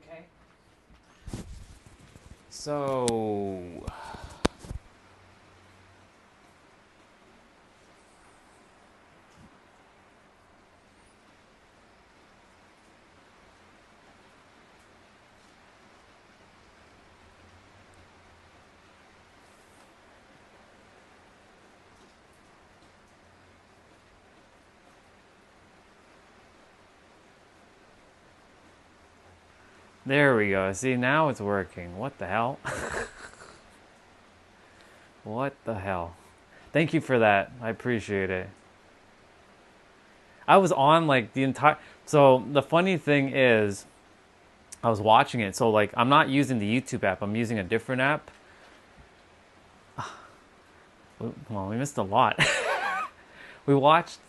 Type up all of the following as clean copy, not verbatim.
Okay. So there we go. See, now it's working. What the hell? What the hell? Thank you for that. I appreciate it. I was on like the entire. So the funny thing is, I was watching it. So like, I'm not using the YouTube app. I'm using a different app. Well, we missed a lot. We watched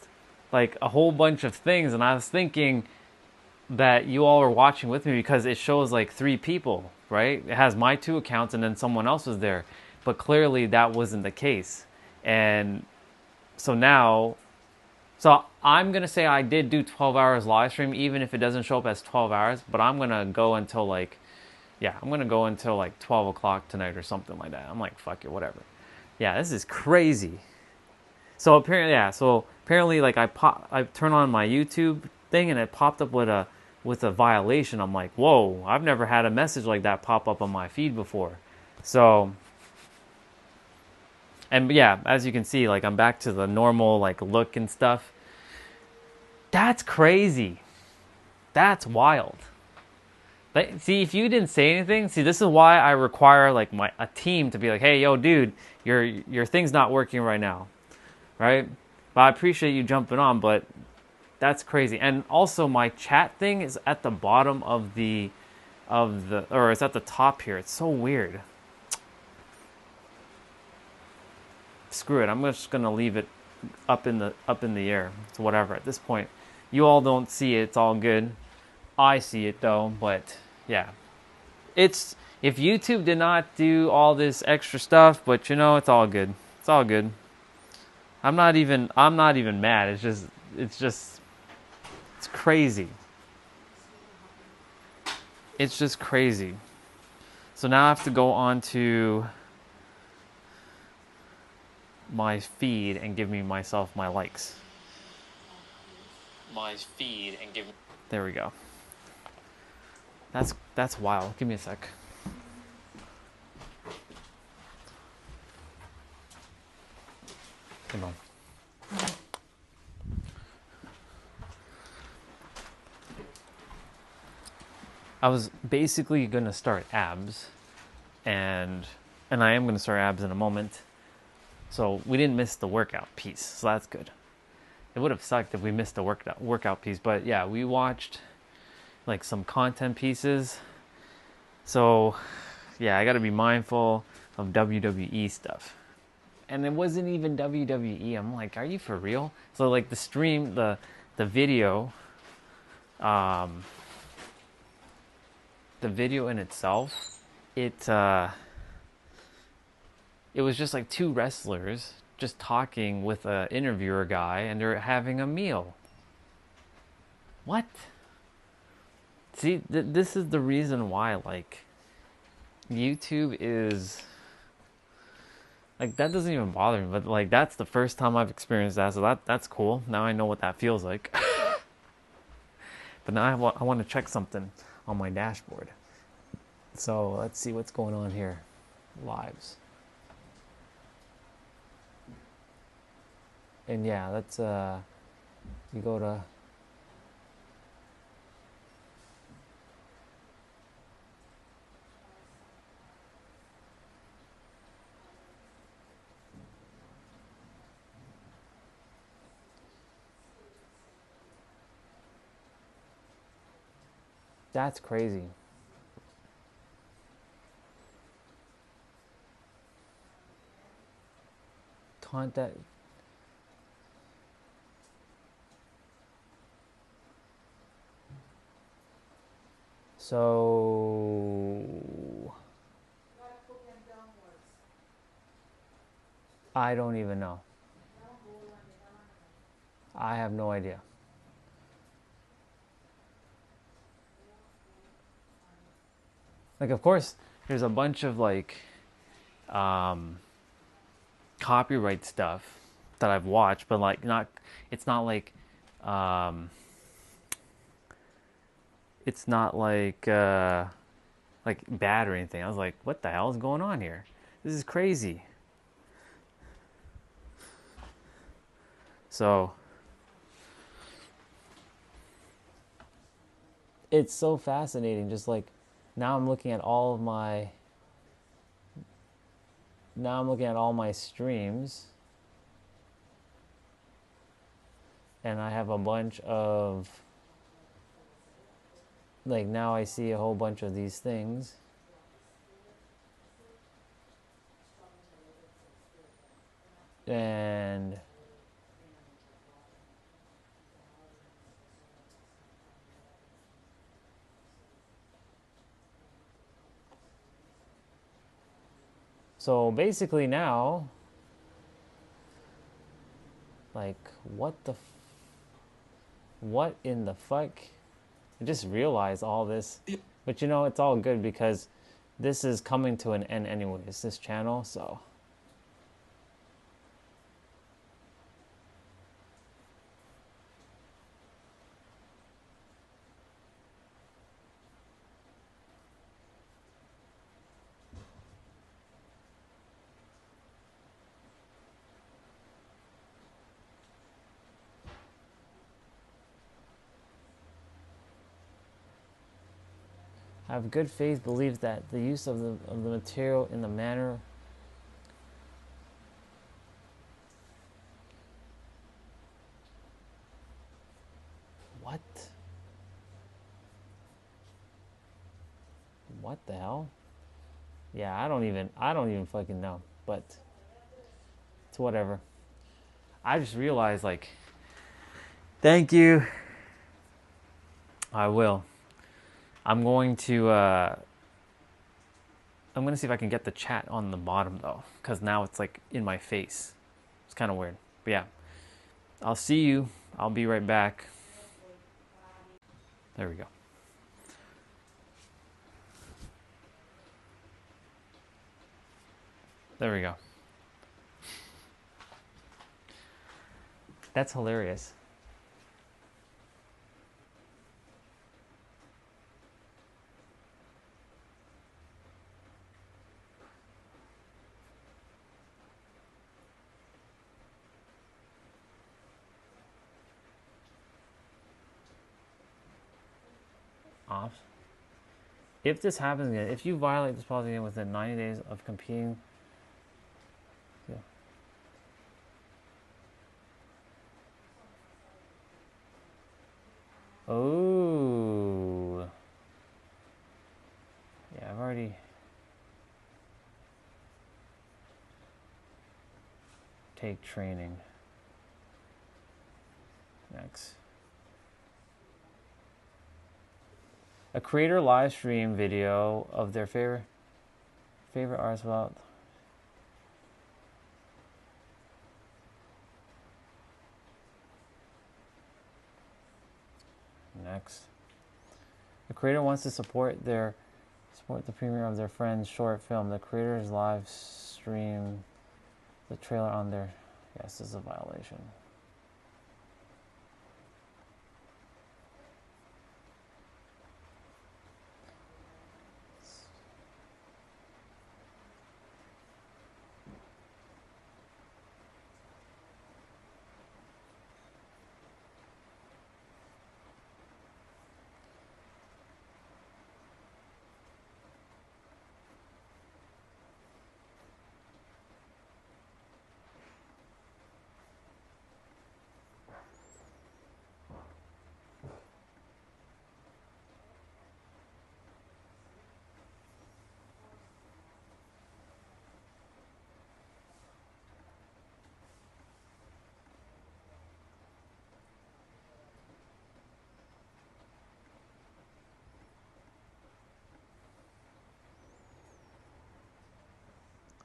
like a whole bunch of things, and I was thinking that you all were watching with me because it shows like three people, right? It has my two accounts, and then someone else was there, but clearly that wasn't the case. And so now, so I'm gonna say I did do 12 hours live stream, even if it doesn't show up as 12 hours. But I'm gonna go until like, yeah, I'm gonna go until like 12 o'clock tonight or something like that. I'm like, fuck it, whatever. Yeah, this is crazy. So apparently, yeah. So apparently, like I turn on my YouTube thing and it popped up with a violation. I'm like, whoa! I've never had a message like that pop up on my feed before. So, and yeah, as you can see, like I'm back to the normal like look and stuff. That's crazy. That's wild. But see, if you didn't say anything, see, this is why I require like a team to be like, hey, yo, dude, your thing's not working right now, right? But I appreciate you jumping on, but that's crazy. And also my chat thing is at the bottom or it's at the top here. It's so weird. Screw it. I'm just gonna leave it up in the air. It's whatever at this point. You all don't see it. It's all good. I see it though, but yeah. It's if YouTube did not do all this extra stuff, but you know, it's all good. It's all good. I'm not even mad. It's it's crazy. It's just crazy. So now I have to go on to my feed and give me myself my likes. My feed and give. There we go. That's wild. Give me a sec. Come on. I was basically gonna start abs, and I am gonna start abs in a moment. So we didn't miss the workout piece, so that's good. It would have sucked if we missed the workout piece, but yeah, we watched like some content pieces. So yeah, I got to be mindful of WWE stuff. And it wasn't even WWE. I'm like, are you for real? So like the stream, the video, um, the video in itself, it was just like two wrestlers just talking with a interviewer guy, and they're having a meal. What? See, this is the reason why like YouTube is like that doesn't even bother me, but like that's the first time I've experienced that, so that's cool. Now I know what that feels like. But now I want to check something on my dashboard. So let's see what's going on here. Lives. And yeah, let's you go to that's crazy. Content. So I don't even know. I have no idea. Like, of course, there's a bunch of like copyright stuff that I've watched, but like not, it's not like, um, it's not like bad or anything. I was like, what the hell is going on here? This is crazy. So it's so fascinating. Just like now, I'm looking at all of my now I'm looking at all my streams, and I have a bunch of like, now I see a whole bunch of these things. And so basically now, like, what in the fuck? I just realized all this. But you know, it's all good because this is coming to an end anyways, this channel, so. Have good faith believes that the use of the material in the manner what? What the hell? Yeah, I don't even fucking know, but it's whatever. I just realized, like, thank you. I will. I'm going to see if I can get the chat on the bottom though, because now it's like in my face. It's kind of weird. But yeah, I'll see you. I'll be right back. There we go. There we go. That's hilarious. Off. If this happens again, if you violate this policy again within 90 days of competing, yeah. Oh, yeah, I've already take training. Next. A creator live stream video of their favorite artist about. Next. The creator wants to support the premiere of their friend's short film. The creators live stream the trailer on their. Yes, this is a violation.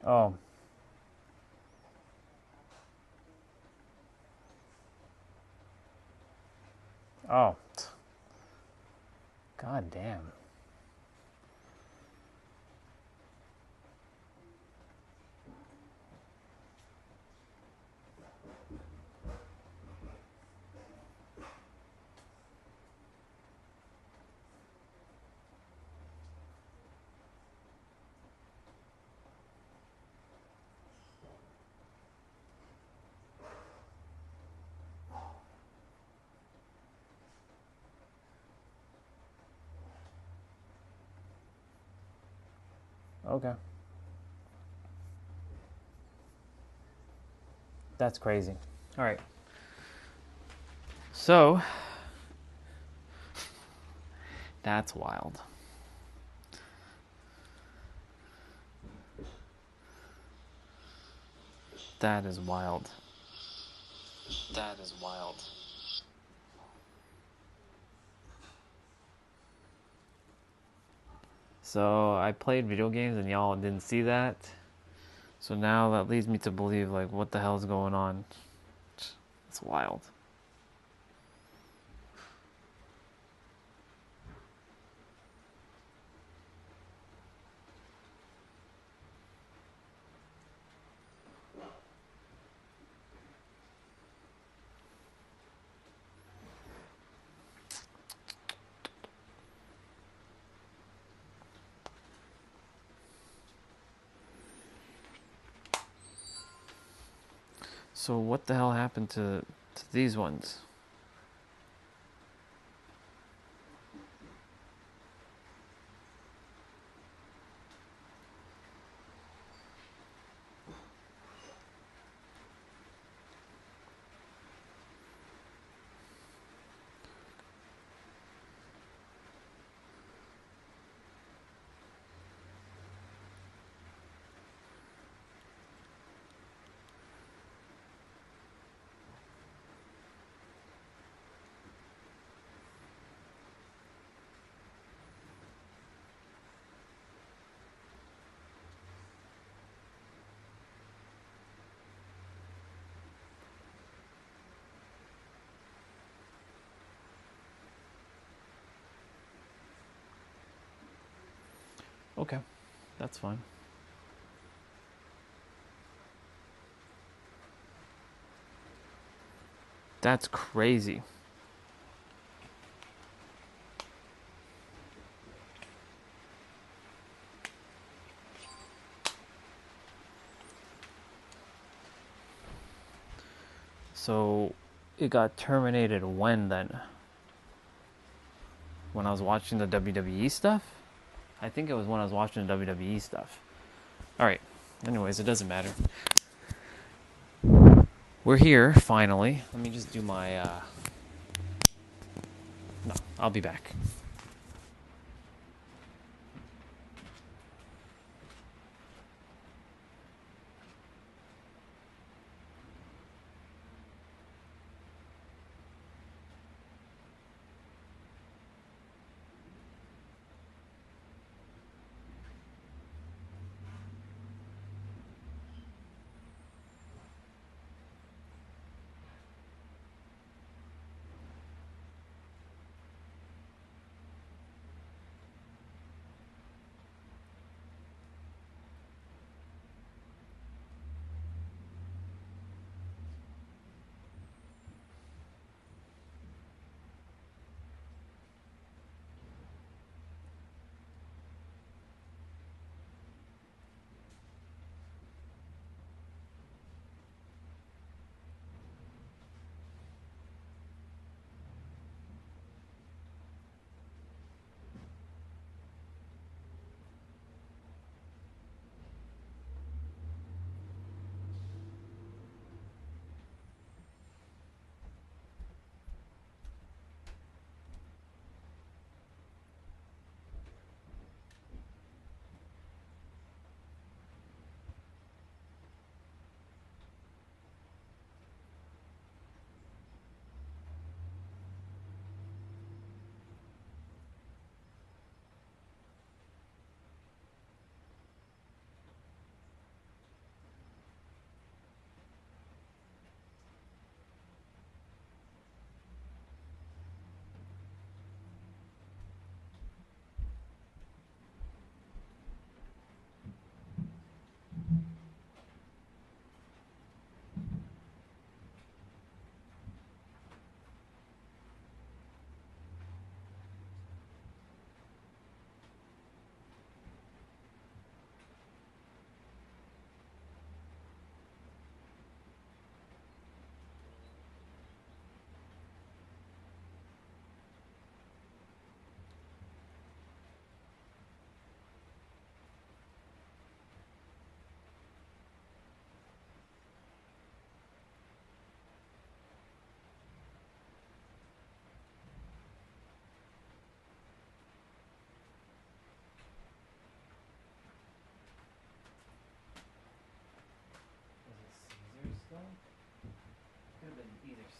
Oh. Oh. God damn. Okay. That's crazy. All right. So, that's wild. That is wild. That is wild. So, I played video games and y'all didn't see that. So now that leads me to believe, like, what the hell's going on? It's wild. So what the hell happened to these ones? Okay, that's fine. That's crazy. So it got terminated when then? When I was watching the WWE stuff? I think it was when I was watching the WWE stuff. Alright, anyways, it doesn't matter. We're here, finally. Let me just do my, No, I'll be back.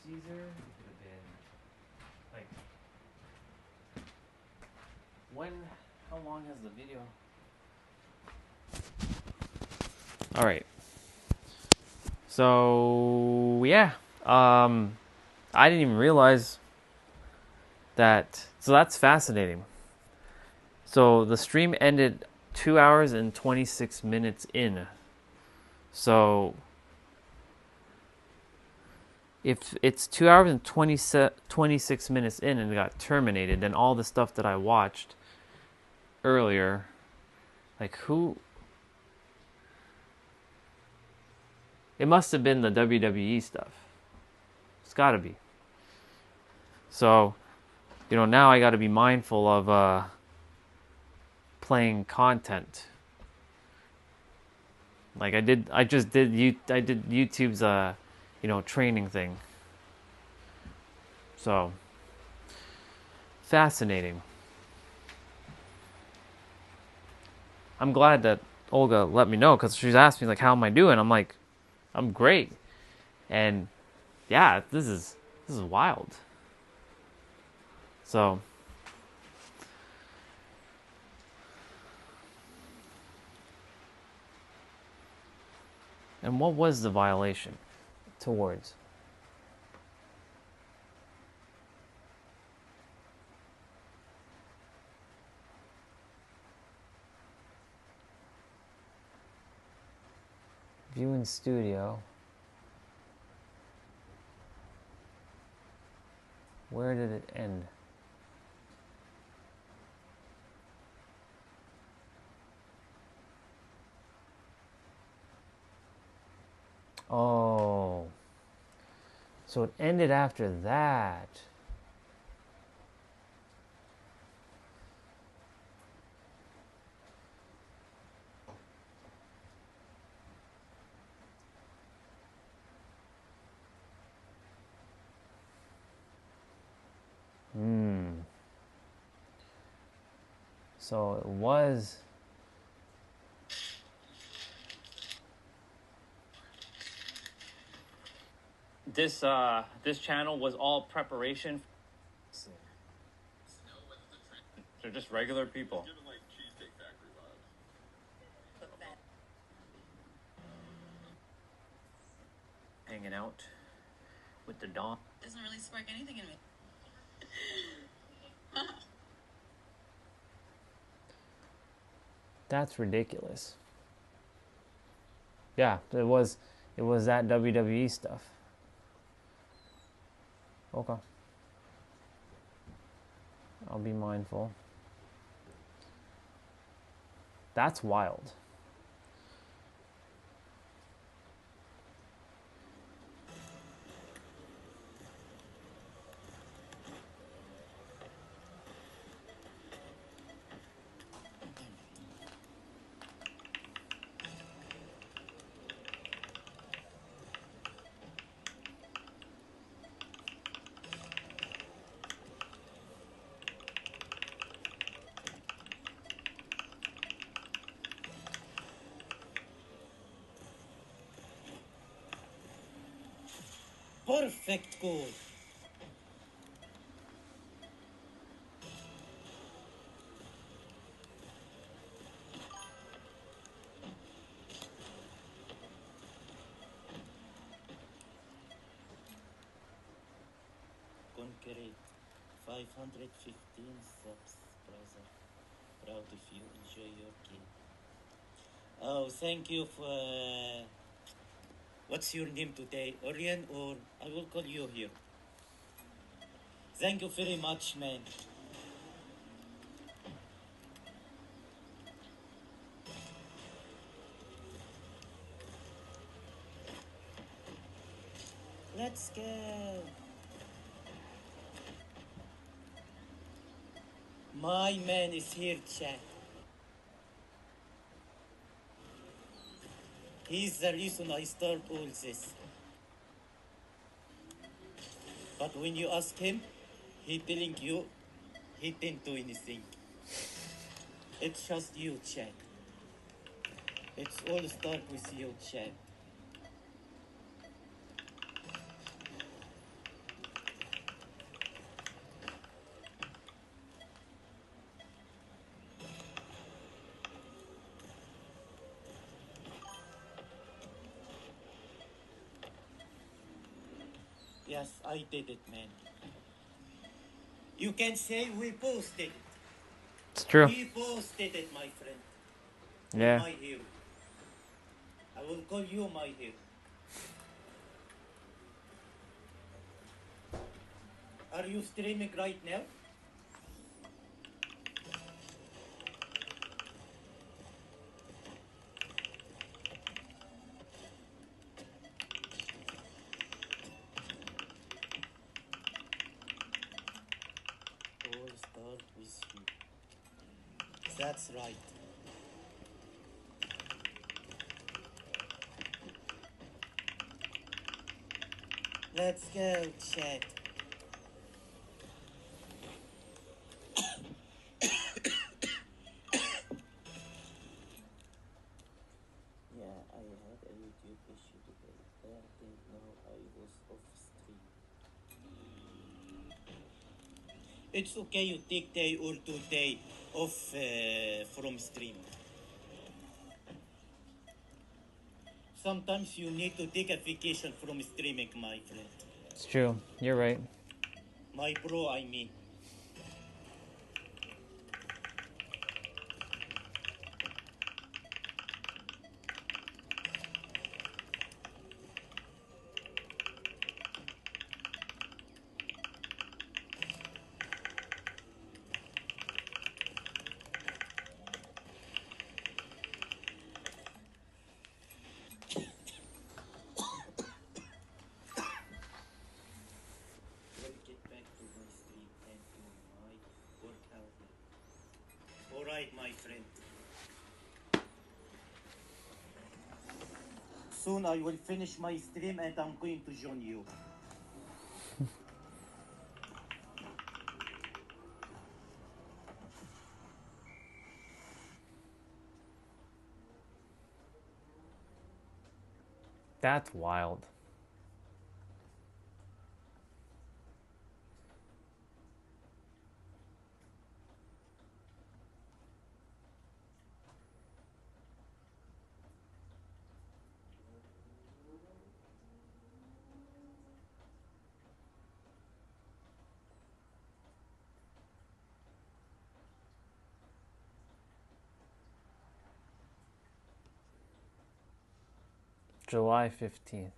Caesar. It could have been like when. How long has the video? All right. So yeah, I didn't even realize that. So that's fascinating. So the stream ended 2 hours and 26 minutes in. So if it's 2 hours and 26 minutes in and it got terminated, then all the stuff that I watched earlier, like who? It must have been the WWE stuff. It's got to be. So, now I got to be mindful of playing content. Like I did YouTube's training thing. So fascinating. I'm glad that Olga let me know, because she's asked me like, how am I doing? I'm like, I'm great. And yeah, this is wild. So and what was the violation towards? View in studio. Where did it end? Oh. So it ended after that. So it was. This channel was all preparation. They're just regular people. Hanging out with the dog. Doesn't really spark anything in me. That's ridiculous. Yeah, it was that WWE stuff. Okay. I'll be mindful. That's wild. Perfect goal. Conquerate 515 subs, brother. Proud of you. Enjoy your game. Oh, thank you for. What's your name today? Orion, or I will call you here. Thank you very much, man. Let's go. My man is here, chat. He's the reason I start all this. But when you ask him, he telling you he didn't do anything. It's just you, chat. It's all start with you, chat. Yes, I did it, man. You can say we posted it. It's true. We posted it, my friend. You're Yeah. my hero. I will call you my hero. Are you streaming right now? All start with you. That's right. Let's go, chat. Yeah, I had a YouTube issue today. I didn't know I was off stream. It's okay you take day or 2 day off from stream. Sometimes you need to take a vacation from streaming, my friend. It's true. You're right. My bro, I mean. Let me get back to my stream and do my workout now. Alright, my friend. Soon I will finish my stream and I'm going to join you. That's wild. July 15th.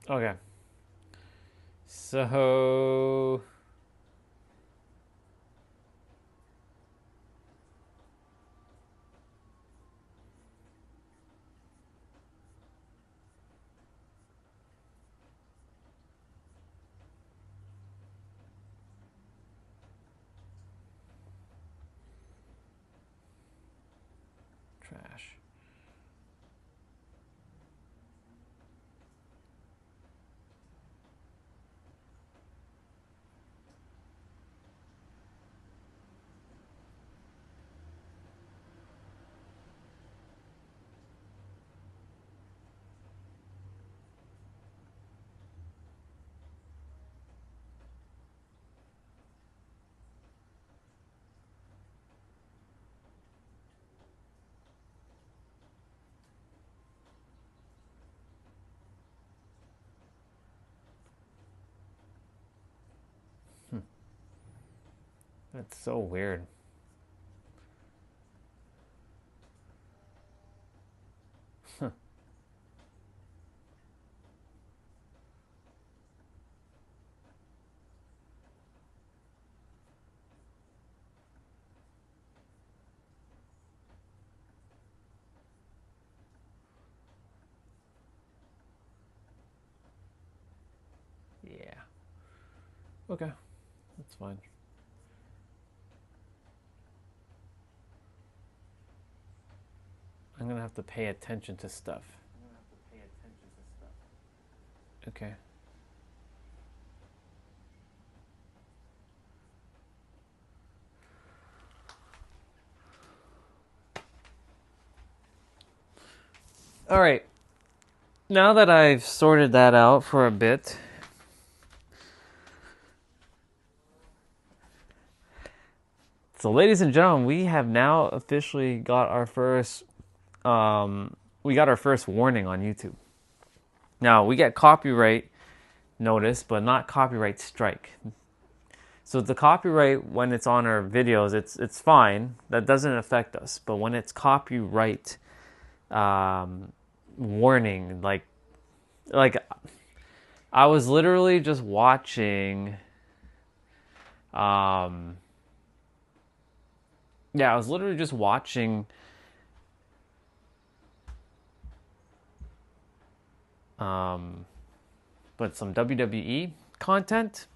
Okay. So trash. That's so weird. Yeah. Okay. That's fine. I'm gonna have to pay attention to stuff. Okay. All right. Now that I've sorted that out for a bit, so ladies and gentlemen, we have now officially got our first warning on YouTube. Now, we get copyright notice, but not copyright strike. So the copyright, when it's on our videos, it's fine. That doesn't affect us. But when it's copyright warning, like I was literally just watching I was literally just watching but some WWE content.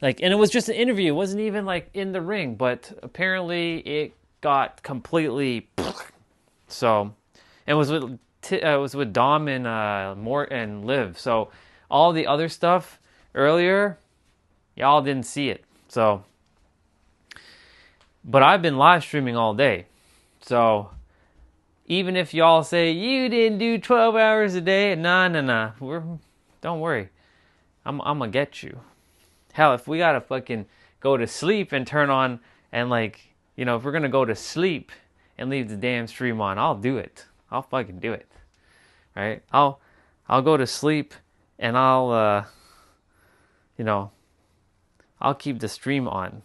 Like, and it was just an interview. It wasn't even like in the ring, but apparently it got completely so it was with Dom and Mort and Liv. So all the other stuff earlier, y'all didn't see it. So but I've been live streaming all day. So even if y'all say you didn't do 12 hours a day, nah. Don't worry. I'm gonna get you. Hell, if we gotta fucking go to sleep and turn on and like, you know, if we're gonna go to sleep and leave the damn stream on, I'll do it. I'll fucking do it. Right? I'll go to sleep and I'll I'll keep the stream on.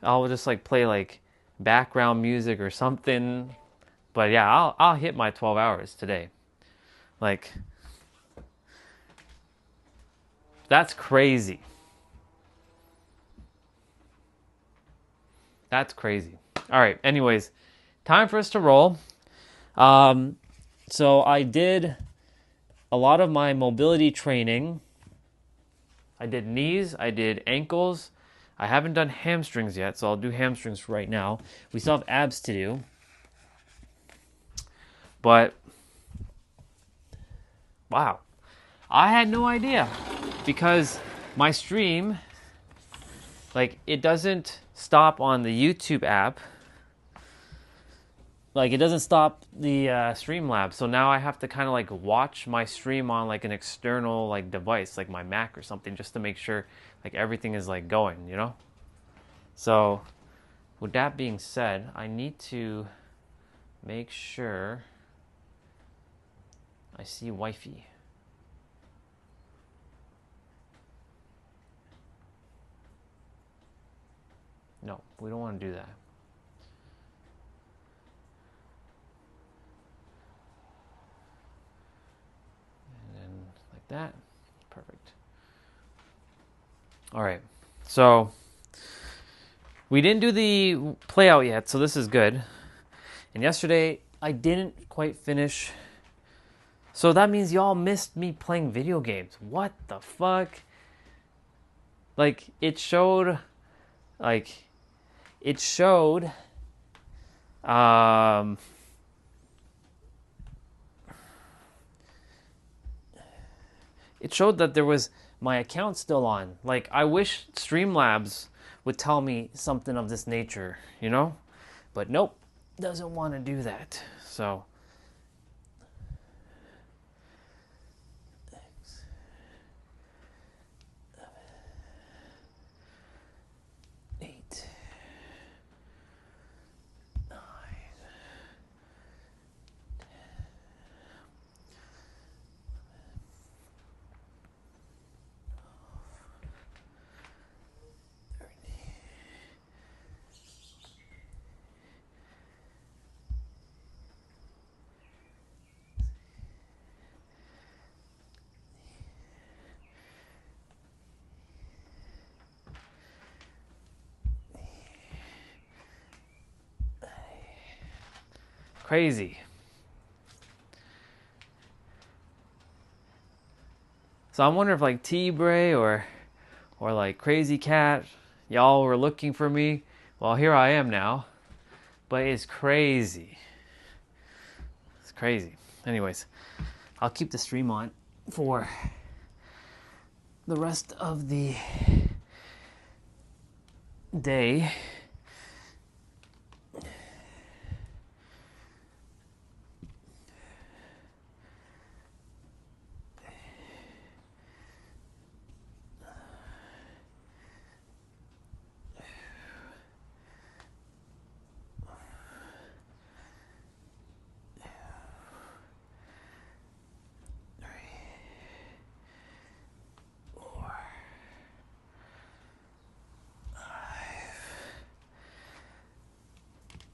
I'll just like play like background music or something. But yeah, I'll hit my 12 hours today. Like, that's crazy. That's crazy. All right. Anyways, time for us to roll. So I did a lot of my mobility training. I did knees. I did ankles. I haven't done hamstrings yet, so I'll do hamstrings right now. We still have abs to do. But, wow. I had no idea. Because my stream, like, it doesn't stop on the YouTube app. Like, it doesn't stop the Streamlabs. So now I have to kind of, like, watch my stream on, like, an external, like, device, like my Mac or something, just to make sure, like, everything is, like, going, you know? So, with that being said, I need to make sure I see wifey. No, we don't want to do that. And then like that. Perfect. All right. So we didn't do the play out yet, so this is good. And yesterday I didn't quite finish. So that means y'all missed me playing video games. What the fuck? Like, it showed it showed that there was my account still on. Like, I wish Streamlabs would tell me something of this nature, you know? But nope, doesn't want to do that. So crazy. So I'm wondering if like T-Bray or like Crazy Cat, y'all were looking for me. Well, here I am now. but it's crazy. It's crazy. Anyways, I'll keep the stream on for the rest of the day.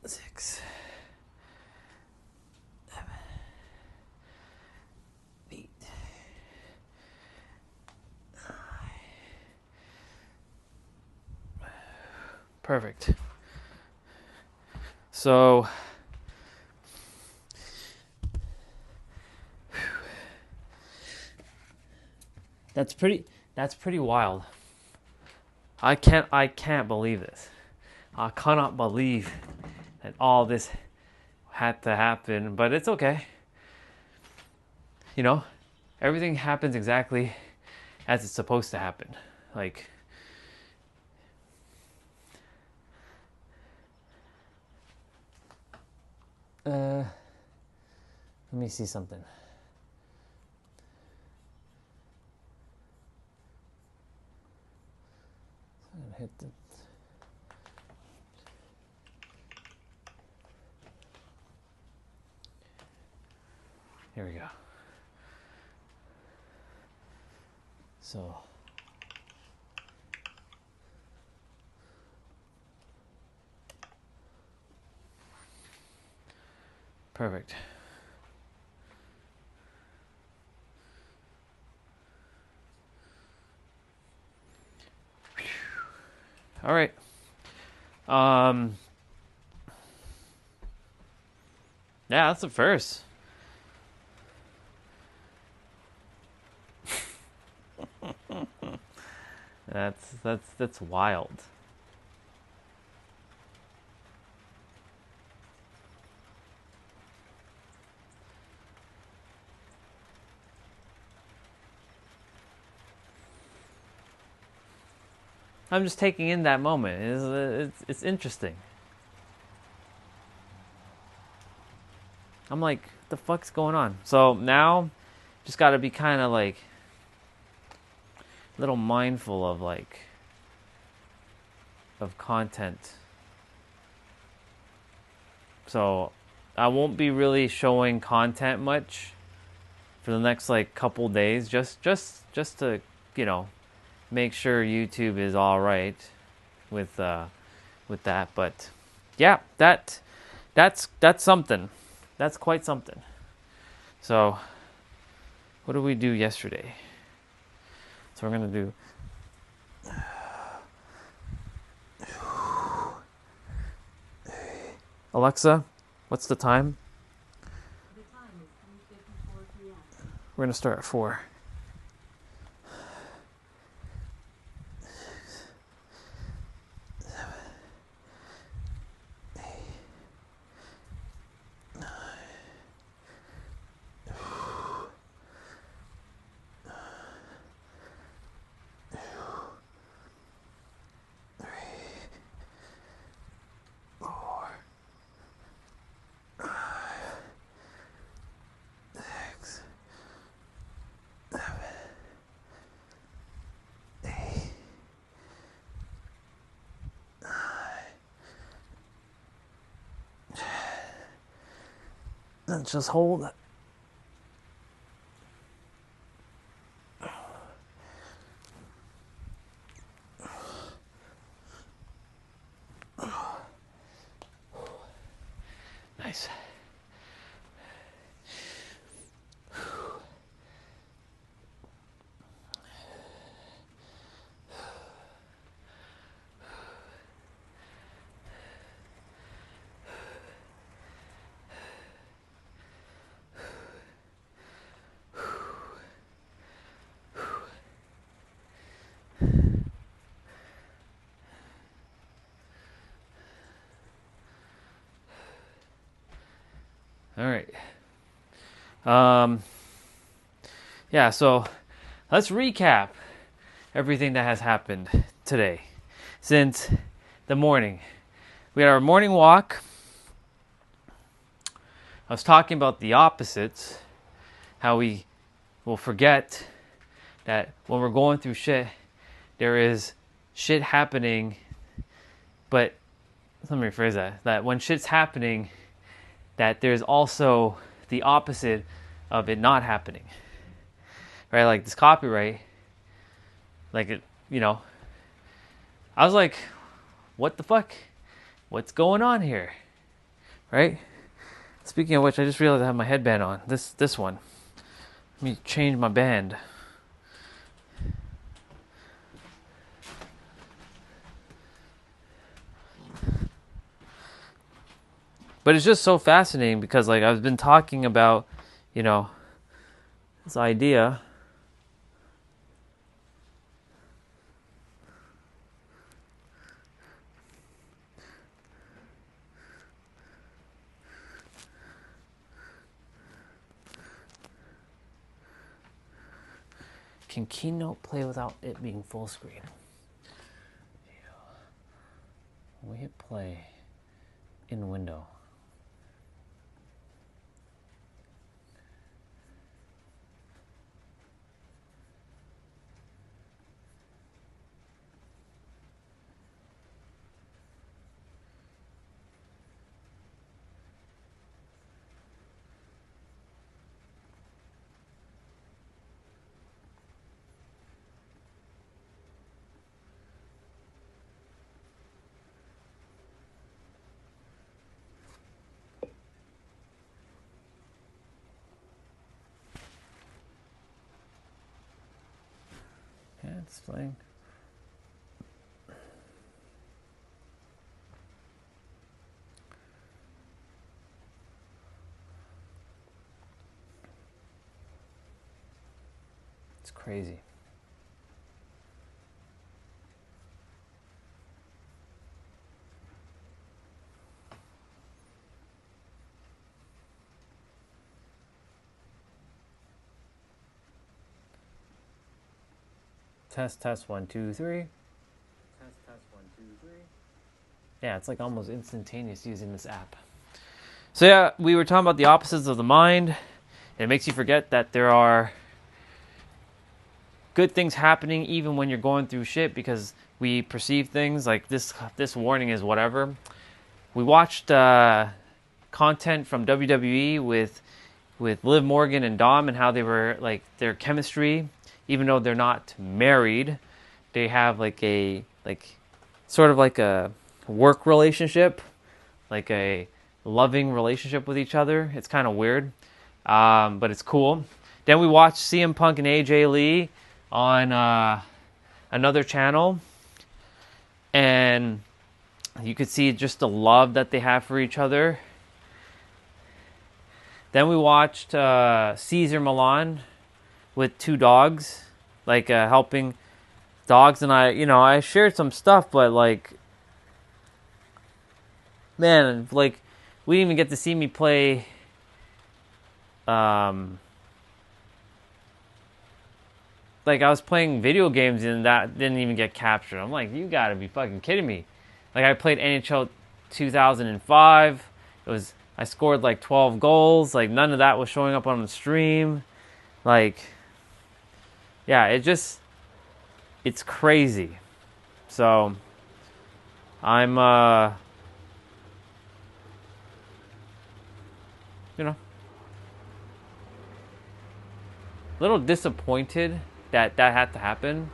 Six, 7, 8, 9. Perfect. So that's pretty wild. I can't believe this. I cannot believe that all this had to happen, but it's okay. You know, everything happens exactly as it's supposed to happen. Like, let me see something. Hit the... Here we go. So perfect. All right. Yeah, that's the first. That's wild. I'm just taking in that moment. It's interesting. I'm like, what the fuck's going on? So now, just got to be kind of like a little mindful of like of content. So I won't be really showing content much for the next like couple days, just to, you know, make sure YouTube is all right with that. But yeah, that's something. That's quite something. So what did we do yesterday? So we're gonna do Alexa, what's the time? The time is 3:54 p.m. We're gonna start at 4. Let's just hold. Nice. All right. Yeah, so let's recap everything that has happened today since the morning. We had our morning walk. I was talking about the opposites, how we will forget that when we're going through shit, there is shit happening, but let me rephrase that when shit's happening, that there's also the opposite of it not happening. Right? Like this copyright, like it, I was like, what the fuck? What's going on here? Right? Speaking of which, I just realized I have my headband on. This one. Let me change my band. But it's just so fascinating because, like, I've been talking about, this idea. Can Keynote play without it being full screen? When we hit play in window. Yeah, it's playing. It's crazy. Test 1 2 3. Test 1 2 3. Yeah, it's like almost instantaneous using this app. So yeah, we were talking about the opposites of the mind. It makes you forget that there are good things happening even when you're going through shit because we perceive things like this warning is whatever. We watched content from WWE with Liv Morgan and Dom and how they were like their chemistry, even though they're not married, they have like a sort of like a work relationship, like a loving relationship with each other. It's kind of weird, but it's cool. Then we watched CM Punk and AJ Lee on another channel, and you could see just the love that they have for each other. Then we watched Caesar Milan with two dogs, like helping dogs, and I shared some stuff, but like, man, like we didn't even get to see me play. Like I was playing video games and that didn't even get captured. I'm like, you gotta be fucking kidding me! Like I played NHL 2005. I scored like 12 goals. Like none of that was showing up on the stream. Like, yeah, it's crazy. So I'm a little disappointed that had to happen,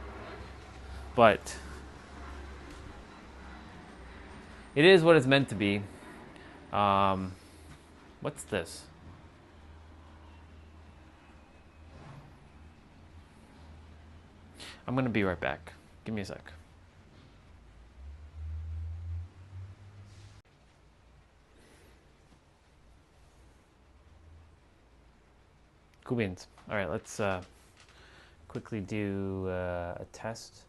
but it is what it's meant to be. What's this? I'm gonna be right back. Give me a sec. Cool beans. All right, let's quickly do a test.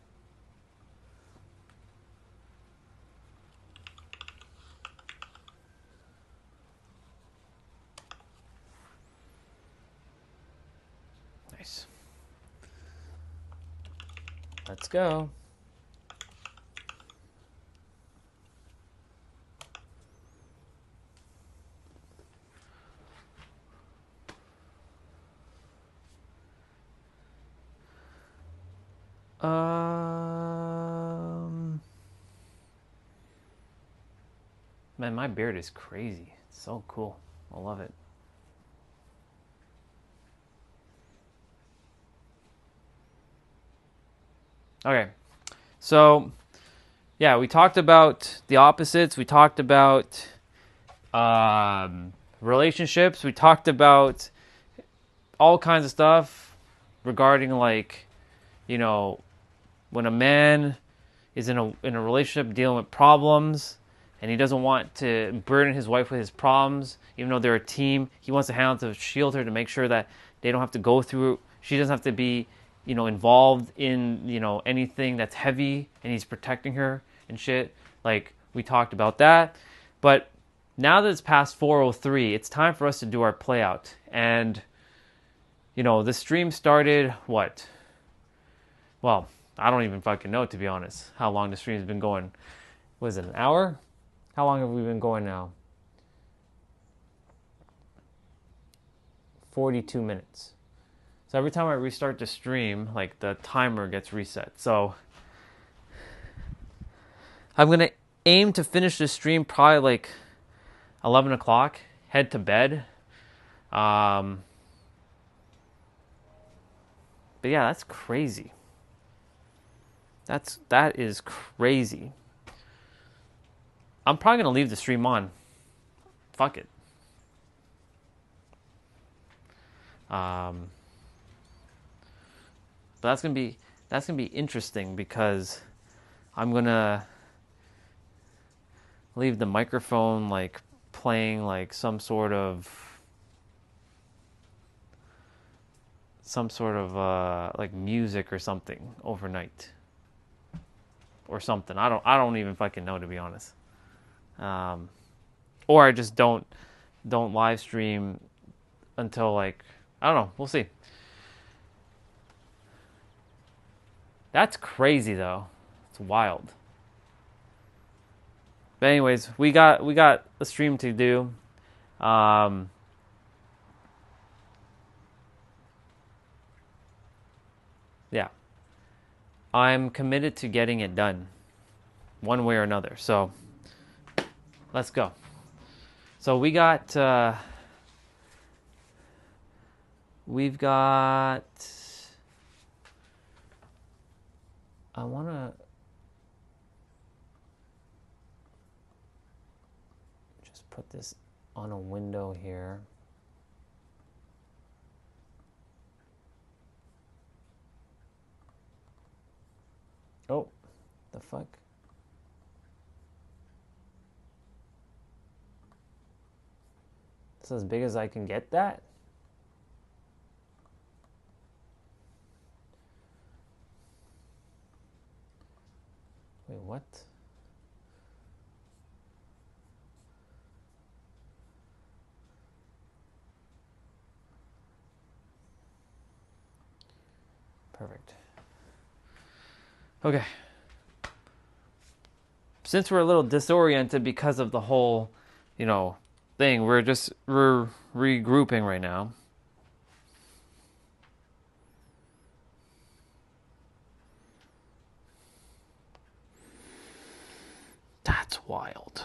Let's go. Man, my beard is crazy. It's so cool. I love it. Okay. So, yeah, we talked about the opposites. We talked about relationships. We talked about all kinds of stuff regarding, like, you know, when a man is in a relationship dealing with problems and he doesn't want to burden his wife with his problems, even though they're a team. He wants to handle to shield her, to make sure that they don't have to go through, she doesn't have to be, involved in, anything that's heavy, and he's protecting her and shit. Like, we talked about that. But now that it's past 4:03, it's time for us to do our play out. And, the stream started, what? Well, I don't even fucking know, to be honest, how long the stream's been going. Was it an hour? How long have we been going now? 42 minutes. So every time I restart the stream, like, the timer gets reset. So I'm going to aim to finish the stream probably like 11 o'clock, head to bed. But yeah, that's crazy. That is crazy. I'm probably going to leave the stream on. Fuck it. But that's gonna be interesting, because I'm gonna leave the microphone like playing like some sort of like music or something overnight or something. I don't even fucking know, to be honest. Or I just don't live stream until, like, I don't know. We'll see. That's crazy, though. It's wild. But anyways, we got a stream to do. Yeah. I'm committed to getting it done, one way or another. So let's go. So we've got I want to just put this on a window here. Oh, the fuck? It's as big as I can get that? Wait, what? Perfect. Okay. Since we're a little disoriented because of the whole, thing, we're regrouping right now. That's wild.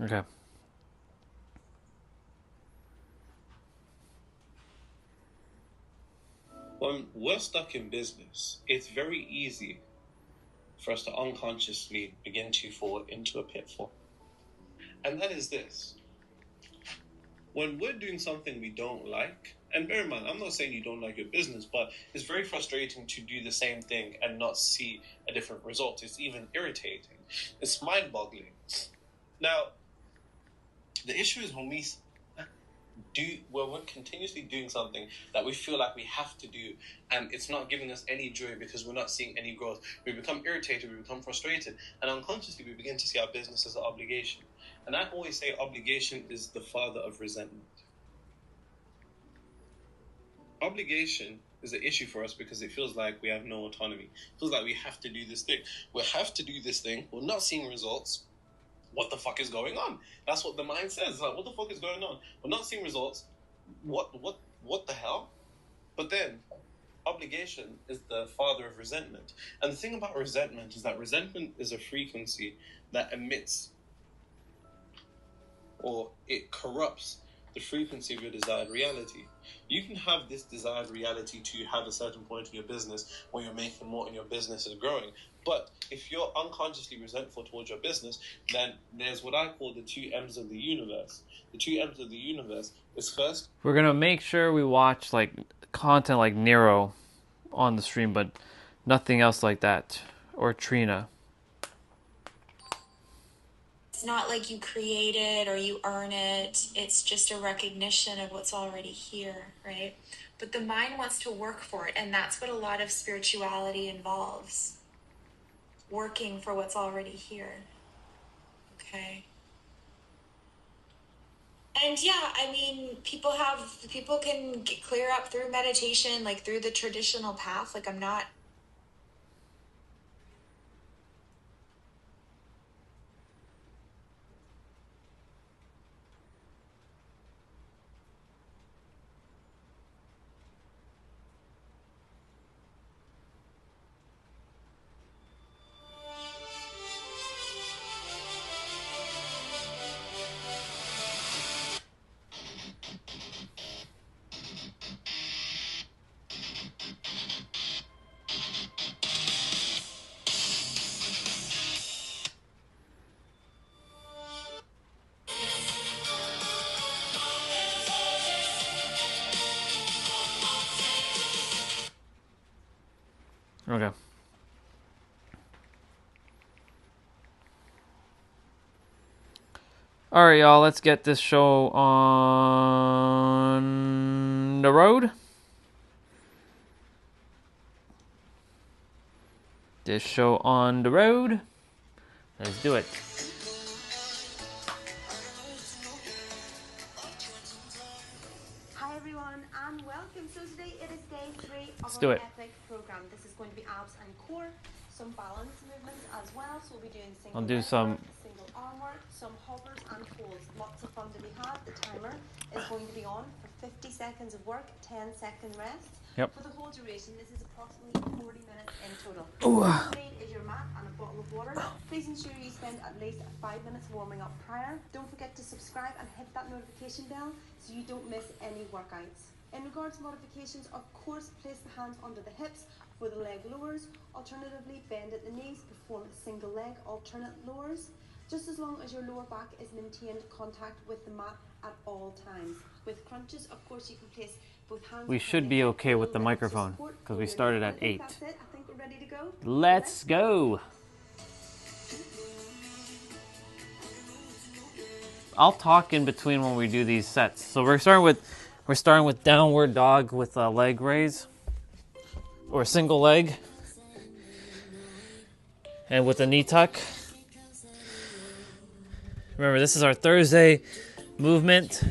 Okay. When we're stuck in business, it's very easy for us to unconsciously begin to fall into a pitfall. And that is this. When we're doing something we don't like, and bear in mind, I'm not saying you don't like your business, but it's very frustrating to do the same thing and not see a different result. It's even irritating. It's mind-boggling. Now, the issue is when we're continuously doing something that we feel like we have to do, and it's not giving us any joy because we're not seeing any growth. We become irritated, we become frustrated, and unconsciously we begin to see our business as an obligation. And I always say obligation is the father of resentment. Obligation is an issue for us because it feels like we have no autonomy. It feels like we have to do this thing. We have to do this thing. We're not seeing results. What the fuck is going on? That's what the mind says. Like, what the fuck is going on? We're not seeing results. What the hell? But then, obligation is the father of resentment. And the thing about resentment is that resentment is a frequency that emits, or it corrupts the frequency of your desired reality. You can have this desired reality to have a certain point in your business where you're making more and your business is growing. But if you're unconsciously resentful towards your business, then there's what I call the 2 M's of the universe. The 2 M's of the universe is first... We're going to make sure we watch like content like Nero on the stream, but nothing else like that. Or Trina. It's not like you create it or you earn it. It's just a recognition of what's already here, right? But the mind wants to work for it, and that's what a lot of spirituality involves. Working for what's already here. Okay. And yeah, I mean, people can clear up through meditation, like through the traditional path. Like, I'm not... Okay. All right, y'all, let's get this show on the road. This show on the road. Let's do it. Hi everyone and welcome. So today it is day 3 of do our it. epic program. This is going to be abs and core, some balance movements as well. So we'll be doing single I'll do leg some- work, single arm work, some hoppers and pulls. Lots of fun to be had. The timer is going to be on for 50 seconds of work, 10-second rest. Yep. For the whole duration, this is approximately 40 minutes in total. Ooh. All you need is your mat and a bottle of water. Please ensure you spend at least 5 minutes warming up prior. Don't forget to subscribe and hit that notification bell so you don't miss any workouts. In regards to modifications, of course, place the hands under the hips for the leg lowers. Alternatively, bend at the knees, perform single leg alternate lowers. Just as long as your lower back is maintained contact with the mat at all times. With crunches, of course, you can place both hands. We should be okay with the microphone because we started at 8. That's it. I think we're ready to go. Let's go. I'll talk in between when we do these sets. So we're starting with downward dog with a leg raise or a single leg, and with a knee tuck. Remember, this is our Thursday movement.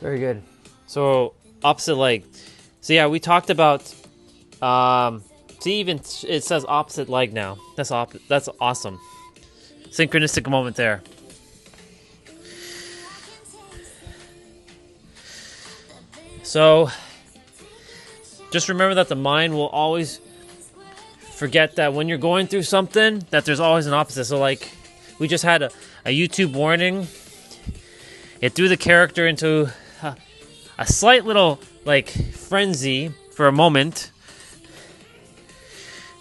Very good. So opposite leg. So yeah, we talked about. See, even it says opposite leg now. That's awesome. Synchronistic moment there. So just remember that the mind will always forget that when you're going through something, that there's always an opposite. So like, we just had a YouTube warning. It threw the character into a slight little like frenzy for a moment,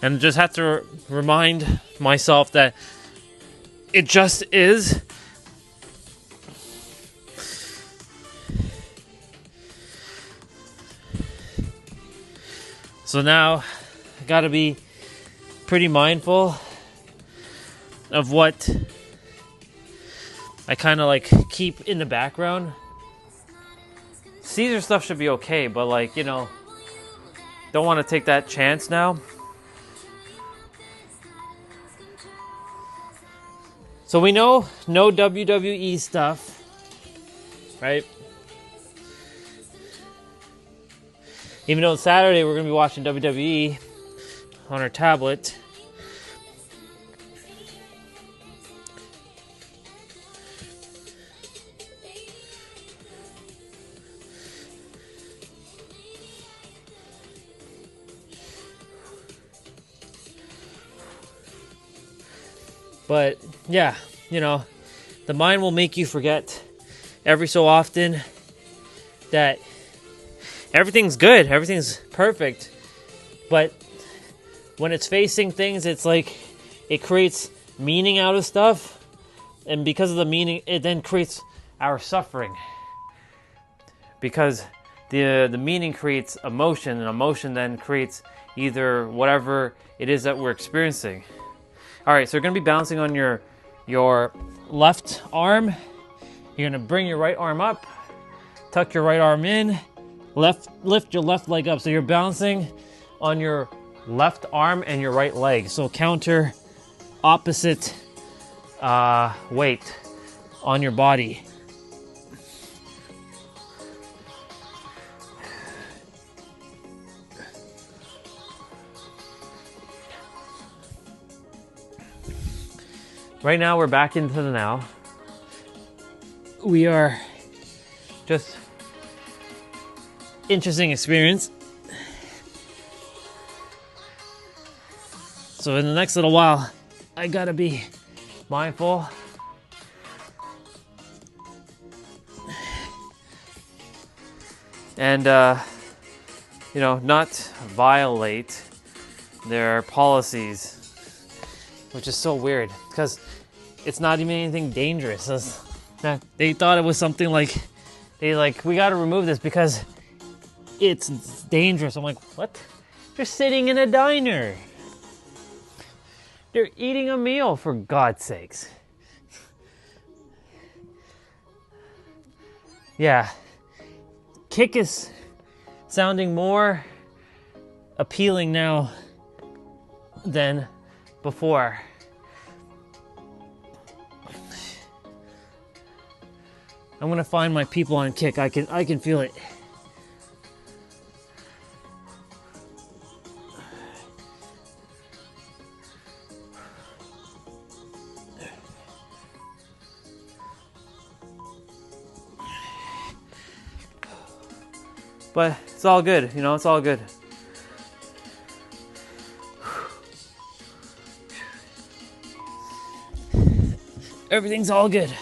and just have to remind myself that it just is. So now I gotta be pretty mindful of what I kind of like keep in the background. Caesar stuff should be okay, but like, you know, don't want to take that chance now. So we know no WWE stuff, right? Even though Saturday we're going to be watching WWE on our tablet. But yeah, you know, the mind will make you forget every so often that everything's good, everything's perfect. But when it's facing things, it's like it creates meaning out of stuff. And because of the meaning, it then creates our suffering. Because the meaning creates emotion, and emotion then creates either whatever it is that we're experiencing. All right, so you're going to be balancing on your left arm. You're going to bring your right arm up, tuck your right arm in, lift your left leg up. So you're balancing on your left arm and your right leg. So counter opposite weight on your body. Right now, we're back into the now. We are just interesting experience. So in the next little while, I gotta be mindful. And, you know, not violate their policies. Which is so weird, because it's not even anything dangerous. They thought it was something like, we gotta remove this because it's dangerous. I'm like, what? They're sitting in a diner. They're eating a meal, for God's sakes. Yeah. Kick is sounding more appealing now than before. I'm gonna find my people on Kick. I can feel it. But it's all good, you know, it's all good. Everything's all good.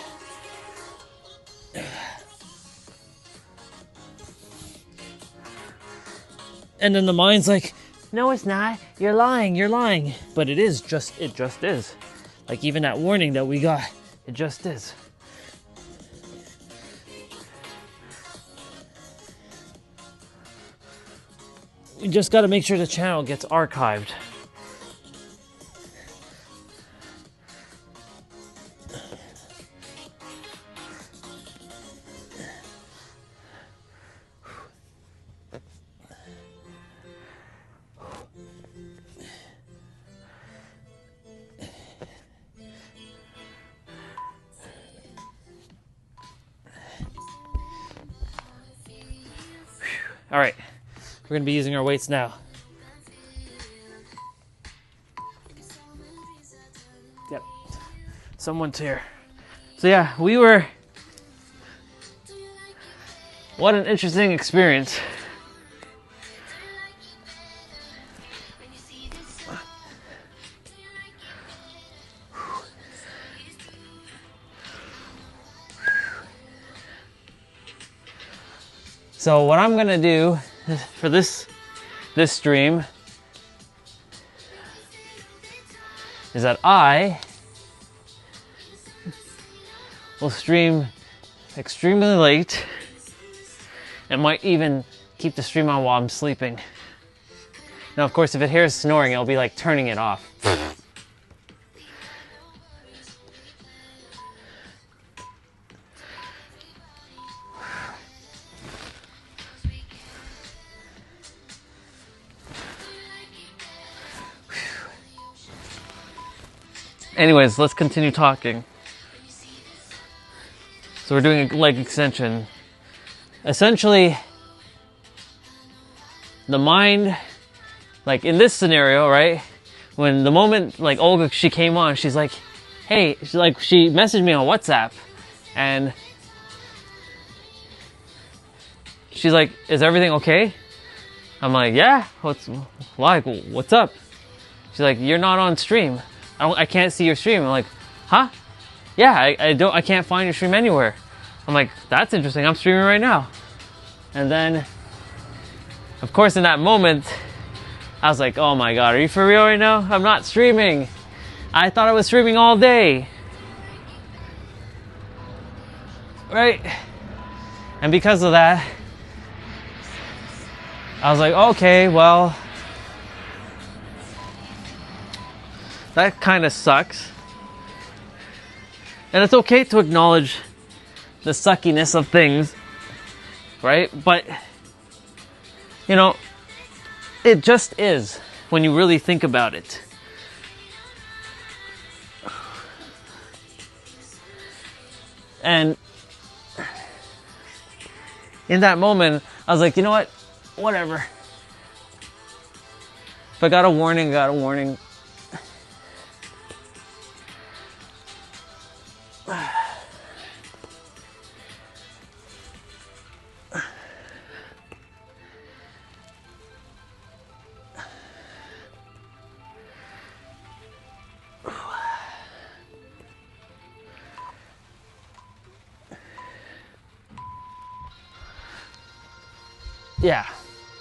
And then the mind's like, no, it's not. You're lying. But it just is. Like even that warning that we got, it just is. We just got to make sure the channel gets archived. All right, we're gonna be using our weights now. Yep, someone's here. So yeah, what an interesting experience. So what I'm gonna do for this stream is that I will stream extremely late and might even keep the stream on while I'm sleeping. Now, of course, if it hears snoring, it'll be like turning it off. Anyways, let's continue talking. So we're doing a leg extension. Essentially, the mind, like in this scenario, right? When the moment, like Olga, she came on, she's like, hey, she messaged me on WhatsApp and she's like, is everything okay? I'm like, yeah, what's up? She's like, you're not on stream. I can't see your stream. I'm like, huh? Yeah, I can't find your stream anywhere. I'm like, that's interesting. I'm streaming right now. And then, of course, in that moment, I was like, oh my God, are you for real right now? I'm not streaming. I thought I was streaming all day. Right? And because of that, I was like, okay, well, that kind of sucks. And it's okay to acknowledge the suckiness of things, right? But, you know, it just is when you really think about it. And in that moment, I was like, you know what? Whatever. If I got a warning, I got a warning. Yeah.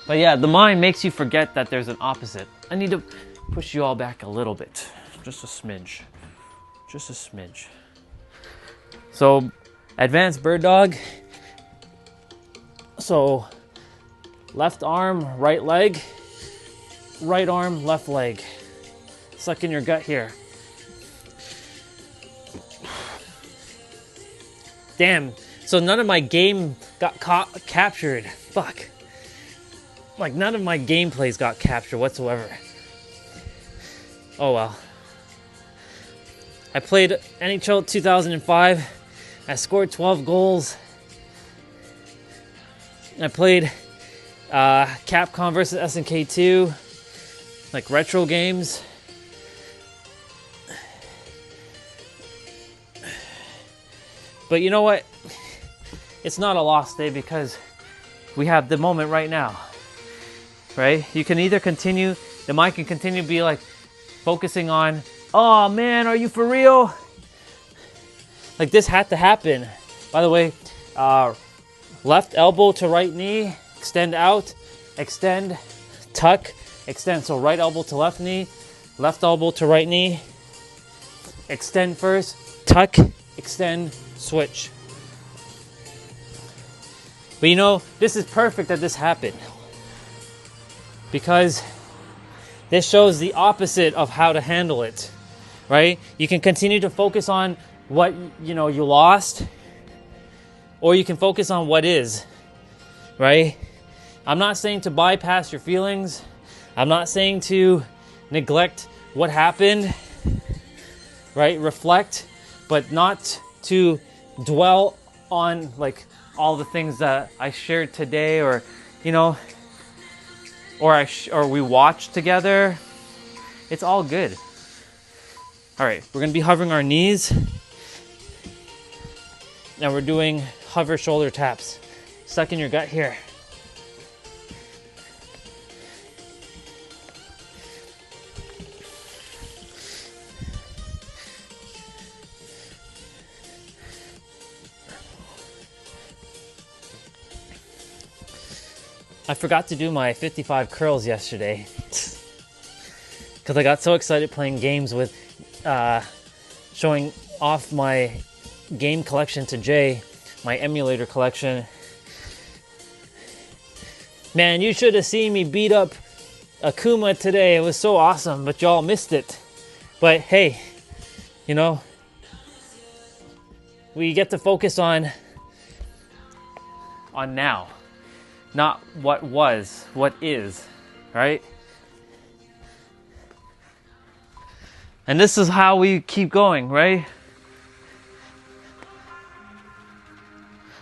But yeah, the mind makes you forget that there's an opposite. I need to push you all back a little bit. Just a smidge. Just a smidge. So, advanced bird dog. So, left arm, right leg. Right arm, left leg. Suck in your gut here. Damn. So none of my game got captured. Fuck. Like, none of my gameplays got captured whatsoever. Oh well. I played NHL 2005. I scored 12 goals. I played Capcom vs. SNK 2. Like retro games. But you know what? It's not a lost day because we have the moment right now. Right? You can either continue, the mind can continue to be like focusing on, oh man, are you for real? Like this had to happen. By the way, left elbow to right knee, extend out, extend, tuck, extend. So right elbow to left knee, left elbow to right knee, extend first, tuck, extend, switch. But you know, this is perfect that this happened. Because this shows the opposite of how to handle it, right? You can continue to focus on what, you know, you lost, or you can focus on what is, right? I'm not saying to bypass your feelings. I'm not saying to neglect what happened, right? Reflect, but not to dwell on like all the things that I shared today, or you know, or we watch together, it's all good. All right, we're gonna be hovering our knees. Now we're doing hover shoulder taps. Stuck in your gut here. I forgot to do my 55 curls yesterday because I got so excited playing games with showing off my game collection to Jay, my emulator collection. Man, you should have seen me beat up Akuma today. It was so awesome, but y'all missed it. But hey, you know, we get to focus on now. Not what was, what is, right? And this is how we keep going, right?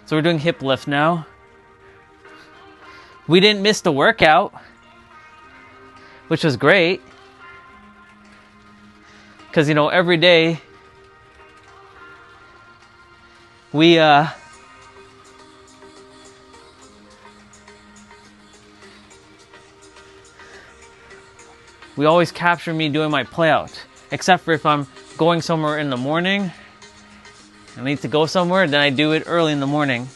So we're doing hip lift now. We didn't miss the workout, which was great. Because, you know, every day we always capture me doing my play out, except for if I'm going somewhere in the morning, I need to go somewhere, then I do it early in the morning.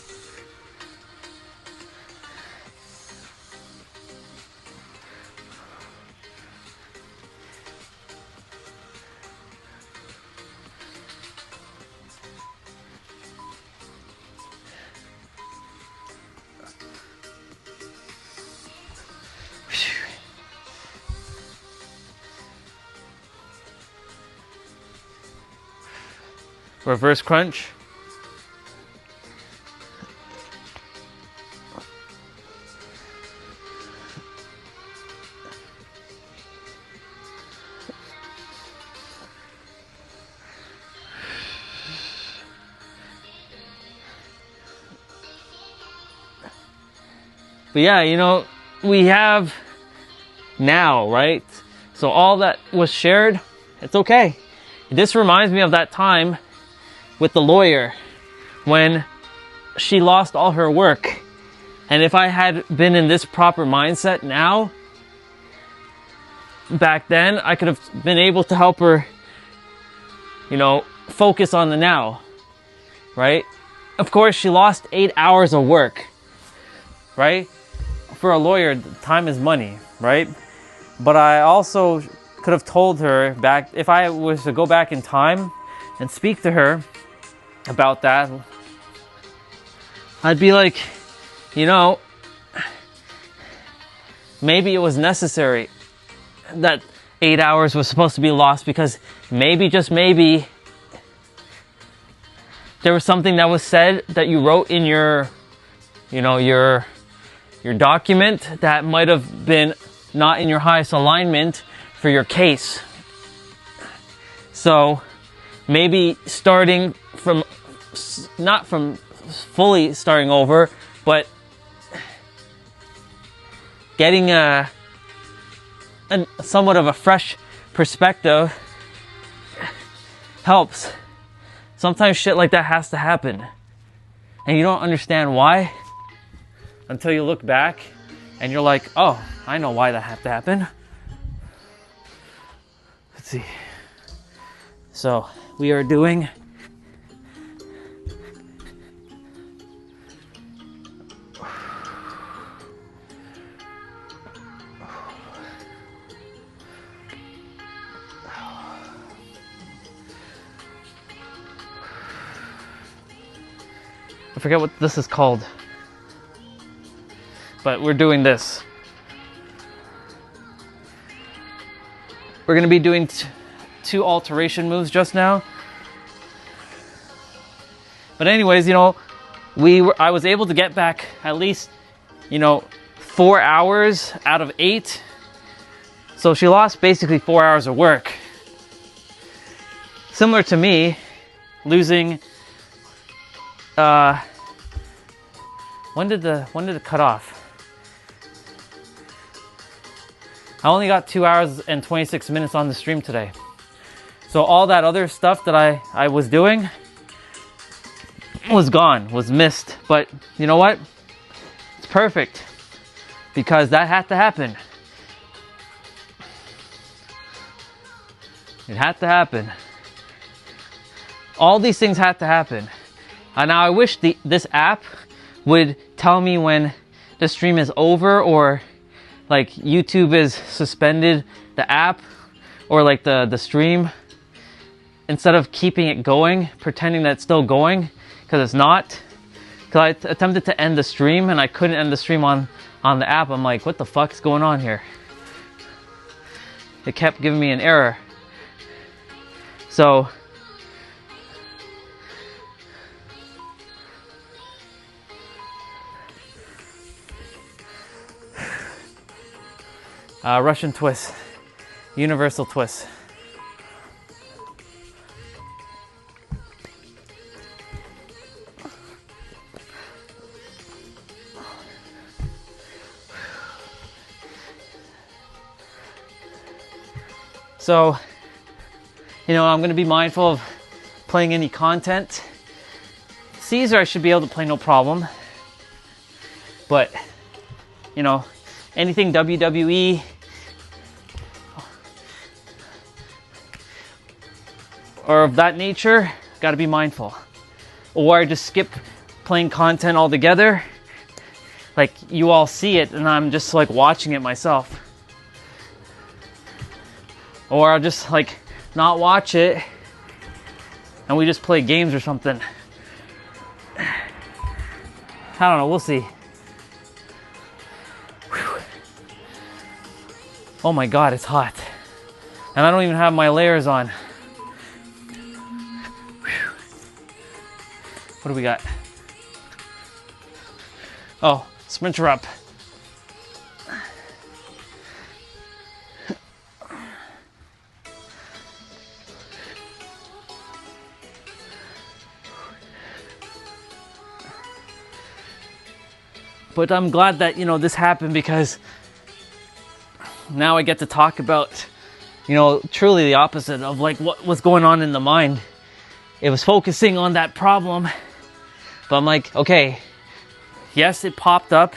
Reverse crunch. But yeah, you know, we have now, right? So all that was shared, it's okay. This reminds me of that time with the lawyer when she lost all her work. And if I had been in this proper mindset now, back then, I could have been able to help her, you know, focus on the now, right? Of course, she lost 8 hours of work, right? For a lawyer, time is money, right? But I also could have told her back, if I was to go back in time and speak to her about that, I'd be like, you know, maybe it was necessary that 8 hours was supposed to be lost, because maybe, just maybe, there was something that was said that you wrote in your, you know, your document that might have been not in your highest alignment for your case. So maybe starting from, not from fully starting over, but getting a somewhat of a fresh perspective helps. Sometimes shit like that has to happen, and you don't understand why until you look back and you're like, oh, I know why that had to happen. Let's see. So we are doing I forget what this is called, but we're doing this. We're going to be doing two alteration moves just now. But anyways, you know, I was able to get back at least, you know, 4 hours out of 8. So she lost basically 4 hours of work. Similar to me losing, when did it cut off? I only got 2 hours and 26 minutes on the stream today. So all that other stuff that I was doing was gone, was missed. But you know what? It's perfect because that had to happen. It had to happen. All these things had to happen. And now I wish this app would tell me when the stream is over, or like YouTube is suspended the app or like the stream, instead of keeping it going, pretending that it's still going, because it's not. Because I attempted to end the stream and I couldn't end the stream on the app. I'm like, what the fuck is going on here? It kept giving me an error. So Russian twist, universal twist. So, you know, I'm going to be mindful of playing any content. Caesar I should be able to play no problem. But, you know, anything WWE or of that nature, got to be mindful. Or I just skip playing content altogether. Like, you all see it and I'm just like watching it myself. Or I'll just like not watch it and we just play games or something. I don't know, we'll see. Whew. Oh my God, it's hot. And I don't even have my layers on. Whew. What do we got? Oh, Sprinter up. But I'm glad that, you know, this happened, because now I get to talk about, you know, truly the opposite of like what was going on in the mind. It was focusing on that problem. But I'm like, okay, yes, it popped up.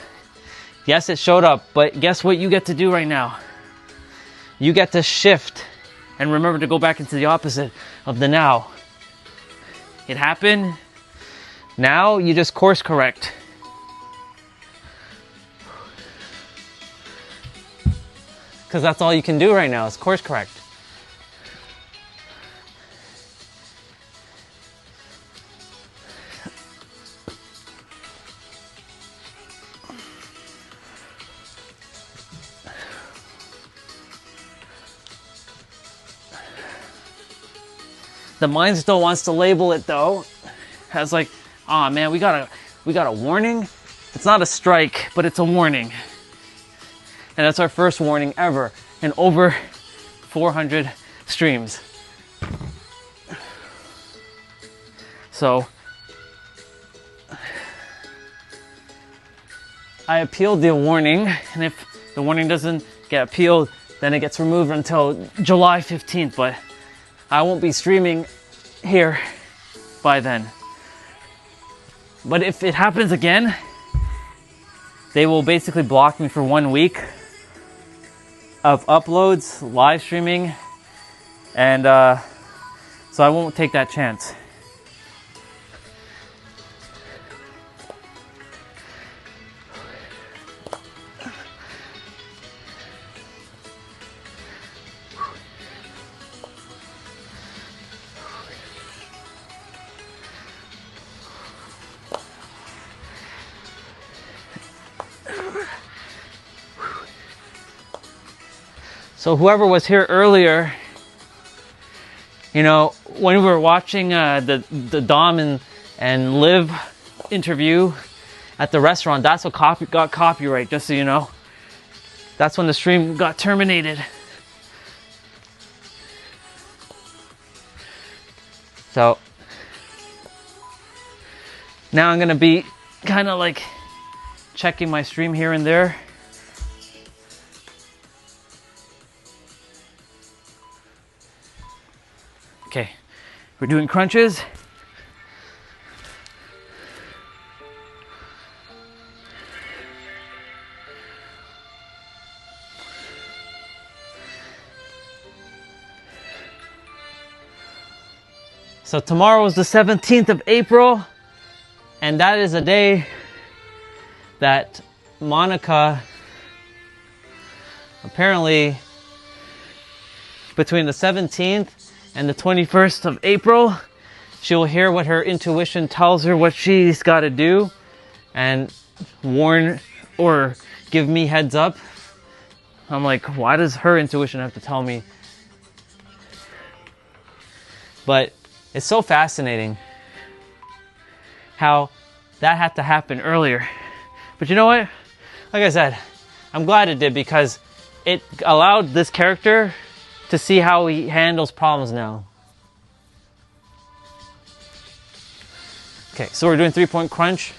Yes, it showed up. But guess what you get to do right now? You get to shift and remember to go back into the opposite of the now. It happened. Now you just course correct. Because that's all you can do right now is course correct. The mind still wants to label it though as like, oh man, we got a warning. It's not a strike, but it's a warning. And that's our first warning ever in over 400 streams. So I appealed the warning, and if the warning doesn't get appealed, then it gets removed until July 15th, but I won't be streaming here by then. But if it happens again, they will basically block me for 1 week of uploads, live streaming, and so I won't take that chance. So whoever was here earlier, you know, when we were watching the Dom and Liv interview at the restaurant, that's what got copyright, just so you know. That's when the stream got terminated. So now I'm gonna be kind of like checking my stream here and there. Okay, we're doing crunches. So tomorrow is the 17th of April, and that is a day that Monica, apparently between the 17th and the 21st of April, she will hear what her intuition tells her what she's got to do and warn or give me heads up. I'm like, why does her intuition have to tell me? But it's so fascinating how that had to happen earlier. But you know what? Like I said, I'm glad it did, because it allowed this character to see how he handles problems now. Okay, so we're doing 3-point crunch.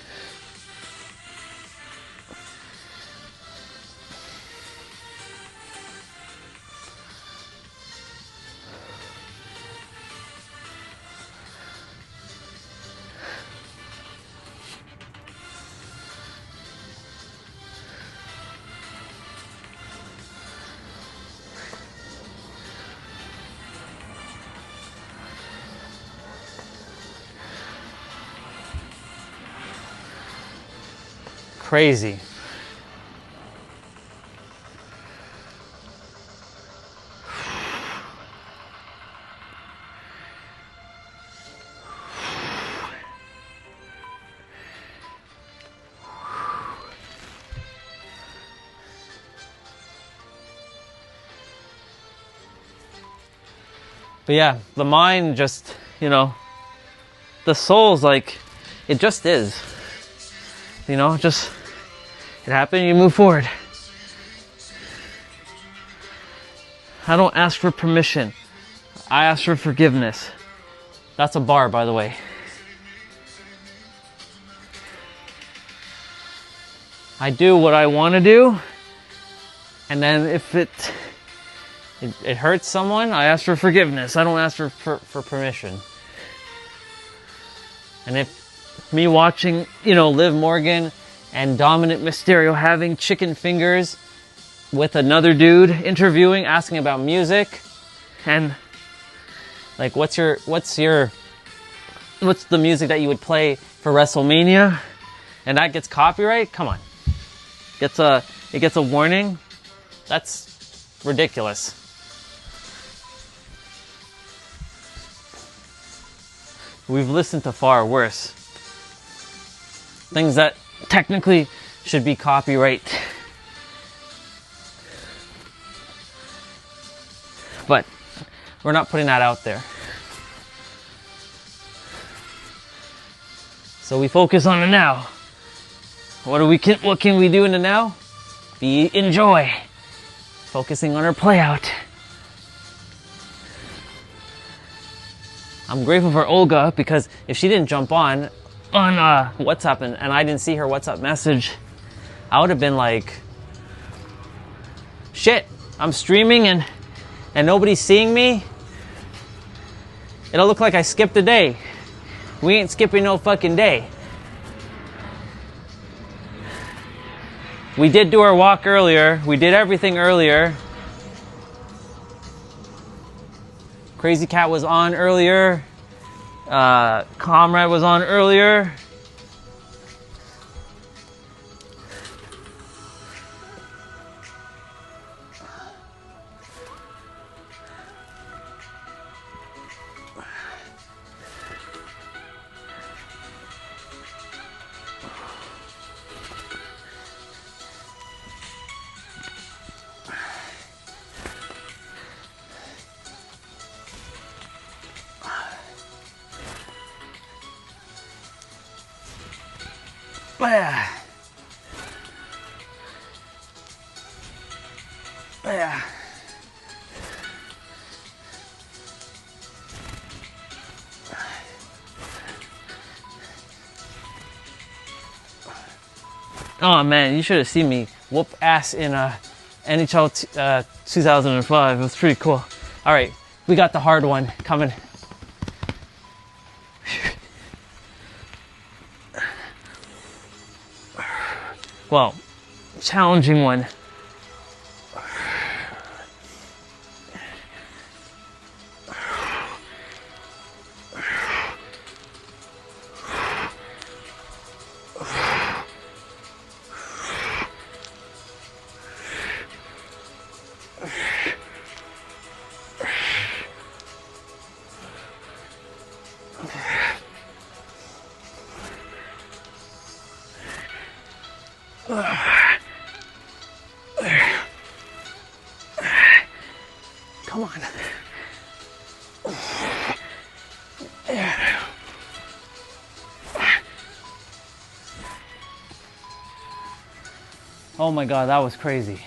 Crazy. But yeah, the mind just, the soul's like, it just is. Just, it happened, you move forward. I don't ask for permission. I ask for forgiveness. That's a bar, by the way. I do what I want to do, and then if it hurts someone, I ask for forgiveness. I don't ask for permission. And if me watching, Liv Morgan and Dominic Mysterio having chicken fingers with another dude interviewing, asking about music, and like, what's the music that you would play for WrestleMania, and that gets copyright? Come on, it gets a warning. That's ridiculous. We've listened to far worse things that technically should be copyright. But we're not putting that out there. So we focus on the now. What can we do in the now? Enjoy. Focusing on our play out. I'm grateful for Olga, because if she didn't jump on WhatsApp and I didn't see her WhatsApp message, I would have been like, shit, I'm streaming and nobody's seeing me. It'll look like I skipped a day. We ain't skipping no fucking day. We did do our walk earlier. We did everything earlier. Crazy Cat was on earlier. Comrade was on earlier. Yeah. Yeah. Oh man, you should have seen me whoop ass in NHL 2005. It was pretty cool. All right, we got the hard one coming. well, challenging one. Come on. Oh my God, that was crazy.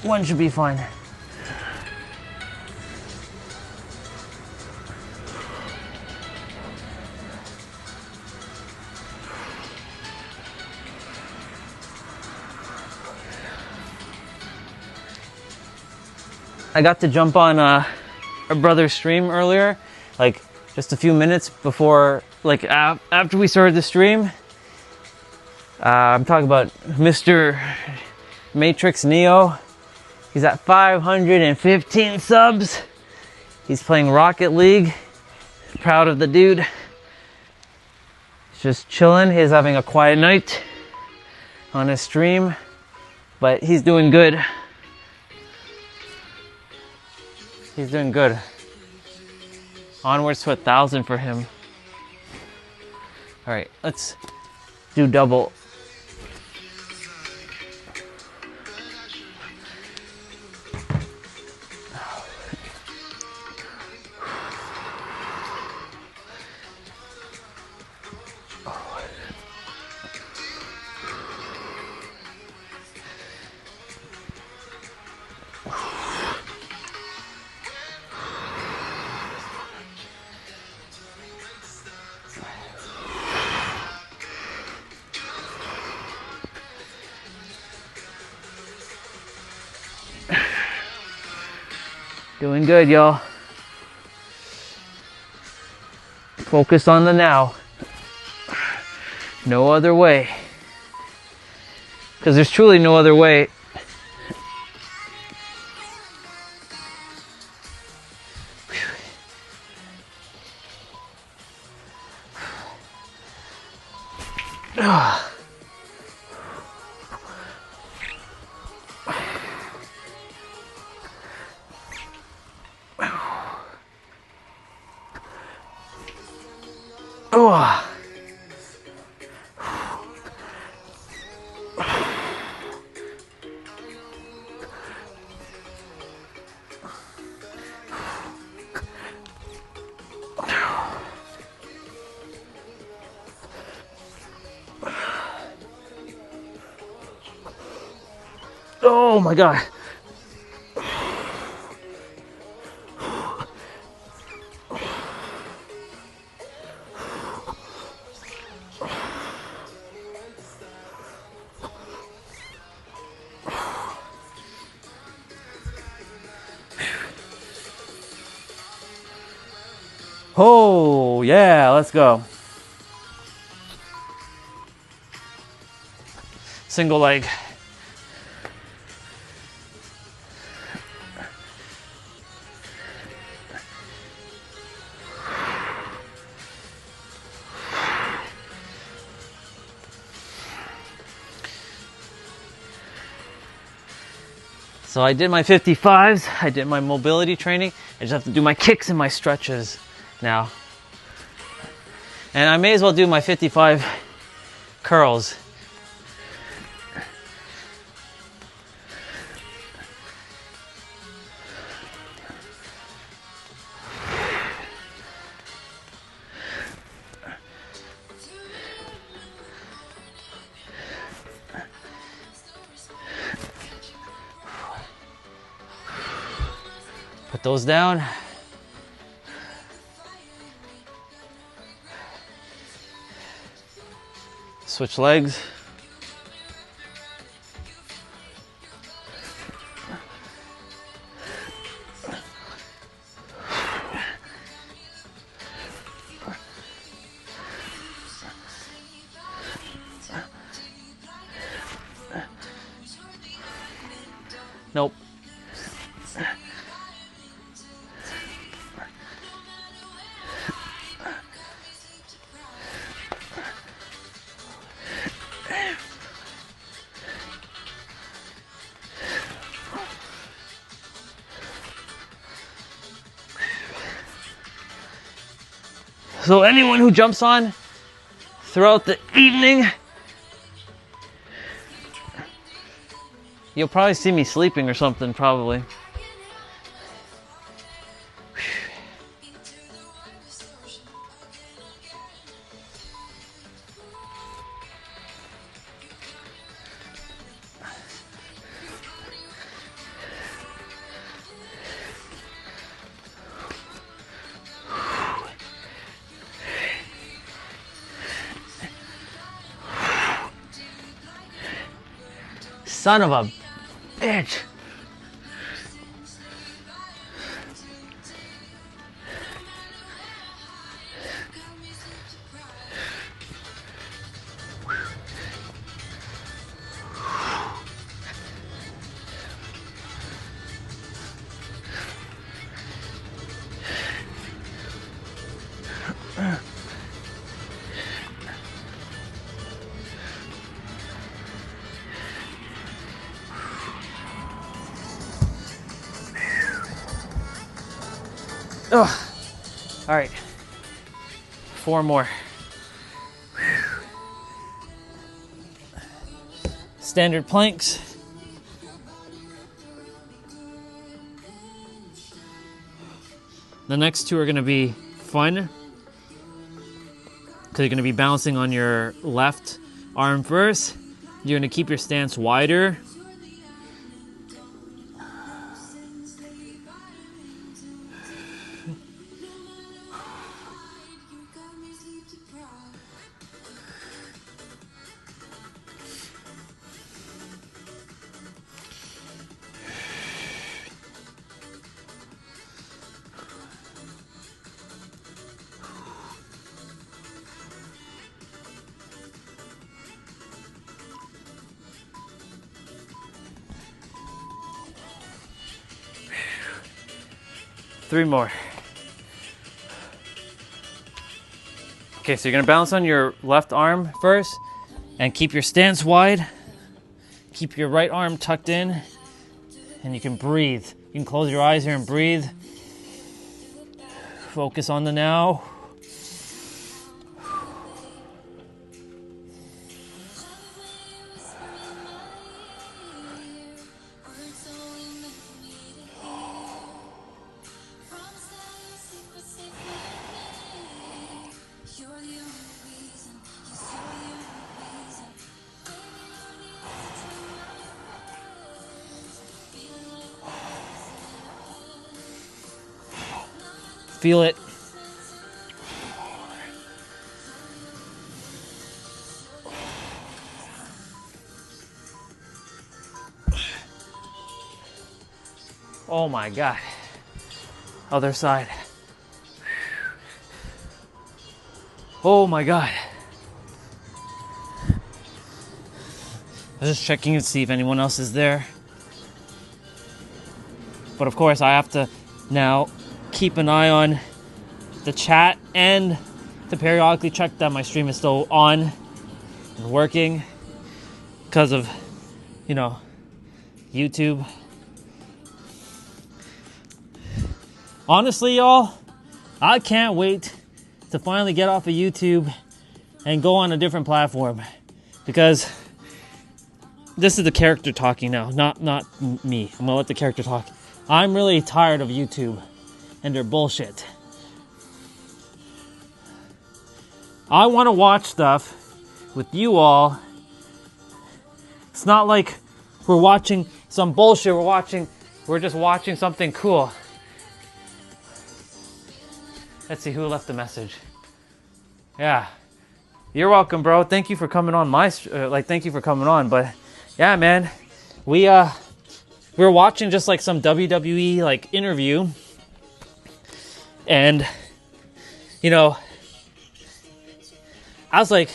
One should be fine. I got to jump on a brother's stream earlier, like just a few minutes before, like after we started the stream. I'm talking about Mr. Matrix Neo. He's at 515 subs. He's playing Rocket League. Proud of the dude. He's just chilling. He's having a quiet night on his stream, but he's doing good. He's doing good. Onwards to 1,000 for him. All right, let's do double. Doing good, y'all. Focus on the now. No other way. Because there's truly no other way. Oh my God. Oh yeah, let's go. Single leg. So I did my 55s, I did my mobility training. I just have to do my kicks and my stretches now. And I may as well do my 55 curls. Put those down. Switch legs. Nope. So anyone who jumps on throughout the evening, you'll probably see me sleeping or something, probably. Son of a bitch. Ugh. All right, 4 more. Standard planks. The next 2 are going to be fun because you're going to be bouncing on your left arm first. You're going to keep your stance wider. Three more. Okay, so you're gonna balance on your left arm first and keep your stance wide. Keep your right arm tucked in and you can breathe. You can close your eyes here and breathe. Focus on the now. Feel it. Oh my God. Other side. Oh my God. I was just checking to see if anyone else is there. But of course, I have to now keep an eye on the chat and to periodically check that my stream is still on and working because of, you know, YouTube. Honestly, y'all, I can't wait to finally get off of YouTube and go on a different platform because this is the character talking now, not me. I'm gonna let the character talk. I'm really tired of YouTube and their bullshit. I want to watch stuff with you all. It's not like we're watching some bullshit. We're just watching something cool. Let's see who left the message. Yeah, you're welcome, bro. Thank you for coming on thank you for coming on. But yeah, man, we were watching just like some WWE like interview. And, you know, I was like,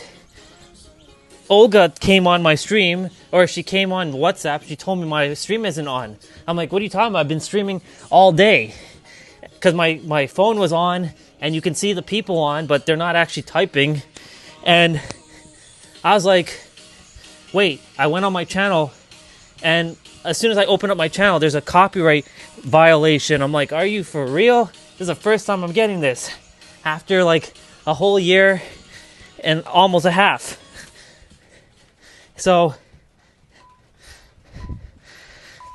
Olga came on my stream, or she came on WhatsApp. She told me my stream isn't on. I'm like, what are you talking about? I've been streaming all day. Because my phone was on, and you can see the people on, but they're not actually typing. And I was like, wait, I went on my channel, and as soon as I open up my channel, there's a copyright violation. I'm like, are you for real? This is the first time I'm getting this. After like a whole year and almost a half. So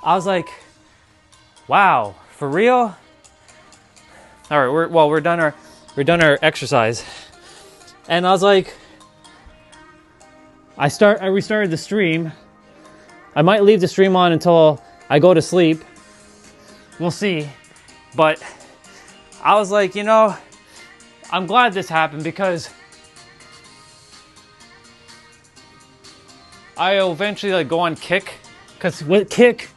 I was like, wow, for real? All right, we're done our exercise. And I was like, I restarted the stream. I might leave the stream on until I go to sleep. We'll see. But I was like, you know, I'm glad this happened because I'll eventually like go on Kick. Because with Kick,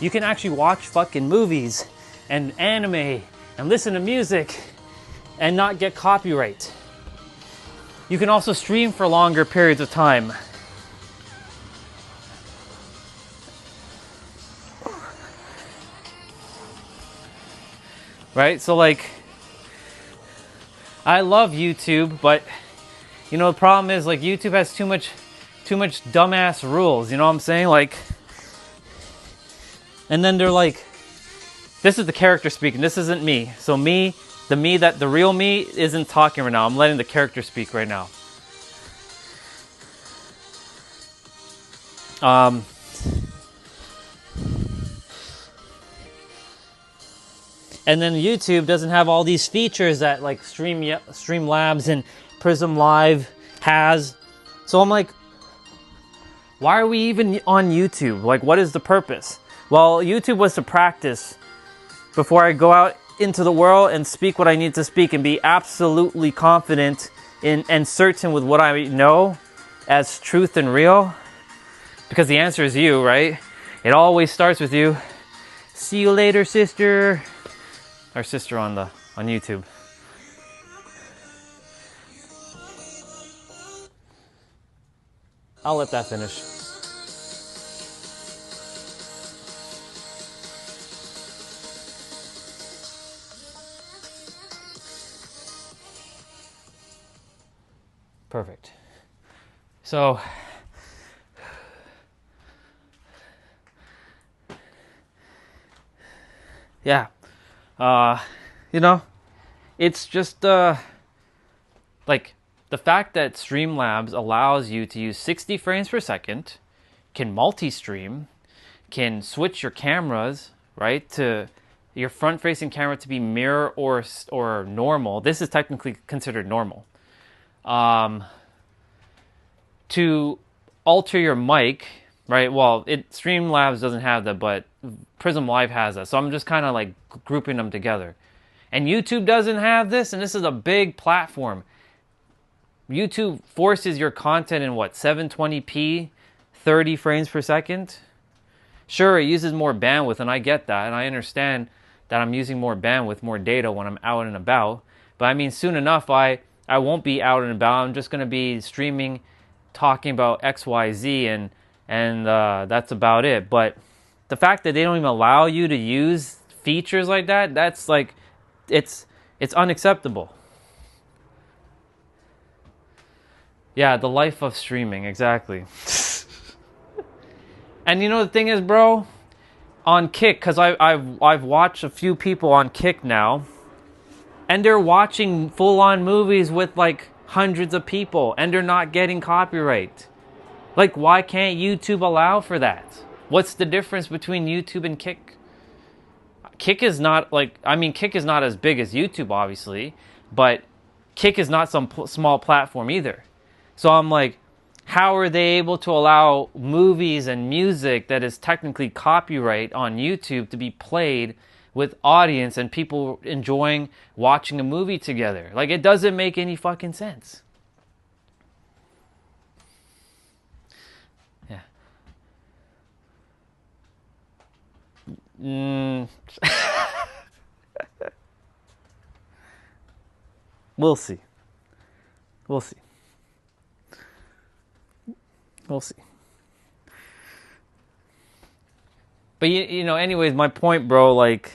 you can actually watch fucking movies and anime and listen to music and not get copyright. You can also stream for longer periods of time. Right? So like, I love YouTube, but you know the problem is like YouTube has too much dumbass rules, you know what I'm saying? Like, and then they're like, this is the character speaking, this isn't me. So the real me isn't talking right now. I'm letting the character speak right now. And then YouTube doesn't have all these features that like Streamlabs and Prism Live has. So I'm like, why are we even on YouTube? Like, what is the purpose? Well, YouTube was to practice before I go out into the world and speak what I need to speak and be absolutely confident in and certain with what I know as truth and real. Because the answer is you, right? It always starts with you. See you later, sister. Our sister on YouTube. I'll let that finish. Perfect. So yeah. You know, it's just like the fact that Streamlabs allows you to use 60 frames per second, can multi-stream, can switch your cameras, right, to your front-facing camera to be mirror or normal. This is technically considered normal. To alter your mic, right? Well, Streamlabs doesn't have that, but Prism Live has that. So I'm just kind of like grouping them together. And YouTube doesn't have this, and this is a big platform. YouTube forces your content in what, 720p, 30 frames per second? Sure, it uses more bandwidth, and I get that, and I understand that I'm using more bandwidth, more data when I'm out and about. But I mean, soon enough, I won't be out and about. I'm just going to be streaming, talking about XYZ, and that's about it. But the fact that they don't even allow you to use features like that, that's like, it's unacceptable. Yeah, the life of streaming, exactly. And you know the thing is, bro, on Kick, because I've watched a few people on Kick now, and they're watching full-on movies with like hundreds of people, and they're not getting copyright. Like, why can't YouTube allow for that? What's the difference between YouTube and Kick? Kick is not like, I mean, Kick is not as big as YouTube, obviously, but Kick is not some small platform either. So I'm like, how are they able to allow movies and music that is technically copyright on YouTube to be played with audience and people enjoying watching a movie together? Like, it doesn't make any fucking sense. Yeah. We'll see. We'll see. We'll see. But you know, anyways, my point, bro, like,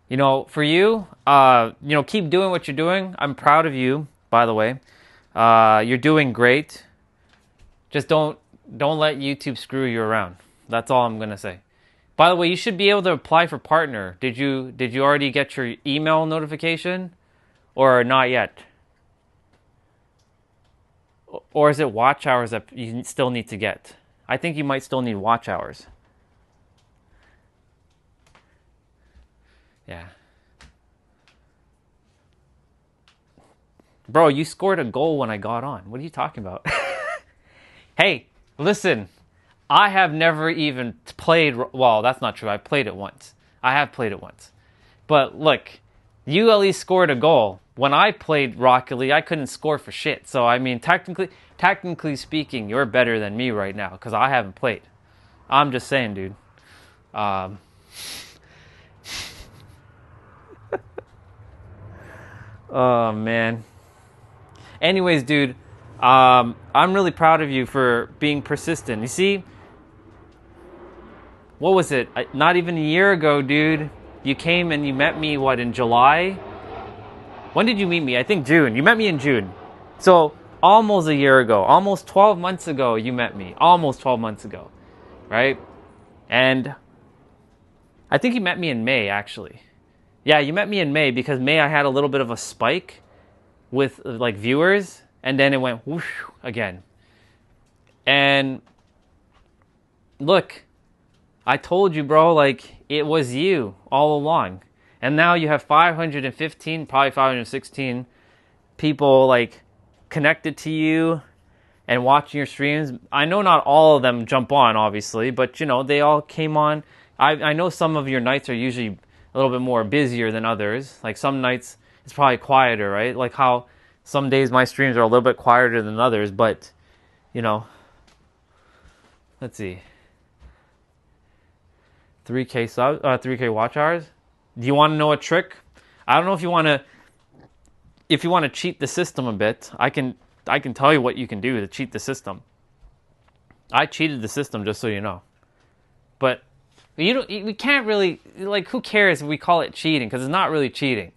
you know, for you, you know, keep doing what you're doing. I'm proud of you, by the way. You're doing great. Just don't let YouTube screw you around. That's all I'm gonna say. By the way, you should be able to apply for partner. Did you already get your email notification, or not yet? Or is it watch hours that you still need to get? I think you might still need watch hours. Yeah. Bro, you scored a goal when I got on. What are you talking about? Hey, listen. I have never even played... Well, that's not true. I played it once. I have played it once. But look, you at least scored a goal. When I played Rocket League, I couldn't score for shit. So, I mean, technically speaking, you're better than me right now because I haven't played. I'm just saying, dude. Oh, man. Anyways, dude, I'm really proud of you for being persistent. You see, what was it? Not even a year ago, dude. You came and you met me, what, in July? When did you meet me? I think June. You met me in June. So almost a year ago, almost 12 months ago, you met me. Almost 12 months ago, right? And I think you met me in May, actually. Yeah, you met me in May because May I had a little bit of a spike with like viewers, and then it went whoosh again. And look, I told you, bro, like it was you all along. And now you have 515, probably 516 people like connected to you and watching your streams. I know not all of them jump on, obviously, but you know, they all came on. I know some of your nights are usually a little bit more busier than others. Like some nights it's probably quieter, right? Like how some days my streams are a little bit quieter than others, but you know, let's see. 3K watch hours. Do you want to know a trick? I don't know if you want to cheat the system a bit. I can tell you what you can do to cheat the system. I cheated the system, just so you know. But we can't really, like, who cares if we call it cheating, because it's not really cheating,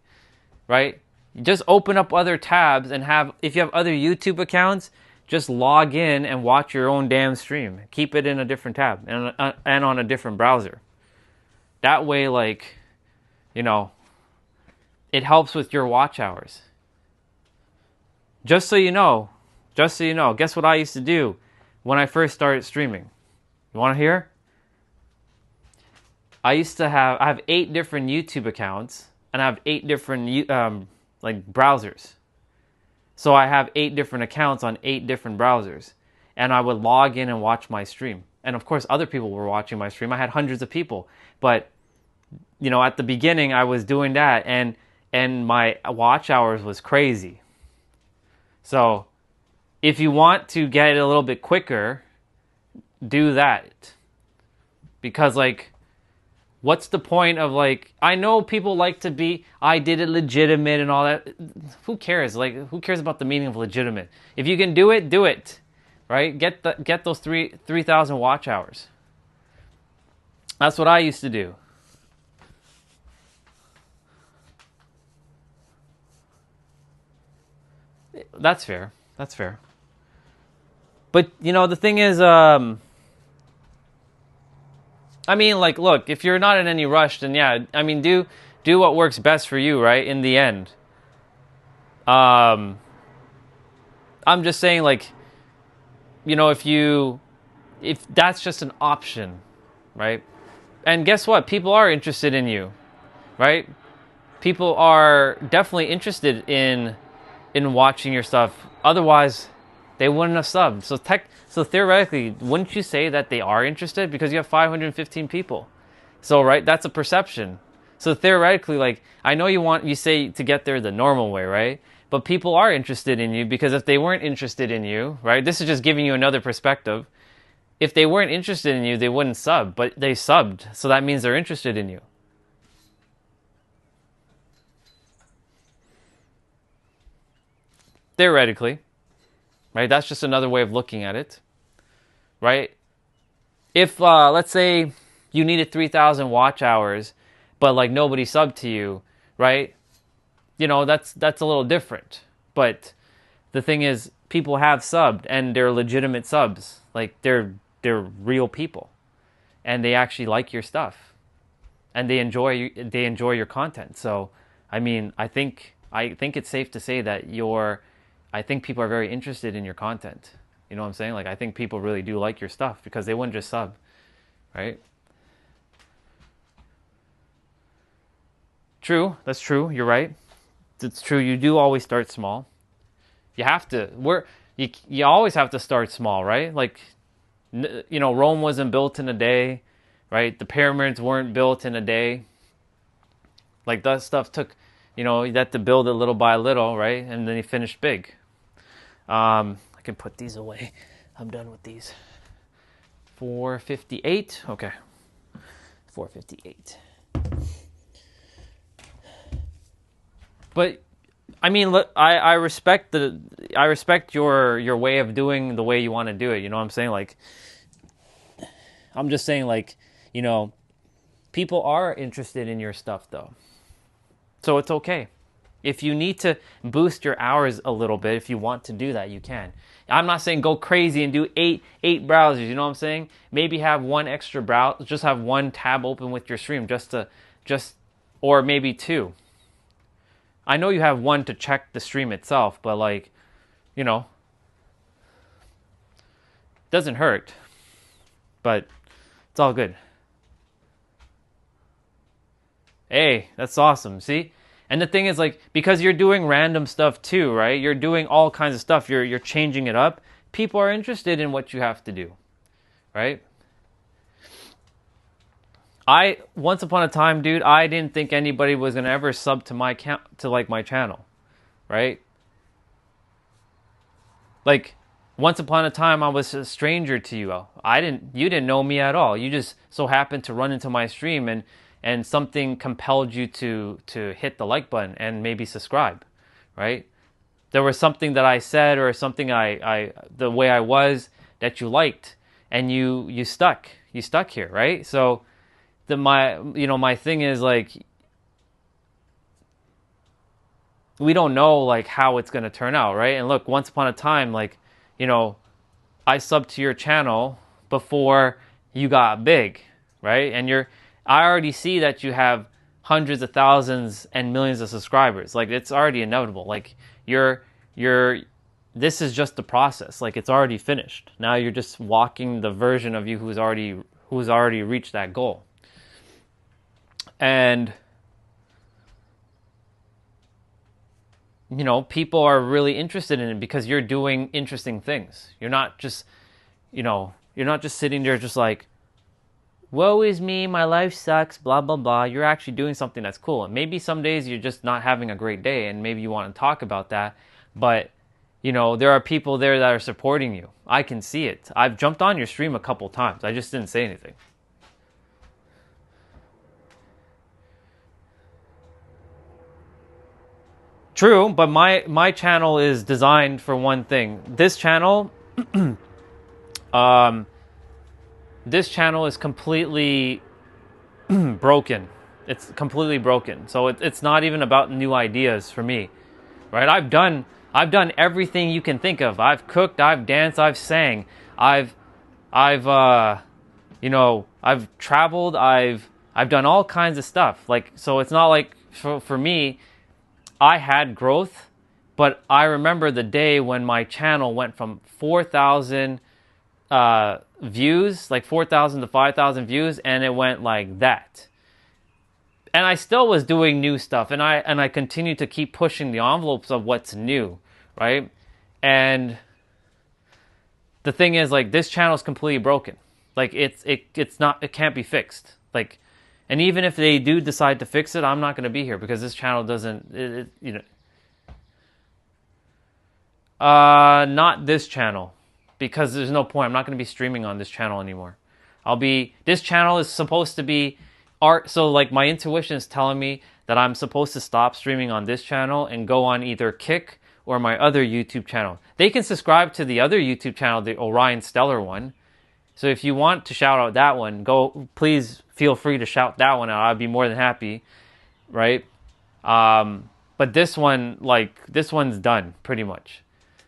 right? You just open up other tabs and if you have other YouTube accounts, just log in and watch your own damn stream. Keep it in a different tab and on a different browser. That way, like, you know, it helps with your watch hours. Just so you know, guess what I used to do when I first started streaming? You want to hear? I have 8 different YouTube accounts, and I have 8 different like browsers. So I have 8 different accounts on 8 different browsers, and I would log in and watch my stream. And of course, other people were watching my stream. I had hundreds of people, but you know, at the beginning, I was doing that, and my watch hours was crazy. So, if you want to get it a little bit quicker, do that. Because, like, what's the point of, like, I know people like to be, I did it legitimate and all that. Who cares? Like, who cares about the meaning of legitimate? If you can do it, do it. Right? Get those 3,000 watch hours. That's what I used to do. That's fair. That's fair. But, you know, the thing is, I mean, like, look, if you're not in any rush, then yeah, I mean, do what works best for you, right? In the end. I'm just saying, like, you know, if that's just an option, right? And guess what? People are interested in you, right? People are definitely interested in watching your stuff. Otherwise, they wouldn't have subbed. So theoretically, wouldn't you say that they are interested? Because you have 515 people. So, right, that's a perception. So theoretically, like, I know you say to get there the normal way, right? But people are interested in you, because if they weren't interested in you, right? This is just giving you another perspective. If they weren't interested in you, they wouldn't sub, but they subbed. So that means they're interested in you. Theoretically, right? That's just another way of looking at it. right? If let's say you needed 3,000 watch hours, but like nobody subbed to you, right? You know, that's a little different. But the thing is, people have subbed, and they're legitimate subs. Like they're real people, and they actually like your stuff, and they enjoy your content. So, I mean, I think it's safe to say that I think people are very interested in your content. You know what I'm saying? Like, I think people really do like your stuff because they wouldn't just sub, right? True, that's true. You're right. It's true. You do always start small. You have to. You always have to start small, right? Like, you know, Rome wasn't built in a day, right? The pyramids weren't built in a day. Like, that stuff took, you know, you had to build it little by little, right? And then you finished big. I can put these away. I'm done with these. 458. Okay. 458. But I mean, look, I respect your way of doing the way you want to do it. You know what I'm saying? Like, I'm just saying, like, you know, people are interested in your stuff though. So it's okay. If you need to boost your hours a little bit, if you want to do that, you can. I'm not saying go crazy and do eight browsers, you know what I'm saying? Maybe have one extra browser, just have one tab open with your stream or maybe two. I know you have one to check the stream itself, but like, you know, doesn't hurt, but it's all good. Hey, that's awesome. See? And the thing is, like, because you're doing random stuff too, right? You're doing all kinds of stuff. You're changing it up. People are interested in what you have to do, right? Once upon a time, dude, I didn't think anybody was gonna ever sub to my channel, right? Like, once upon a time, I was a stranger to you. You didn't know me at all. You just so happened to run into my stream and something compelled you to hit the like button and maybe subscribe, right? There was something that I said or something the way I was that you liked, and you stuck here, right? So my thing is, like, we don't know like how it's gonna turn out, right? And look, once upon a time, like, you know, I subbed to your channel before you got big, right? And I already see that you have hundreds of thousands and millions of subscribers. Like, it's already inevitable. Like, this is just the process. Like, it's already finished. Now you're just walking the version of you who's already reached that goal. And, you know, people are really interested in it because you're doing interesting things. You're not just sitting there just like, woe is me, my life sucks, blah, blah, blah. You're actually doing something that's cool. And maybe some days you're just not having a great day, and maybe you want to talk about that. But, you know, there are people there that are supporting you. I can see it. I've jumped on your stream a couple times. I just didn't say anything. True, but my channel is designed for one thing. This channel, this channel is completely broken. It's completely broken. So it's not even about new ideas for me, right? I've done everything you can think of. I've cooked, I've danced, I've sang, I've traveled, I've done all kinds of stuff. Like, so it's not like for me, I had growth, but I remember the day when my channel went from 4,000 views, like 4,000 to 5,000 views, and it went like that. And I still was doing new stuff, and I continued to keep pushing the envelopes of what's new, right? And the thing is, like, this channel is completely broken. Like, it can't be fixed. Like, and even if they do decide to fix it, I'm not going to be here because this channel doesn't, not this channel, because there's no point. I'm not going to be streaming on this channel anymore. This channel is supposed to be art. So like, my intuition is telling me that I'm supposed to stop streaming on this channel and go on either Kick or my other YouTube channel. They can subscribe to the other YouTube channel, the Orion Stellar one, So if you want to shout out that one, please feel free to shout that one out. I'd be more than happy, right? But this one's done pretty much.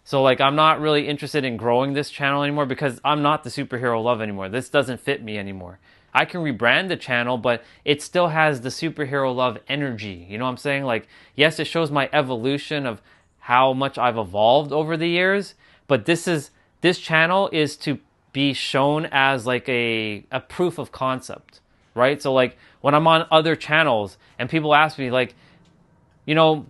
So like, I'm not really interested in growing this channel anymore because I'm not the Superhero Love anymore. This doesn't fit me anymore. I can rebrand the channel, but it still has the Superhero Love energy. You know what I'm saying? Like, yes, it shows my evolution of how much I've evolved over the years, but this channel is to be shown as like a proof of concept, right? So like, when I'm on other channels and people ask me like, you know,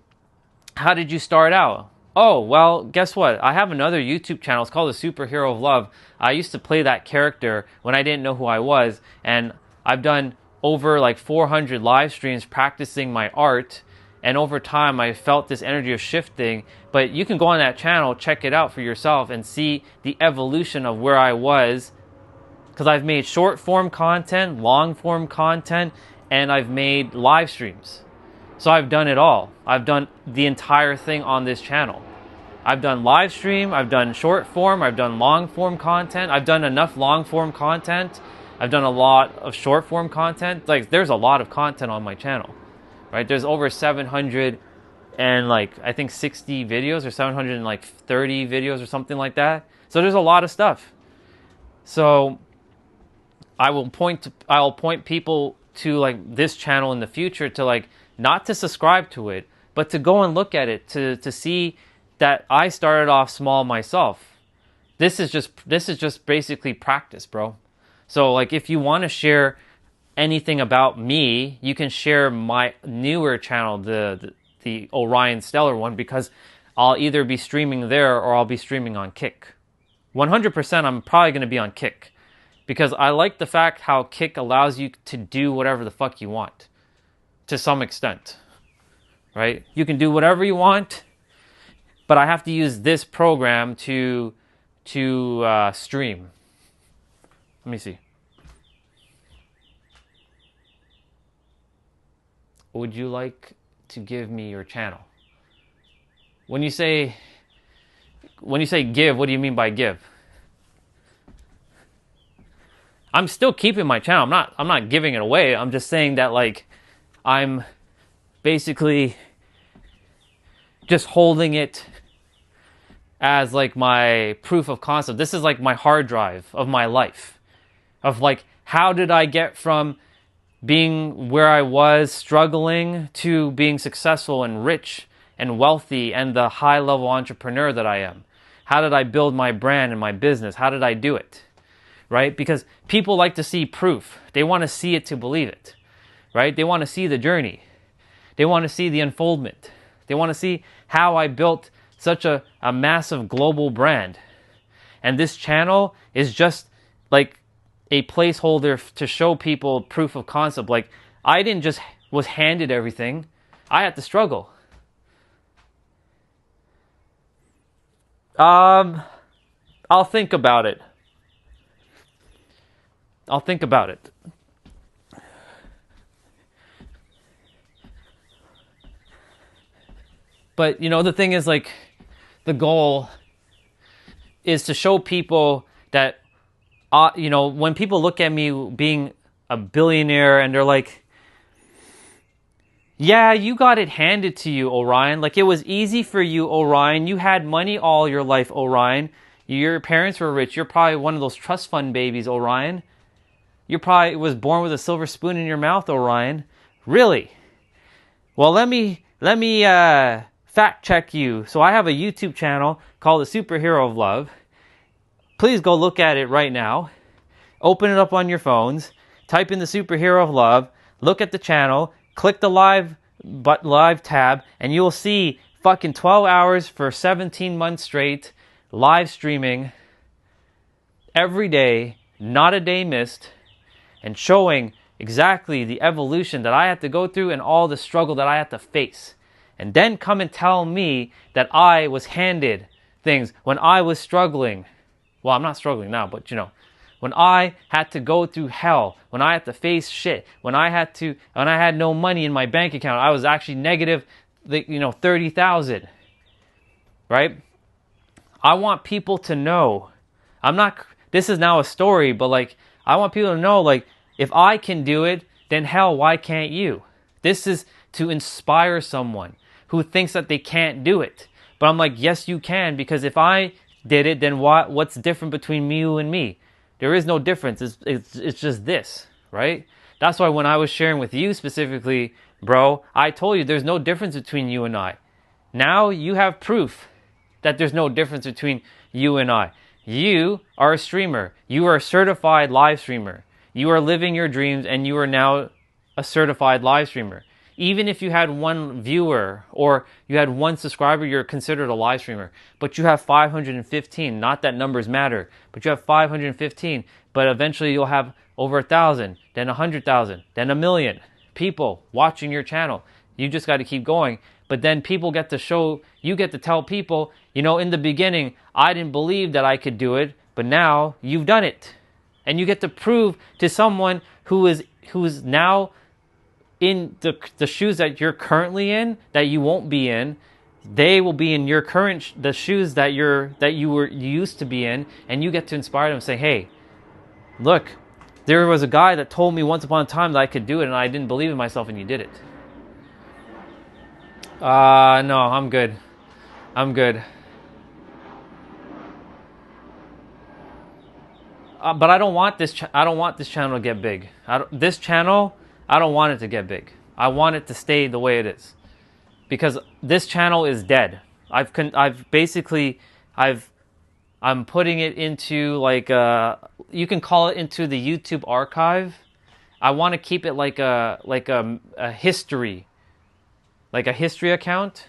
how did you start out? Oh, well, guess what? I have another YouTube channel. It's called The Superhero of Love. I used to play that character when I didn't know who I was. And I've done over like 400 live streams practicing my art. And over time, I felt this energy of shifting. But you can go on that channel, check it out for yourself, and see the evolution of where I was. Because I've made short form content, long form content, and I've made live streams. So I've done it all. I've done the entire thing on this channel. I've done live stream, I've done short form, I've done long form content. I've done enough long form content. I've done a lot of short form content. Like, there's a lot of content on my channel, right? There's over 700 and like, I think 60 videos or 730 videos or something like that. So there's a lot of stuff. So I'll point people to like this channel in the future to like, not to subscribe to it, but to go and look at it, to see that I started off small myself. This is just basically practice, bro. So like, if you want to share anything about me, you can share my newer channel, the Orion Stellar one, because I'll either be streaming there or I'll be streaming on Kick. 100% I'm probably going to be on Kick, because I like the fact how Kick allows you to do whatever the fuck you want. To some extent, right? You can do whatever you want, but I have to use this program to stream. Let me see. Would you like to give me your channel? When you say give, what do you mean by give? I'm still keeping my channel. I'm not giving it away. I'm just saying that like, I'm basically just holding it as like my proof of concept. This is like my hard drive of my life. Of like, how did I get from being where I was struggling to being successful and rich and wealthy and the high level entrepreneur that I am? How did I build my brand and my business? How did I do it? Right? Because people like to see proof. They want to see it to believe it. Right? They want to see the journey. They want to see the unfoldment. They want to see how I built such a massive global brand. And this channel is just like a placeholder to show people proof of concept. Like, I didn't just was handed everything. I had to struggle. I'll think about it. I'll think about it. But, you know, the thing is, like, the goal is to show people that, you know, when people look at me being a billionaire and they're like, yeah, you got it handed to you, Orion. Like, it was easy for you, Orion. You had money all your life, Orion. Your parents were rich. You're probably one of those trust fund babies, Orion. You probably was born with a silver spoon in your mouth, Orion. Really? Well, let me fact check you. So I have a YouTube channel called The Superhero of Love. Please go look at it right now. Open it up on your phones. Type in The Superhero of Love. Look at the channel. Click the live tab, and you will see fucking 12 hours for 17 months straight, live streaming every day, not a day missed, and showing exactly the evolution that I had to go through and all the struggle that I had to face. And then come and tell me that I was handed things when I was struggling. Well, I'm not struggling now, but you know, when I had to go through hell, when I had to face shit, when I had no money in my bank account, I was actually negative, 30,000. Right? I want people to know. this is now a story, but like, I want people to know, like, if I can do it, then hell, why can't you? This is to inspire someone who thinks that they can't do it. But I'm like, yes, you can, because if I did it, then what's different between you and me? There is no difference. It's just this, right? That's why when I was sharing with you specifically, bro, I told you there's no difference between you and I. Now you have proof that there's no difference between you and I. You are a streamer. You are a certified live streamer. You are living your dreams, and you are now a certified live streamer. Even if you had one viewer or you had one subscriber, you're considered a live streamer. But you have 515. Not that numbers matter, but you have 515. But eventually you'll have over 1,000, then 100,000, then 1,000,000 people watching your channel. You just got to keep going. But then people get to show, you get to tell people, you know, in the beginning, I didn't believe that I could do it, but now you've done it. And you get to prove to someone who is now in the shoes that you're currently in, that you won't be in. They will be in your the shoes that you used to be in, and you get to inspire them, say, hey, look, there was a guy that told me once upon a time that I could do it, and I didn't believe in myself, and you did it. No, I'm good. I'm good. But I don't want this. I don't want this channel to get big. This channel, I don't want it to get big. I want it to stay the way it is, because this channel is dead. I'm putting it into like you can call it into the YouTube archive. I want to keep it like a history, like a history account,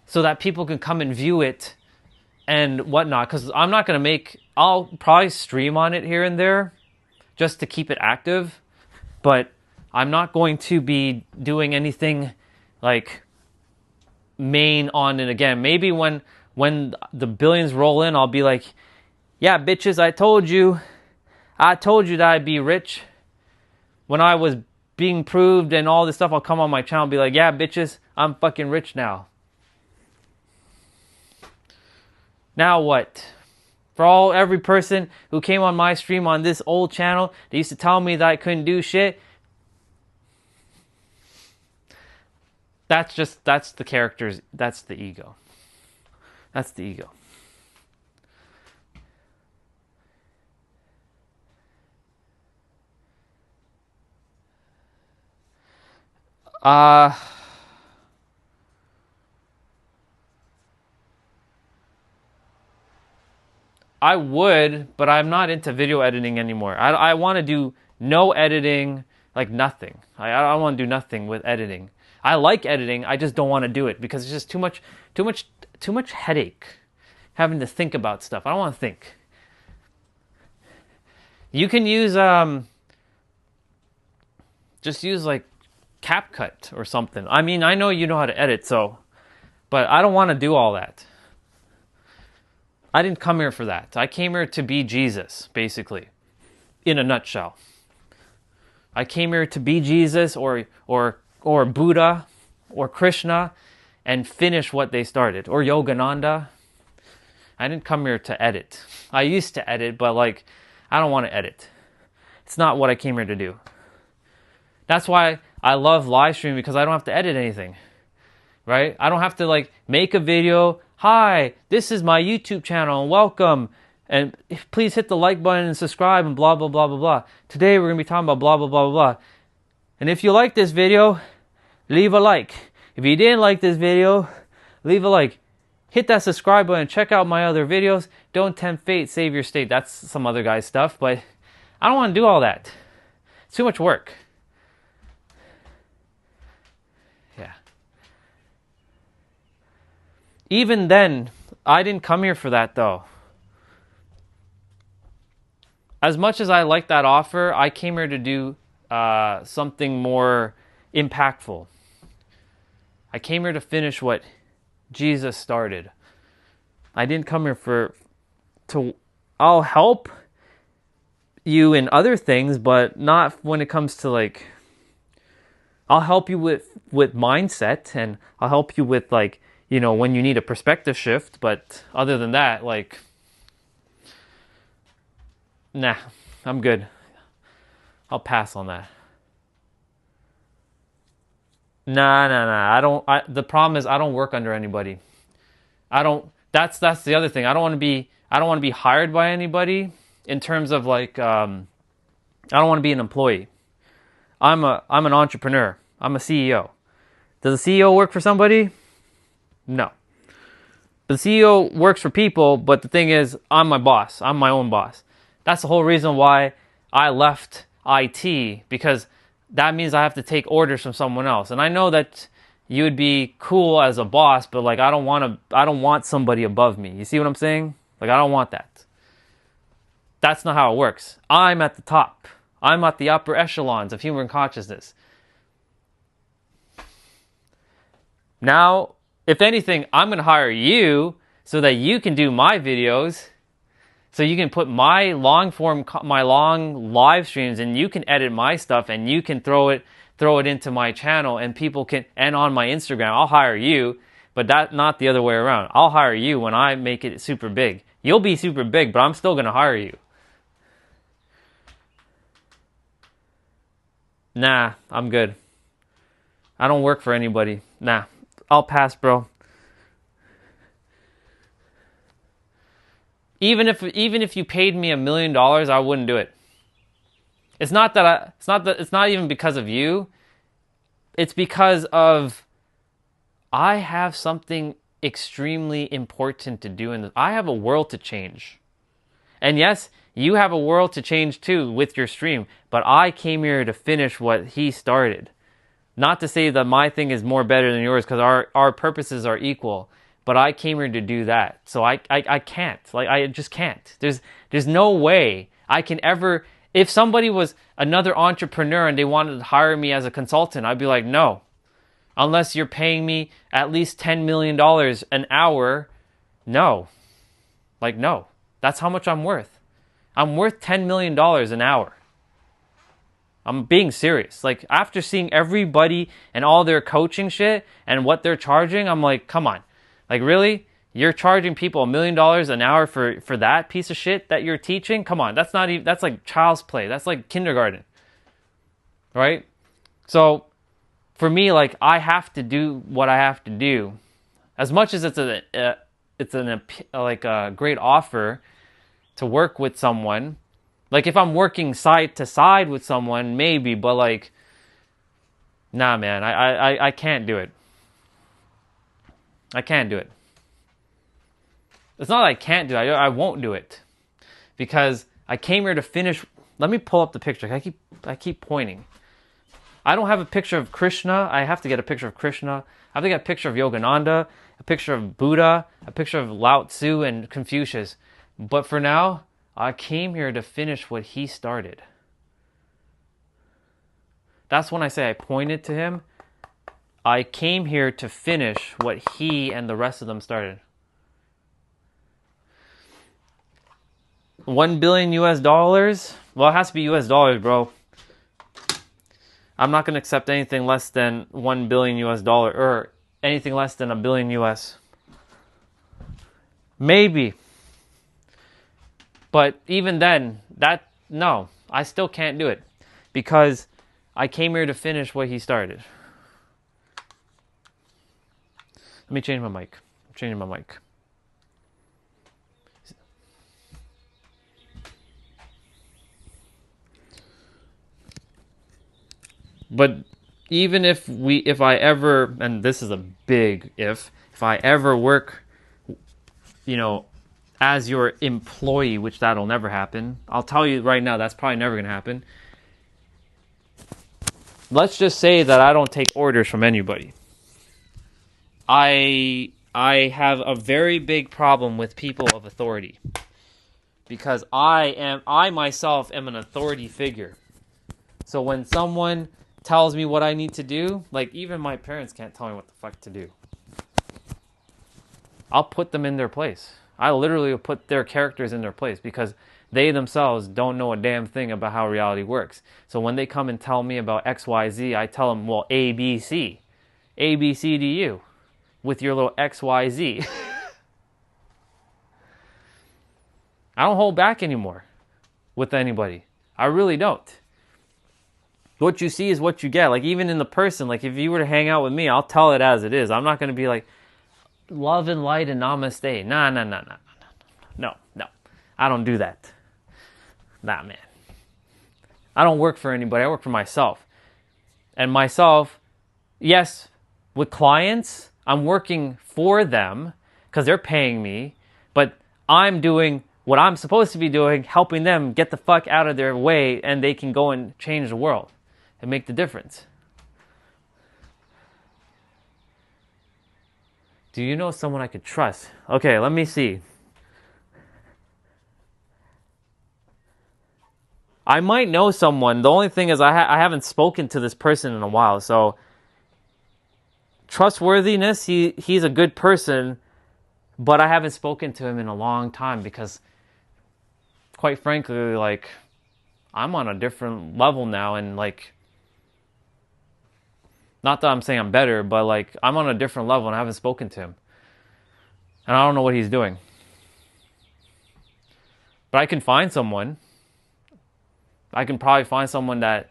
so that people can come and view it and whatnot. Because I'm not gonna I'll probably stream on it here and there, just to keep it active, but I'm not going to be doing anything like main on it again. Maybe when the billions roll in, I'll be like, yeah, bitches, I told you that I'd be rich. When I was being proved and all this stuff, I'll come on my channel and be like, yeah, bitches, I'm fucking rich now. Now what? For every person who came on my stream on this old channel, they used to tell me that I couldn't do shit. That's the characters, that's the ego. That's the ego. I would, but I'm not into video editing anymore. I want to do no editing, like nothing. I don't want to do nothing with editing. I like editing, I just don't want to do it because it's just too much headache having to think about stuff. I don't want to think. You can use just use like CapCut or something. I mean, I know you know how to edit, but I don't want to do all that. I didn't come here for that. I came here to be Jesus, basically, in a nutshell. I came here to be Jesus or Buddha or Krishna and finish what they started, or Yogananda. I didn't come here to edit. I used to edit, but like, I don't want to edit. It's not what I came here to do. That's why I love live streaming, because I don't have to edit anything, right? I don't have to like make a video. Hi, this is my YouTube channel and welcome. And please hit the like button and subscribe and blah, blah, blah, blah, blah. Today we're going to be talking about blah, blah, blah, blah, blah. And if you like this video, leave a like. If you didn't like this video, leave a like. Hit that subscribe button. Check out my other videos. Don't tempt fate, save your state. That's some other guy's stuff, but I don't want to do all that. It's too much work. Yeah. Even then, I didn't come here for that though. As much as I like that offer, I came here to do something more impactful. I came here to finish what Jesus started. I didn't come here I'll help you in other things, but not when it comes to like, I'll help you with mindset, and I'll help you with like, you know, when you need a perspective shift, but other than that, like, Nah, I'm good. I'll pass on that. Nah. The problem is I don't work under anybody. I don't. That's the other thing. I don't want to be hired by anybody in terms of like. I don't want to be an employee. I'm an entrepreneur. I'm a CEO. Does a CEO work for somebody? No. The CEO works for people, but the thing is, I'm my boss. I'm my own boss. That's the whole reason why I left IT, because that means I have to take orders from someone else. And I know that you would be cool as a boss, but like I don't want somebody above me. You see what I'm saying? Like I don't want that. That's not how it works. I'm at the top. I'm at the upper echelons of human consciousness. Now, if anything, I'm going to hire you so that you can do my videos, so you can put my long live streams, and you can edit my stuff, and you can throw it into my channel, and people can, and on my Instagram. I'll hire you, but that not the other way around. I'll hire you when I make it super big. You'll be super big, but I'm still going to hire you. Nah, I'm good. I don't work for anybody. Nah, I'll pass, bro. Even if you paid me $1 million, I wouldn't do it. It's not even because of you. It's because of I have something extremely important to do, and I have a world to change. And yes, you have a world to change too with your stream, but I came here to finish what he started. Not to say that my thing is more better than yours, because our purposes are equal, but I came here to do that. So I can't. Like I just can't. There's no way I can ever, if somebody was another entrepreneur and they wanted to hire me as a consultant, I'd be like, no. Unless you're paying me at least $10 million an hour, no. Like, no. That's how much I'm worth. I'm worth $10 million an hour. I'm being serious. Like, after seeing everybody and all their coaching shit and what they're charging, I'm like, come on. Like, really? You're charging people $1 million an hour for that piece of shit that you're teaching? Come on. That's not even, that's like child's play. That's like kindergarten. Right? So, for me, like, I have to do what I have to do. As much as it's a great offer to work with someone, like if I'm working side to side with someone, maybe, but like, nah, man, I can't do it. I can't do it. It's not that I can't do it. I won't do it, because I came here to finish. Let me pull up the picture. I keep pointing. I don't have a picture of Krishna. I have to get a picture of Krishna. I have to get a picture of Yogananda, a picture of Buddha, a picture of Lao Tzu and Confucius. But for now, I came here to finish what he started. That's when I say I pointed to him. I came here to finish what he and the rest of them started. $1 billion US dollars? Well, it has to be US dollars, bro. I'm not going to accept anything less than $1 billion US dollar, or anything less than $1 billion US. Maybe. But even then, no, I still can't do it, because I came here to finish what he started. Let me change my mic. I'm changing my mic. But even if I ever, and this is a big if I ever work, as your employee, which that'll never happen. I'll tell you right now, that's probably never going to happen. Let's just say that I don't take orders from anybody. I have a very big problem with people of authority, because I myself am an authority figure. So when someone tells me what I need to do, like even my parents can't tell me what the fuck to do. I'll put them in their place. I literally will put their characters in their place, because they themselves don't know a damn thing about how reality works. So when they come and tell me about XYZ, I tell them, well, ABC. ABC to you with your little XYZ. I don't hold back anymore. with anybody. I really don't. What you see is what you get. Like, even in the person, like, if you were to hang out with me, I'll tell it as it is. I'm not going to be like, love and light and namaste. Nah. No. I don't do that. Nah, man. I don't work for anybody. I work for myself. And myself, yes, with clients, I'm working for them because they're paying me, but I'm doing what I'm supposed to be doing, helping them get the fuck out of their way, and they can go and change the world and make the difference. Do you know someone I could trust? Okay, let me see. I might know someone. The only thing is I haven't spoken to this person in a while. So trustworthiness, he's a good person, but I haven't spoken to him in a long time because, quite frankly, like, I'm on a different level now, and like, not that I'm saying I'm better, but like, I'm on a different level and I haven't spoken to him. And I don't know what he's doing. But I can find someone. I can probably find someone that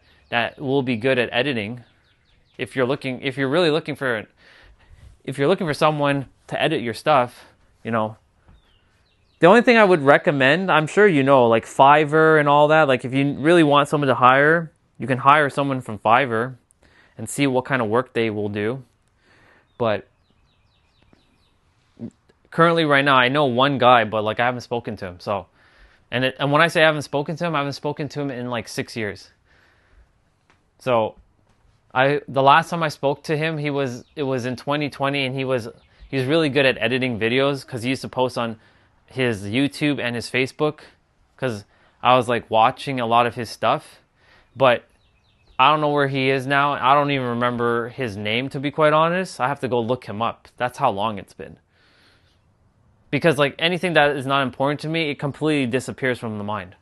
will be good at editing. If you're really looking for someone to edit your stuff, you know. The only thing I would recommend, I'm sure you know, like Fiverr and all that, like if you really want someone to hire, you can hire someone from Fiverr and see what kind of work they will do. But currently right now, I know one guy, but like I haven't spoken to him, so. And when I say I haven't spoken to him, I haven't spoken to him in like 6 years. So, the last time I spoke to him, it was in 2020, and he was really good at editing videos because he used to post on his YouTube and his Facebook. Because I was like watching a lot of his stuff, but I don't know where he is now. I don't even remember his name, to be quite honest. I have to go look him up. That's how long it's been. Because like anything that is not important to me, it completely disappears from the mind.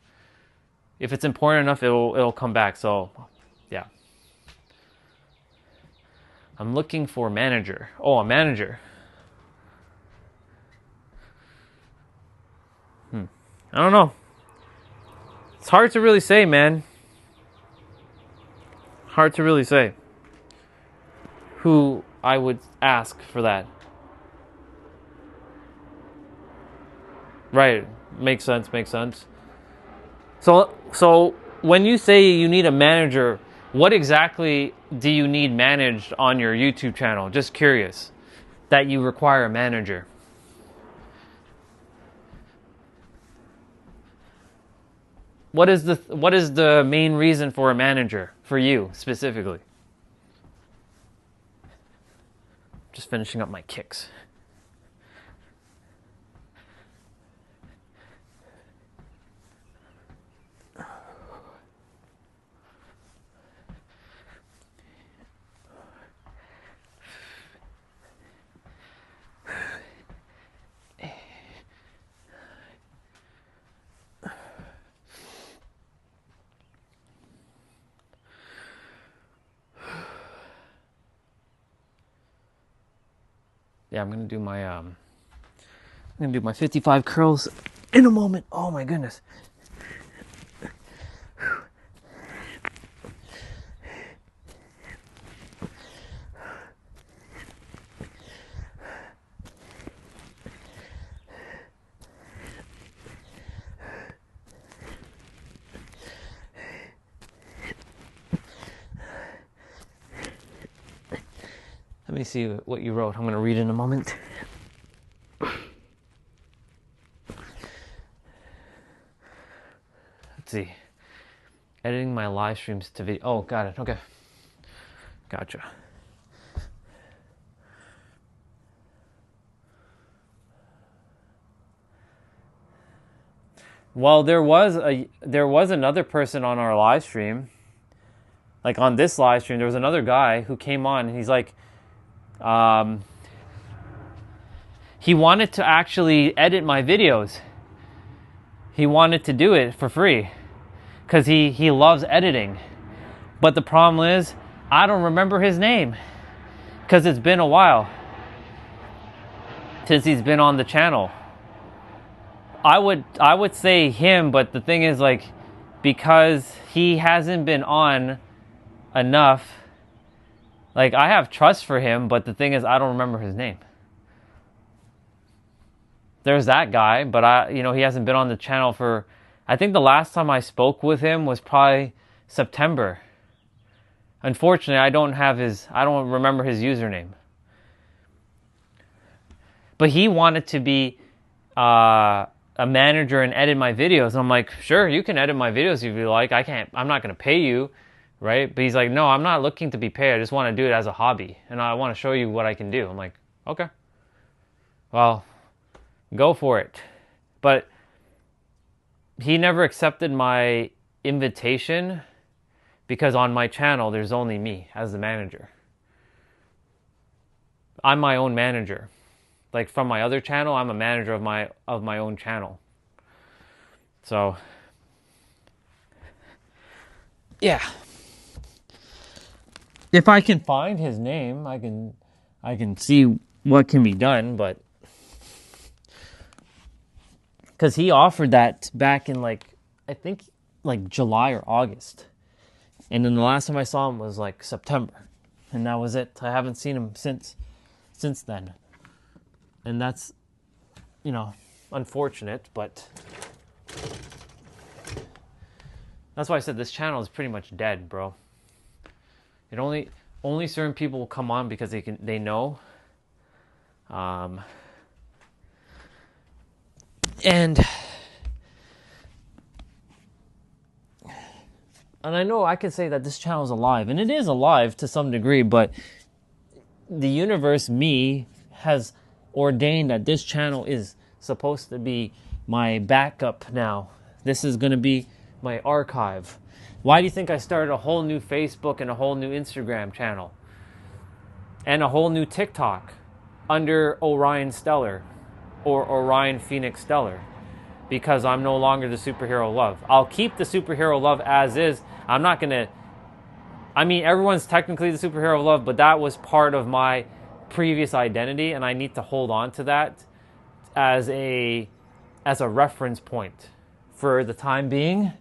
If it's important enough, it'll come back. So, yeah. I'm looking for a manager. Oh, a manager. I don't know. It's hard to really say, man. Hard to really say who I would ask for that. Right, makes sense. So when you say you need a manager, what exactly do you need managed on your YouTube channel? Just curious that you require a manager. What is the main reason for a manager for you specifically? Just finishing up my kicks. Yeah, I'm gonna do my 55 curls in a moment. Oh my goodness. Let me see what you wrote. I'm going to read in a moment. Let's see. Editing my live streams to video. Oh, got it. Okay. Gotcha. Well, there was another person on our live stream. Like on this live stream, there was another guy who came on, and he's like, he wanted to actually edit my videos. He wanted to do it for free because he loves editing. But the problem is, I don't remember his name because it's been a while since he's been on the channel. I would say him, but the thing is, like, because he hasn't been on enough. Like, I have trust for him, but the thing is, I don't remember his name. There's that guy, but he hasn't been on the channel for, I think the last time I spoke with him was probably September. Unfortunately, I don't remember his username. But he wanted to be a manager and edit my videos. And I'm like, sure, you can edit my videos if you like. I'm not going to pay you, right? But he's like, no, I'm not looking to be paid. I just want to do it as a hobby. And I want to show you what I can do. I'm like, okay. Well, go for it. But he never accepted my invitation because on my channel, there's only me as the manager. I'm my own manager. Like, from my other channel, I'm a manager of my own channel. So, yeah. If I can find his name, I can see what can be done, but because he offered that back in I think July or August. And then the last time I saw him was September. And that was it. I haven't seen him since then. And that's, unfortunate, but that's why I said this channel is pretty much dead, bro. It only certain people will come on because they know. And I know I can say that this channel is alive, and it is alive to some degree, but the universe, me, has ordained that this channel is supposed to be my backup now. This is going to be my archive. Why do you think I started a whole new Facebook and a whole new Instagram channel? And a whole new TikTok under Orion Stellar or Orion Phoenix Stellar? Because I'm no longer the superhero love. I'll keep the superhero love as is. I'm not going to... I mean, everyone's technically the superhero love, but that was part of my previous identity, and I need to hold on to that as a reference point for the time being.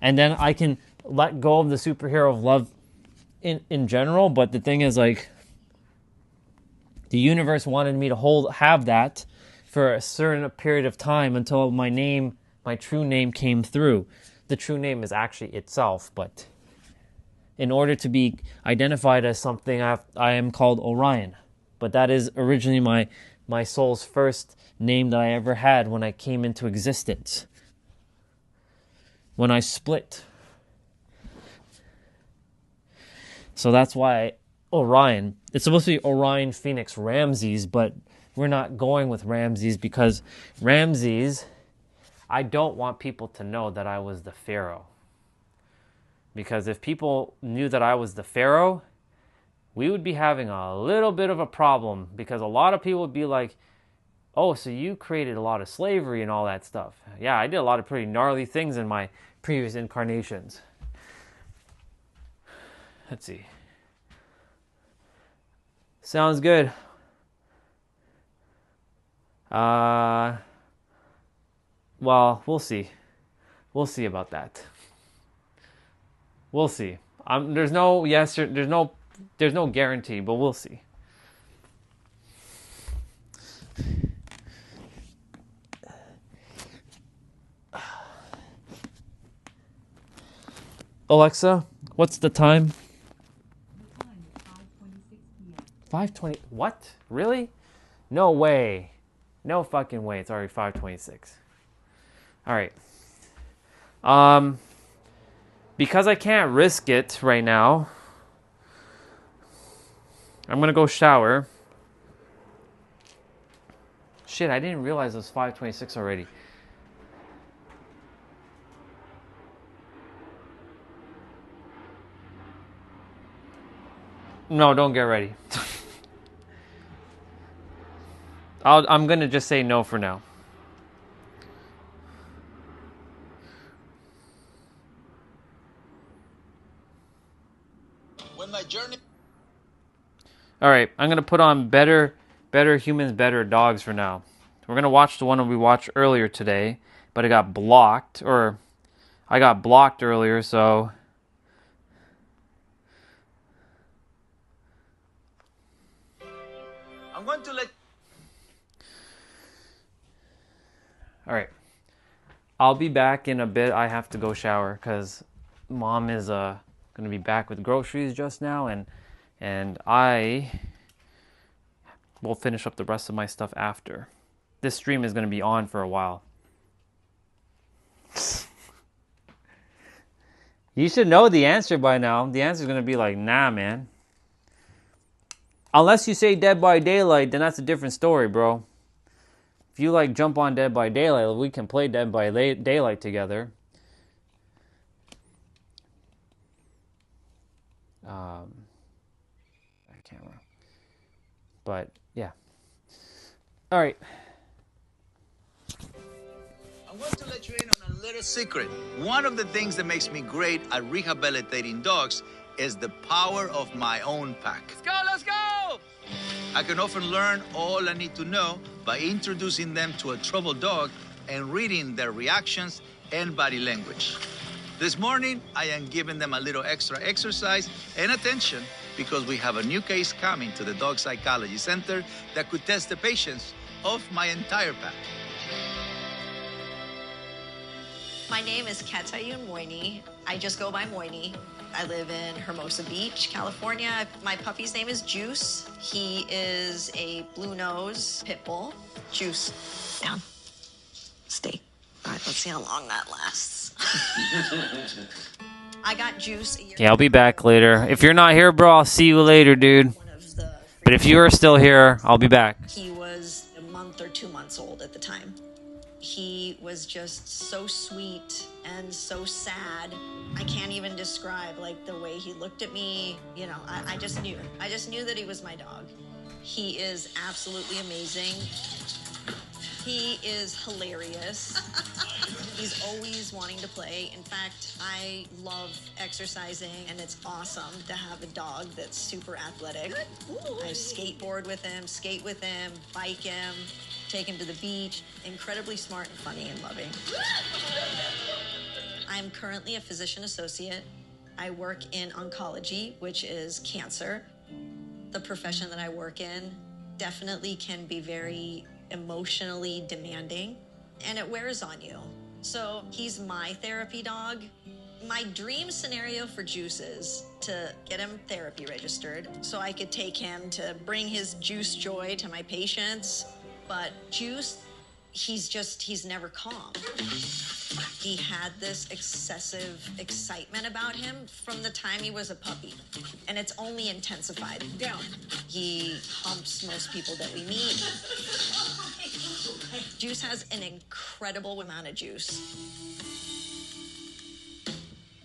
And then I can let go of the superhero of love in general, but the thing is, the universe wanted me to have that for a certain period of time until my true name came through. The true name is actually itself, but in order to be identified as something, I am called Orion. But that is originally my soul's first name that I ever had when I came into existence. When I split. So that's why Orion. It's supposed to be Orion Phoenix Ramses, but we're not going with Ramses because Ramses, I don't want people to know that I was the Pharaoh. Because if people knew that I was the Pharaoh, we would be having a little bit of a problem, because a lot of people would be like, oh, so you created a lot of slavery and all that stuff. Yeah, I did a lot of pretty gnarly things in my previous incarnations. Let's see. Sounds good. Well, we'll see. We'll see about that. We'll see. There's no guarantee, but we'll see. Alexa, what's the time? The time is 5:26 p.m. 5:20. What? Really? No way. No fucking way. It's already 5:26. All right. Because I can't risk it right now, I'm gonna go shower. Shit, I didn't realize it was 5:26 already. No, don't get ready. I'm gonna just say no for now. When my journey... All right, I'm gonna put on better humans, better dogs for now. We're gonna watch the one that we watched earlier today, but it got blocked, or I got blocked earlier, so... I'm going to let... Alright. I'll be back in a bit. I have to go shower because Mom is going to be back with groceries just now, and I will finish up the rest of my stuff after. This stream is going to be on for a while. You should know the answer by now. The answer is going to be like, nah, man. Unless you say Dead by Daylight, then that's a different story, bro. If you like jump on Dead by Daylight, we can play Dead by Daylight together. Camera. But yeah. All right. I'm going to let you in on a little secret. One of the things that makes me great at rehabilitating dogs is the power of my own pack. Let's go, let's go! I can often learn all I need to know by introducing them to a troubled dog and reading their reactions and body language. This morning, I am giving them a little extra exercise and attention because we have a new case coming to the Dog Psychology Center that could test the patience of my entire pack. My name is Katayun Moini. I just go by Moini. I live in Hermosa Beach, California. My puppy's name is Juice. He is a blue nose pit bull. Juice, down. Stay. All right, let's see how long that lasts. I got Juice a year Yeah, I'll be back later. If you're not here, bro, I'll see you later, dude. But if you are still here, I'll be back. He was a month or 2 months old at the time. He was just so sweet and so sad. I can't even describe like the way he looked at me. You know, I just knew. I just knew that he was my dog. He is absolutely amazing. He is hilarious. He's always wanting to play. In fact, I love exercising, and it's awesome to have a dog that's super athletic. I skateboard with him, skate with him, bike him, take him to the beach. Incredibly smart and funny and loving. I'm currently a physician associate. I work in oncology, which is cancer. The profession that I work in definitely can be very emotionally demanding, and it wears on you. So he's my therapy dog. My dream scenario for Juice is to get him therapy registered so I could take him to bring his Juice joy to my patients. But Juice, he's never calm. He had this excessive excitement about him from the time he was a puppy, and it's only intensified. Down. He humps most people that we meet. Juice has an incredible amount of juice.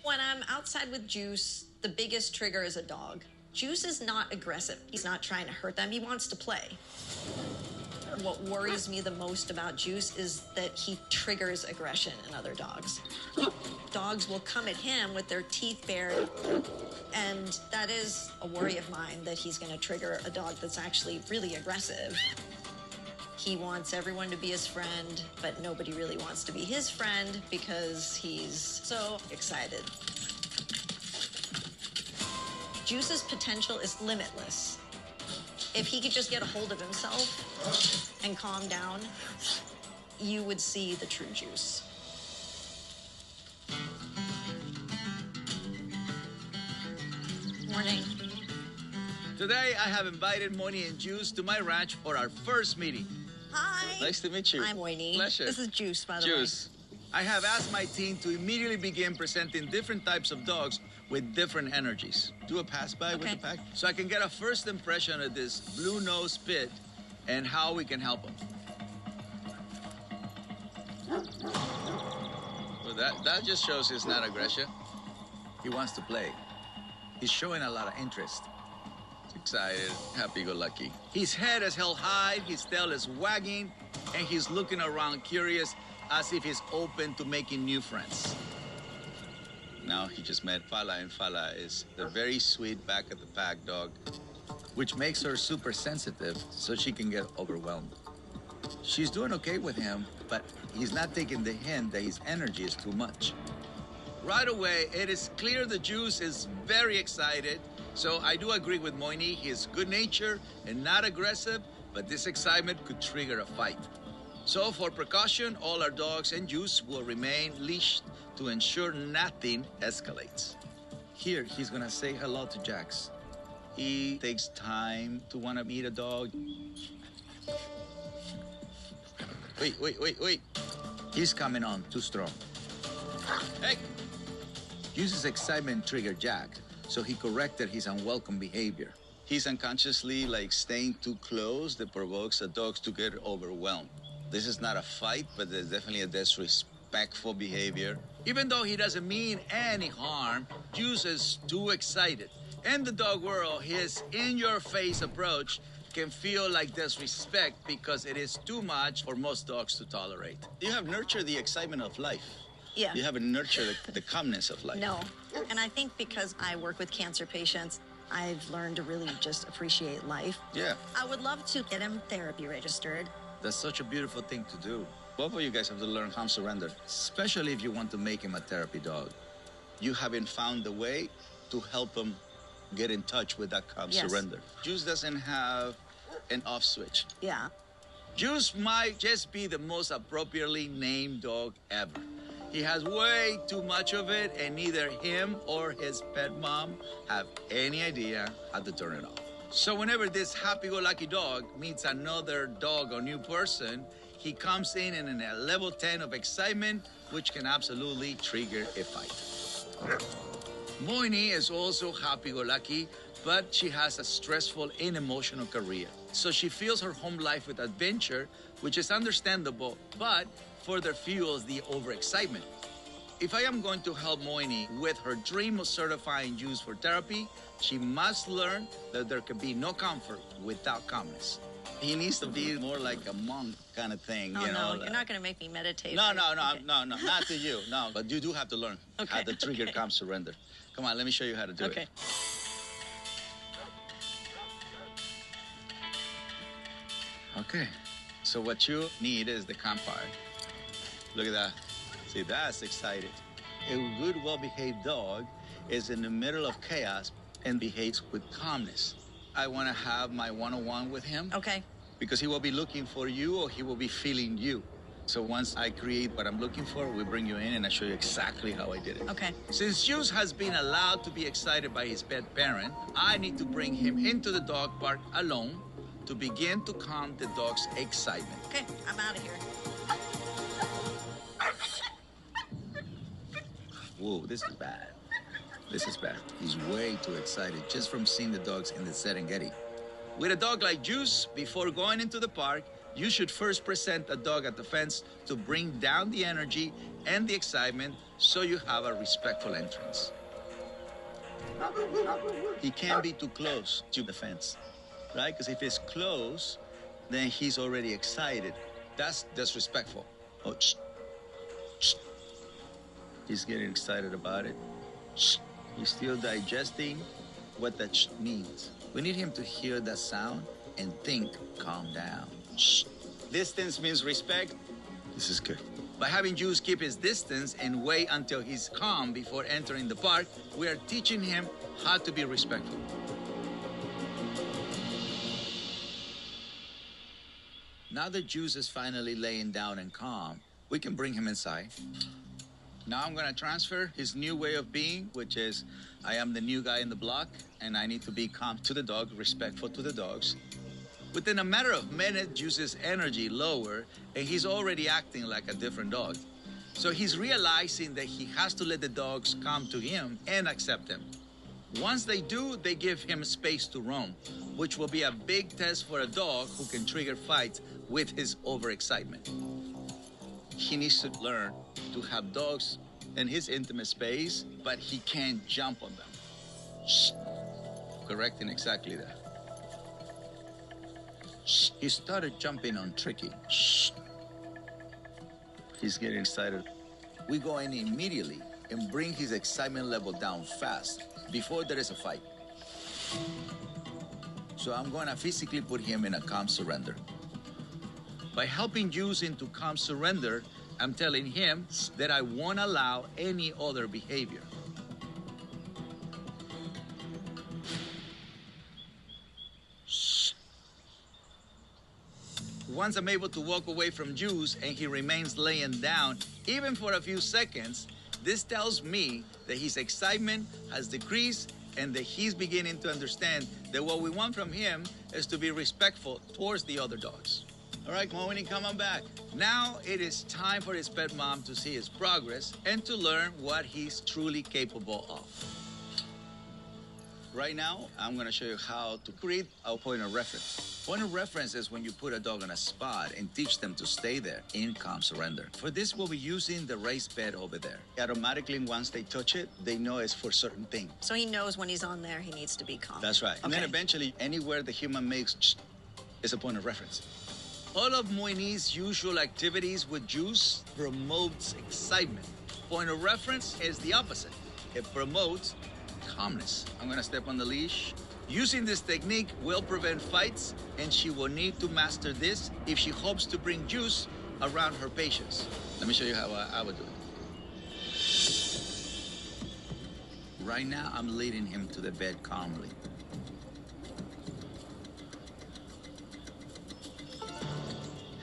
When I'm outside with Juice, the biggest trigger is a dog. Juice is not aggressive. He's not trying to hurt them. He wants to play. What worries me the most about Juice is that he triggers aggression in other dogs. Dogs will come at him with their teeth bared, and that is a worry of mine, that he's going to trigger a dog that's actually really aggressive. He wants everyone to be his friend, but nobody really wants to be his friend because he's so excited. Juice's potential is limitless. If he could just get a hold of himself and calm down, you would see the true Juice. Morning. Today, I have invited Moini and Juice to my ranch for our first meeting. Hi. Nice to meet you. I'm Moini. Pleasure. This is Juice, by the way. Juice. I have asked my team to immediately begin presenting different types of dogs with different energies. Do a pass by with the pack so I can get a first impression of this blue nose pit and how we can help him. Well, that just shows he's not aggression. He wants to play. He's showing a lot of interest. He's excited, happy-go-lucky. His head is held high, his tail is wagging, and he's looking around curious as if he's open to making new friends. Now he just met Fala, and Fala is the very sweet back-of-the-pack dog, which makes her super sensitive so she can get overwhelmed. She's doing okay with him, but he's not taking the hint that his energy is too much. Right away, it is clear the Juice is very excited. So I do agree with Moini. He is good-natured and not aggressive, but this excitement could trigger a fight. So for precaution, all our dogs and Juice will remain leashed to ensure nothing escalates. Here, he's gonna say hello to Jax. He takes time to wanna meet a dog. Wait. He's coming on too strong. Hey! Juice's excitement triggered Jax, so he corrected his unwelcome behavior. He's unconsciously staying too close that provokes the dogs to get overwhelmed. This is not a fight, but there's definitely a disrespectful behavior. Even though he doesn't mean any harm, Juice is too excited. In the dog world, his in-your-face approach can feel like disrespect because it is too much for most dogs to tolerate. You have nurtured the excitement of life. Yeah. You haven't nurtured the calmness of life. No. And I think because I work with cancer patients, I've learned to really just appreciate life. Yeah. I would love to get him therapy registered. That's such a beautiful thing to do. Both of you guys have to learn calm surrender, especially if you want to make him a therapy dog. You haven't found a way to help him get in touch with that calm surrender. Juice doesn't have an off switch. Yeah. Juice might just be the most appropriately named dog ever. He has way too much of it, and neither him or his pet mom have any idea how to turn it off. So whenever this happy-go-lucky dog meets another dog or new person, he comes in a level 10 of excitement, which can absolutely trigger a fight. Moini is also happy-go-lucky, but she has a stressful and emotional career. So she fills her home life with adventure, which is understandable, but further fuels the overexcitement. If I am going to help Moini with her dream of certifying Juice for therapy, she must learn that there can be no comfort without calmness. He needs to be more like a monk kind of thing, Oh, you know? no, you're not going to make me meditate. No, right? no, not to you, no. But you do have to learn how to trigger calm surrender. Come on, let me show you how to do it. Okay, so what you need is the calm part. Look at that. See, that's excited. A good, well-behaved dog is in the middle of chaos and behaves with calmness. I want to have my one-on-one with him. Okay. Because he will be looking for you or he will be feeling you. So once I create what I'm looking for, we bring you in and I show you exactly how I did it. Okay. Since Juice has been allowed to be excited by his pet parent, I need to bring him into the dog park alone to begin to calm the dog's excitement. Okay, I'm out of here. Whoa, this is bad. This is bad. He's way too excited just from seeing the dogs in the Serengeti. With a dog like Juice, before going into the park, you should first present a dog at the fence to bring down the energy and the excitement so you have a respectful entrance. He can't be too close to the fence, right? Because if it's close, then he's already excited. That's disrespectful. Oh, shh. Shh. He's getting excited about it. Shh. He's still digesting what that shh means. We need him to hear that sound and think, calm down. Shh. Distance means respect. This is good. By having Juice keep his distance and wait until he's calm before entering the park, we are teaching him how to be respectful. Now that Juice is finally laying down and calm, we can bring him inside. Now I'm gonna transfer his new way of being, which is I am the new guy in the block and I need to be calm to the dog, respectful to the dogs. Within a matter of minutes, Juice's energy lowered and he's already acting like a different dog. So he's realizing that he has to let the dogs come to him and accept him. Once they do, they give him space to roam, which will be a big test for a dog who can trigger fights with his overexcitement. He needs to learn to have dogs in his intimate space, but he can't jump on them. Shh. Correcting exactly that. Shh. He started jumping on Tricky. Shh. He's getting excited. We go in immediately and bring his excitement level down fast before there is a fight. So I'm going to physically put him in a calm surrender. By helping Juice into calm surrender, I'm telling him that I won't allow any other behavior. Once I'm able to walk away from Juice and he remains laying down, even for a few seconds, this tells me that his excitement has decreased and that he's beginning to understand that what we want from him is to be respectful towards the other dogs. All right, Moini, come on back. Now it is time for his pet mom to see his progress and to learn what he's truly capable of. Right now, I'm gonna show you how to create a point of reference. Point of reference is when you put a dog on a spot and teach them to stay there in calm surrender. For this, we'll be using the raised bed over there. Automatically, once they touch it, they know it's for certain thing. So he knows when he's on there, he needs to be calm. That's right. And then eventually, anywhere the human makes is a point of reference. All of Moini's usual activities with Juice promotes excitement. Point of reference is the opposite. It promotes calmness. I'm gonna step on the leash. Using this technique will prevent fights, and she will need to master this if she hopes to bring Juice around her patients. Let me show you how I would do it. Right now, I'm leading him to the bed calmly.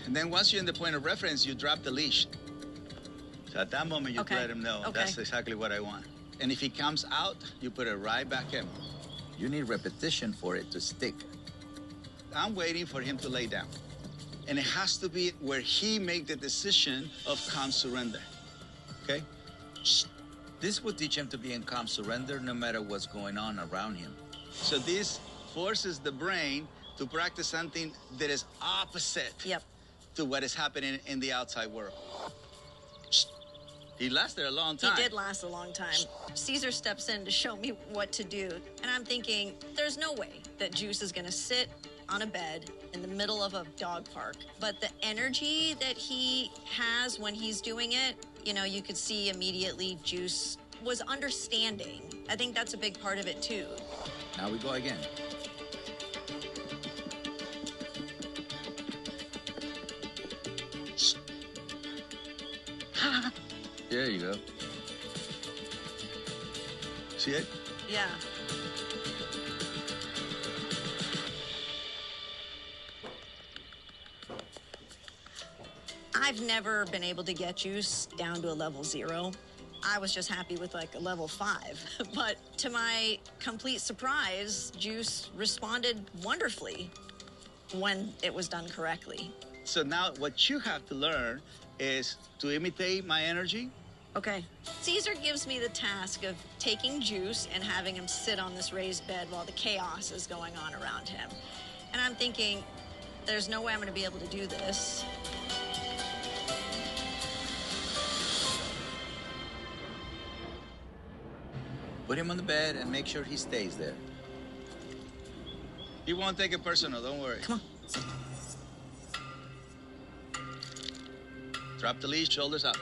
And then once you're in the point of reference, you drop the leash. So at that moment, you let him know that's exactly what I want. And if he comes out, you put it right back in. You need repetition for it to stick. I'm waiting for him to lay down. And it has to be where he make the decision of calm surrender, okay? This will teach him to be in calm surrender no matter what's going on around him. So this forces the brain to practice something that is opposite to what is happening in the outside world. He lasted a long time. He did last a long time. Caesar steps in to show me what to do. And I'm thinking, there's no way that Juice is gonna sit on a bed in the middle of a dog park. But the energy that he has when he's doing it, you know, you could see immediately Juice was understanding. I think that's a big part of it too. Now we go again. There you go. See it? Yeah. I've never been able to get Juice down to a level 0. I was just happy with like a level 5. But to my complete surprise, Juice responded wonderfully when it was done correctly. So now what you have to learn is to imitate my energy. Okay. Caesar gives me the task of taking Juice and having him sit on this raised bed while the chaos is going on around him. And I'm thinking, there's no way I'm going to be able to do this. Put him on the bed and make sure he stays there. He won't take it personal, don't worry. Come on. Drop the leash, shoulders up.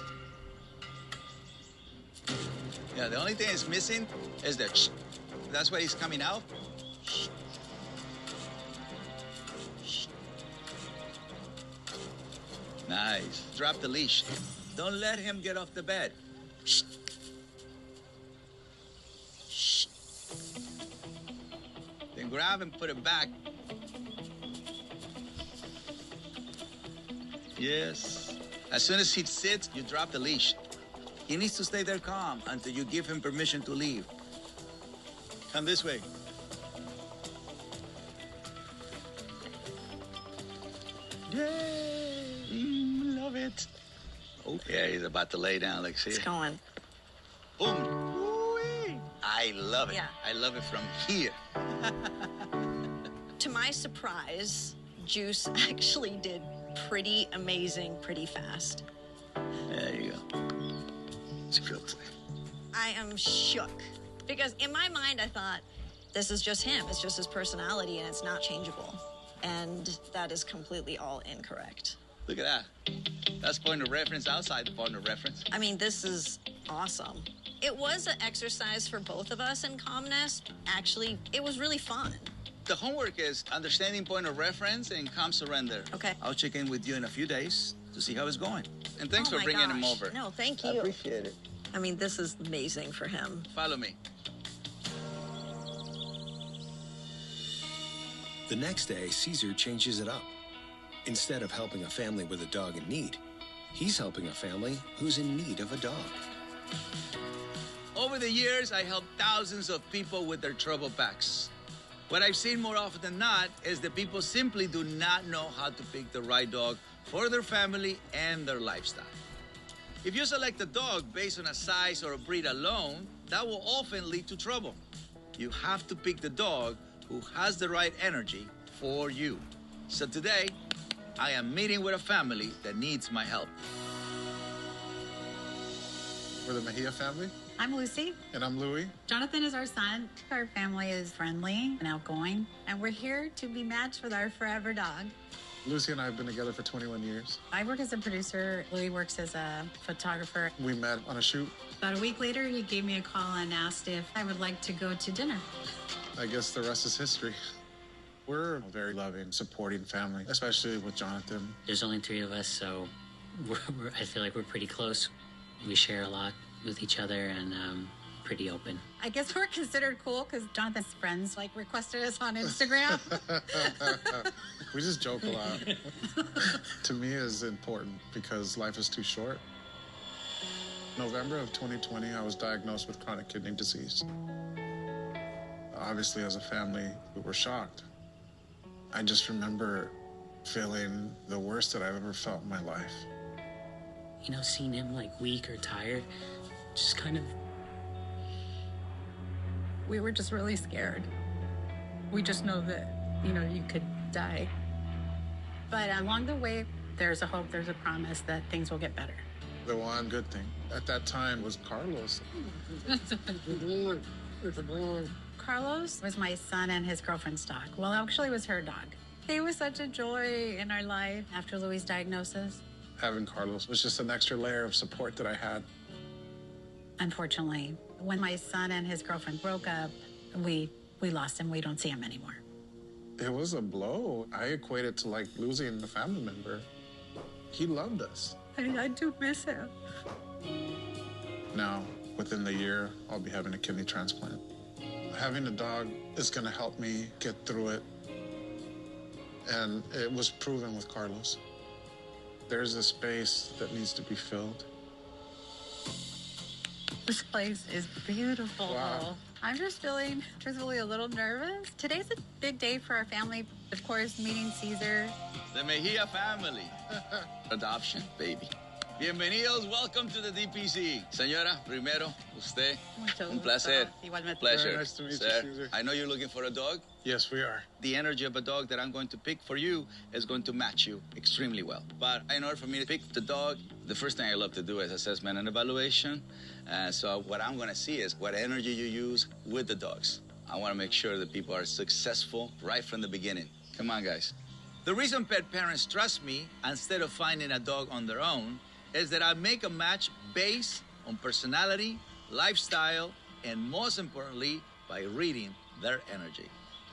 Yeah, the only thing that's missing is the shh. That's why he's coming out. Shh. Shh. Nice. Drop the leash. Don't let him get off the bed. Shh. Shh. Then grab and put it back. Yes. As soon as he sits, you drop the leash. He needs to stay there calm until you give him permission to leave. Come this way. Yay! Love it. Oh, yeah, he's about to lay down. Like, see? It's going. Boom. Ooh-wee. I love it. Yeah. I love it from here. To my surprise, Juice actually did pretty amazing, pretty fast. There you go. It's good. I am shook because in my mind I thought this is just him. It's just his personality and it's not changeable. And that is completely all incorrect. Look at that. That's point of reference outside the point of reference. I mean, this is awesome. It was an exercise for both of us in calmness. Actually, it was really fun. The homework is understanding point of reference and calm surrender. Okay. I'll check in with you in a few days to see how it's going. And thanks Oh for my bringing him gosh. over. No, thank I you. appreciate it. I mean, this is amazing for him. Follow me. The next day, Caesar changes it up. Instead of helping a family with a dog in need, he's helping a family who's in need of a dog. Over the years, I helped thousands of people with their trouble packs. What I've seen more often than not is that people simply do not know how to pick the right dog for their family and their lifestyle. If you select a dog based on a size or a breed alone, that will often lead to trouble. You have to pick the dog who has the right energy for you. So today, I am meeting with a family that needs my help. We're the Mejia family, I'm Lucy. and I'm Louie. Jonathan is our son. Our family is friendly and outgoing, and we're here to be matched with our forever dog. Lucy and I have been together for 21 years. I work as a producer. Louis works as a photographer. We met on a shoot. About a week later, he gave me a call and asked if I would like to go to dinner. I guess the rest is history. We're a very loving, supporting family, especially with Jonathan. There's only 3 of us, so I feel like we're pretty close. We share a lot with each other and pretty open. I guess we're considered cool because Jonathan's friends requested us on Instagram. We just joke a lot. To me, is important because life is too short. November of 2020, I was diagnosed with chronic kidney disease. Obviously, as a family, we were shocked. I just remember feeling the worst that I've ever felt in my life. You know, seeing him weak or tired, just kind of... We were just really scared. We just know that, you could die. But along the way, there's a hope, there's a promise that things will get better. The one good thing at that time was Carlos. Carlos was my son and his girlfriend's dog. Well, actually, it was her dog. He was such a joy in our life after Louis' diagnosis. Having Carlos was just an extra layer of support that I had. Unfortunately, when my son and his girlfriend broke up, we lost him. We don't see him anymore. It was a blow. I equate it to losing a family member. He loved us. I do miss him. Now, within the year, I'll be having a kidney transplant. Having a dog is going to help me get through it. And it was proven with Carlos. There's a space that needs to be filled. This place is beautiful. Wow. I'm just feeling, truthfully, a little nervous. Today's a big day for our family. Of course, meeting Caesar. The Mejia family. Adoption, baby. Bienvenidos, welcome to the DPC. Señora, primero, usted. Un placer. Igualmente. Pleasure. Very nice to meet you, Sir, Caesar. I know you're looking for a dog. Yes, we are. The energy of a dog that I'm going to pick for you is going to match you extremely well. But in order for me to pick the dog, the first thing I love to do is assessment and evaluation. So what I'm going to see is what energy you use with the dogs. I want to make sure that people are successful right from the beginning. Come on, guys. The reason pet parents trust me instead of finding a dog on their own is that I make a match based on personality, lifestyle, and most importantly, by reading their energy.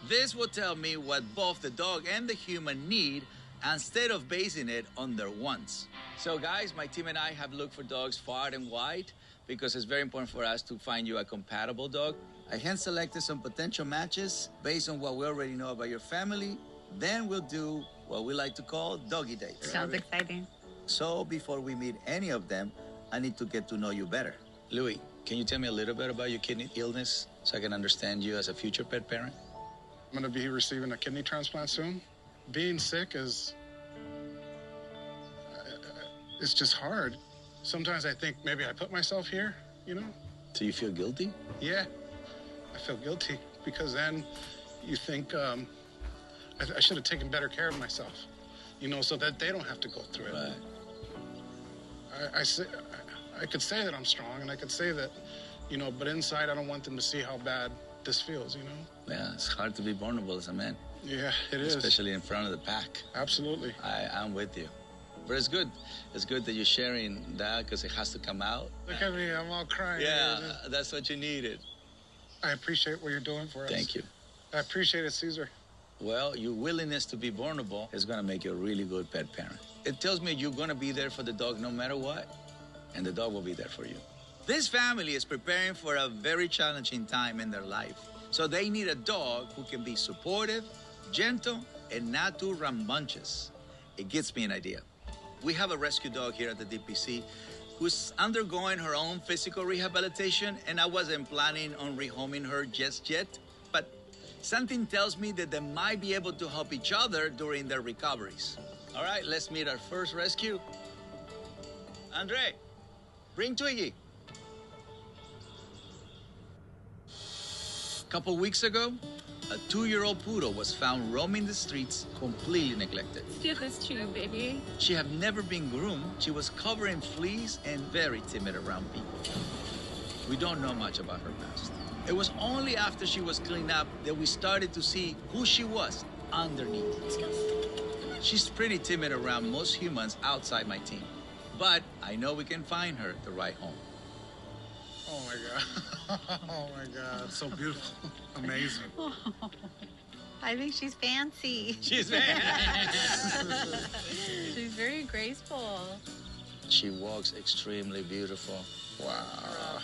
This will tell me what both the dog and the human need instead of basing it on their wants. So guys, my team and I have looked for dogs far and wide because it's very important for us to find you a compatible dog. I hand selected some potential matches based on what we already know about your family. Then we'll do what we like to call doggy dates. Sounds exciting. So before we meet any of them, I need to get to know you better. Louis, can you tell me a little bit about your kidney illness so I can understand you as a future pet parent? I'm going to be receiving a kidney transplant soon. Being sick is... it's just hard. Sometimes I think maybe I put myself here, Do you feel guilty? Yeah, I feel guilty because then you think I should have taken better care of myself, so that they don't have to go through it. Right. I could say that I'm strong and I could say that, but inside I don't want them to see how bad this feels, Yeah, it's hard to be vulnerable as a man. Yeah, it is. Especially in front of the pack. Absolutely. I'm with you. But it's good. It's good that you're sharing that because it has to come out. Look at me, I'm all crying. Yeah, that's what you needed. I appreciate what you're doing for us. Thank you. I appreciate it, Caesar. Well, your willingness to be vulnerable is going to make you a really good pet parent. It tells me you're going to be there for the dog no matter what, and the dog will be there for you. This family is preparing for a very challenging time in their life. So they need a dog who can be supportive, gentle, and not too rambunctious. It gives me an idea. We have a rescue dog here at the DPC who's undergoing her own physical rehabilitation, and I wasn't planning on rehoming her just yet, but something tells me that they might be able to help each other during their recoveries. All right, let's meet our first rescue. Andre, bring Twiggy. A couple weeks ago, a 2-year-old poodle was found roaming the streets, completely neglected. Do this to you, baby. She had never been groomed. She was covered in fleas and very timid around people. We don't know much about her past. It was only after she was cleaned up that we started to see who she was underneath. She's pretty timid around most humans outside my team. But I know we can find her the right home. Oh my God. Oh my God. So beautiful. Amazing. I think she's fancy. She's fancy. She's very graceful. She walks extremely beautiful. Wow.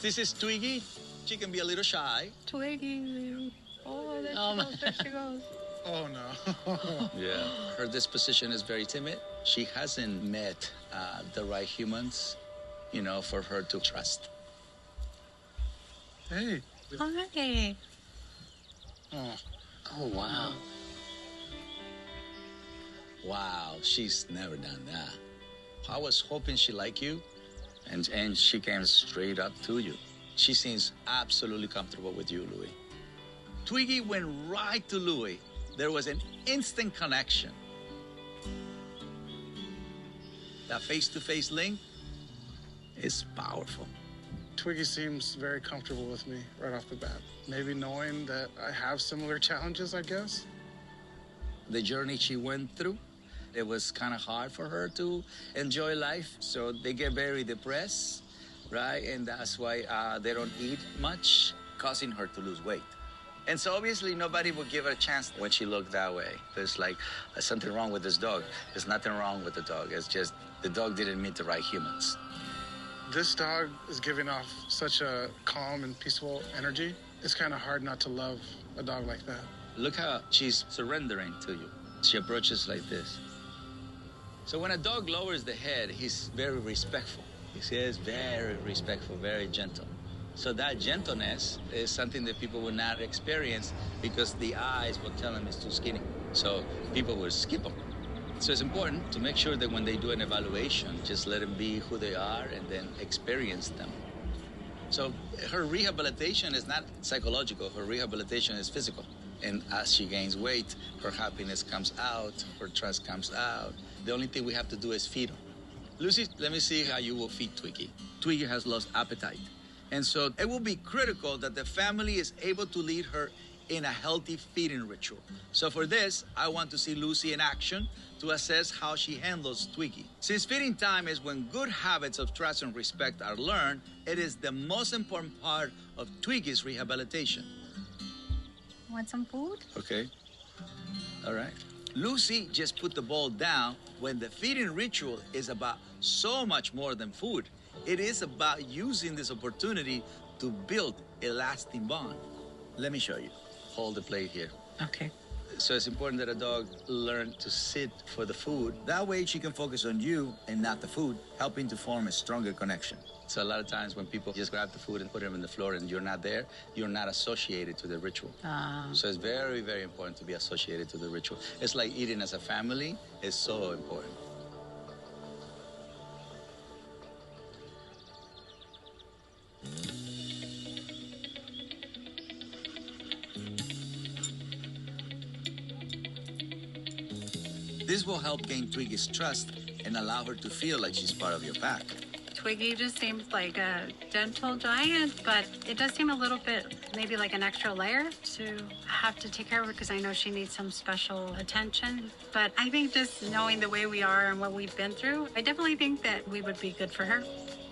This is Twiggy. She can be a little shy. Twiggy. Oh, there she goes. There she goes. Oh no. Yeah. Her disposition is very timid. She hasn't met the right humans, you know, for her to trust. Hey. Hi. Oh. Oh, wow. Wow, she's never done that. I was hoping she liked you, and she came straight up to you. She seems absolutely comfortable with you, Louis. Twiggy went right to Louis. There was an instant connection. That face-to-face link is powerful. Twiggy seems very comfortable with me right off the bat. Maybe knowing that I have similar challenges, I guess. The journey she went through, it was kind of hard for her to enjoy life. So they get very depressed, right? And that's why they don't eat much, causing her to lose weight. And so obviously nobody would give her a chance when she looked that way. There's like something wrong with this dog. There's nothing wrong with the dog. It's just the dog didn't meet the right humans. This dog is giving off such a calm and peaceful energy. It's kind of hard not to love a dog like that. Look how she's surrendering to you. She approaches like this. So when a dog lowers the head, he's very respectful. He is very respectful, very gentle. So that gentleness is something that people will not experience because the eyes will tell them it's too skinny. So people will skip them. So it's important to make sure that when they do an evaluation, just let them be who they are and then experience them. So her rehabilitation is not psychological, her rehabilitation is physical. And as she gains weight, her happiness comes out, her trust comes out. The only thing we have to do is feed her. Lucy, let me see how you will feed Twiggy. Twiggy has lost appetite. And so it will be critical that the family is able to lead her in a healthy feeding ritual. So for this, I want to see Lucy in action to assess how she handles Twiggy. Since feeding time is when good habits of trust and respect are learned, it is the most important part of Twiggy's rehabilitation. Want some food? Okay. All right. Lucy just put the ball down when the feeding ritual is about so much more than food. It is about using this opportunity to build a lasting bond. Let me show you. Hold the plate here. Okay. So it's important that a dog learn to sit for the food. That way she can focus on you and not the food, helping to form a stronger connection. So a lot of times when people just grab the food and put it on the floor and you're not there, you're not associated to the ritual. So it's very, very important to be associated to the ritual. It's like eating as a family is so important. This will help gain Twiggy's trust and allow her to feel like she's part of your pack. Twiggy just seems like a gentle giant, but it does seem a little bit maybe like an extra layer to have to take care of her because I know she needs some special attention. But I think just knowing the way we are and what we've been through, I definitely think that we would be good for her.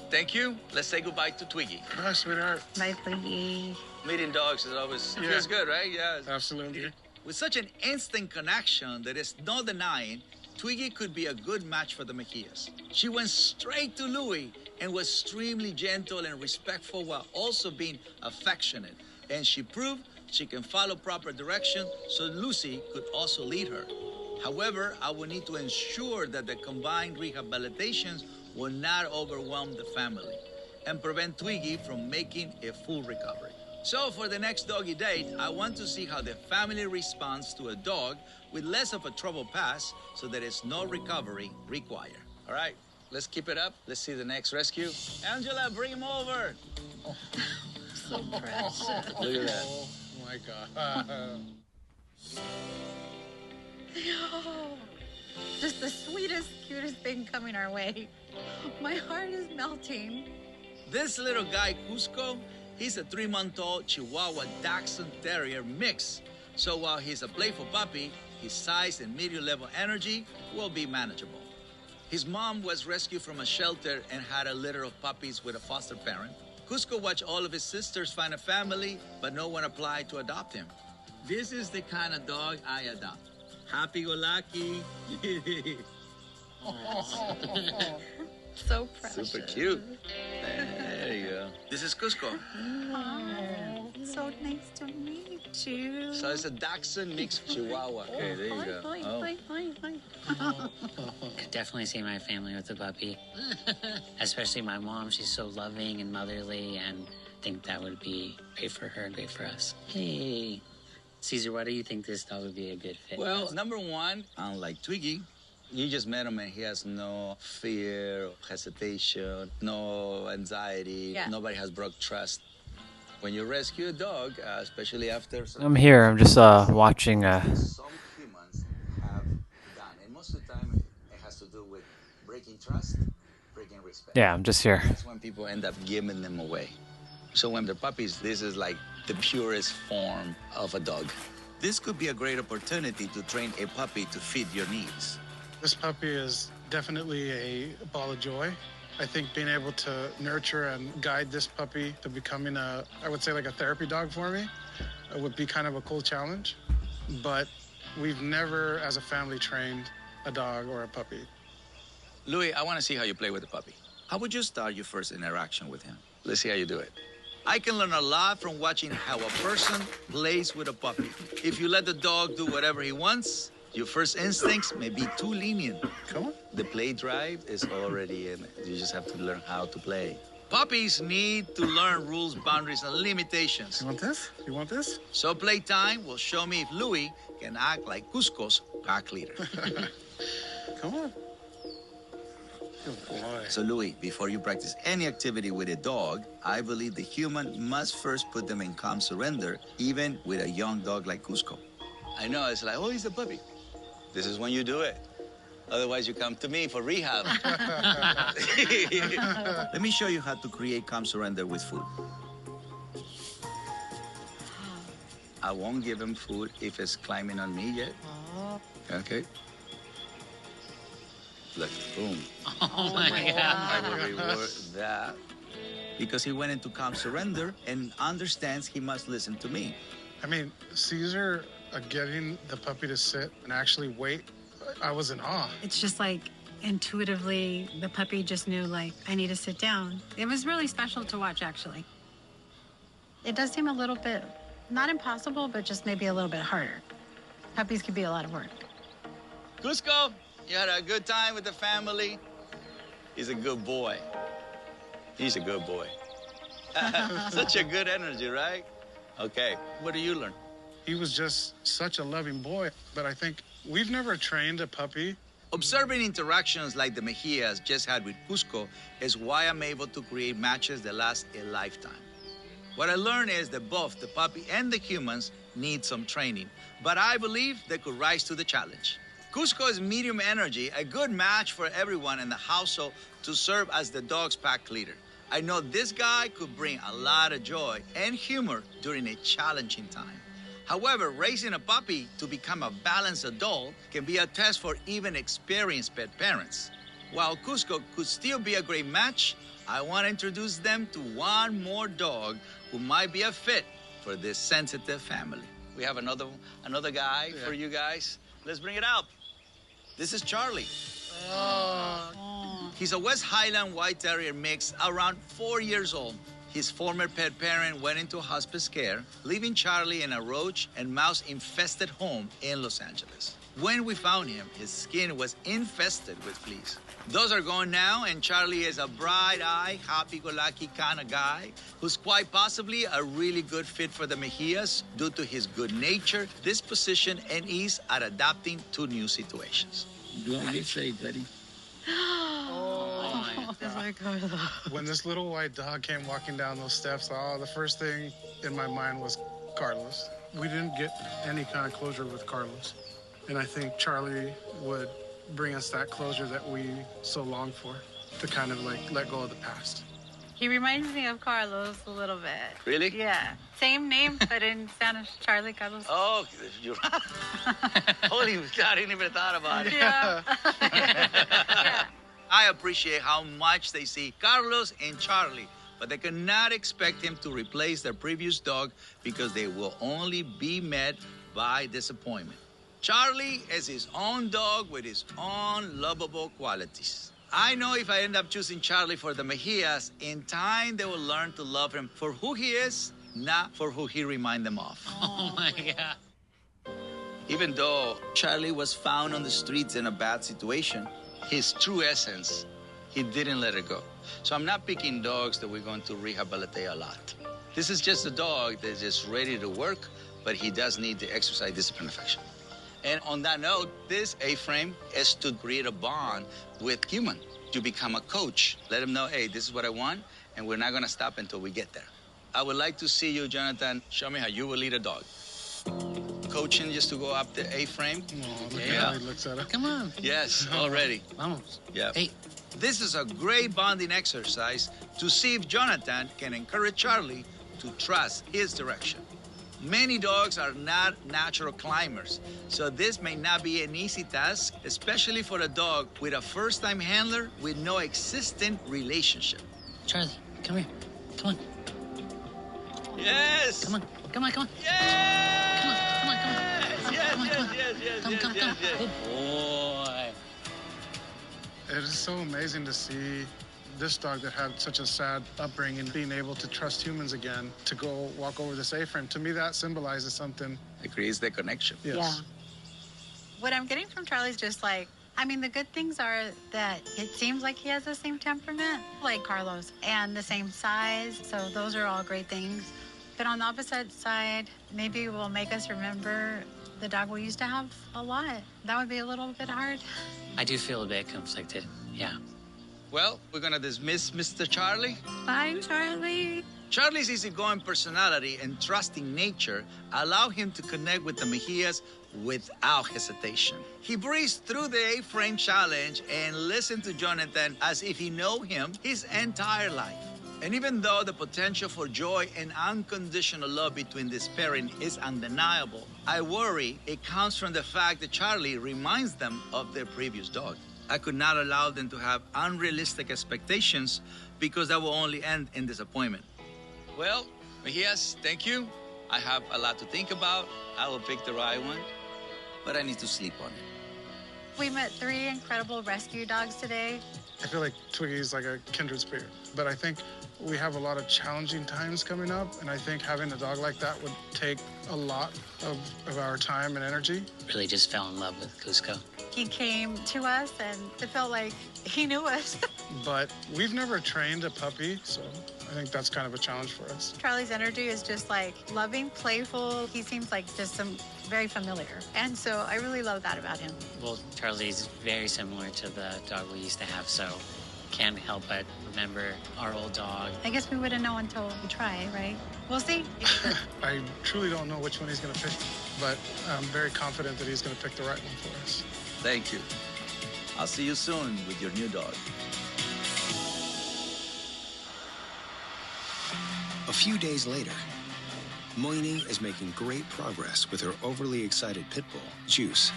Thank you. Let's say goodbye to Twiggy. Bye, sweetheart. Bye, Twiggy. Meeting dogs is always feels good, right? Yeah. Absolutely. With such an instant connection, there is no denying Twiggy could be a good match for the Mejias. She went straight to Louie and was extremely gentle and respectful while also being affectionate. And she proved she can follow proper direction, so Lucy could also lead her. However, I will need to ensure that the combined rehabilitations will not overwhelm the family and prevent Twiggy from making a full recovery. So for the next doggy date, I want to see how the family responds to a dog with less of a trouble past so there is no recovery required. All right, let's keep it up. Let's see the next rescue. Angela, bring him over. Oh. So precious. Look at that. Oh my God. Oh, just the sweetest, cutest thing coming our way. My heart is melting. This little guy, Cusco, he's a 3-month-old Chihuahua Dachshund Terrier mix. So while he's a playful puppy, his size and medium-level energy will be manageable. His mom was rescued from a shelter and had a litter of puppies with a foster parent. Cusco watched all of his sisters find a family, but no one applied to adopt him. This is the kind of dog I adopt. Happy-go-lucky. So precious. Super cute. There you go. This is Cusco. Oh, so nice to meet you. So it's a Dachshund mixed Chihuahua. Okay, there you go. I could definitely see my family with the puppy. Especially my mom. She's so loving and motherly, and I think that would be great for her and great for us. Hey, Caesar, why do you think this dog would be a good fit? Well, number one, unlike Twiggy, you just met him and he has no fear, hesitation, no anxiety. Yeah. Nobody has broke trust. When you rescue a dog, especially after... I'm here. I'm just watching. Some humans have done, and most of the time it has to do with breaking trust, breaking respect. Yeah, I'm just here. That's when people end up giving them away. So when they're puppies, this is like the purest form of a dog. This could be a great opportunity to train a puppy to fit your needs. This puppy is definitely a ball of joy. I think being able to nurture and guide this puppy to becoming I would say like a therapy dog for me, would be kind of a cool challenge. But we've never, as a family, trained a dog or a puppy. Louis, I want to see how you play with the puppy. How would you start your first interaction with him? Let's see how you do it. I can learn a lot from watching how a person plays with a puppy. If you let the dog do whatever he wants, your first instincts may be too lenient. Come on. The play drive is already in it. You just have to learn how to play. Puppies need to learn rules, boundaries, and limitations. You want this? You want this? So playtime will show me if Louis can act like Cusco's pack leader. Come on. Good boy. So Louis, before you practice any activity with a dog, I believe the human must first put them in calm surrender, even with a young dog like Cusco. I know, it's like, oh, he's a puppy. This is when you do it. Otherwise, you come to me for rehab. Let me show you how to create calm surrender with food. I won't give him food if it's climbing on me yet. Okay. Look, boom. Oh my God. I will reward that because he went into calm surrender and understands he must listen to me. I mean, Caesar getting the puppy to sit and actually wait, I was in awe. It's just like intuitively, the puppy just knew, like, I need to sit down. It was really special to watch, actually. It does seem a little bit, not impossible, but just maybe a little bit harder. Puppies could be a lot of work. Cusco, you had a good time with the family? He's a good boy. He's a good boy. Such a good energy, right? Okay, what do you learn? He was just such a loving boy, but I think we've never trained a puppy. Observing interactions like the Mejias just had with Cusco is why I'm able to create matches that last a lifetime. What I learned is that both the puppy and the humans need some training, but I believe they could rise to the challenge. Cusco is medium energy, a good match for everyone in the household to serve as the dog's pack leader. I know this guy could bring a lot of joy and humor during a challenging time. However, raising a puppy to become a balanced adult can be a test for even experienced pet parents. While Cusco could still be a great match, I want to introduce them to one more dog who might be a fit for this sensitive family. We have another guy for you guys. Let's bring it out. This is Charlie. He's a West Highland White Terrier mix, around 4 years old. His former pet parent went into hospice care, leaving Charlie in a roach and mouse-infested home in Los Angeles. When we found him, his skin was infested with fleas. Those are gone now, and Charlie is a bright-eyed, happy-go-lucky kind of guy who's quite possibly a really good fit for the Mejias due to his good nature, disposition, and ease at adapting to new situations. Do I say, buddy? When this little white dog came walking down those steps, the first thing in my mind was Carlos. We didn't get any kind of closure with Carlos. And I think Charlie would bring us that closure that we so long for, to kind of like let go of the past. He reminds me of Carlos a little bit. Really? Yeah. Same name, but in Spanish, Charlie Carlos. Oh, you're holy, I didn't even thought about it. Yeah. I appreciate how much they see Carlos and Charlie, but they cannot expect him to replace their previous dog because they will only be met by disappointment. Charlie is his own dog with his own lovable qualities. I know if I end up choosing Charlie for the Mejias, in time they will learn to love him for who he is, not for who he reminds them of. Oh my God. Even though Charlie was found on the streets in a bad situation, his true essence, he didn't let it go. So I'm not picking dogs that we're going to rehabilitate a lot. This is just a dog that's just ready to work, but he does need to exercise discipline and affection. And on that note, this A-frame is to create a bond with human, to become a coach. Let him know, hey, this is what I want, and we're not going to stop until we get there. I would like to see you, Jonathan, show me how you will lead a dog. Coaching just to go up the A-frame. Oh, look at how he looks at it. Come on. Yes, already. Vamos. Yeah. Hey. This is a great bonding exercise to see if Jonathan can encourage Charlie to trust his direction. Many dogs are not natural climbers, so this may not be an easy task, especially for a dog with a first-time handler with no existing relationship. Charlie, come here. Come on. Yes! Come on. Come on, come on. Yes! Come on, come on, come on. Yes. Good boy. It is so amazing to see this dog that had such a sad upbringing being able to trust humans again, to go walk over this A-frame. To me, that symbolizes something. It creates the connection. Yes. Yeah. What I'm getting from Charlie's just like, I mean, the good things are that it seems like he has the same temperament, like Carlos, and the same size. So those are all great things. But on the opposite side, maybe it will make us remember the dog we used to have a lot. That would be a little bit hard. I do feel a bit conflicted. Yeah. Well, we're going to dismiss Mr. Charlie. Bye, Charlie. Charlie's easygoing personality and trusting nature allow him to connect with the Mejias without hesitation. He breezed through the A-frame challenge and listened to Jonathan as if he knew him his entire life. And even though the potential for joy and unconditional love between this pairing is undeniable, I worry it comes from the fact that Charlie reminds them of their previous dog. I could not allow them to have unrealistic expectations because that will only end in disappointment. Well, Mejias, thank you. I have a lot to think about. I will pick the right one, but I need to sleep on it. We met 3 incredible rescue dogs today. I feel like Twiggy's like a kindred spirit, but I think we have a lot of challenging times coming up, and I think having a dog like that would take a lot of our time and energy. Really just fell in love with Cusco. He came to us, and it felt like he knew us. But we've never trained a puppy, so I think that's kind of a challenge for us. Charlie's energy is just like loving, playful. He seems like just very familiar. And so I really love that about him. Well, Charlie's very similar to the dog we used to have, so can't help but remember our old dog. I guess we wouldn't know until we try, right? We'll see. I truly don't know which one he's going to pick, but I'm very confident that he's going to pick the right one for us. Thank you. I'll see you soon with your new dog. A few days later, Moini is making great progress with her overly excited pit bull, Juice.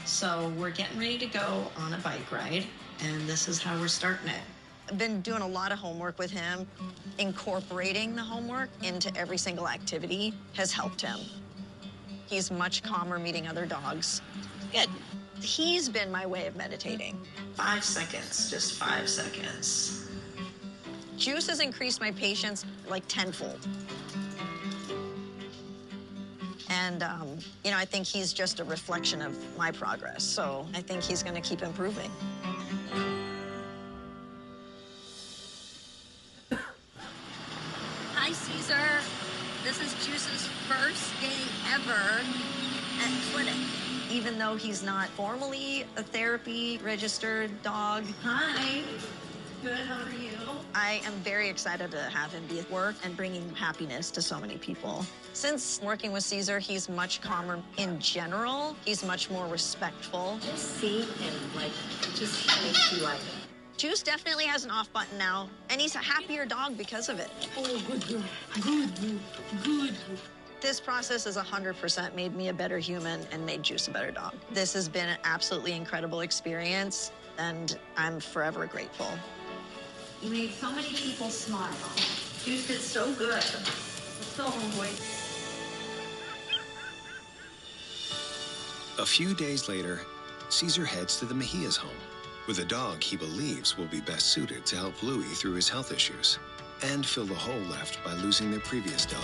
So we're getting ready to go on a bike ride, and this is how we're starting it. I've been doing a lot of homework with him. Incorporating the homework into every single activity has helped him. He's much calmer meeting other dogs. Good. He's been my way of meditating. 5 seconds, just 5 seconds. Juice has increased my patience like tenfold. And, you know, I think he's just a reflection of my progress. So I think he's going to keep improving. Hi, Caesar. This is Juice's first day ever at clinic. Even though he's not formally a therapy registered dog. Hi. Good, how are you? I am very excited to have him be at work and bringing happiness to so many people. Since working with Caesar, he's much calmer in general. He's much more respectful. Just see him, like, it just makes you like it. Juice definitely has an off button now, and he's a happier dog because of it. Oh, good girl. Good. Good. This process has 100% made me a better human and made Juice a better dog. This has been an absolutely incredible experience, and I'm forever grateful. You made so many people smile. Juice did so good. Let's go, homeboy. A few days later, Caesar heads to the Mejia's home with a dog he believes will be best suited to help Louis through his health issues and fill the hole left by losing their previous dog.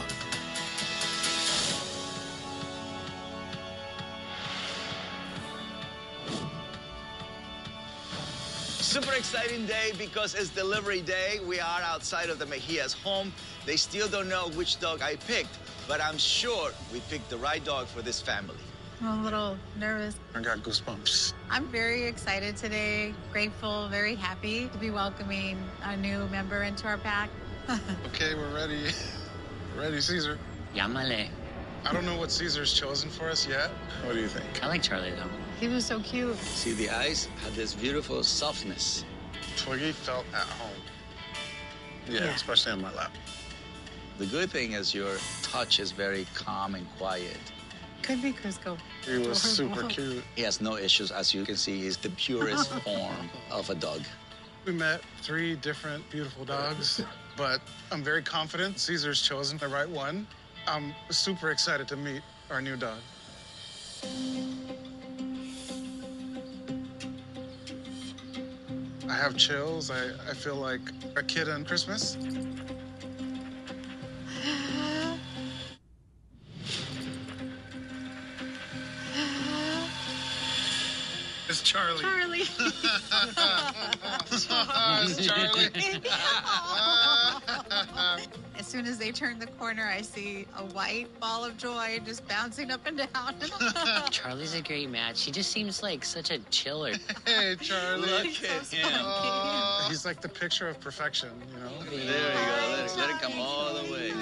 Super exciting day because it's delivery day. We are outside of the Mejia's home. They still don't know which dog I picked, but I'm sure we picked the right dog for this family. I'm a little nervous. I got goosebumps. I'm very excited today, grateful, very happy to be welcoming a new member into our pack. Okay, we're ready. Ready, Caesar. Llámale. I don't know what Caesar's chosen for us yet. What do you think? I like Charlie, though. He was so cute. See, the eyes have this beautiful softness. Twiggy felt at home. Yeah, especially on my lap. The good thing is your touch is very calm and quiet. Could be Cusco. He was super cute. He has no issues. As you can see, he's the purest form of a dog. We met 3 different beautiful dogs, but I'm very confident Caesar's chosen the right one. I'm super excited to meet our new dog. I have chills. I feel like a kid on Christmas. It's Charlie. Charlie. It's Charlie. As soon as they turn the corner, I see a white ball of joy just bouncing up and down. Charlie's a great match. He just seems like such a chiller. Hey, Charlie. Look at him. He's like the picture of perfection, you know? There we go. Let it come all the way.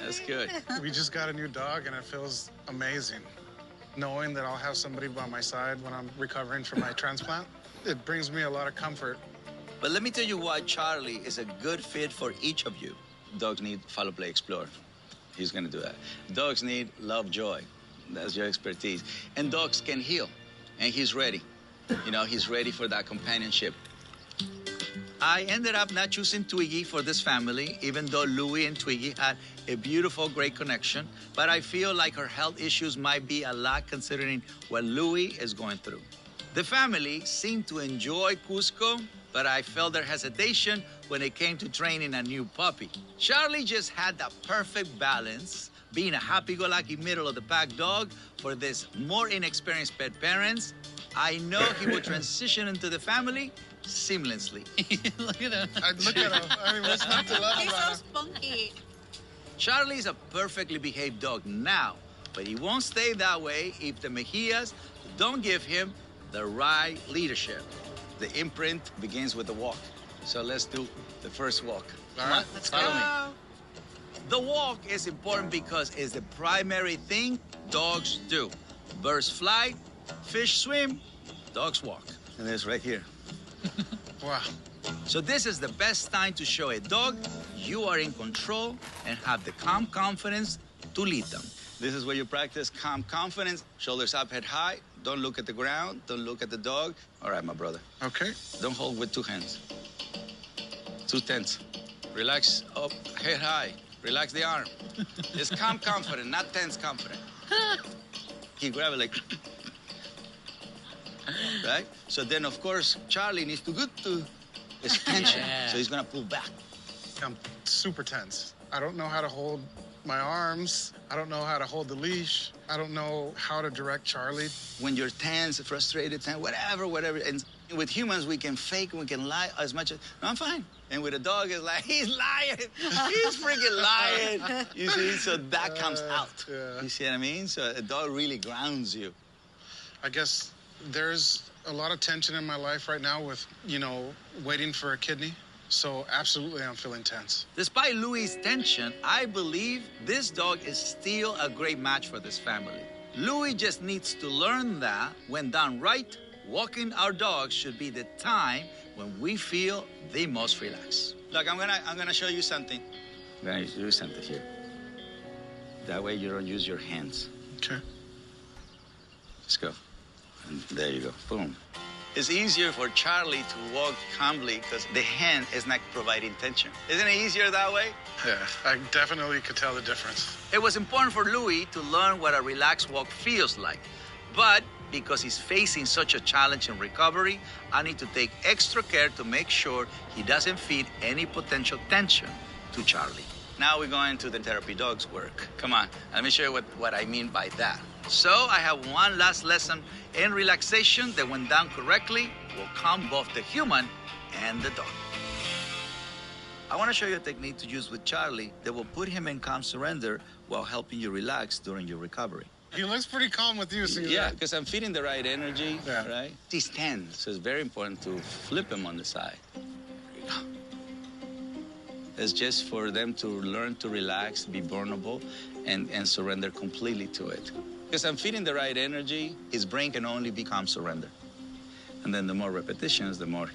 That's good. We just got a new dog, and it feels amazing. Knowing that I'll have somebody by my side when I'm recovering from my transplant, it brings me a lot of comfort. But let me tell you why Charlie is a good fit for each of you. Dogs need Follow Play Explore. He's gonna do that. Dogs need Love Joy. That's your expertise. And dogs can heal. And he's ready. You know, he's ready for that companionship. I ended up not choosing Twiggy for this family, even though Louie and Twiggy had a beautiful, great connection. But I feel like her health issues might be a lot considering what Louie is going through. The family seemed to enjoy Cusco, but I felt their hesitation when it came to training a new puppy. Charlie just had the perfect balance, being a happy-go-lucky middle-of-the-pack dog for this more inexperienced pet parents. I know he will transition into the family seamlessly. Look at him. Look at him. I mean, what's not to love He's so about him? spunky. Charlie's a perfectly behaved dog now, but he won't stay that way if the Mejias don't give him the right leadership. The imprint begins with the walk. So let's do the first walk. All right, Let's follow me. go. The walk is important because it's the primary thing dogs do. Birds fly, fish swim, dogs walk. And it's right here. Wow. So this is the best time to show a dog you are in control and have the calm confidence to lead them. This is where you practice calm confidence, shoulders up, head high. Don't look at the ground, don't look at the dog. All right, my brother. Okay. Don't hold with 2 hands. 2 tense. Relax up, head high. Relax the arm. It's calm confident, not tense confident. he grab it like, right? So then, of course, Charlie needs to get to his tension. Yeah. So he's gonna pull back. I'm super tense. I don't know how to hold my arms. I don't know how to hold the leash. I don't know how to direct Charlie. When you're tense, frustrated, tense, whatever. And with humans, we can fake, we can lie as much as, no, I'm fine. And with a dog, it's like, he's lying. He's freaking lying. You see, so that comes out. Yeah. You see what I mean? So a dog really grounds you. I guess there's a lot of tension in my life right now with, waiting for a kidney. So absolutely, I'm feeling tense. Despite Louis' tension, I believe this dog is still a great match for this family. Louis just needs to learn that when done right, walking our dogs should be the time when we feel the most relaxed. Look, I'm gonna show you something. I'm gonna do something here. That way you don't use your hands. Okay. Let's go. And there you go. Boom. It's easier for Charlie to walk calmly because the hand is not providing tension. Isn't it easier that way? Yeah, I definitely could tell the difference. It was important for Louis to learn what a relaxed walk feels like. But because he's facing such a challenge in recovery, I need to take extra care to make sure he doesn't feed any potential tension to Charlie. Now we're going to the therapy dogs work. Come on, let me show you what I mean by that. So I have one last lesson in relaxation that when done correctly will calm both the human and the dog. I want to show you a technique to use with Charlie that will put him in calm surrender while helping you relax during your recovery. He looks pretty calm with you, Caesar. Yeah, because I'm feeding the right energy, right? He's tense, so it's very important to flip him on the side. There you go. It's just for them to learn to relax, be vulnerable, and surrender completely to it. Because I'm feeding the right energy, his brain can only become surrender. And then the more repetitions, the more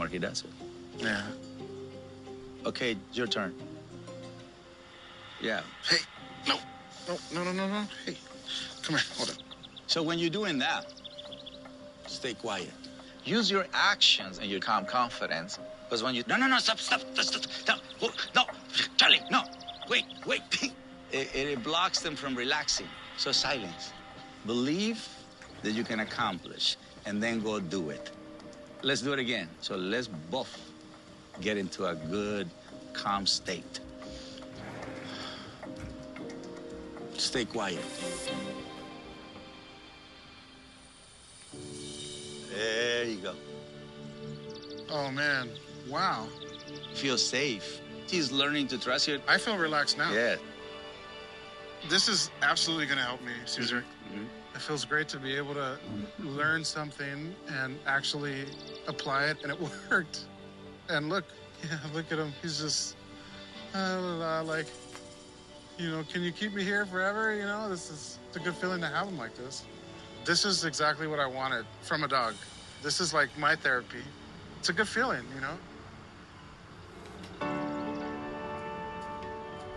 he does it. Yeah. Okay, your turn. Yeah. Hey, no. Hey, come here, hold on. So when you're doing that, stay quiet. Use your actions and your calm confidence. Because when you, no, stop, no, Charlie, no, wait. It blocks them from relaxing. So silence. Believe that you can accomplish and then go do it. Let's do it again. So let's both get into a good, calm state. Stay quiet. There you go. Oh, man. Wow. Feel safe. He's learning to trust you. I feel relaxed now. Yeah. This is absolutely going to help me, Caesar. Mm-hmm. It feels great to be able to learn something and actually apply it, and it worked. And look at him. He's just, like, can you keep me here forever? It's a good feeling to have him like this. This is exactly what I wanted from a dog. This is like my therapy. It's a good feeling,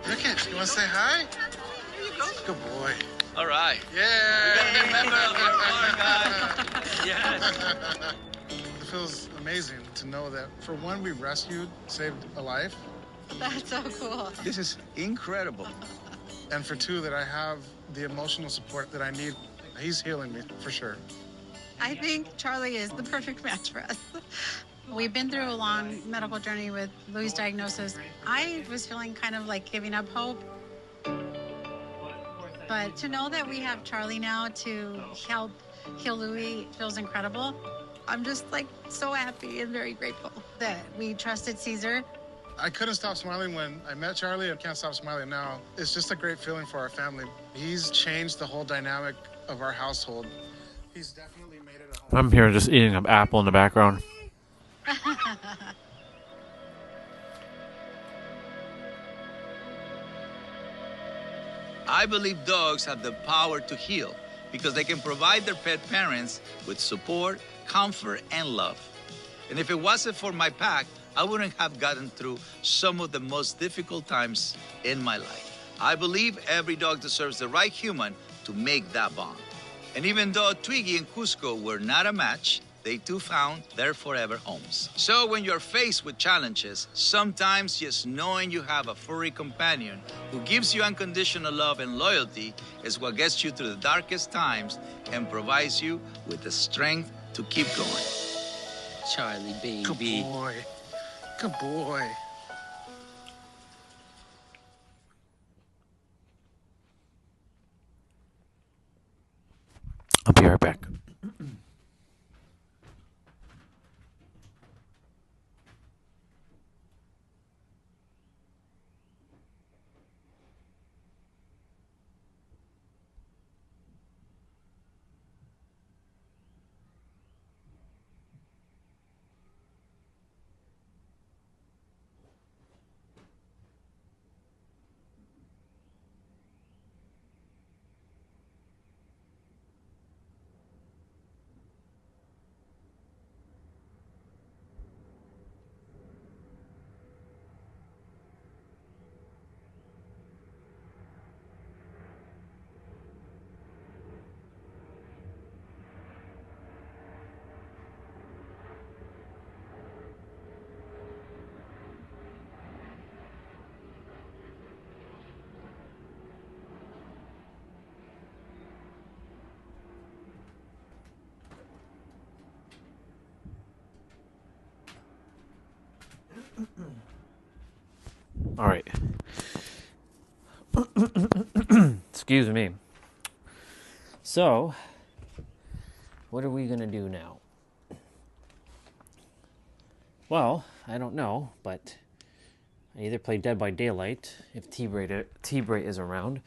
Rickett, you want to say hi? Here you go. Good boy. All right. Yeah. We got a new member of the Farm Guy. Yes. It feels amazing to know that for one, we rescued, saved a life. That's so cool. This is incredible. And for two, that I have the emotional support that I need. He's healing me, for sure. I think Charlie is the perfect match for us. We've been through a long medical journey with Louis' diagnosis. I was feeling kind of like giving up hope. But to know that we have Charlie now to help heal Louis feels incredible. I'm just like so happy and very grateful that we trusted Caesar. I couldn't stop smiling when I met Charlie and can't stop smiling now. It's just a great feeling for our family. He's changed the whole dynamic of our household. He's definitely made it a home. I'm here just eating an apple in the background. I believe dogs have the power to heal because they can provide their pet parents with support, comfort, and love. And if it wasn't for my pack, I wouldn't have gotten through some of the most difficult times in my life. I believe every dog deserves the right human to make that bond. And even though Twiggy and Cusco were not a match, they too found their forever homes. So when you're faced with challenges, sometimes just knowing you have a furry companion who gives you unconditional love and loyalty is what gets you through the darkest times and provides you with the strength to keep going. Charlie, baby. Good boy. Good boy. I'll be right back. All right. Excuse me. So, what are we going to do now? Well, I don't know, but I either play Dead by Daylight if T-Bray is around.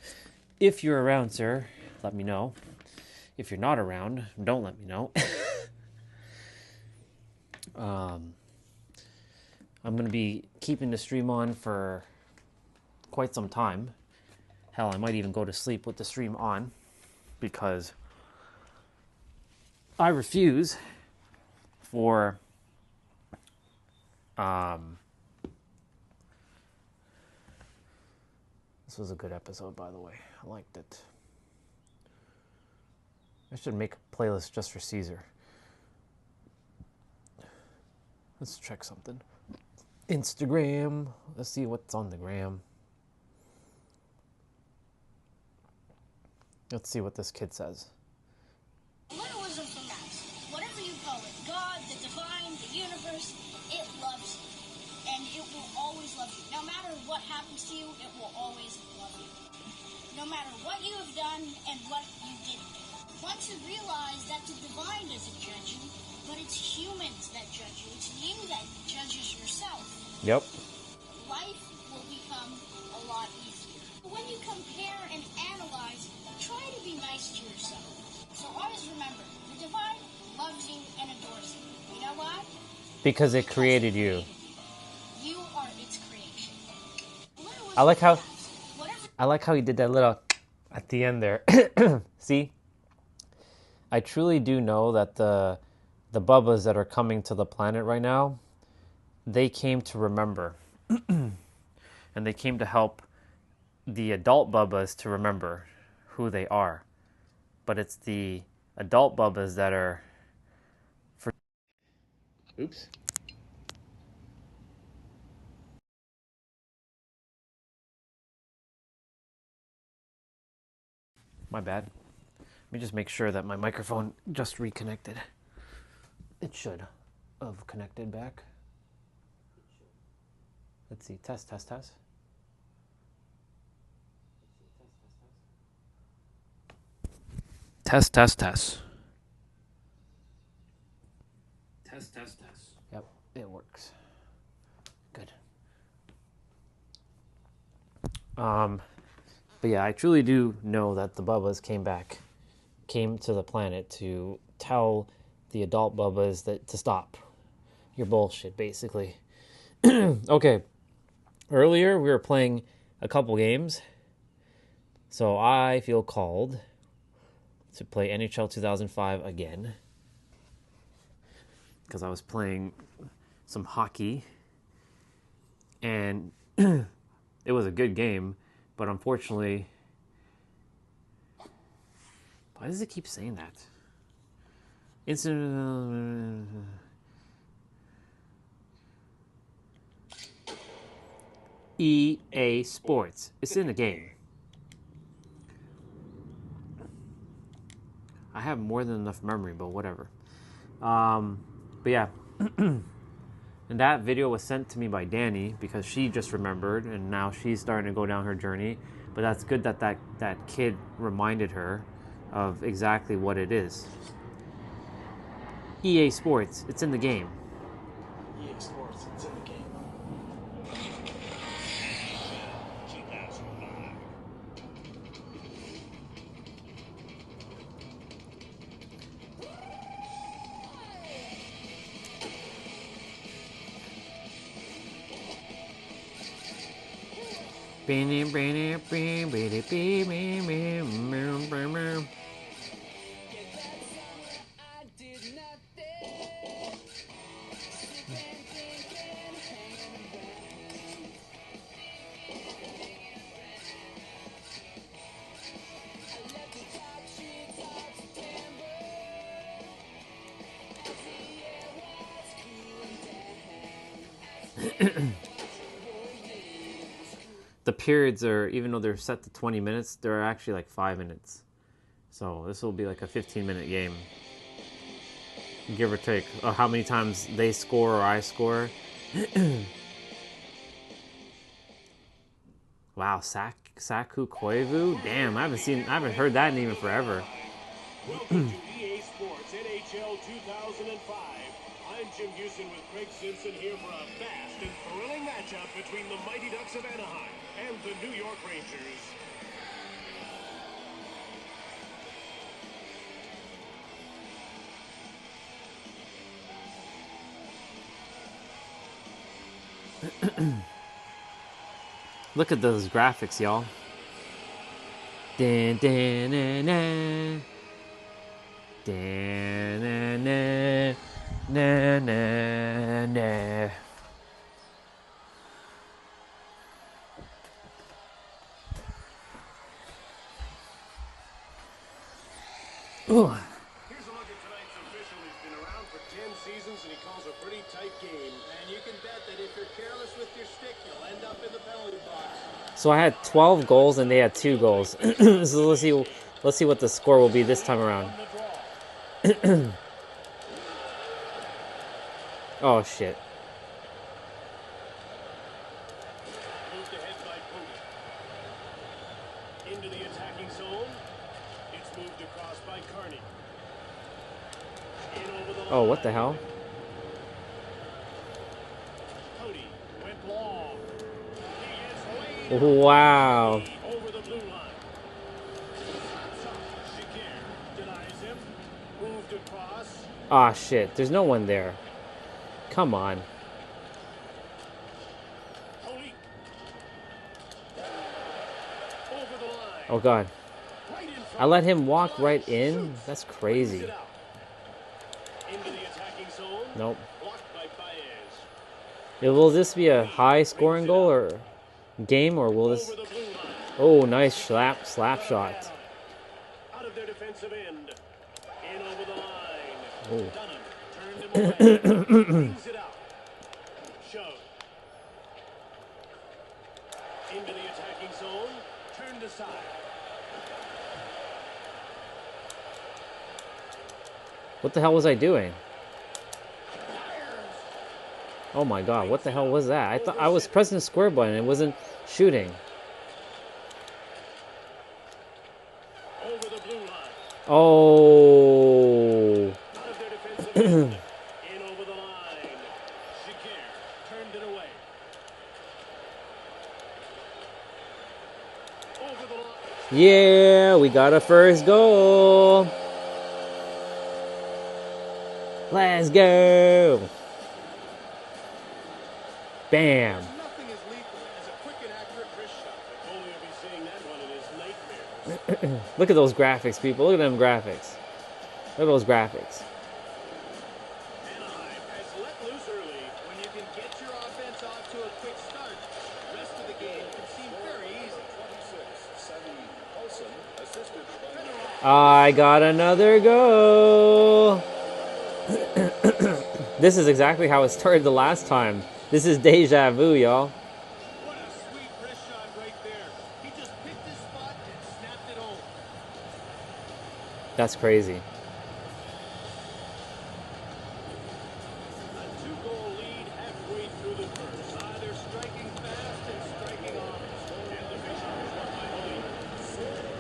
If you're around, sir, let me know. If you're not around, don't let me know. I'm going to be keeping the stream on for quite some time. Hell, I might even go to sleep with the stream on because I refuse for this was a good episode, by the way. I liked it. I should make a playlist just for Caesar. Let's check something. Instagram. Let's see what's on the gram. Let's see what this kid says. Literalism from Max. Whatever you call it, God, the divine, the universe, it loves you. And it will always love you. No matter what happens to you, it will always love you. No matter what you have done and what you didn't do. Once you realize that the divine doesn't judge you, but it's humans that judge you. It's you that judges yourself. Yep. Life will become a lot easier. When you compare and analyze, try to be nice to yourself. So always remember, the divine loves you and adores you. You know why? Because it created you. You are its creation. I like how he did that little at the end there. See? I truly do know that the Bubbas that are coming to the planet right now, they came to remember. And they came to help the adult Bubbas to remember who they are. But it's the adult Bubbas that are... Oops. My bad. Let me just make sure that my microphone just reconnected. It should have connected back. Let's see. Test, test, test. Test, test, test. Test, test, test. Yep, it works. Good. But yeah, I truly do know that the Bubbas came to the planet to tell the adult Bubbas that to stop your bullshit, basically. Okay. Earlier, we were playing a couple games, so I feel called to play NHL 2005 again, because I was playing some hockey, and it was a good game, but unfortunately... Why does it keep saying that? Instant. EA Sports. It's in the game. I have more than enough memory, but whatever. But yeah. And that video was sent to me by Danny because she just remembered and now she's starting to go down her journey. But that's good that that kid reminded her of exactly what it is. EA Sports, it's in the game. EA Sports, it's in the game. 2005. The periods are, even though they're set to 20 minutes, they're actually like 5 minutes. So this will be like a 15-minute game. Give or take. How many times they score or I score. Wow, Saku Koivu? Damn, I haven't heard that name in forever. Welcome to EA Sports NHL 2005. I'm Jim Houston with Craig Simpson here for a fast and thrilling matchup between the Mighty Ducks of Anaheim and the New York Rangers. Look at those graphics, y'all. Dan, dan, na, na. Dan, na, na. Na, na, na. Ooh. Here's a look at tonight's official. He's been around for 10 seasons and he calls a pretty tight game. And you can bet that if you're careless with your stick, you'll end up in the penalty box. So I had 12 goals and they had 2 goals. So let's see what the score will be this time around. Oh shit. Moved ahead by Pooty. Into the attacking zone. It's moved across by Carney. In over the Oh, what the hell? Cody went long. He is laid Wow. over the blue line. Shakir denies him. Moved across. Ah shit, there's no one there. Come on. Holy. Over the line. Oh god. Right in front. I let him walk right in? That's crazy. It out. Into the attacking zone. Nope. Blocked by Baez. Will this be a high scoring goal or game, or will this... Over the blue line. Oh, nice slap shot. Out of their defensive end. In over the line. Oh. Dunham turned him away. Brings it out. Shove. Into the attacking zone. Turned aside. What the hell was I doing? Oh my god, what the hell was that? I thought I was pressing the square button, it wasn't shooting. Over the blue line. Oh. Out of their defensive end. In over the line. Shakir turned it away. Over the line. Yeah, we got a first goal. Let's go. Bam. Nothing as lethal as a quick and accurate wrist shot. The goalie will be seeing that one in his nightmares. Look at those graphics, people. Look at them graphics. Look at those graphics. Anaheim has let loose early. When you can get your offense off to a quick start, the rest of the game can seem very easy. 26-7 Olsen, assisted by I got another goal. This is exactly how it started the last time. This is deja vu, y'all. What a sweet wrist shot right there. He just picked his spot and snapped it home. That's crazy. A 2-goal lead halfway through the first. They're striking fast and striking honest. And the Bishops won by the lead.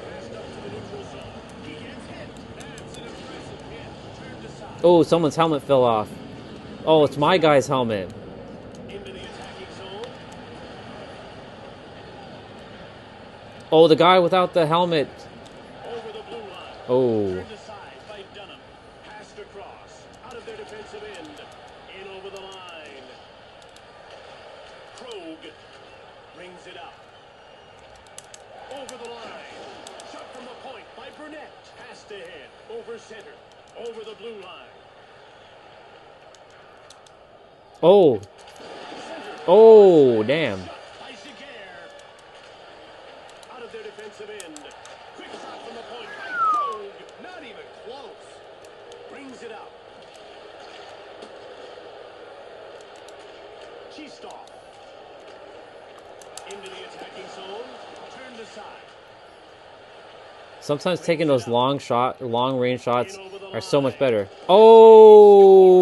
Passed up to the neutral zone. He gets hit. That's an impressive hit. Turned aside. Oh, someone's helmet fell off. Oh, it's my guy's helmet. Into the attacking zone. Oh, the guy without the helmet. Over the blue line. Oh. Turned aside by Dunham. Passed across. Out of their defensive end. In over the line. Krogh brings it up. Over the line. Shot from the point by Burnett. Passed ahead. Over center. Over the blue line. Oh. Oh, damn. By Giguère. Out of their defensive end. Quick shot from the point by Krogh. Not even close. Brings it up. Cheestall. Into the attacking zone. Turned aside. Sometimes taking those long range shots are so much better. Oh,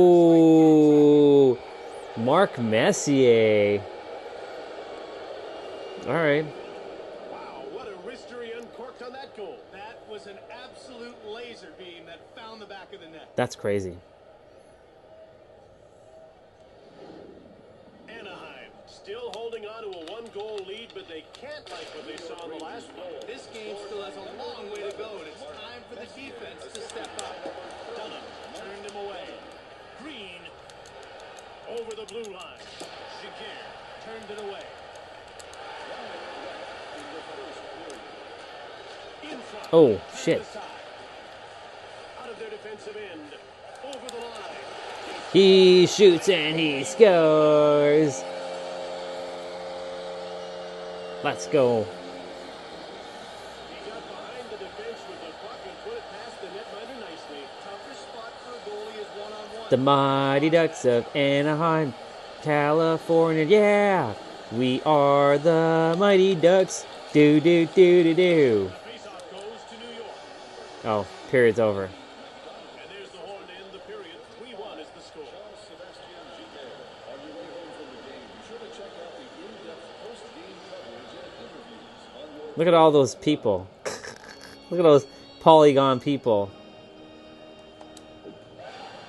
Mark Messier. All right. Wow, what a wrister he uncorked on that goal. That was an absolute laser beam that found the back of the net. That's crazy. Anaheim still holding on to a 1-goal lead, but they can't like what they saw in the last one. This game still has a long way to go, and it's time for the defense to step up. Dunham turned him away. Green over the blue line. Giguère turned it away. In front. Oh, shit. Out of their defensive end. Over the line. He shoots and he scores. Let's go. He got behind the defense with the puck and put it past the netminder nicely. Toughest spot for a goalie is one-on-one. The Mighty Ducks of Anaheim, California. Yeah, we are the Mighty Ducks. Do do do do do. Faceoff goes to New York. Oh, period's over. And there's the horn to end the period. 3-1 is the score. Look at all those people. Look at those polygon people.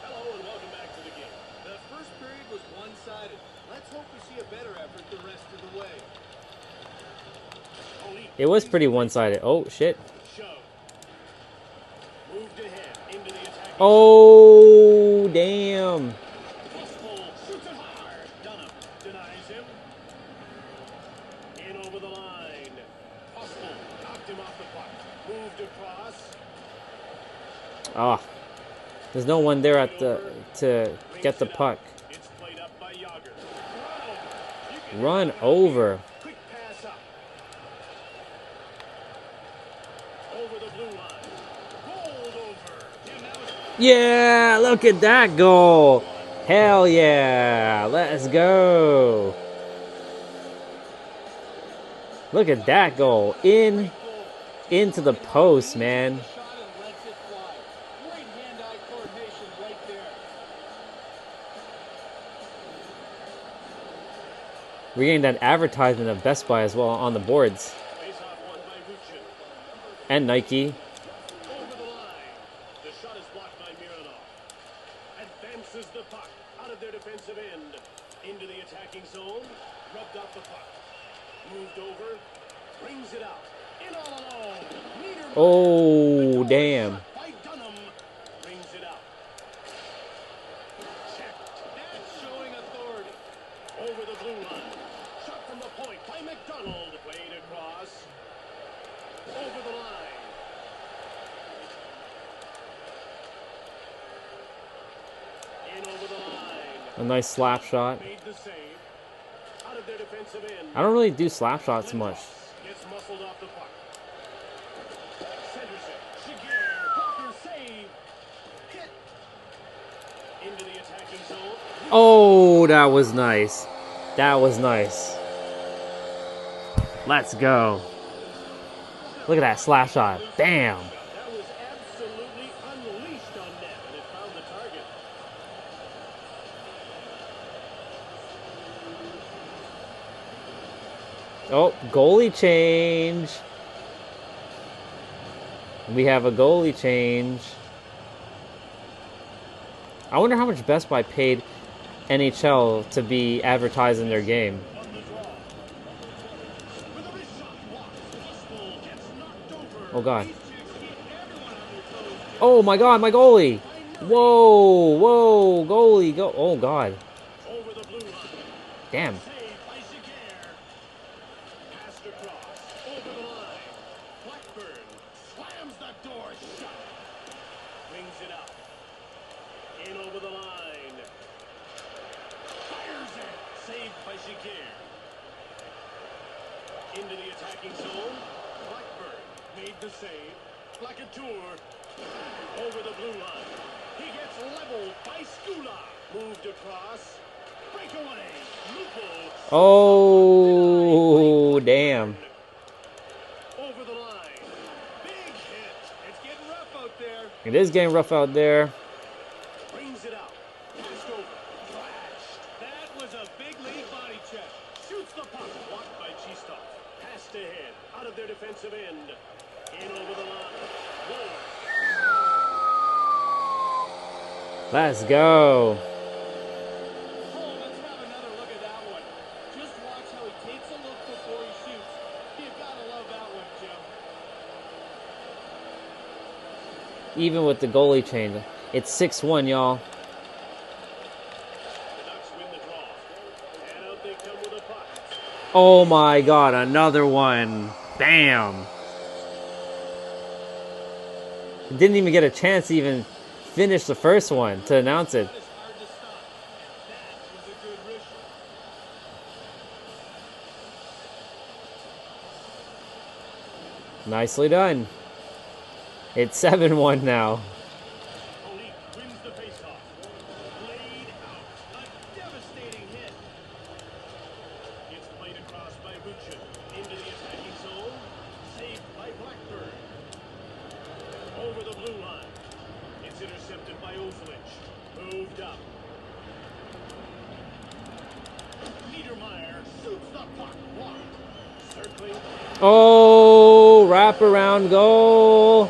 Hello and welcome back to the game. The first period was one-sided. Let's hope we see a better effort the rest of the way. It was pretty one-sided. Oh, shit. Moved ahead into the attack. Oh, damn. Crossbow shoots it hard. Dunham denies him. In over the line. Crossbow knocked him off the puck. Moved across. Ah. There's no one there at the to get the puck. It's played up by Yager. Run over. Quick pass up. Over the blue line. Rolled over. Yeah, look at that goal. Hell yeah. Let's go. Look at that goal. Into the post, man. Great hand-eye coordination right there. We're getting that advertisement of Best Buy as well on the boards. And Nike. Over the line. The shot is blocked by Mironov. Advances the puck out of their defensive end. Into the attacking zone. Rubbed off the puck. Moved over. Brings it out. In all alone. Oh, damn. By Dunham. Brings it out. Checked. That's showing authority. Over the blue line. Shot from the point by McDonald. Played across. Over the line. In over the line. A nice slap shot. Made the save. Out of their defensive end. I don't really do slap shots much. Gets muscled off the puck. Centers it. Giguère. Blocker save. Hit. Into the attacking zone. Oh, that was nice. That was nice. Let's go. Look at that slap shot. Bam. That was absolutely unleashed on net, and it found the target. Oh, goalie change. We have a goalie change. I wonder how much Best Buy paid NHL to be advertising their game. Oh, God. Oh, my God, my goalie. Whoa, whoa, goalie, go. Oh, God. Damn. Into the attacking zone. Blackburn made the save. Blackatour over the blue line. He gets leveled by Skula. Moved across. Breakaway. Lupo. Oh, damn. Over the line. Big hit. It's getting rough out there. It is getting rough out there. Brings it out. Passed over. Flash. That was a big lead body check. Shoots the puck. Blocked by Chistov. Passed ahead, out of their defensive end, in over the line. Whoa. Let's go. Oh, let's have another look at that one. Just watch how he takes a look before he shoots. You gotta love that one, Jim. Even with the goalie change. It's 6-1, y'all. Oh my God, another one. Bam. Didn't even get a chance to even finish the first one to announce it. Nicely done. It's 7-1 now. Oh, wraparound goal.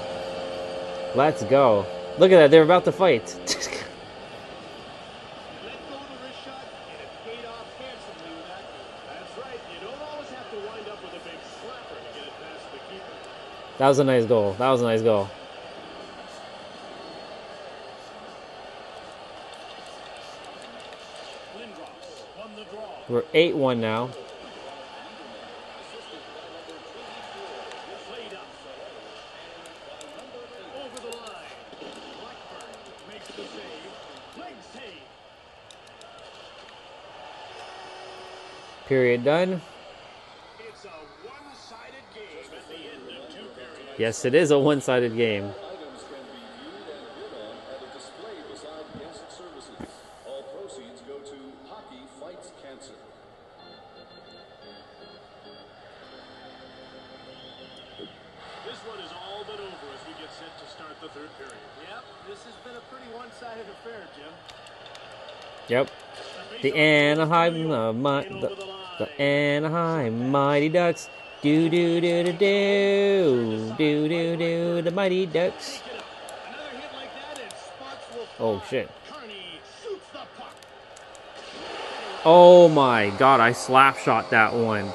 Let's go. Look at that. They're about to fight. That was a nice goal. That was a nice goal. We're 8-1 now. Period done. It's a one-sided game at the end of 2 periods. Yes, it is a one-sided game. Items can be viewed and bid on at a display beside guest services. All proceeds go to Hockey Fights Cancer. This one is all but over as we get set to start the 3rd period. Yep, this has been a pretty one-sided affair, Jim. Yep. The Anaheim, the Anaheim Mighty Ducks. Do do do do do do do do the Mighty Ducks. Oh shit. Oh my God! I slap shot that one.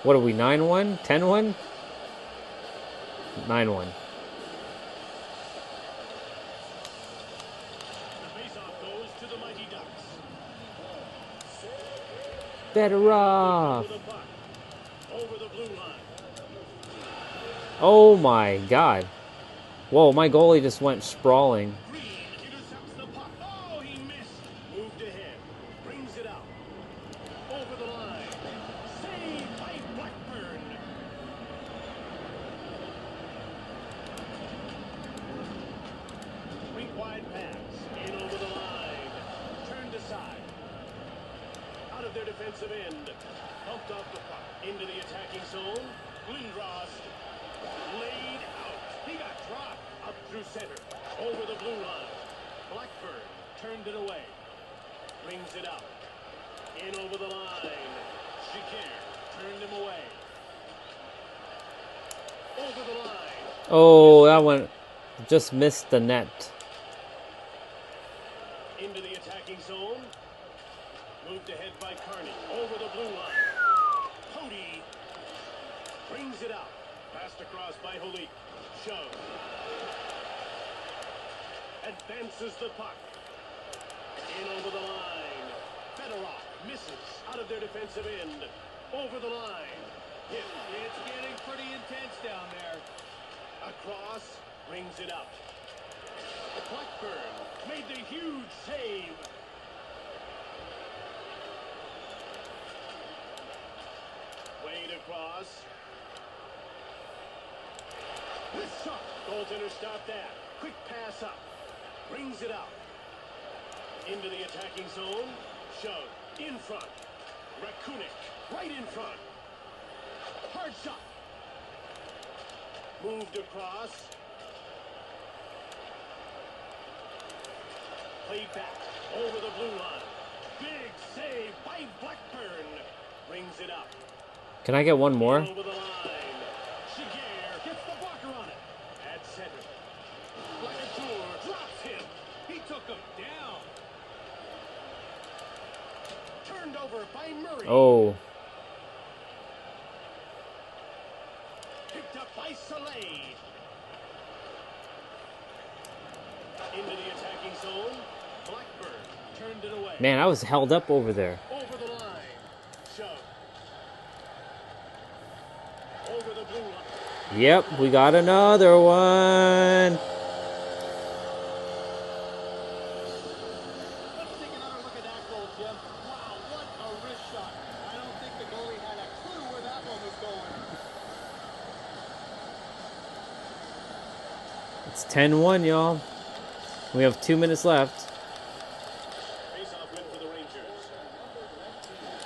What are we, 9-1? 10-1? 9-1. Better off. Oh my God. Whoa, my goalie just went sprawling. defensive end. Pumped off the puck into the attacking zone. Lindros laid out. He got dropped up through center. Over the blue line. Blackburn turned it away. Brings it up. In over the line. Shakir turned him away. Over the line. Oh, that one just missed the net. Into the attacking zone. Moved ahead by Carney. Over the blue line. Cody brings it out. Passed across by Holik. Shove. Advances the puck. In over the line. Fedorov misses out of their defensive end. Over the line. Hit. It's getting pretty intense down there. Across. Brings it up. Blackburn made the huge save. Wade across. This shot. Goaltender stopped that. Quick pass up. Brings it out. Into the attacking zone. Shove. In front. Rakunik. Right in front. Hard shot. Moved across. Played back. Over the blue line. Big save by Blackburn. Brings it up. Can I get one more? Over the line. Shakir gets the blocker on it. At center. Lacatour drops him. He took him down. Turned over by Murray. Oh. Picked up by Soleil. Into the attacking zone. Blackburn turned it away. Man, I was held up over there. Over the line. Shove. Over the blue line. Yep, we got another one. Let's take another look at that goal, Jim. Wow, what a wrist shot. I don't think the goalie had a clue where that one was going. It's 10-1, y'all. We have 2 minutes left. Face-off win for the Rangers.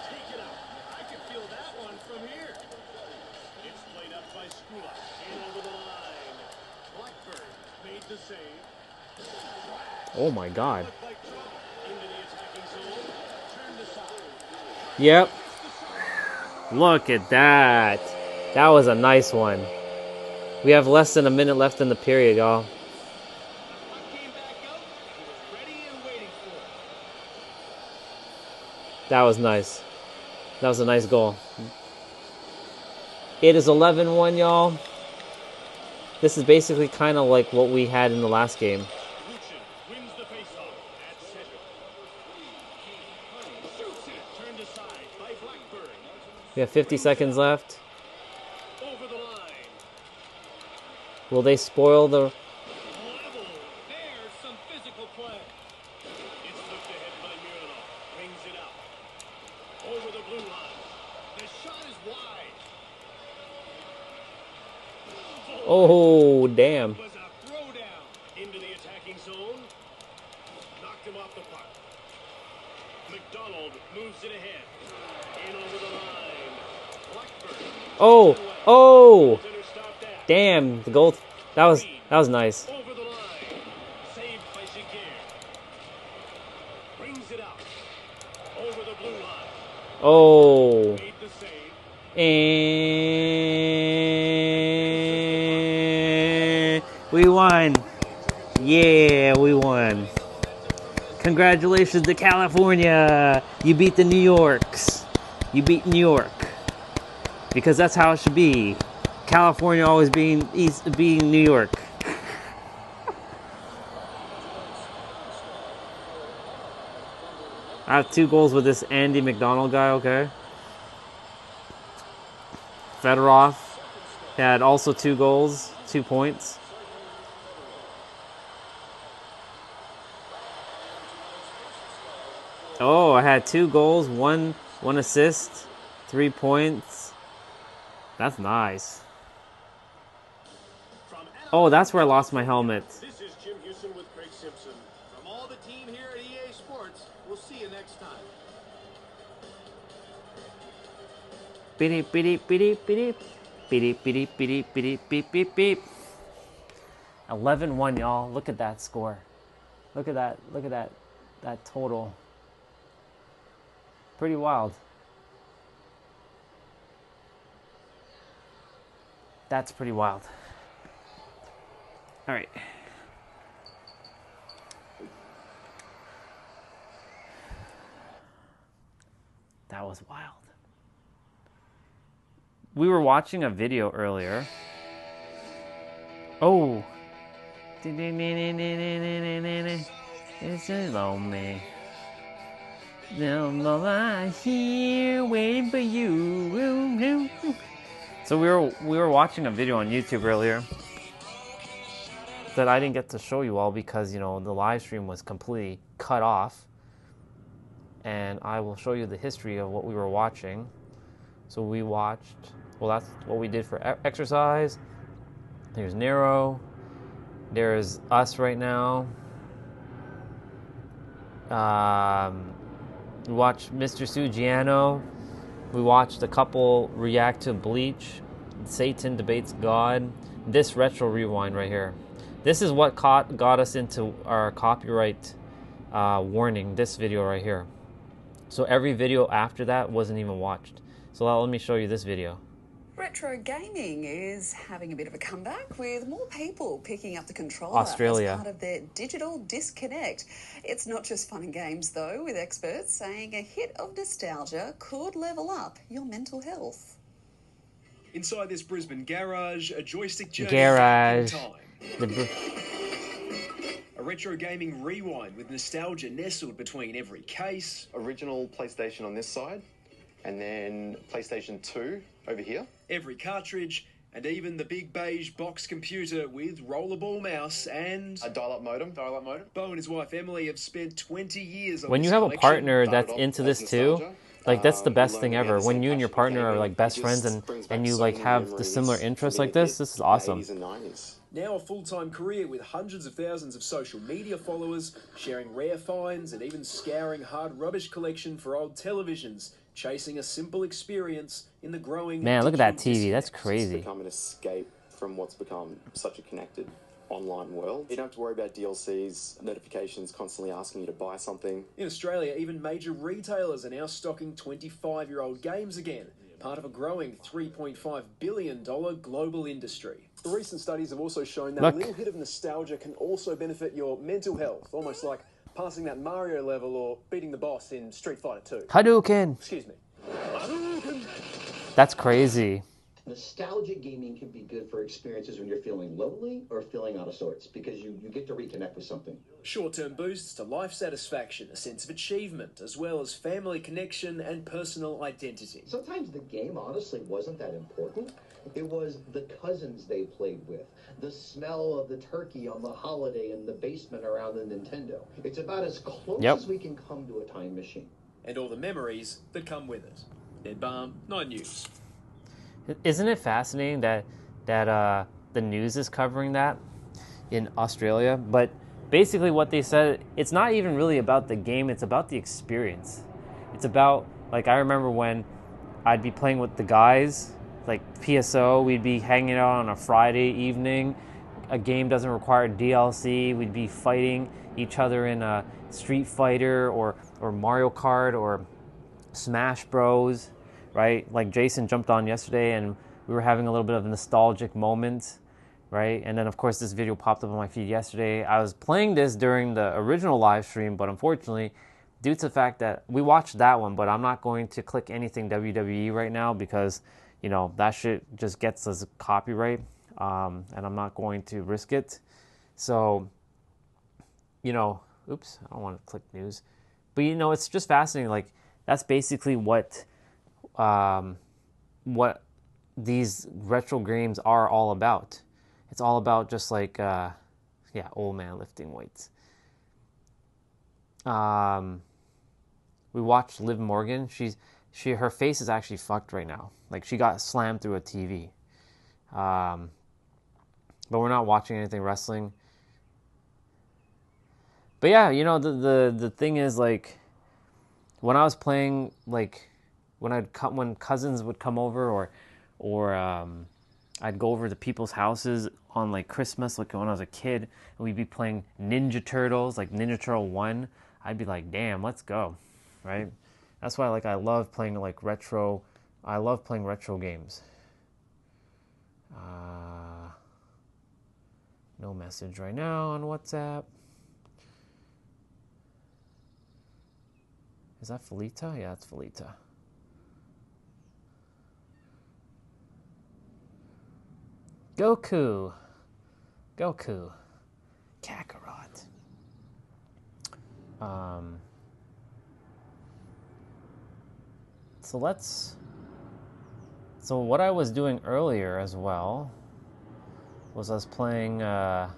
Take it out. I can feel that one from here. It's played up by Skula. In over the line. Blackburn made the save. Oh my God. Into the attacking zone. Turned aside. Yep. Look at that. That was a nice one. We have less than a minute left in the period, y'all. That was nice. That was a nice goal. It is 11-1, y'all. This is basically kind of like what we had in the last game. Wins the face-off at center. Shoots it. Turned aside by Blackburn. We have 50 seconds left. Over the line. Will they spoil the... Level. There's some physical play. It's looked ahead by Mironov. Brings it up. Over the blue line. The shot is wide. Oh, damn. Was a throwdown into the attacking zone. Knocked him off the puck. McDonald moves it ahead. In over the line. Blackburn. Oh, oh. Damn, the goal. That was nice. Over the line. Saved by Shakir. Brings it up. Over the blue line. Oh. Made the save. And we won. Yeah, we won. Congratulations to California. You beat the New Yorks. You beat New York. Because that's how it should be. California always being New York. I have 2 goals with this Andy McDonald guy, okay? Fedorov had also 2 goals, 2 points. Oh, I had 2 goals, one assist, 3 points. That's nice. Oh, that's where I lost my helmet. This is Jim Houston with Craig Simpson. From all the team here at EA Sports, we'll see you next time. Beep beep beep beep beep beep beep beep beep beep beep beep. 11-1, y'all. Look at that score. Look at that. Look at that total. Pretty wild. That's pretty wild. All right. That was wild. We were watching a video earlier. Oh. It's so lonely. I'm here waiting for you. So we were watching a video on YouTube earlier that I didn't get to show you all because, you know, the live stream was completely cut off. And I will show you the history of what we were watching. So we watched, well, that's what we did for exercise. There's Nero. There's us right now. We watched Mr. Sugiano. We watched a couple react to Bleach. Satan Debates God. This Retro Rewind right here. This is what got us into our copyright warning, this video right here. So every video after that wasn't even watched. So let me show you this video. Retro gaming is having a bit of a comeback with more people picking up the controller Australia. as part of their digital disconnect. It's not just fun and games though, with experts saying a hit of nostalgia could level up your mental health. Inside this Brisbane garage, a joystick journey Garage. back in time. A retro gaming rewind with nostalgia nestled between every case. Original PlayStation on this side, and then PlayStation 2 over here. Every cartridge, and even the big beige box computer with rollerball mouse and a dial-up modem. Bo and his wife Emily have spent 20 years on When you this have a collection. partner that's into this too, like that's the best thing ever. When you and your partner are like best friends and you like have the similar interests like this is awesome. Now a full-time career with hundreds of thousands of social media followers, sharing rare finds and even scouring hard rubbish collection for old televisions, chasing a simple experience in the growing... Man, look at that TV. That's crazy. It's become an escape from what's become such a connected online world. You don't have to worry about DLCs, notifications constantly asking you to buy something. In Australia, even major retailers are now stocking 25-year-old games again, part of a growing $3.5 billion global industry. The recent studies have also shown that a little hit of nostalgia can also benefit your mental health, almost like passing that Mario level or beating the boss in Street Fighter 2. Hadouken! Excuse me. That's crazy. Nostalgic gaming can be good for experiences when you're feeling lonely or feeling out of sorts, because you get to reconnect with something. Short-term boosts to life satisfaction, a sense of achievement, as well as family connection and personal identity. Sometimes the game honestly wasn't that important. It was the cousins they played with, the smell of the turkey on the holiday in the basement around the Nintendo. It's about as close as we can come to a time machine. And all the memories that come with it. Ned Balm, 9 News. Isn't it fascinating that the news is covering that in Australia? But basically what they said, it's not even really about the game, it's about the experience. It's about, like, I remember when I'd be playing with the guys, like PSO, we'd be hanging out on a Friday evening. A game doesn't require DLC. We'd be fighting each other in a Street Fighter or Mario Kart or Smash Bros, right? Like Jason jumped on yesterday and we were having a little bit of a nostalgic moment, right? And then of course this video popped up on my feed yesterday. I was playing this during the original live stream, but unfortunately, due to the fact that we watched that one, but I'm not going to click anything WWE right now because, you know, that shit just gets us copyright, and I'm not going to risk it. So, you know, oops, I don't want to click news. But, you know, it's just fascinating. Like, that's basically what these retro games are all about. It's all about just like, old man lifting weights. We watched Liv Morgan. Her face is actually fucked right now. Like, she got slammed through a TV. But we're not watching anything wrestling. But yeah, you know, the thing is, like, when I was playing, like, when cousins would come over, or I'd go over to people's houses on like Christmas, like when I was a kid, and we'd be playing Ninja Turtles, like Ninja Turtle 1. I'd be like, damn, let's go, right? That's why I love playing like retro. I love playing retro games. No message right now on WhatsApp. Is that Felita? Yeah, it's Felita. Goku. Kakarot. So what I was doing earlier as well was I was playing I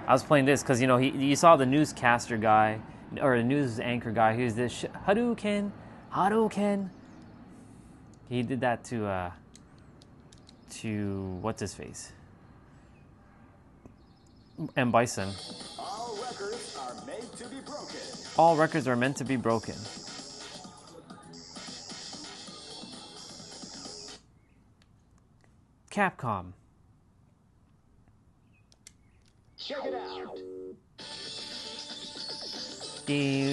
was playing this because, you know, you saw the newscaster guy or the news anchor guy who's this Hadouken. He did that to what's his face? M. Bison. All records are made to be broken. All records are meant to be broken. Capcom. Check it out. Do.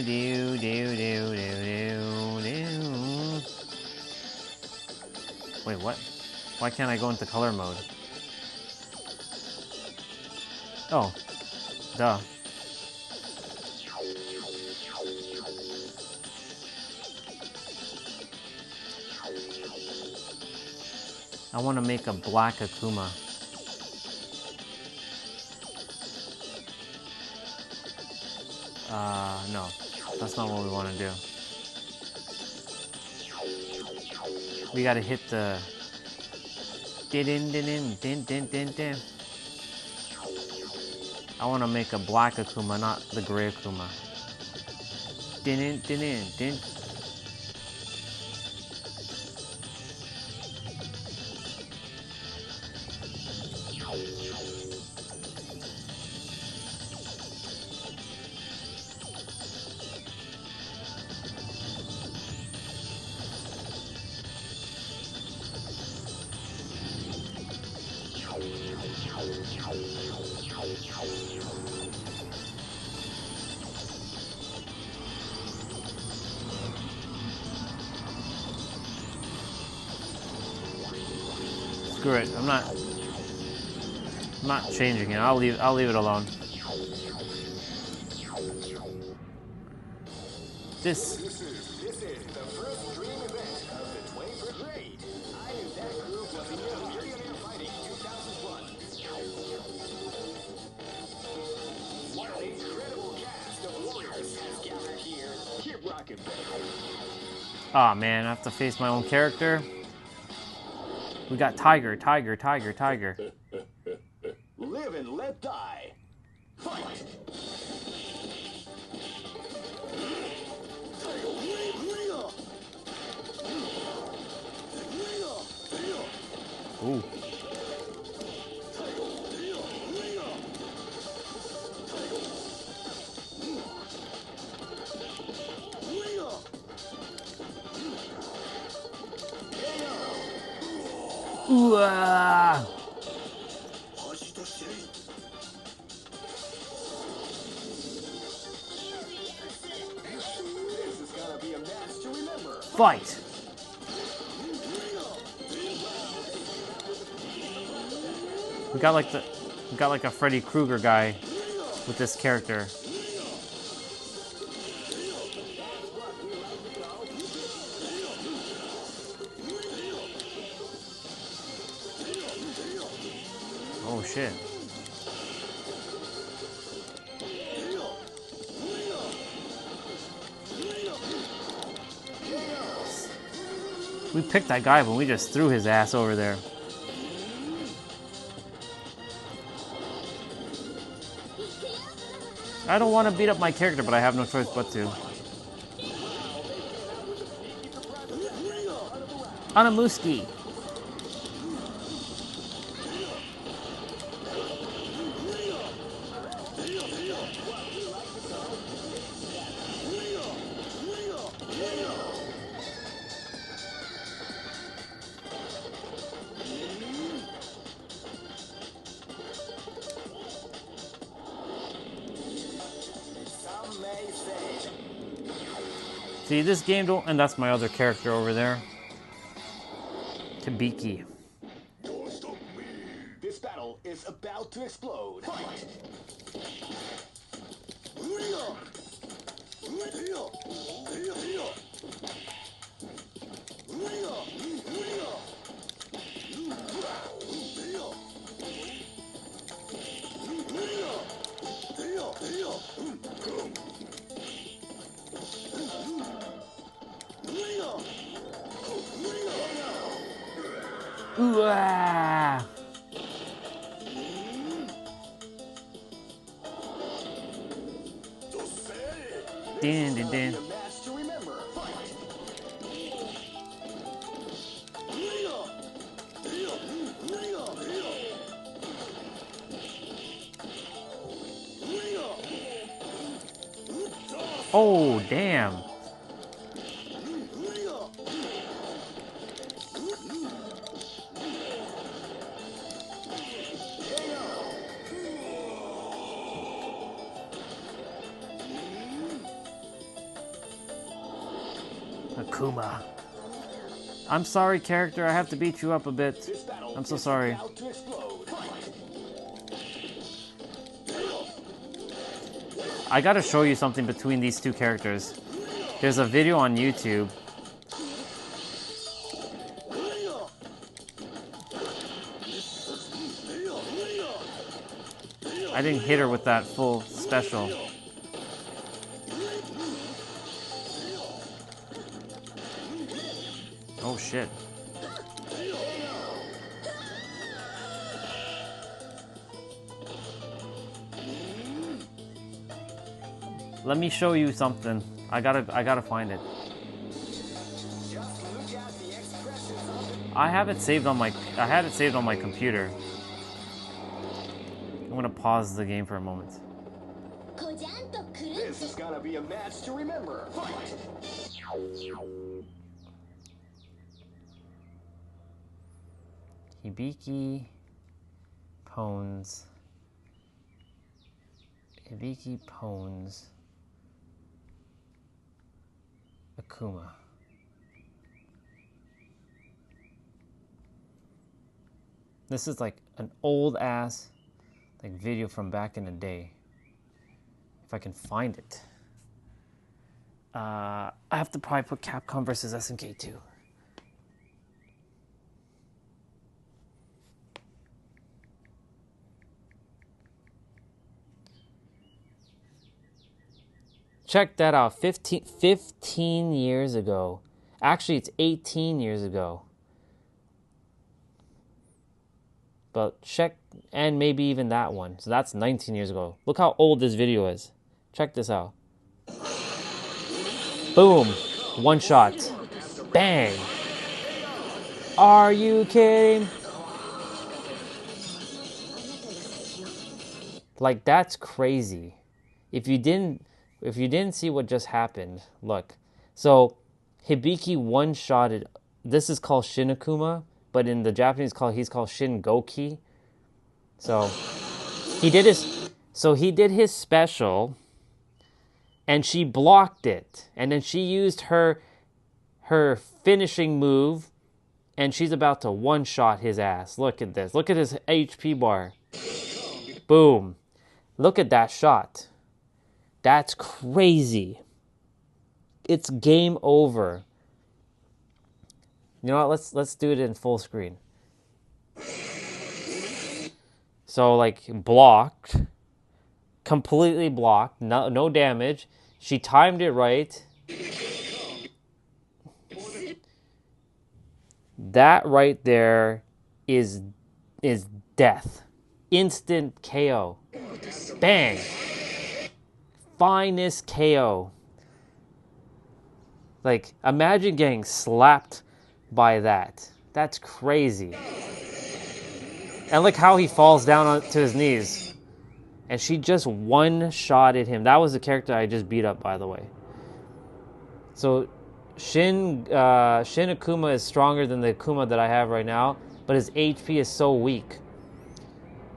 Wait, what? Why can't I go into color mode? Oh, duh. I want to make a black Akuma. No, that's not what we want to do. We gotta hit the din. I want to make a black Akuma, not the gray Akuma. Din. Screw it. I'm not changing it. I'll leave it alone. This is the first dream event of the 21st grade. I knew that group was in your Millionaire Fighting 2001. What an incredible cast of warriors has gathered here. Keep rocking, baby. Aw, man, I have to face my own character. We got Tiger. Live and let die. Fight! Ooh. Ooh. Fight. We got like a Freddy Krueger guy with this character. Oh shit. We picked that guy, but we just threw his ass over there. I don't want to beat up my character, but I have no choice but to. Anamuski. See, this game don't... And that's my other character over there. Hibiki. This battle is about to explode. Fight! Ooh, ah. Din, din, din. Oh, damn. Akuma. I'm sorry, character. I have to beat you up a bit. I'm so sorry. I gotta show you something between these two characters. There's a video on YouTube. I didn't hit her with that full special. Oh shit. Let me show you something. I gotta find it. I have it saved on my computer. I'm gonna pause the game for a moment. This is gonna be a match to remember. Fight! Hibiki Pons. Hibiki Pons. Akuma. This is like an old ass like video from back in the day. If I can find it. I have to probably put Capcom versus SNK 2. Check that out. 15 years ago. Actually, it's 18 years ago. But check, and maybe even that one. So that's 19 years ago. Look how old this video is. Check this out. Boom. One shot. Bang. Are you kidding? Like, that's crazy. If you didn't see what just happened, look. So, Hibiki one-shotted. This is called Shin Akuma, but in the Japanese he's called Shin Goki. So, he did his special, and she blocked it. And then she used her finishing move, and she's about to one-shot his ass. Look at this. Look at his HP bar. Boom. Look at that shot. That's crazy. It's game over. You know what? Let's do it in full screen. So like blocked, completely blocked, no damage. She timed it right. That right there is death. Instant KO. Bang. Finest KO. Like, imagine getting slapped by that. That's crazy. And look how he falls down to his knees. And she just one-shotted him. That was the character I just beat up, by the way. So, Shin Akuma is stronger than the Akuma that I have right now, but his HP is so weak.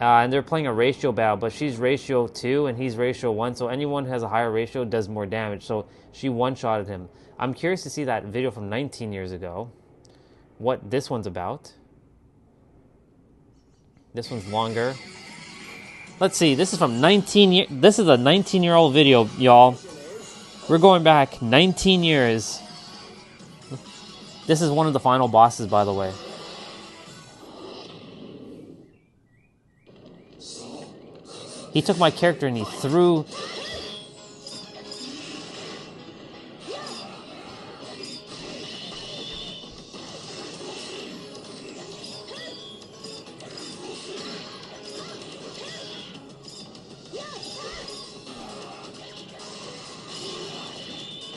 And they're playing a ratio battle, but she's ratio 2 and he's ratio 1, so anyone who has a higher ratio does more damage. So she one-shotted him. I'm curious to see that video from 19 years ago, what this one's about. This one's longer. Let's see, this is from 19 years. This is a 19-year-old video, y'all. We're going back 19 years. This is one of the final bosses, by the way. He took my character and he threw...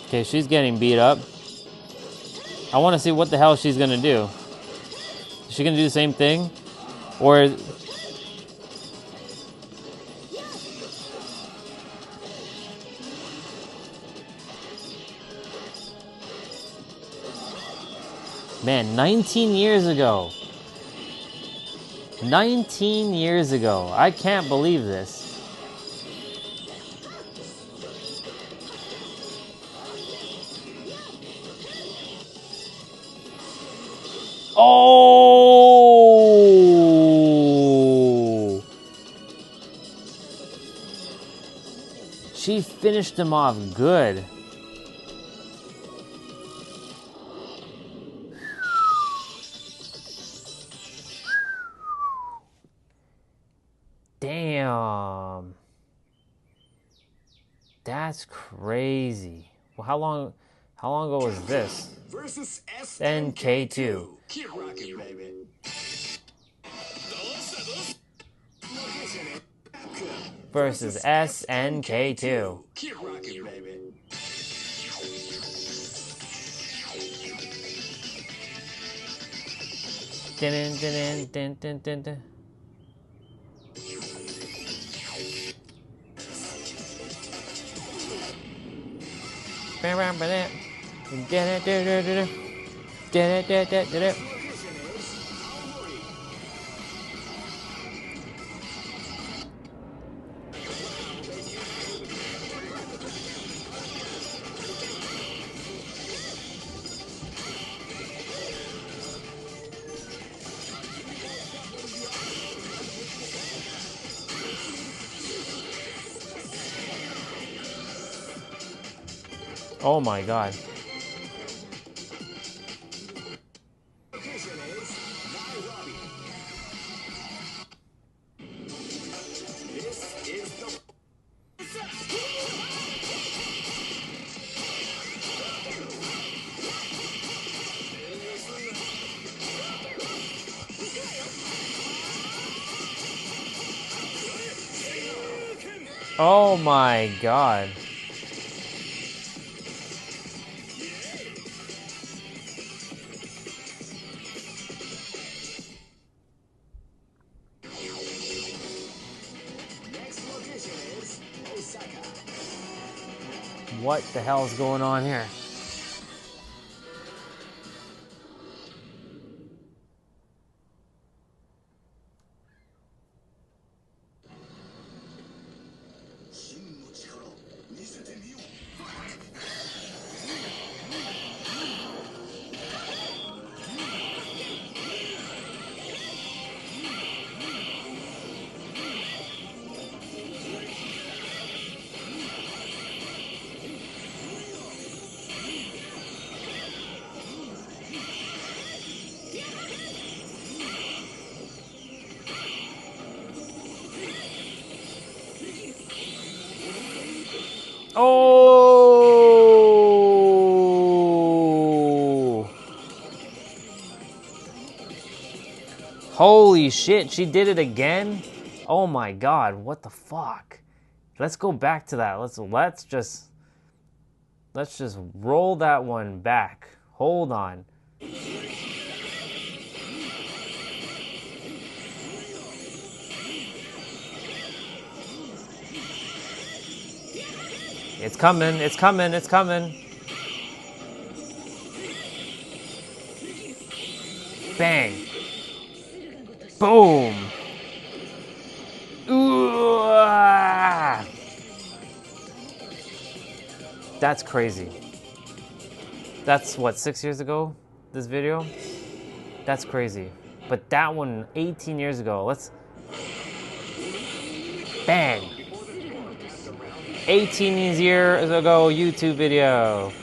Okay, she's getting beat up. I want to see what the hell she's going to do. Is she going to do the same thing? Or... Man, 19 years ago. 19 years ago. I can't believe this. Oh! She finished him off good. Damn. That's crazy. Well, how long ago was this? Versus SNK2. Keep rocking, baby. Versus SNK2. Keep rocking, baby. Dun, dun, dun, dun, dun, dun. Oh my god. Oh my god. What the hell is going on here? Oh! Holy shit, she did it again? Oh my god, what the fuck? Let's go back to that. Let's just roll that one back. Hold on. It's coming, it's coming, it's coming. Bang. Boom. That's crazy. That's what, 6 years ago, this video? That's crazy. But that one, 18 years ago, let's... Bang! 18 years ago, YouTube video.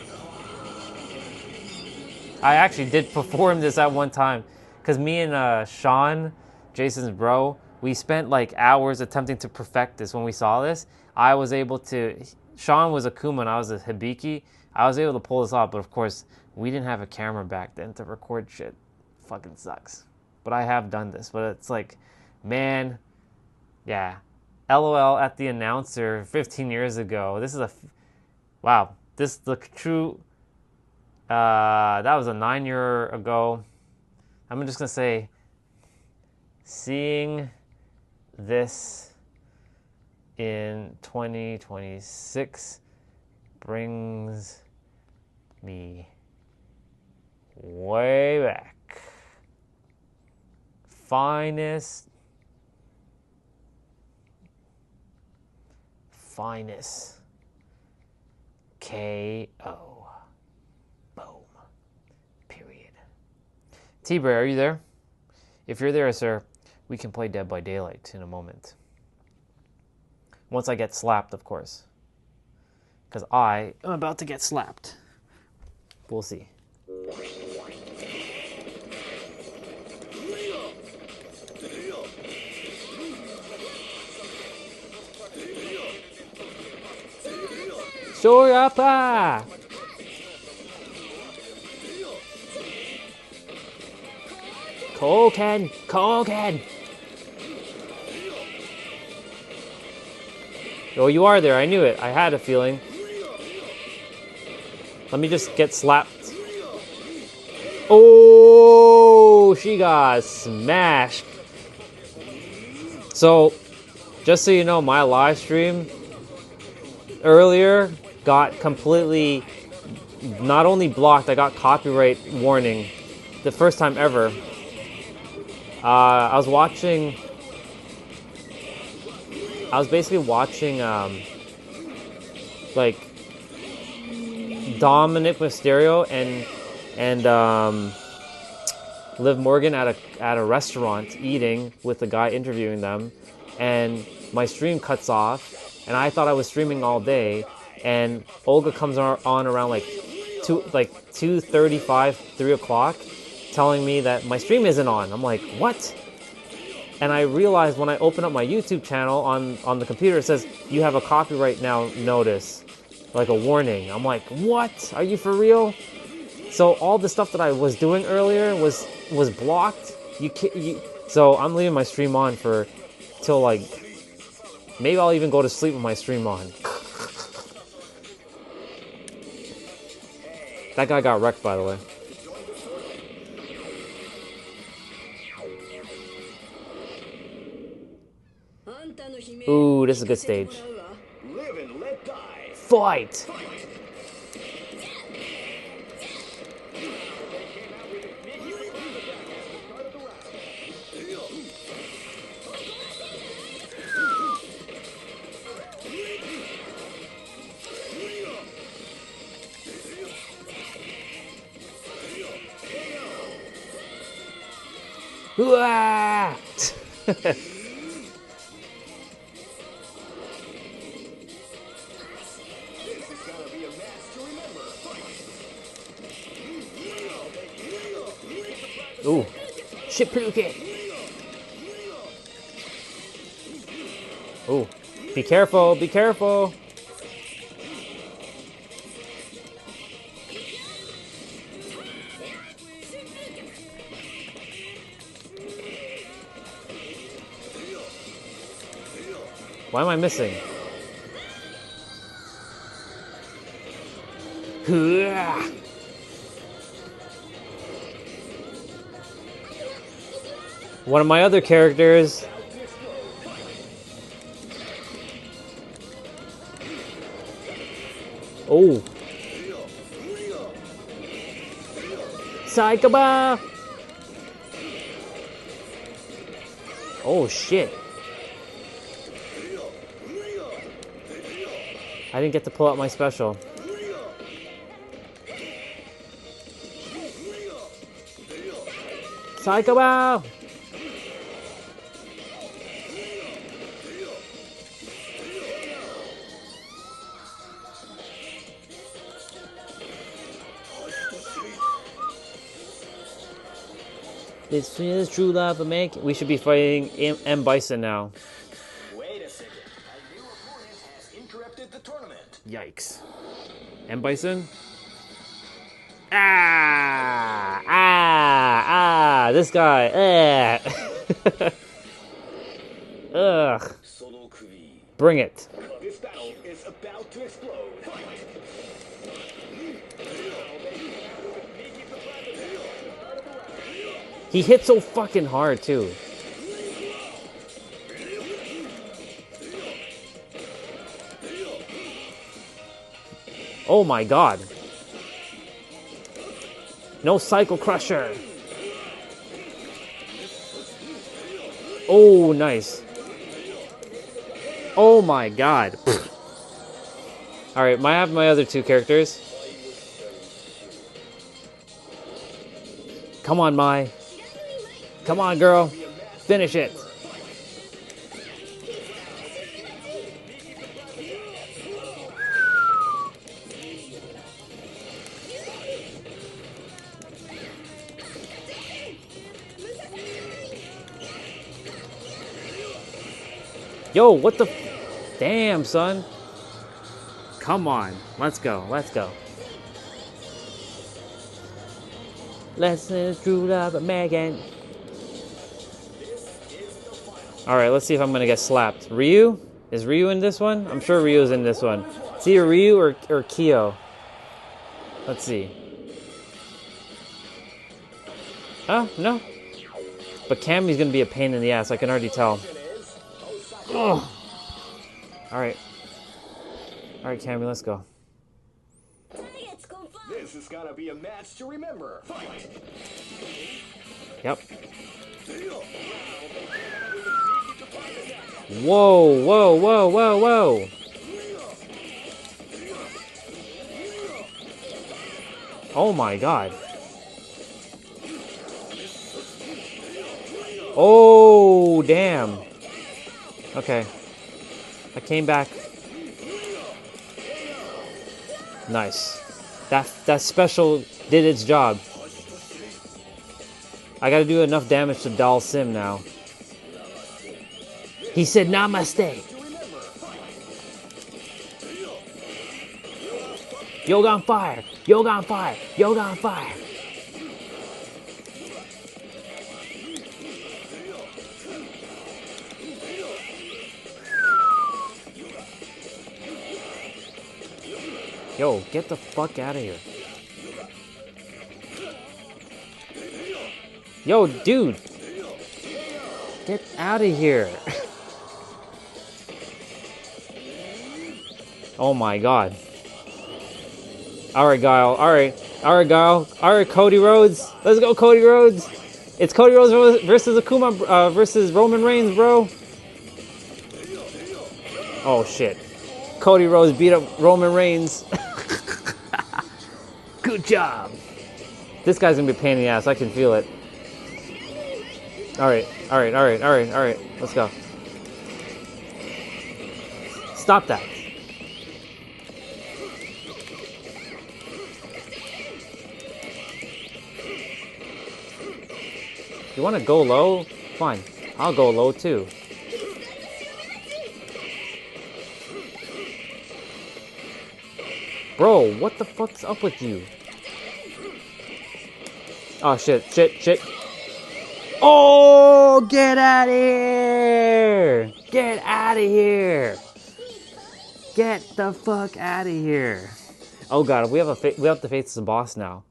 I actually did perform this at one time. Because me and Sean, Jason's bro, we spent like hours attempting to perfect this when we saw this. I was able to... Sean was a Kuma and I was a Hibiki. I was able to pull this off, but of course, we didn't have a camera back then to record shit. Fucking sucks. But I have done this, but it's like, man, yeah. LOL at the announcer 15 years ago. This is a... Wow. This the true... that was a 9 year ago. I'm just going to say, seeing this in 2026 brings me way back. Finest KO. Boom. Period. T-Bray, are you there? If you're there, sir, we can play Dead by Daylight in a moment. Once I get slapped, of course. Because I am about to get slapped. We'll see. Shoyapa! Koken! Oh, you are there. I knew it. I had a feeling. Let me just get slapped. Oh, she got smashed. So, just so you know, my live stream earlier got completely not only blocked, I got copyright warning the first time ever. I was basically watching like Dominic Mysterio and Liv Morgan at a restaurant eating with the guy interviewing them, and my stream cuts off, and I thought I was streaming all day, and Olga comes on around like 2:35, 3 o'clock, telling me that my stream isn't on. I'm like, what? And I realized when I open up my YouTube channel on the computer, it says, you have a copyright now notice, like a warning. I'm like, what? Are you for real? So all the stuff that I was doing earlier was blocked. So I'm leaving my stream on till like, maybe I'll even go to sleep with my stream on. That guy got wrecked, by the way. Ooh, this is a good stage. Fight! Ooh-ah! Ooh, Shippuke. Ooh, be careful, be careful. Why am I missing? One of my other characters. Oh. Saikaba! Oh shit. I didn't get to pull out my special. Psycho Bow! This is true love, make. We should be fighting M. Bison now. Wait a second. A new opponent has interrupted the tournament. Yikes. M. Bison? Ah! This guy. Ugh. Bring it. This battle is about to explode. He hit so fucking hard, too. Oh my god. No Cycle Crusher. Oh, nice. Oh my god. Alright, I have my other two characters. Come on, Mai. Come on, girl. Finish it. Yo, what the... Damn, son. Come on. Let's go. Let's go. Lessons true love, Megan. Alright, let's see if I'm gonna get slapped. Ryu? Is Ryu in this one? I'm sure Ryu's in this one. It's either Ryu or Kyo. Let's see. Oh, no. But Cammy's gonna be a pain in the ass, I can already tell. Oh. Alright. Alright, Cammy, let's go. This is gonna be a match to remember. Fight. Yep. Whoa, whoa, whoa, whoa, whoa. Oh my god. Oh, damn. Okay. I came back. Nice. That special did its job. I gotta do enough damage to Dal Sim now. He said namaste. Yoga on fire. Yoga on fire. Yoga on fire. Yo, get the fuck out of here. Yo, dude. Get out of here. Oh my god. Alright, Guile. Alright. Alright, Guile. Alright, Cody Rhodes. Let's go, Cody Rhodes. It's Cody Rhodes versus Akuma versus Roman Reigns, bro. Oh, shit. Cody Rhodes beat up Roman Reigns. Good job. This guy's gonna be a pain in the ass. I can feel it. Alright, alright, alright, alright, alright. Let's go. Stop that. You wanna go low? Fine. I'll go low too. Bro, what the fuck's up with you? Oh shit, shit, shit. Oh, get out of here! Get out of here! Get the fuck out of here! Oh god, we have to face the boss now.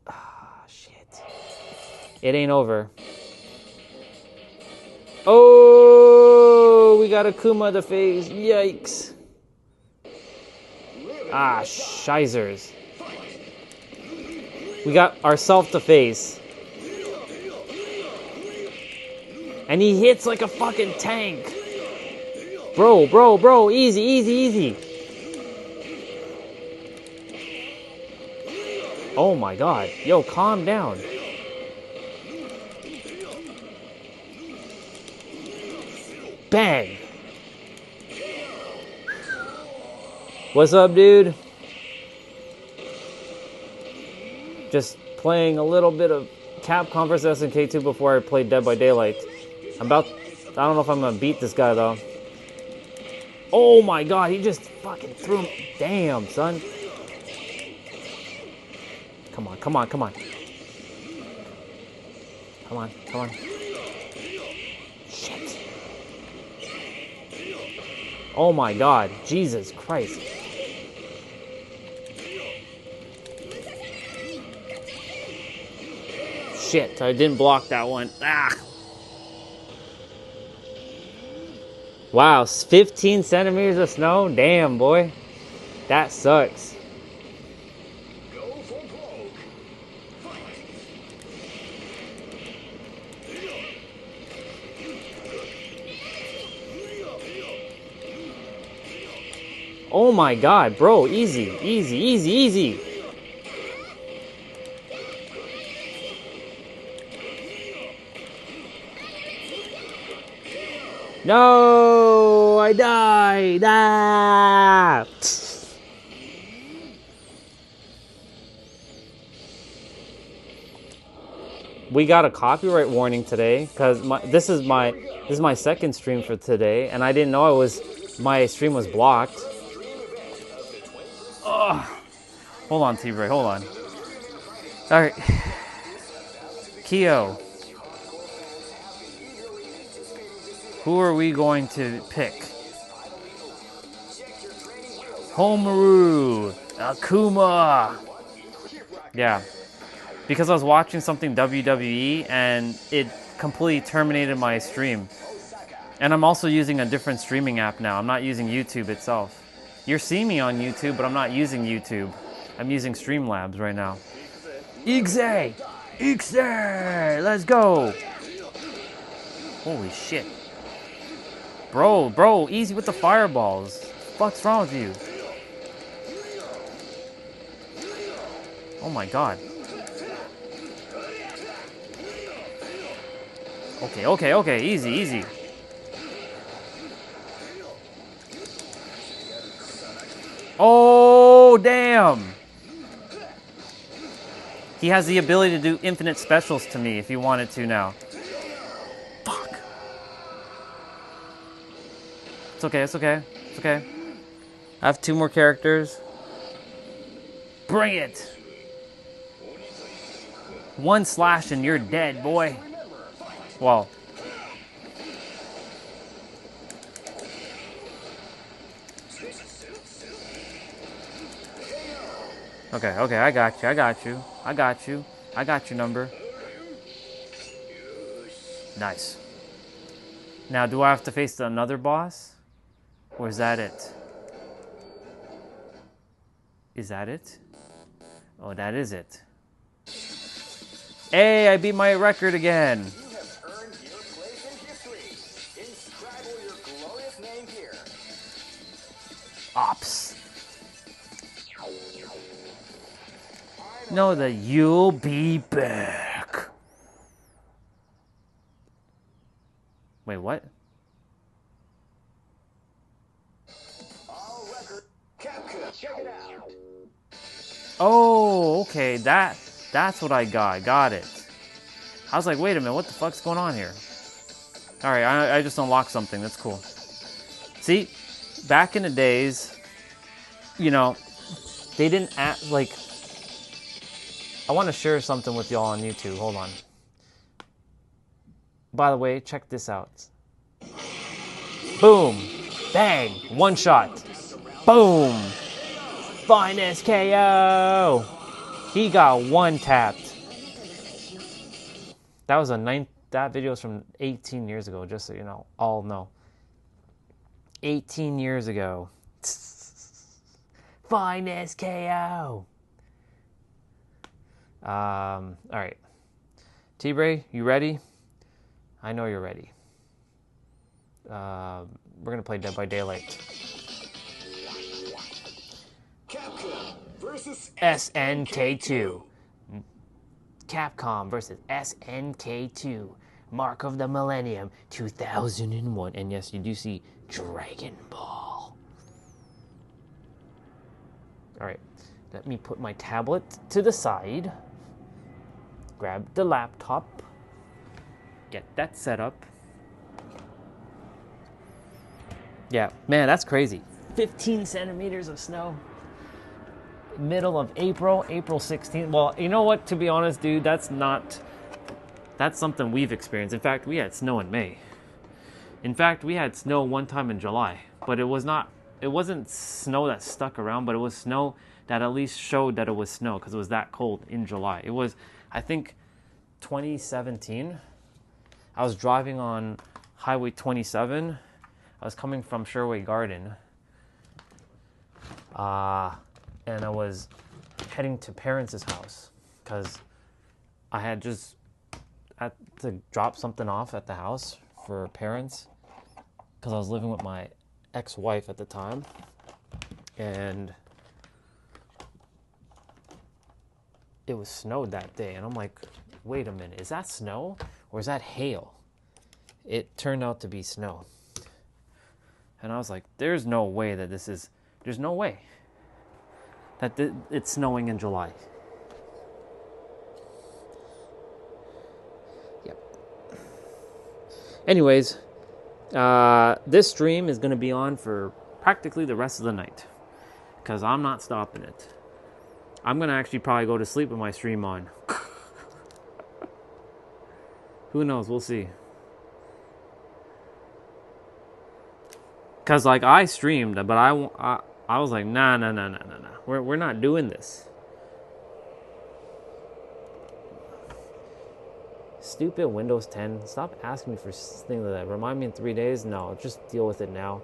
Ah, shit. It ain't over. Oh, we got Akuma to face. Yikes. Ah, shizers. We got ourselves to face. And he hits like a fucking tank. Bro, bro, bro. Easy, easy, easy. Oh my god. Yo, calm down. Bang! What's up, dude? Just playing a little bit of Capcom vs SNK 2 before I played Dead by Daylight. I don't know if I'm gonna beat this guy though. Oh my god, he just fucking threw him. Damn, son. Come on, come on, come on. Come on, come on. Shit. Oh my god, Jesus Christ. Shit, I didn't block that one. Ah. Wow, 15 centimeters of snow? Damn, boy. That sucks. Oh my god, bro. Easy, easy, easy, easy. No, I died. Ah. We got a copyright warning today because this is my second stream for today, and I didn't know my stream was blocked. Ugh. Hold on, T-Bray, hold on. All right, Kyo. Who are we going to pick? Homaru, Akuma. Yeah, because I was watching something WWE and it completely terminated my stream. And I'm also using a different streaming app now. I'm not using YouTube itself. You're seeing me on YouTube, but I'm not using YouTube. I'm using Streamlabs right now. Ixe! Ixe! Let's go! Holy shit. Bro, easy with the fireballs. What's wrong with you? Oh my god. Okay, easy. Oh, damn! He has the ability to do infinite specials to me if he wanted to now. Fuck. It's okay. I have 2 more characters. Bring it! 1 slash and you're dead, boy. Well. Okay, I got you. I got your number. Nice. Now, do I have to face another boss? Or is that it? Is that it? Oh, that is it. Hey, I beat my record again. Ops. Know that you'll be back. Wait, what? Oh, okay, that's what I got. Got it. I was like, wait a minute, what the fuck's going on here? Alright, I just unlocked something. That's cool. See, back in the days, you know, they didn't act like... I want to share something with y'all on YouTube. Hold on. By the way, check this out. Boom. Bang. 1 shot. Boom. Finest KO. He got 1 tapped. That was that video is from 18 years ago, just so you know. All know. 18 years ago. Finest KO. Alright. T-Bray, you ready? I know you're ready. We're gonna play Dead by Daylight. Capcom versus SNK2. Capcom versus SNK2. Mark of the Millennium 2001. And yes, you do see Dragon Ball. Alright, let me put my tablet to the side. Grab the laptop. Get that set up. Yeah, man, that's crazy. 15 centimeters of snow. Middle of April 16th. Well, you know what? To be honest, dude, that's something we've experienced. In fact, we had snow in May. In fact, we had snow one time in July, but it wasn't snow that stuck around, but it was snow that at least showed that it was snow because it was that cold in July. It was, I think, 2017. I was driving on Highway 27. I was coming from Sherway Garden. And I was heading to parents' house because I had to drop something off at the house for parents because I was living with my ex-wife at the time. And it was snowed that day. And I'm like, wait a minute, is that snow or is that hail? It turned out to be snow. And I was like, there's no way that there's no way that it's snowing in July. Yep. Anyways, this stream is going to be on for practically the rest of the night because I'm not stopping it. I'm going to actually probably go to sleep with my stream on. Who knows? We'll see. Because, like, I streamed, but I was like, nah. We're not doing this. Stupid Windows 10. Stop asking me for things like that. Remind me in 3 days? No, just deal with it now.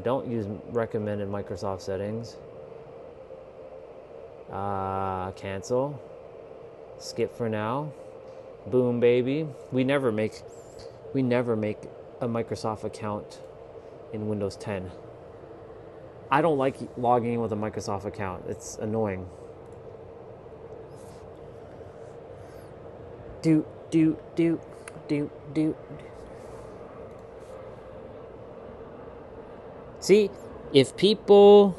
Don't use recommended Microsoft settings. Cancel. Skip for now. Boom, baby. We never make a Microsoft account in Windows 10. I don't like logging in with a Microsoft account. It's annoying. Do. See, if people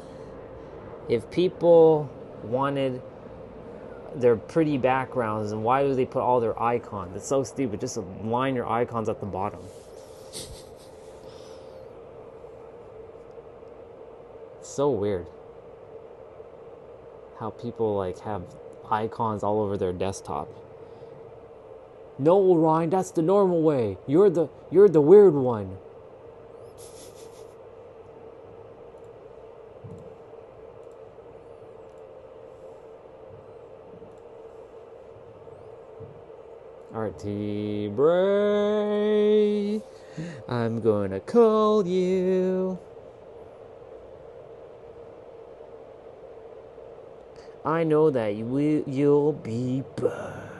wanted their pretty backgrounds, then why do they put all their icons? It's so stupid. Just line your icons at the bottom. So weird how people like have icons all over their desktop. No, Ryan, that's the normal way. You're the weird one. Alright, T-Bray, I'm gonna call you. I know that you'll be back.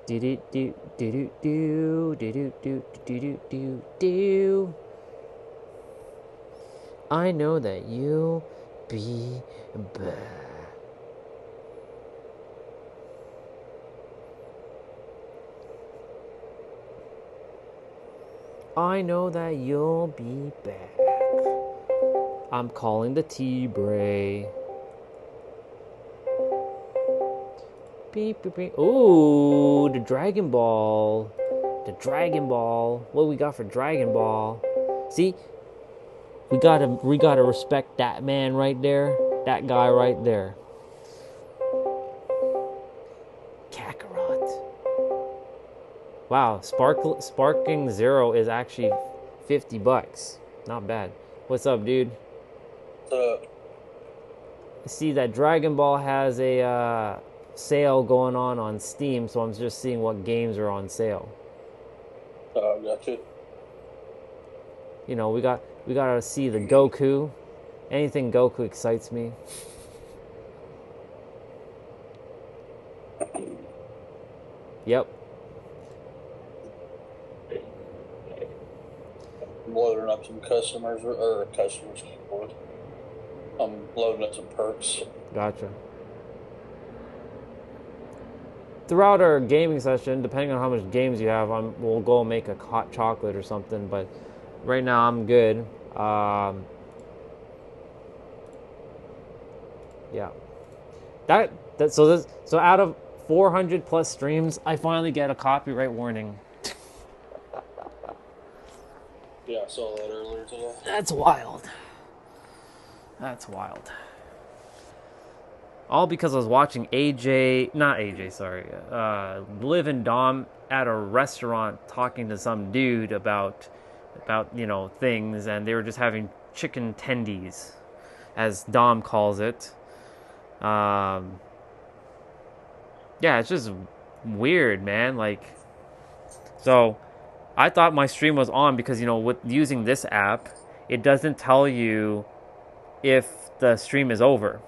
Do. I know that you'll be back. I know that you'll be back. I'm calling the T-Bray. Beep, beep, beep. Ooh, the Dragon Ball. The Dragon Ball. What we got for Dragon Ball? See? We gotta respect that man right there. That guy right there. Kakarot. Wow, Sparking Zero is actually $50. Not bad. What's up, dude? See that Dragon Ball has a sale going on Steam, so I'm just seeing what games are on sale. Gotcha. You know, we gotta see the Goku. Anything Goku excites me. Yep. I'm loading up some customers keyboard. I'm loading up some perks. Gotcha. throughout our gaming session, depending on how much games you have, we'll go make a hot chocolate or something. But right now, I'm good. Yeah. So out of 400 plus streams, I finally get a copyright warning. Yeah, I saw that earlier today. That's wild. That's wild. All because I was watching Liv and Dom at a restaurant talking to some dude about things, and they were just having chicken tendies, as Dom calls it. Yeah, it's just weird, man. Like, so I thought my stream was on because, with using this app, it doesn't tell you if the stream is over.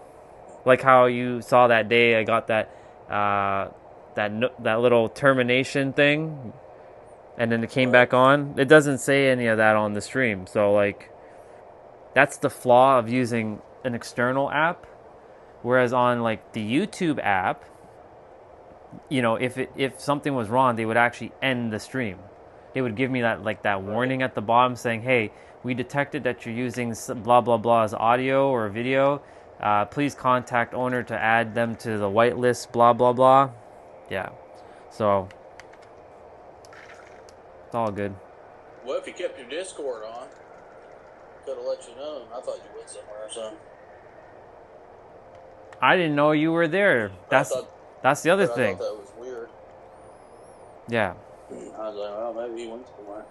Like how you saw that day, I got that little termination thing, and then it came back on. It doesn't say any of that on the stream. So, like, that's the flaw of using an external app. Whereas on, like, the YouTube app, if something was wrong, they would actually end the stream. They would give me that warning at the bottom saying, "Hey, we detected that you're using blah blah blah as audio or video. Please contact owner to add them to the whitelist, blah, blah, blah." Yeah. So, it's all good. Well, if you kept your Discord on, could have let you know. I thought you went somewhere or something. I didn't know you were there. That's the other thing. I thought that was weird. Yeah. I was like, well, maybe he went somewhere.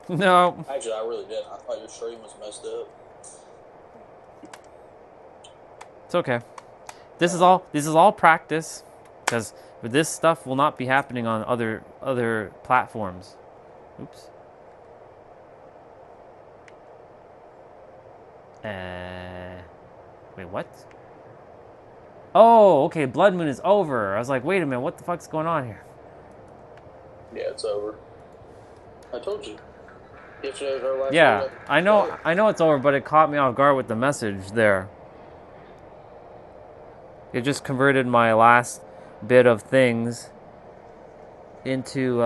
No. Actually, I really didn't. I thought your stream was messed up. It's okay. This is all practice, because this stuff will not be happening on other platforms. Oops. Wait, what? Oh, okay. Blood Moon is over. I was like, wait a minute, what the fuck's going on here? Yeah, it's over. I told you. Yesterday was our last Yeah, day. I know it's over, but it caught me off guard with the message there. It just converted my last bit of things into,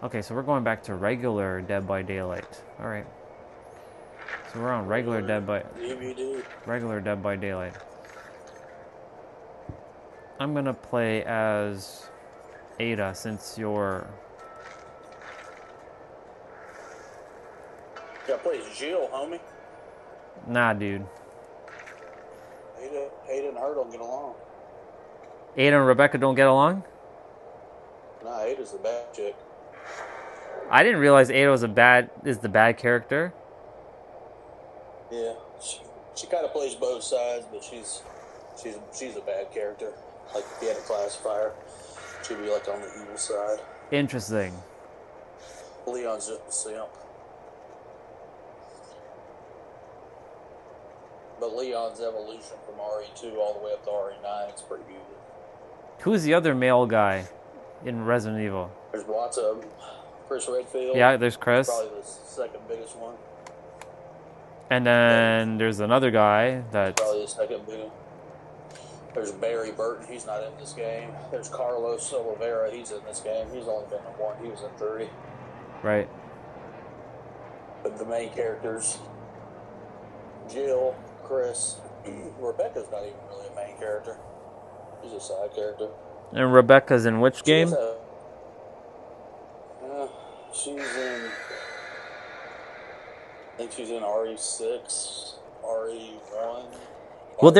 okay, so we're going back to regular Dead by Daylight. Alright. So we're on regular Dead by Daylight. I'm gonna play as Ada, since you're... Yeah, play as Jill, homie. Nah, dude. Ada and her don't get along. Ada and Rebecca don't get along? Nah, Ada's the bad chick. I didn't realize Ada is the bad character. Yeah, she kind of plays both sides, but she's a bad character. Like, if you had a classifier, she'd be like on the evil side. Interesting. Leon's just a simp. But Leon's evolution from RE2 all the way up to RE9 is pretty good. Who's the other male guy in Resident Evil? There's lots of them. Chris Redfield. Yeah, there's Chris. Probably the second biggest one. And then there's another guy that... Probably the second biggest. There's Barry Burton. He's not in this game. There's Carlos Oliveira. He's in this game. He's only been in one. He was in 3. Right. But the main characters, Jill, Chris, Rebecca's not even really a main character. She's a side character. And Rebecca's in which game? She's in... I think she's in RE6, RE1. Well,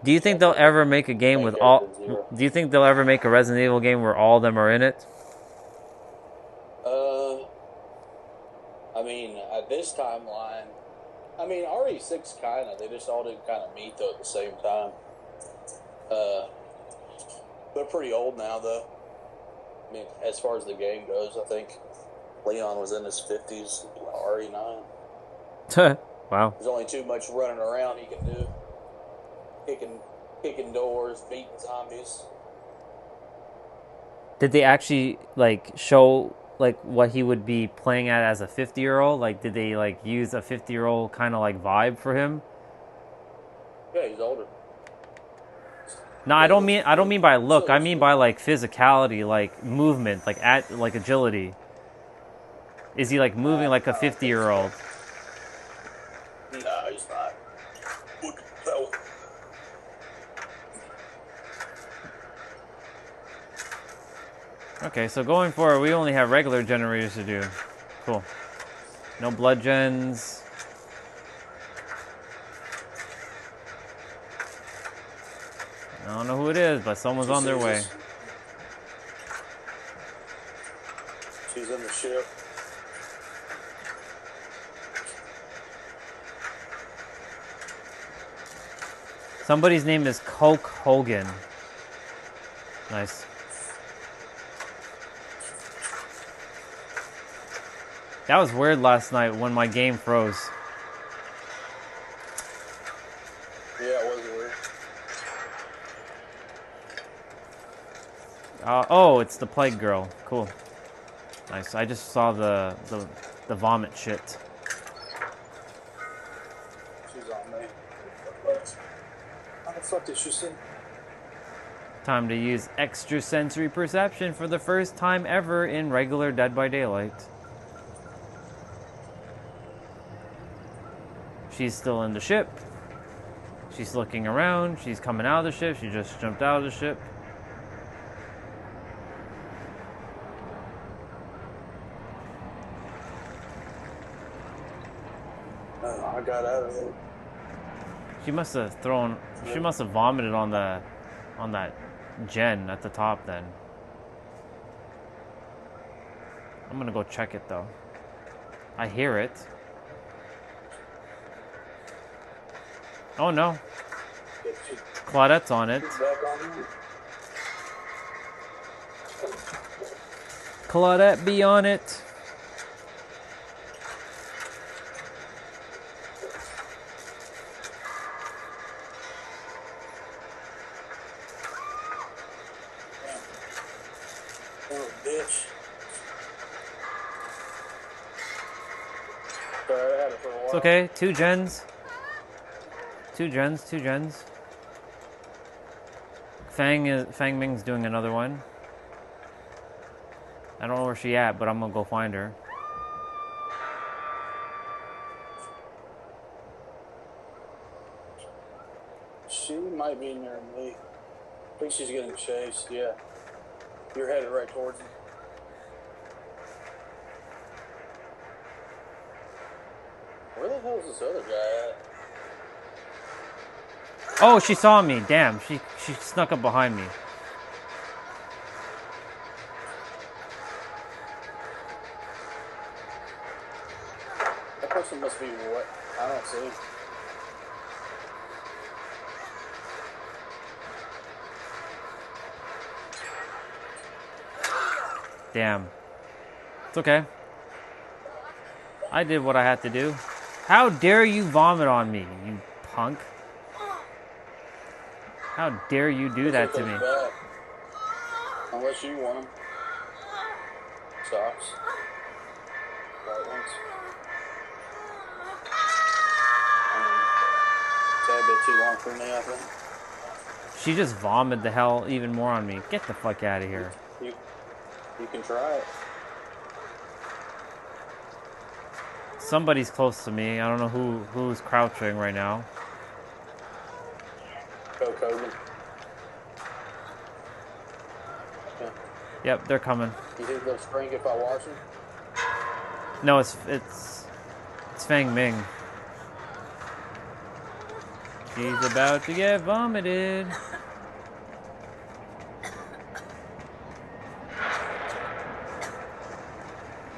do you think they'll ever make a game with all... Do you think they'll ever make a Resident Evil game where all of them are in it? I mean, at this timeline... I mean, RE6 kind of. They just all didn't kind of meet, though, at the same time. They're pretty old now, though. I mean, as far as the game goes, I think Leon was in his 50s, RE9. Wow. There's only too much running around he can do. Kicking doors, beating zombies. Did they actually, like, show, like, what he would be playing at as a 50-year-old? Like, did they, like, use a 50-year-old kind of, like, vibe for him? Yeah, he's older. No, I don't mean by look. I mean by like physicality, like movement, like agility. Is he like moving like a 50-year-old? No, he's not. Look at that one. Okay, so going forward, we only have regular generators to do. Cool. No blood gens. I don't know who it is, but someone's on their way. She's in the ship. Somebody's name is Coke Hogan. Nice. That was weird last night when my game froze. Yeah, it was weird. Oh, it's the Plague Girl. Cool. Nice. I just saw the vomit shit. She's on me. How the fuck did she see? Time to use extrasensory perception for the first time ever in regular Dead by Daylight. She's still in the ship. She's looking around. She's coming out of the ship. She just jumped out of the ship. I got out of it. She must have vomited on that gen at the top then. I'm gonna go check it though. I hear it. Oh no. Claudette's on it. Claudette be on it. Oh, bitch. It's okay. Two gens. Fang Ming's doing another one. I don't know where she at, but I'm gonna go find her. She might be near me. I think she's getting chased, yeah. You're headed right towards me. Where the hell is this other guy at? Oh, she saw me. Damn, she snuck up behind me. That person must be what? I don't see. Damn. It's okay. I did what I had to do. How dare you vomit on me, you punk. How dare you do that to me? Unless you want them. Socks. White ones. It's a bit too long for me, I think. She just vomited the hell even more on me. Get the fuck out of here. You can try it. Somebody's close to me. I don't know who's crouching right now. Coke Hogan. Yeah. Yep, they're coming. You think they'll spring if I watch them? No, it's Fang Ming. She's about to get vomited.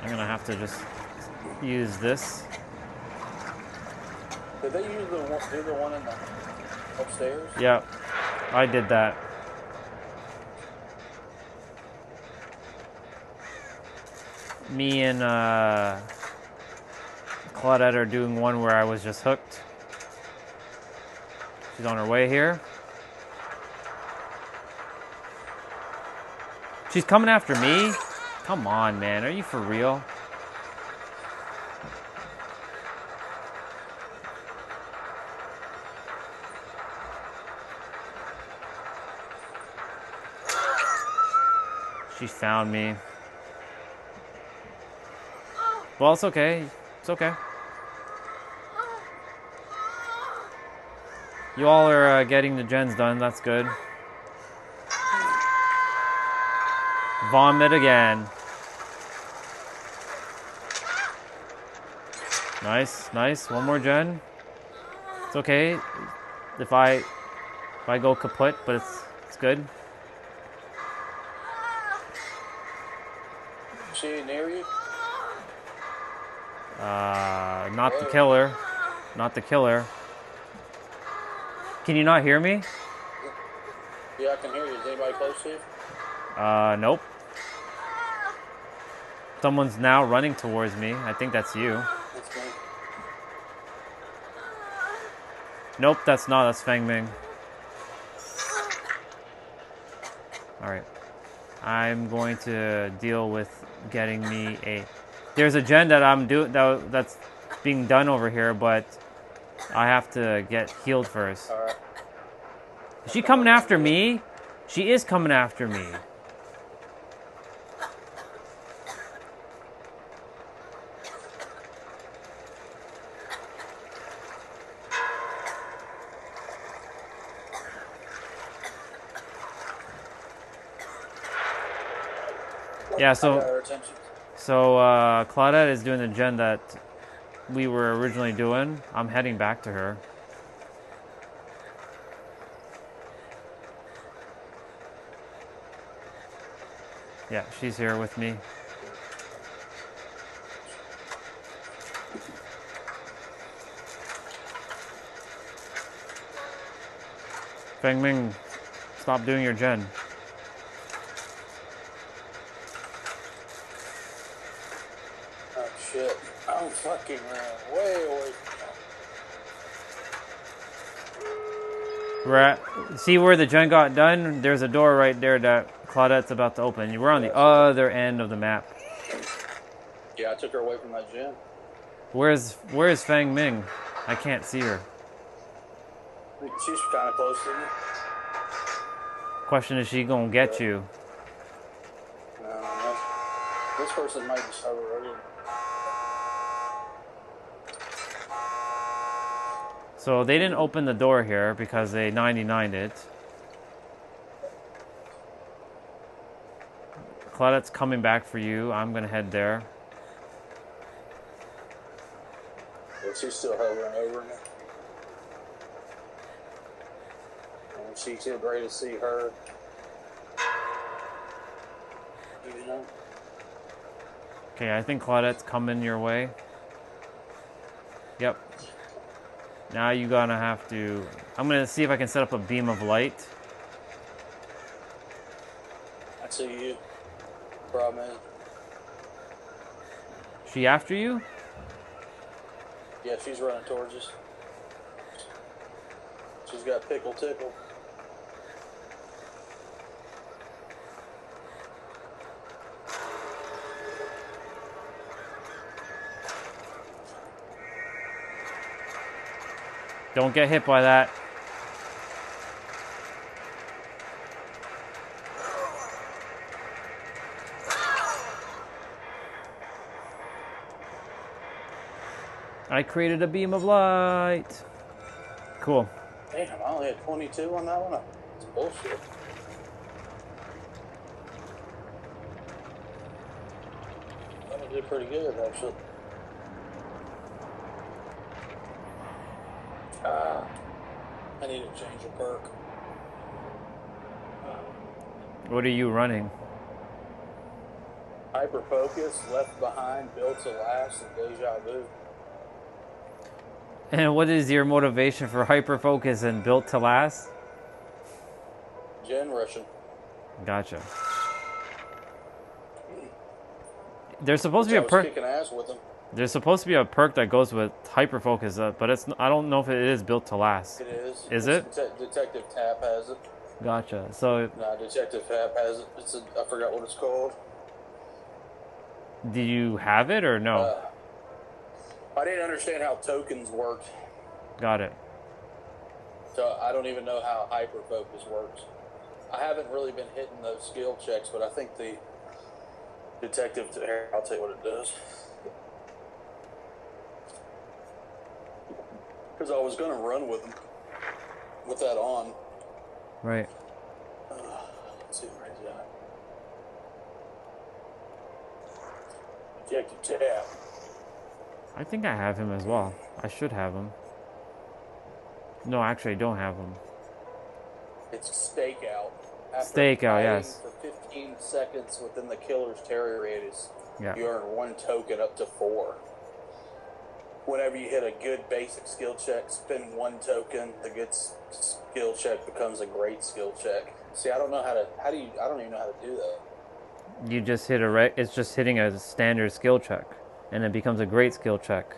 I'm gonna have to just use this. Did they use the one in the upstairs? Yep, I did that. Me and Claudette are doing one where I was just hooked. She's on her way here. She's coming after me? Come on, man. Are you for real? She found me. Well, it's okay. It's okay. You all are getting the gens done. That's good. Vomit again. Nice, nice. One more gen. It's okay if I go kaput, but it's good. She near you? Not the killer. Not the killer. Can you not hear me? Yeah, I can hear you. Is anybody close to you? Nope. Someone's now running towards me. I think that's you. That's me. Nope, that's not. That's Feng Ming. Alright. I'm going to deal with getting me a... There's a gen that I'm doing that's being done over here, but I have to get healed first. Alright. Is she coming after me? She is coming after me. Yeah, so Claudette is doing the gen that we were originally doing. I'm heading back to her. Yeah, she's here with me. Feng Ming, stop doing your gen. Oh shit. I'm fucking ran way away from We're at, see where the gen got done? There's a door right there that Claudette's about to open. We're on the other end of the map. Yeah, I took her away from that gen. Where's Feng Ming? I can't see her. She's kind of close to me. Question, is she gonna get you? No, this person might just have her again. So they didn't open the door here because they 99'd it. Claudette's coming back for you. I'm gonna head there. Yeah, she's still hovering over me. And she's too great to see her. You know? Okay, I think Claudette's coming your way. Yep. Now you're gonna have to... I'm gonna see if I can set up a beam of light. I see you. Problem is... She after you? Yeah, she's running towards us. She's got pickle tickle. Don't get hit by that. I created a beam of light. Cool. Damn, I only had 22 on that one. It's bullshit. That did pretty good, actually. I need to change a perk. What are you running? Hyper Focus, Left Behind, Built to Last, and Deja Vu. And what is your motivation for hyper focus and built to last? Gen Russian. Gotcha. There's supposed to be a perk. Kicking ass with them. There's supposed to be a perk that goes with hyper focus, but it's. I don't know if it is built to last. It is. Is it? Detective Tap has it. Gotcha. So. No, Detective Tap has it. It's I forgot what it's called. Do you have it or no? I didn't understand how tokens worked. Got it. So I don't even know how hyper focus works. I haven't really been hitting those skill checks, but I think the detective, here, I'll tell you what it does. Because I was going to run with him with that on. Right. Let's see where he's at. Detective Tab. I think I have him as well. I should have him. No, actually, I don't have him. It's stakeout. Stakeout, yes. For 15 seconds within the killer's terror radius, Yeah. you earn 1 token up to 4. Whenever you hit a good basic skill check, spend 1 token. The good skill check becomes a great skill check. See, I don't know I don't even know how to do that. You just hit it's just hitting a standard skill check, and it becomes a great skill check.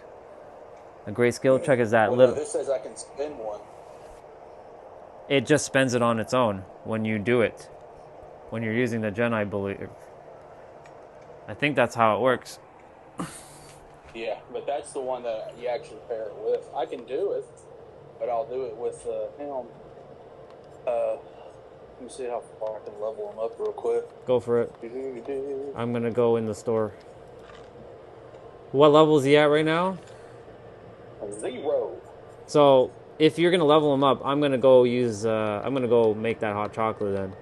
A great skill check is that Well, little. no, this says I can spend 1. It just spends it on its own when you do it. When you're using the gen, I believe. I think that's how it works. Yeah, but that's the one that you actually pair it with. I can do it, but I'll do it with him. Let me see how far I can level him up real quick. Go for it. I'm gonna go in the store. What level is he at right now? 0. So if you're gonna level him up, I'm gonna go make that hot chocolate then.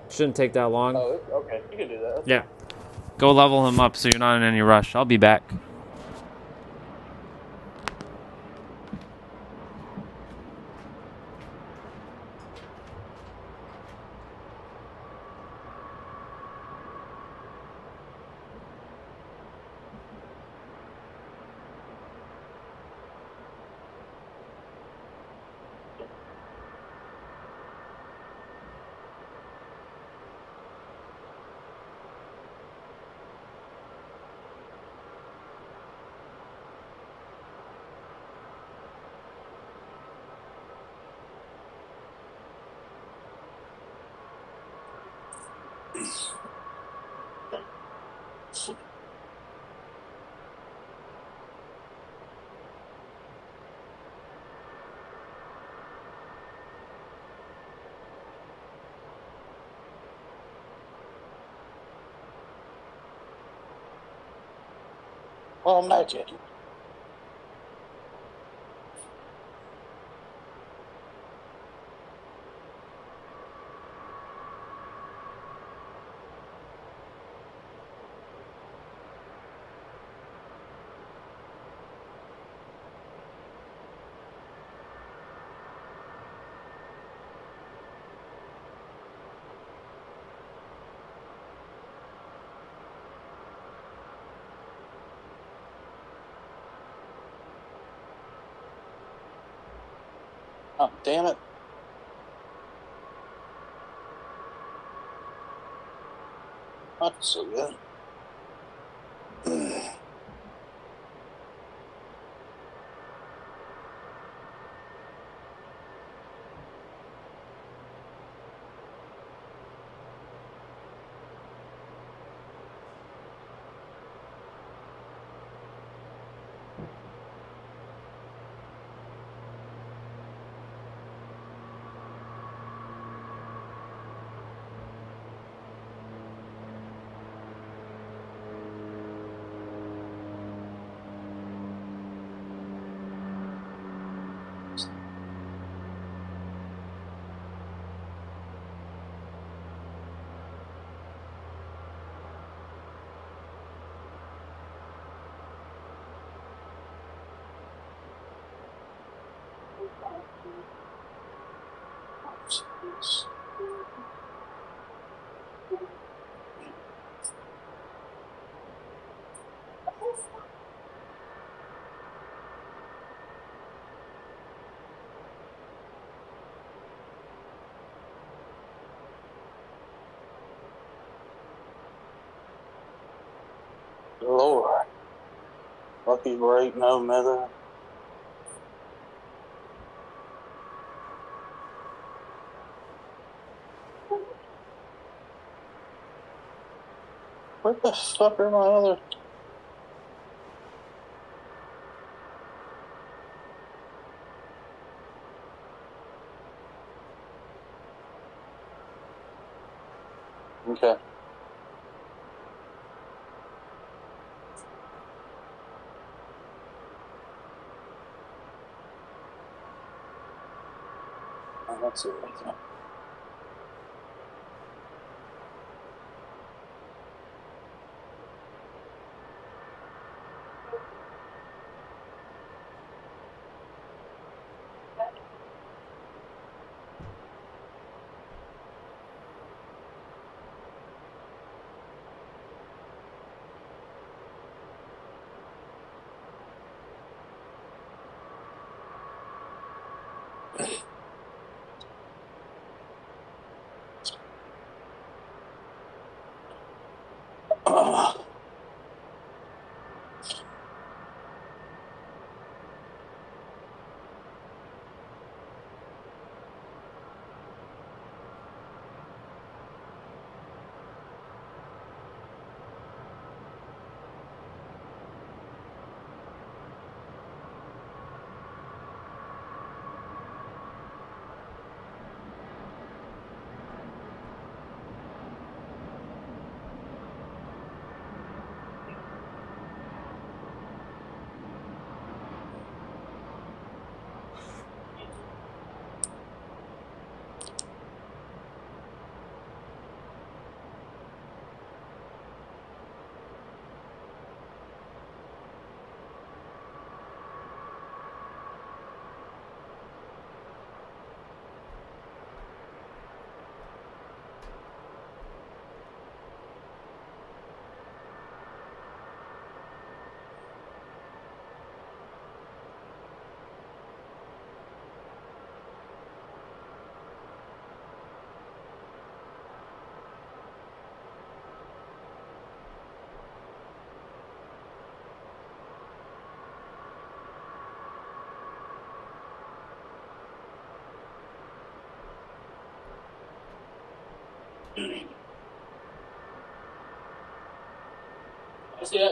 Shouldn't take that long. Oh, okay, you can do that. Yeah. Go level him up so you're not in any rush. I'll be back. Oh, magic. Oh, damn it. That's so good. Lord. Lucky break, no mother. What the fuck are my other... Okay. Let's see.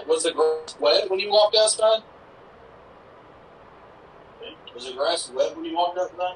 Was the grass wet when you walked outside? Was the grass wet when you walked outside?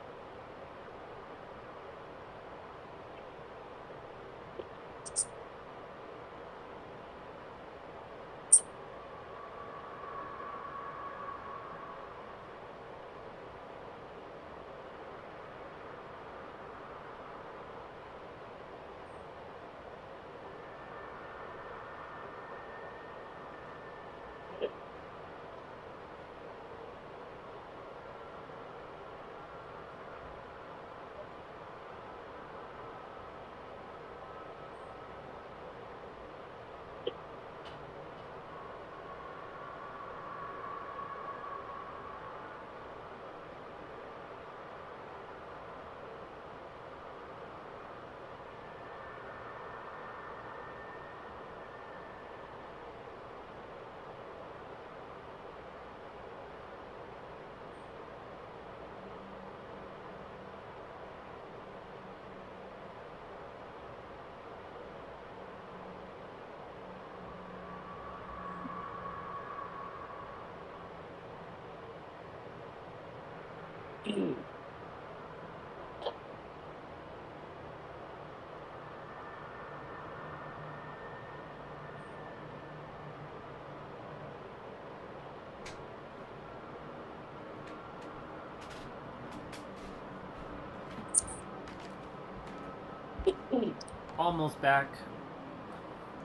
Almost back.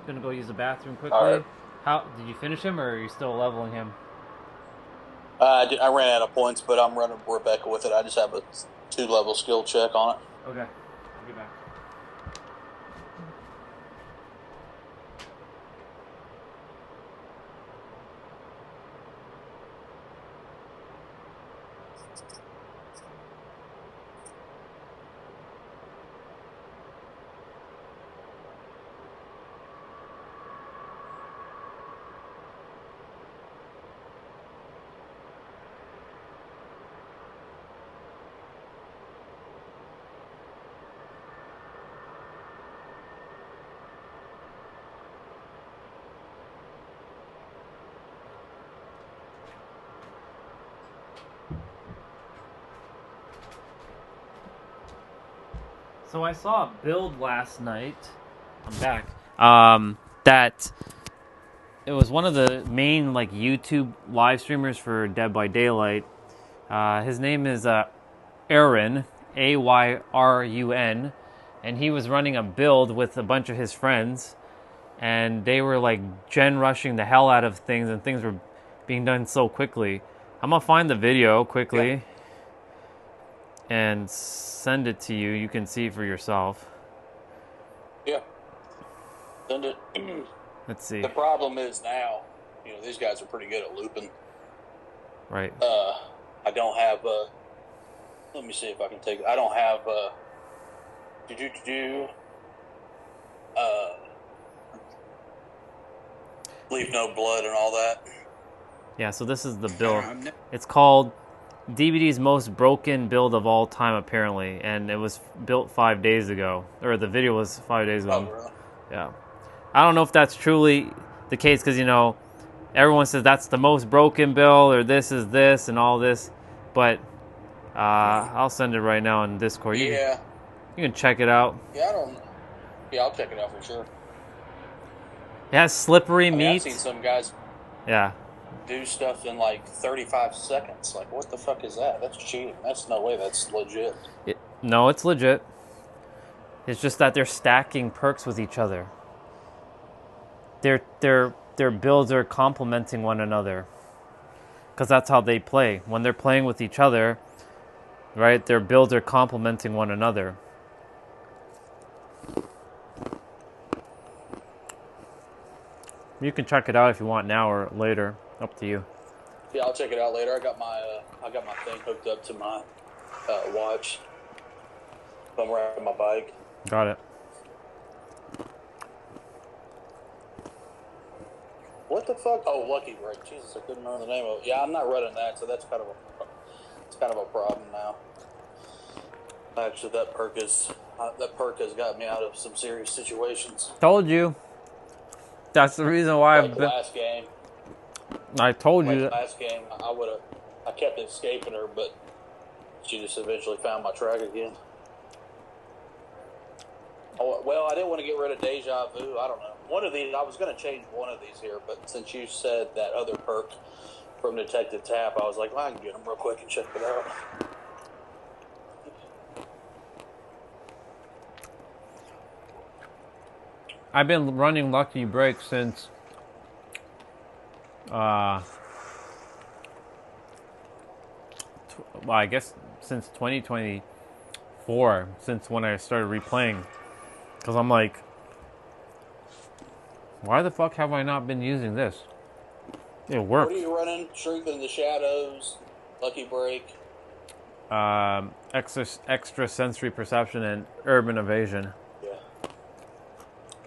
Gonna go use the bathroom quickly. Alright. How did you finish him, or are you still leveling him? I ran out of points, but I'm running Rebecca with it. I just have a 2-level skill check on it. Okay, I'll get back. So I saw a build last night I'm back. That it was one of the main like YouTube live streamers for Dead by Daylight. His name is Ayrun, Ayrun, and he was running a build with a bunch of his friends, and they were like gen rushing the hell out of things, and things were being done so quickly. I'm gonna find the video quickly and send it to you. You can see for yourself. Yeah. Send it. Let's see. The problem is now, these guys are pretty good at looping. Right. I don't have let me see if I can take it. I don't have Leave No Blood and all that. Yeah, so this is the build. It's called DBD's most broken build of all time, apparently, and it was built 5 days ago, or the video was 5 days ago. Oh, really? Yeah. I don't know if that's truly the case, because, everyone says that's the most broken build, or this is this, and all this, but I'll send it right now on Discord. You can check it out. Yeah, I'll check it out for sure. It has slippery meat. I've seen some guys do stuff in like 35 seconds. Like, what the fuck is that? That's cheating. That's no way that's legit. No, it's legit. It's just that they're stacking perks with each other. Their builds are complementing one another. Because that's how they play. When they're playing with each other, right, their builds are complementing one another. You can check it out if you want now or later. Up to you. Yeah, I'll check it out later. I got my thing hooked up to my watch. I'm riding my bike. Got it. What the fuck? Oh, Lucky Break. Jesus, I couldn't remember the name of it. Yeah, I'm not running that, so that's kind of a problem now. Actually, that perk has got me out of some serious situations. Told you. That's the reason why I've been. Last game. I told you that. Last game, I kept escaping her, but she just eventually found my track again. Oh, well, I didn't want to get rid of Deja Vu. I don't know. One of these, I was going to change one of these here, but since you said that other perk from Detective Tap, I was like, well, I can get them real quick and check it out. I've been running Lucky Break since I guess since 2024, since when I started replaying, because I'm like, why the fuck have I not been using this? It works. What are you running? Truth in the Shadows, Lucky Break, extra sensory perception, and urban evasion.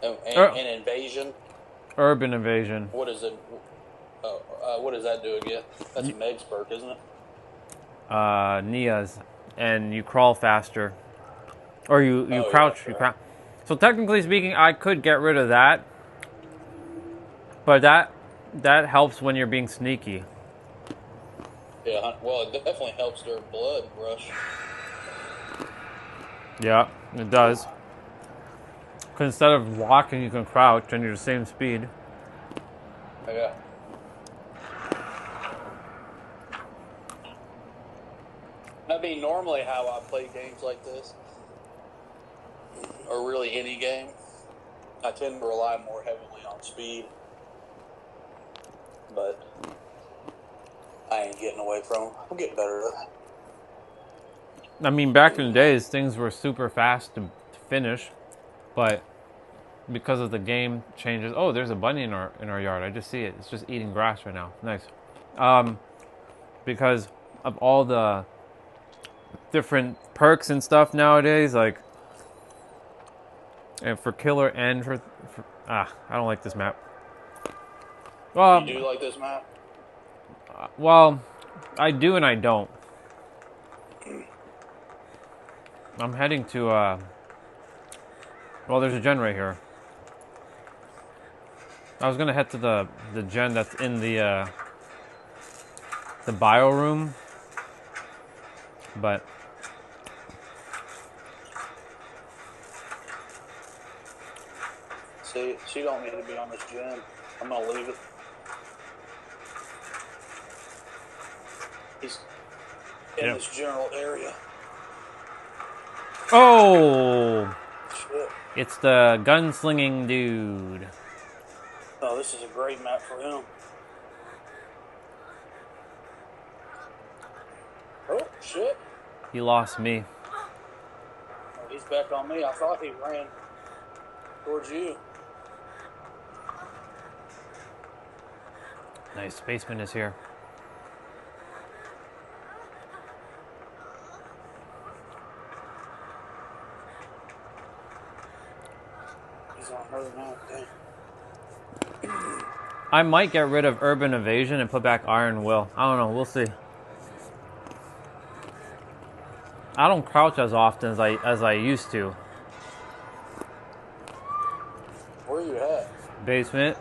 And Invasion. Urban Evasion. What is it? What does that do again? That's Meg's perk, isn't it? Nia's, and you crawl faster, or you crouch. Yeah, you crouch. So technically speaking, I could get rid of that, but that helps when you're being sneaky. Yeah, well, it definitely helps during blood rush. Yeah, it does. Because instead of walking, you can crouch, and you're the same speed. Yeah. I mean, normally how I play games like this, or really any game, I tend to rely more heavily on speed. But I ain't getting away from it. I'm getting better at it. I mean, back in the days, things were super fast to finish, but because of the game changes... Oh, there's a bunny in our yard. I just see it. It's just eating grass right now. Nice. Because of all the different perks and stuff nowadays, like... And for killer and for I don't like this map. Well, you do like this map? Well, I do and I don't. I'm heading to, well, there's a gen right here. I was gonna head to the gen that's in the bio room, but She don't need to be on this gym. I'm gonna leave it. He's in this general area. Oh! Shit. It's the gunslinging dude. Oh, this is a great map for him. Oh, shit. He lost me. Oh, he's back on me. I thought he ran towards you. Nice. Spaceman is here. He's on her now. Dang. I might get rid of Urban Evasion and put back Iron Will. I don't know. We'll see. I don't crouch as often as I used to. Where you at? Basement.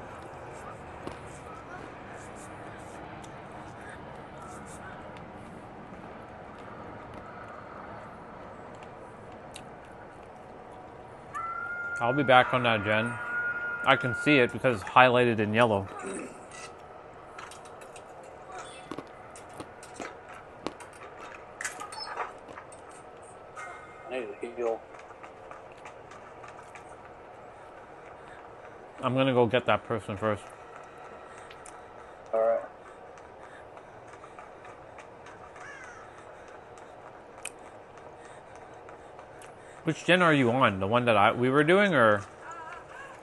I'll be back on that gen. I can see it because it's highlighted in yellow. I need to heal. I'm gonna go get that person first. Alright. Which gen are you on? The one that we were doing, or?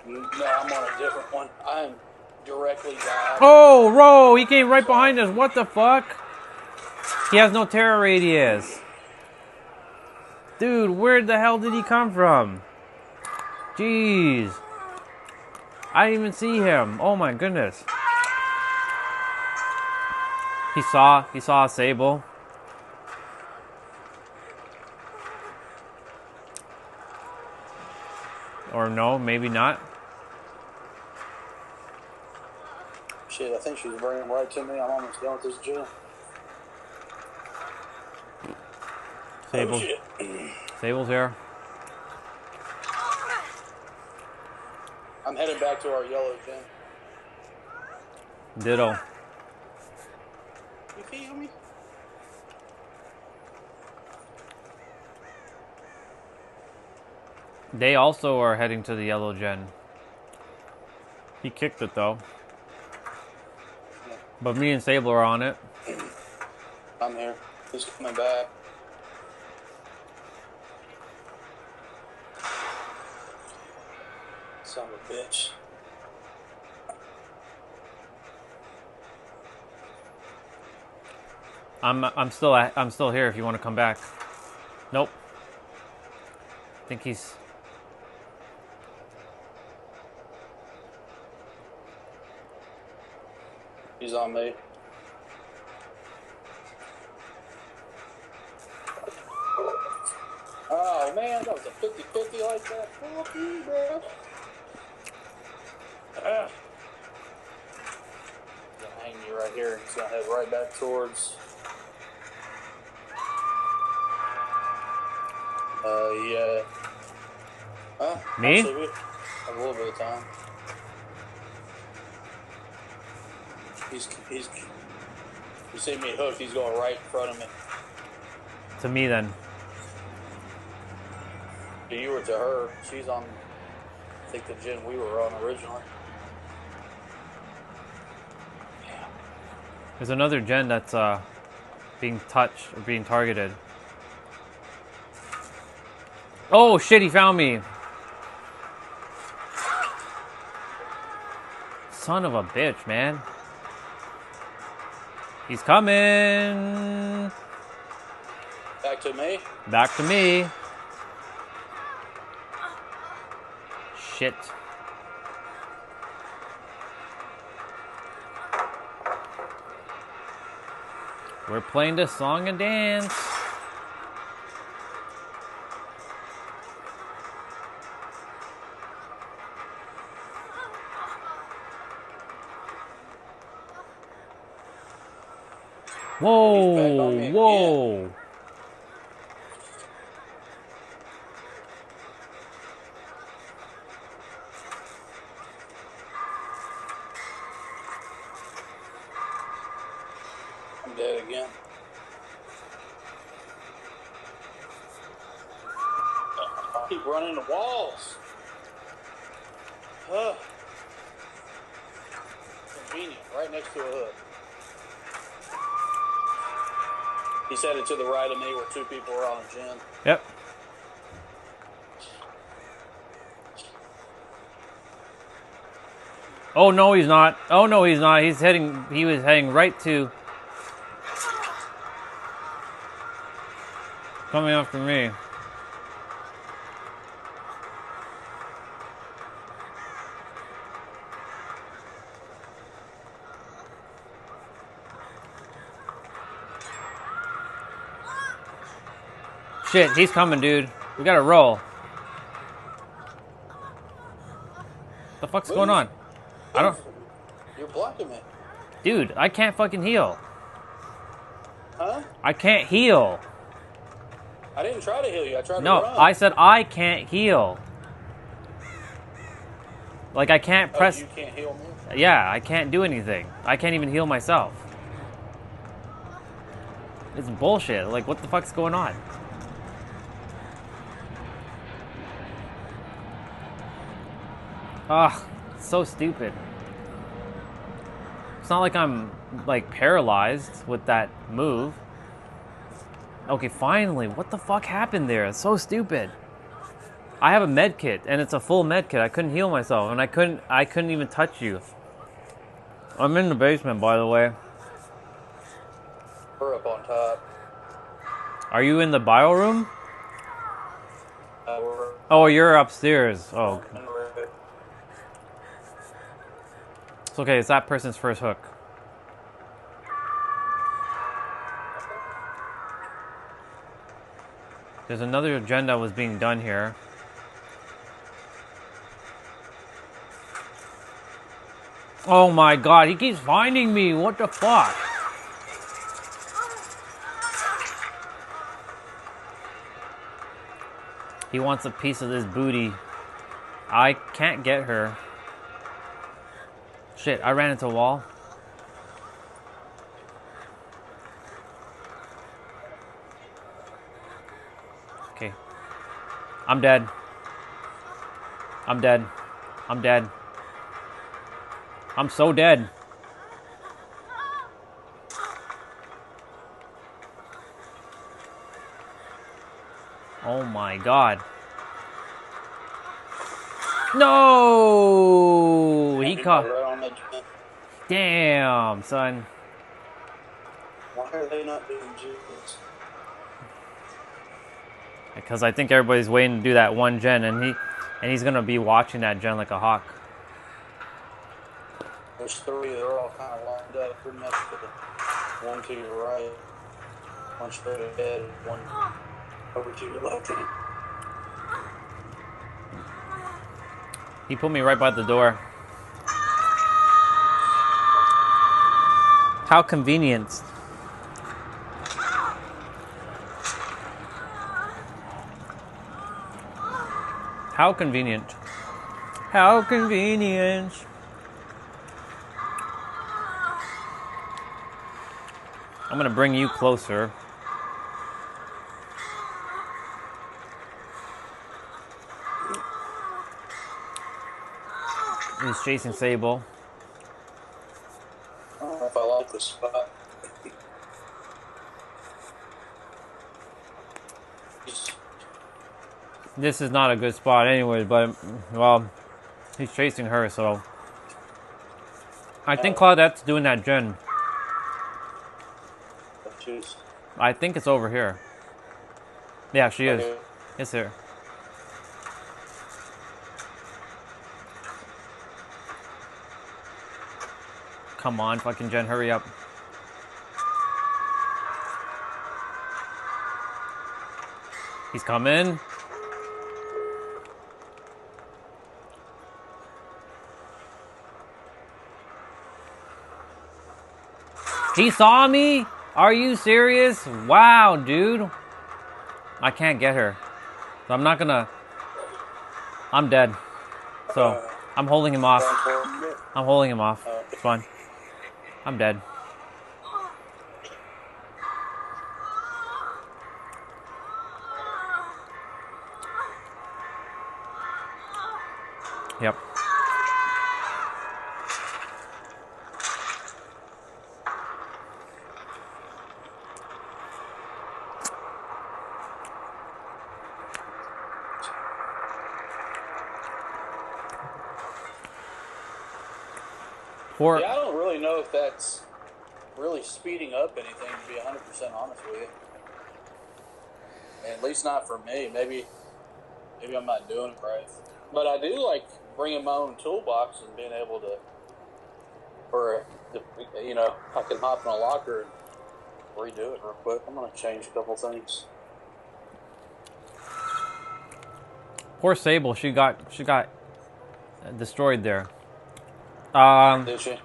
No, I'm on a different one. I'm directly died. Oh, Ro! He came right behind us. What the fuck? He has no terror radius. Dude, where the hell did he come from? Jeez. I didn't even see him. Oh my goodness. He saw a Sable. Or no, maybe not. Shit, I think she's bringing right to me. I'm almost done with this gym. Sable. Oh, shit. Sable's here. I'm headed back to our yellow gym. Ditto. You feel me? They also are heading to the yellow gen. He kicked it though. But me and Sable are on it. I'm here. He's coming back. Son of a bitch. I'm still here if you want to come back. Nope. I think he's on me. Oh man, that was a 50-50 like that. Fuck you, bro. Gonna hang you right here. He's gonna head right back towards. Yeah. Me? Actually, we have a little bit of time. He's. You see me hooked? He's going right in front of me. to me then. You were to her. She's on, I think, the gen we were on originally. There's another gen that's being touched or being targeted. Oh shit, he found me. Son of a bitch, man. He's coming. Back to me? Back to me. Shit. We're playing this song and dance. Whoa, whoa. I'm dead again. I keep running the walls. Convenient, right next to a hook. He's headed to the right of me where two people are on a gen. Yep. Oh no, he's not. Oh no, he's not. He was heading right to coming after me. Shit, he's coming, dude. We gotta roll. The fuck's going on? I don't... You're blocking me. Dude, I can't fucking heal. Huh? I can't heal. I didn't try to heal you. I tried to No, run. I said I can't heal. Like, I can't press... You can't heal me? Yeah, I can't do anything. I can't even heal myself. It's bullshit. Like, what the fuck's going on? Ugh, so stupid. It's not like I'm, like, paralyzed with that move. Okay, finally. What the fuck happened there? It's so stupid. I have a med kit, and it's a full med kit. I couldn't heal myself, and I couldn't even touch you. I'm in the basement, by the way. We're up on top. Are you in the bio room? Oh, you're upstairs. Oh. It's okay, it's that person's first hook. There's another agenda was being done here. Oh my god, he keeps finding me. What the fuck? He wants a piece of this booty. I can't get her. Shit, I ran into a wall. Okay. I'm dead. I'm dead. I'm dead. I'm so dead. Oh my god. No! He caught. Damn, son. Why are they not doing jiggles? Because I think everybody's waiting to do that one gen, and he's gonna be watching that gen like a hawk. There's three. They're all kind of lined up, pretty much to the one to your right, one straight ahead, one over to your left. He put me right by the door. How convenient. How convenient. How convenient. I'm gonna bring you closer. He's chasing Sable. I don't know if I like this spot. This is not a good spot anyways, but, well, he's chasing her, so. I think Claudette's doing that gen. I think it's over here. Yeah, she is. It's here. Come on, fucking Jen, hurry up. He's coming. He saw me? Are you serious? Wow, dude. I can't get her. So I'm not gonna... I'm dead. So, I'm holding him off. I'm holding him off. It's fine. I'm dead. Yep. Yeah, I don't really know if that's really speeding up anything, to be 100% honest with you. At least not for me. Maybe I'm not doing it right. But I do like bringing my own toolbox and being able to, I can hop in a locker and redo it real quick. I'm going to change a couple things. Poor Sable, she got destroyed there. Did she?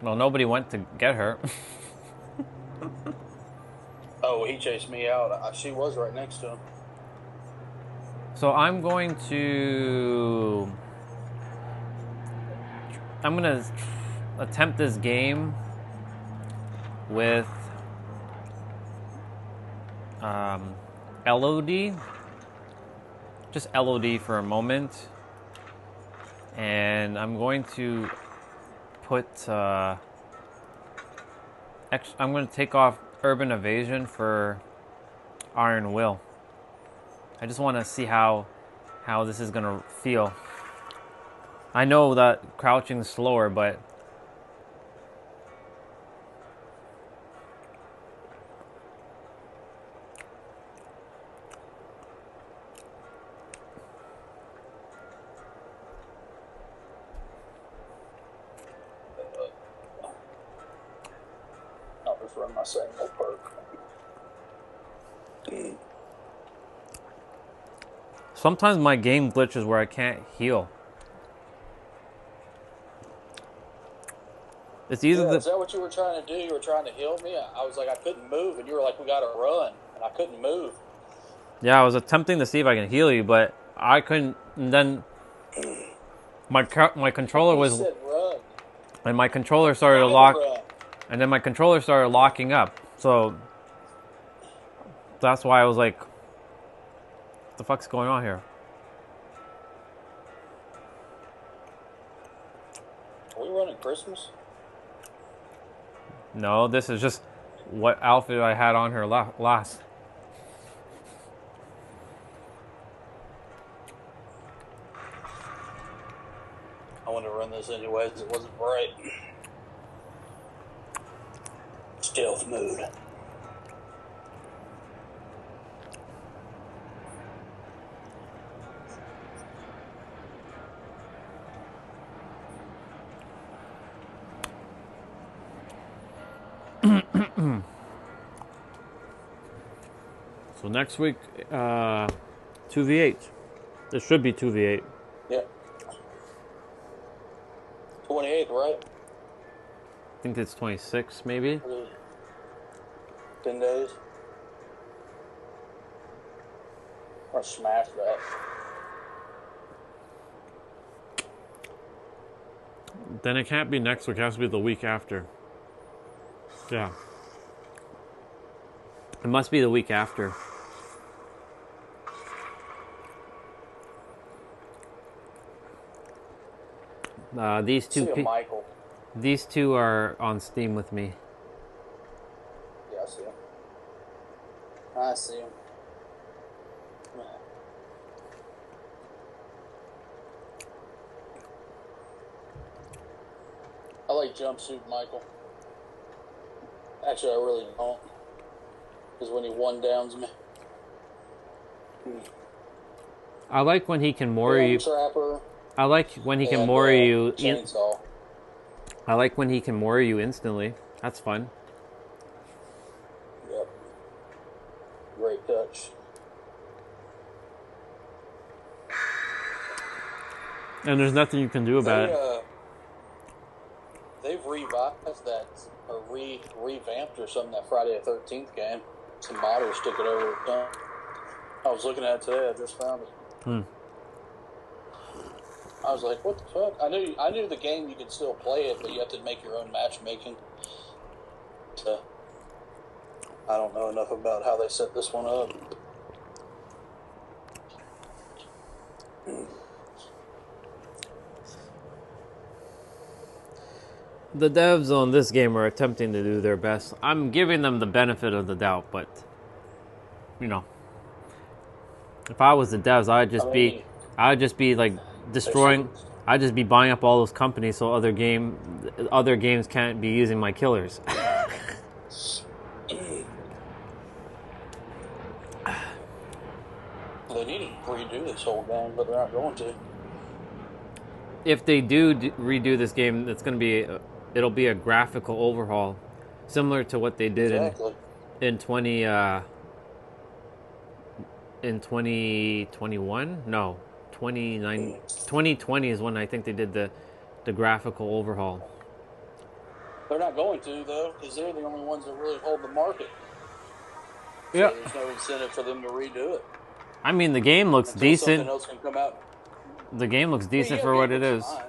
Well, nobody went to get her. Oh, he chased me out. She was right next to him. So I'm going to attempt this game with LOD. Just LOD for a moment. And I'm going to put I'm going to take off Urban Evasion for Iron Will. I just want to see how this is going to feel. I know that crouching is slower, but I'll just run my same old perk. sometimes my game glitches where I can't heal. It's either Is that what you were trying to do? You were trying to heal me? I was like, I couldn't move, and you were like, we got to run, and I couldn't move. Yeah, I was attempting to see if I can heal you, but I couldn't. And then my controller You was, said run. and my controller started to lock, and then my controller started locking up. So that's why I was like, "What the fuck's going on here?" Are we running Christmas? No, this is just what outfit I had on her last. I wanted to run this anyways. It wasn't bright. Stealth mode. So next week, 2v8. This should be 2v8. Yeah. 28th, right? I think it's 26, maybe. 10 days. Or smash that. Then it can't be next week. It has to be the week after. Yeah. It must be the week after. These two are on Steam with me. Yeah, I see him. I see him. I like Jumpsuit Michael. Actually, I really don't. Because when he one-downs me. I like when he can mori you. Trapper. I like when he can mori you. Chainsaw. I like when he can mori you instantly. That's fun. Yep. Great touch. And there's nothing you can do about it. They've revised that, or revamped or something, that Friday the 13th game. Some modders took it over the top. I was looking at it today, I just found it. I was like, what the fuck? I knew the game, you could still play it, but you have to make your own matchmaking. So, I don't know enough about how they set this one up. The devs on this game are attempting to do their best. I'm giving them the benefit of the doubt, but you know, if I was the devs, I'd just be like destroying. I'd just be buying up all those companies so other games can't be using my killers. They need to redo this whole game, but they're not going to. If they do redo this game, it'll be a graphical overhaul, similar to what they did in 2021. No, 2020 is when I think they did the graphical overhaul. They're not going to, though, because they're the only ones that really hold the market. Yeah. So there's no incentive for them to redo it. I mean, the game looks Until decent. Something else can come out. The game looks decent Yeah, for what it is. fine.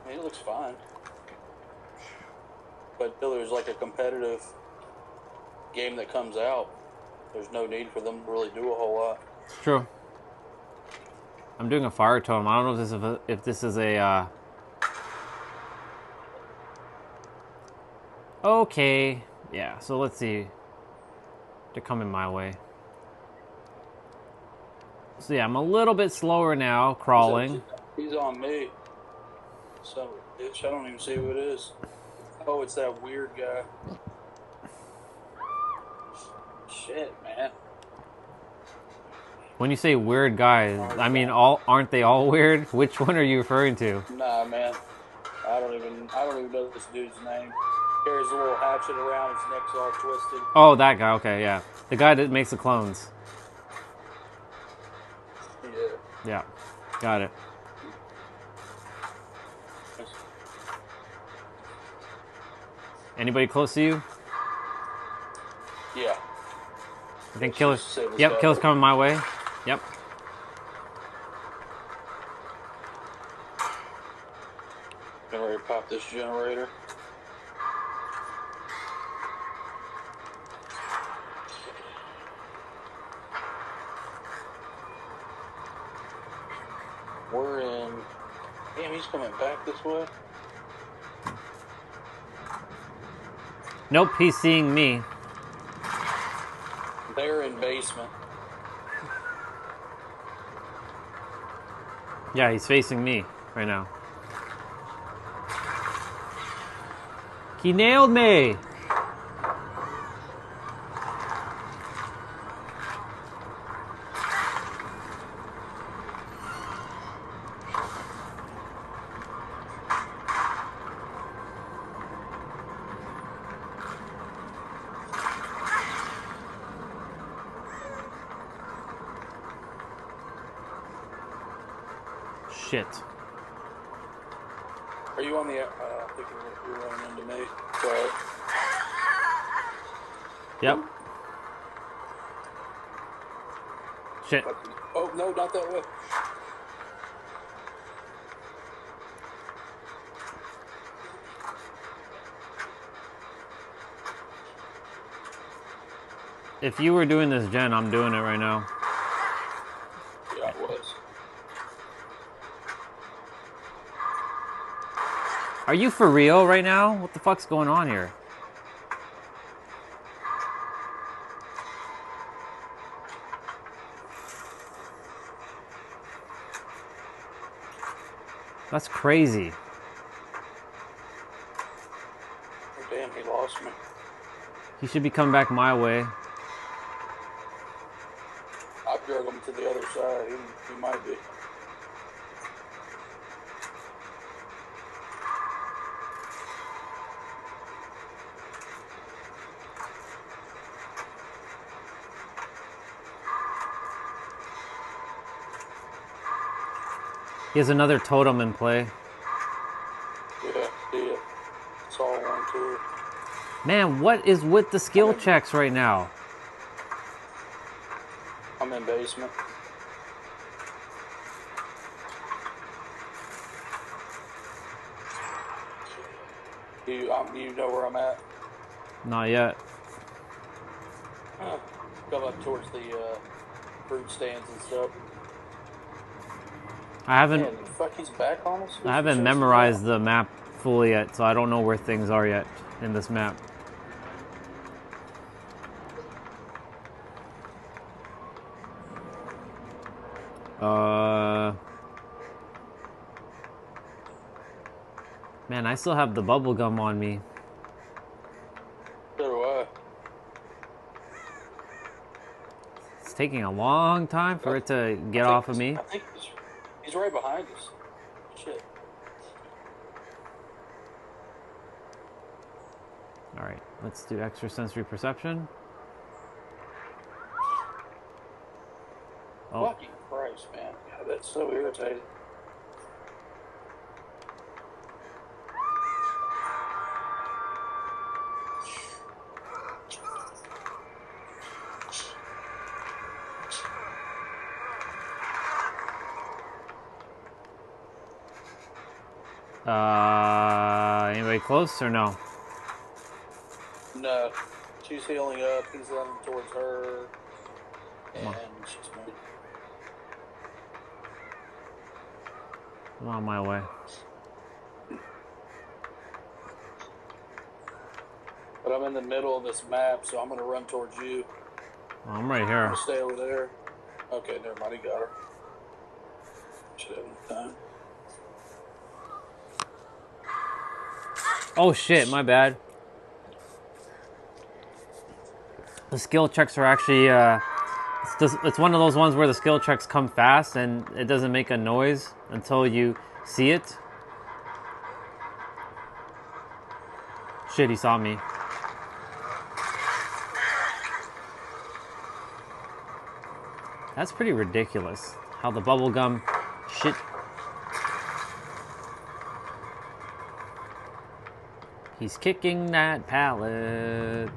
I mean, it looks fine. But until there's like a competitive game that comes out, there's no need for them to really do a whole lot. It's true. I'm doing a fire tome. I don't know if this is a. Okay. Yeah. So let's see. They're coming my way. So yeah, I'm a little bit slower now, crawling. He's on me. So, bitch, I don't even see who it is. Oh, it's that weird guy. Shit, man. When you say weird guys, I mean aren't they all weird? Which one are you referring to? Nah, man. I don't even know this dude's name. Carries a little hatchet around, his neck's all twisted. Oh, that guy. Okay, yeah, the guy that makes the clones. Yeah, got it. Anybody close to you? Yeah. I think killer's. Yep, killer's coming my way. Yep. Gonna ready to pop this generator. We're in. Damn, he's coming back this way. Nope, he's seeing me. They're in basement. Yeah, he's facing me right now. He nailed me! Shit. Are you on the? I think you're running into me. Right. Yep. Shit. Oh no, not that way. If you were doing this, Jen, I'm doing it right now. Yeah, it was. Are you for real right now? What the fuck's going on here? That's crazy. Oh, damn, he lost me. He should be coming back my way. I drug him to the other side. He might be. He has another totem in play. Yeah, see it. It's all one, too. Man, what is with the skill checks right now? I'm in basement. You know where I'm at? Not yet. Come up towards the fruit stands and stuff. I haven't. Man, fuck, he's back on us? I haven't memorized the map fully yet, so I don't know where things are yet in this map. Man, I still have the bubble gum on me. So do I. It's taking a long time for it to get off of me. I think he's right behind us. Shit. Alright, let's do extrasensory perception. Oh. Fucking Christ, man. God, that's so irritating. Anybody close or no? No. She's healing up. He's running towards her. And she's moving. I'm on my way. But I'm in the middle of this map, so I'm going to run towards you. I'm right I'm here. going to stay over there. Okay, never mind. He got her. Should have enough time. Oh shit, my bad. The skill checks are actually, it's one of those ones where the skill checks come fast and it doesn't make a noise until you see it. Shit, he saw me. That's pretty ridiculous. How the bubblegum shit. He's kicking that pallet.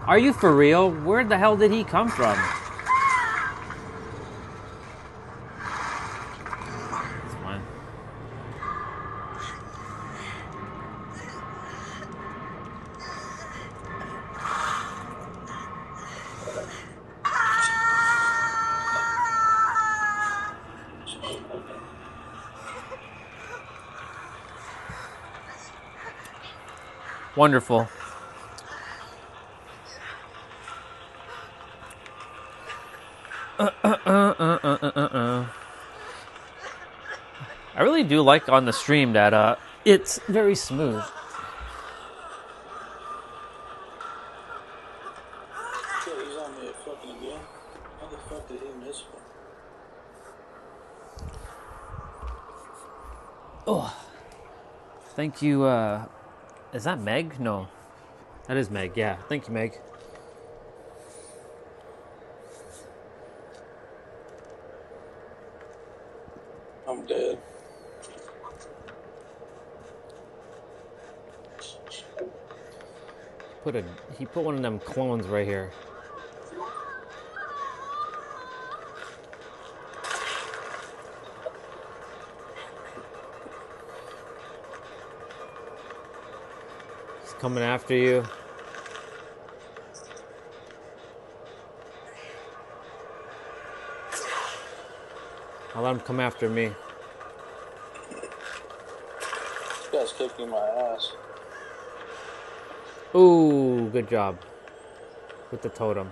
Are you for real? Where the hell did he come from? It's fine. Wonderful. I really do like on the stream that it's very smooth. Shit, he's on me fucking again. How the fuck did he miss one? Oh, thank you. Is that Meg? No, that is Meg. Yeah, thank you, Meg. I'm dead. He put one of them clones right here. He's coming after you. I'll let him come after me. This guy's kicking my ass. Ooh, good job. With the totem.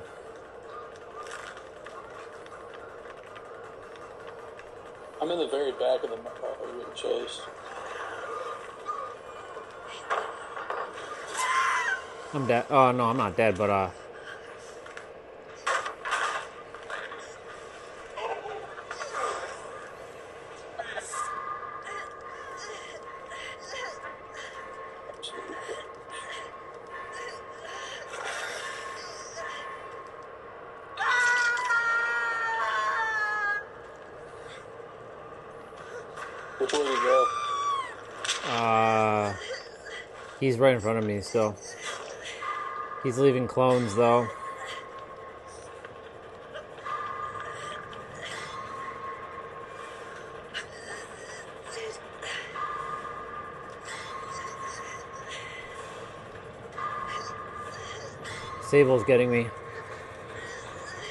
I'm in the very back of the map. I'm getting chased. I'm dead. Oh, no, I'm not dead, but, Which way do you go? he's right in front of me still. He's leaving clones, though. Sable's getting me.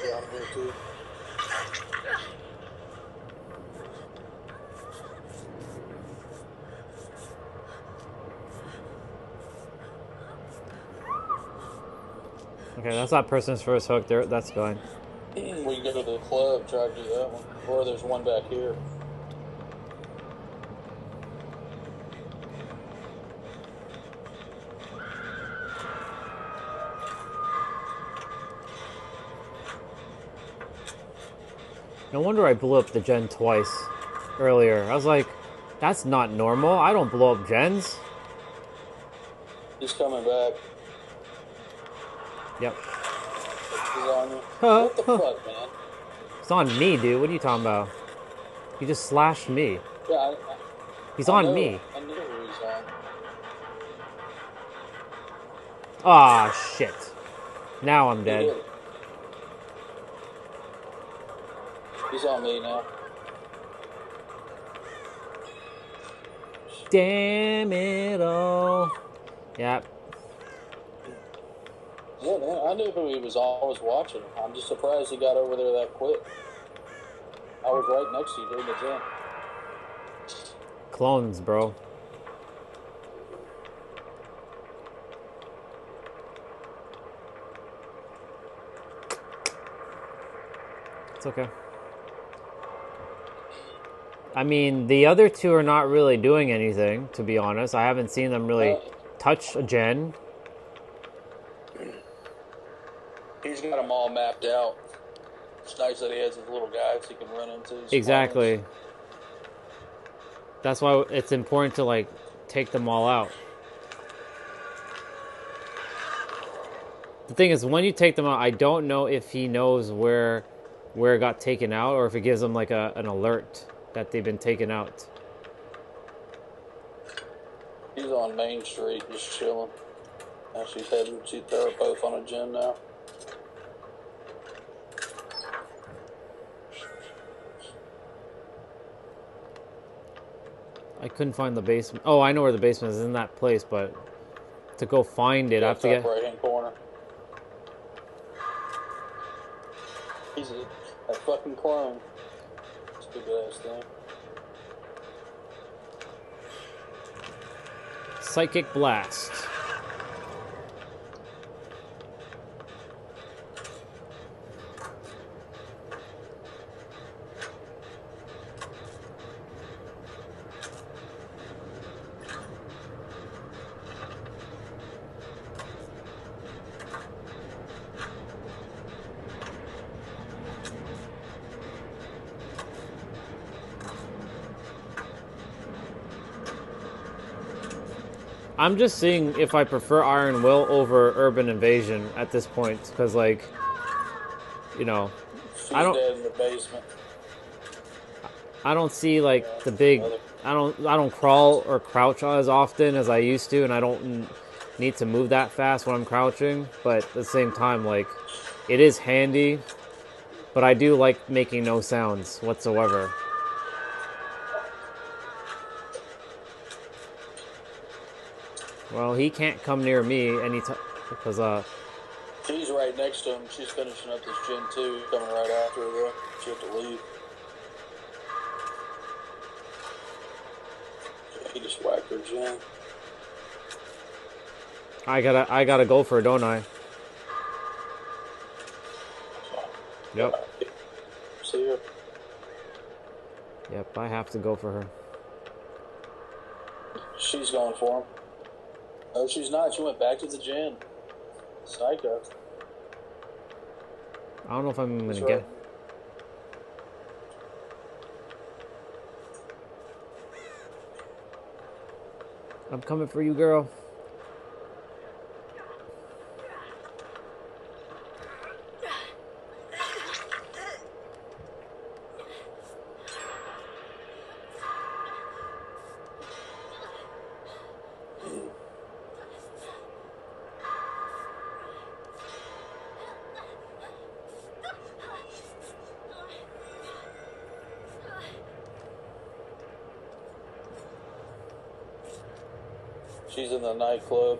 Yeah, I'm here too. Okay, that's that person's first hook. There, that's fine. We can go to the club, try to do that one. Or there's one back here. No wonder I blew up the gen twice earlier. I was like, that's not normal. I don't blow up gens. He's coming back. Yep. He's on you. What the fuck, man? It's on me, dude. What are you talking about? You just slashed me. Yeah, He's on me. I knew who he's on. Ah, shit. Now I'm dead. He's on me now. Damn it all. Yep. Yeah, man, I knew who he was always watching. I'm just surprised he got over there that quick. I was right next to you during the gym. Clones, bro. It's okay. I mean, the other two are not really doing anything, to be honest. I haven't seen them really touch a gen. He's got them all mapped out. It's nice that he has his little guys he can run into. Exactly. That's why it's important to, like, take them all out. The thing is, when you take them out, I don't know if he knows where it got taken out or if it gives them, like, an alert that they've been taken out. He's on Main Street, just chilling. Now they're both on a gym now. I couldn't find the basement. Oh, I know where the basement is. It's in that place, but to go find it, I have to get... right hand corner. He's a fucking clone. Stupid ass thing. Psychic Blast. I'm just seeing if I prefer Iron Will over Urban Invasion at this point, because, like, you know, She's I don't dead in the basement. I don't see, like, the big... I don't crawl or crouch as often as I used to, and I don't need to move that fast when I'm crouching. But at the same time, like, it is handy, but I do like making no sounds whatsoever. Well, he can't come near me anytime because She's right next to him. She's finishing up this Gen 2. He's coming right after her, though. She had to leave. He just whacked her Gen. I gotta go for it, don't I? Yep. See her? Yep, I have to go for her. She's going for him. No, she's not. She went back to the gym. Psycho. I don't know if I'm gonna That's get... right. I'm coming for you, girl. She's in the nightclub.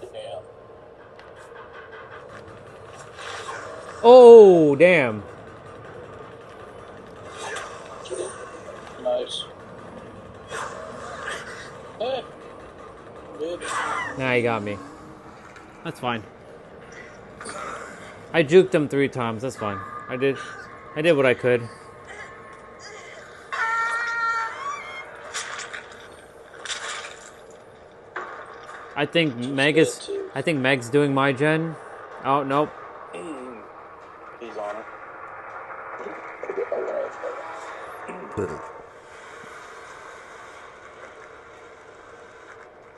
Damn. Oh, damn. Nice. Hey. Good. Nah, he got me. That's fine. I juked him 3 times. That's fine. I did what I could. I think Meg's doing my gen. Oh, nope. He's on it.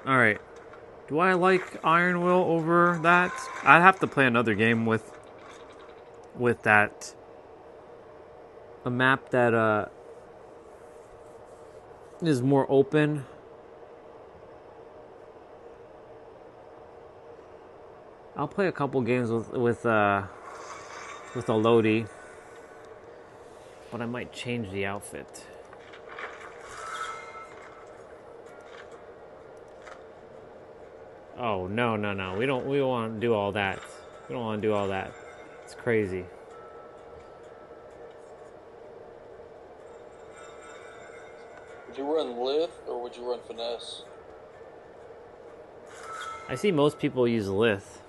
All right. Do I like Iron Will over that? I'd have to play another game with that. A map that is more open. I'll play a couple games with a Lodi, but I might change the outfit. Oh no! We don't want to do all that. We don't want to do all that. It's crazy. Would you run Lith or would you run Finesse? I see most people use Lith.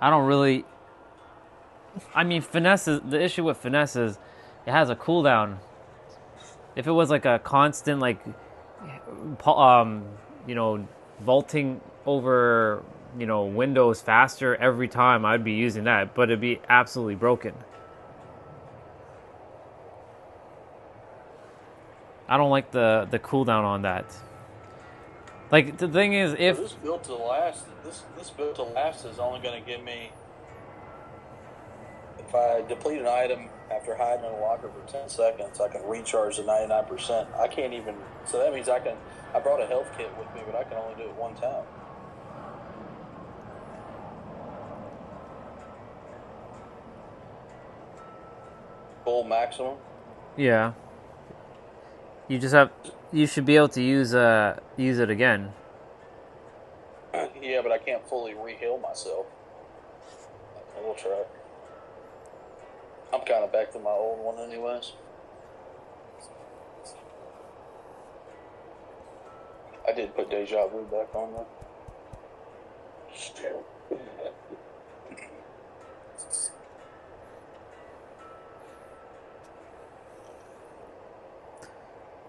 I don't really. I mean, Finesse is the issue with Finesse is it has a cooldown. If it was like a constant vaulting over, windows faster every time, I'd be using that, but it'd be absolutely broken. I don't like the cooldown on that. Like, the thing is, if this built to last, this built to last is only going to give me, if I deplete an item after hiding in a locker for 10 seconds, I can recharge to 99%. I can't even, so that means I brought a health kit with me, but I can only do it one time. Full maximum? Yeah. You should be able to use it again. Yeah, but I can't fully re-heal myself. We'll try. I'm kind of back to my old one anyways. I did put Deja Vu back on though.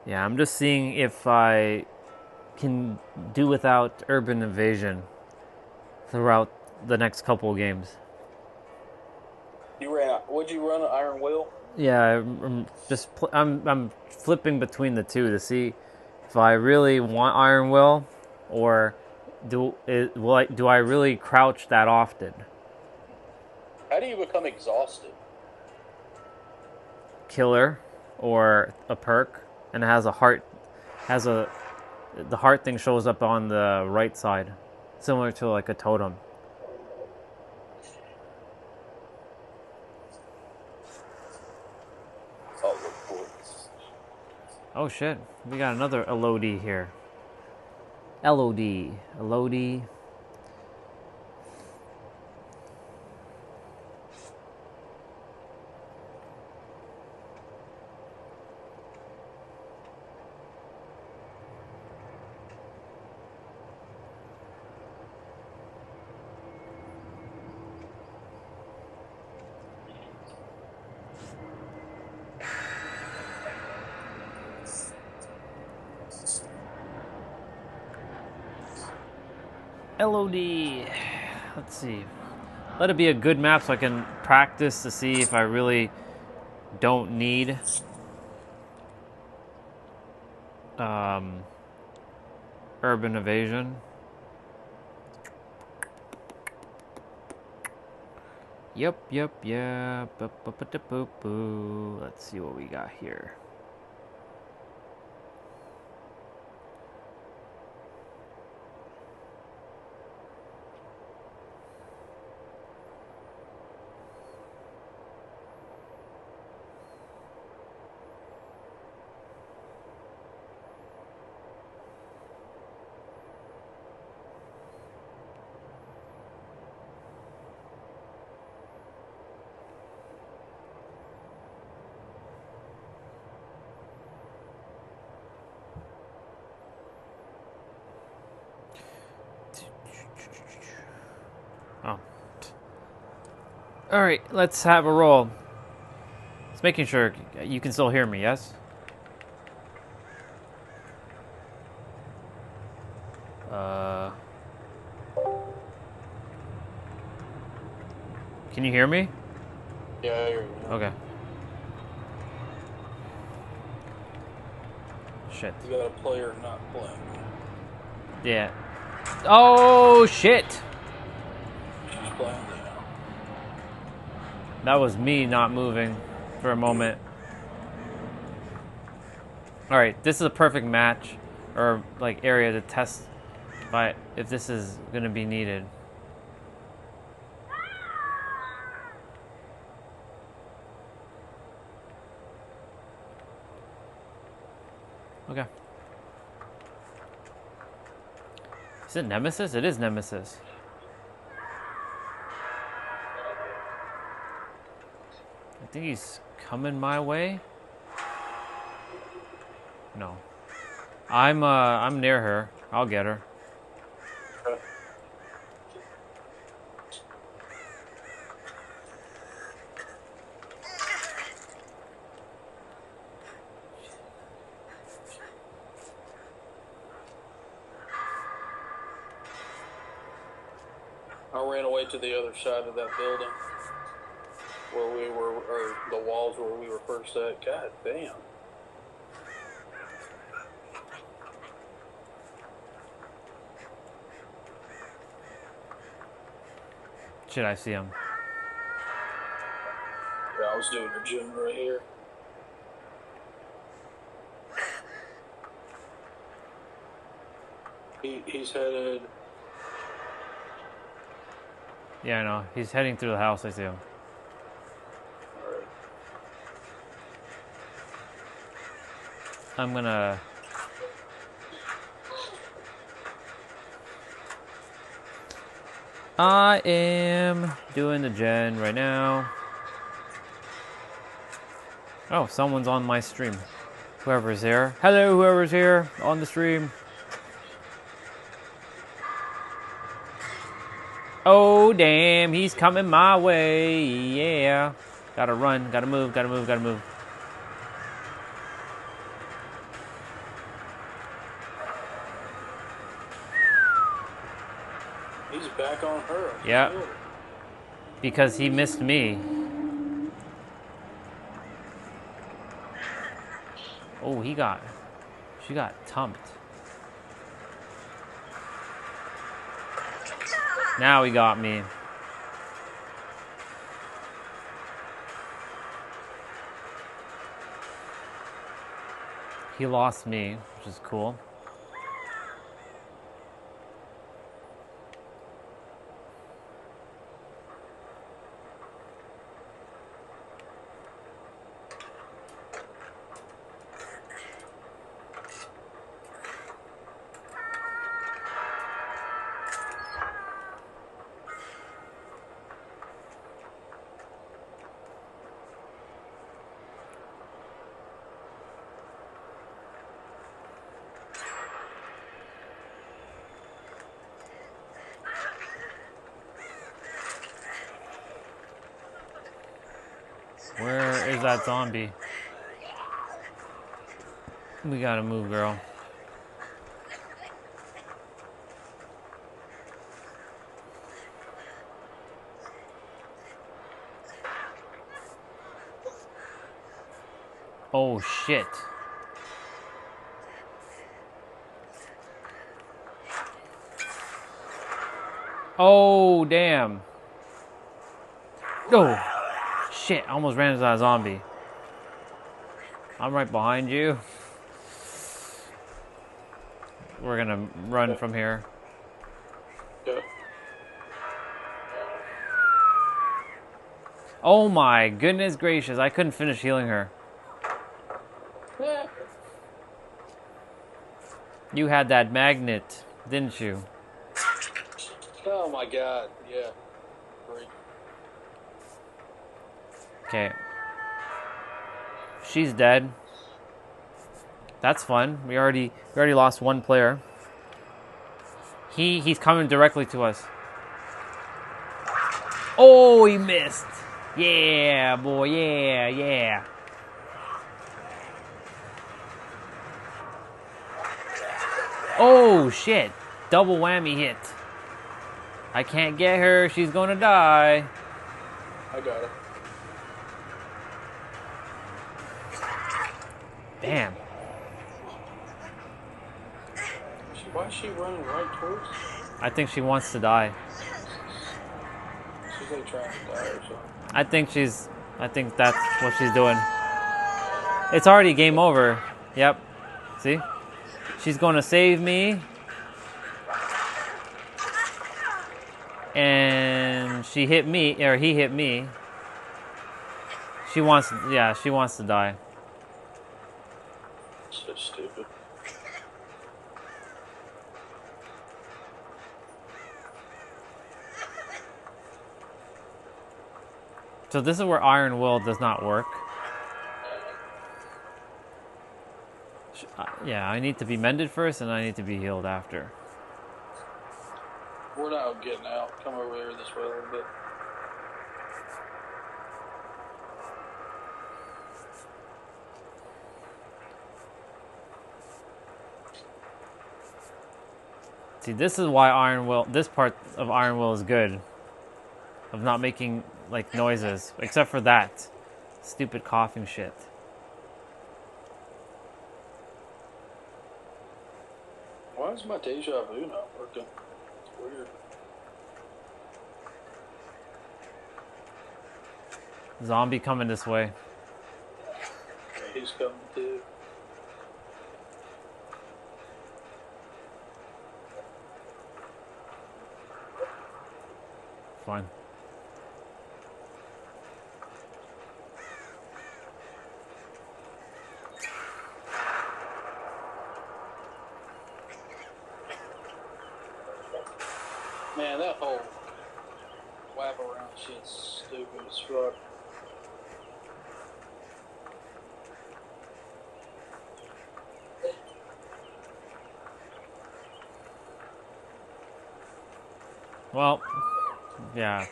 Yeah, I'm just seeing if I can do without Urban Invasion throughout the next couple of games. Would you run an Iron Will? Yeah, I'm flipping between the two to see if I really want Iron Will, or do I really crouch that often? How do you become exhausted? Killer or a perk, and it has a heart. The heart thing shows up on the right side, similar to like a totem. Oh shit, we got another Elodie here. Elodie. LOD. Let's see. Let it be a good map so I can practice to see if I really don't need Urban Evasion. Yep. Let's see what we got here. All right, let's have a roll. Just making sure you can still hear me, yes? Can you hear me? Yeah, I hear you. Okay. Shit. You got a player not playing. Yeah. Oh, shit! She's playing now. That was me not moving for a moment. Alright, this is a perfect match, or like area to test if this is going to be needed. Okay. Is it Nemesis? It is Nemesis. I think he's coming my way. No. I'm near her. I'll get her. I ran away to the other side of that building where we were, or the walls where we were first at. God damn. Shit, I see him. Yeah, I was doing the gym right here. He's headed. Yeah, I know. He's heading through the house. I see him. Alright. I'm gonna... I am doing the gen right now. Oh, someone's on my stream. Whoever's here. Hello, whoever's here on the stream. Oh, damn, he's coming my way. Yeah. Gotta run, gotta move, gotta move, gotta move. He's back on her. Yeah. Because he missed me. Oh, she got tumped. Now he got me. He lost me, which is cool. Where is that zombie? We gotta move, girl. Oh, shit. Oh, damn. Oh. Shit, I almost ran into that zombie. I'm right behind you. We're gonna run from here. Oh my goodness gracious, I couldn't finish healing her. You had that magnet, didn't you? Oh my god, yeah. Great. Okay. She's dead. That's fun. We already lost one player. He's coming directly to us. Oh, he missed. Yeah, boy. Yeah, yeah. Oh, shit. Double whammy hit. I can't get her. She's gonna die. I got her. Damn. Why is she running right towards? I think she wants to die. She's like trying to die or something. I think that's what she's doing. It's already game over. Yep. See? She's going to save me. And she hit me, or he hit me. She wants to die. So stupid. So this is where Iron Will does not work. Yeah, I need to be mended first, and I need to be healed after. We're not getting out. Come over here this way a little bit. See, this is why this part of Iron Will is good. Of not making, like, noises. Except for that. Stupid coughing shit. Why is my deja vu not working? It's weird. Zombie coming this way. He's coming too. Fine. Man, that whole wrap around shit's stupid as fuck. Well, yeah.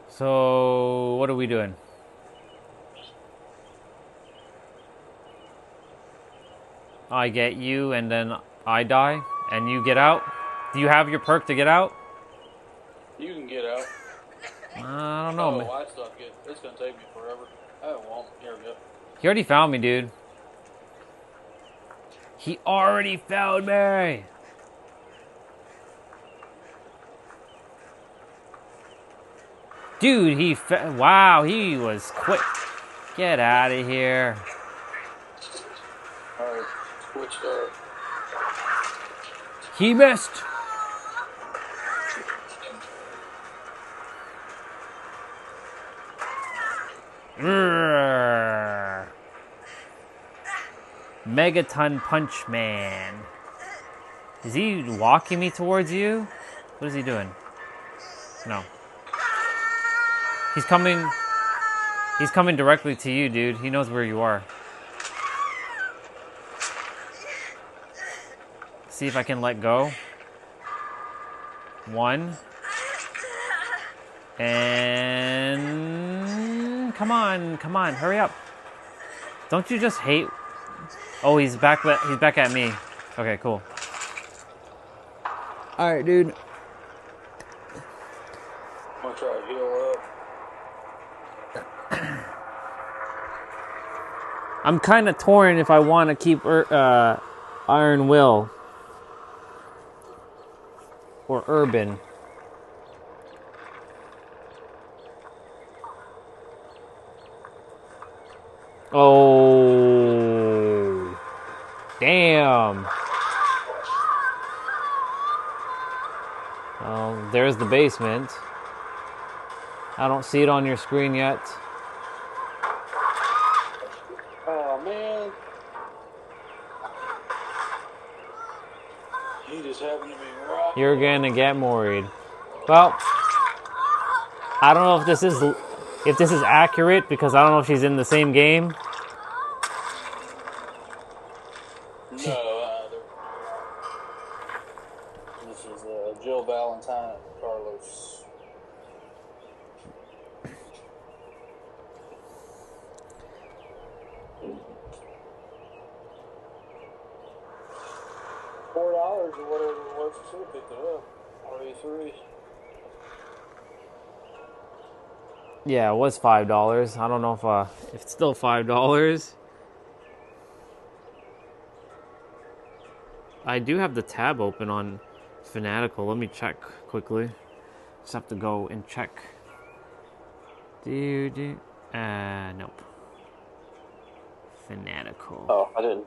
So, what are we doing? I get you, and then I die, and you get out? Do you have your perk to get out? You can get out. I don't know, man. Oh, I suck it. It's gonna take me forever. Oh, well, here we go. He already found me, dude. He already found me! Dude, wow, he was quick. Get out of here. Alright, switch up. He missed. Megaton Punch Man. Is he walking me towards you? What is he doing? No. He's coming directly to you, dude. He knows where you are. See if I can let go. 1. And come on, hurry up. Don't you just hate? Oh, he's back at me. Okay, cool. All right, dude. I'm gonna try to heal up. I'm kind of torn if I want to keep Iron Will or Urban. Oh, damn. Well, there's the basement. I don't see it on your screen yet. Oh, man. He just happened to be right. You're gonna get worried. Well, I don't know if this is accurate because I don't know if she's in the same game. No, Carlos. $4 or whatever it was, you should have picked it up. RE3. Yeah, it was $5. I don't know if it's still $5. I do have the tab open on Fanatical. Let me check quickly. Just have to go and check. Nope. Fanatical. Oh, I didn't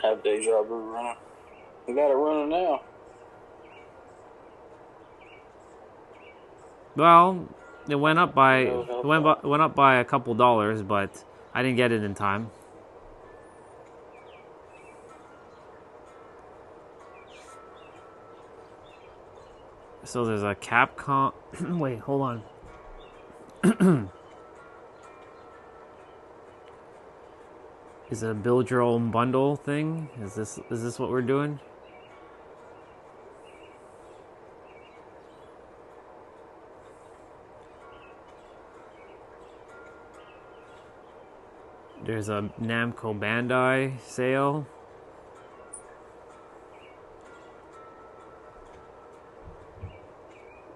have Deja Vu running. We got it running now. Well, it went up by went up by a couple dollars, but I didn't get it in time. So there's a Capcom. Wait, hold on. Is it a build your own bundle thing? Is this what we're doing? There's a Namco Bandai sale.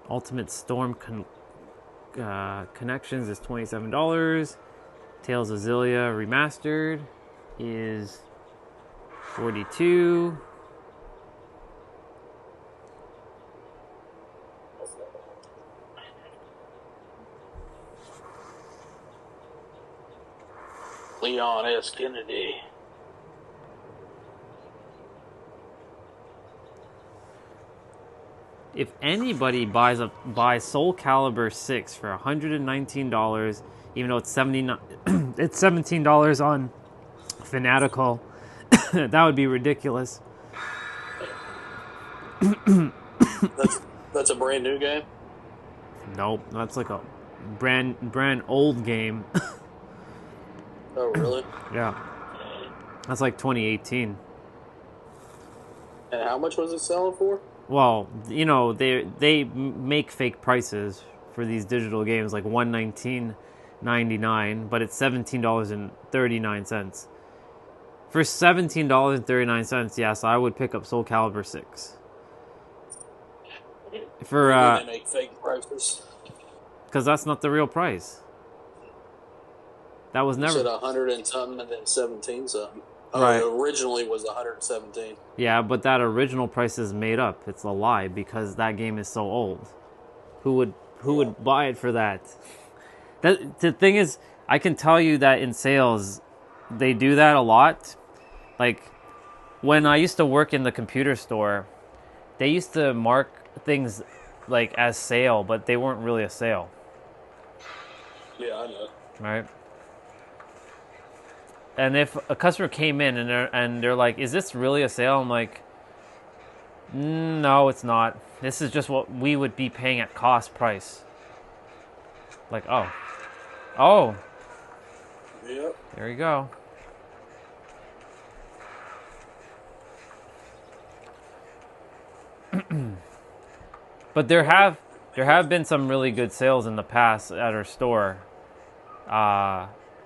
Ultimate Storm Connections is $27. Tales of Xillia Remastered is $42. Leon S. Kennedy. If anybody buys Soul Calibur 6 for $119, even though it's it's $17 on Fanatical, that would be ridiculous. That's a brand new game? Nope, that's like a brand old game. Oh, really? Yeah. That's like 2018. And how much was it selling for? Well, you know, they make fake prices for these digital games, like $119.99, but it's $17.39. For $17.39, yes, I would pick up Soul Calibur 6. For they make fake prices. Because that's not the real price. That was never. You said 100 and something, and then 17 something. Oh, Right. It originally was 117. Yeah, but that original price is made up. It's a lie because that game is so old. Who would buy it for that? The thing is, I can tell you that in sales, they do that a lot. Like when I used to work in the computer store, they used to mark things like as sale, but they weren't really a sale. Yeah, I know. Right? And if a customer came in and they're like, "Is this really a sale?" I'm like, "No, it's not. This is just what we would be paying at cost price." Like, oh, Yep. there you go. But there have been some really good sales in the past at our store.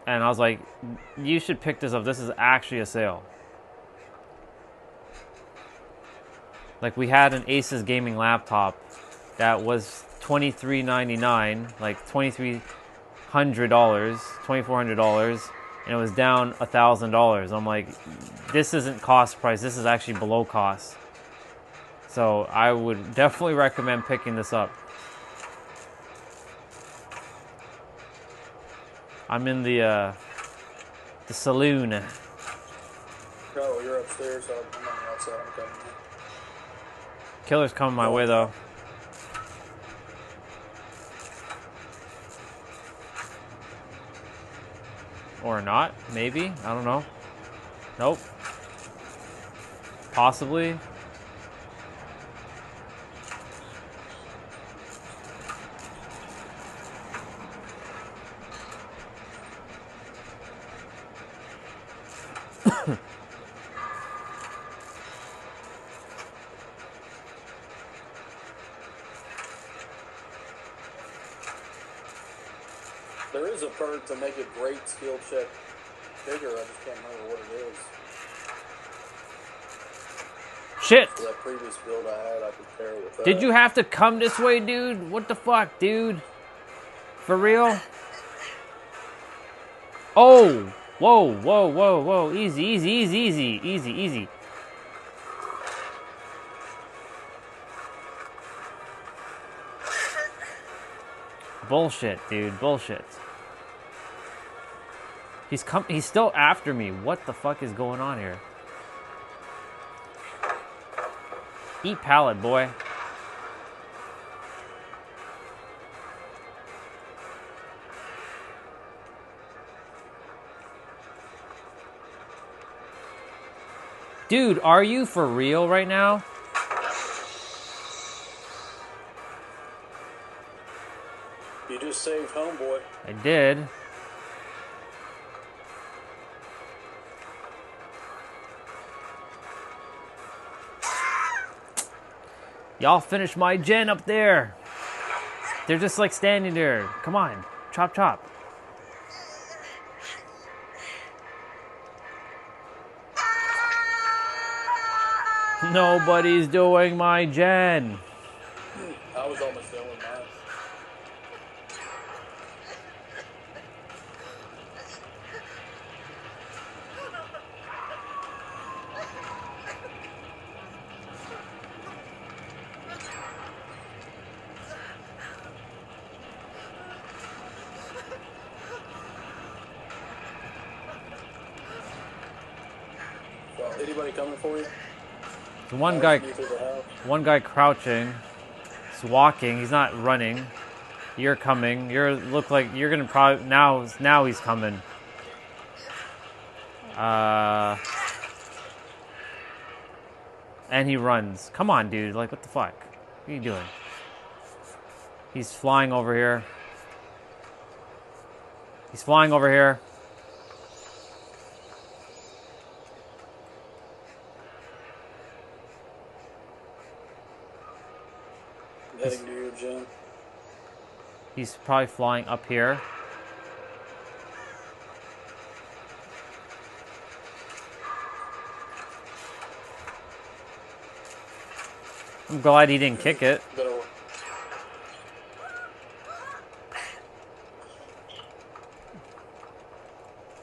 And I was like, you should pick this up. This is actually a sale. Like we had an Asus gaming laptop that was $23.99, like $2,400, and it was down $1,000. I'm like, this isn't cost price. This is actually below cost. So I would definitely recommend picking this up. I'm in the saloon. Oh, you're upstairs. So I'm on the outside. I'm coming. Killer's coming my way though. Or not, maybe. I don't know. Nope. Possibly. There is a perk to make a great skill check bigger. I just can't remember what it is. Shit! For that previous build I had, I could pair with that. Did you have to come this way, dude? What the fuck, dude? For real? Oh! Whoa, whoa, whoa, whoa. Easy, easy, easy, easy, easy, easy. Bullshit, dude. Bullshit. He's still after me. What the fuck is going on here? Eat pallet, boy. Dude, are you for real right now? You just saved homeboy. I did. Y'all finish my gen up there. They're just like standing there. Come on. Chop, chop. Nobody's doing my gen. I was almost done with mine. Well, anybody coming for you? The one guy crouching. He's walking. He's not running. You're coming. Look like you're gonna probably now he's coming. And he runs. Come on, dude. Like, what the fuck? What are you doing? He's flying over here. He's flying over here. Heading to your gym. He's probably flying up here. I'm glad he didn't kick it.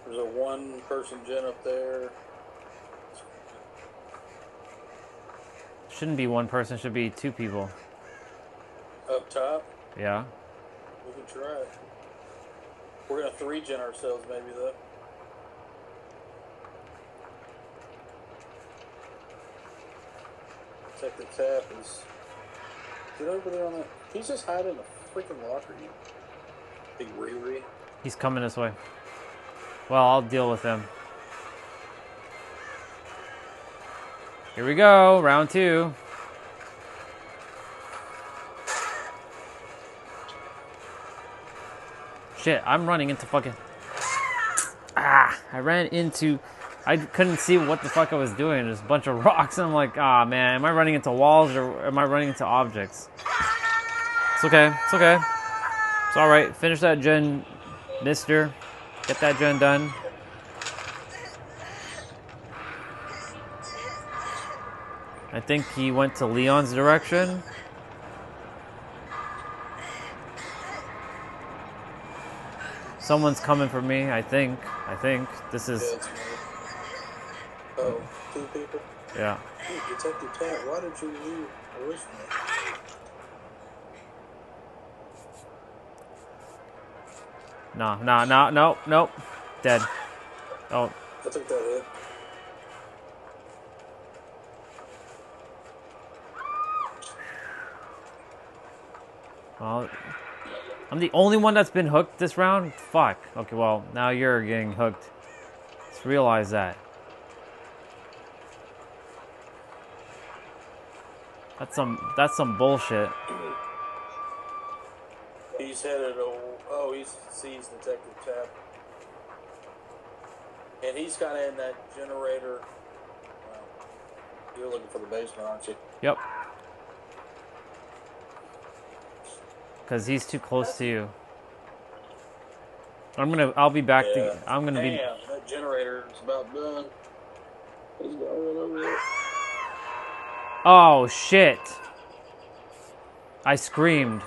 There's a one-person gym up there. Shouldn't be one person, should be two people. Up top? Yeah. We can try it. We're gonna 3-gen ourselves maybe though. Check the tap is. Get over there on that. He's just hiding in a freaking locker, you big Riri. He's coming this way. Well, I'll deal with him. Here we go, round 2. Shit, I'm running into fucking... I couldn't see what the fuck I was doing. There's a bunch of rocks, and I'm like, ah, man, am I running into walls or am I running into objects? It's okay, it's okay. It's alright, finish that gen, mister. Get that gen done. I think he went to Leon's direction. Someone's coming for me, I think. This is... Oh, 2 people? Yeah. Hey, Detective Tat, why did you leave originally? Nope. Dead. Oh. I took that hit. Well, I'm the only one that's been hooked this round? Fuck. Okay, well, now you're getting hooked. Let's realize that. That's some bullshit. He's headed he sees Detective Tap. And he's kind of in that generator. You're looking for the basement, aren't you? Yep. Because he's too close to you. I'll be back. Yeah. I'm gonna be. Damn, that generator is about done. He's going right over there. Oh shit! I screamed.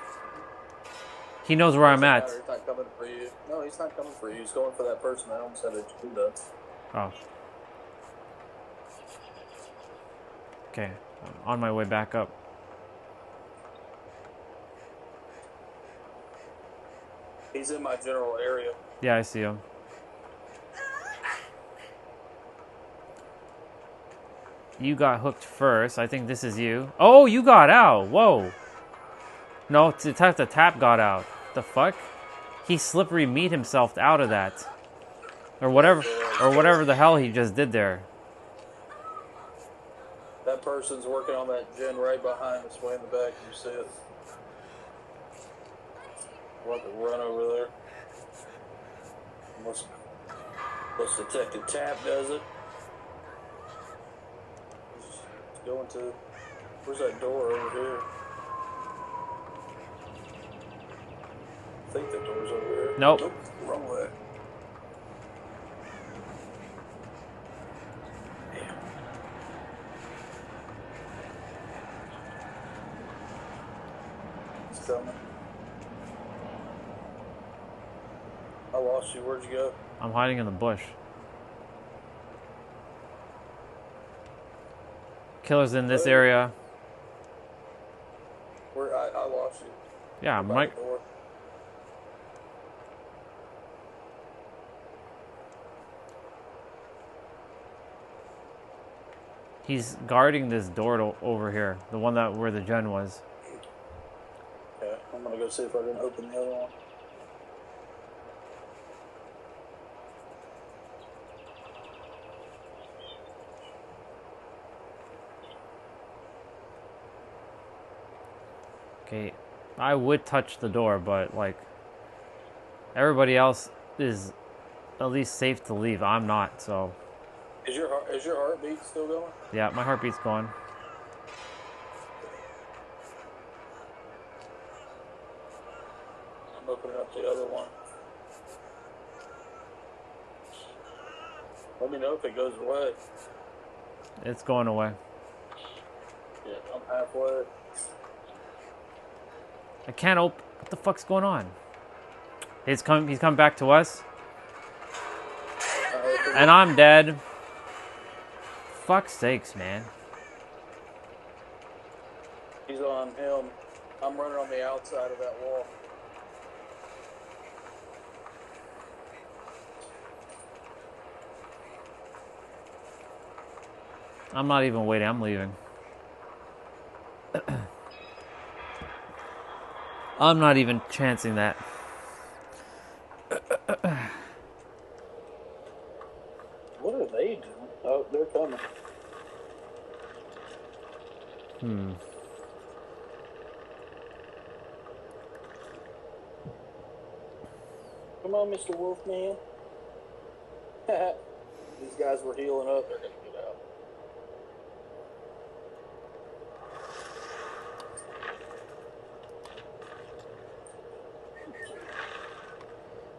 He knows where I'm at. He's not coming for you. No, he's not coming for you. He's going for that person that almost had a Judah. Oh. Okay, I'm on my way back up. He's in my general area. Yeah, I see him. You got hooked first. I think this is you. Oh, you got out. Whoa. No, the tap got out. The fuck? He slippery meat himself out of that. Or whatever the hell he just did there. That person's working on that gen right behind us, way in the back. You see it? We'll have to run over there. Unless Detective Tap does it. Let's go into... Where's that door over here? I think the door's over here. Nope. Wrong way. It's coming. I lost you. Where'd you go? I'm hiding in the bush. Killer's in this area. Where I lost you. Yeah, Mike. He's guarding this door over here, the one where the gen was. Okay, I'm gonna go see if I can open the other one. Okay, I would touch the door, but like everybody else is at least safe to leave. I'm not, so. Is your heartbeat still going? Yeah, my heartbeat's going. I'm opening up the other one. Let me know if it goes away. It's going away. Yeah, I'm halfway. I can't open. What the fuck's going on? He's come back to us. And I'm dead. Fuck's sakes, man. He's on him. I'm running on the outside of that wall. I'm not even waiting. I'm leaving. I'm not even chancing that. What are they doing? Oh, they're coming. Come on, Mr. Wolfman. These guys were healing up. They're going to get out.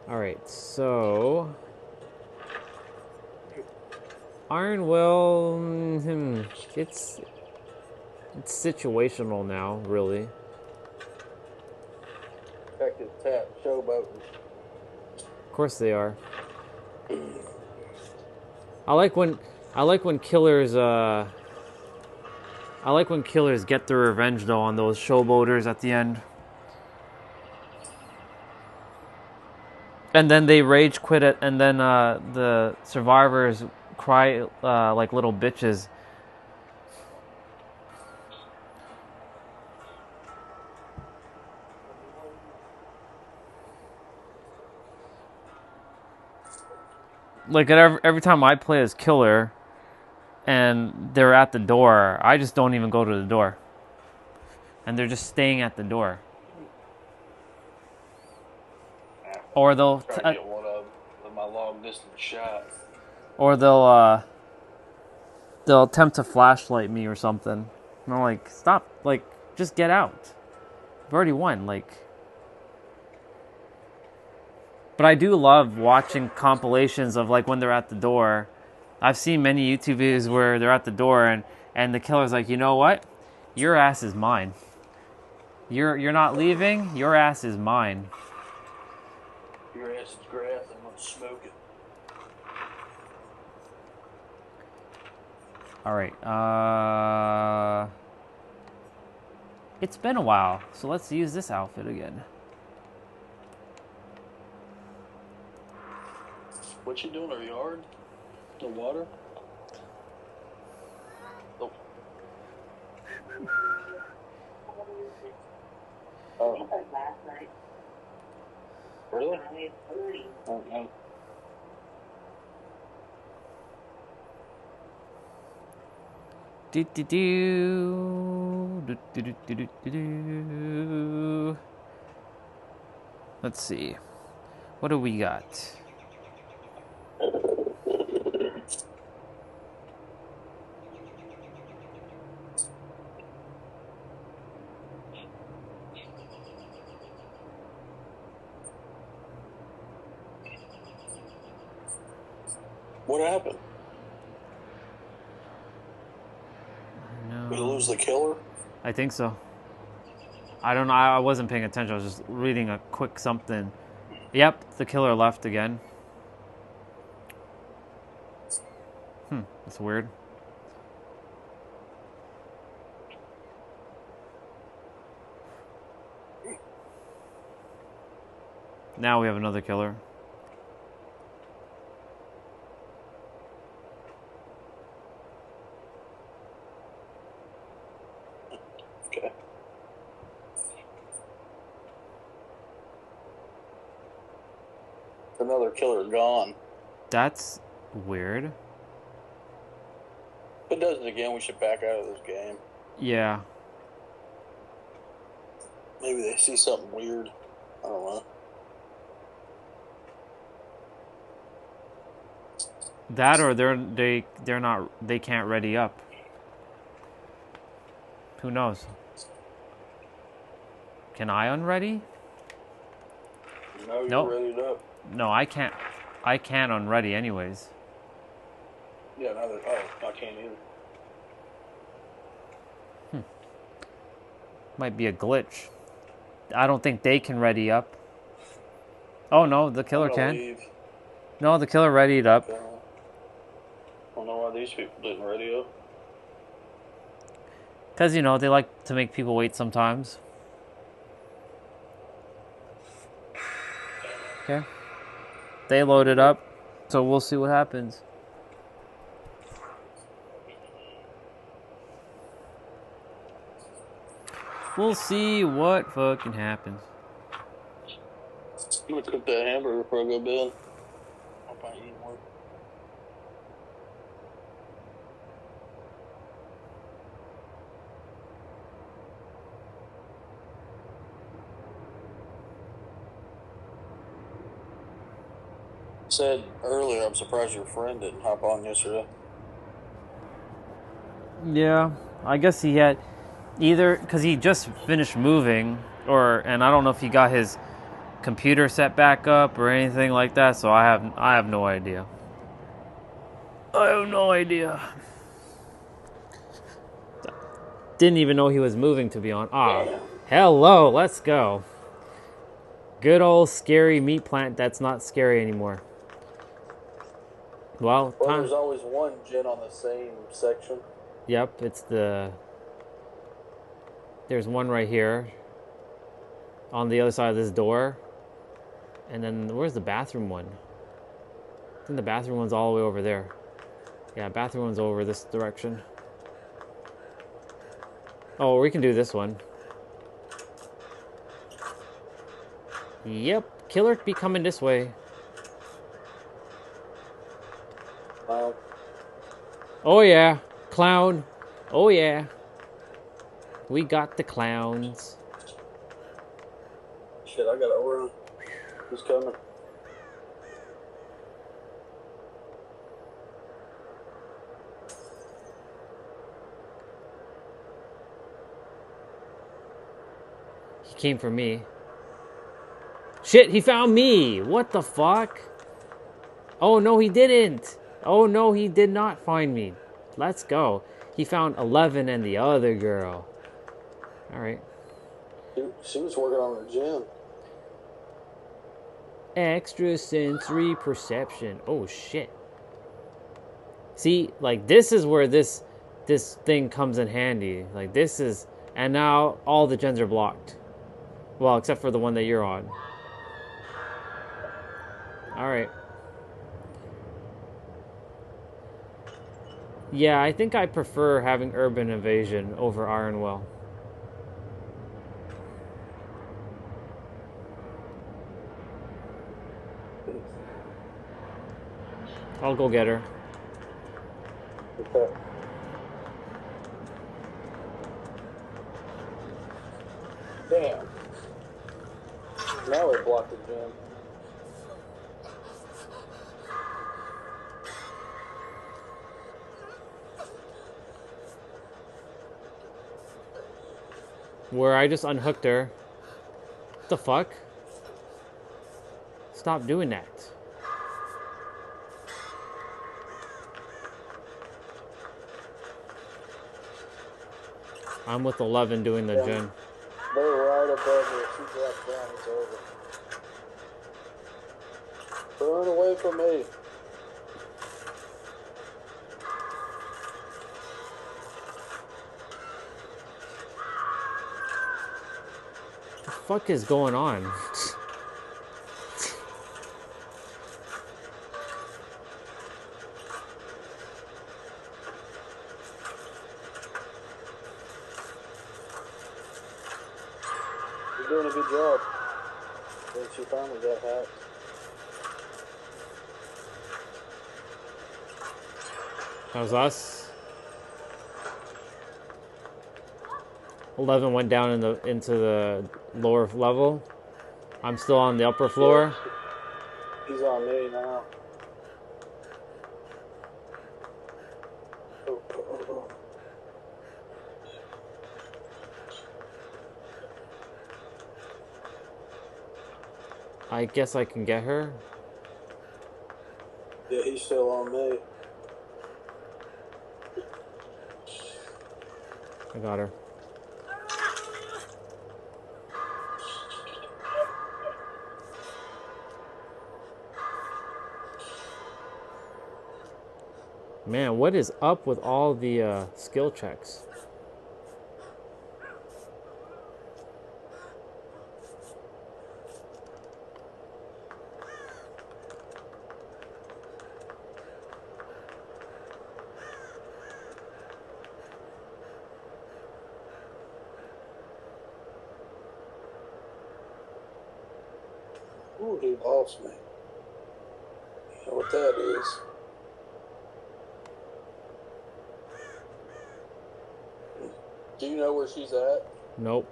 All right, so Ironwell, it's situational now, really. Detective Tap, showboating. Of course they are. I like when killers get their revenge though on those showboaters at the end. And then they rage quit it, and then the survivors cry like little bitches. Like every time I play as killer, and they're at the door, I just don't even go to the door, and they're just staying at the door. Or they'll try to get one of my long distance shot. Or they'll attempt to flashlight me or something. And I'm like, stop! Like, just get out. I've already won. Like, But I do love watching compilations of like when they're at the door. I've seen many YouTube videos where they're at the door and the killer's like, you know what? Your ass is mine. You're not leaving. Your ass is mine. Your ass is grass. I'm gonna smoke it. All right. It's been a while, so let's use this outfit again. What you doing in our yard? The water? Oh. Oh. Really? Okay. Do do do do do do do do do. Let's see. What do we got? What happened? We lose the killer? I think so. I don't know. I wasn't paying attention. I was just reading a quick something. Yep, the killer left again. That's weird. Now we have another killer. Okay. Another killer gone. That's weird. If it does it again, we should back out of this game. Yeah. Maybe they see something weird. I don't know. That or they're not, they can't ready up. Who knows? Can I unready? No, you're Nope. readied up. No, I can't unready anyways. Yeah, neither. Oh, I can't either. Might be a glitch. I don't think they can ready up. Oh no, the killer I'm gonna can. leave. No, the killer readied up. I don't know why these people didn't ready up. Because, you know, they like to make people wait sometimes. Okay. They loaded up, so we'll see what happens. We'll see what fucking happens. I'm gonna cook that hamburger before I go to bed. I'll probably eat more. Said earlier, I'm surprised your friend didn't hop on yesterday. Yeah, I guess he had either because he just finished moving, and I don't know if he got his computer set back up or anything like that. So I have no idea. I have no idea. Didn't even know he was moving, to be honest. Ah, hello, let's go. Good old scary meat plant that's not scary anymore. Well, There's always one gen on the same section. Yep, there's one right here on the other side of this door. And then where's the bathroom one? I think the bathroom one's all the way over there. Yeah, bathroom one's over this direction. Oh, we can do this one. Yep, killer be coming this way. Oh yeah, clown. Oh yeah. We got the clowns. Shit, I got to order. Who's coming? He came for me. Shit, he found me. What the fuck? Oh, no, he didn't. Oh, no, he did not find me. Let's go. He found 11 and the other girl. All right. She was working on her gym. Extrasensory perception. Oh, shit. See, like, this is where this thing comes in handy. Like, this is... And now all the gens are blocked. Well, except for the one that you're on. Alright. Yeah, I think I prefer having Urban Invasion over Ironwell. I'll go get her. Okay. Damn. Now we blocked the gym. Where I just unhooked her. What the fuck? Stop doing that. I'm with 11 doing the gen. They're right above her. She drops down. It's over. Run away from me. What the fuck is going on? You're doing a good job. Then she finally got hacked. That was us. 11 went down into the lower level. I'm still on the upper floor. He's on me now. I guess I can get her. Yeah, he's still on me. I got her. Man, what is up with all the skill checks? Ooh, he lost me. You know what that is? Do you know where she's at? Nope.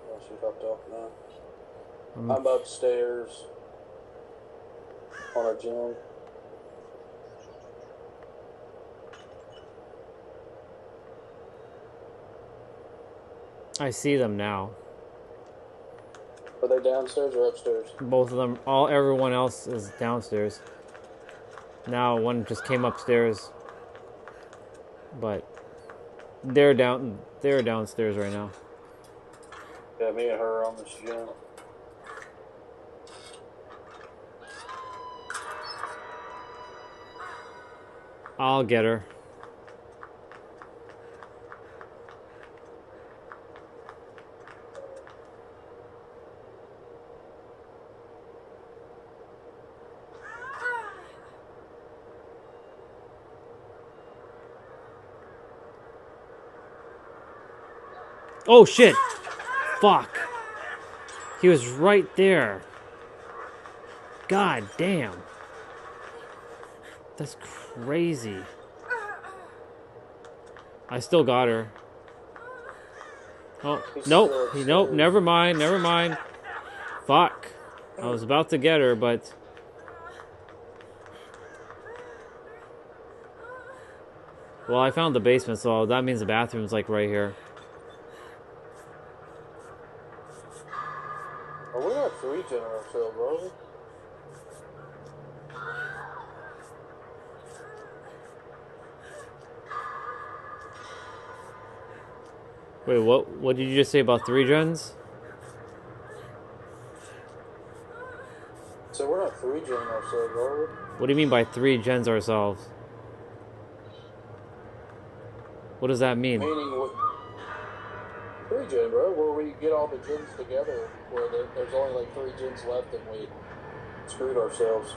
Oh, she hopped off now. I'm upstairs on our gym. I see them now. Are they downstairs or upstairs? Both of them. Everyone else is downstairs. Now one just came upstairs. But they're downstairs right now. Yeah, me and her are on this gym. I'll get her. Oh shit! Fuck! He was right there. God damn. That's crazy. I still got her. Oh, nope. Nope, never mind, never mind. Fuck. I was about to get her, but... Well, I found the basement, so that means the bathroom's like right here. We're not 3-gen ourselves, are we? Wait, what did you just say about 3 gens? So we're not 3-gen ourselves, are we? What do you mean by 3 gens ourselves? What does that mean? Meaning 3-gen, bro, where we get all the gens together, where there's only like 3 gens left and we screwed ourselves.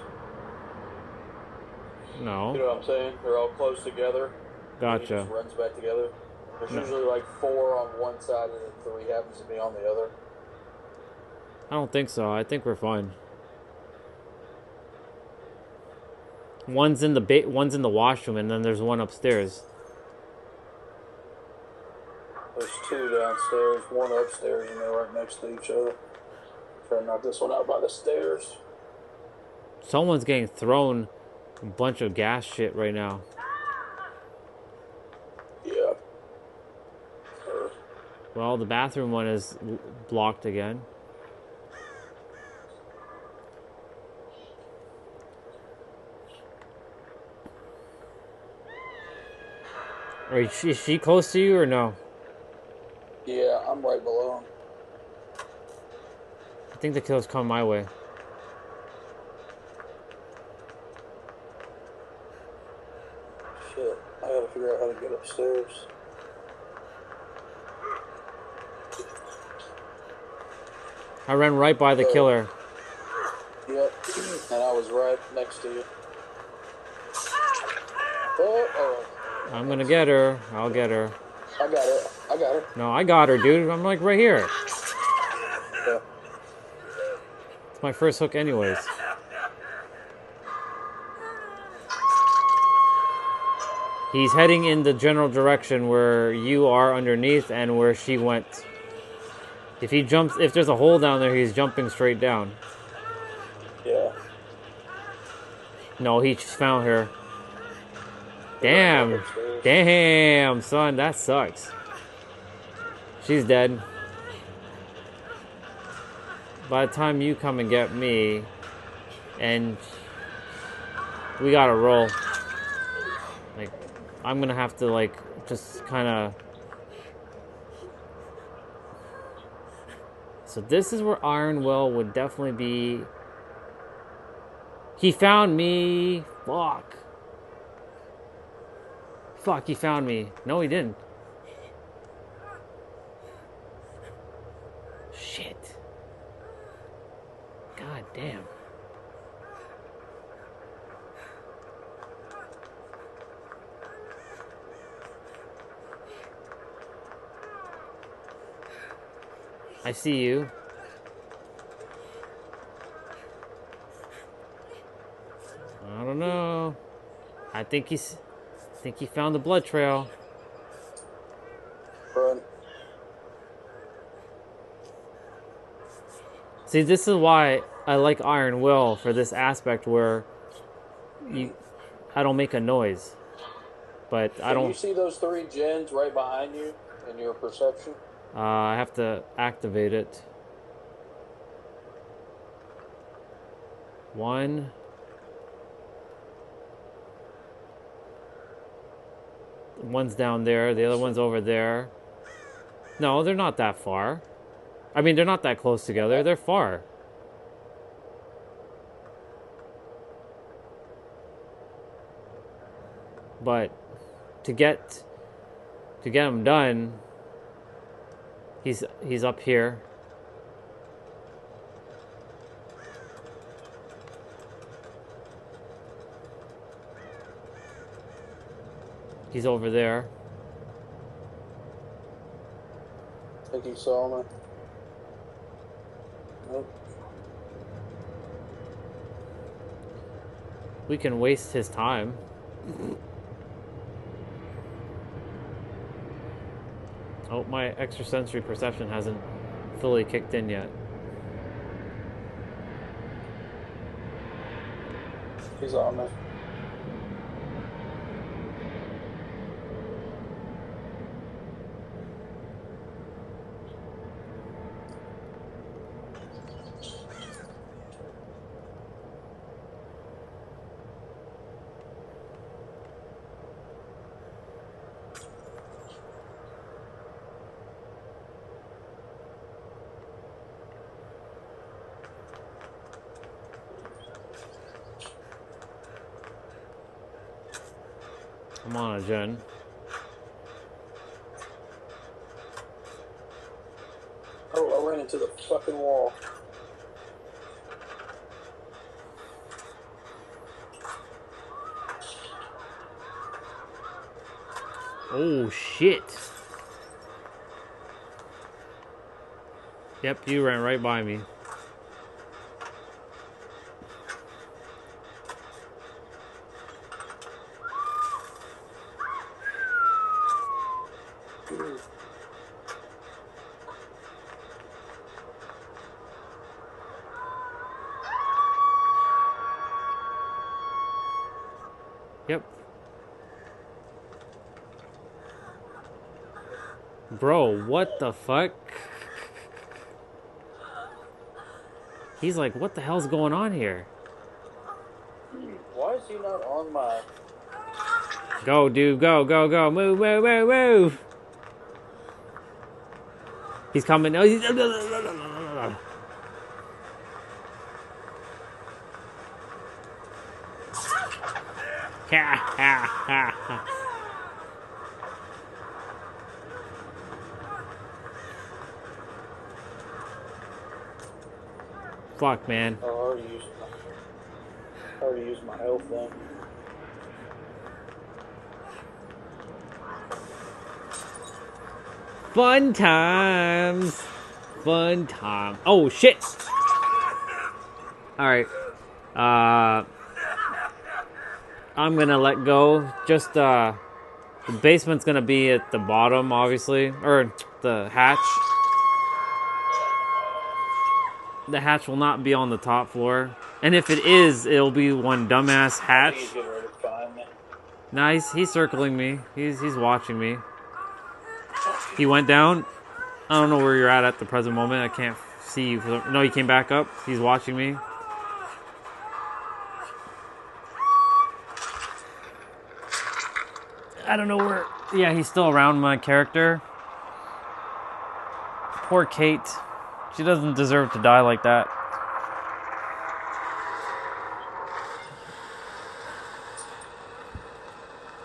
No. You know what I'm saying? They're all close together. Gotcha. It just runs back together. There's No. usually like 4 on one side and then 3 happens to be on the other. I don't think so. I think we're fine. One's in the washroom, and then there's one upstairs. There's 2 downstairs, 1 upstairs, and they're right next to each other. Try to knock this one out by the stairs. Someone's getting thrown a bunch of gas shit right now. Yeah. Well, the bathroom one is blocked again. Is she close to you or no? Yeah, I'm right below him. I think the kill's come my way. Shit, I gotta figure out how to get upstairs. I ran right by the killer. Yep, and I was right next to you. Oh. I'm gonna get her. I'll get her. I got it. I got her. No, I got her, dude. I'm like right here. Yeah. It's my first hook anyways. He's heading in the general direction where you are underneath and where she went. If there's a hole down there, he's jumping straight down. Yeah. No, he just found her. Damn. Damn, son, that sucks. She's dead. By the time you come and get me, and we gotta roll. Like, I'm gonna have to, like, just kind of... So this is where Iron Will would definitely be... He found me! Fuck. Fuck, he found me. No, he didn't. Shit. God damn. I see you. I don't know. I think he found the blood trail. Run. See, this is why I like Iron Will for this aspect where I don't make a noise. But I don't... Can you see those 3 gens right behind you in your perception? I have to activate it. 1. One's down there. The other one's over there. No, they're not that far. I mean, they're not that close together. They're far. But to get him done, he's up here. He's over there. I think you saw me. Nope. We can waste his time. Oh, my extrasensory perception hasn't fully kicked in yet. He's on me. I'm on a gen. Oh, I ran into the fucking wall. Oh, shit. Yep, you ran right by me. Yep. Bro, what the fuck? He's like, what the hell's going on here? Why is he not on my... Go, dude, go, go, go. Move, move, move, move. He's coming. Oh, he's... Ha, ha, ha, ha. Fuck, man. Oh, I already used my health then. Fun times. Fun time. Oh, shit. Alright. I'm gonna let go. Just, the basement's gonna be at the bottom, obviously. Or the hatch. The hatch will not be on the top floor. And if it is, it'll be one dumbass hatch. He's getting ready to find me. Nice, he's circling me. He's watching me. He went down. I don't know where you're at the present moment. I can't see you. No, he came back up. He's watching me. I don't know where. Yeah, he's still around my character. Poor Kate. She doesn't deserve to die like that.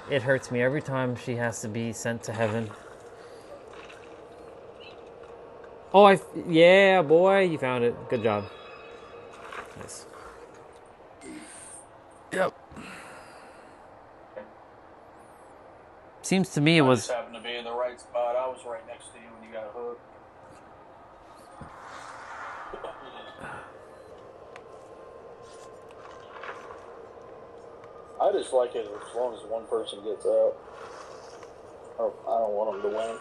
It hurts me every time she has to be sent to heaven. Oh, yeah, boy, you found it. Good job. Nice. Yep. Seems to me it was... I just happened to be in the right spot. I was right next to you when you got hooked. I just like it as long as one person gets out. Oh, I don't want them to win.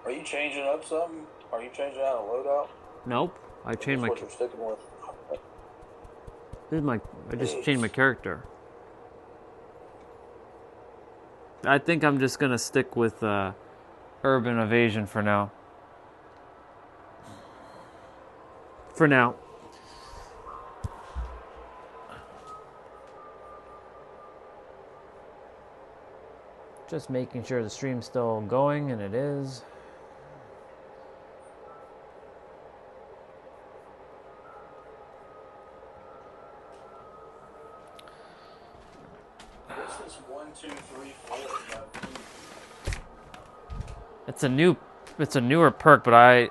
Are you changing up something? Are you changing out a loadout? Nope. I changed my... What you're sticking with? This is my... I just changed my character. I think I'm just gonna stick with Urban Evasion for now. For now. Just making sure the stream's still going, and it is. This is 1, 2, 3, 4. It's a newer perk, but I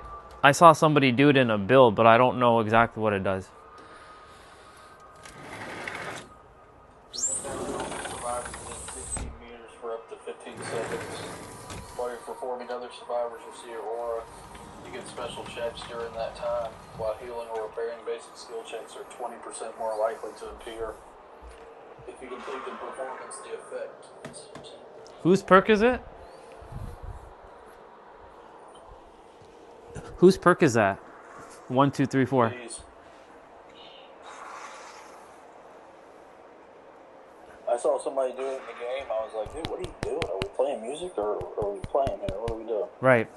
saw somebody do it in a build, but I don't know exactly what it does. Survivors within 15 meters for up to 15 seconds. While you're performing, other survivors will see your aura. You get special checks during that time, while healing or repairing basic skill checks are 20% more likely to appear. If you complete the performance, the effect. Whose perk is it? Whose perk is that? 1, 2, 3, 4. Please. I saw somebody do it in the game. I was like, dude, what are you doing? Are we playing music or are we playing here? What are we doing? Right.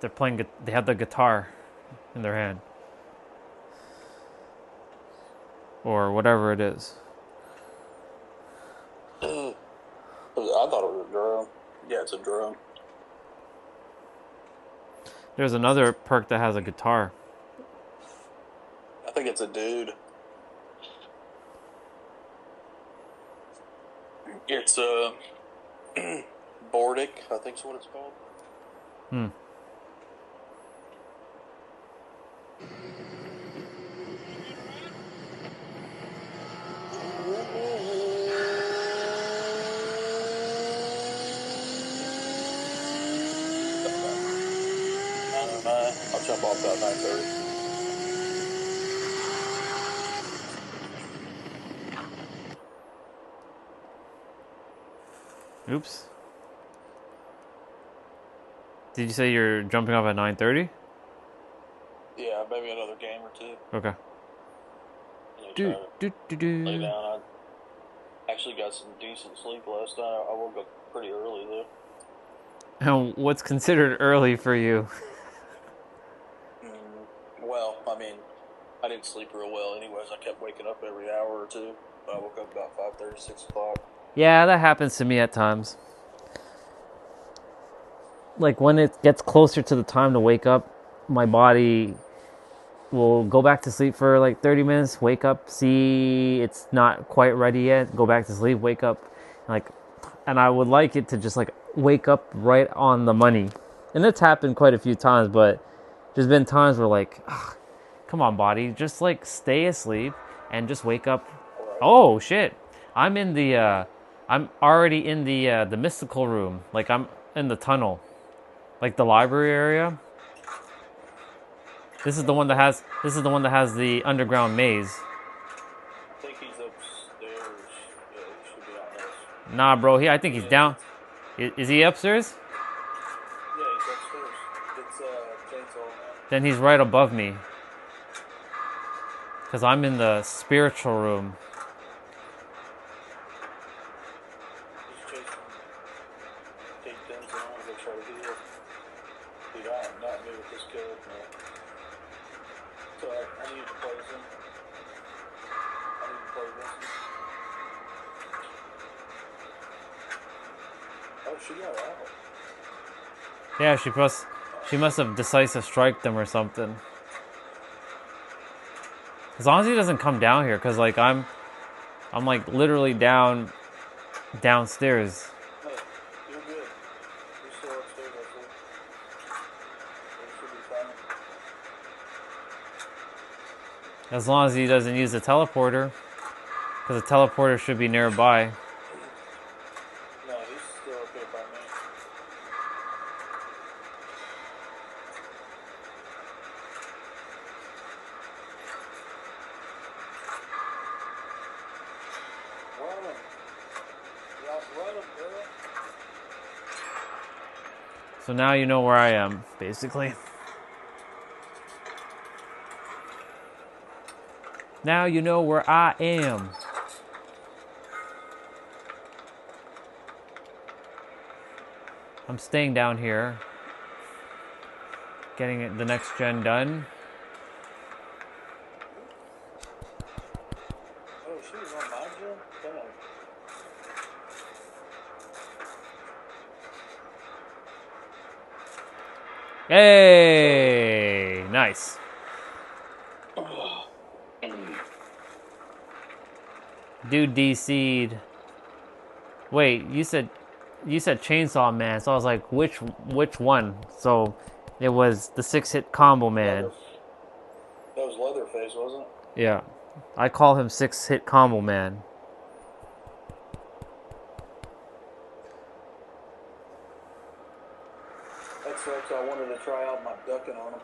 They're playing. They have the guitar in their hand, or whatever it is. I thought it was a drum. Yeah, it's a drum. There's another perk that has a guitar. I think it's a dude. It's Bordic, I think is what it's called. Hmm. I'll jump off about 9:30. Oops. Did you say you're jumping off at 9:30? Yeah, maybe another game or two. Okay. Lay down. I actually got some decent sleep last night. I woke up pretty early though. And what's considered early for you? Well, I mean, I didn't sleep real well anyways. I kept waking up every hour or two. I woke up about 5:30, 6 o'clock. Yeah, that happens to me at times. Like when it gets closer to the time to wake up, my body will go back to sleep for like 30 minutes, wake up, see it's not quite ready yet, go back to sleep, wake up, and I would like it to just like wake up right on the money. And it's happened quite a few times, but there's been times where like, come on body, just like stay asleep and just wake up. Oh shit. I'm already in the mystical room. Like I'm in the tunnel. Like the library area. This is the one that has the underground maze. I think he's upstairs. Yeah, he should be out there. Nah, bro, I think he's down. Is he upstairs? Yeah, he's upstairs. It's Chainsaw Man. Then he's right above me. Because I'm in the spiritual room. He's chasing Kate Denson. I'm gonna go try to heal. Dude, I am not new with this kid, man. So I need to play this in. I need to play this. Oh, she got out. Yeah, she must have decisive striked them or something. As long as he doesn't come down here, because like I'm like literally downstairs. Hey, you're good. You're still upstairs, I think. You should be fine. As long as he doesn't use the teleporter, because the teleporter should be nearby. No, he's still up here by me. Run him. Y'all run him, girl. So now you know where I am, basically. Now you know where I am. I'm staying down here. Getting the next gen done. Oh, she was on my gen? Damn. Hey, nice. Dude DC'd. Wait, you said Chainsaw Man, so I was like, which one? So it was the 6-hit combo man. That was Leatherface, wasn't it? Yeah, I call him 6-hit combo man. That sucks. I wanted to try out my ducking on him.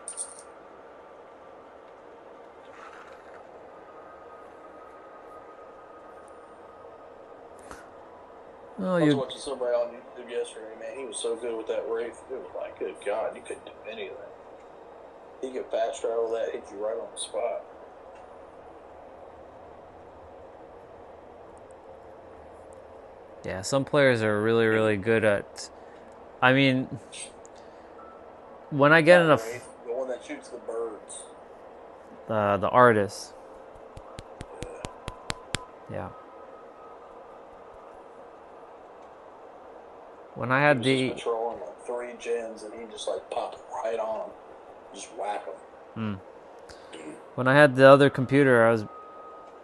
Oh, I was watching somebody on YouTube yesterday, man. He was so good with that Wraith. It was like, good God, you couldn't do anything. He could fast travel that, hit you right on the spot. Yeah, some players are really, really good at. I mean, when I get enough. The one that shoots the birds. The artist. Yeah. When I had he was just patrolling like 3 gens and he just like popped right on them. Just whack them. When I had the other computer, I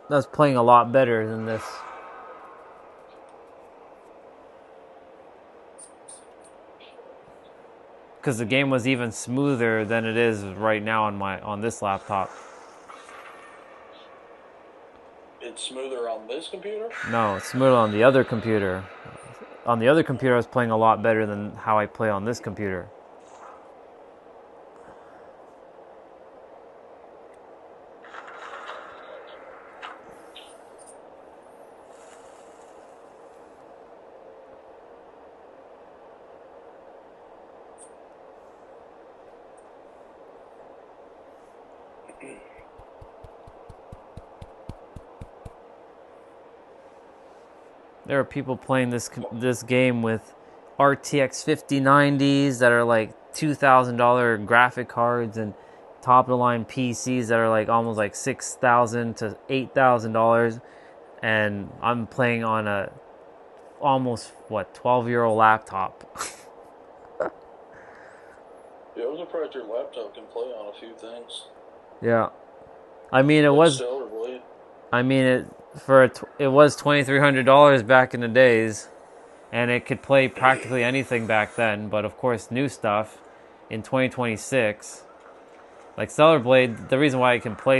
was playing a lot better than this. Because the game was even smoother than it is right now on this laptop. It's smoother on this computer? No, it's smoother on the other computer. On the other computer, I was playing a lot better than how I play on this computer. There are people playing this game with RTX 5090s that are like $2,000 graphic cards and top of the line PCs that are like almost like $6,000 to $8,000, and I'm playing on a almost 12-year-old laptop. Yeah, I'm surprised your laptop can play on a few things. Yeah, I mean it was. Stellar Blade. I mean it was $2,300 back in the days, and it could play practically anything back then. But of course, new stuff in 2026, like Stellar Blade. The reason why it can play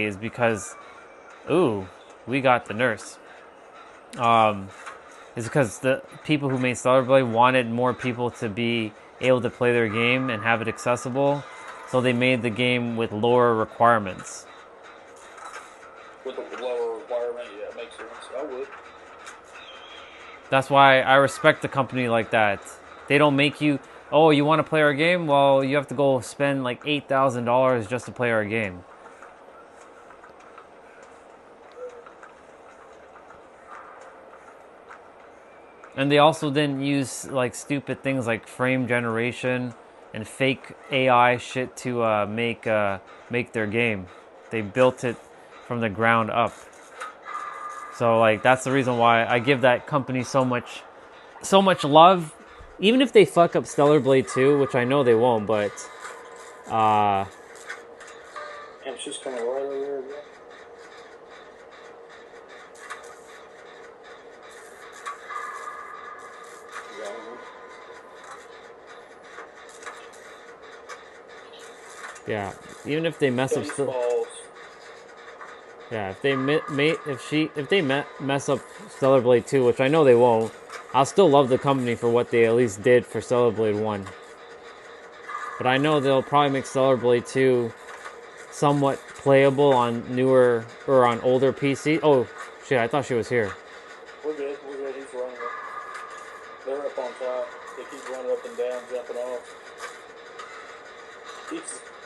is because, we got the nurse. Is because the people who made Stellar Blade wanted more people to be able to play their game and have it accessible, so they made the game with lower requirements. With a lower requirement, yeah, it makes sense. I would. That's why I respect a company like that. They don't make you, oh, you want to play our game? Well, you have to go spend like $8,000 just to play our game. And they also didn't use like stupid things like frame generation and fake AI shit to make their game. They built it from the ground up. So like that's the reason why I give that company so much love. Even if they fuck up Stellar Blade 2, which I know they won't, but And it's just coming right over there again. yeah, even if they mess up if they mess up Stellar Blade 2, which I know they won't, I'll still love the company for what they at least did for Stellar Blade 1. But I know they'll probably make Stellar Blade 2 somewhat playable on newer or on older PC. Oh shit, I thought she was here. We're good. He's running up. They're up on top. They keep running up and down, jumping off.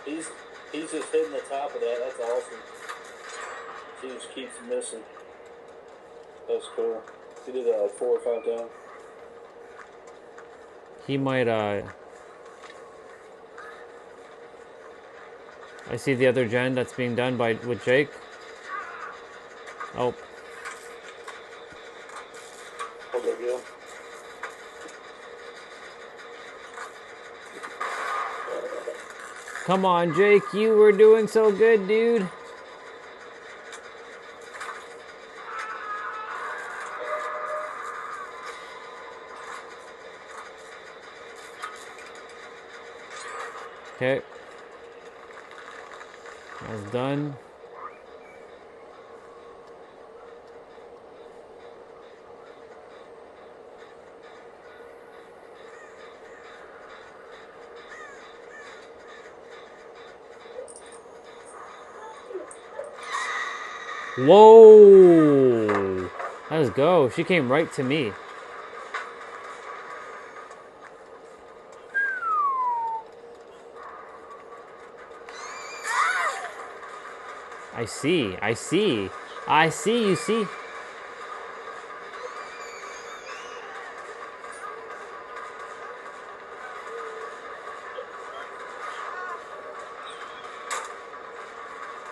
He's just hitting the top of that. That's awesome. He just keeps missing. That's cool. He did that like 4 or 5 times. He might, I see the other gen that's being done with Jake. Oh. Oh, there you go. Come on, Jake, you were doing so good, dude. Okay. That's done. Whoa! Let's go. She came right to me. I see, you see.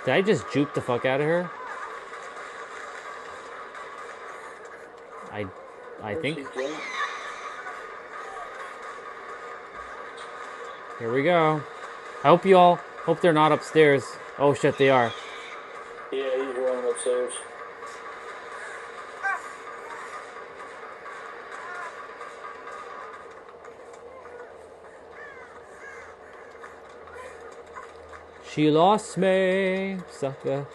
Did I just juke the fuck out of her? I think. Here we go. I hope they're not upstairs. Oh shit, they are. Yeah, he's running upstairs. She lost me, sucker.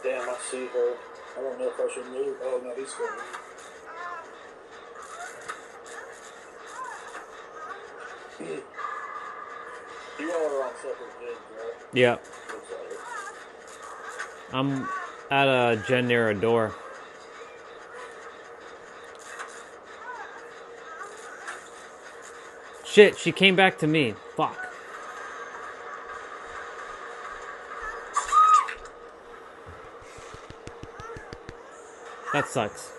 Damn, I see her. I don't know if I should move. Oh, no, he's going. You all are on separate gyms, right? Yeah. Looks like it. I'm at a gen near a door. Shit, she came back to me. Fuck. That sucks.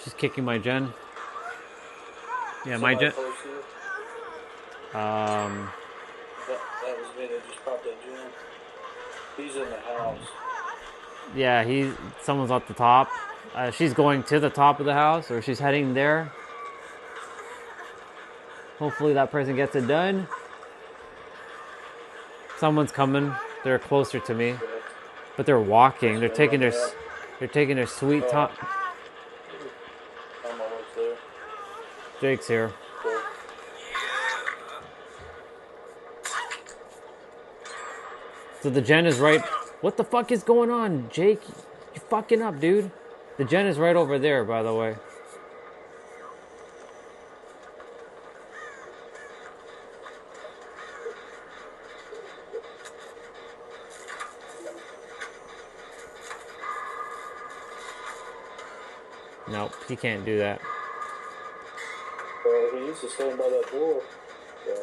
She's kicking my gen. Yeah, my gen. Somebody close to you? That was me that just popped that gen. He's in the house. Yeah, someone's at the top. She's going to the top of the house, or she's heading there. Hopefully that person gets it done. Someone's coming. They're closer to me, but they're walking. They're taking their sweet time. I'm almost there. Jake's here. Cool. So the gen is right. What the fuck is going on, Jake? You fucking up, dude. The gen is right over there, by the way. Nope, he can't do that. He needs to stand by that door. Yeah.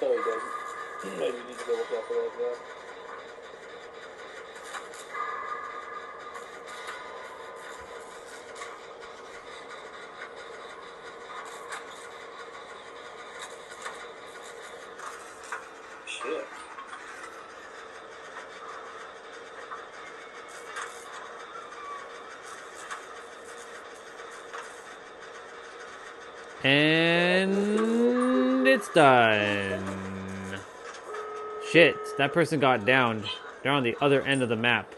No, he doesn't. Maybe he needs to go look out for that guy. Shit. And it's done. Shit, that person got downed. They're on the other end of the map.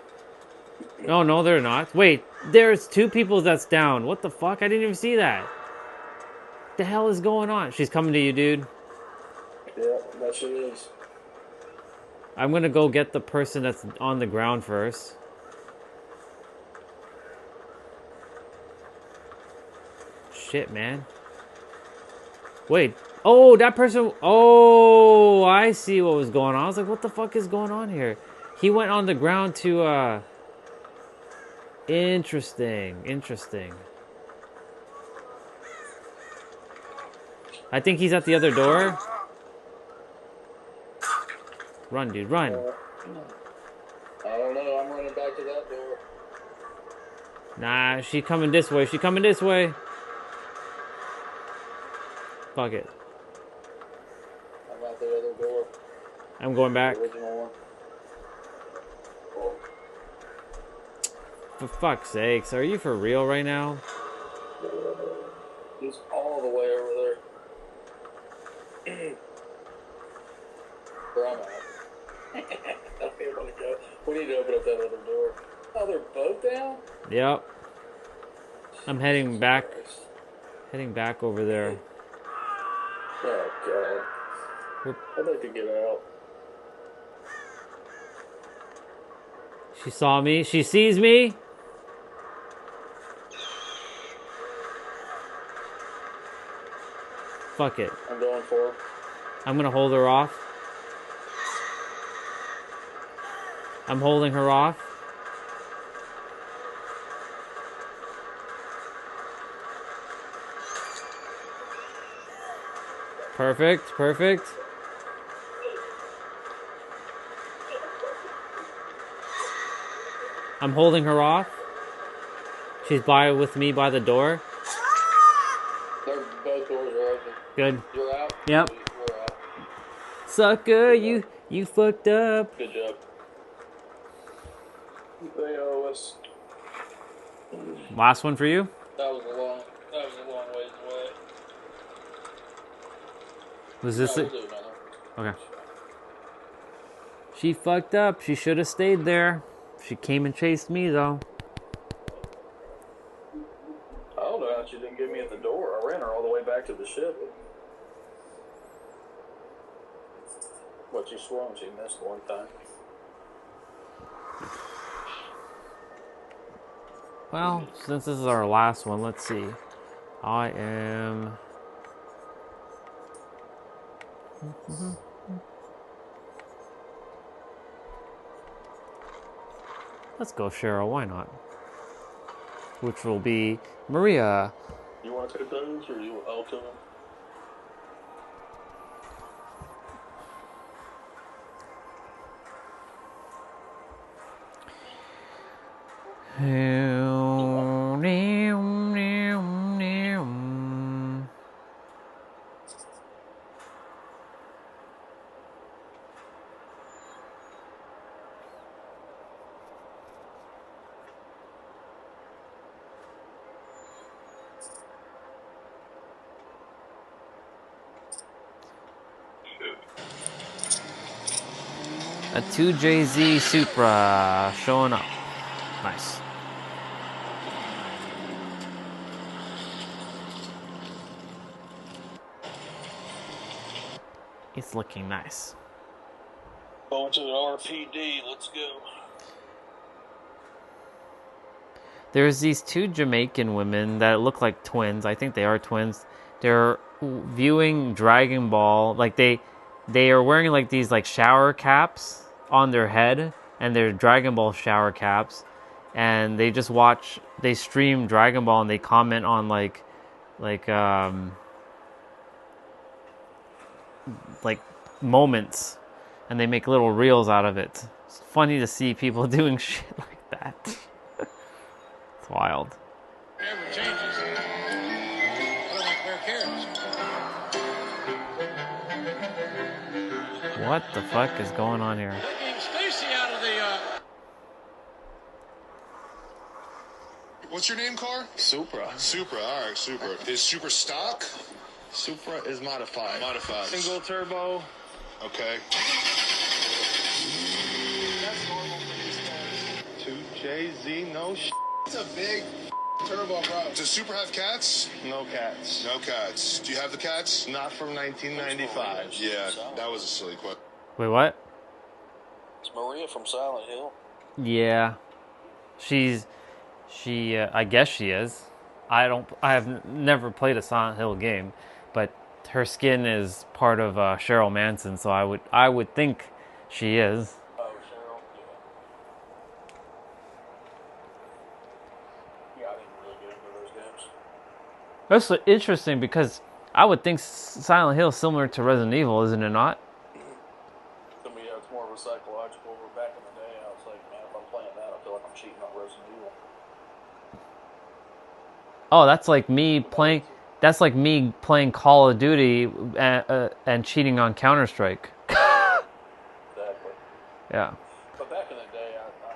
Oh, no, they're not. Wait, there's two people that's down. What the fuck? I didn't even see that. What the hell is going on? She's coming to you, dude. Yeah, that she is. I'm gonna go get the person that's on the ground first. Shit, man. Wait. Oh, that person. Oh, I see what was going on. I was like, what the fuck is going on here? He went on the ground to, Interesting. Interesting. I think he's at the other door. Run, dude, run. I don't know. I'm running back to that door. Nah, she coming this way. She coming this way. Fuck it. I'm out the other door. I'm going back. The original one. For fuck's sakes, are you for real right now? He's all the way over there. Where I'm at. That's where we're gonna go. We need to open up that other door. Oh, they're both down? Yep. I'm heading back. Heading back over there. Oh, God. I'd like to get out. She saw me. She sees me. Fuck it. I'm going for her. I'm gonna hold her off. I'm holding her off. Perfect, perfect. I'm holding her off. She's with me by the door. Both doors are open. Good. You're out? Yep. We're out. Sucker, you fucked up. Good job. They owe us. Last one for you? That was a long ways away. Was this No, it? we'll do another. Okay. She fucked up. She should have stayed there. She came and chased me, though. I don't know how she didn't get me at the door. I ran her all the way back to the ship. But she swung. She missed one time. Well, since this is our last one, let's see. I am... Let's go Cheryl, why not? Which will be Maria. You want to take those, or you I'll take them? A 2JZ Supra showing up. Nice. It's looking nice. Going to the RPD. Let's go. There's these two Jamaican women that look like twins. I think they are twins. They're viewing Dragon Ball. Like they are wearing like these like shower caps on their head, and they're Dragon Ball shower caps, and they just they stream Dragon Ball, and they comment on like moments, and they make little reels out of it. It's funny to see people doing shit like that. It's wild. Never changes. What a pair of carrots. What the fuck is going on here? Taking Stacy out of the. What's your name, car? Supra. Supra, alright, Supra. Is Supra stock? Supra is modified. Modified. Single turbo. Okay. That's normal for these cars. 2JZ, no sh**. It's a big turbo, bro. Does Supra have cats? No cats. No cats. Do you have the cats? Not from 1995. Yeah, that was a silly question. Wait, what? It's Maria from Silent Hill. Yeah, she. I guess she is. I have never played a Silent Hill game, but her skin is part of Cheryl Manson, so I would think she is. Oh, Cheryl. Yeah. I didn't really get into those games. That's interesting because I would think Silent Hill is similar to Resident Evil, isn't it not? To me, it's more of a psychological. Where back in the day, I was like, man, if I'm playing that, I feel like I'm cheating on Resident Evil. Oh, that's like me playing. That's like me playing Call of Duty and cheating on Counter-Strike. Exactly. Yeah. But back in the day, I don't know.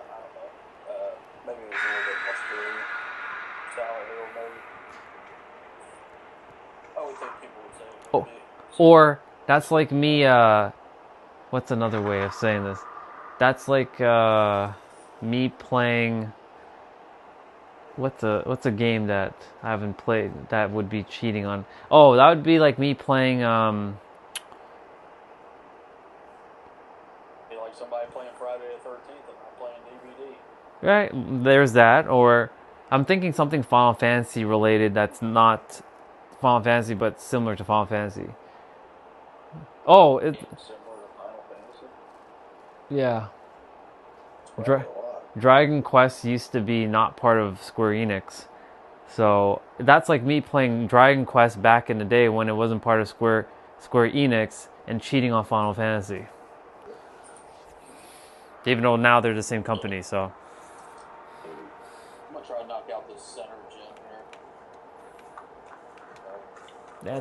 Maybe it was a little bit more scary. Silent Hill, maybe. I would think people would say it would be. Or that's like me. What's another way of saying this? That's like me playing. What's a game that I haven't played that would be cheating on? Oh, that would be like me playing Be like somebody playing Friday the 13th and not playing DVD. Right, there's that. Or I'm thinking something Final Fantasy related that's not Final Fantasy but similar to Final Fantasy. Oh, Similar to Final Fantasy. yeah. Dragon Quest used to be not part of Square Enix. So that's like me playing Dragon Quest back in the day when it wasn't part of Square Enix and cheating on Final Fantasy. Even though now they're the same company, so. I'm gonna try to knock out this center gem here.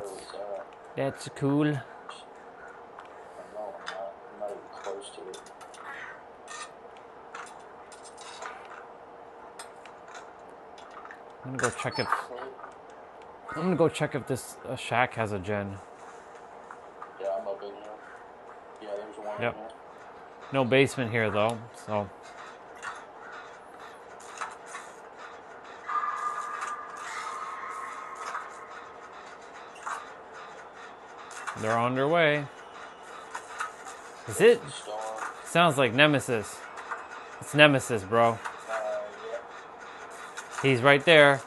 That's cool. I know I'm not even close to it. I'm gonna go check if this shack has a gen. Yeah, I'm up in here. Yeah, there's one Yep. in here. No basement here though, so. They're on their way. Is it? Sounds like Nemesis. It's Nemesis, bro. He's right there.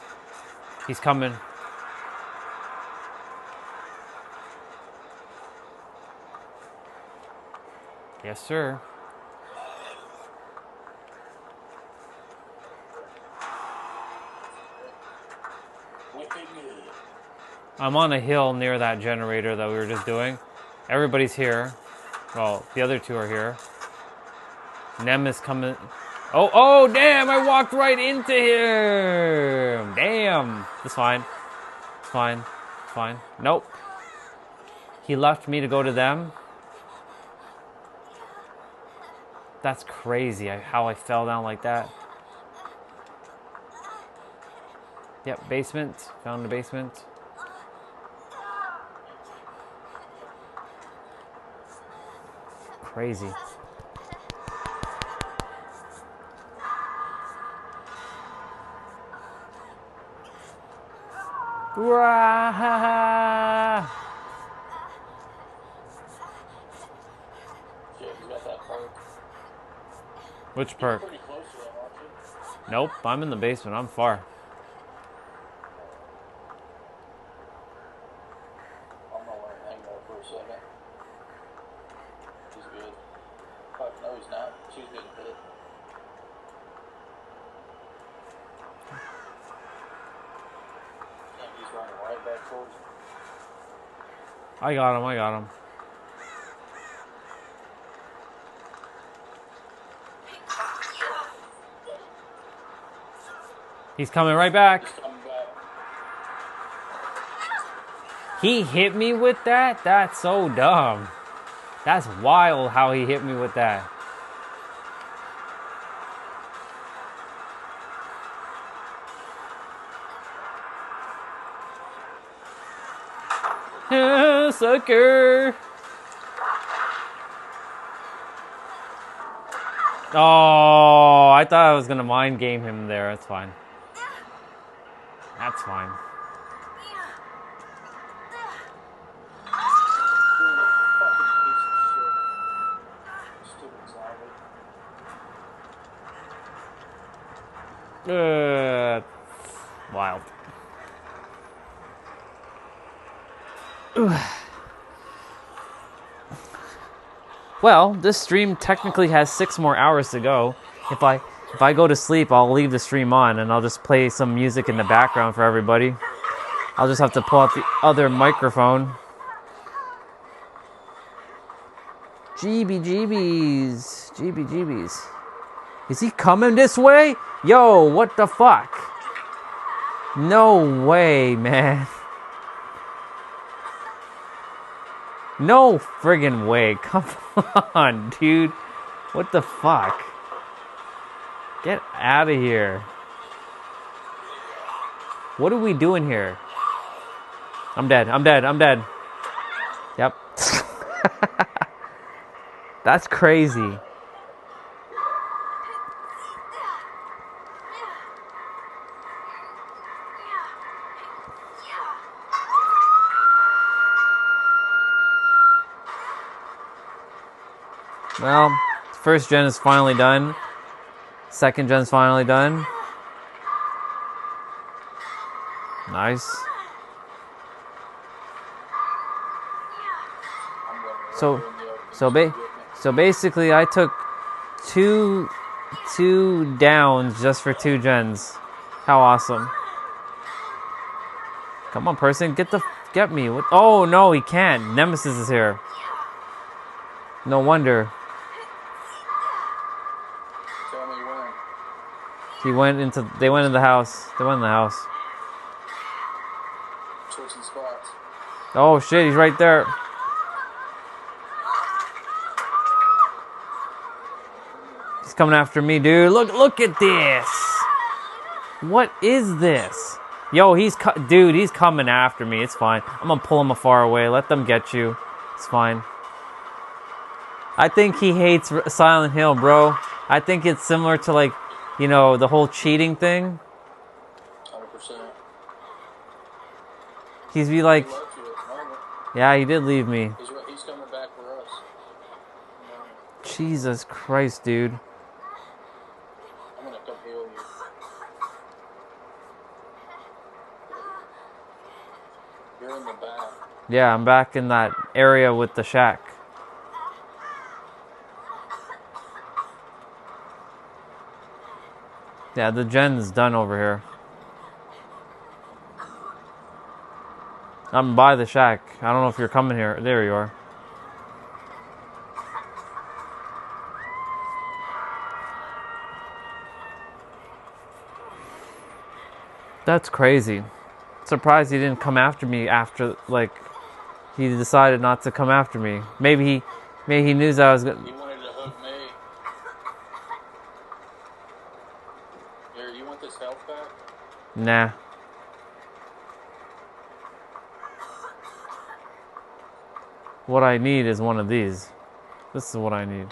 He's coming. Yes, sir. I'm on a hill near that generator that we were just doing. Everybody's here. Well, the other two are here. Nem is coming. Oh, damn! I walked right into him! Damn! It's fine. It's fine. It's fine. Nope. He left me to go to them. That's crazy how I fell down like that. Yep, basement. Found the basement. Crazy. Wah! Which perk? Nope, I'm in the basement. I'm far. I'm gonna let him hang there for a second. He's good. Oh, no, he's not. She's getting hit. And he's running right back towards him. I got him. I got him. He's coming right back. He hit me with that? That's so dumb. That's wild how he hit me with that. Sucker. Oh, I thought I was going to mind game him there. That's fine. That's fine. Wild. Well, this stream technically has 6 more hours to go. If I go to sleep, I'll leave the stream on and I'll just play some music in the background for everybody. I'll just have to pull out the other microphone. GBGBs. GBGBs. Is he coming this way? Yo, what the fuck? No way, man. No friggin' way. Come on, dude. What the fuck? Get out of here. What are we doing here? I'm dead. I'm dead. I'm dead. Yep. That's crazy. Well, first gen is finally done. Second gen's finally done. Nice. So basically I took two downs just for 2 gens. How awesome. Come on, person, get me. What? Oh no, he can't. Nemesis is here. No wonder. They went in the house. They went in the house. Switching spots. Oh shit, he's right there. He's coming after me, dude. Look at this. What is this? Yo, dude, he's coming after me. It's fine. I'm gonna pull him far away. Let them get you. It's fine. I think he hates Silent Hill, bro. I think it's similar to, like, you know, the whole cheating thing. 100%. He's be like, He loves you at the moment. yeah, he did leave me. He's coming back for us. Jesus Christ, dude. I'm gonna come heal you. You're in the back. Yeah, I'm back in that area with the shack. Yeah, the gen's done over here. I'm by the shack. I don't know if you're coming here. There you are. That's crazy. Surprised he didn't come after me after, like, he decided not to come after me. Maybe he knew that I was gonna... He wanted to hook me. Here, you want this health back? Nah. What I need is one of these. This is what I need.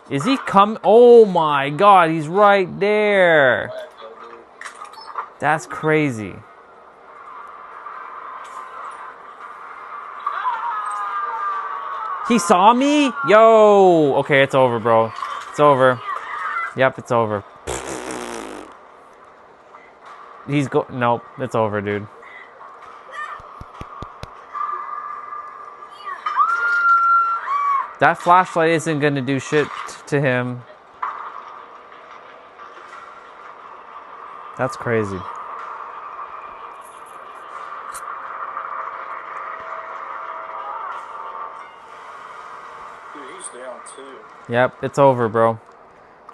Is he come? Oh my God, he's right there. That's crazy. He saw me? Yo. Okay, it's over, bro. It's over. Yep, it's over. Nope, it's over, dude. That flashlight isn't gonna do shit to him. That's crazy. Dude, he's down too. Yep, it's over, bro.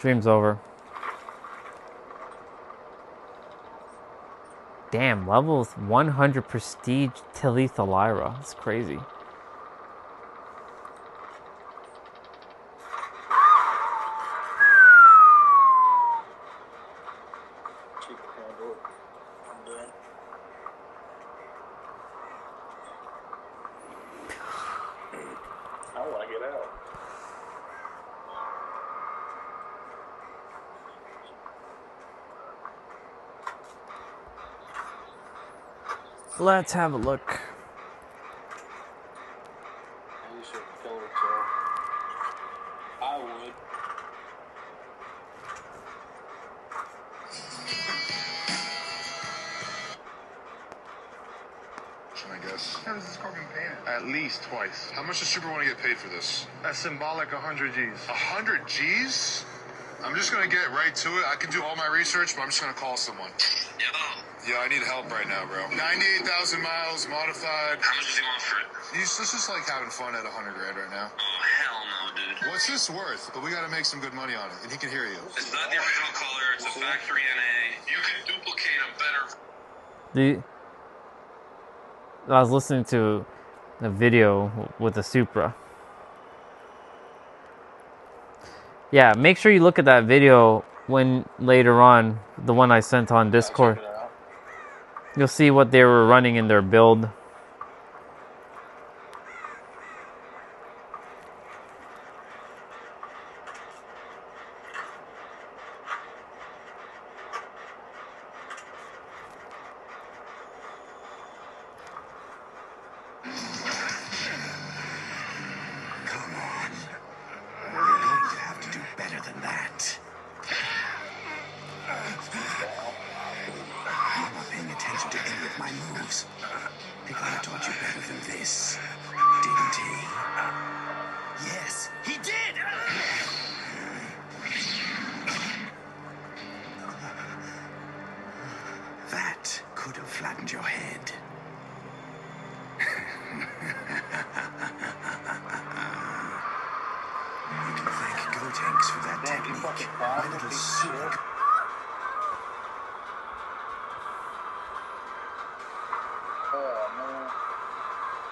Dream's over. Damn, level 100 prestige Talitha Lyra. That's crazy. I want to get out. Let's have a look. You should kill herself. I would. I guess. How does this car been painted? At least twice. How much does Super want to get paid for this? A symbolic 100 G's. 100 G's? I'm just gonna get right to it. I can do all my research, but I'm just gonna call someone. Yeah, I need help right now, bro. 98,000 miles, modified. How much does he want for it? This is like having fun at 100 grand right now. Oh, hell no, dude. What's this worth? But we gotta make some good money on it, and he can hear you. It's not the original color. It's a factory NA. You can duplicate a better... I was listening to a video with the Supra. Yeah, make sure you look at that video when later on, the one I sent on Discord. You'll see what they were running in their build.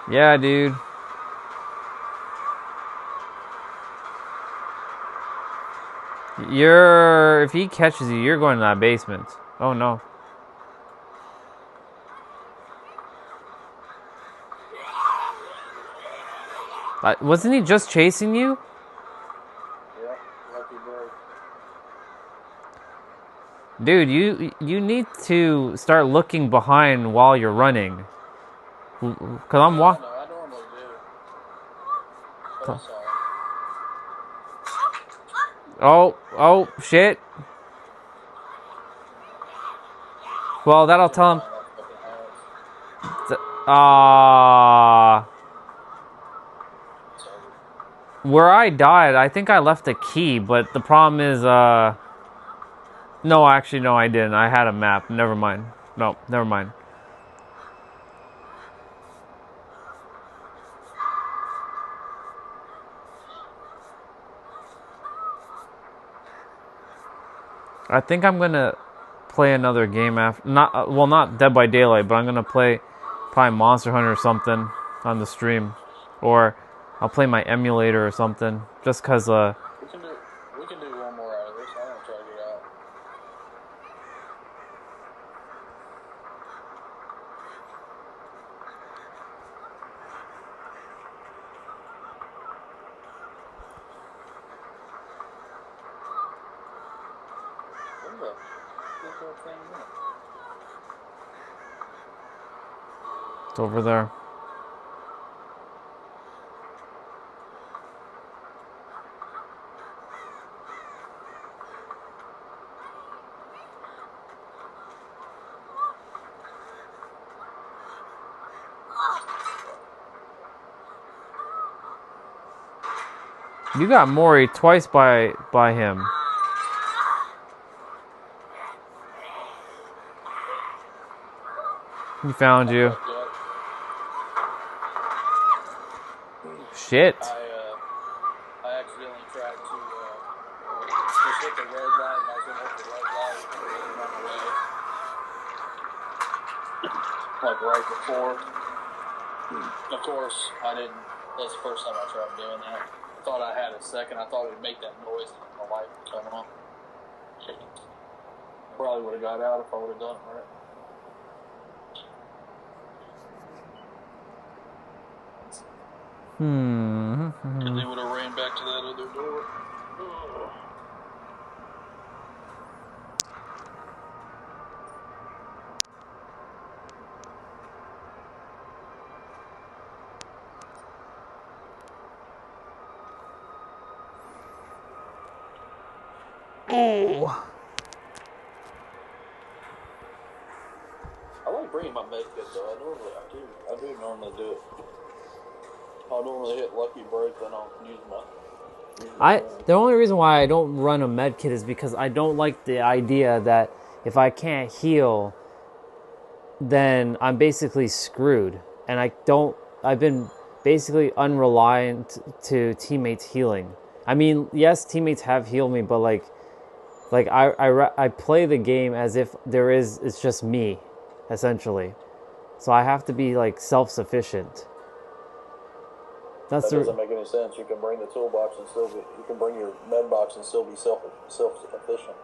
Yeah, dude. If he catches you, you're going to that basement. Oh no. Wasn't he just chasing you? Yeah, lucky bird. Dude, you need to start looking behind while you're running. Cause I'm walking. I normally do. But I saw it. Oh, shit. Well, that'll tell him. Where I died, I think I left a key, but the problem is, no, actually, no, I didn't. I had a map. Never mind. No, never mind. I think I'm gonna play another game after, not Dead by Daylight, but I'm gonna play probably Monster Hunter or something on the stream, or I'll play my emulator or something, just cause We can do one more out of this. I want to try to get out. What the fuck thing is that? it's over there. You got Mori twice by him. He found you. Shit. I accidentally tried to just hit the red light. I was going to hit the red light and run away. Like right before. Of course, I didn't. That's the first time I tried doing that. I thought I had a second. I thought it would make that noise and the light would come on. Probably would have got out if I would have done it right. And they would have ran back to that other door. Oh. I like bringing my med kit though. I do normally do it. I'll normally hit lucky break, then I'll use my. The only reason why I don't run a med kit is because I don't like the idea that if I can't heal, then I'm basically screwed. And I've been basically unreliant to teammates healing. I mean, yes, teammates have healed me, but like I play the game as if it's just me, essentially. So I have to be like self-sufficient. That doesn't make any sense. You can bring the toolbox and you can bring your med box and still be self-sufficient.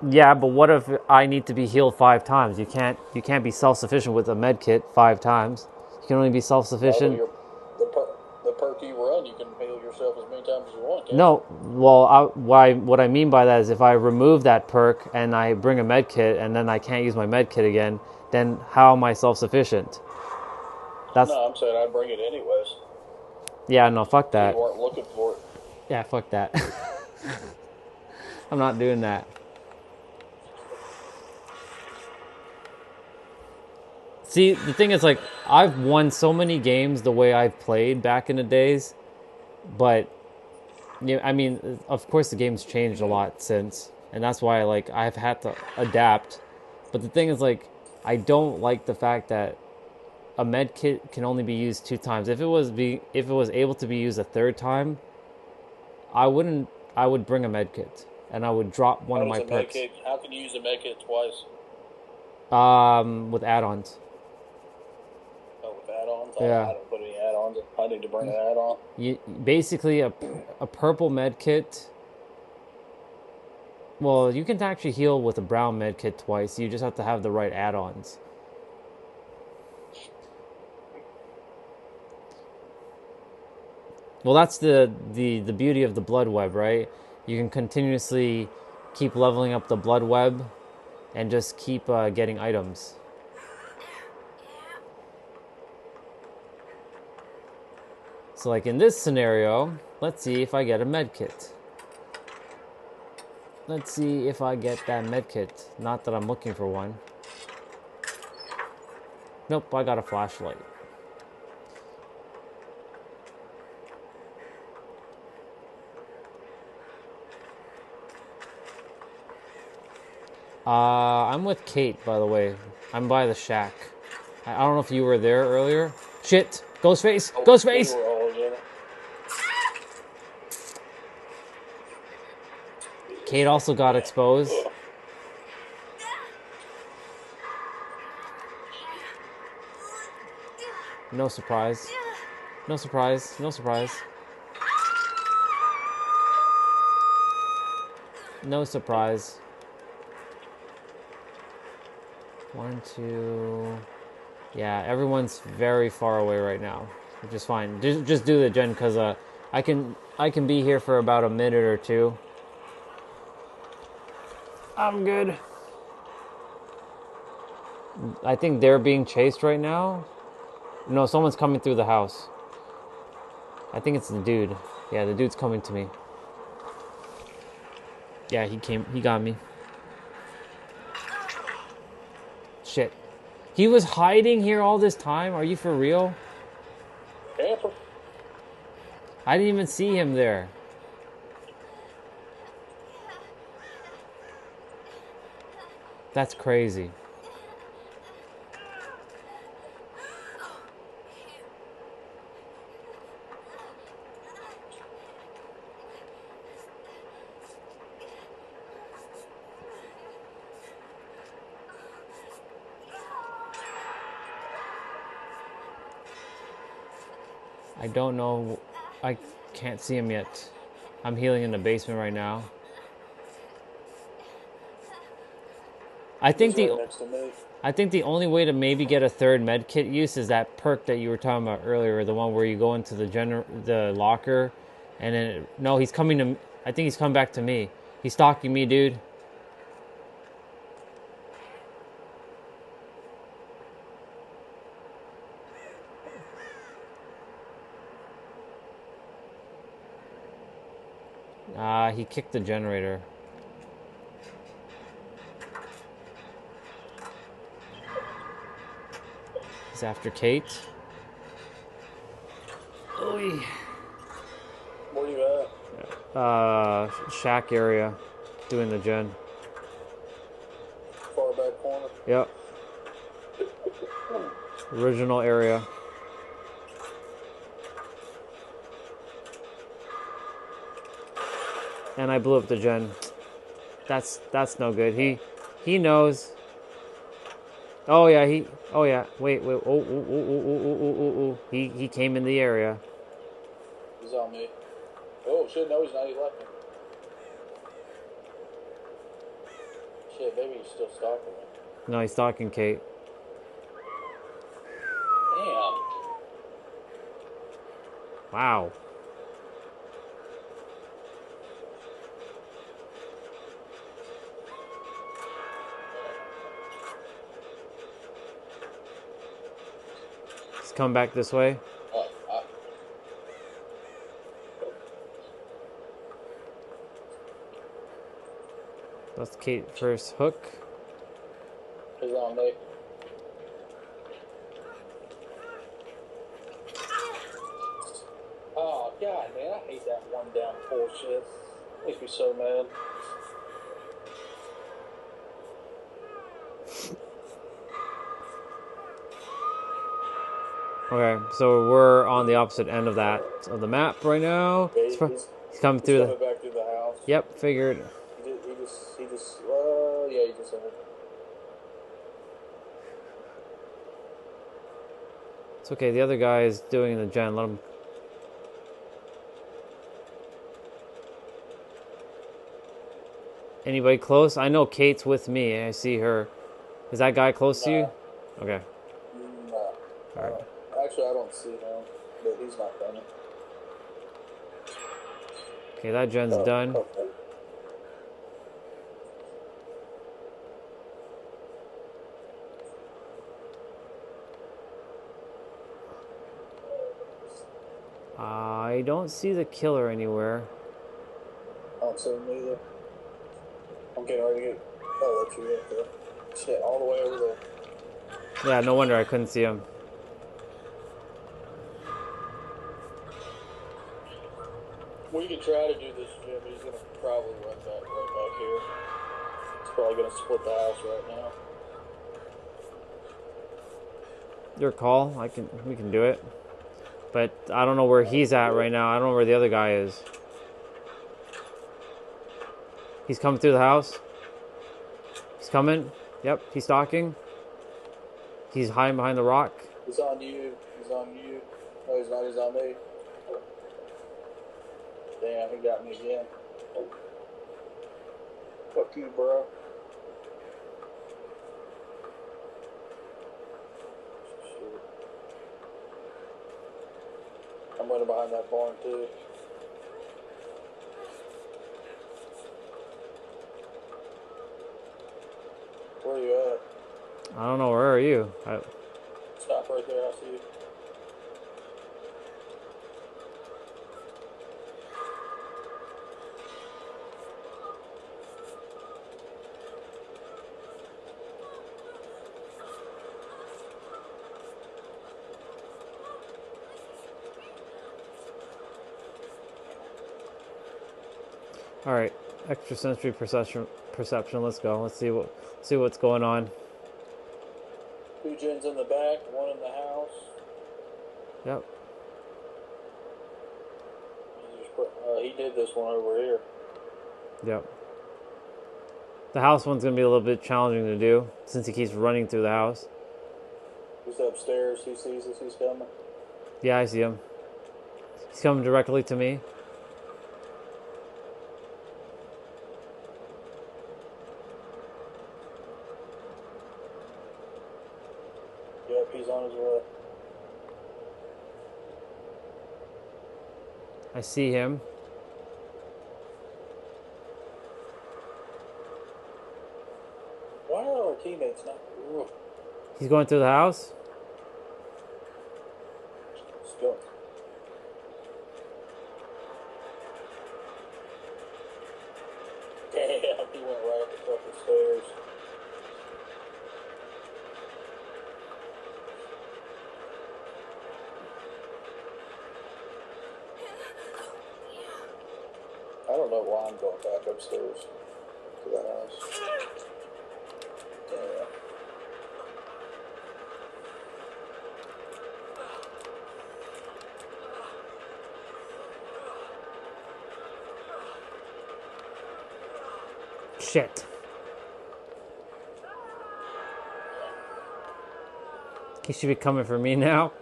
Yeah, but what if I need to be healed 5 times? You can't be self-sufficient with a med kit 5 times. You can only be self-sufficient. The perk you run, you can heal yourself as many times as you want. No, well, what I mean by that is if I remove that perk and I bring a med kit and then I can't use my med kit again, then how am I self-sufficient? No, I'm saying I bring it anyways. Yeah, no, fuck that. You weren't looking for it. Yeah, fuck that. I'm not doing that. See, the thing is, like, I've won so many games the way I've played back in the days, but, you know, I mean, of course the game's changed a lot since, and that's why, like, I've had to adapt. But the thing is, like, I don't like the fact that a med kit can only be used 2 times. If it was able to be used a 3rd time, I would bring a med kit and I would drop one of my perks. How can you use a med kit twice? With add-ons. Oh, with add-ons? Yeah. I don't put any add-ons. I need to bring an add-on. Basically a purple med kit Well, you can actually heal with a brown med kit twice. You just have to have the right add-ons. Well, that's the beauty of the blood web, right? You can continuously keep leveling up the blood web and just keep getting items. So like in this scenario, let's see if I get a med kit. Let's see if I get that med kit. Not that I'm looking for one. Nope, I got a flashlight. I'm with Kate, by the way. I'm by the shack. I don't know if you were there earlier. Shit! Ghostface! Ghostface! Kate also got exposed. No surprise. No surprise. No surprise. No surprise. 1, 2... Yeah, everyone's very far away right now, which is fine. Just do the gen, because I can be here for about a minute or two. I'm good. I think they're being chased right now. No, someone's coming through the house. I think it's the dude. Yeah, the dude's coming to me. Yeah, he got me. Shit. He was hiding here all this time? Are you for real? Camper. I didn't even see him there. That's crazy. I don't know. I can't see him yet. I'm healing in the basement right now. I think the only way to maybe get a third med kit use is that perk that you were talking about earlier, the one where you go into the locker, and then no, he's coming to. I think he's coming back to me. He's stalking me, dude. He kicked the generator. He's after Kate. Oy. Where you at? Shack area, doing the gen. Far back corner. Yep. Original area. And I blew up the gen. That's no good. He knows. Oh yeah, Wait. Oh. He came in the area. He's on me. Oh shit, no he's not, he left me. Shit, maybe he's still stalking me. No, he's stalking Kate. Damn. Wow. Come back this way. That's Kate first hook. He's on me. Oh god man, I hate that one down bullshit. Makes me so mad. Okay, so we're on the opposite end of the map right now. He's coming through coming back through the house. Yep, figured. He just It's okay, the other guy is doing the gen, let him. Anybody close? I know Kate's with me. I see her. Is that guy close to you? Okay. No. Alright. Actually, I don't see him, but he's not coming. Okay, that gen's done. Okay. I don't see the killer anywhere. I don't see him either. I'm getting ready to get. Oh, that's you up there. Shit, all the way over there. Yeah, no wonder I couldn't see him. We can try to do this, Jim. He's gonna probably run back right back here. He's probably gonna split the house right now. Your call. We can do it. But I don't know where he's at right now. I don't know where the other guy is. He's coming through the house. He's coming. Yep, he's stalking. He's hiding behind the rock. He's on you. He's on you. No, he's not. He's on me. Damn, he got me again. Fuck you, bro. Shit. I'm running behind that barn, too. Where you at? I don't know. Where are you? Stop right there. I see you. All right, extrasensory perception. Let's go. Let's see what's going on. 2 gens in the back, 1 in the house. Yep. He did this one over here. Yep. The house one's gonna be a little bit challenging to do since he keeps running through the house. He's upstairs. He sees us. He's coming. Yeah, I see him. He's coming directly to me. Yep, he's on his way. I see him. Why are our teammates not? Ugh. He's going through the house. Let's go. Damn, he went right up the fucking stairs. I don't know why I'm going back upstairs to the house. Damn. Shit. He should be coming for me now.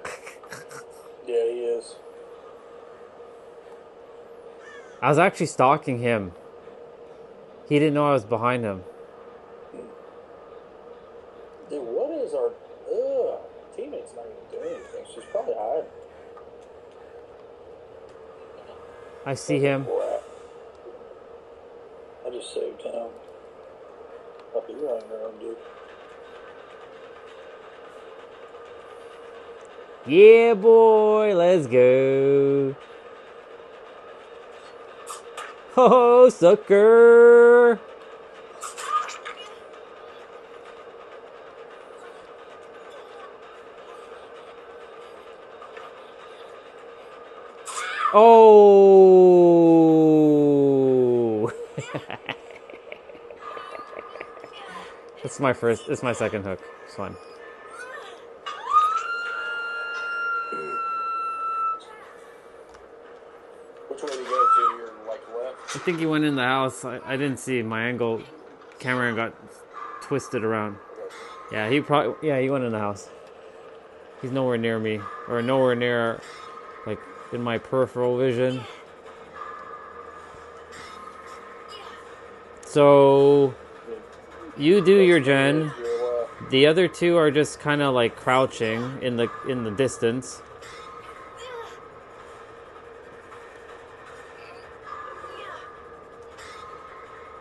Yeah, he is. I was actually stalking him. He didn't know I was behind him. Dude, what is our... teammate's not even doing anything. She's probably hiding. I see him. I just saved him. Fuck, you're running around, dude. Yeah, boy. Let's go. Oh, sucker. Oh. It's my second hook. It's fine. Which way do you go to? You're like left? I think he went in the house. I didn't see my angle. Camera got twisted around. Yeah, he went in the house. He's nowhere near me, or nowhere near, like, in my peripheral vision. So you do your gen. The other two are just kind of like crouching in the distance.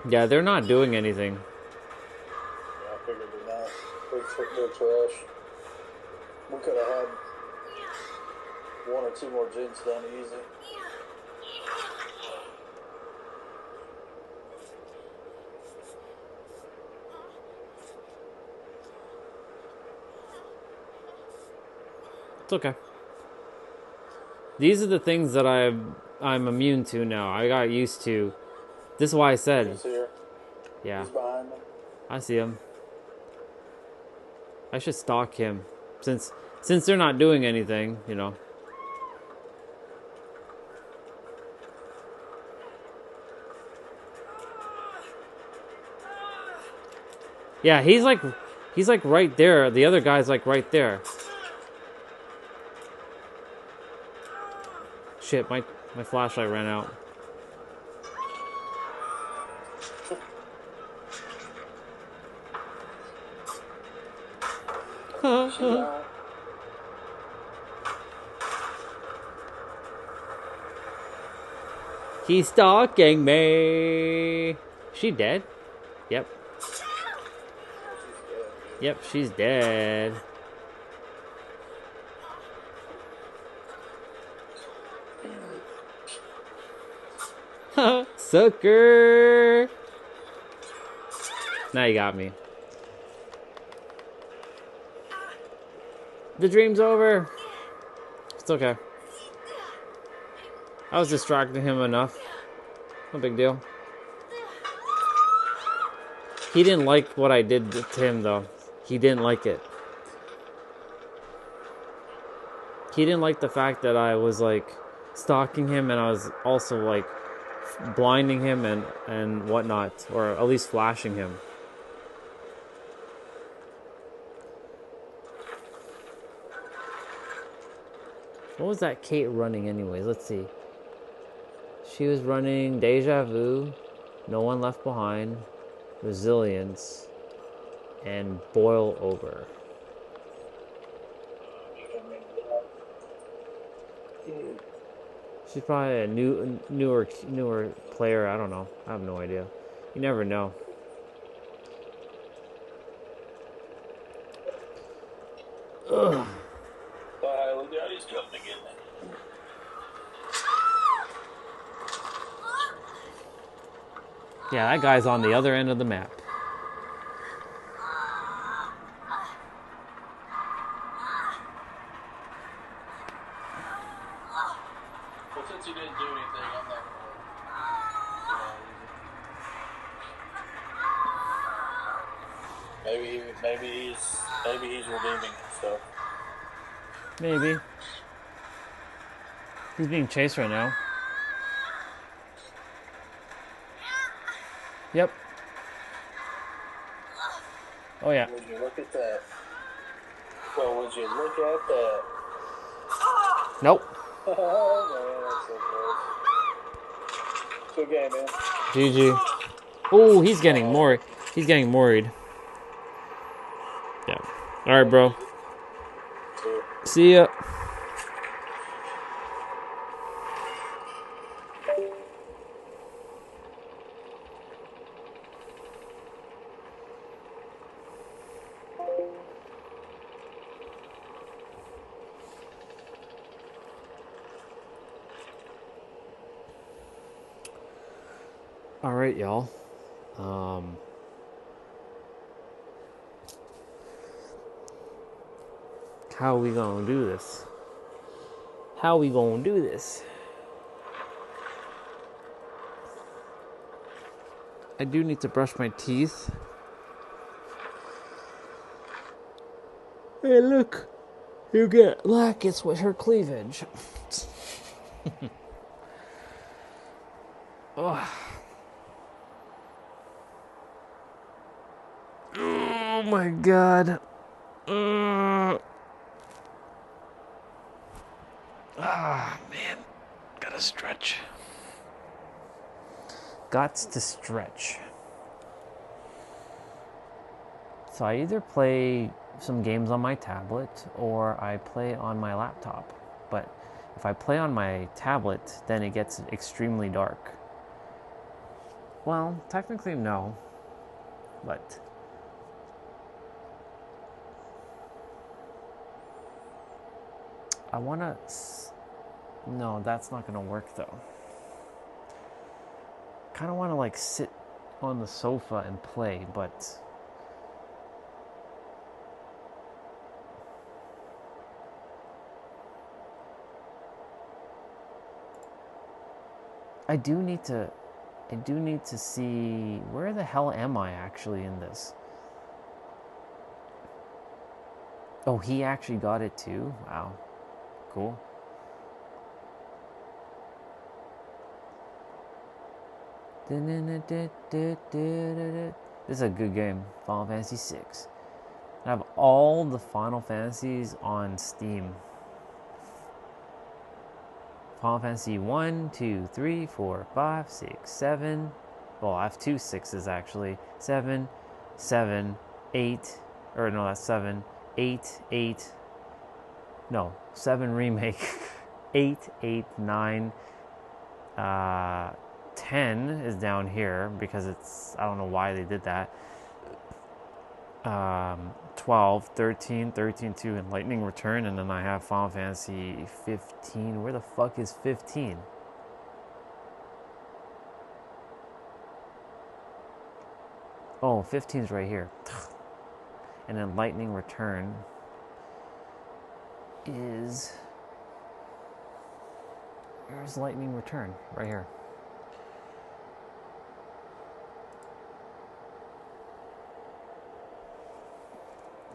Yeah, they're not doing anything. I figured they're not. They're trash. We could have had 1 or 2 more gens done easy. It's okay. These are the things that I'm immune to now. I got used to. This is why I said. He's here. Yeah. He's behind them. I see him. I should stalk him. Since they're not doing anything, you know. Yeah, he's like right there. The other guy's like right there. Shit, my flashlight ran out. He's stalking me. She dead? Yep. Yep, she's dead. Sucker! Now you got me. The dream's over. It's okay. I was distracting him enough. No big deal. He didn't like what I did to him, though. He didn't like it. He didn't like the fact that I was, like, stalking him and I was also, like, blinding him and whatnot. Or at least flashing him. What was that Kate running anyways? Let's see. She was running Deja Vu, No One Left Behind, Resilience, and Boil Over. She's probably a newer player. I don't know. I have no idea. You never know. Ugh. Daddy's coming again. Yeah, that guy's on the other end of the map. Well, since he didn't do anything, I'm not gonna. Maybe he's redeeming himself. Maybe. He's being chased right now. Yep. Oh yeah. Would you look at that? Well, would you look at that? Nope. Oh, man, that's so close. Good game, man. GG. Oh, he's getting more. He's getting worried. Yeah. All right, bro. See ya. All right, y'all. How we gonna do this? How we gonna do this? I do need to brush my teeth. Hey, look. You get lackets with her cleavage. Oh. Oh my god. Ah, man. Gotta stretch. Gots to stretch. So I either play some games on my tablet or I play on my laptop. But if I play on my tablet, then it gets extremely dark. Well, technically no, but I want to... No, that's not going to work though. Kind of want to like sit on the sofa and play, but I do need to see where the hell am I actually in this. Oh, he actually got it too? Wow. Cool. This is a good game. Final Fantasy VI. I have all the Final Fantasies on Steam. Final Fantasy 1, 2, 3, 4, 5, 6, 7. Well, I have 2 6s actually. 7, 7, 8. Or no, that's 7. 8, 8. No, 7 remake. 8, 8, 9. 10 is down here because it's, I don't know why they did that. 12, 13, 13, 2, and Lightning Return, and then I have Final Fantasy 15. Where the fuck is 15? Oh, 15's right here. And then Lightning Return is... Where's Lightning Return? Right here.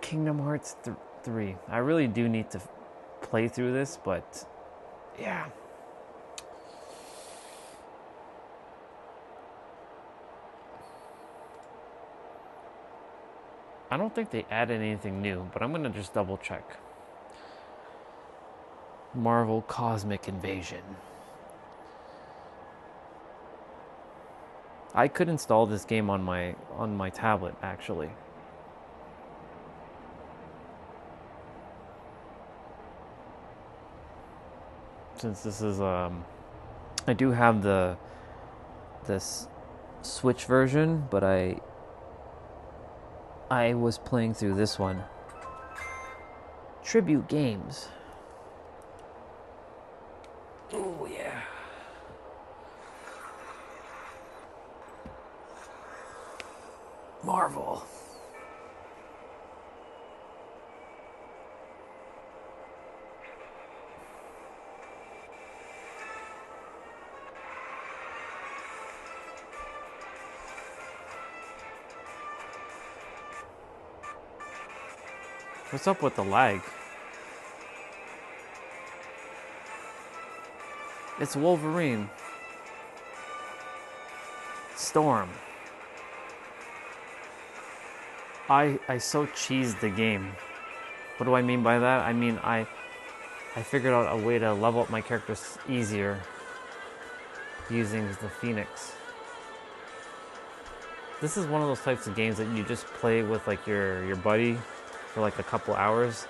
Kingdom Hearts 3. I really do need to play through this, but yeah. I don't think they added anything new, but I'm gonna just double check. Marvel Cosmic Invasion. I could install this game on my tablet actually. Since this is I do have this Switch version, but I was playing through this one. Tribute Games. Oh yeah. Marvel. What's up with the lag? It's Wolverine. Storm. I so cheesed the game. What do I mean by that? I mean I figured out a way to level up my characters easier using the Phoenix. This is one of those types of games that you just play with like your buddy for like a couple hours.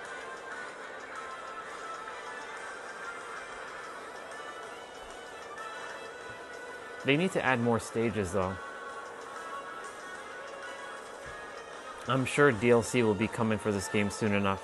They need to add more stages though. I'm sure DLC will be coming for this game soon enough.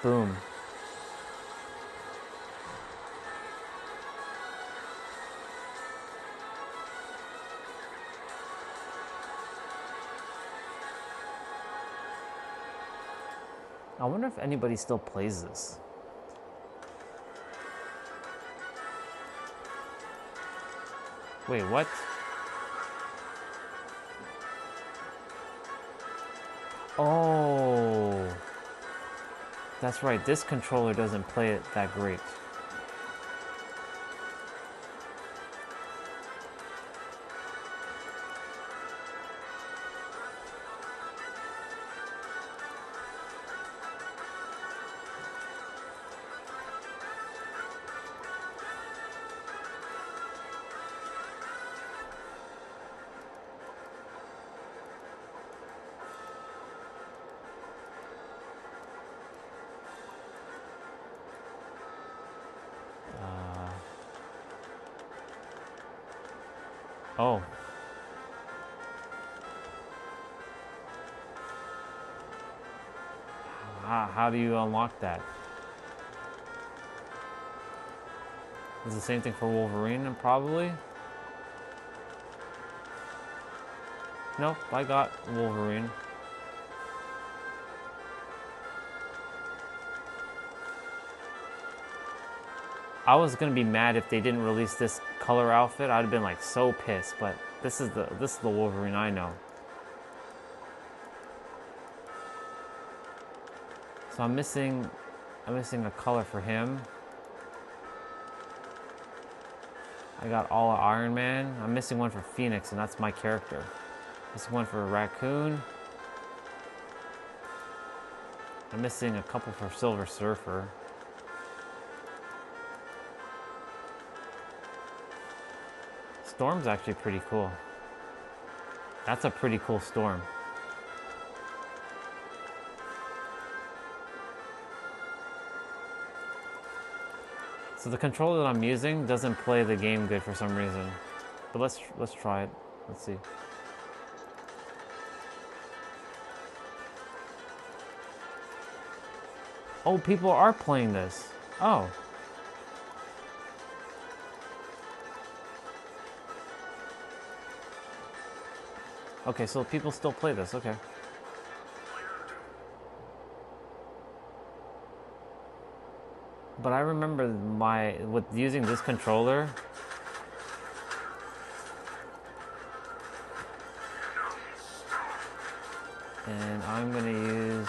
Boom. I wonder if anybody still plays this. Wait, what? Oh. That's right, this controller doesn't play it that great. Oh. How do you unlock that? Is it the same thing for Wolverine, probably? Nope, I got Wolverine. I was gonna be mad if they didn't release this color outfit. I'd have been like so pissed, but this is the Wolverine I know. So I'm missing a color for him. I got all of Iron Man. I'm missing one for Phoenix, and that's my character. Missing one for Raccoon. I'm missing a couple for Silver Surfer. Storm's actually pretty cool. That's a pretty cool Storm. So the controller that I'm using doesn't play the game good for some reason. But let's try it. Let's see. Oh, people are playing this. Oh. Okay, so people still play this. Okay. But I remember with using this controller. And I'm gonna use.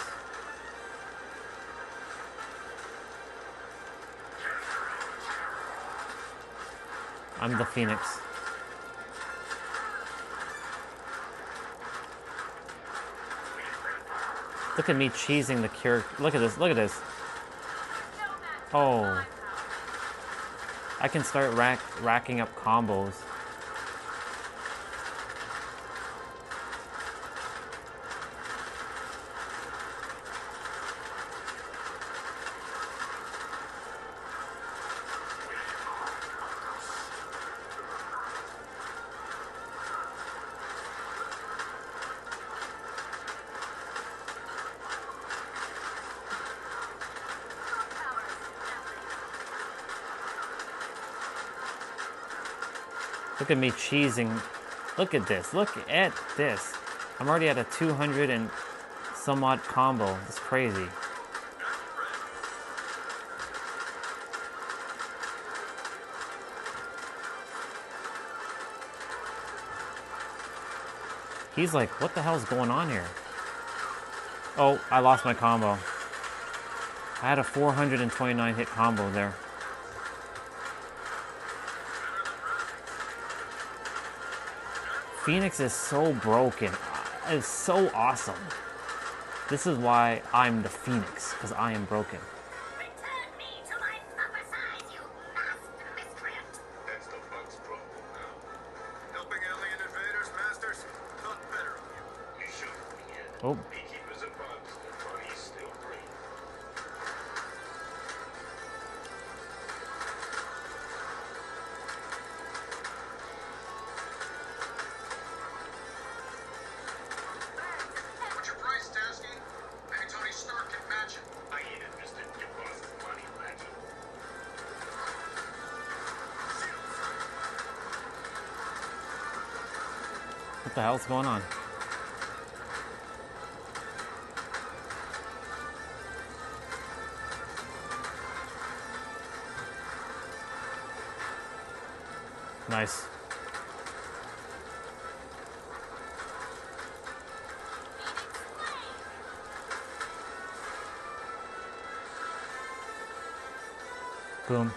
I'm the Phoenix. Look at me cheesing the character. Look at this. Look at this. Oh. I can start racking up combos. Look at me cheesing. Look at this. Look at this. I'm already at a 200 and some odd combo. It's crazy. He's like, what the hell's going on here? Oh, I lost my combo. I had a 429 hit combo there. Phoenix is so broken. It's so awesome. This is why I'm the Phoenix, because I am broken. Return me to my proper size, you masked miscreant. That's the bug's problem now. Helping alien invaders, masters? Thought better of you. You should begin. Oh. Beekeepers and bugs, their bodies still green. What's your price, Tasky? Maybe Tony Stark can match it. I ain't interested in your boss's money, Reggie. What the hell's going on? Nice. Boom.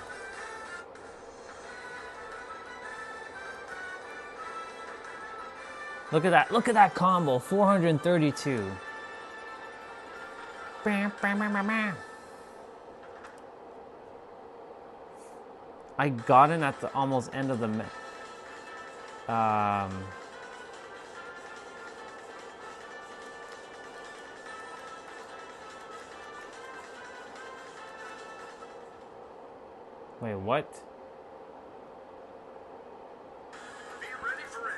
Look at that. Look at that combo. 432. I got in at the almost end of the wait, what? Be ready for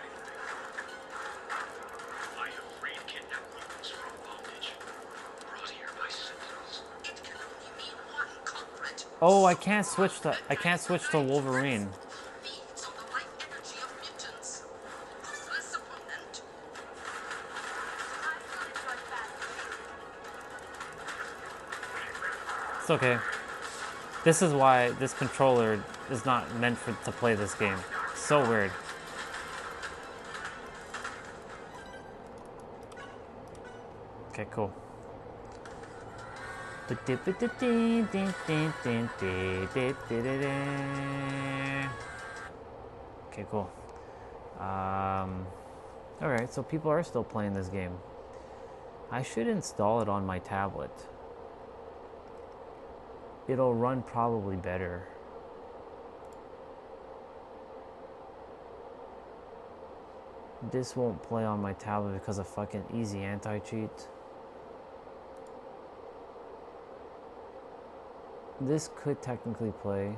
Oh, I can't switch to Wolverine. It's okay. This is why this controller is not meant to play this game. So weird. Okay, cool. Okay, cool. Alright, so people are still playing this game. I should install it on my tablet. It'll run probably better. This won't play on my tablet because of fucking easy anti-cheat. This could technically play.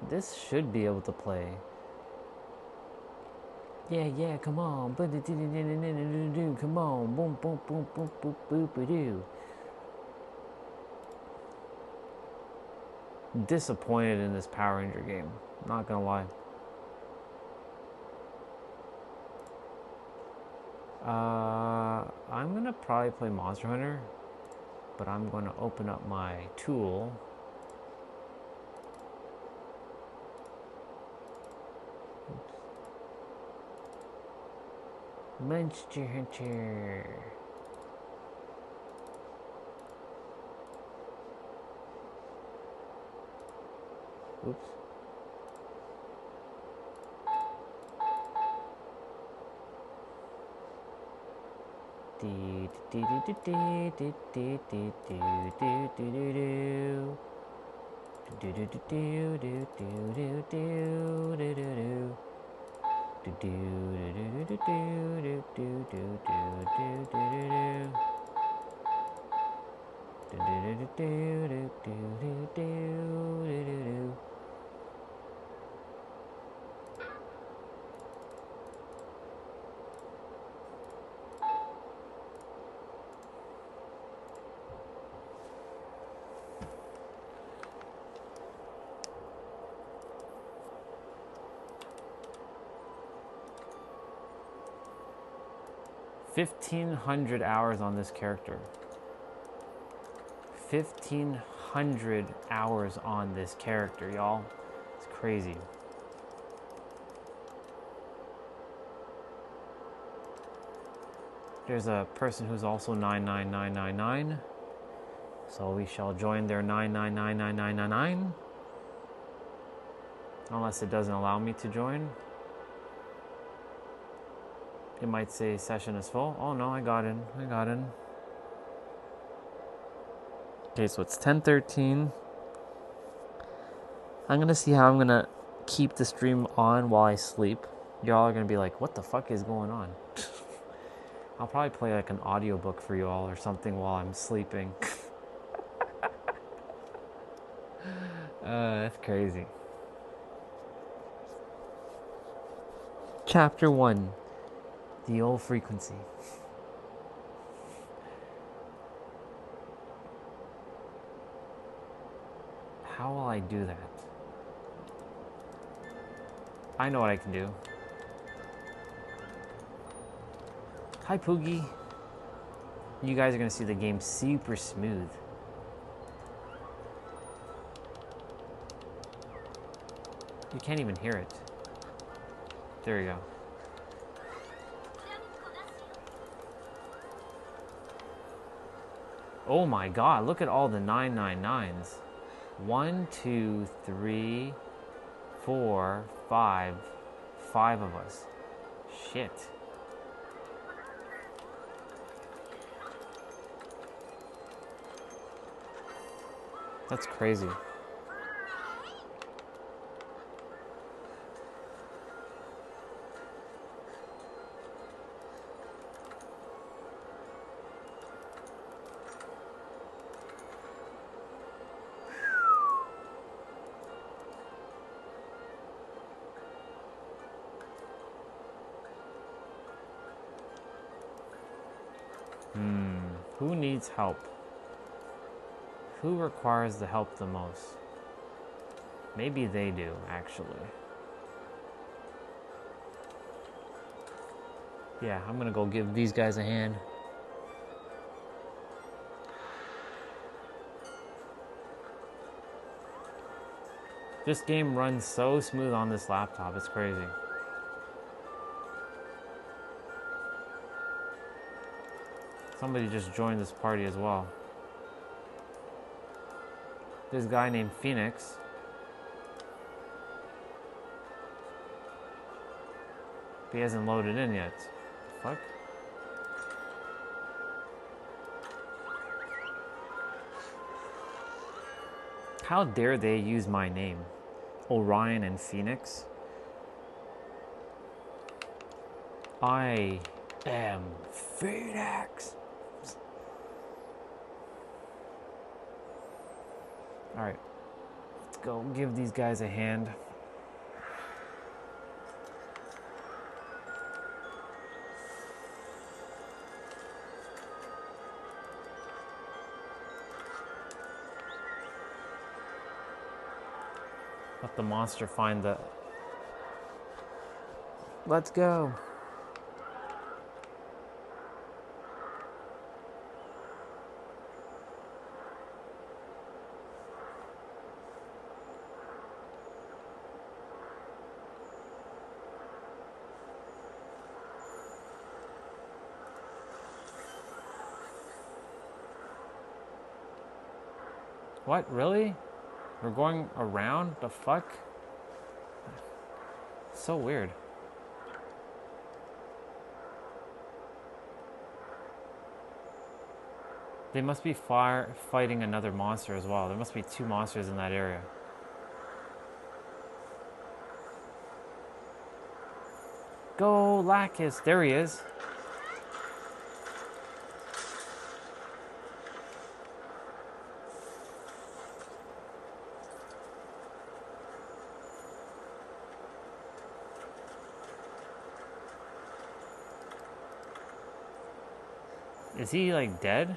This should be able to play. Yeah, come on. Come on. Boom, boom, boom, boom, boom, boom, boom, doo. Disappointed in this Power Ranger game. Not gonna lie. I'm gonna probably play Monster Hunter, but I'm gonna open up my tool. Oops. Monster Hunter. Oops. $1,500 hours on this character. 1,500 hours on this character, y'all. It's crazy. There's a person who's also 99999. So we shall join their 9999999. Unless it doesn't allow me to join. It might say session is full. Oh no, I got in. Okay, so it's 10:13. I'm gonna see how I'm gonna keep the stream on while I sleep. Y'all are gonna be like, what the fuck is going on? I'll probably play like an audiobook for you all or something while I'm sleeping. That's crazy. Chapter 1. The old frequency. How will I do that? I know what I can do. Hi, Poogie. You guys are gonna see the game super smooth. You can't even hear it. There you go. Oh my god, look at all the 999s. 1, 2, 3, 4, 5. 5 of us. Shit. That's crazy. Who needs help? Who requires the help the most? Maybe they do, actually. Yeah, I'm gonna go give these guys a hand. This game runs so smooth on this laptop, it's crazy. Somebody just joined this party as well. This guy named Phoenix. He hasn't loaded in yet. Fuck. How dare they use my name? Orion and Phoenix? I am Phoenix. Alright. Let's go give these guys a hand. Let the monster find the... Let's go. What? Really? We're going around? The fuck? So weird. They must be fighting another monster as well. There must be 2 monsters in that area. Go, Lacus. There he is. Is he, like, dead?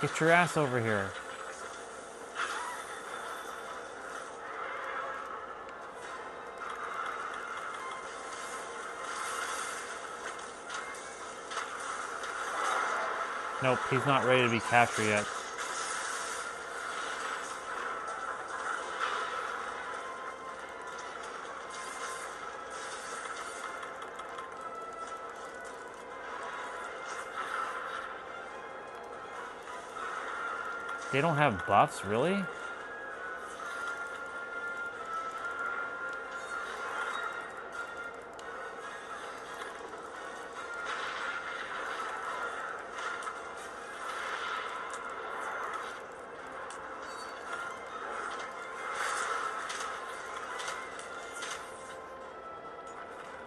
Get your ass over here. Nope, he's not ready to be captured yet. They don't have buffs, really?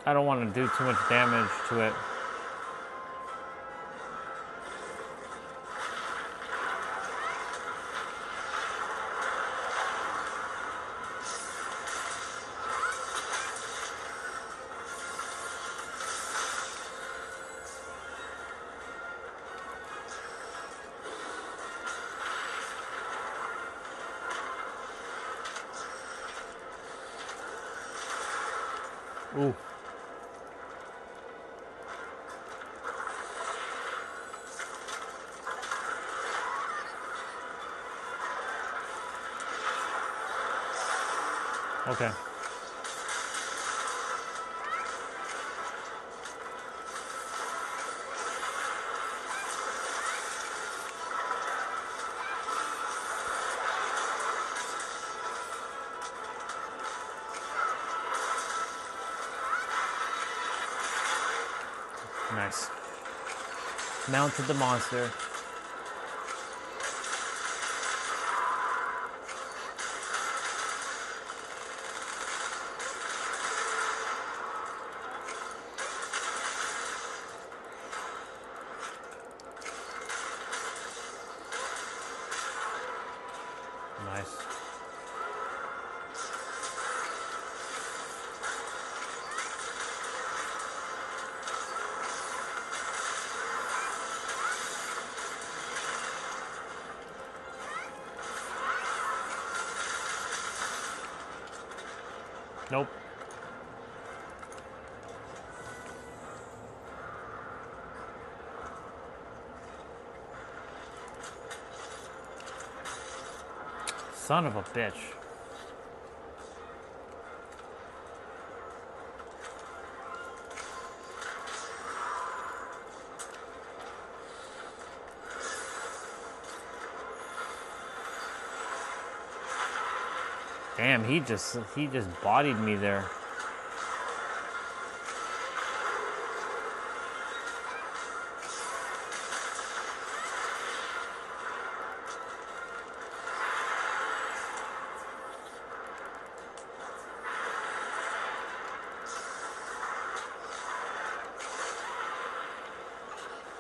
I don't want to do too much damage to it. Ooh. Okay. Nice. Mounted the monster. Nice. Nope. Son of a bitch. Damn, he just bodied me there.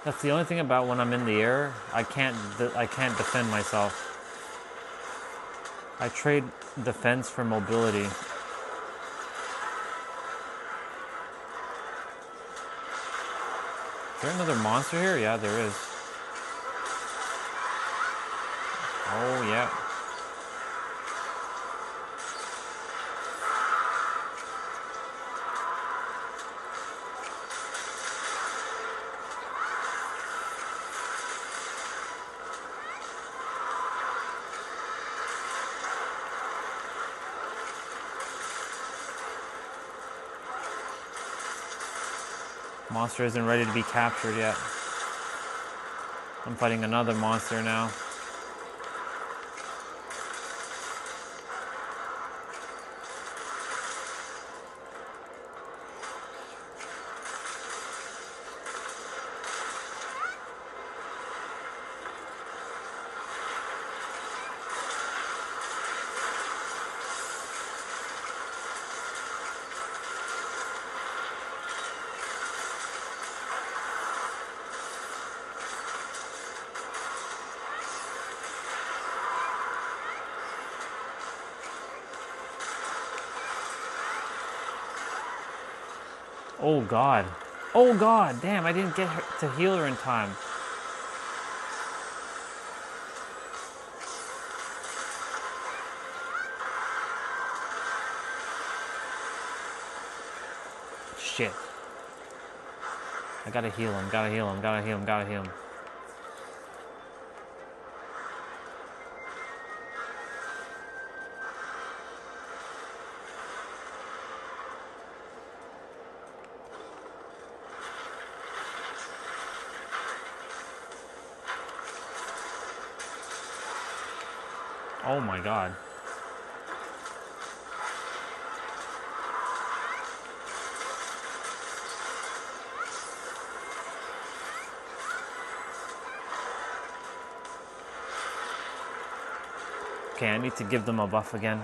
That's the only thing about when I'm in the air, I can't defend myself. I trade defense for mobility. Is there another monster here? Yeah, there is. Oh, yeah. Monster isn't ready to be captured yet. I'm fighting another monster now. Oh god. Oh god, damn, I didn't get her to heal her in time. Shit. I gotta heal him, gotta heal him, gotta heal him, gotta heal him. Oh my god. Okay, I need to give them a buff again.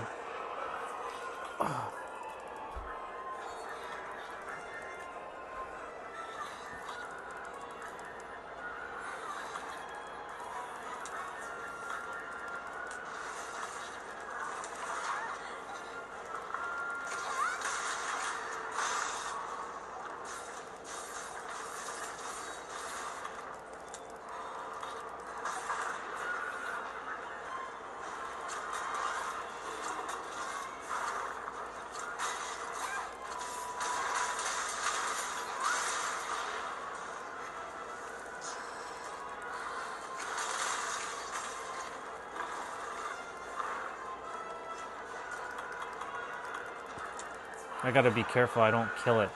I gotta be careful I don't kill it.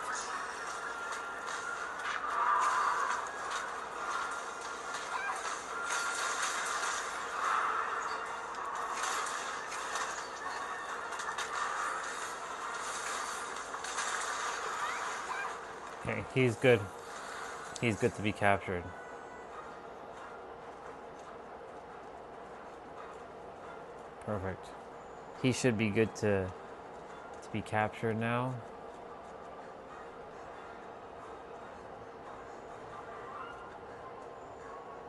Okay, he's good. He's good to be captured. Perfect. He should be good to be captured now.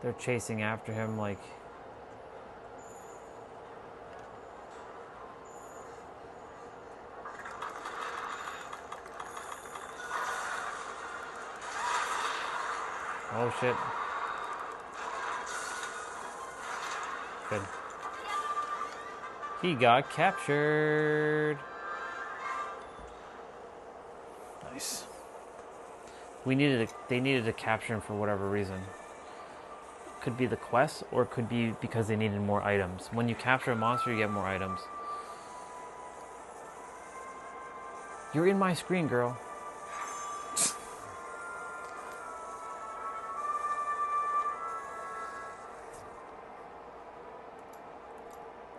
They're chasing after him like... Oh shit. Good. He got captured. Nice. They needed to capture him for whatever reason. Could be the quest, or it could be because they needed more items. When you capture a monster, you get more items. You're in my screen, girl.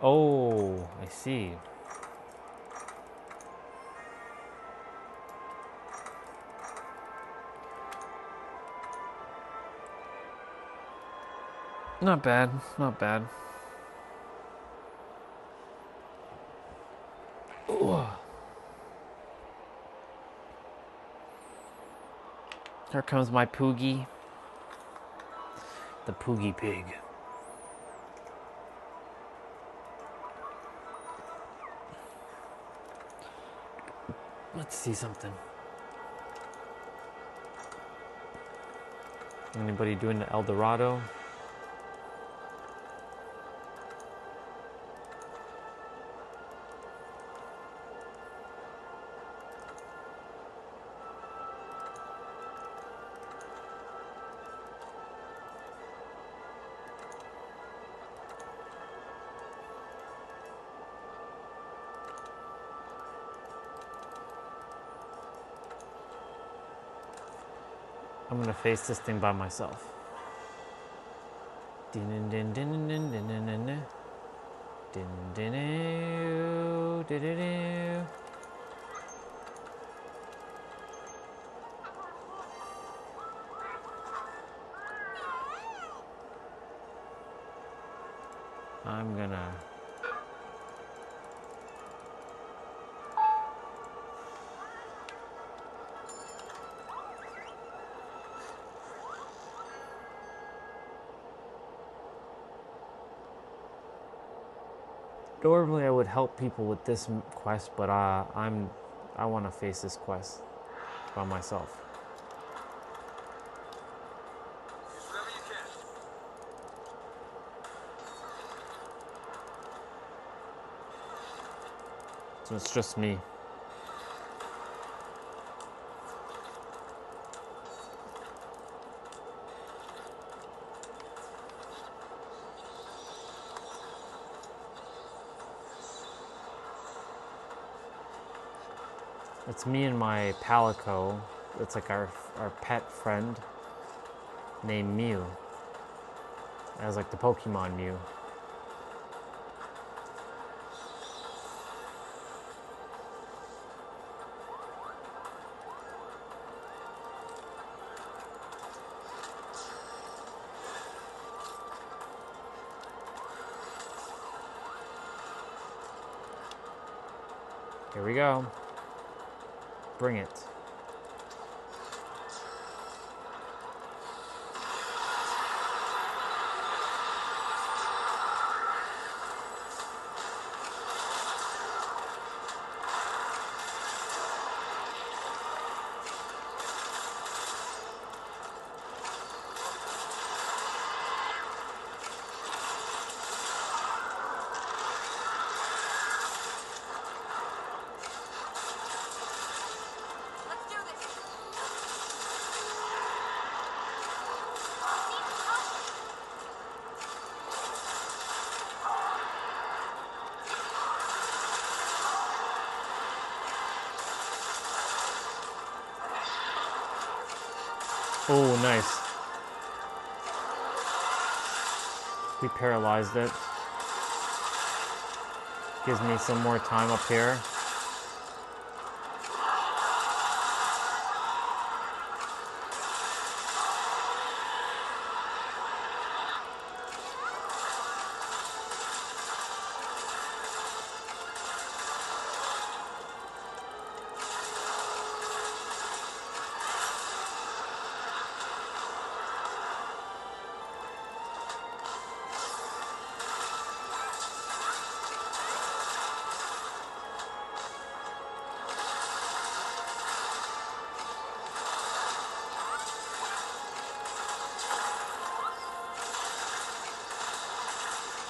Oh, I see. Not bad, not bad. Ooh. Here comes my Poogie. The Poogie pig. Let's see something. Anybody doing the El Dorado? I'm gonna face this thing by myself. Din din din din din din din din din din din din. I'm gonna normally I would help people with this quest, but I want to face this quest by myself. So it's just me. It's me and my Palico. It's like our pet friend named Mew. As like the Pokemon Mew. Here we go. Bring it. Oh, nice. We paralyzed it. Gives me some more time up here.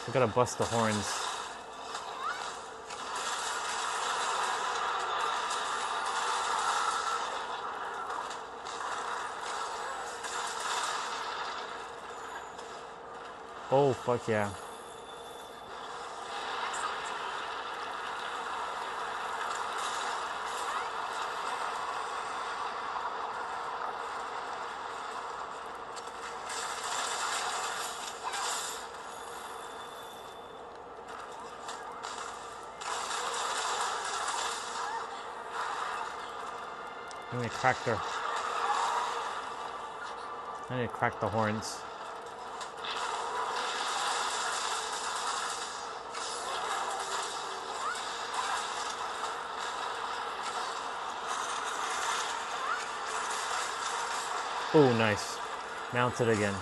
We gotta bust the horns. Oh, fuck yeah. I need to crack their... I need to crack the horns. Oh, nice. Mounted again.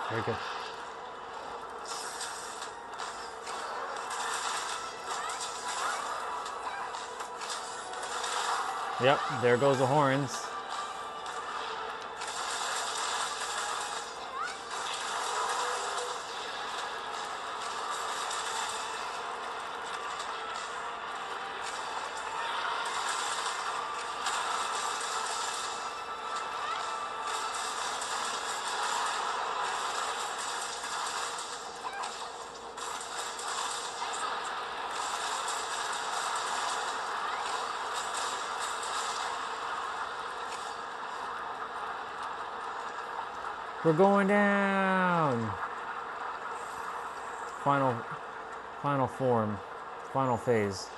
Very good. Yep, there goes the horns. We're going down. Final form, final phase.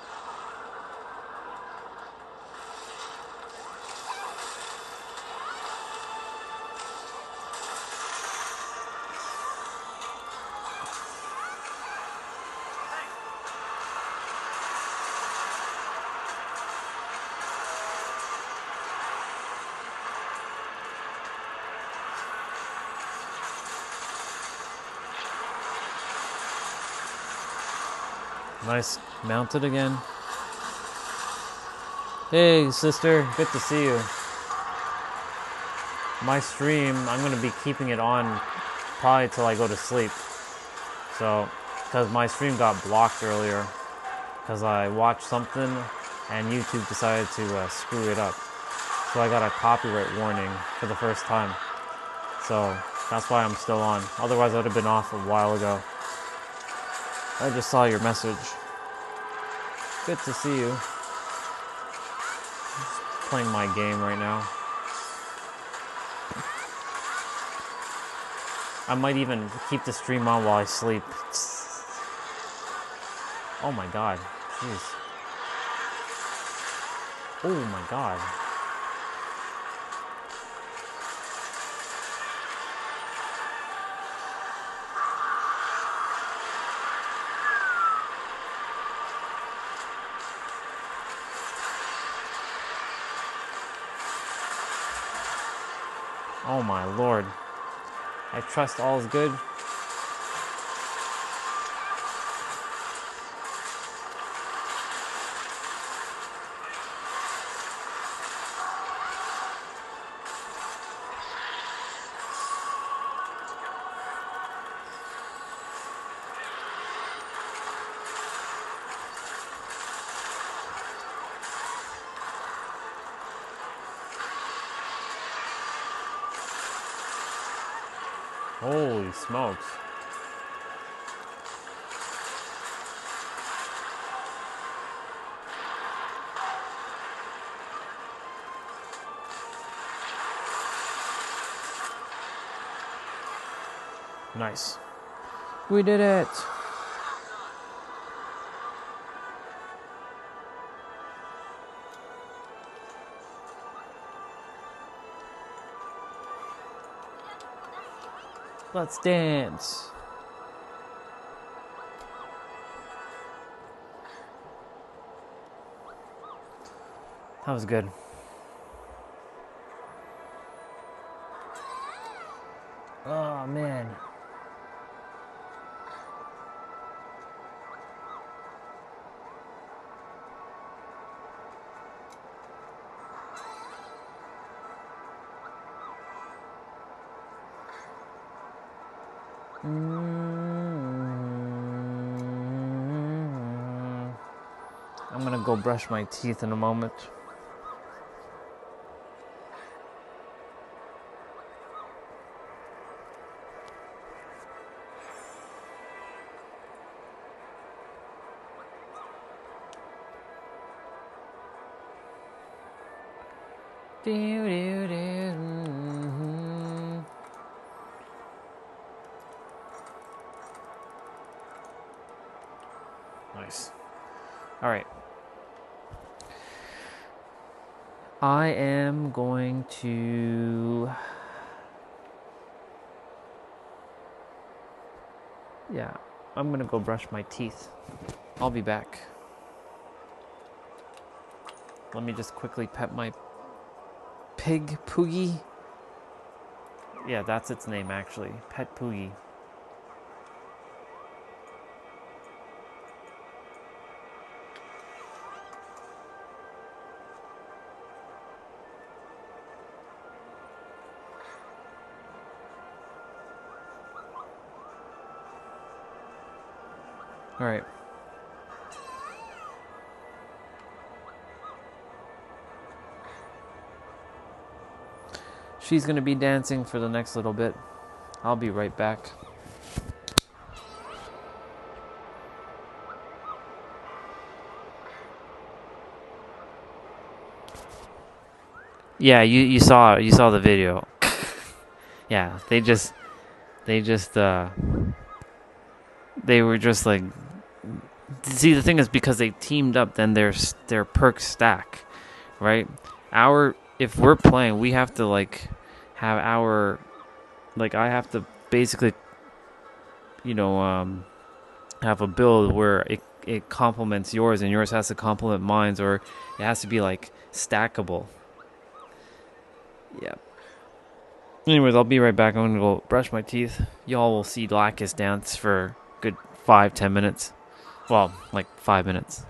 Nice, mounted again. Hey sister, good to see you. My stream, I'm gonna be keeping it on probably till I go to sleep. So, because my stream got blocked earlier because I watched something and YouTube decided to screw it up. So I got a copyright warning for the first time. So that's why I'm still on. Otherwise I would have been off a while ago. I just saw your message. Good to see you. Just playing my game right now. I might even keep the stream on while I sleep. Oh my god. Jeez. Oh my god. Oh my lord. I trust all is good. Holy smokes. Nice. We did it. Let's dance. That was good. Oh, man. I'm gonna go brush my teeth in a moment. Nice. All right. I am going to... Yeah, I'm gonna go brush my teeth. I'll be back. Let me just quickly pet my pig, Poogie. Yeah, that's its name actually. Pet Poogie. All right. She's going to be dancing for the next little bit. I'll be right back. Yeah, you saw the video. Yeah, they were just like, see, the thing is, because they teamed up, then their perks stack, right? If we're playing, we have to like have our, like, I have to basically, have a build where it complements yours and yours has to complement mine's, or it has to be like stackable. Yeah. Anyways, I'll be right back. I'm gonna go brush my teeth. Y'all will see Lacus dance for a good 5-10 minutes. Well, like 5 minutes.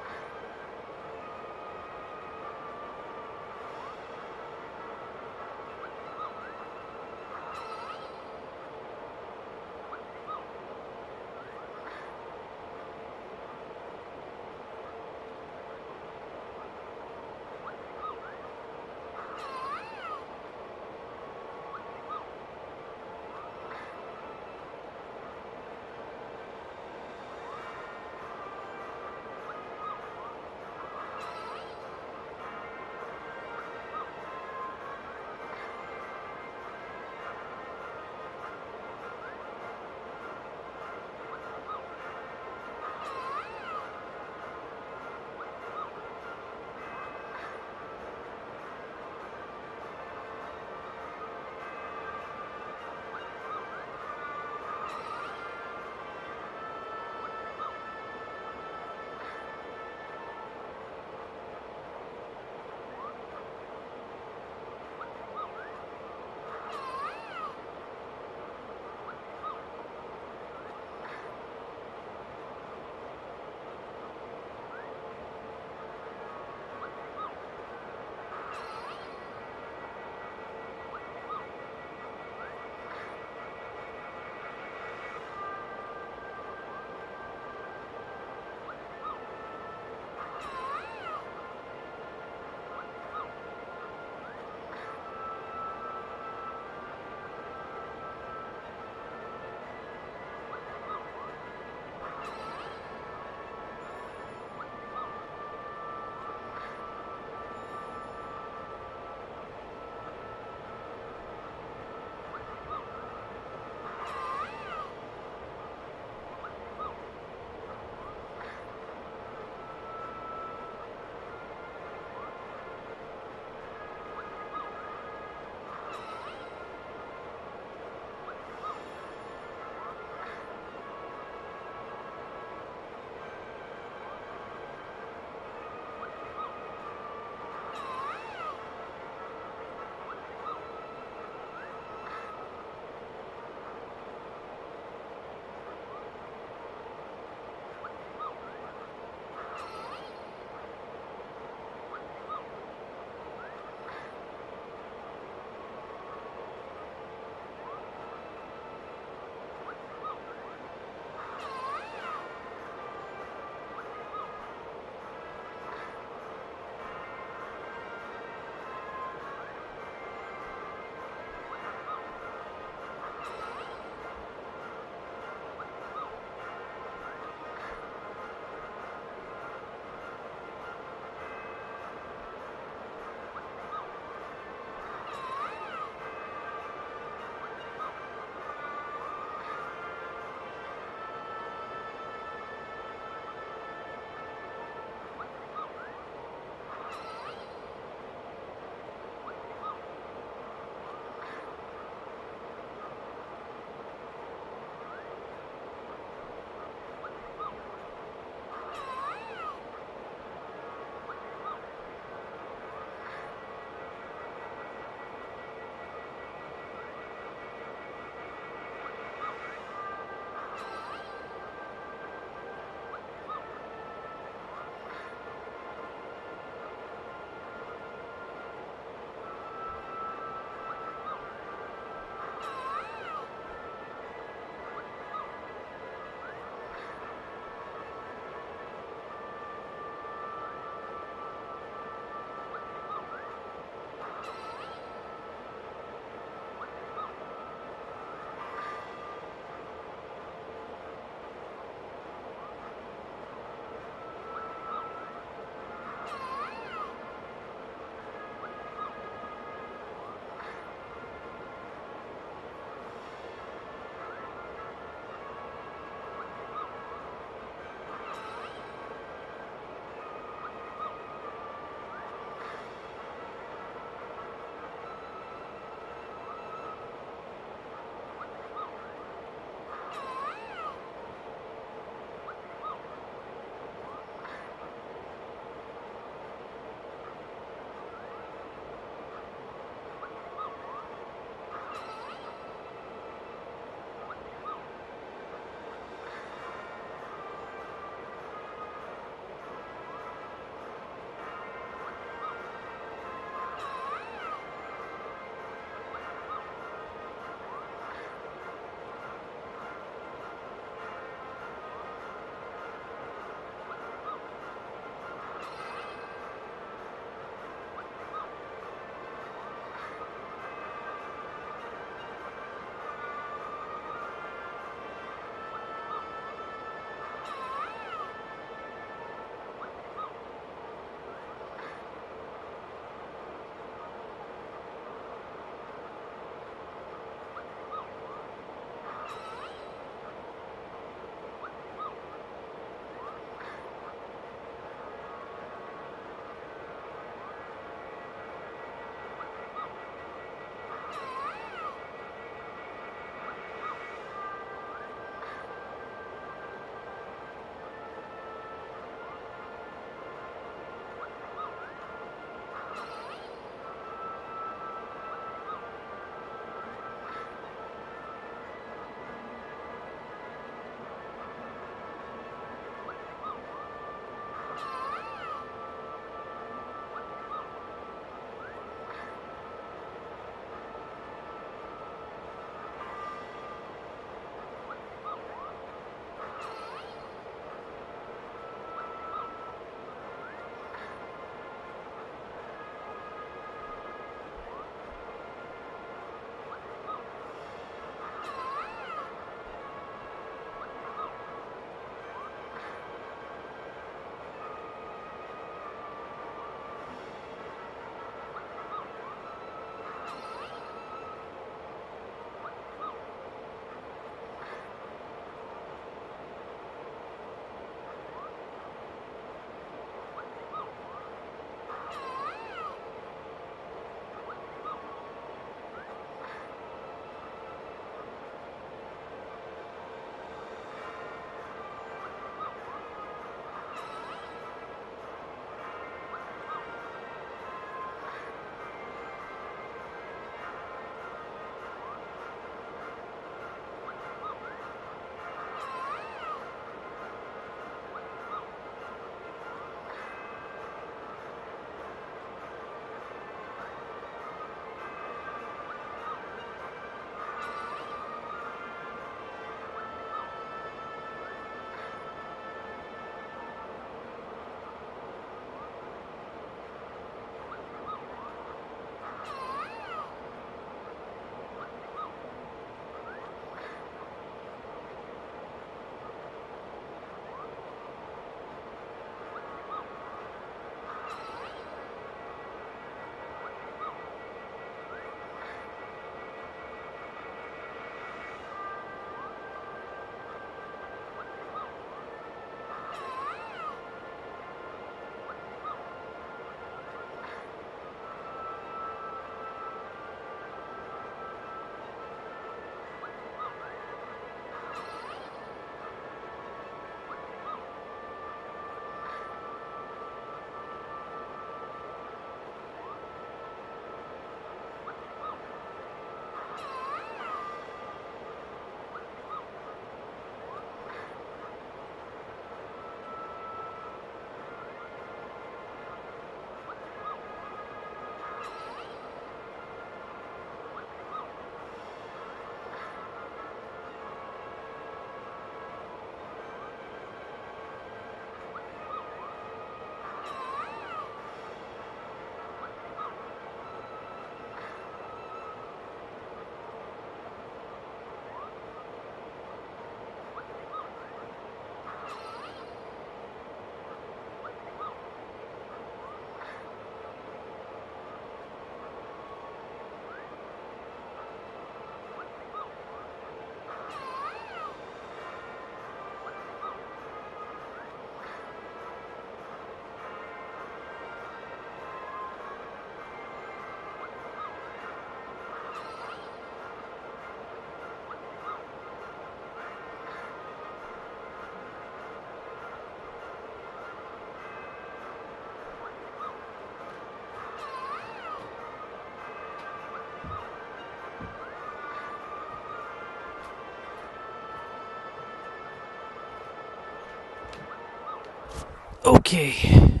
Okay.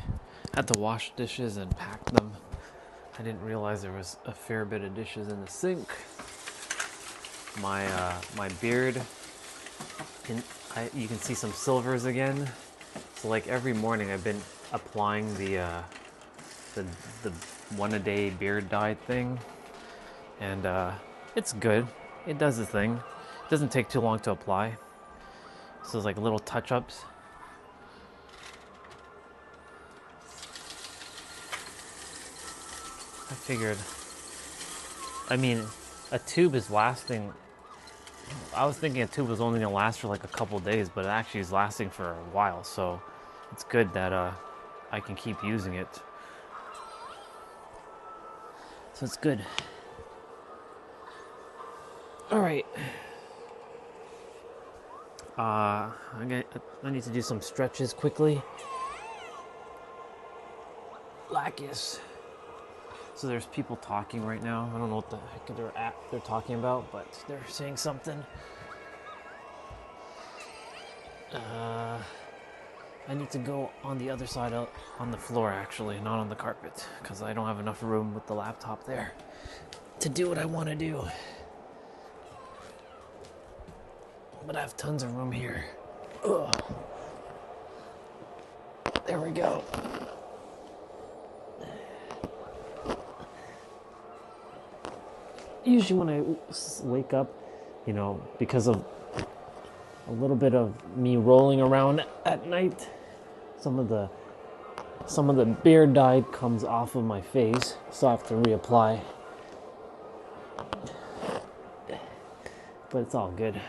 I had to wash dishes and pack them. I didn't realize there was a fair bit of dishes in the sink. My beard, you can see some silvers again. So like every morning I've been applying the one a day beard dye thing, and it's good. It does the thing. It doesn't take too long to apply. So it's like little touch-ups. I figured, I mean, a tube is lasting. I was thinking a tube was only gonna last for like a couple days, but it actually is lasting for a while, so it's good that I can keep using it. So it's good. Alright. I need to do some stretches quickly. Lacus. So there's people talking right now. I don't know what the heck they're talking about, but they're saying something. I need to go on the other side on the floor, actually, not on the carpet, because I don't have enough room with the laptop there to do what I want to do. But I have tons of room here. Ugh. There we go. Usually when I wake up, you know, because of a little bit of me rolling around at night, some of the beard dye comes off of my face, so I have to reapply. But it's all good.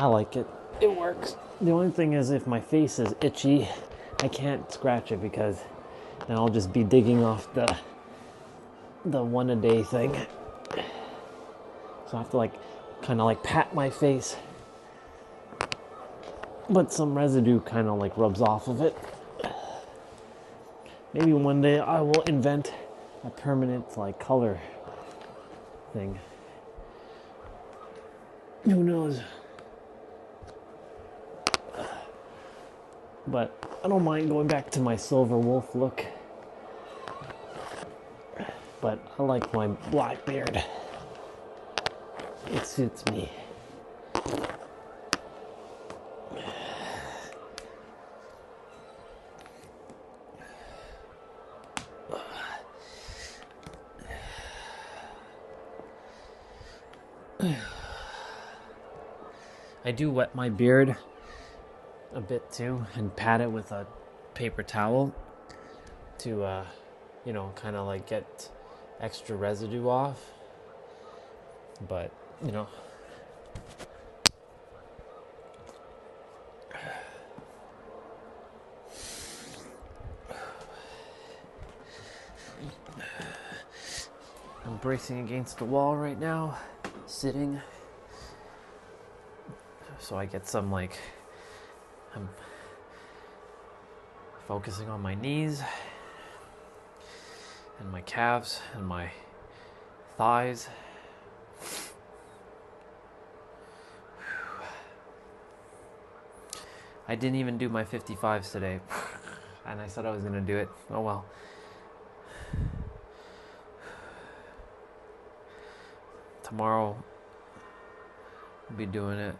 I like it. It works. The only thing is, if my face is itchy, I can't scratch it because then I'll just be digging off the one a day thing. So I have to like kind of like pat my face, but some residue kind of like rubs off of it. Maybe one day I will invent a permanent like color thing. Who knows? But I don't mind going back to my silver wolf look. But I like my black beard. It suits me. I do wet my beard a bit too and pat it with a paper towel to, you know, kind of like get extra residue off. But, you know, I'm bracing against the wall right now, sitting, so I get some like, I'm focusing on my knees and my calves and my thighs. I didn't even do my 55s today, and I said I was gonna do it. Oh well. Tomorrow I'll be doing it.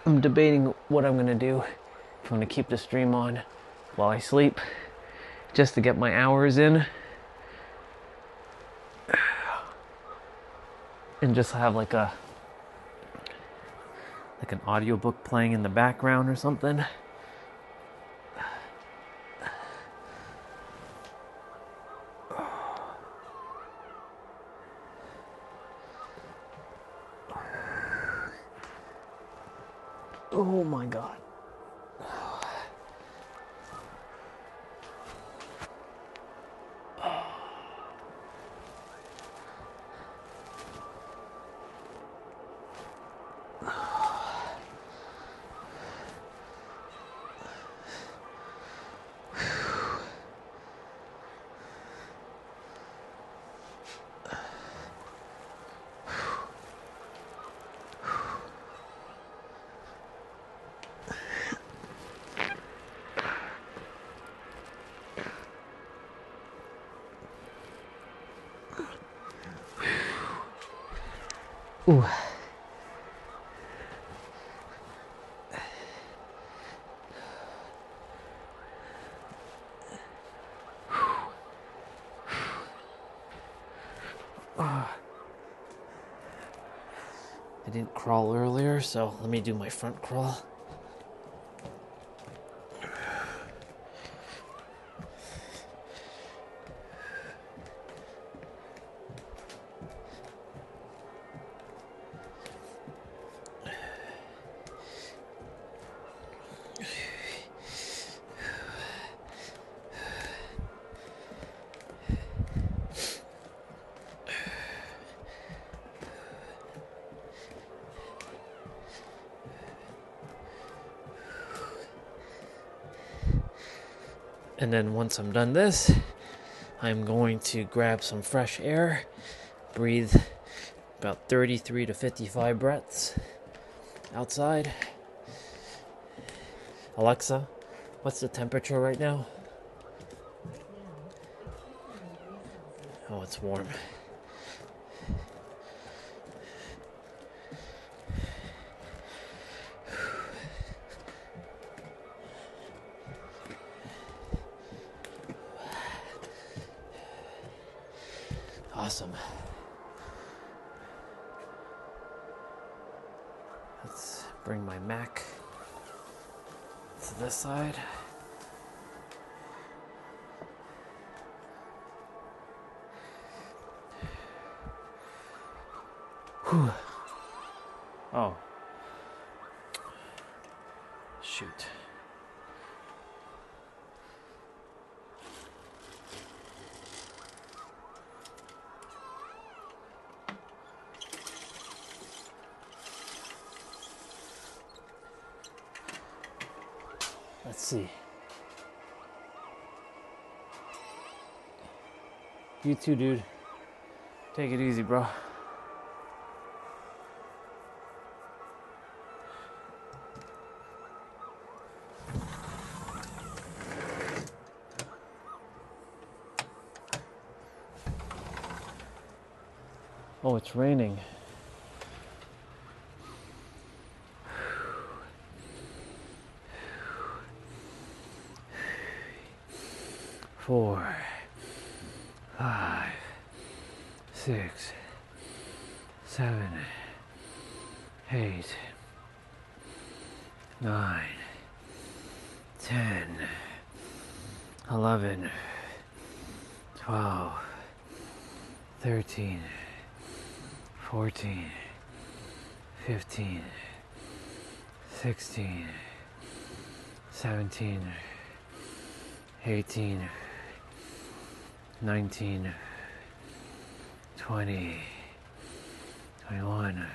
I'm debating what I'm gonna do. If I'm gonna keep the stream on while I sleep, just to get my hours in, and just have like an audiobook playing in the background or something. Oh my god. Ooh. I didn't crawl earlier, so let me do my front crawl. And then once I'm done this, I'm going to grab some fresh air, breathe about 33 to 55 breaths outside. Alexa, what's the temperature right now? Oh, it's warm. Awesome. Let's bring my Mac to this side. Whew. Oh. Shoot. Let's see. You too, dude. Take it easy, bro. Oh, it's raining. 4, 5, 6, 7, 8, 9, 10, 11, 12, 13, 14, 15, 16, 17, 18, 19, 20, 21,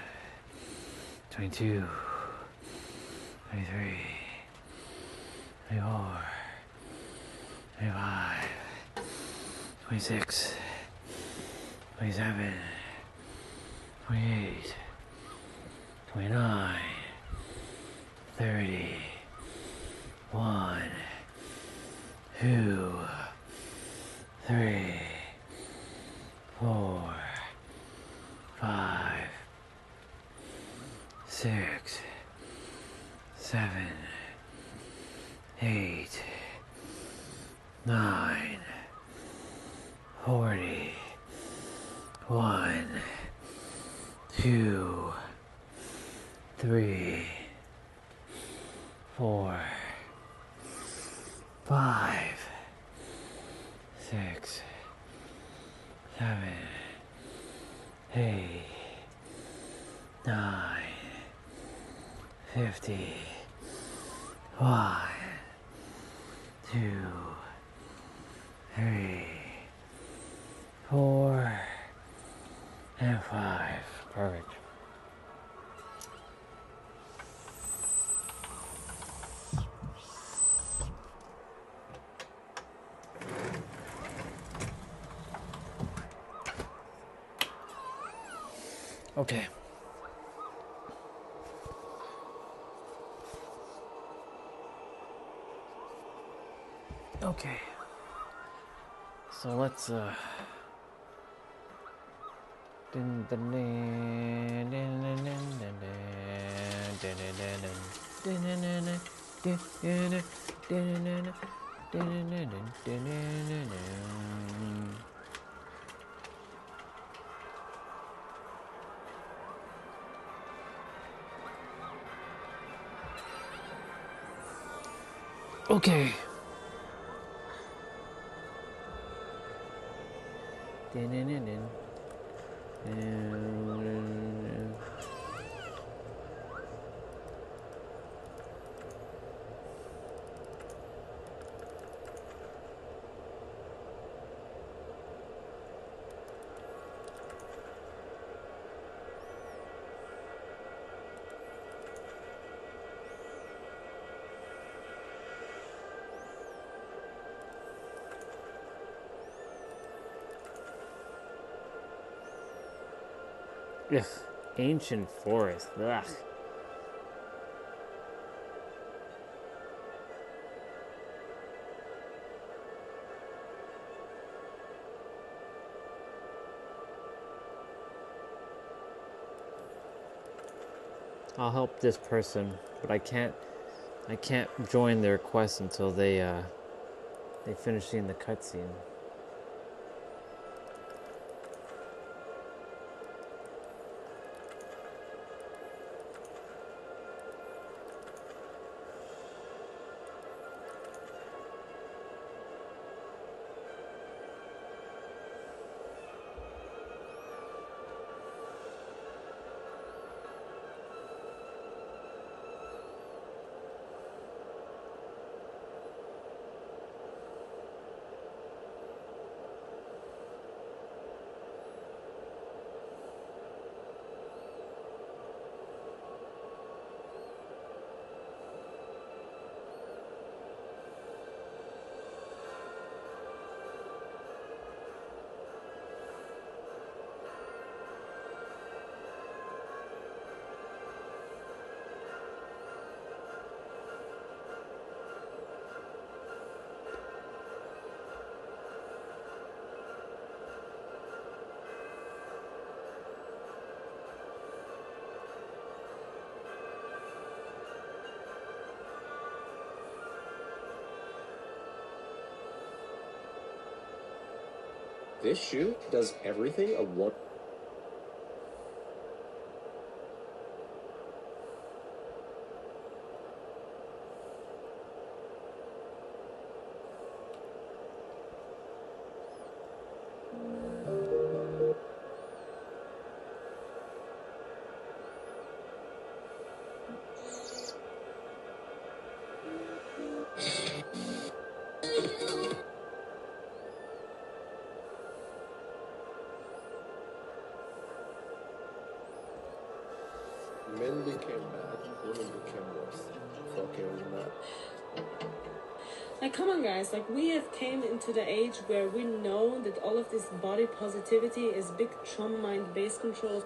22, 23, 24, 25, 26, 27, 28, 29, 30, 1, 2, 3, 4, 5, 6, 7, 8, 9, 40, 1, 2, 3, 4, 5, 6, 7, 8, 9, 50. 1, 2, 3, 4, and 5. Perfect. Okay. Okay. So let's okay. Ugh, ancient forest. Ugh. I'll help this person, but I can't join their quest until they finish seeing the cutscene. This shoe does everything a one. Men became bad, women became worse. Fucking mad. Like, come on, guys. Like, we have came into the age where we know that all of this body positivity is big trauma mind based control.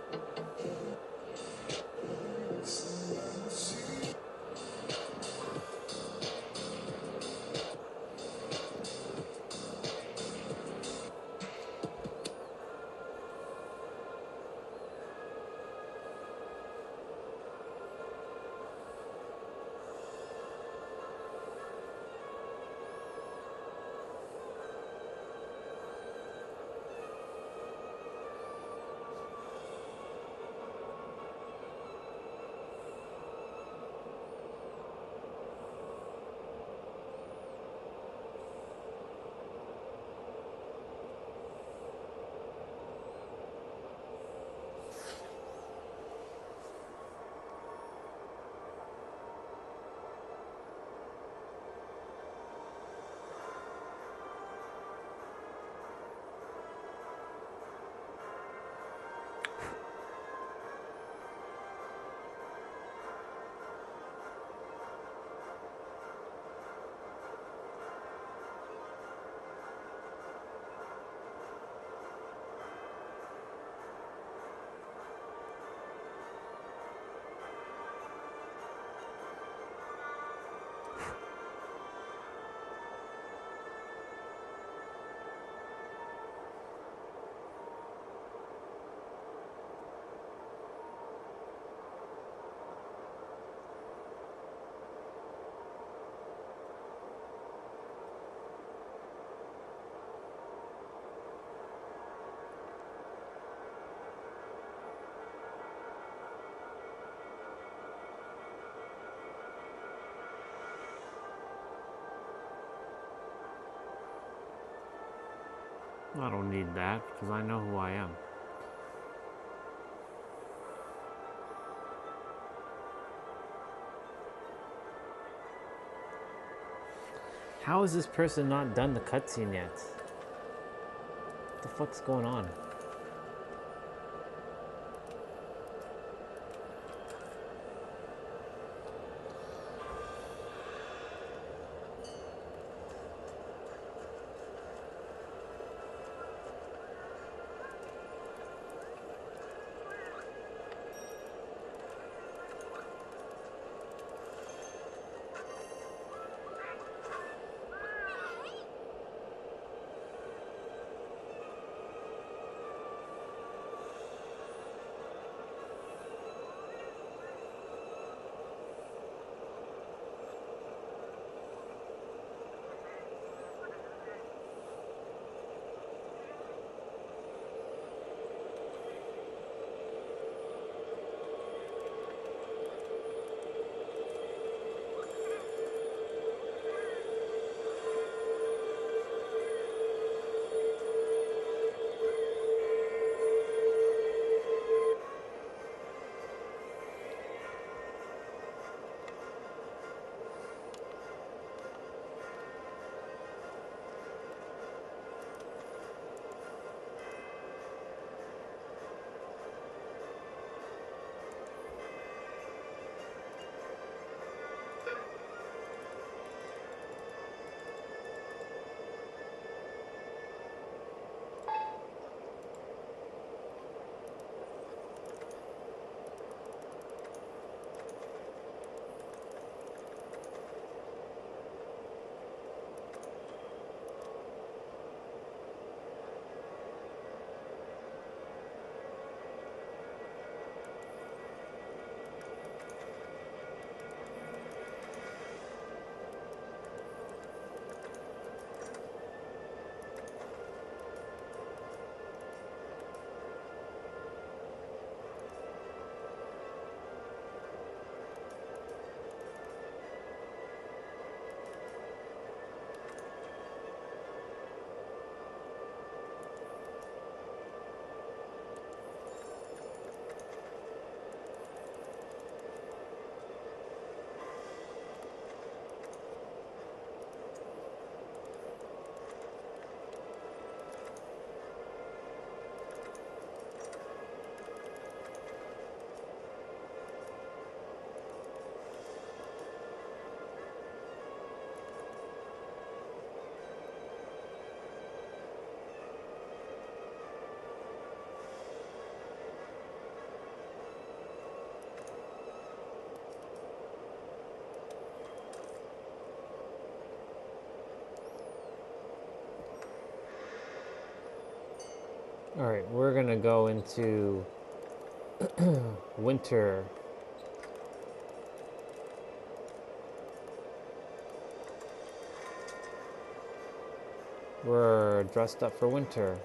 I don't need that because I know who I am. How is this person not done the cutscene yet? What the fuck's going on? Alright, we're gonna go into winter. We're dressed up for winter.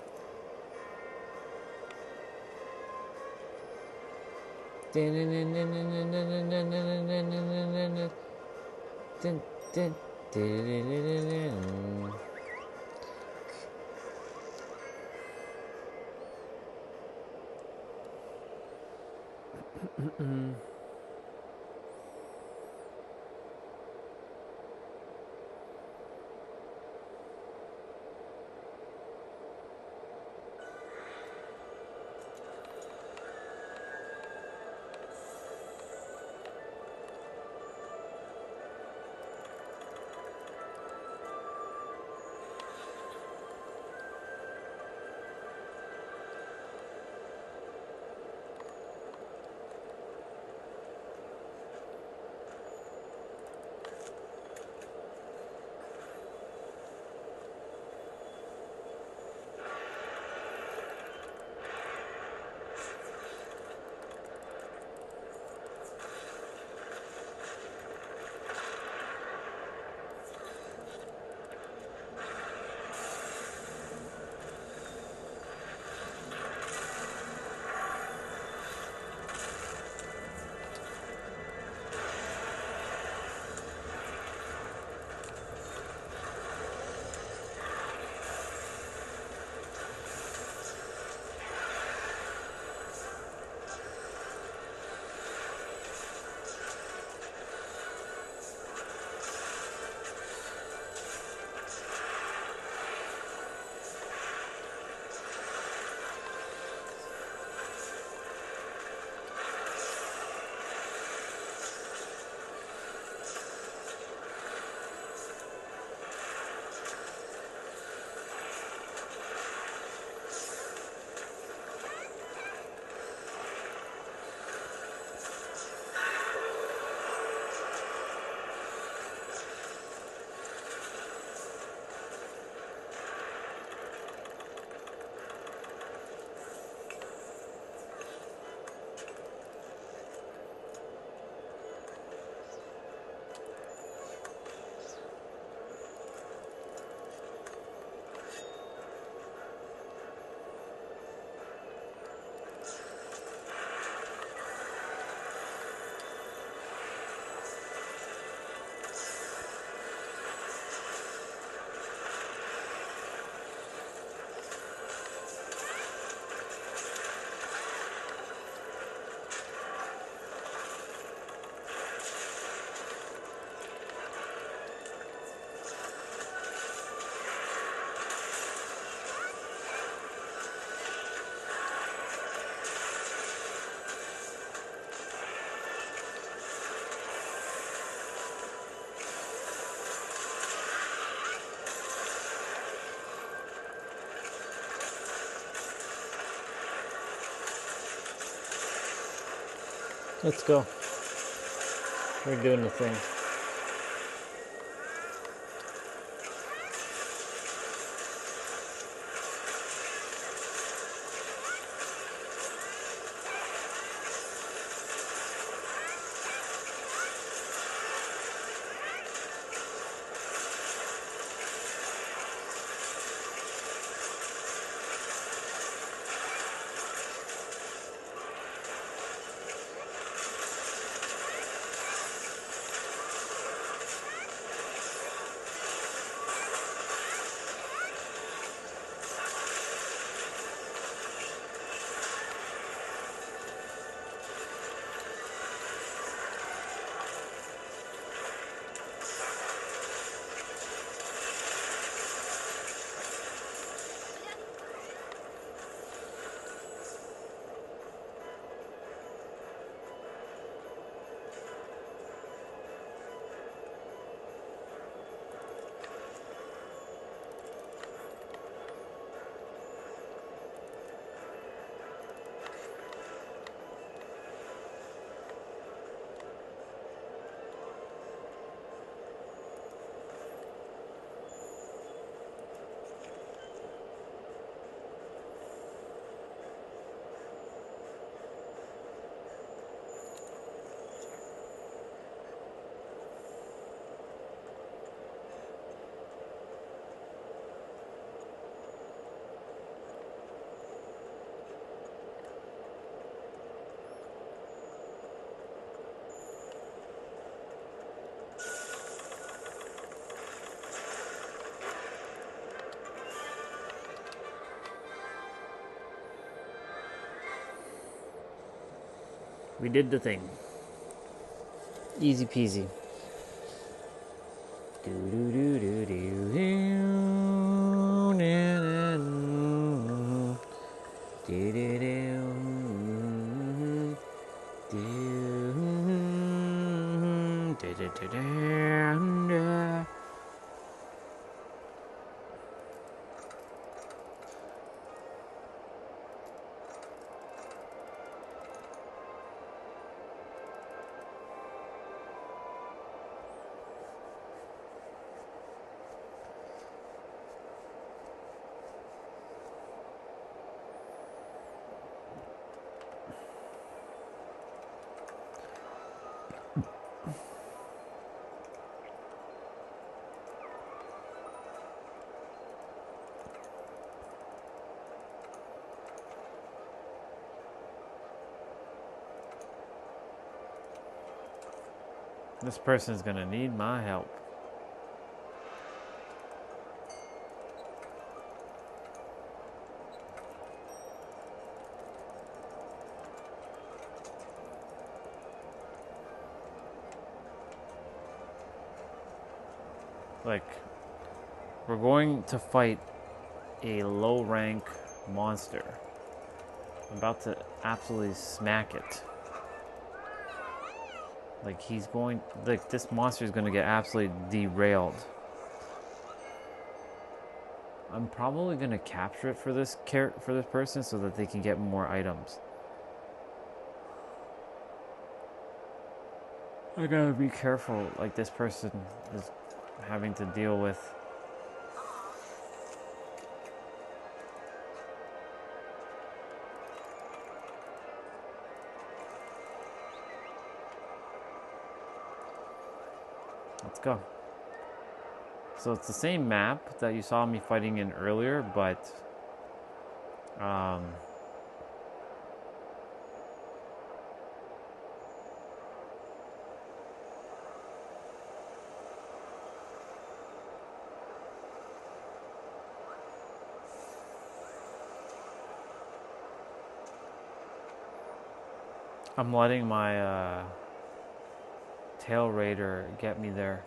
Let's go. We're doing the thing. We did the thing. Easy peasy. Do do do do do do do do. This person's gonna need my help. Like, we're going to fight a low rank monster. I'm about to absolutely smack it. Like, he's going, like, this monster is going to get absolutely derailed. I'm probably going to capture it for this person so that they can get more items. I gotta be careful, like, this person is having to deal with. Let's go. So it's the same map that you saw me fighting in earlier, but I'm letting my Tail Raider get me there.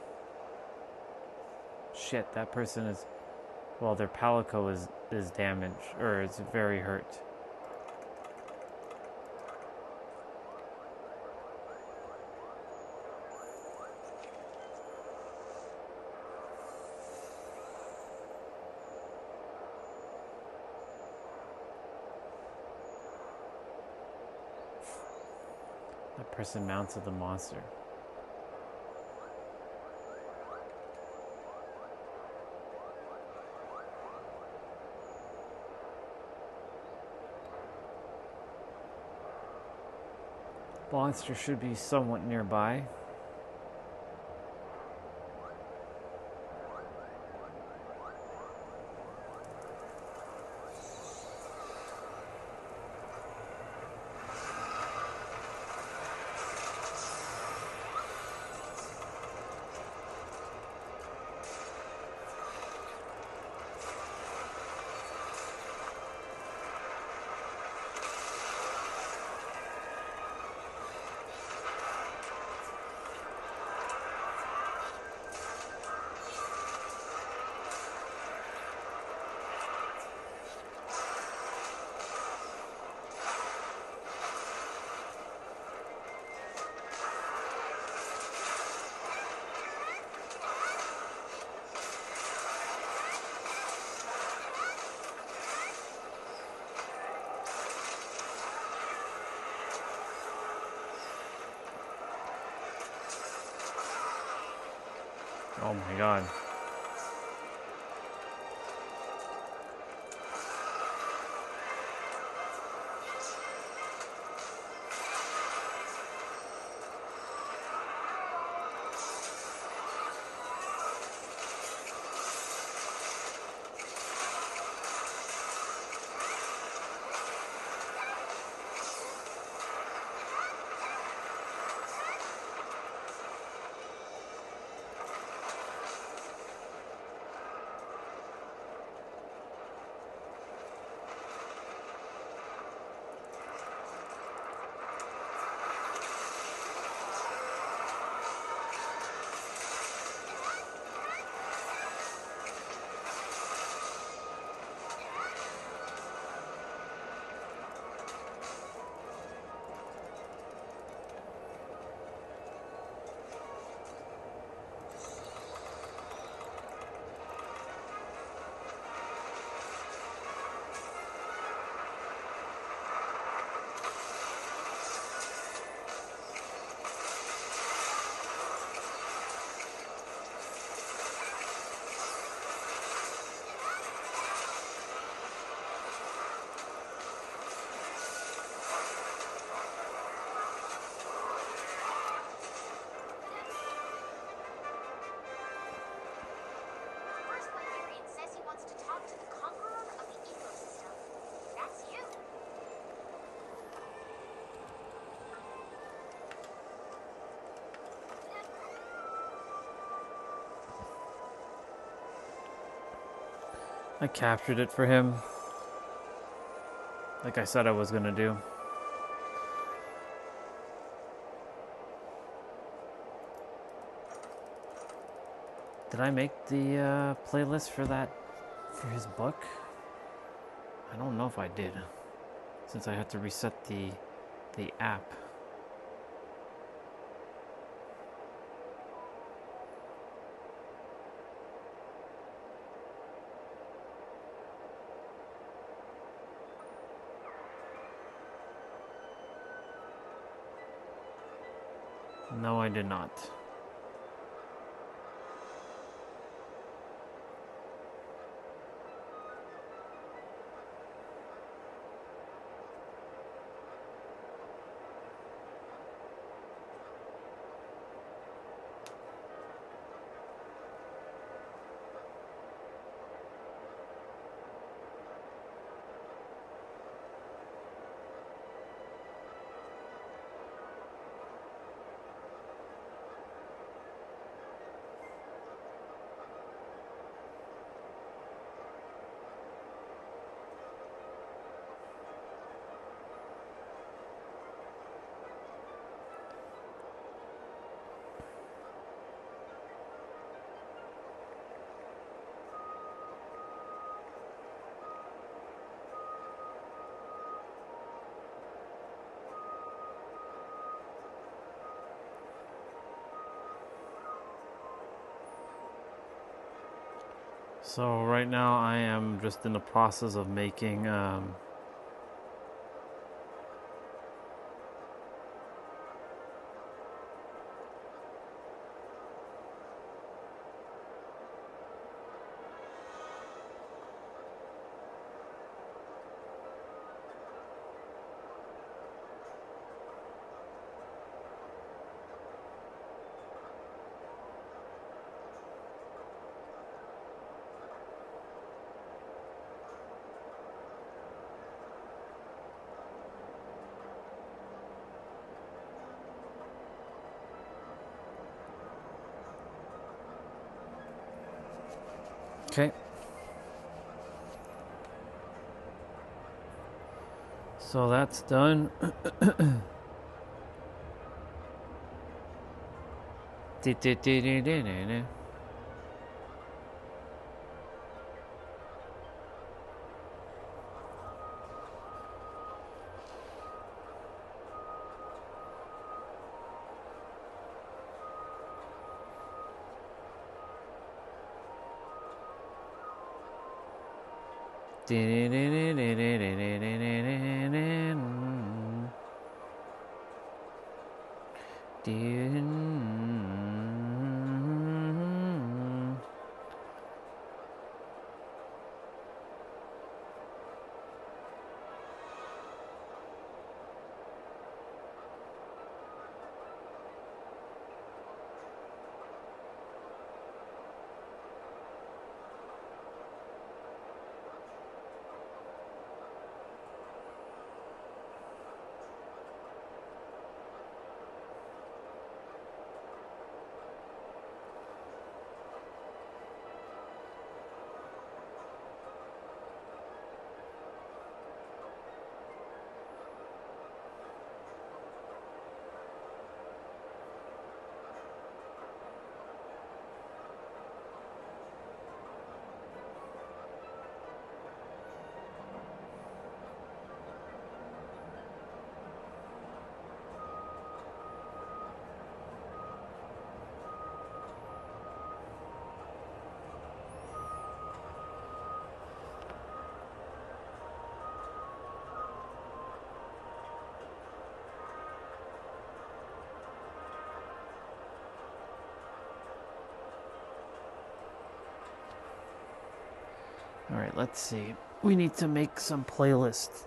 Shit, that person is, well, their Palico is damaged, or it's very hurt. That Person mounts of the monster. Monster should be somewhat nearby. Oh my god. I captured it for him, like I said I was gonna do. Did I make the playlist for that, for his book? I don't know if I did, since I had to reset the app. No, I did not. So right now I am just in the process of making Okay. So that's done. All right, let's see. We need to make some playlists.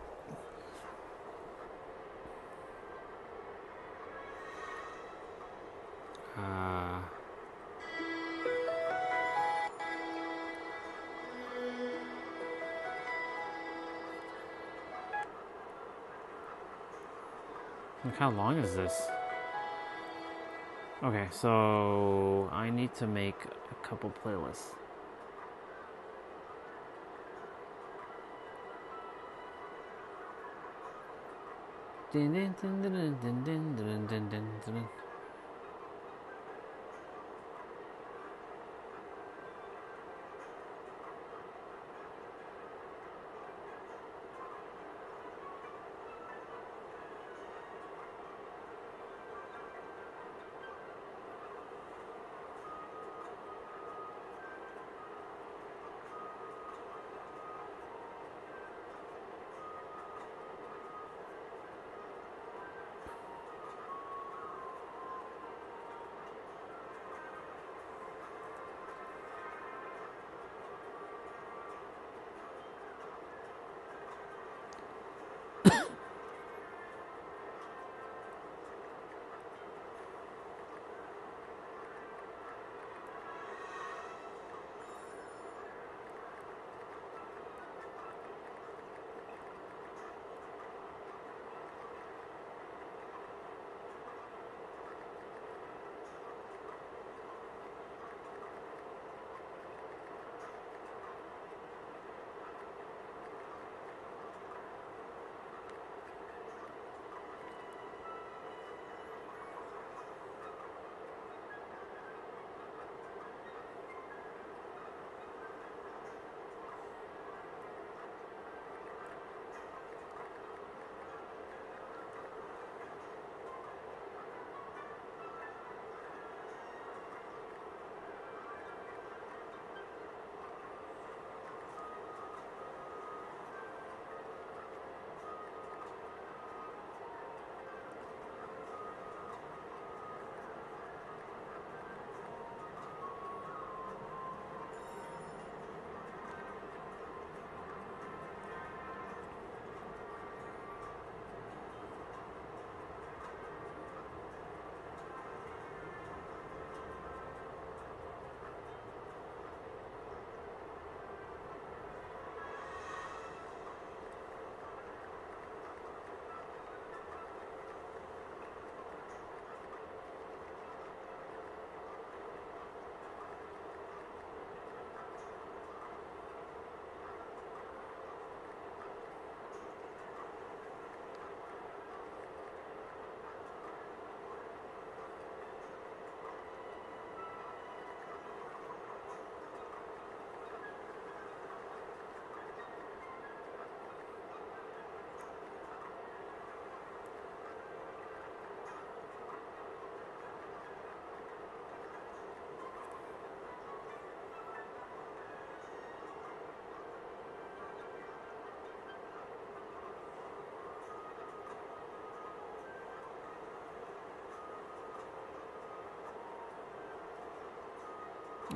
Look, how long is this? Okay, so I need to make a couple playlists. Dun, dun, dun, dun, dun, dun, dun, dun, dun, dun.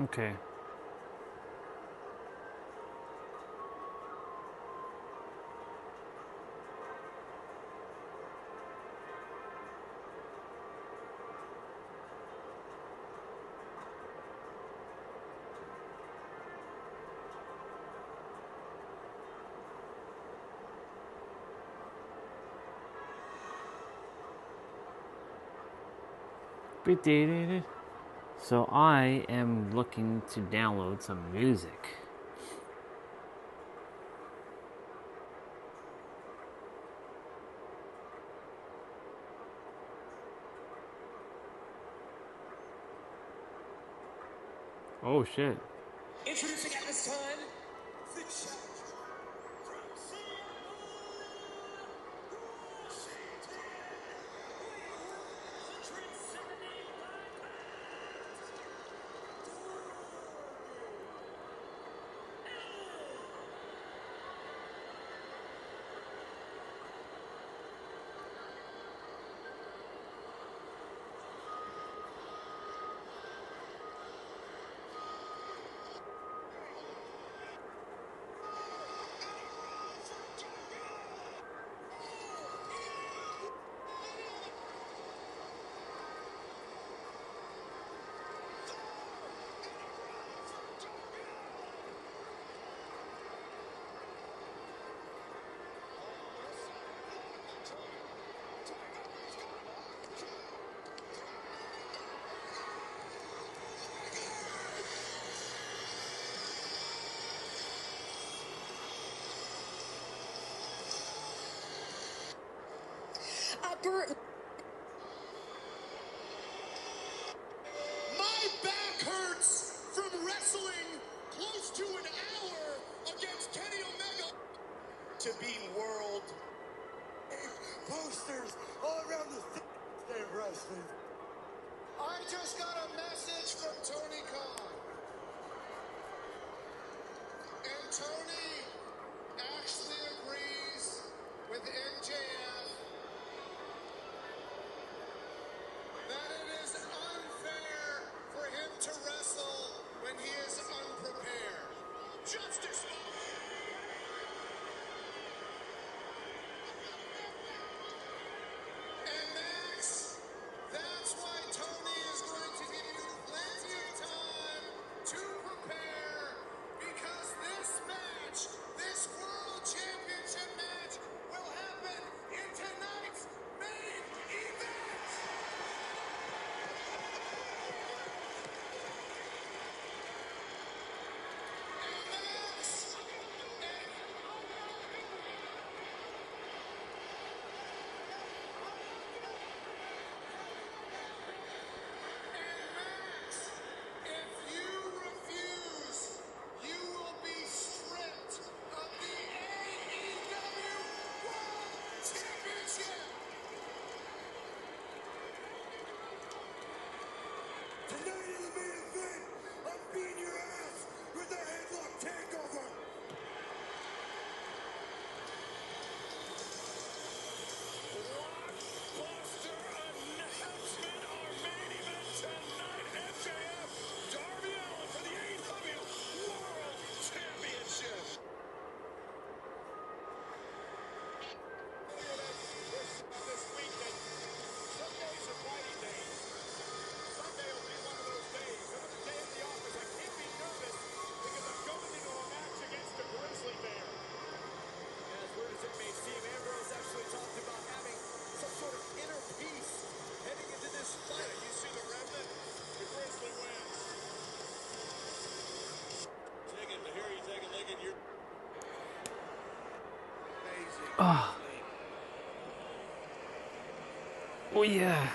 Okay. So I am looking to download some music. Oh shit. Introducing at this time, the challenger from Bert. My back hurts from wrestling close to an hour against Kenny Omega to be world. Posters all around the state of wrestling. I just got a message from Tony Khan. And Tony actually agrees with MJF that it is unfair for him to wrestle when he is unprepared. Justice! And Max, that's why Tony is going to give you plenty of time to prepare, because this match, this World Championship match, will happen in tonight's main event! Oh. Oh yeah.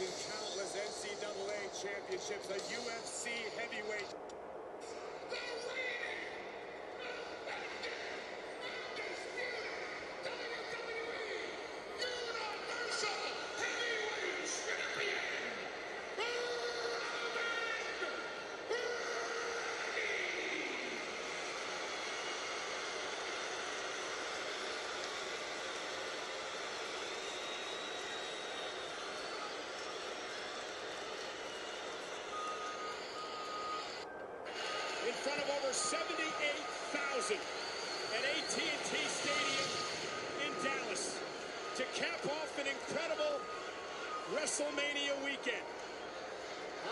in countless NCAA championships, a UFC heavyweight. In front of over 78,000 at AT&T Stadium in Dallas to cap off an incredible WrestleMania weekend.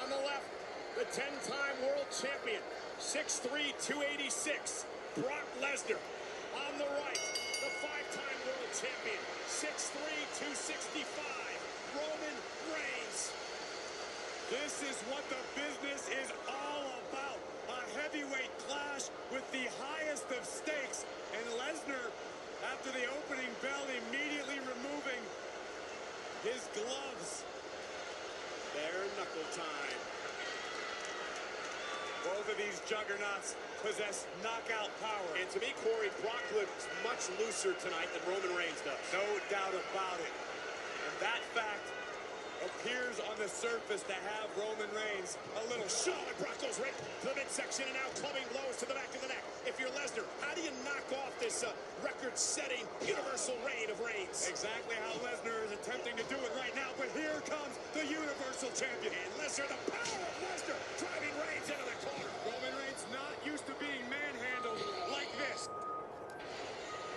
On the left, the 10-time world champion, 6'3", 286, Brock Lesnar. On the right, the 5-time world champion, 6'3", 265, Roman Reigns. This is what the business is all about. A heavyweight clash with the highest of stakes. And Lesnar, after the opening bell, immediately removing his gloves. Bare knuckle time. Both of these juggernauts possess knockout power. And to me, Corey, Brock looks much looser tonight than Roman Reigns does. No doubt about it. And that fact appears on the surface to have Roman Reigns a little shot. And Brock goes right to the midsection and now clubbing blows to the back of the neck. If you're Lesnar, how do you knock off this record-setting universal reign of Reigns? Exactly how Lesnar is attempting to do it right now, but here comes the universal champion. And Lesnar, the power of Lesnar, driving Reigns into the corner. Roman Reigns not used to being manhandled like this.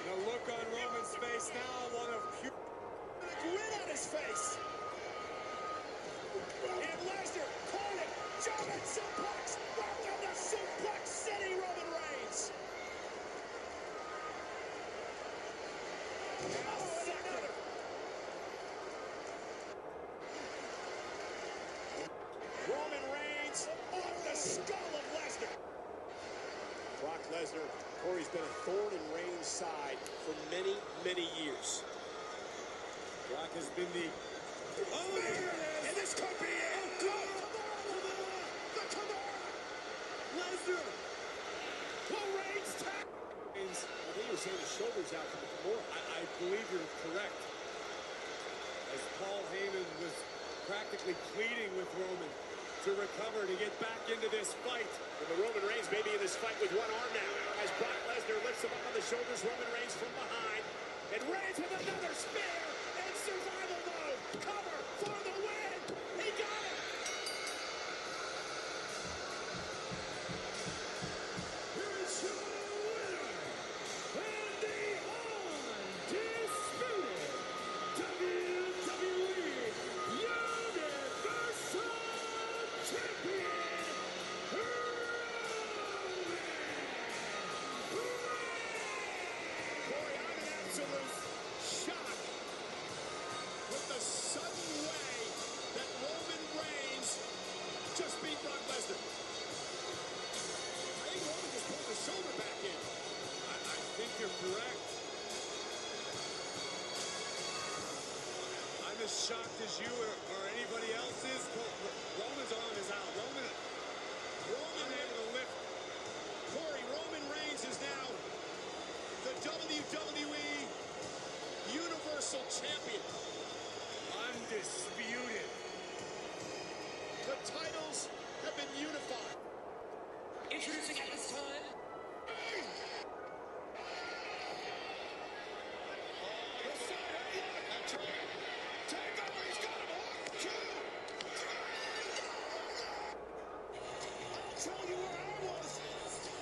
The look on Roman's face now, one of pure grin on his face. And Lesnar caught it. German suplex. Welcome to Suplex City, Roman Reigns. And a second. Roman Reigns off the skull of Lesnar. Brock Lesnar, Corey's been a thorn in Reigns' side for many, many years. Brock has been the... Oh, there it is! And this could be it! Oh, God! The Kimura! Lesnar! Will Reigns tap? I think he was saying the shoulders out from the Kimura. I believe you're correct. As Paul Heyman was practically pleading with Roman to recover, to get back into this fight. And the Roman Reigns maybe in this fight with one arm now. As Brock Lesnar lifts him up on the shoulders, Roman Reigns from behind. And Reigns with another spear! And survival mode! Cover for the win! He got it! Here is your winner, and the undisputed WWE Universal Champion, Roman Reigns! Corey, I'm in absolute shock with the sudden way that Roman Reigns just beat Brock Lesnar. I think Roman just pulled the shoulder back in. I think you're correct. I'm as shocked as you or anybody else is. Roman's arm is out. Roman able to lift. Corey, Roman Reigns is now the WWE Universal Champion. Undisputed. The titles have been unified. Introducing at this time. Take over, he's got him. 1, 2, 3. I'll tell you where I was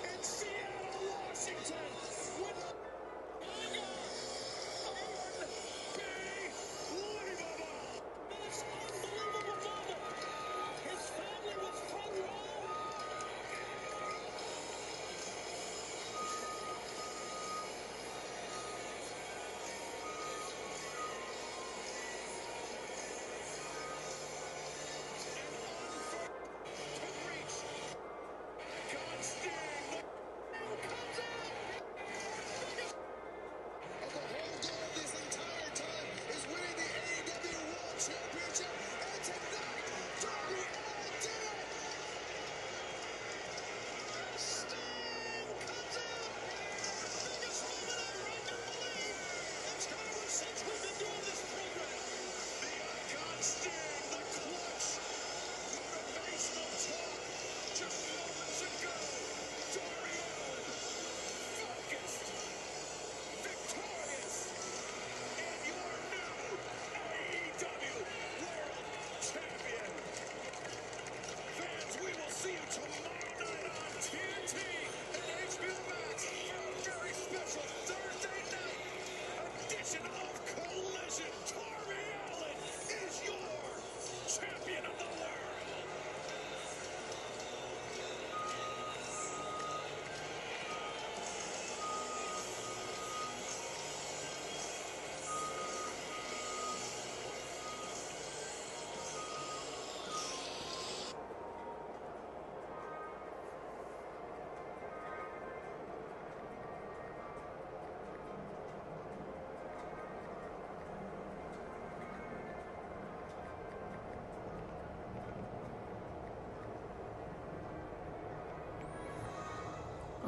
in Seattle, Washington. With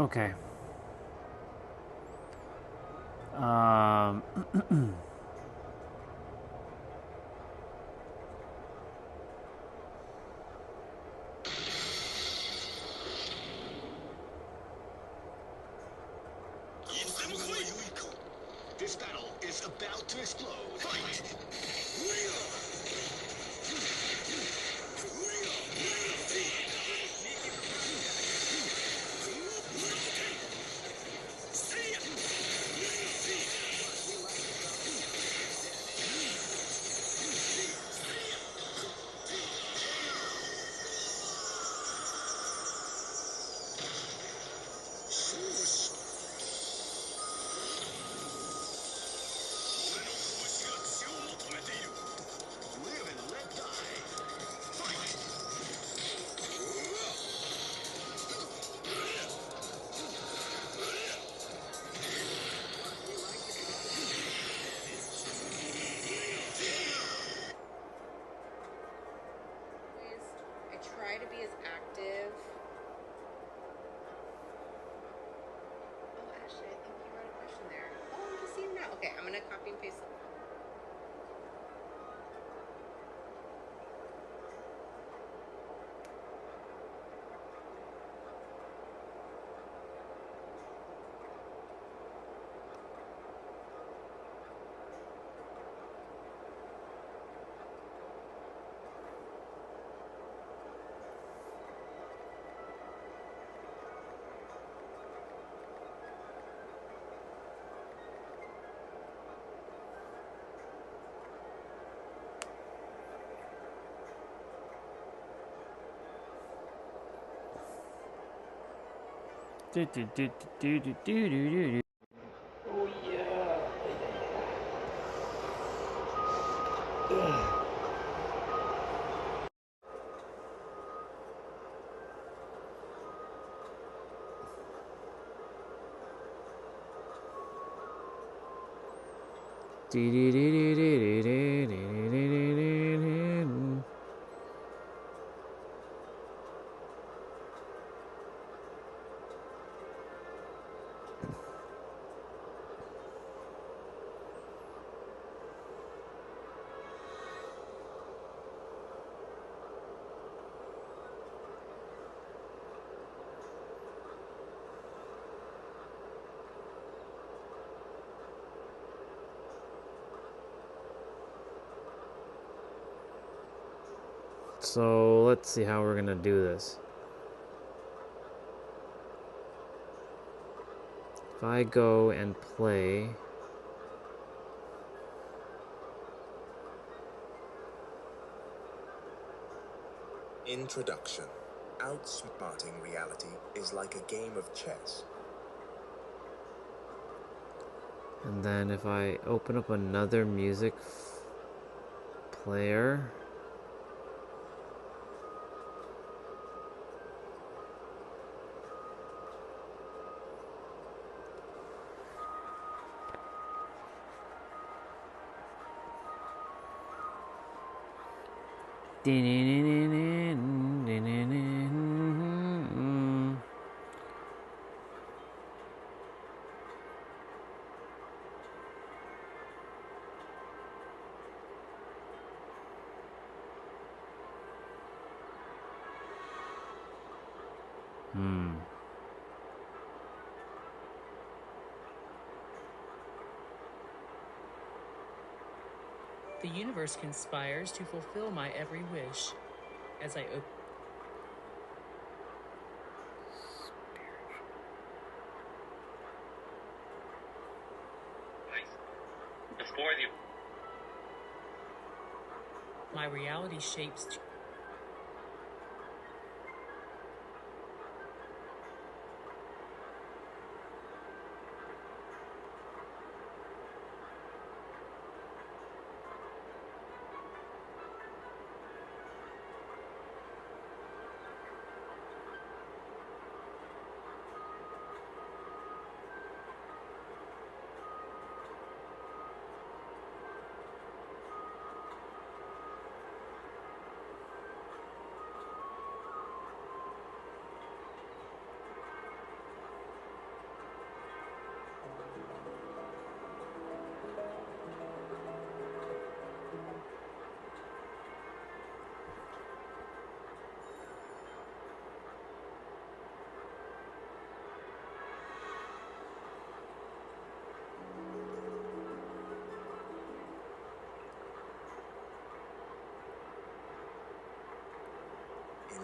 Okay. Um. This battle is about to explode. Fight! Live and let die. Fight! I try to be as active. Oh, Ashley, I think you wrote a question there. Oh, I'm just seeing that. Okay, I'm gonna copy and paste it. Do, do, do, do, do, do, do, do, do. Oh yeah. Do, do, do, do, do, do, do, do, do, do, do. So let's see how we're gonna do this. If I go and play Introduction. Outsmarting reality is like a game of chess. and then if I open up another music player, The universe conspires to fulfill my every wish as I open. Before the My reality shapes.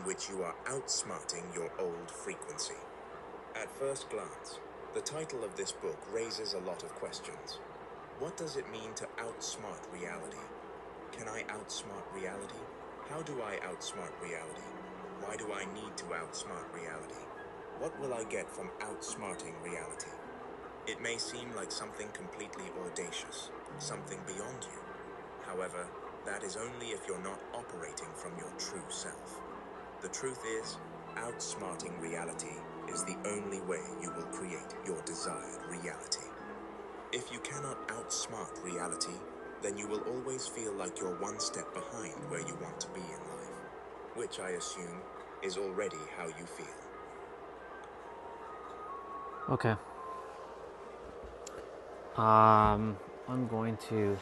in which you are outsmarting your old frequency. At first glance, the title of this book raises a lot of questions. What does it mean to outsmart reality? Can I outsmart reality? How do I outsmart reality? Why do I need to outsmart reality? What will I get from outsmarting reality? It may seem like something completely audacious, something beyond you. However, that is only if you're not operating from your true self. The truth is, outsmarting reality is the only way you will create your desired reality. If you cannot outsmart reality, then you will always feel like you're one step behind where you want to be in life, which I assume is already how you feel. Okay. I'm going to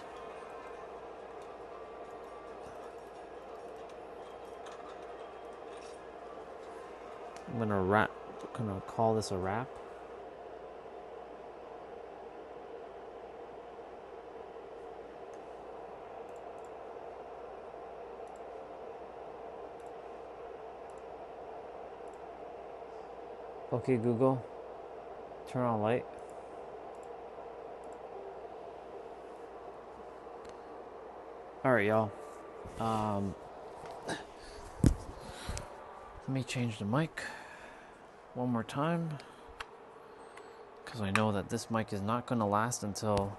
I'm gonna call this a wrap. Okay, Google, turn on light. All right, y'all. Let me change the mic one more time, because I know that this mic is not going to last until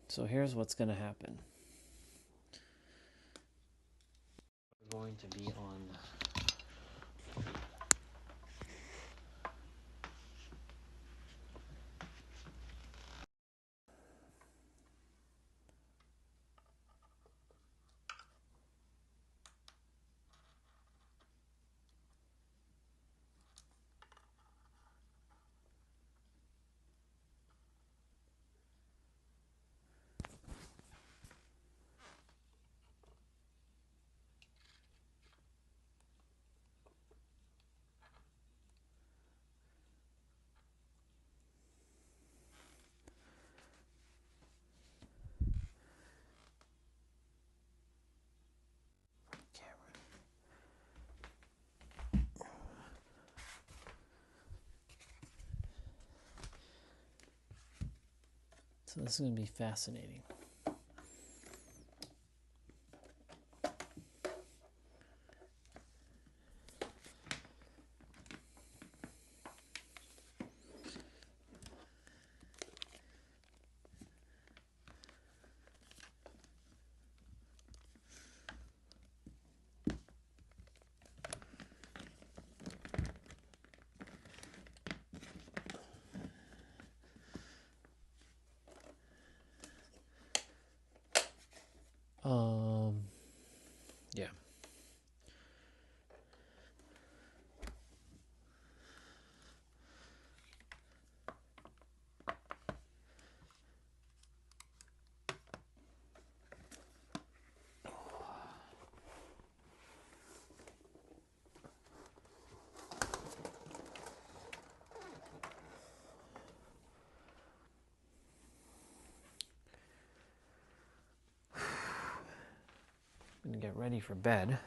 so here's what's going to happen. We're going to be on So this is going to be fascinating. Yeah. I'm gonna get ready for bed.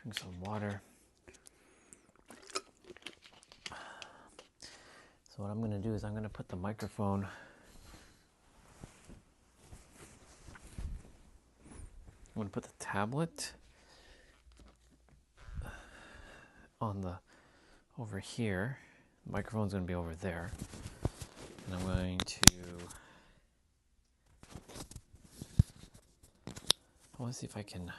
Drink some water. So what I'm gonna do is I'm gonna put the microphone I'm gonna put the tablet on the over here, The microphone's going to be over there. And I'm going to... I want to see if I can...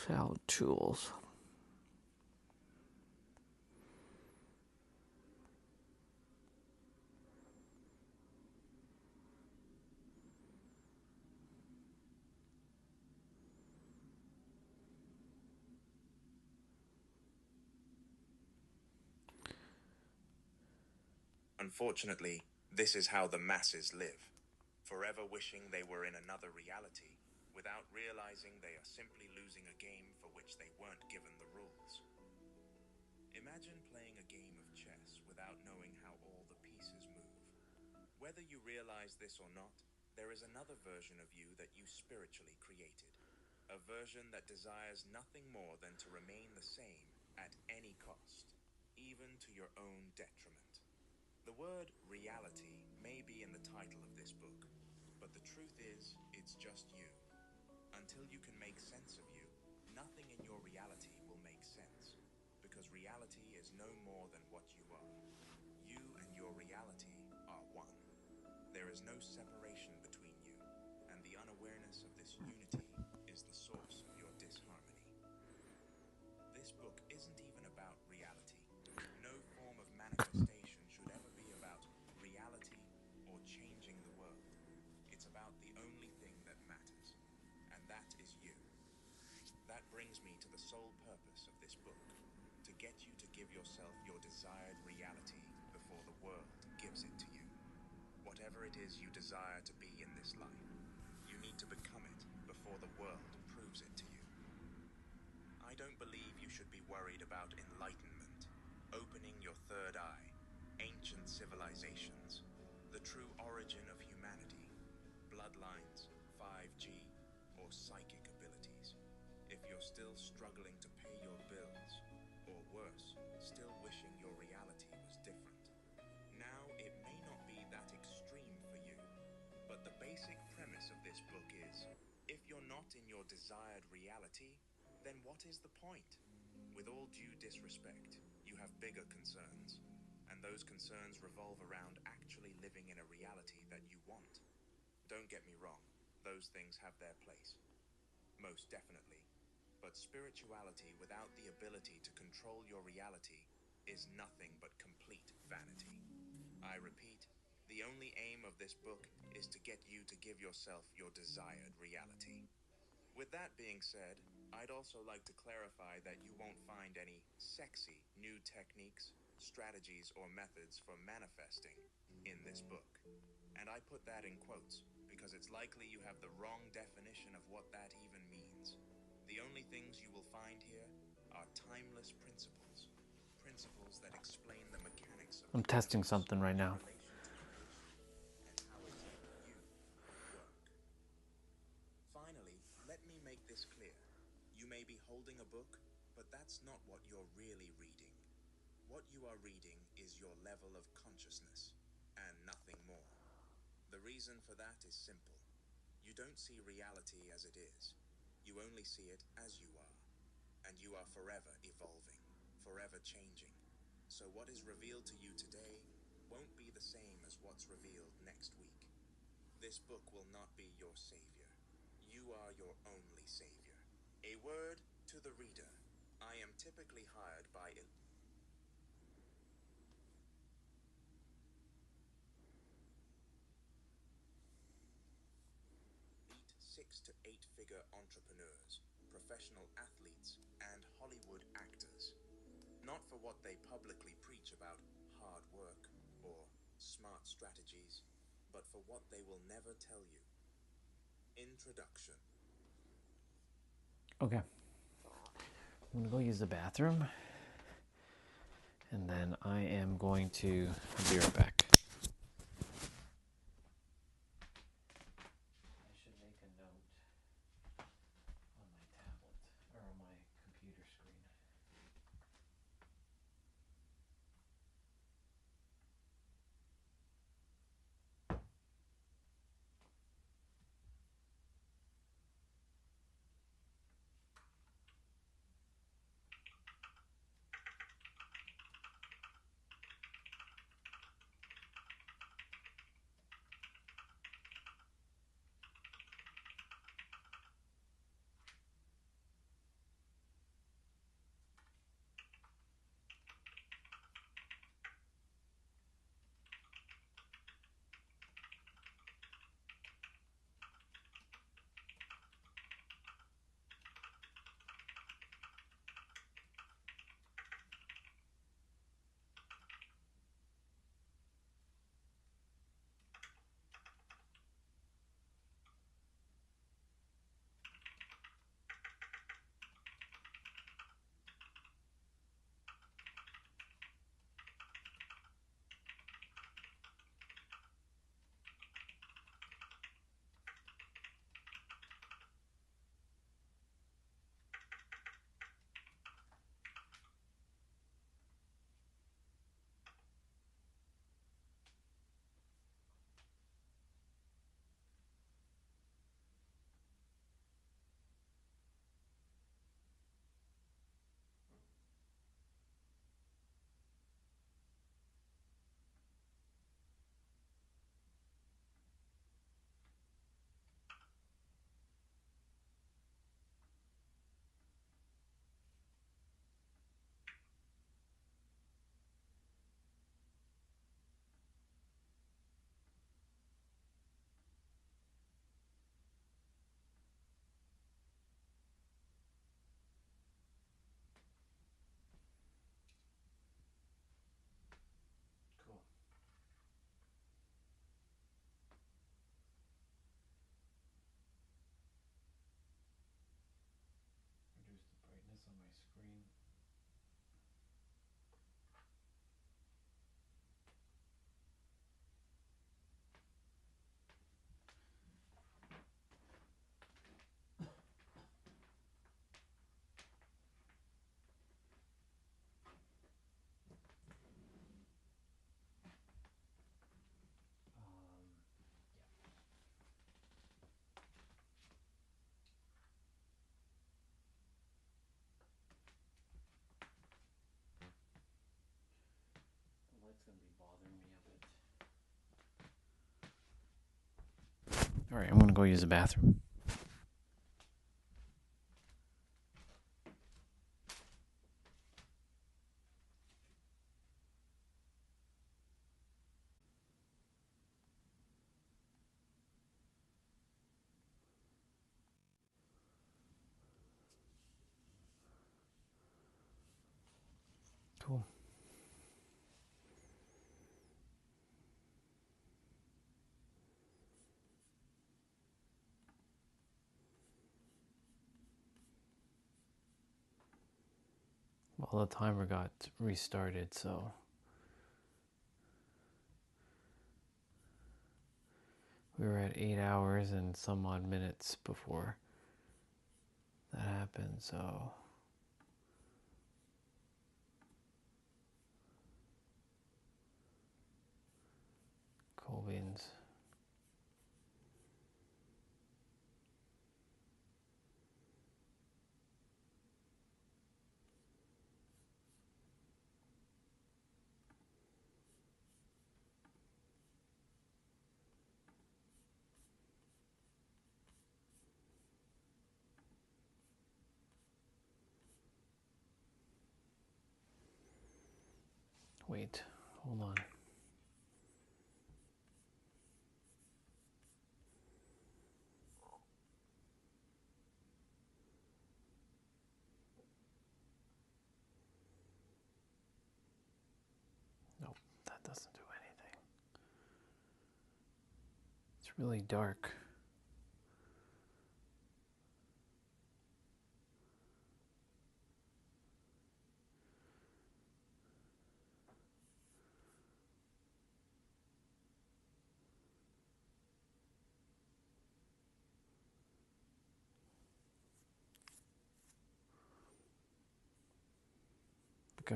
Sound tools. Unfortunately, this is how the masses live, forever wishing they were in another reality, without realizing they are simply losing a game for which they weren't given the rules. Imagine playing a game of chess without knowing how all the pieces move. Whether you realize this or not, there is another version of you that you spiritually created, a version that desires nothing more than to remain the same at any cost, even to your own detriment. The word reality may be in the title of this book, but the truth is, it's just you. Until you can make sense of you, nothing in your reality will make sense, because reality is no more than what you are. You and your reality are one. There is no separation between you, and the unawareness of this unity is the source of your disharmony. This book isn't even about reality. No form of manifestation brings me to the sole purpose of this book, to get you to give yourself your desired reality before the world gives it to you. Whatever it is you desire to be in this life, you need to become it before the world proves it to you. I don't believe you should be worried about enlightenment, opening your third eye, ancient civilizations, the true origin of humanity, bloodlines, 5G, or psychic abilities. If you're still struggling to pay your bills, or worse, still wishing your reality was different. Now, it may not be that extreme for you, but the basic premise of this book is, if you're not in your desired reality, then what is the point? With all due disrespect, you have bigger concerns, and those concerns revolve around actually living in a reality that you want. Don't get me wrong, those things have their place. Most definitely. But spirituality without the ability to control your reality is nothing but complete vanity. I repeat, the only aim of this book is to get you to give yourself your desired reality. With that being said, I'd also like to clarify that you won't find any sexy new techniques, strategies, or methods for manifesting in this book. And I put that in quotes because it's likely you have the wrong definition of what that even means. The only things you will find here are timeless principles, principles that explain the mechanics of I'm testing something right now. and how it you work. Finally, let me make this clear. You may be holding a book, but that's not what you're really reading. What you are reading is your level of consciousness, and nothing more. The reason for that is simple. You don't see reality as it is. You only see it as you are, and you are forever evolving, forever changing. So what is revealed to you today won't be the same as what's revealed next week. This book will not be your savior. You are your only savior. A word to the reader. I am typically hired by 6 to 8 figure entrepreneurs, professional athletes, and Hollywood actors. Not for what they publicly preach about hard work or smart strategies, but for what they will never tell you. Introduction. Okay. I'm going to go use the bathroom. And then I am going to... I'll be right back. All right, I'm going to go use the bathroom. Cool. Well, the timer got restarted, so we were at 8 hours and some odd minutes before that happened, so cool beans. Wait, hold on. Nope, that doesn't do anything. It's really dark. Okay.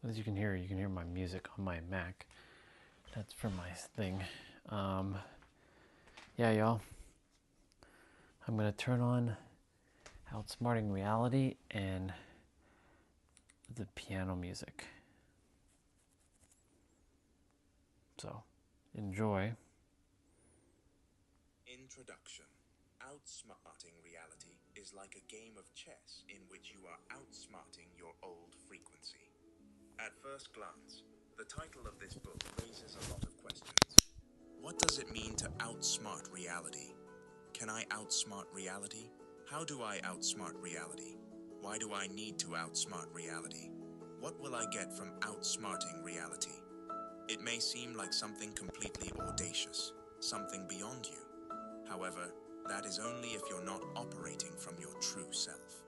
As you can hear my music on my Mac. That's from my thing. Yeah, y'all. I'm gonna turn on Outsmarting Reality and the piano music. So, enjoy. Introduction. Outsmarting reality is like a game of chess in which you are outsmarting your old frequency. At first glance, the title of this book raises a lot of questions. What does it mean to outsmart reality? Can I outsmart reality? How do I outsmart reality? Why do I need to outsmart reality? What will I get from outsmarting reality? It may seem like something completely audacious, something beyond you. However, that is only if you're not operating from your true self.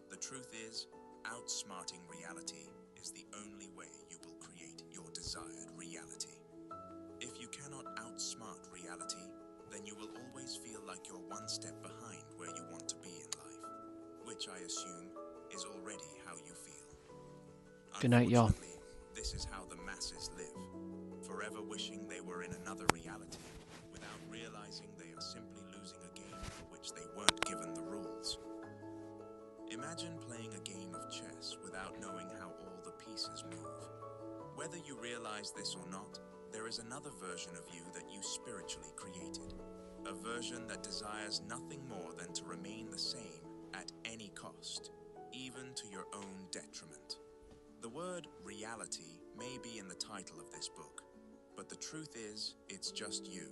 The truth is, outsmarting reality is the only way you will create your desired reality. If you cannot outsmart reality, then you will always feel like you're one step behind where you want to be in life, which I assume is already how you feel. Good night, y'all. Unfortunately, this is how the masses live, forever wishing they were in another reality, without realizing they are simply losing a game for which they weren't given the rules. Imagine playing a game of chess without knowing how all the pieces move. Whether you realize this or not, there is another version of you that you spiritually created. A version that desires nothing more than to remain the same at any cost, even to your own detriment. The word reality may be in the title of this book, but the truth is, it's just you.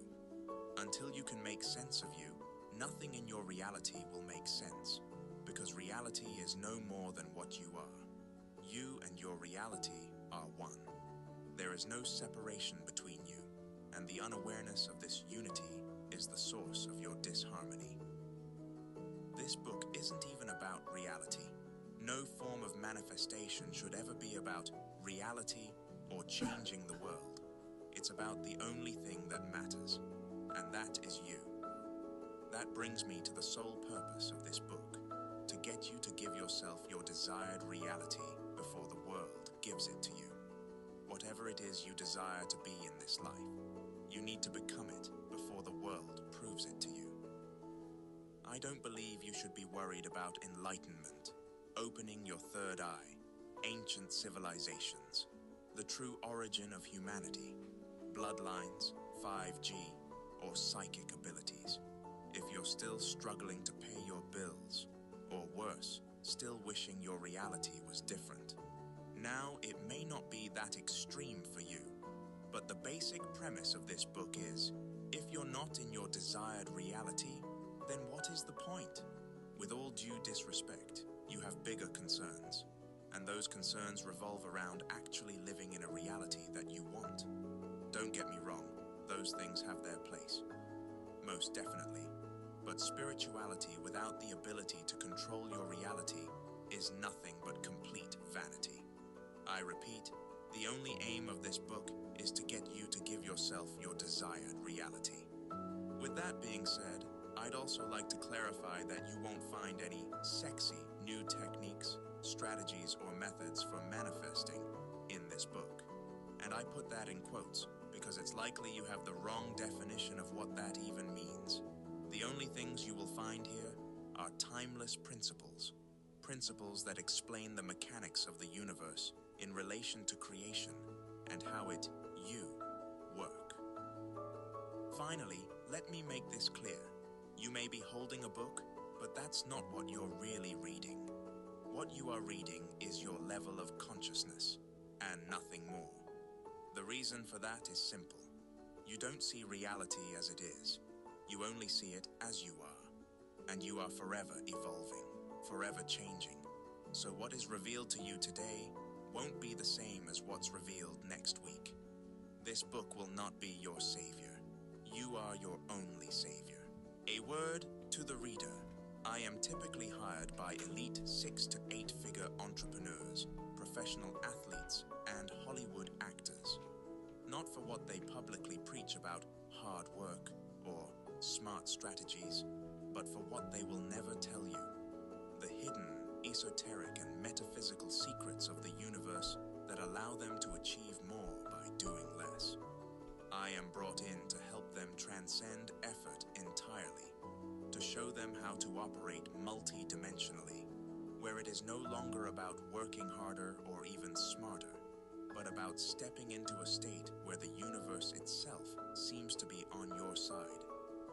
Until you can make sense of you, nothing in your reality will make sense, because reality is no more than what you are. You and your reality are one. There is no separation between you, and the unawareness of this unity is the source of your disharmony. This book isn't even about reality. No form of manifestation should ever be about reality or changing the world. It's about the only thing that matters, and that is you. That brings me to the sole purpose of this book, to get you to give yourself your desired reality before the world gives it to you. Whatever it is you desire to be in this life, you need to become it before the world proves it to you. I don't believe you should be worried about enlightenment, opening your third eye, ancient civilizations, the true origin of humanity, bloodlines, 5G, or psychic abilities. If you're still struggling to pay your bills, or worse, still wishing your reality was different, now it may not be that extreme for you, but the basic premise of this book is, if you're not in your desired reality, then what is the point? With all due disrespect, you have bigger concerns, and those concerns revolve around actually living in a reality that you want. Don't get me wrong, those things have their place. Most definitely. But spirituality without the ability to control your reality is nothing but complete vanity. I repeat, the only aim of this book is to get you to give yourself your desired reality. With that being said, I'd also like to clarify that you won't find any sexy new techniques, strategies, or methods for manifesting in this book. And I put that in quotes because it's likely you have the wrong definition of what that even means. The only things you will find here are timeless principles, principles that explain the mechanics of the universe in relation to creation and how you work. Finally, let me make this clear. You may be holding a book, but that's not what you're really reading. What you are reading is your level of consciousness, and nothing more. The reason for that is simple. You don't see reality as it is. You only see it as you are. And you are forever evolving, forever changing. So what is revealed to you today won't be the same as what's revealed next week. This book will not be your savior. You are your only savior. A word to the reader. I am typically hired by elite 6 to 8 figure entrepreneurs, professional athletes, and Hollywood actors. Not for what they publicly preach about hard work or smart strategies, but for what they will never tell you. The hidden, esoteric, and metaphysical secrets of the universe that allow them to achieve more by doing less. I am brought in to help them transcend effort entirely, to show them how to operate multi-dimensionally, where it is no longer about working harder or even smarter, but about stepping into a state where the universe itself seems to be on your side,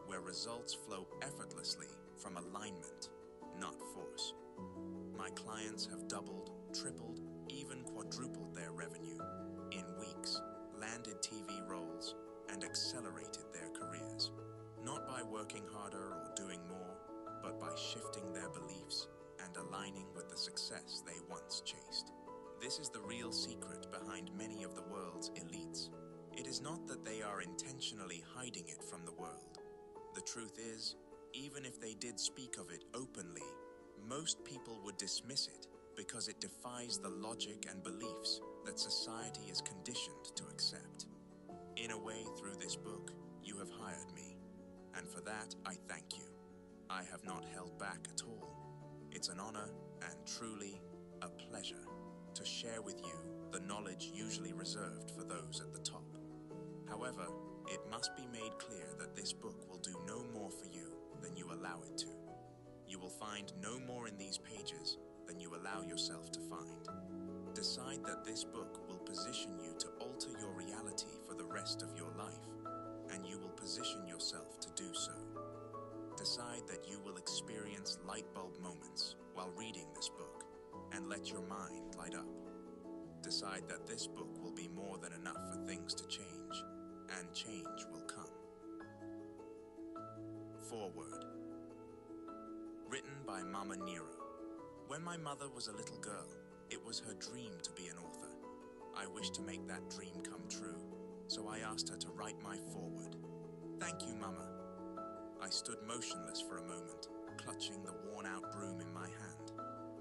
where results flow effortlessly from alignment, not force. My clients have doubled, tripled, even quadrupled their revenue in weeks, landed TV roles, and accelerated their careers, not by working harder or doing more, but by shifting their beliefs and aligning with the success they once chased. This is the real secret behind many of the world's elites. It is not that they are intentionally hiding it from the world. The truth is, even if they did speak of it openly, most people would dismiss it because it defies the logic and beliefs that society is conditioned to accept. In a way, through this book, you have hired me, and for that I thank you. I have not held back at all. It's an honor and truly a pleasure to share with you the knowledge usually reserved for those at the top. However, it must be made clear that this book will do no more for you than you allow it to. You will find no more in these pages than you allow yourself to find. Decide that this book will position you to alter your reality for the rest of your life, and you will position yourself to do so. Decide that you will experience light bulb moments while reading this book, and let your mind light up. Decide that this book will be more than enough for things to change, and change will come. Foreword. Written by Mama Nero. When my mother was a little girl, it was her dream to be an author. I wished to make that dream come true, so I asked her to write my foreword. Thank you, Mama. I stood motionless for a moment, clutching the worn-out broom in my hand.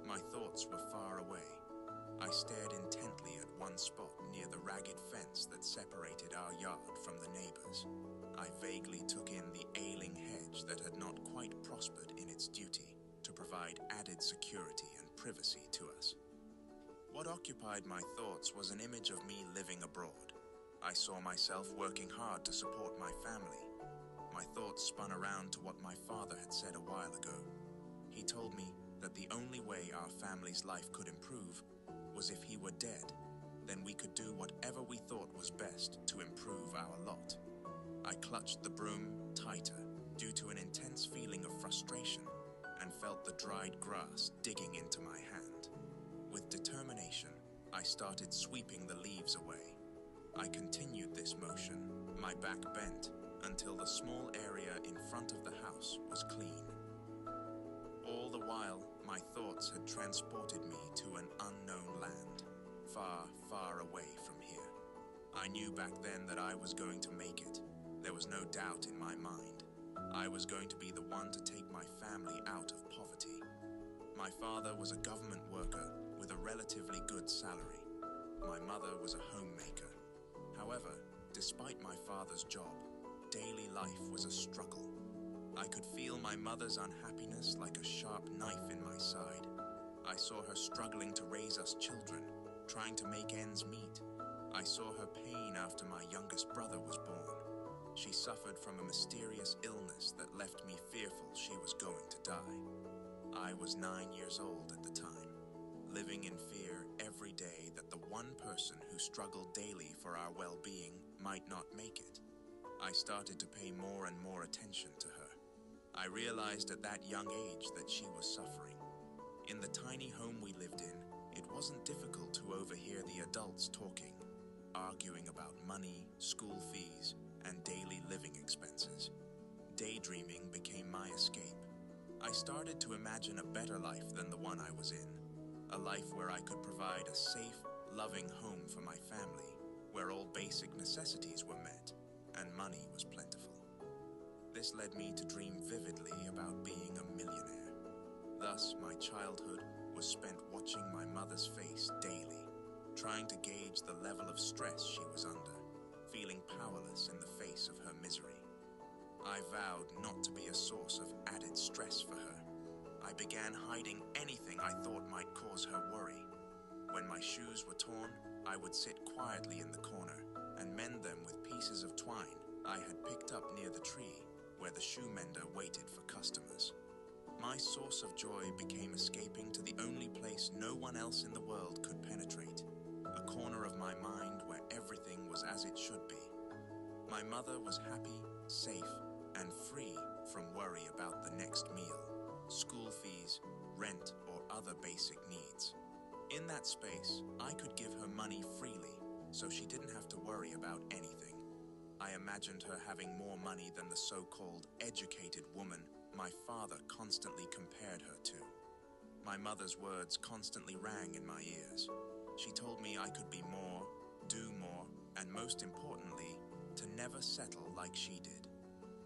My thoughts were far away. I stared intently at one spot near the ragged fence that separated our yard from the neighbors. I vaguely took in the ailing hedge that had not quite prospered in its duty to provide added security and privacy to us. What occupied my thoughts was an image of me living abroad. I saw myself working hard to support my family. my thoughts spun around to what my father had said a while ago. He told me that the only way our family's life could improve was if he were dead. Then we could do whatever we thought was best to improve our lot. I clutched the broom tighter due to an intense feeling of frustration and felt the dried grass digging into my hand. With determination, I started sweeping the leaves away. I continued this motion, my back bent, until the small area in front of the house was clean. All the while, my thoughts had transported me to an unknown land, far, far away from here. I knew back then that I was going to make it. There was no doubt in my mind. I was going to be the one to take my family out of poverty. My father was a government worker with a relatively good salary. My mother was a homemaker. However, despite my father's job, daily life was a struggle. I could feel my mother's unhappiness like a sharp knife in my side. I saw her struggling to raise us children, trying to make ends meet. I saw her pain after my youngest brother was born. She suffered from a mysterious illness that left me fearful she was going to die. I was 9 years old at the time, living in fear every day that the one person who struggled daily for our well-being might not make it. I started to pay more and more attention to her. I realized at that young age that she was suffering. In the tiny home we lived in, it wasn't difficult to overhear the adults talking, arguing about money, school fees, and daily living expenses. Daydreaming became my escape. I started to imagine a better life than the one I was in. A life where I could provide a safe, loving home for my family, where all basic necessities were met, and money was plentiful. This led me to dream vividly about being a millionaire. Thus, my childhood was spent watching my mother's face daily, trying to gauge the level of stress she was under, feeling powerless in the face of her misery. I vowed not to be a source of added stress for her. I began hiding anything I thought might cause her worry. When my shoes were torn, I would sit quietly in the corner and mend them with pieces of twine I had picked up near the tree where the shoe mender waited for customers. My source of joy became escaping to the only place no one else in the world could penetrate, a corner of my mind where everything was as it should be. My mother was happy, safe, and free from worry about the next meal, school fees, rent, or other basic needs. In that space, I could give her money freely, so she didn't have to worry about anything. I imagined her having more money than the so-called educated woman my father constantly compared her to. My mother's words constantly rang in my ears. She told me I could be more, do more, and most importantly, to never settle like she did.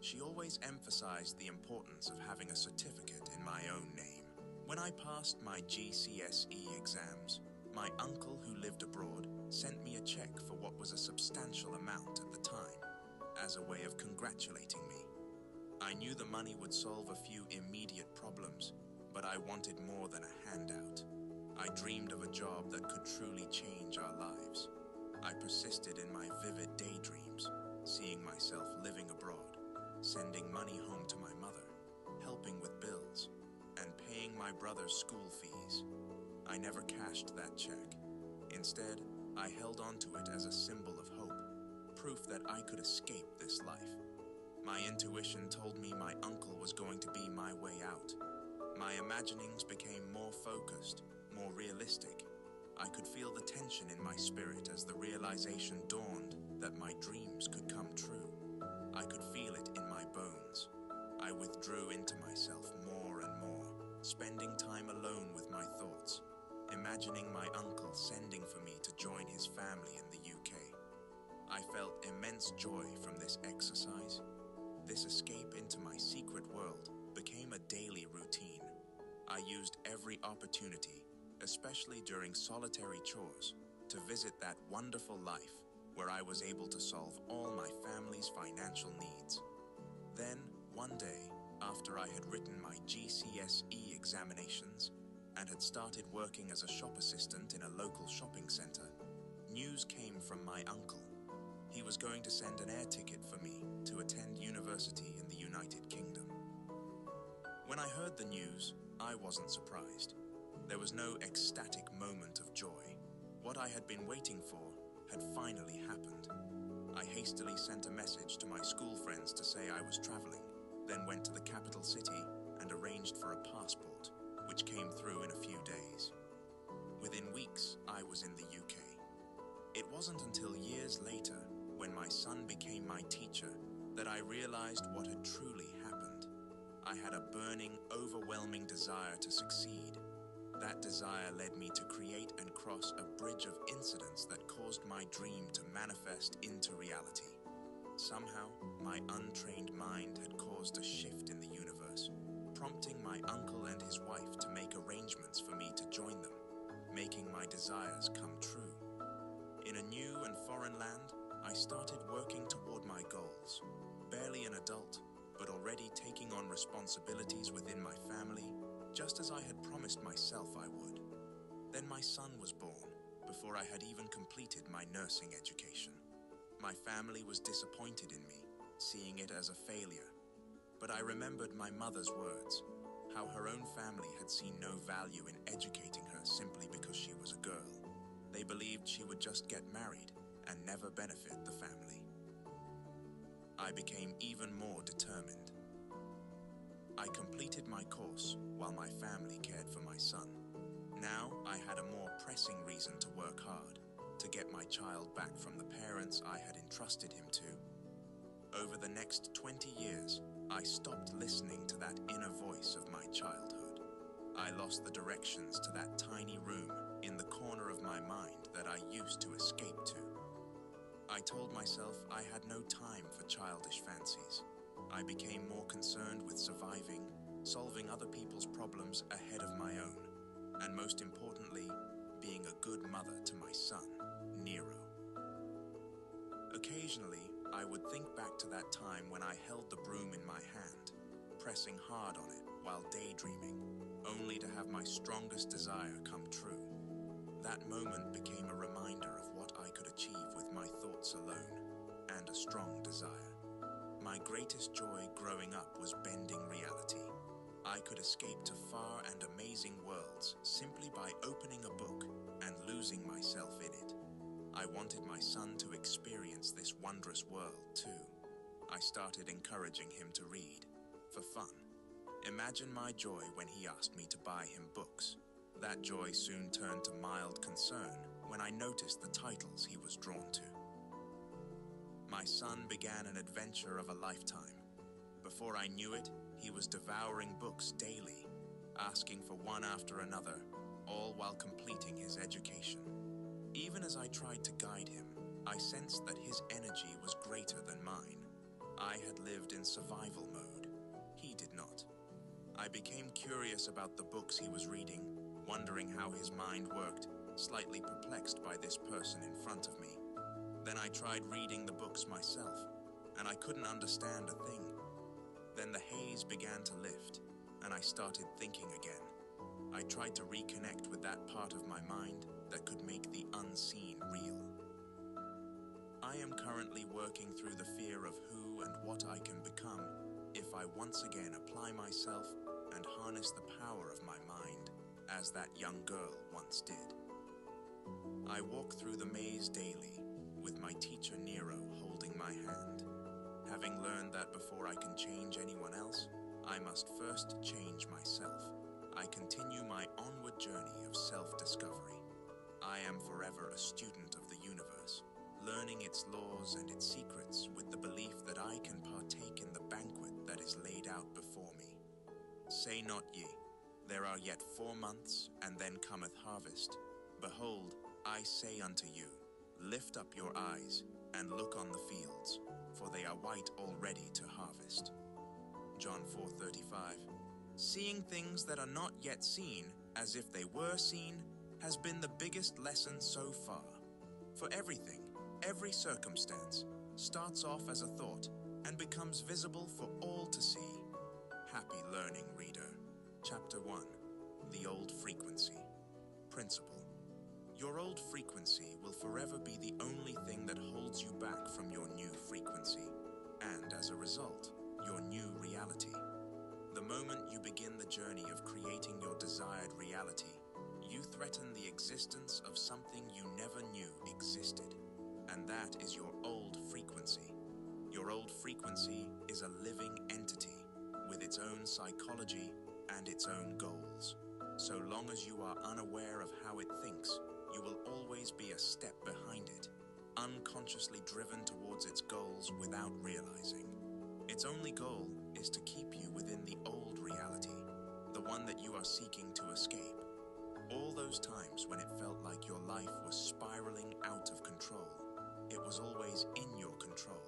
She always emphasized the importance of having a certificate in my own name. When I passed my GCSE exams, my uncle who lived abroad sent me a check for what was a substantial amount at the time, as a way of congratulating me. I knew the money would solve a few immediate problems, but I wanted more than a handout. I dreamed of a job that could truly change our lives. I persisted in my vivid daydreams, seeing myself living abroad, sending money home to my mother, helping with bills, and paying my brother's school fees. I never cashed that check. Instead, I held on to it as a symbol of hope, proof that I could escape this life. My intuition told me my uncle was going to be my way out. My imaginings became more focused, more realistic. I could feel the tension in my spirit as the realization dawned that my dreams could come true. I could feel it in my bones. I withdrew into myself more and more, spending time alone with my thoughts, imagining my uncle sending for me to join his family in the UK. I felt immense joy from this exercise. This escape into my secret world became a daily routine. I used every opportunity, especially during solitary chores, to visit that wonderful life where I was able to solve all my family's financial needs. Then, one day, after I had written my GCSE examinations and had started working as a shop assistant in a local shopping center, news came from my uncle. He was going to send an air ticket for me to attend university in the United Kingdom. When I heard the news, I wasn't surprised. There was no ecstatic moment of joy. What I had been waiting for had finally happened. I hastily sent a message to my school friends to say I was traveling, then went to the capital city and arranged for a passport, which came through in a few days. Within weeks, I was in the UK. It wasn't until years later, when my son became my teacher, that I realized what had truly happened. I had a burning, overwhelming desire to succeed. That desire led me to create and cross a bridge of incidents that caused my dream to manifest into reality. Somehow, my untrained mind had caused a shift in the universe, prompting my uncle and his wife to make arrangements for me to join them, making my desires come true. In a new and foreign land, I started working toward my goals. Barely an adult, but already taking on responsibilities within my family, just as I had promised myself I would. Then my son was born, before I had even completed my nursing education. My family was disappointed in me, seeing it as a failure. But I remembered my mother's words, how her own family had seen no value in educating her simply because she was a girl. They believed she would just get married and never benefit the family. I became even more determined. I completed my course while my family cared for my son. Now I had a more pressing reason to work hard, to get my child back from the parents I had entrusted him to. Over the next 20 years, I stopped listening to that inner voice of my childhood. I lost the directions to that tiny room in the corner of my mind that I used to escape to. I told myself I had no time for childish fancies. I became more concerned with surviving, solving other people's problems ahead of my own, and most importantly, being a good mother to my son, Nero. Occasionally, I would think back to that time when I held the broom in my hand, pressing hard on it while daydreaming, only to have my strongest desire come true. That moment became a reminder of what I could achieve with my thoughts alone, and a strong desire. My greatest joy growing up was bending reality. I could escape to far and amazing worlds simply by opening a book and losing myself in it. I wanted my son to experience this wondrous world too. I started encouraging him to read, for fun. Imagine my joy when he asked me to buy him books. That joy soon turned to mild concern when I noticed the titles he was drawn to. My son began an adventure of a lifetime. Before I knew it, he was devouring books daily, asking for one after another, all while completing his education. Even as I tried to guide him, I sensed that his energy was greater than mine. I had lived in survival mode. He did not. I became curious about the books he was reading, wondering how his mind worked, slightly perplexed by this person in front of me. Then I tried reading the books myself, and I couldn't understand a thing. Then the haze began to lift, and I started thinking again. I tried to reconnect with that part of my mind that could make the unseen real. I am currently working through the fear of who and what I can become if I once again apply myself and harness the power of my mind, as that young girl once did. I walk through the maze daily, with my teacher Nero holding my hand, having learned that before I can change anyone else, I must first change myself. I continue my onward journey of self-discovery. I am forever a student of the universe, learning its laws and its secrets with the belief that I can partake in the banquet that is laid out before me. Say not ye, there are yet 4 months, and then cometh harvest. Behold, I say unto you, lift up your eyes, and look on the fields, for they are white already to harvest. John 4:35. Seeing things that are not yet seen, as if they were seen, has been the biggest lesson so far. For everything, every circumstance, starts off as a thought, and becomes visible for all to see. Happy learning, reader. Chapter 1. The Old Frequency. Principle. Your old frequency will forever be the only thing that holds you back from your new frequency, and as a result, your new reality. The moment you begin the journey of creating your desired reality, you threaten the existence of something you never knew existed, and that is your old frequency. Your old frequency is a living entity with its own psychology and its own goals. So long as you are unaware of how it thinks, you will always be a step behind it, unconsciously driven towards its goals without realizing. Its only goal is to keep you within the old reality, the one that you are seeking to escape. All those times when it felt like your life was spiraling out of control, it was always in your control,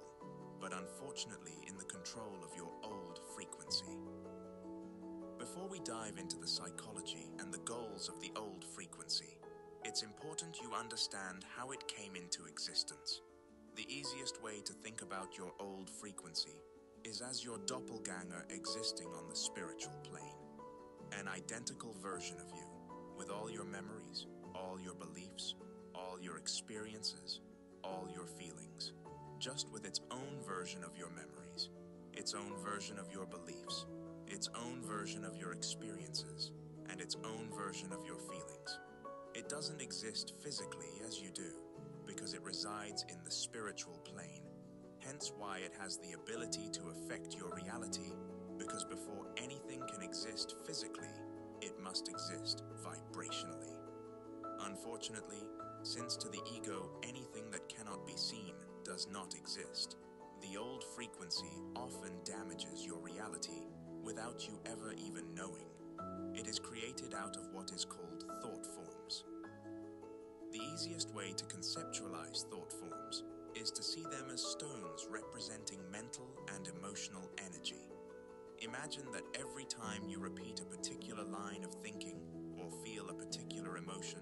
but unfortunately in the control of your old frequency. Before we dive into the psychology and the goals of the old frequency, it's important you understand how it came into existence. The easiest way to think about your old frequency is as your doppelganger existing on the spiritual plane. An identical version of you, with all your memories, all your beliefs, all your experiences, all your feelings, just with its own version of your memories, its own version of your beliefs, its own version of your experiences, and its own version of your feelings. It doesn't exist physically as you do, because it resides in the spiritual plane, hence why it has the ability to affect your reality, because before anything can exist physically, it must exist vibrationally. Unfortunately, since to the ego anything that cannot be seen does not exist, the old frequency often damages your reality without you ever even knowing. It is created out of what is called thought forms. The easiest way to conceptualize thought forms is to see them as stones representing mental and emotional energy. Imagine that every time you repeat a particular line of thinking or feel a particular emotion,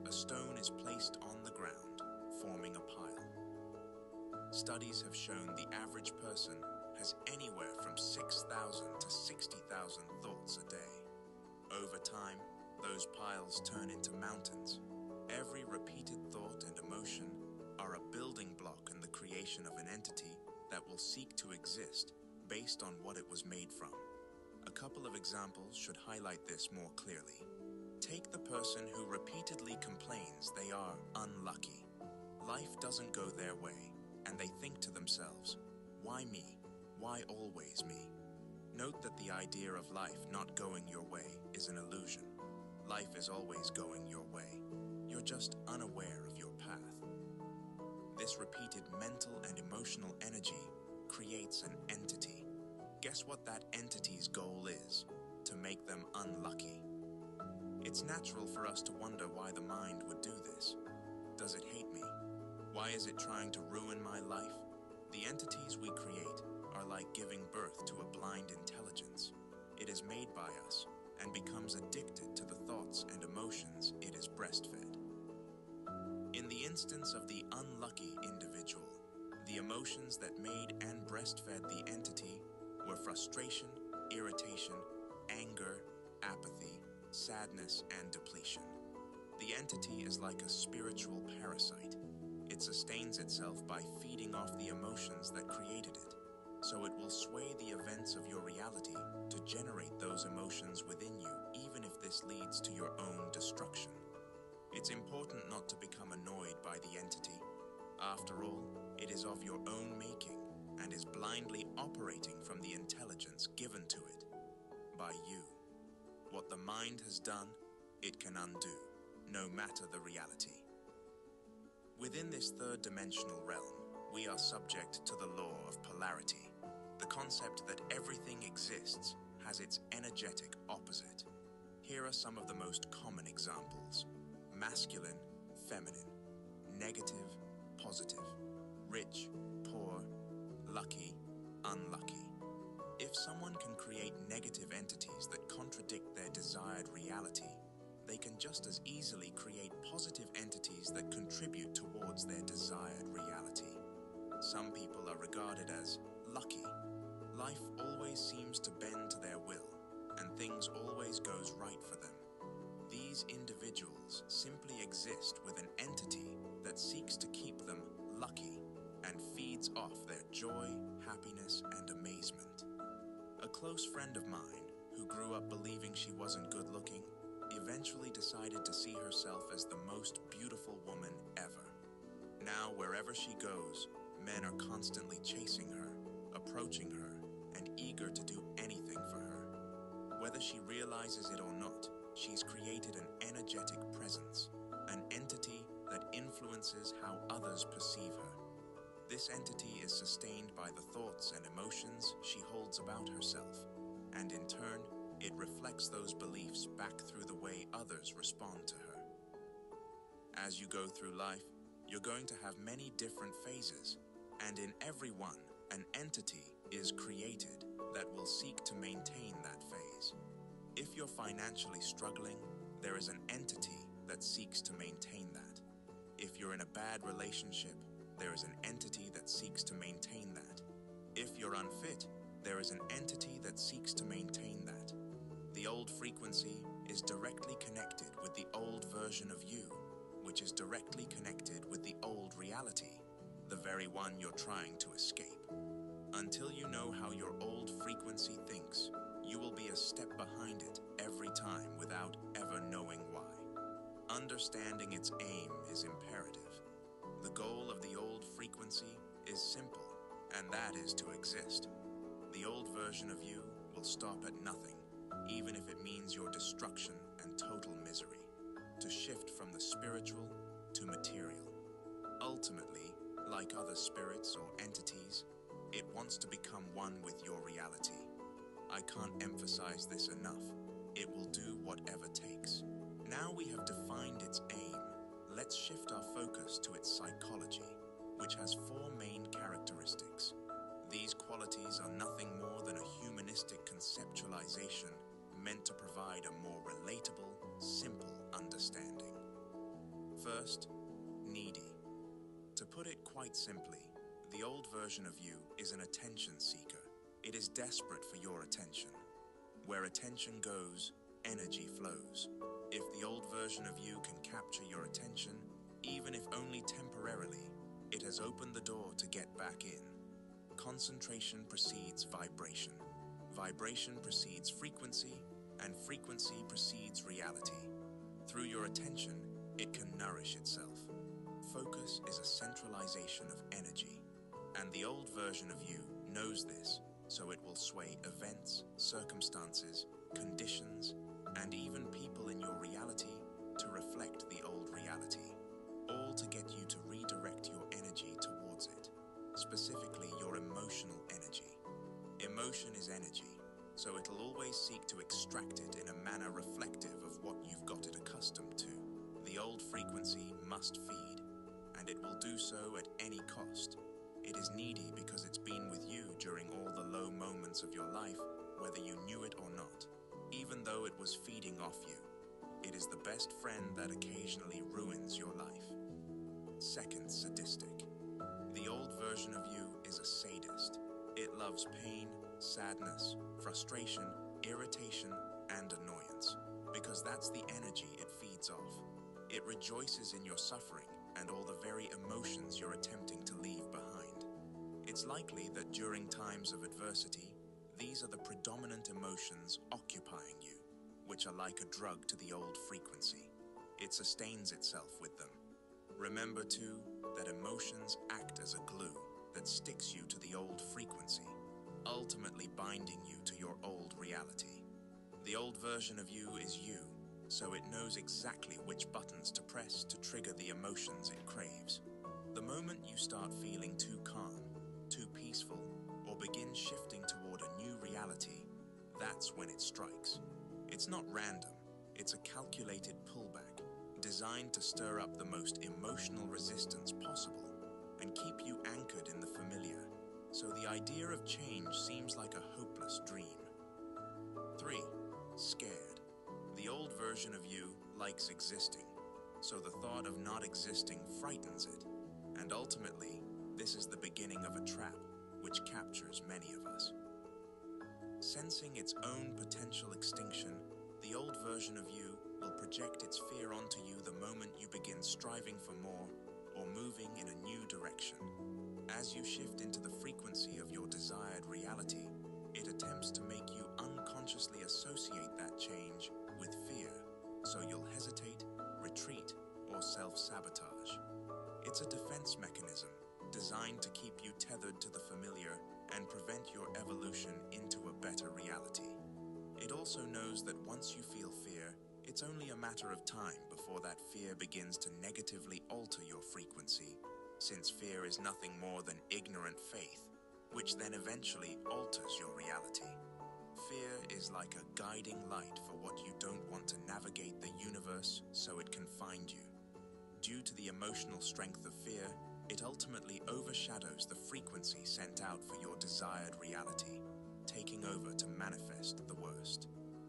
a stone is placed on the ground, forming a pile. Studies have shown the average person has anywhere from 6,000 to 60,000 thoughts a day. Over time, those piles turn into mountains. Every repeated thought and emotion are a building block in the creation of an entity that will seek to exist based on what it was made from. A couple of examples should highlight this more clearly. Take the person who repeatedly complains they are unlucky. Life doesn't go their way, and they think to themselves, why me? Why always me? Note that the idea of life not going your way is an illusion. Life is always going your way. You're just unaware of your path. This repeated mental and emotional energy creates an entity. Guess what that entity's goal is? To make them unlucky. It's natural for us to wonder why the mind would do this. Does it hate me? Why is it trying to ruin my life? The entities we create are like giving birth to a blind intelligence. It is made by us and becomes addicted to the thoughts and emotions it is breastfed. In the instance of the unlucky individual, the emotions that made and breastfed the entity were frustration, irritation, anger, apathy, sadness, and depletion. The entity is like a spiritual parasite. It sustains itself by feeding off the emotions that created it, so it will sway the events of your reality to generate those emotions within you, even if this leads to your own destruction. It's important not to become annoyed by the entity. After all, it is of your own making and is blindly operating from the intelligence given to it by you. What the mind has done, it can undo, no matter the reality. Within this third-dimensional realm, we are subject to the law of polarity, the concept that everything exists has its energetic opposite. Here are some of the most common examples: masculine, feminine, negative, positive, rich, poor, lucky, unlucky. If someone can create negative entities that contradict their desired reality, they can just as easily create positive entities that contribute towards their desired reality. Some people are regarded as lucky. Life always seems to bend to their will, and things always goes right for them. These individuals simply exist with an entity that seeks to keep them lucky and feeds off their joy, happiness, and amazement. A close friend of mine, who grew up believing she wasn't good looking, eventually decided to see herself as the most beautiful woman ever. Now, wherever she goes, men are constantly chasing her, approaching her, and eager to do anything for her. Whether she realizes it or not, she's created an energetic presence, an entity that influences how others perceive her. This entity is sustained by the thoughts and emotions she holds about herself, and in turn, it reflects those beliefs back through the way others respond to her. As you go through life, you're going to have many different phases, and in every one, an entity is created that will seek to maintain that phase. If you're financially struggling, there is an entity that seeks to maintain that. If you're in a bad relationship, there is an entity that seeks to maintain that. If you're unfit, there is an entity that seeks to maintain that. The old frequency is directly connected with the old version of you, which is directly connected with the old reality, the very one you're trying to escape. Until you know how your old frequency thinks, you will be a step behind it every time without ever knowing why. Understanding its aim is imperative. The goal of the old frequency is simple, and that is to exist. The old version of you will stop at nothing, even if it means your destruction and total misery, to shift from the spiritual to material. Ultimately, like other spirits or entities, it wants to become one with your reality. I can't emphasize this enough. It will do whatever takes. Now we have defined its aim, let's shift our focus to its psychology, which has 4 main characteristics. These qualities are nothing more than a humanistic conceptualization meant to provide a more relatable, simple understanding. First, needy. To put it quite simply, the old version of you is an attention seeker. It is desperate for your attention. Where attention goes, energy flows. If the old version of you can capture your attention, even if only temporarily, it has opened the door to get back in. Concentration precedes vibration. Vibration precedes frequency, and frequency precedes reality. Through your attention, it can nourish itself. Focus is a centralization of energy, and the old version of you knows this, so it will sway events, circumstances, conditions, and even people in your reality to reflect the old reality, all to get you to redirect your energy towards it, specifically your emotional energy. Emotion is energy, so it'll always seek to extract it in a manner reflective of what you've got it accustomed to. The old frequency must feed, and it will do so at any cost. It is needy because it's been with you during all the low moments of your life, whether you knew it or not. Even though it was feeding off you, it is the best friend that occasionally ruins your life. Second, sadistic. The old version of you is a sadist. It loves pain, sadness, frustration, irritation, and annoyance, because that's the energy it feeds off. It rejoices in your suffering and all the very emotions you're attempting to leave behind. It's likely that during times of adversity, these are the predominant emotions occupying you, which are like a drug to the old frequency. It sustains itself with them. Remember, too, that emotions act as a glue that sticks you to the old frequency, ultimately binding you to your old reality. The old version of you is you, so it knows exactly which buttons to press to trigger the emotions it craves. The moment you start feeling too calm, too peaceful, or begin shifting toward a new reality, that's when it strikes. It's not random, it's a calculated pullback, designed to stir up the most emotional resistance possible and keep you anchored in the familiar, so the idea of change seems like a hopeless dream. 3. Scared. The old version of you likes existing, so the thought of not existing frightens it, and ultimately, this is the beginning of a trap which captures many of us. Sensing its own potential extinction, the old version of you will project its fear onto you the moment you begin striving for more or moving in a new direction. As you shift into the frequency of your desired reality, it attempts to make you unconsciously associate that change with fear, so you'll hesitate, retreat, or self-sabotage. It's a defense mechanism designed to keep you tethered to the familiar and prevent your evolution into a better reality. It also knows that once you feel fear, it's only a matter of time before that fear begins to negatively alter your frequency, since fear is nothing more than ignorant faith, which then eventually alters your reality. Fear is like a guiding light for what you don't want to navigate the universe so it can find you. Due to the emotional strength of fear, it ultimately overshadows the frequency sent out for your desired reality, taking over to manifest the worst.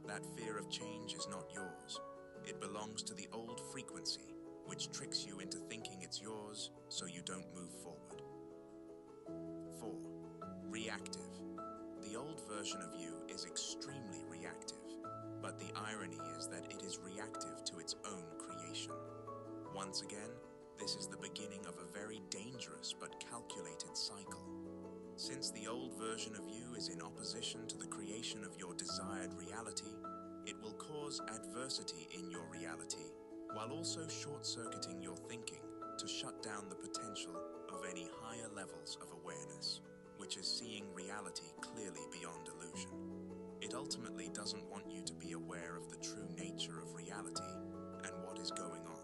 That fear of change is not yours. It belongs to the old frequency, which tricks you into thinking it's yours so you don't move forward. 4. Reactive. The old version of you is extremely reactive, but the irony is that it is reactive to its own creation. Once again, this is the beginning of a very dangerous but calculated cycle. Since the old version of you is in opposition to the creation of your desired reality, it will cause adversity in your reality, while also short-circuiting your thinking to shut down the potential of any higher levels of awareness, which is seeing reality clearly beyond illusion. It ultimately doesn't want you to be aware of the true nature of reality and what is going on.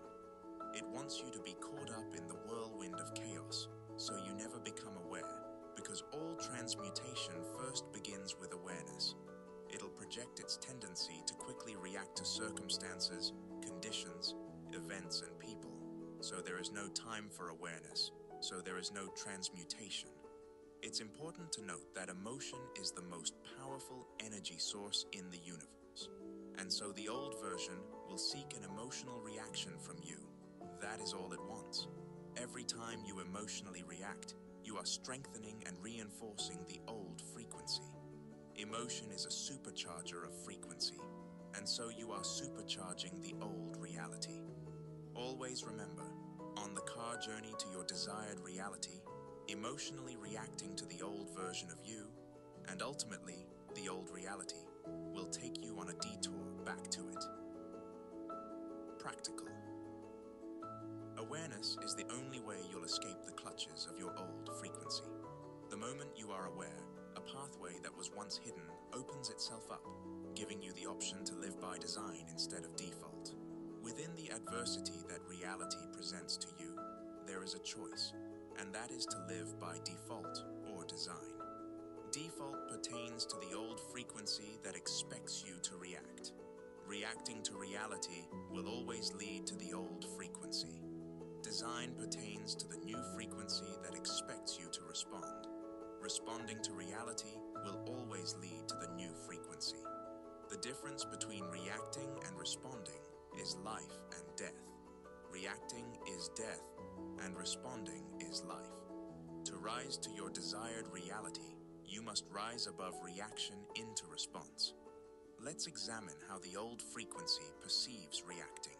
It wants you to be caught up in the whirlwind of chaos, so you never become aware, because all transmutation first begins with awareness. It'll project its tendency to quickly react to circumstances, conditions, events, and people, so there is no time for awareness, so there is no transmutation. It's important to note that emotion is the most powerful energy source in the universe, and so the old version will seek an emotional reaction from you. That is all it wants. Every time you emotionally react, you are strengthening and reinforcing the old frequency. Emotion is a supercharger of frequency, and so you are supercharging the old reality. Always remember, on the car journey to your desired reality, emotionally reacting to the old version of you, and ultimately the old reality, will take you on a detour back to it. Practical. Awareness is the only way you'll escape the clutches of your old frequency. The moment you are aware, a pathway that was once hidden opens itself up, giving you the option to live by design instead of default. Within the adversity that reality presents to you, there is a choice, and that is to live by default or design. Default pertains to the old frequency that expects you to react. Reacting to reality will always lead to the old frequency. Design pertains to the new frequency that expects you to respond. Responding to reality will always lead to the new frequency. The difference between reacting and responding is life and death. Reacting is death, and responding is life. To rise to your desired reality, you must rise above reaction into response. Let's examine how the old frequency perceives reacting.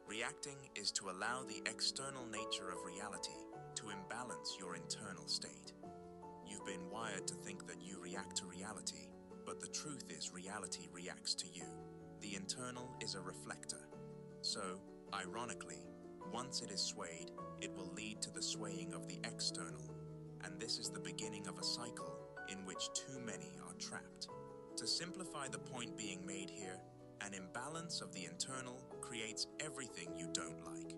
Reacting is to allow the external nature of reality to imbalance your internal state. You've been wired to think that you react to reality, but the truth is reality reacts to you. The internal is a reflector. So, ironically, once it is swayed, it will lead to the swaying of the external. And this is the beginning of a cycle in which too many are trapped. To simplify the point being made here, an imbalance of the internal creates everything you don't like.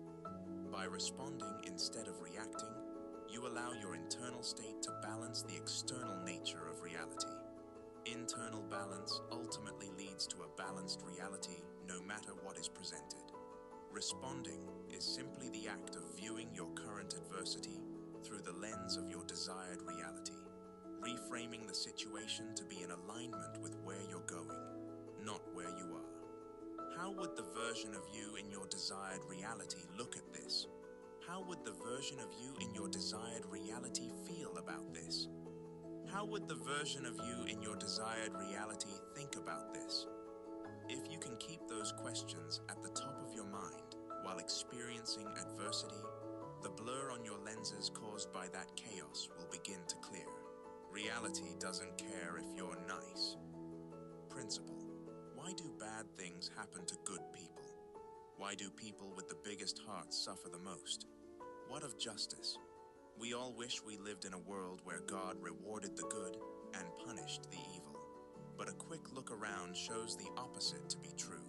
By responding instead of reacting, you allow your internal state to balance the external nature of reality. Internal balance ultimately leads to a balanced reality no matter what is presented. Responding is simply the act of viewing your current adversity through the lens of your desired reality, reframing the situation to be in alignment with where you're going, not where you are. How would the version of you in your desired reality look at this? How would the version of you in your desired reality feel about this? How would the version of you in your desired reality think about this? If you can keep those questions at the top of your mind while experiencing adversity, the blur on your lenses caused by that chaos will begin to clear. Reality doesn't care if you're nice. Principle. Why do bad things happen to good people? Why do people with the biggest hearts suffer the most? What of justice? We all wish we lived in a world where God rewarded the good and punished the evil. But a quick look around shows the opposite to be true.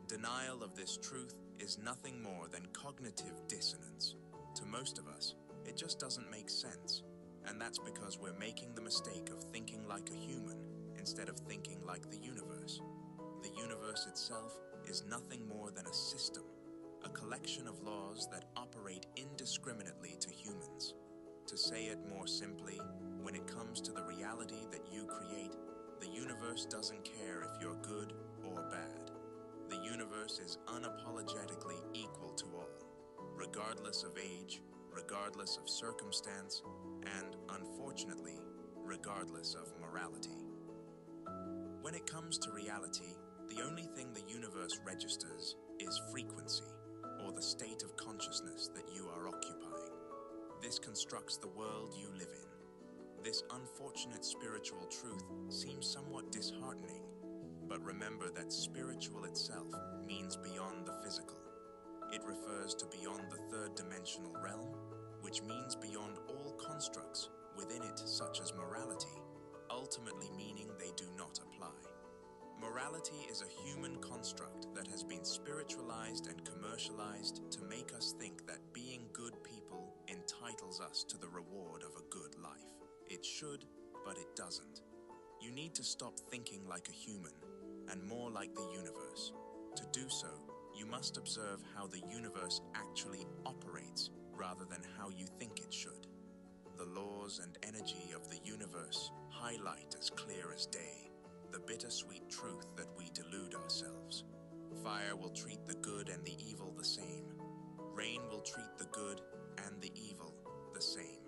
Denial of this truth is nothing more than cognitive dissonance. To most of us, it just doesn't make sense. And that's because we're making the mistake of thinking like a human instead of thinking like the universe. The universe itself is nothing more than a system, a collection of laws that operate indiscriminately to humans. To say it more simply, when it comes to the reality that you create, the universe doesn't care if you're good or bad. The universe is unapologetically equal to all, regardless of age, regardless of circumstance, and, unfortunately, regardless of morality. When it comes to reality, the only thing the universe registers is frequency, or the state of consciousness that you are occupying. This constructs the world you live in. This unfortunate spiritual truth seems somewhat disheartening, but remember that spiritual itself means beyond the physical. It refers to beyond the third-dimensional realm, which means beyond all constructs within it, such as morality, ultimately meaning they do not apply. Morality is a human construct that has been spiritualized and commercialized to make us think that being good people entitles us to the reward of a good life. It should, but it doesn't. You need to stop thinking like a human and more like the universe. To do so, you must observe how the universe actually operates rather than how you think it should. The laws and energy of the universe highlight as clear as day the bittersweet truth that we delude ourselves. Fire will treat the good and the evil the same. Rain will treat the good and the evil the same.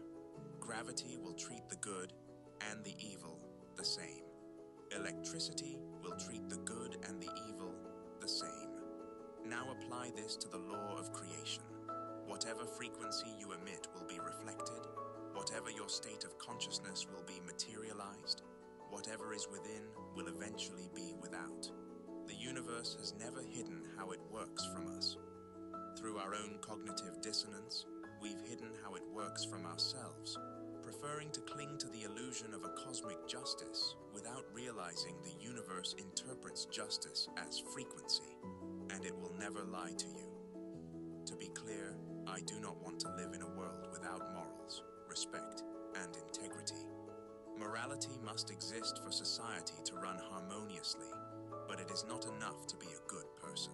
Gravity will treat the good and the evil the same. Electricity will treat the good and the evil the same. Now apply this to the law of creation. Whatever frequency you emit will be reflected. Whatever your state of consciousness will be materialized. Whatever is within will eventually be without. The universe has never hidden how it works from us. Through our own cognitive dissonance, we've hidden how it works from ourselves, preferring to cling to the illusion of a cosmic justice without realizing the universe interprets justice as frequency, and it will never lie to you. To be clear, I do not want to live in a world without morals, respect, and integrity. Morality must exist for society to run harmoniously, but it is not enough to be a good person.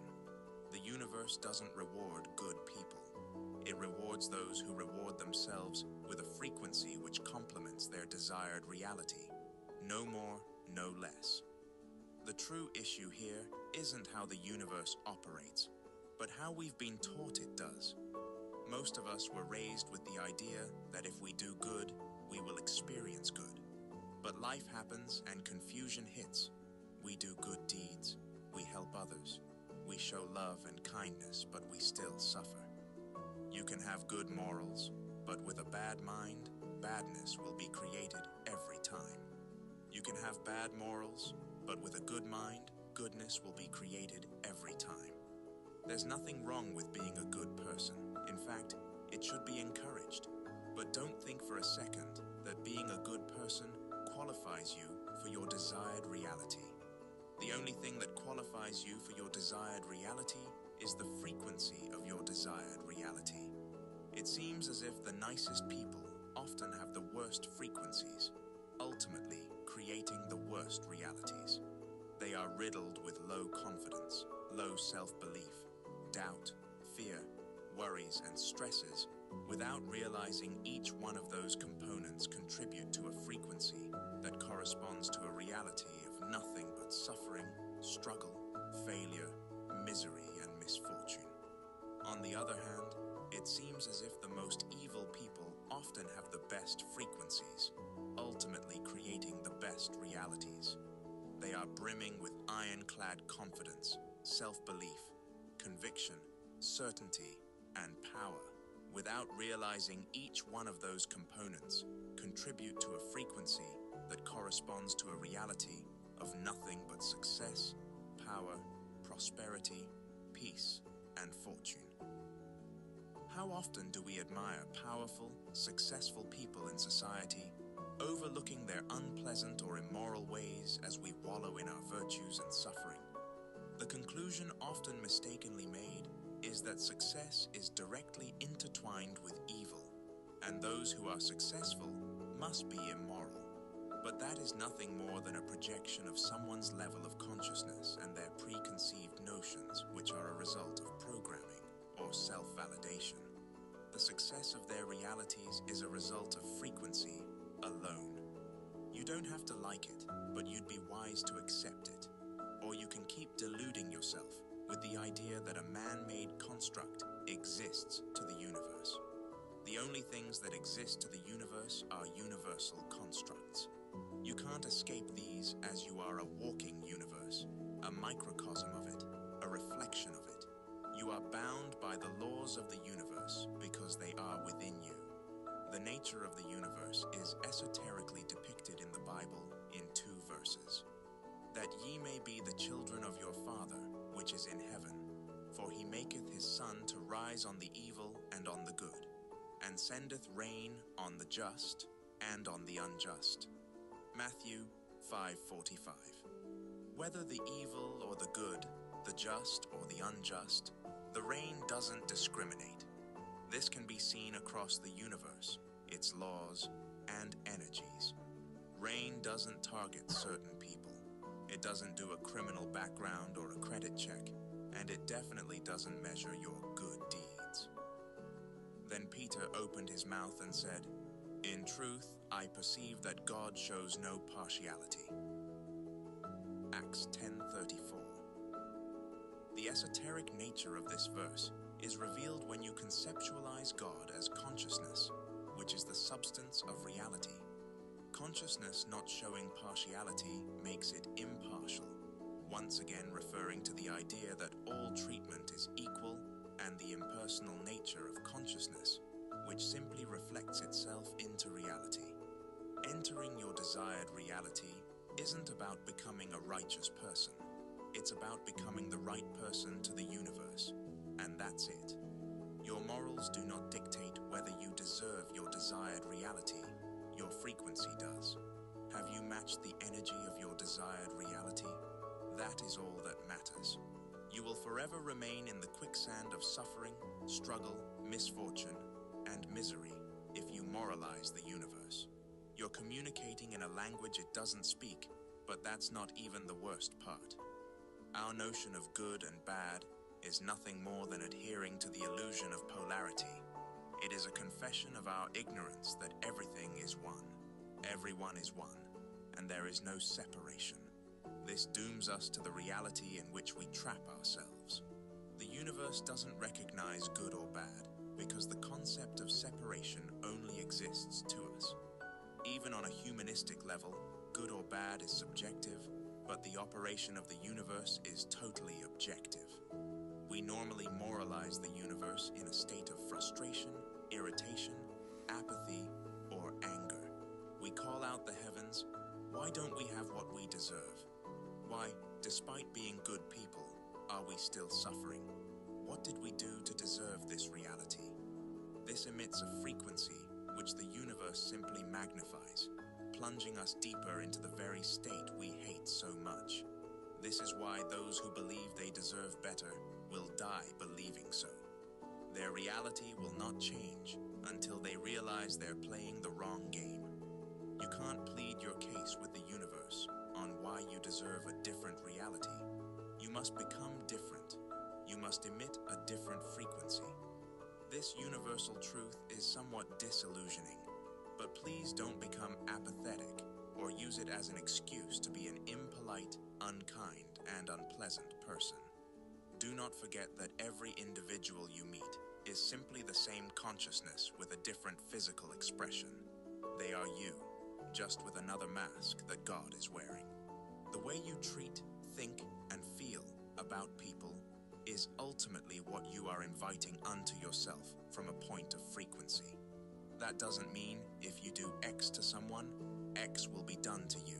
The universe doesn't reward good people. It rewards those who reward themselves with a frequency which complements their desired reality. No more, no less. The true issue here isn't how the universe operates, but how we've been taught it does. Most of us were raised with the idea that if we do good, we will experience good. But life happens and confusion hits. We do good deeds, we help others, we show love and kindness, but we still suffer. You can have good morals, but with a bad mind, badness will be created every time. You can have bad morals, but with a good mind, goodness will be created every time. There's nothing wrong with being a good person. In fact, it should be encouraged. But don't think for a second that being a good person qualifies you for your desired reality. The only thing that qualifies you for your desired reality is the frequency of your desired reality. It seems as if the nicest people often have the worst frequencies, ultimately creating the worst realities. They are riddled with low confidence, low self-belief, doubt, fear, worries, and stresses, without realizing each one of those components contribute to a frequency that corresponds to a reality of nothing but suffering, struggle, failure, misery, and misfortune. On the other hand, it seems as if the most evil people often have the best frequencies, ultimately creating the best realities. They are brimming with ironclad confidence, self-belief, conviction, certainty, and power. Without realizing each one of those components contribute to a frequency that corresponds to a reality of nothing but success, power, prosperity, peace, and fortune. How often do we admire powerful, successful people in society, overlooking their unpleasant or immoral ways as we wallow in our virtues and suffering? The conclusion often mistakenly made is that success is directly intertwined with evil, and those who are successful must be immoral. But that is nothing more than a projection of someone's level of consciousness and their preconceived notions, which are a result of programming or self-validation. The success of their realities is a result of frequency alone. You don't have to like it, but you'd be wise to accept it. Or you can keep deluding yourself with the idea that a man-made construct exists to the universe. The only things that exist to the universe are universal constructs. You can't escape these, as you are a walking universe, a microcosm of it, a reflection of it. You are bound by the laws of the universe because they are within you. The nature of the universe is esoterically depicted in the Bible in 2 verses. That ye may be the children of your Father, which is in heaven. For he maketh his sun to rise on the evil and on the good, and sendeth rain on the just and on the unjust. Matthew 5:45. Whether the evil or the good, the just or the unjust, the rain doesn't discriminate. This can be seen across the universe, its laws and energies. Rain doesn't target certain people. It doesn't do a criminal background or a credit check, and it definitely doesn't measure your good deeds. Then Peter opened his mouth and said, "In truth, I perceive that God shows no partiality." Acts 10:34. The esoteric nature of this verse is revealed when you conceptualize God as consciousness, which is the substance of reality. Consciousness not showing partiality makes it impartial, once again referring to the idea that all treatment is equal and the impersonal nature of consciousness, which simply reflects itself into reality. Entering your desired reality isn't about becoming a righteous person. It's about becoming the right person to the universe, and that's it. Your morals do not dictate whether you deserve your desired reality. Your frequency does. Have you matched the energy of your desired reality? That is all that matters. You will forever remain in the quicksand of suffering, struggle, misfortune, and misery if you moralize the universe. You're communicating in a language it doesn't speak, but that's not even the worst part. Our notion of good and bad is nothing more than adhering to the illusion of polarity. It is a confession of our ignorance that everything is one, everyone is one, and there is no separation. This dooms us to the reality in which we trap ourselves. The universe doesn't recognize good or bad because the concept of separation only exists to us. Even on a humanistic level, good or bad is subjective, but the operation of the universe is totally objective. We normally moralize the universe in a state of frustration, irritation, apathy, or anger. We call out the heavens, why don't we have what we deserve? Why, despite being good people, are we still suffering? What did we do to deserve this reality? This emits a frequency which the universe simply magnifies, plunging us deeper into the very state we hate so much. This is why those who believe they deserve better will die believing so. Their reality will not change until they realize they're playing the wrong game. You can't plead your case with the universe on why you deserve a different reality. You must become different. You must emit a different frequency. This universal truth is somewhat disillusioning, but please don't become apathetic or use it as an excuse to be an impolite, unkind, and unpleasant person. Do not forget that every individual you meet is simply the same consciousness with a different physical expression. They are you, just with another mask that God is wearing. The way you treat, think, and feel about people is ultimately what you are inviting unto yourself from a point of frequency. That doesn't mean if you do X to someone, X will be done to you.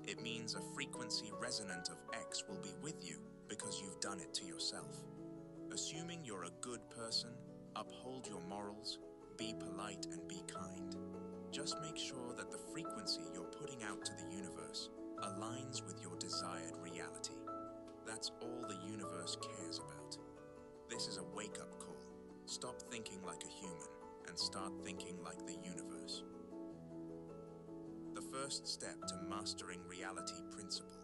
It means a frequency resonant of X will be with you because you've done it to yourself. Assuming you're a good person, uphold your morals, be polite and be kind. Just make sure that the frequency you're putting out to the universe aligns with your desired reality. That's all the universe cares about. This is a wake-up call. Stop thinking like a human and start thinking like the universe. The first step to mastering reality principle.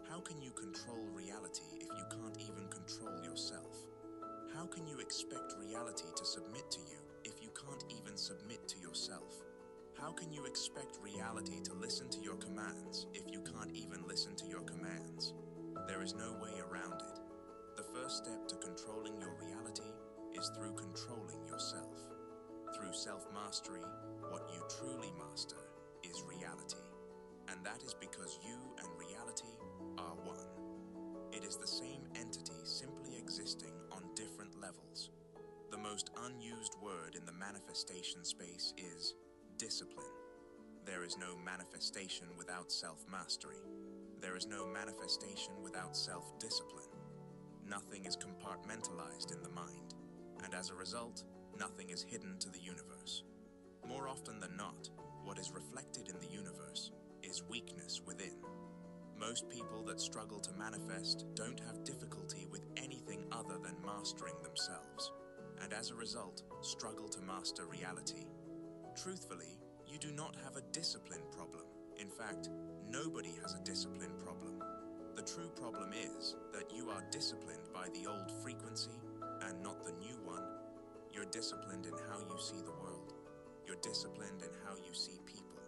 How can you control reality if you can't even control yourself? How can you expect reality to submit to you if you can't even submit to yourself? How can you expect reality to listen to your commands if you can't even listen to your commands? There is no way around it. The first step to controlling your reality is through controlling yourself. Through self-mastery, what you truly master is reality. And that is because you and reality are one. It is the same entity simply existing on different levels. The most unused word in the manifestation space is discipline. There is no manifestation without self-mastery. There is no manifestation without self-discipline. Nothing is compartmentalized in the mind, and as a result, nothing is hidden to the universe. More often than not, what is reflected in the universe is weakness within. Most people that struggle to manifest don't have difficulty with anything other than mastering themselves, and as a result, struggle to master reality. Truthfully, you do not have a discipline problem. In fact, nobody has a discipline problem. The true problem is that you are disciplined by the old frequency and not the new one. You're disciplined in how you see the world. You're disciplined in how you see people.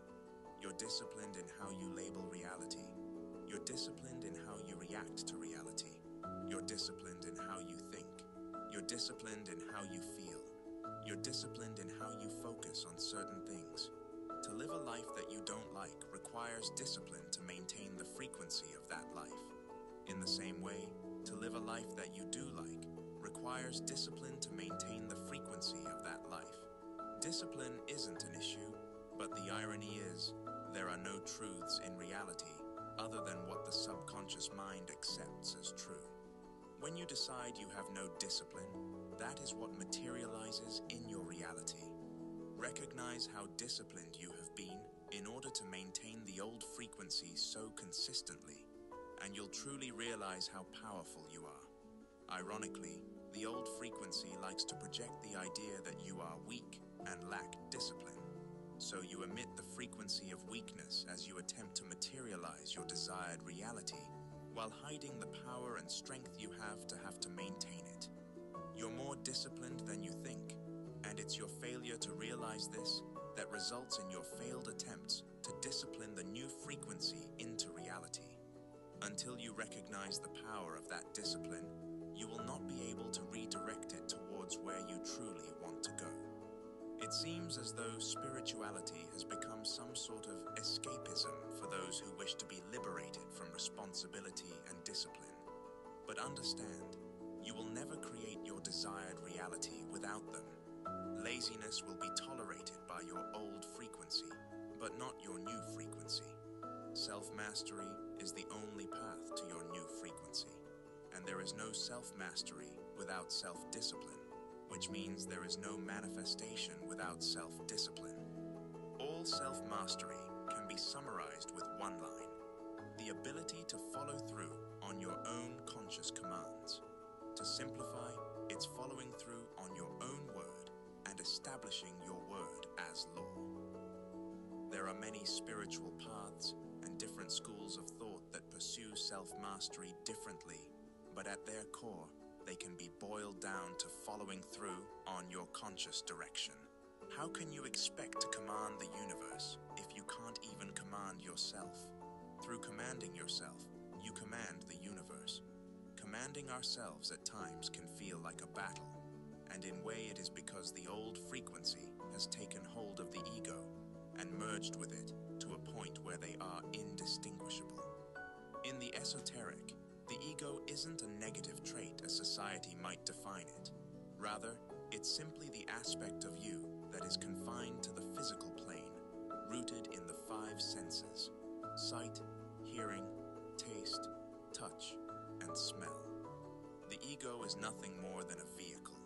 You're disciplined in how you label reality. You're disciplined in how you react to reality. You're disciplined in how you think. You're disciplined in how you feel. You're disciplined in how you focus on certain things. To live a life that you don't like requires discipline to maintain the frequency of that life. In the same way, to live a life that you do like requires discipline to maintain the frequency of that life. Discipline isn't an issue, but the irony is, there are no truths in reality other than what the subconscious mind accepts as true. When you decide you have no discipline, that is what materializes in your reality. Recognize how disciplined you have been in order to maintain the old frequency so consistently, and you'll truly realize how powerful you are. Ironically, the old frequency likes to project the idea that you are weak and lack discipline. So you emit the frequency of weakness as you attempt to materialize your desired reality, while hiding the power and strength you have to maintain it. You're more disciplined than you think, and it's your failure to realize this that results in your failed attempts to discipline the new frequency into reality. Until you recognize the power of that discipline, you will not be able to redirect it towards where you truly want to go. It seems as though spirituality has become some sort of escapism for those who wish to be liberated from responsibility and discipline. But understand, you will never create your desired reality without them. Laziness will be tolerated by your old frequency, but not your new frequency. Self-mastery is the only path to your new frequency, and there is no self-mastery without self-discipline, which means there is no manifestation without self-discipline. All self-mastery can be summarized with one line: the ability to follow through on your own conscious commands. To simplify, it's following through on your own word and establishing your word as law. There are many spiritual paths and different schools of thought that pursue self-mastery differently, but at their core, they can be boiled down to following through on your conscious direction. How can you expect to command the universe if you can't even command yourself? Through commanding yourself, you command the universe. Commanding ourselves at times can feel like a battle, and in a way it is because the old frequency has taken hold of the ego and merged with it to a point where they are indistinguishable. In the esoteric, the ego isn't a negative trait as society might define it. Rather, it's simply the aspect of you that is confined to the physical plane, rooted in the 5 senses: sight, hearing, taste, touch, and smell. The ego is nothing more than a vehicle.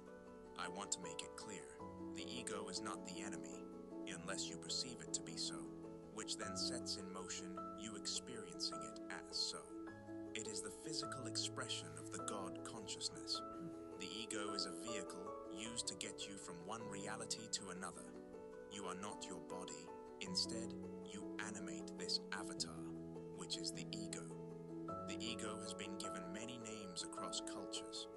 I want to make it clear, the ego is not the enemy, unless you perceive it to be so, which then sets in motion you experiencing it as so. It is the physical expression of the God consciousness. The ego is a vehicle used to get you from one reality to another. You are not your body. Instead, you animate this avatar, which is the ego. The ego has been given many names across cultures.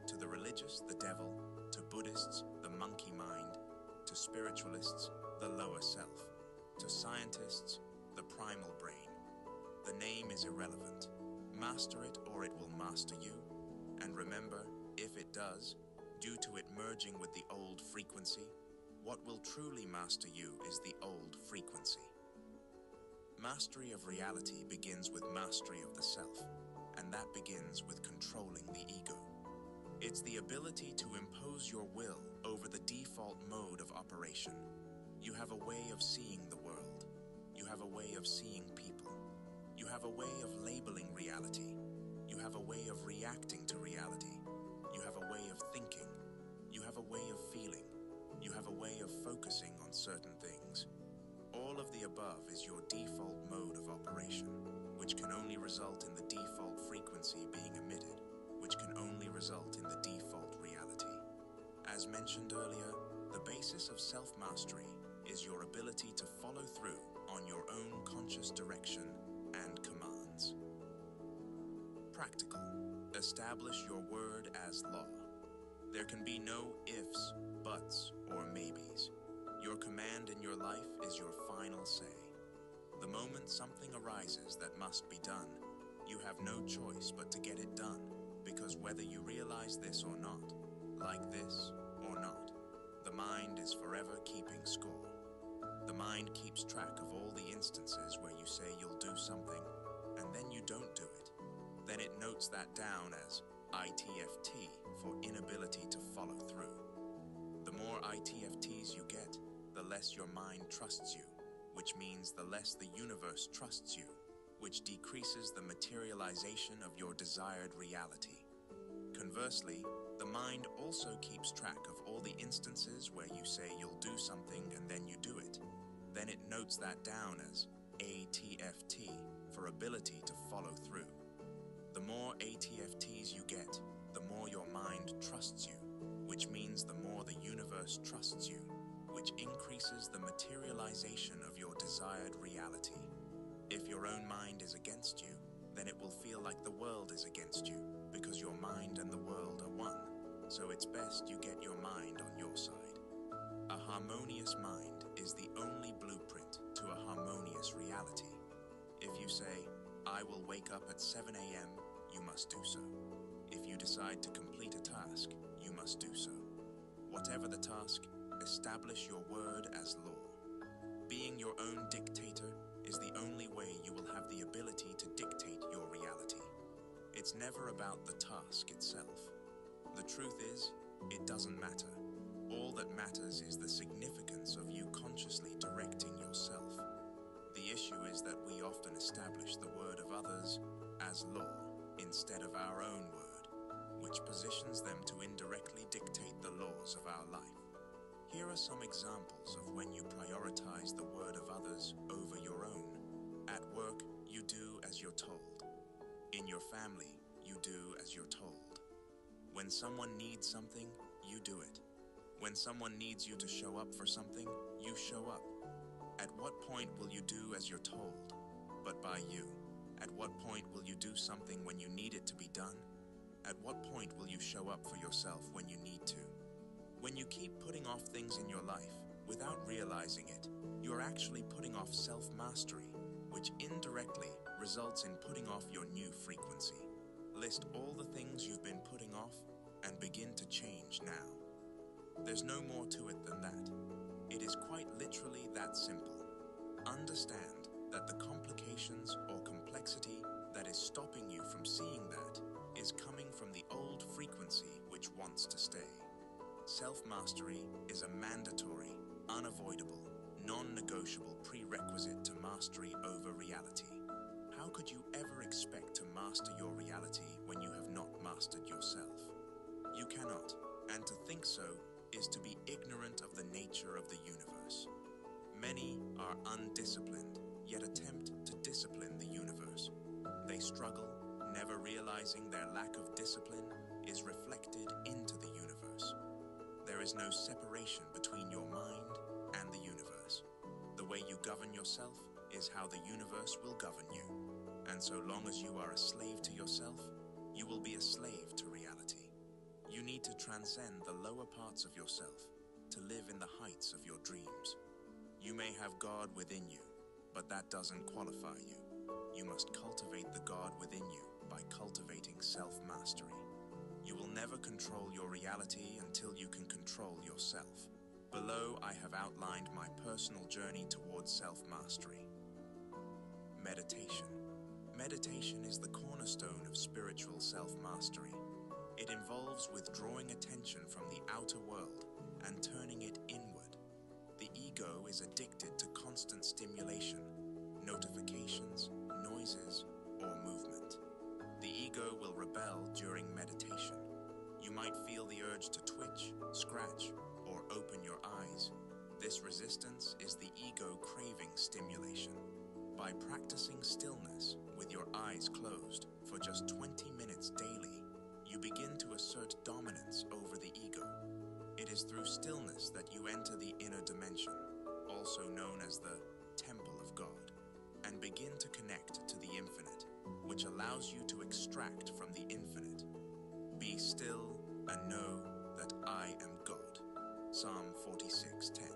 To the religious, the devil; to Buddhists, the monkey mind; to spiritualists, the lower self; to scientists, the primal brain. The name is irrelevant. Master it or it will master you. And remember, if it does, due to it merging with the old frequency, what will truly master you is the old frequency. Mastery of reality begins with mastery of the self, and that begins with controlling the ego. It's the ability to impose your will over the default mode of operation. You have a way of seeing the world. You have a way of seeing people. You have a way of labeling reality. You have a way of reacting to reality. You have a way of thinking. You have a way of feeling. You have a way of focusing on certain things. All of the above is your default mode of operation, which can only result in the default frequency being emitted, which can only result in the default reality. As mentioned earlier, the basis of self-mastery is your ability to follow through on your own conscious direction and commands. Practical. Establish your word as law. There can be no ifs, buts, or maybes. Your command in your life is your final say. The moment something arises that must be done, you have no choice but to get it done, because whether you realize this or not, like this or not, the mind is forever keeping score. The mind keeps track of all the instances where you say you'll do something, and then you don't do it. Then it notes that down as ITFT for inability to follow through. The more ITFTs you get, the less your mind trusts you, which means the less the universe trusts you, which decreases the materialization of your desired reality. Conversely, the mind also keeps track of all the instances where you say you'll do something and then you do it. Then it notes that down as ATFT for ability to follow through. The more ATFTs you get, the more your mind trusts you, which means the more the universe trusts you, which increases the materialization of your desired reality. If your own mind is against you, then it will feel like the world is against you, because your mind and the world are one. So it's best you get your mind on your side. A harmonious mind is the only blueprint to a harmonious reality. If you say, I will wake up at 7 a.m., you must do so. If you decide to complete a task, you must do so. Whatever the task, establish your word as law. Being your own dictator is the only way you will have the ability to dictate your reality. It's never about the task itself. The truth is, it doesn't matter. All that matters is the significance of you consciously directing yourself. The issue is that we often establish the word of others as law instead of our own word, which positions them to indirectly dictate the laws of our life. Here are some examples of when you prioritize the word of others over your own. At work, you do as you're told. In your family, you do as you're told. When someone needs something, you do it. When someone needs you to show up for something, you show up. At what point will you do as you're told, but by you? At what point will you do something when you need it to be done? At what point will you show up for yourself when you need to? When you keep putting off things in your life without realizing it, you are actually putting off self-mastery, which indirectly results in putting off your new frequency. List all the things you've been putting off and begin to change now. There's no more to it than that. It is quite literally that simple. Understand that the complications or complexity that is stopping you from seeing that is coming from the old frequency which wants to stay. Self-mastery is a mandatory, unavoidable, non-negotiable prerequisite to mastery over reality. How could you ever expect to master your reality when you have not mastered yourself? You cannot, and to think so is to be ignorant of the nature of the universe. Many are undisciplined, yet attempt to discipline the universe. They struggle, never realizing their lack of discipline is reflected into the universe. There is no separation between your mind and the universe. The way you govern yourself is how the universe will govern you. And so long as you are a slave to yourself, you will be a slave to reality. You need to transcend the lower parts of yourself to live in the heights of your dreams. You may have God within you, but that doesn't qualify you. You must cultivate the God within you by cultivating self-mastery. You will never control your reality until you can control yourself. Below, I have outlined my personal journey towards self-mastery. Meditation. Meditation is the cornerstone of spiritual self-mastery. It involves withdrawing attention from the outer world and turning it inward. The ego is addicted to constant stimulation, notifications, noises, or movement. The ego will rebel during meditation. You might feel the urge to twitch, scratch, or open your eyes. This resistance is the ego craving stimulation. By practicing stillness with your eyes closed for just 20 minutes daily, you begin to assert dominance over the ego. It is through stillness that you enter the inner dimension, also known as the Temple of God, and begin to connect to the infinite, which allows you to extract from the infinite. Be still and know that I am God. Psalm 46:10.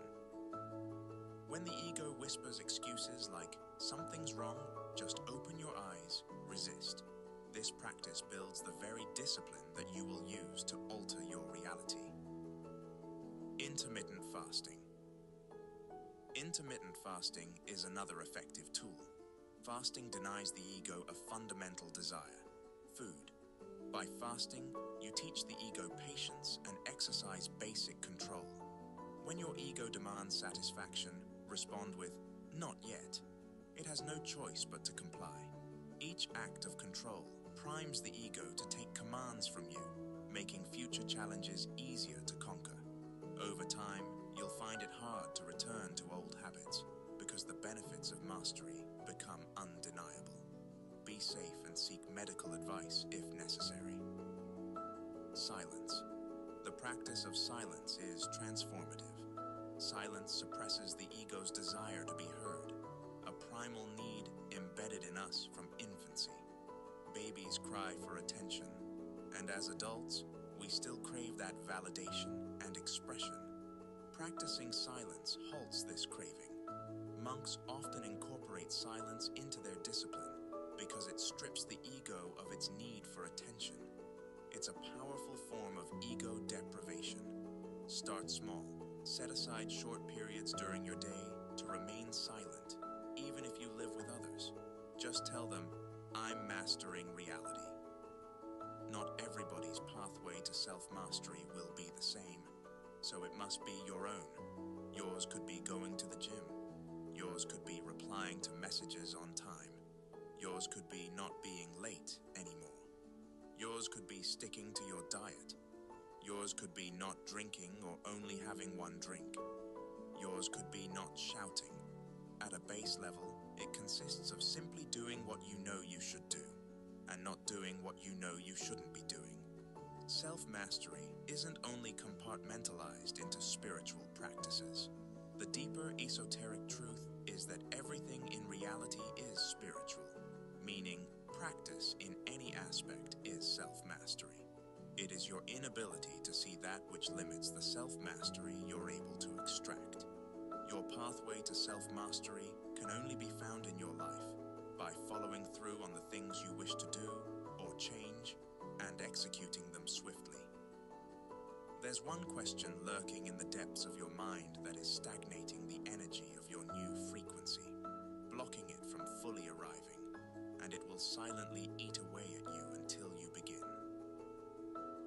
When the ego whispers excuses like, something's wrong, just open your eyes, resist. This practice builds the very discipline that you will use to alter your reality. Intermittent fasting. Intermittent fasting is another effective tool. Fasting denies the ego a fundamental desire, food. By fasting, you teach the ego patience and exercise basic control. When your ego demands satisfaction, respond with, not yet. It has no choice but to comply. Each act of control primes the ego to take commands from you, making future challenges easier to conquer. Over time, you'll find it hard to return to old habits because the benefits of mastery become undeniable. Be safe and seek medical advice if necessary. Silence. The practice of silence is transformative. Silence suppresses the ego's desire to be heard, a primal need embedded in us from infancy. Babies cry for attention, and as adults, we still crave that validation and expression. Practicing silence halts this craving. Monks often incorporate silence into their discipline because it strips the ego of its need for attention. It's a powerful form of ego deprivation. Start small. Set aside short periods during your day to remain silent, even if you live with others. Just tell them, I'm mastering reality. Not everybody's pathway to self-mastery will be the same, so it must be your own. Yours could be going to the gym. Yours could be replying to messages on time. Yours could be not being late anymore. Yours could be sticking to your diet. Yours could be not drinking or only having one drink. Yours could be not shouting. At a base level, it consists of simply doing what you know you should do, and not doing what you know you shouldn't be doing. Self-mastery isn't only compartmentalized into spiritual practices. The deeper esoteric truth is that everything in reality is spiritual, meaning practice in any aspect is self-mastery. It is your inability to see that which limits the self-mastery you're able to extract. Your pathway to self-mastery can only be found in your life by following through on the things you wish to do or change and executing them swiftly. There's one question lurking in the depths of your mind that is stagnating the energy of your new frequency, blocking it from fully arriving, and it will will silently eat away at you until you begin.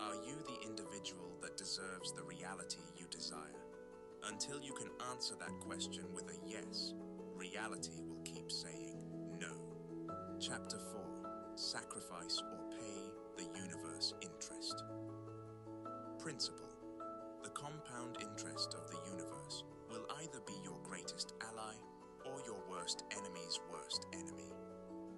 Are you the individual that deserves the reality you desire? Until you can answer that question with a yes, reality will keep saying no. Chapter 4. Sacrifice or pay the universe interest. Principle. The compound interest of the universe will either be your greatest ally or your worst enemy's worst enemy.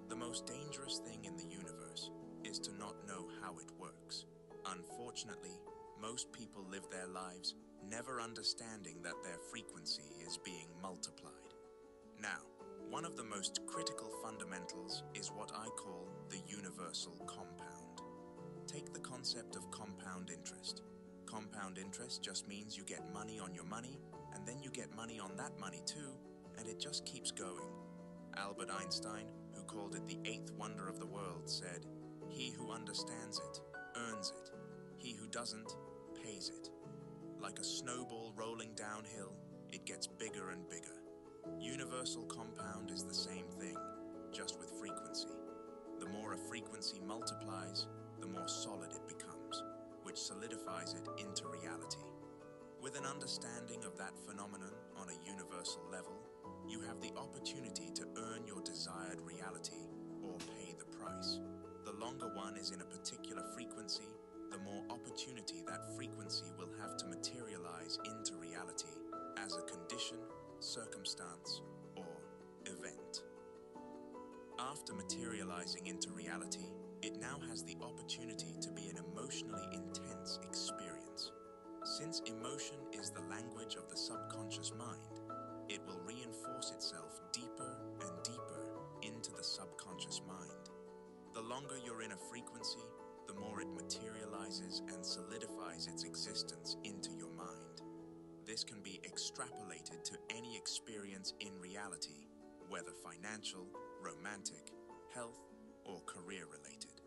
The most dangerous thing in the universe is to not know how it works. Unfortunately, most people live their lives never understanding that their frequency is being multiplied. Now, one of the most critical fundamentals is what I call the universal compound. Take the concept of compound interest. Compound interest just means you get money on your money, and then you get money on that money too, and it just keeps going. Albert Einstein, who called it the eighth wonder of the world, said, "He who understands it, earns it. He who doesn't, pays it." Like a snowball rolling downhill, it gets bigger and bigger. Universal compound is the same thing, just with frequency. The more a frequency multiplies, the more solid it becomes, which solidifies it into reality. With an understanding of that phenomenon on a universal level, you have the opportunity to earn your desired reality or pay the price. The longer one is in a particular frequency, the more opportunity that frequency will have to materialize into reality as a condition, circumstance, or event. After materializing into reality, it now has the opportunity to be an emotionally intense experience. Since emotion is the language of the subconscious mind, it will reinforce itself deeper and deeper into the subconscious mind. The longer you're in a frequency, the more it materializes and solidifies its existence into your mind. This can be extrapolated to any experience in reality, whether financial, romantic, health, or career-related.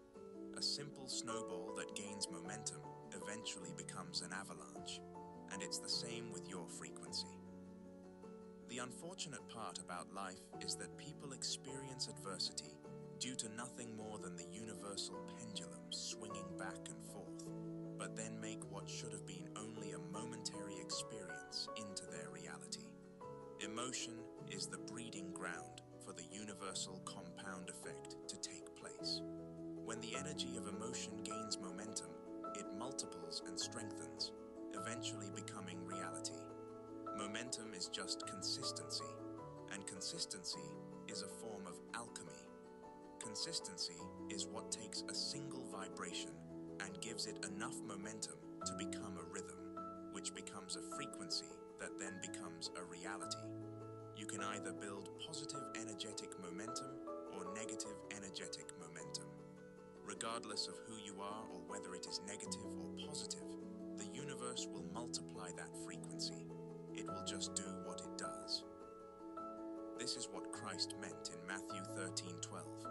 A simple snowball that gains momentum eventually becomes an avalanche, and it's the same with your frequency. The unfortunate part about life is that people experience adversity due to nothing more than the universal pendulum swinging back and forth, but then make what should have been only a momentary experience into their reality. Emotion is the breeding ground for the universal compound effect to take place. When the energy of emotion gains momentum, it multiples and strengthens, eventually becoming reality. Momentum is just consistency, and consistency is a form of alchemy. Consistency is what takes a single vibration and gives it enough momentum to become a rhythm, which becomes a frequency that then becomes a reality. You can either build positive energetic momentum or negative energetic momentum. Regardless of who you are or whether it is negative or positive, the universe will multiply that frequency. It will just do what it does. This is what Christ meant in Matthew 13:12.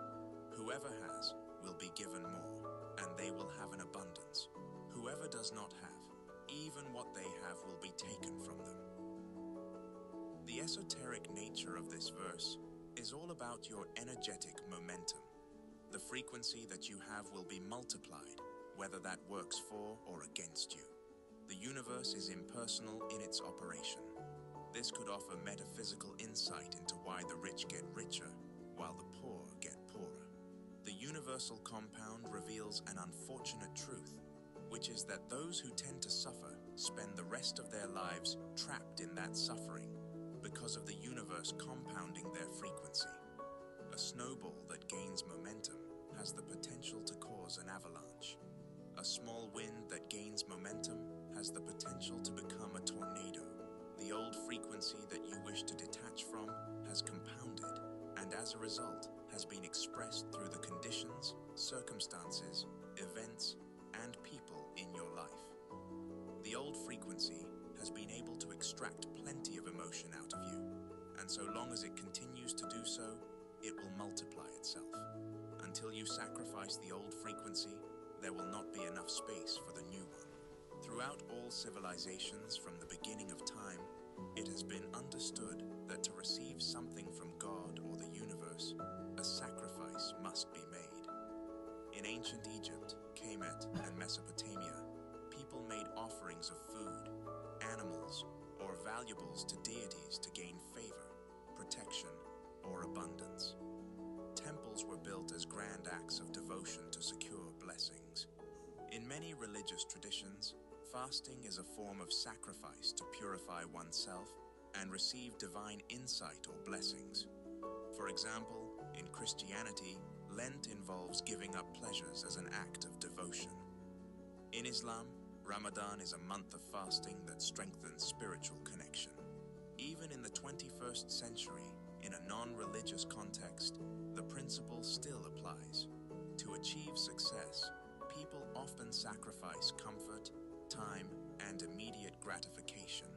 Whoever has will be given more, and they will have an abundance. Whoever does not have, even what they have will be taken from them. The esoteric nature of this verse is all about your energetic momentum. The frequency that you have will be multiplied, whether that works for or against you. The universe is impersonal in its operation. This could offer metaphysical insight into why the rich get richer, while the poor get poorer. The universal compound reveals an unfortunate truth, which is that those who tend to suffer spend the rest of their lives trapped in that suffering because of the universe compounding their frequency. A snowball that gains momentum has the potential to cause an avalanche. A small wind that gains momentum has the potential to become a tornado. The old frequency that you wish to detach from has compounded, and as a result has been expressed through the conditions, circumstances, events, and people in your life. The old frequency has been able to extract plenty of emotion out of you, and so long as it continues to do so, it will multiply itself. Until you sacrifice the old frequency, there will not be enough space for the new one. Throughout all civilizations from the beginning of time, it has been understood that to receive something from God or the universe, a sacrifice must be made. ancient Egypt, Kemet, and Mesopotamia, people made offerings of food, animals, or valuables to deities to gain favor, protection, or abundance. Temples were built as grand acts of devotion to secure blessings. In many religious traditions, fasting is a form of sacrifice to purify oneself and receive divine insight or blessings. For example, in Christianity, Lent involves giving up pleasures as an act of devotion. In Islam, Ramadan is a month of fasting that strengthens spiritual connection. Even in the 21st century, in a non-religious context, the principle still applies. To achieve success, people often sacrifice comfort, time, and immediate gratification.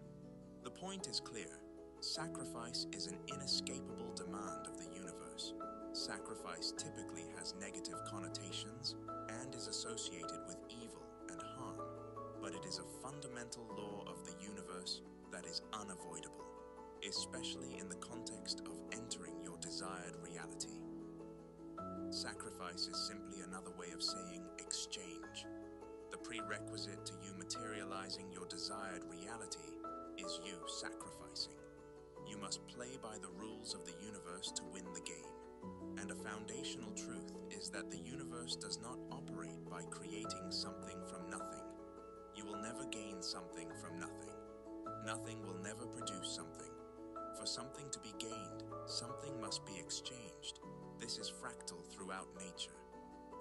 The point is clear. Sacrifice is an inescapable demand of the universe. Sacrifice typically has negative connotations and is associated with evil and harm, but it is a fundamental law of the universe that is unavoidable, especially in the context of entering your desired reality. Sacrifice is simply another way of saying exchange. The prerequisite to you materializing your desired reality is you sacrificing. You must play by the rules of the universe to win the game. And a foundational truth is that the universe does not operate by creating something from nothing. You will never gain something from nothing. Nothing will never produce something. For something to be gained, something must be exchanged. This is fractal throughout nature.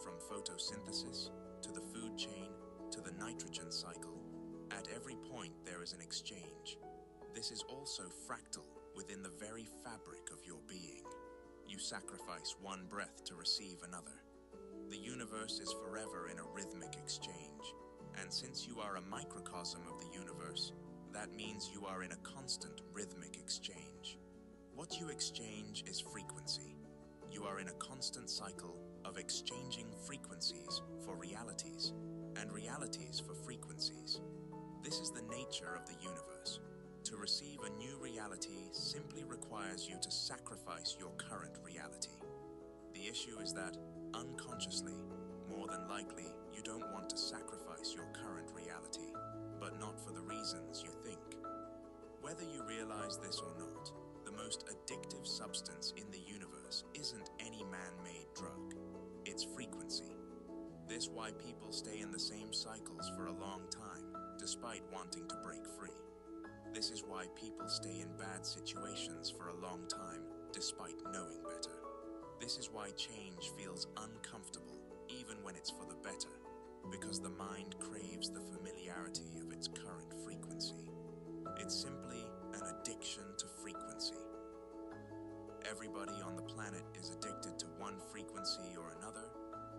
From photosynthesis to the food chain to the nitrogen cycle, at every point there is an exchange. This is also fractal within the very fabric of your being. You sacrifice one breath to receive another. The universe is forever in a rhythmic exchange, and since you are a microcosm of the universe, that means you are in a constant rhythmic exchange. What you exchange is frequency. You are in a constant cycle of exchanging frequencies for realities, and realities for frequencies. This is the nature of the universe. To receive a new reality simply requires you to sacrifice your current reality. The issue is that, unconsciously, more than likely, you don't want to sacrifice your current reality, but not for the reasons you think. Whether you realize this or not, the most addictive substance in the universe isn't any man-made drug. It's frequency. This is why people stay in the same cycles for a long time, despite wanting to break free. This is why people stay in bad situations for a long time, despite knowing better. This is why change feels uncomfortable, even when it's for the better, because the mind craves the familiarity of its current frequency. It's simply an addiction to frequency. Everybody on the planet is addicted to one frequency or another,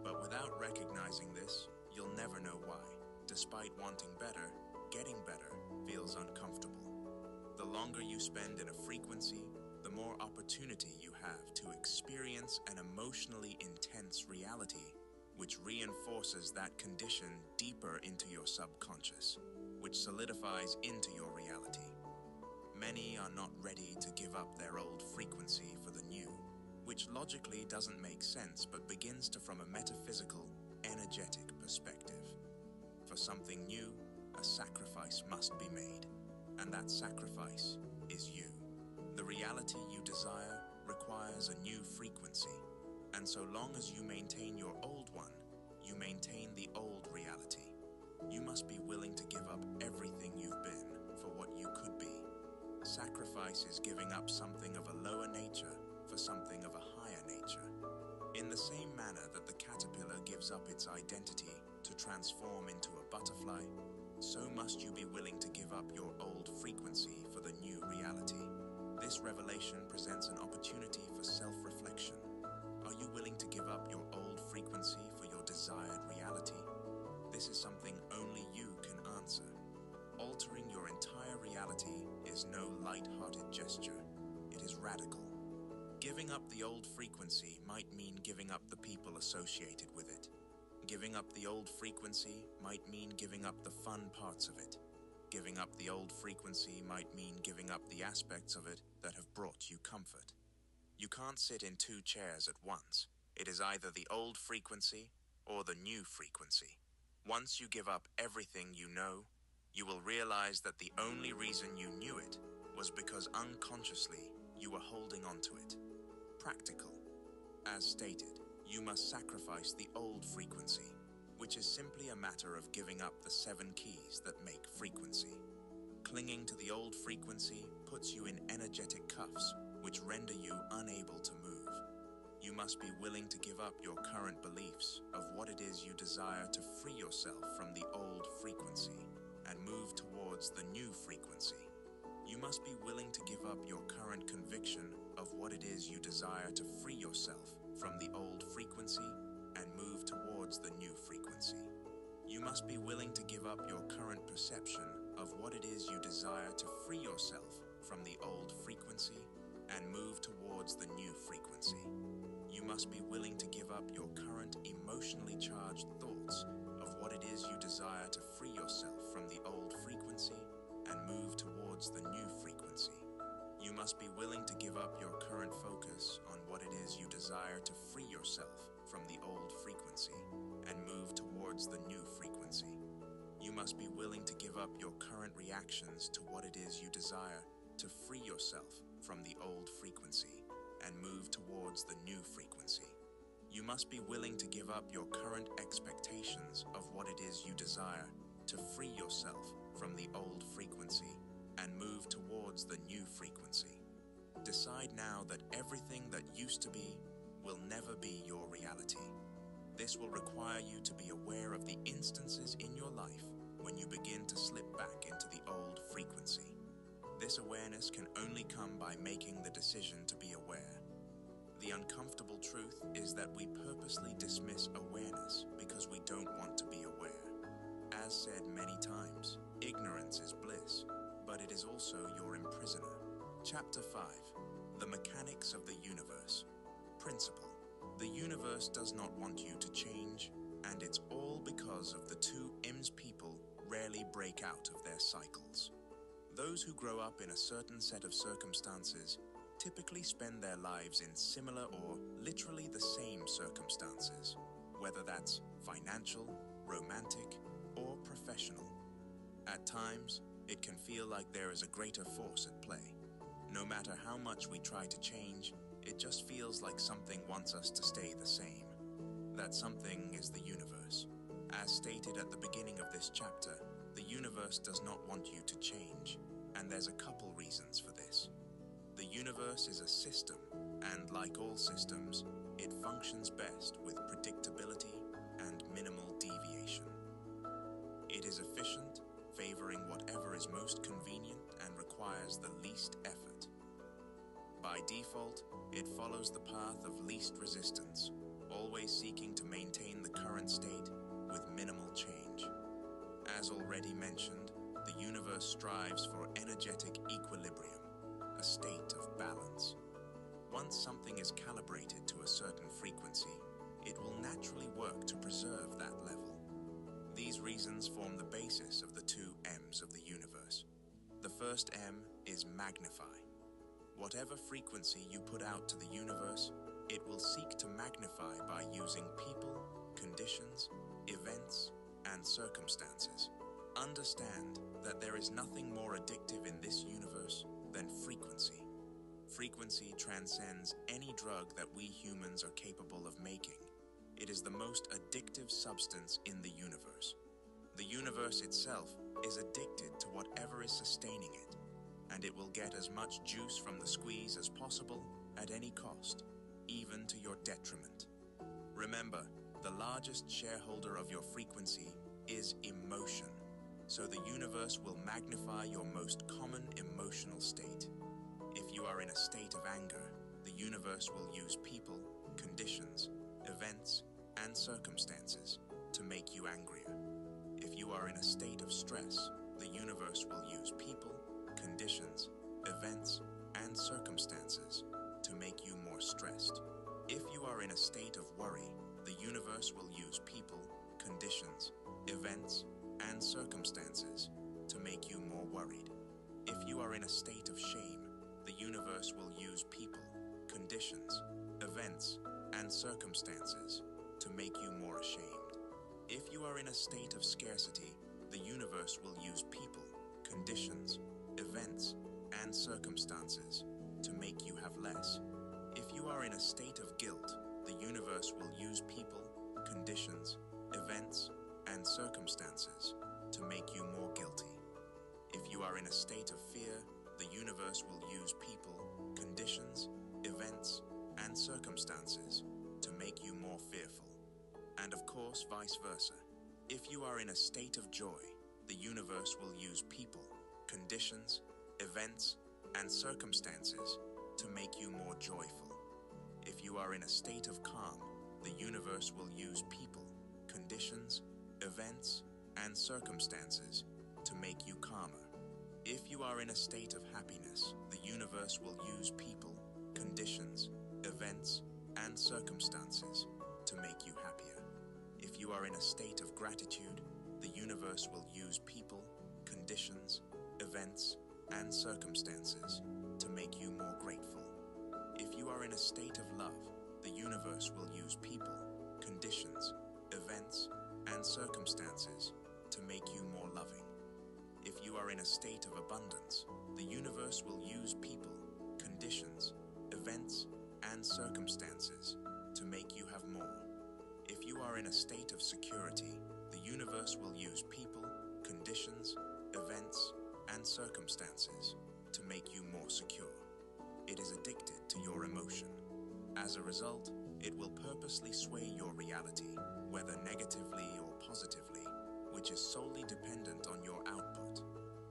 but without recognizing this, you'll never know why. Despite wanting better, getting better feels uncomfortable. The longer you spend in a frequency, the more opportunity you have to experience an emotionally intense reality, which reinforces that condition deeper into your subconscious, which solidifies into your reality. Many are not ready to give up their old frequency for the new, which logically doesn't make sense but begins to from a metaphysical, energetic perspective. For something new, a sacrifice must be made, and that sacrifice is you. The reality you desire requires a new frequency, and so long as you maintain your old one, you maintain the old reality. You must be willing to give up everything you've been for what you could be. Sacrifice is giving up something of a lower nature for something of a higher nature. In the same manner that the caterpillar gives up its identity to transform into a butterfly, so must you be willing to give up your old frequency for the new reality. This revelation presents an opportunity for self-reflection. Are you willing to give up your old frequency for your desired reality? This is something only you can answer. Altering your entire reality is no light-hearted gesture. It is radical. Giving up the old frequency might mean giving up the people associated with it. Giving up the old frequency might mean giving up the fun parts of it. Giving up the old frequency might mean giving up the aspects of it that have brought you comfort. You can't sit in two chairs at once. It is either the old frequency or the new frequency. Once you give up everything you know, you will realize that the only reason you knew it was because unconsciously you were holding on to it. Practical. As stated, you must sacrifice the old frequency, which is simply a matter of giving up the 7 keys that make frequency. Clinging to the old frequency puts you in energetic cuffs, which render you unable to move. You must be willing to give up your current beliefs of what it is you desire to free yourself from the old frequency and move towards the new frequency. You must be willing to give up your current conviction of what it is you desire to free yourself from the old frequency and move towards the new frequency. You must be willing to give up your current perception of what it is you desire to free yourself from the old frequency and move towards the new frequency. You must be willing to give up your current emotionally charged thoughts of what it is you desire to free yourself from the old frequency and move towards the new frequency. You must be willing to give up your current focus on what it is you desire to free yourself from the old frequency and move towards the new frequency. You must be willing to give up your current reactions to what it is you desire to free yourself from the old frequency and move towards the new frequency. You must be willing to give up your current expectations of what it is you desire to free yourself from the old frequency and move towards the new frequency. Decide now that everything that used to be will never be your reality. This will require you to be aware of the instances in your life when you begin to slip back into the old frequency. This awareness can only come by making the decision to be aware. The uncomfortable truth is that we purposely dismiss awareness because we don't want to be aware. As said many times, ignorance is bliss, but it is also your imprisoner. Chapter 5. The Mechanics of the Universe. Principle. The universe does not want you to change, and it's all because of the two IMS people rarely break out of their cycles. Those who grow up in a certain set of circumstances typically spend their lives in similar or literally the same circumstances, whether that's financial, romantic, or professional. At times, it can feel like there is a greater force at play. No matter how much we try to change, it just feels like something wants us to stay the same. That something is the universe. As stated at the beginning of this chapter, the universe does not want you to change, and there's a couple reasons for this. The universe is a system, and like all systems, it functions best with predictability and minimal deviation. It is efficient, favoring whatever is most convenient and requires the least effort. By default, it follows the path of least resistance, always seeking to maintain the current state with minimal change. As already mentioned, the universe strives for energetic equilibrium, a state of balance. Once something is calibrated to a certain frequency, it will naturally work to preserve that level. These reasons form the basis of the two M's of the universe. The first M is magnify. Whatever frequency you put out to the universe, it will seek to magnify by using people, conditions, events, and circumstances. Understand that there is nothing more addictive in this universe than frequency. Frequency transcends any drug that we humans are capable of making. It is the most addictive substance in the universe. The universe itself is addicted to whatever is sustaining it, and it will get as much juice from the squeeze as possible at any cost, even to your detriment. Remember, the largest shareholder of your frequency is emotion, so the universe will magnify your most common emotional state. If you are in a state of anger, the universe will use people, conditions, events, and circumstances to make you angrier. If you are in a state of stress, the universe will use people, conditions, events, and circumstances to make you more stressed. If you are in a state of worry, the universe will use people, conditions, events, and circumstances to make you more worried. If you are in a state of shame, the universe will use people, conditions, events, and circumstances to make you more ashamed. If you are in a state of scarcity, the universe will use people, conditions, events, and circumstances to make you have less. If you are in a state of guilt, the universe will use people, conditions, events, and circumstances to make you more guilty. If you are in a state of fear, the universe will use people, conditions, events, and circumstances to make you more fearful. And of course, vice versa. If you are in a state of joy, the universe will use people, conditions, events, and circumstances to make you more joyful. If you are in a state of calm, the universe will use people, conditions, events, and circumstances to make you calmer. If you are in a state of happiness, the universe will use people, conditions, events, and circumstances to make you happier. If you are in a state of gratitude, the universe will use people, conditions, events, and circumstances to make you more grateful. If you are in a state of love, the universe will use people, conditions, events, and circumstances to make you more loving. If you are in a state of abundance, the universe will use people, conditions, events, and circumstances to make you have more. If you are in a state of security, the universe will use people, conditions, events, and circumstances to make you more secure. It is addicted to your emotion. As a result, it will purposely sway your reality, whether negatively or positively, which is solely dependent on your output.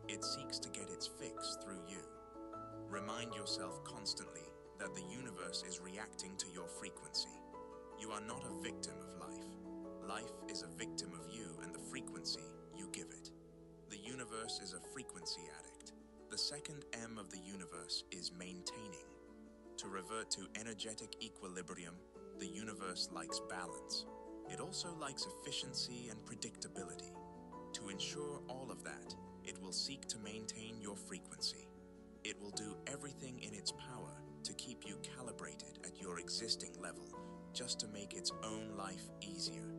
It seeks to get its fix through you. Remind yourself constantly that the universe is reacting to your frequency. You are not a victim of life. Life is a victim of you and the frequency you give it. The universe is a frequency addict. The second M of the universe is maintaining. To revert to energetic equilibrium, the universe likes balance. It also likes efficiency and predictability. To ensure all of that, it will seek to maintain your frequency. It will do everything in its power to keep you calibrated at your existing level, just to make its own life easier.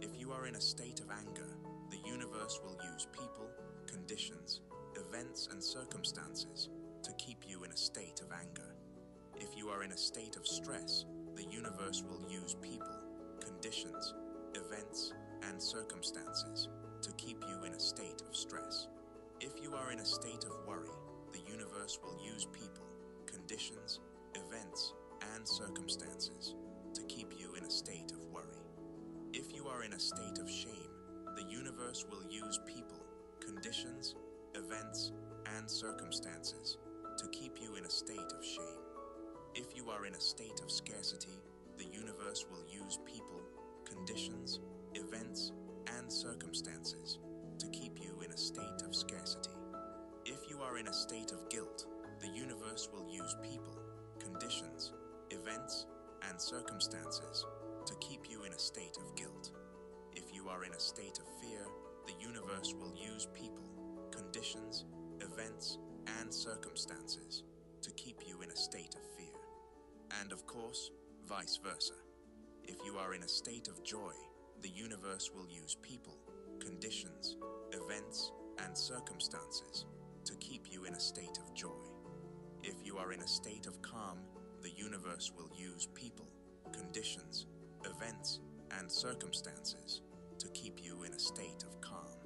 If you are in a state of anger, the universe will use people, conditions, events, and circumstances to keep you in a state of anger. If you are in a state of stress, the universe will use people, conditions, events, and circumstances to keep you in a state of stress. If you are in a state of worry, the universe will use people, conditions, events, and circumstances to keep you in a state of worry. If you are in a state of shame, the universe will use people, conditions, events, and circumstances to keep you in a state of shame. If you are in a state of scarcity, the universe will use people, conditions, events, and circumstances to keep you in a state of scarcity. If you are in a state of guilt, the universe will use people, conditions, events, and circumstances to keep you in a state of guilt. If you are in a state of fear, the universe will use people, conditions, events, and circumstances to keep you in a state of fear. And of course, vice versa. If you are in a state of joy, the universe will use people, conditions, events, and circumstances to keep you in a state of joy. If you are in a state of calm, the universe will use people, conditions, events, and circumstances to keep you in a state of calm.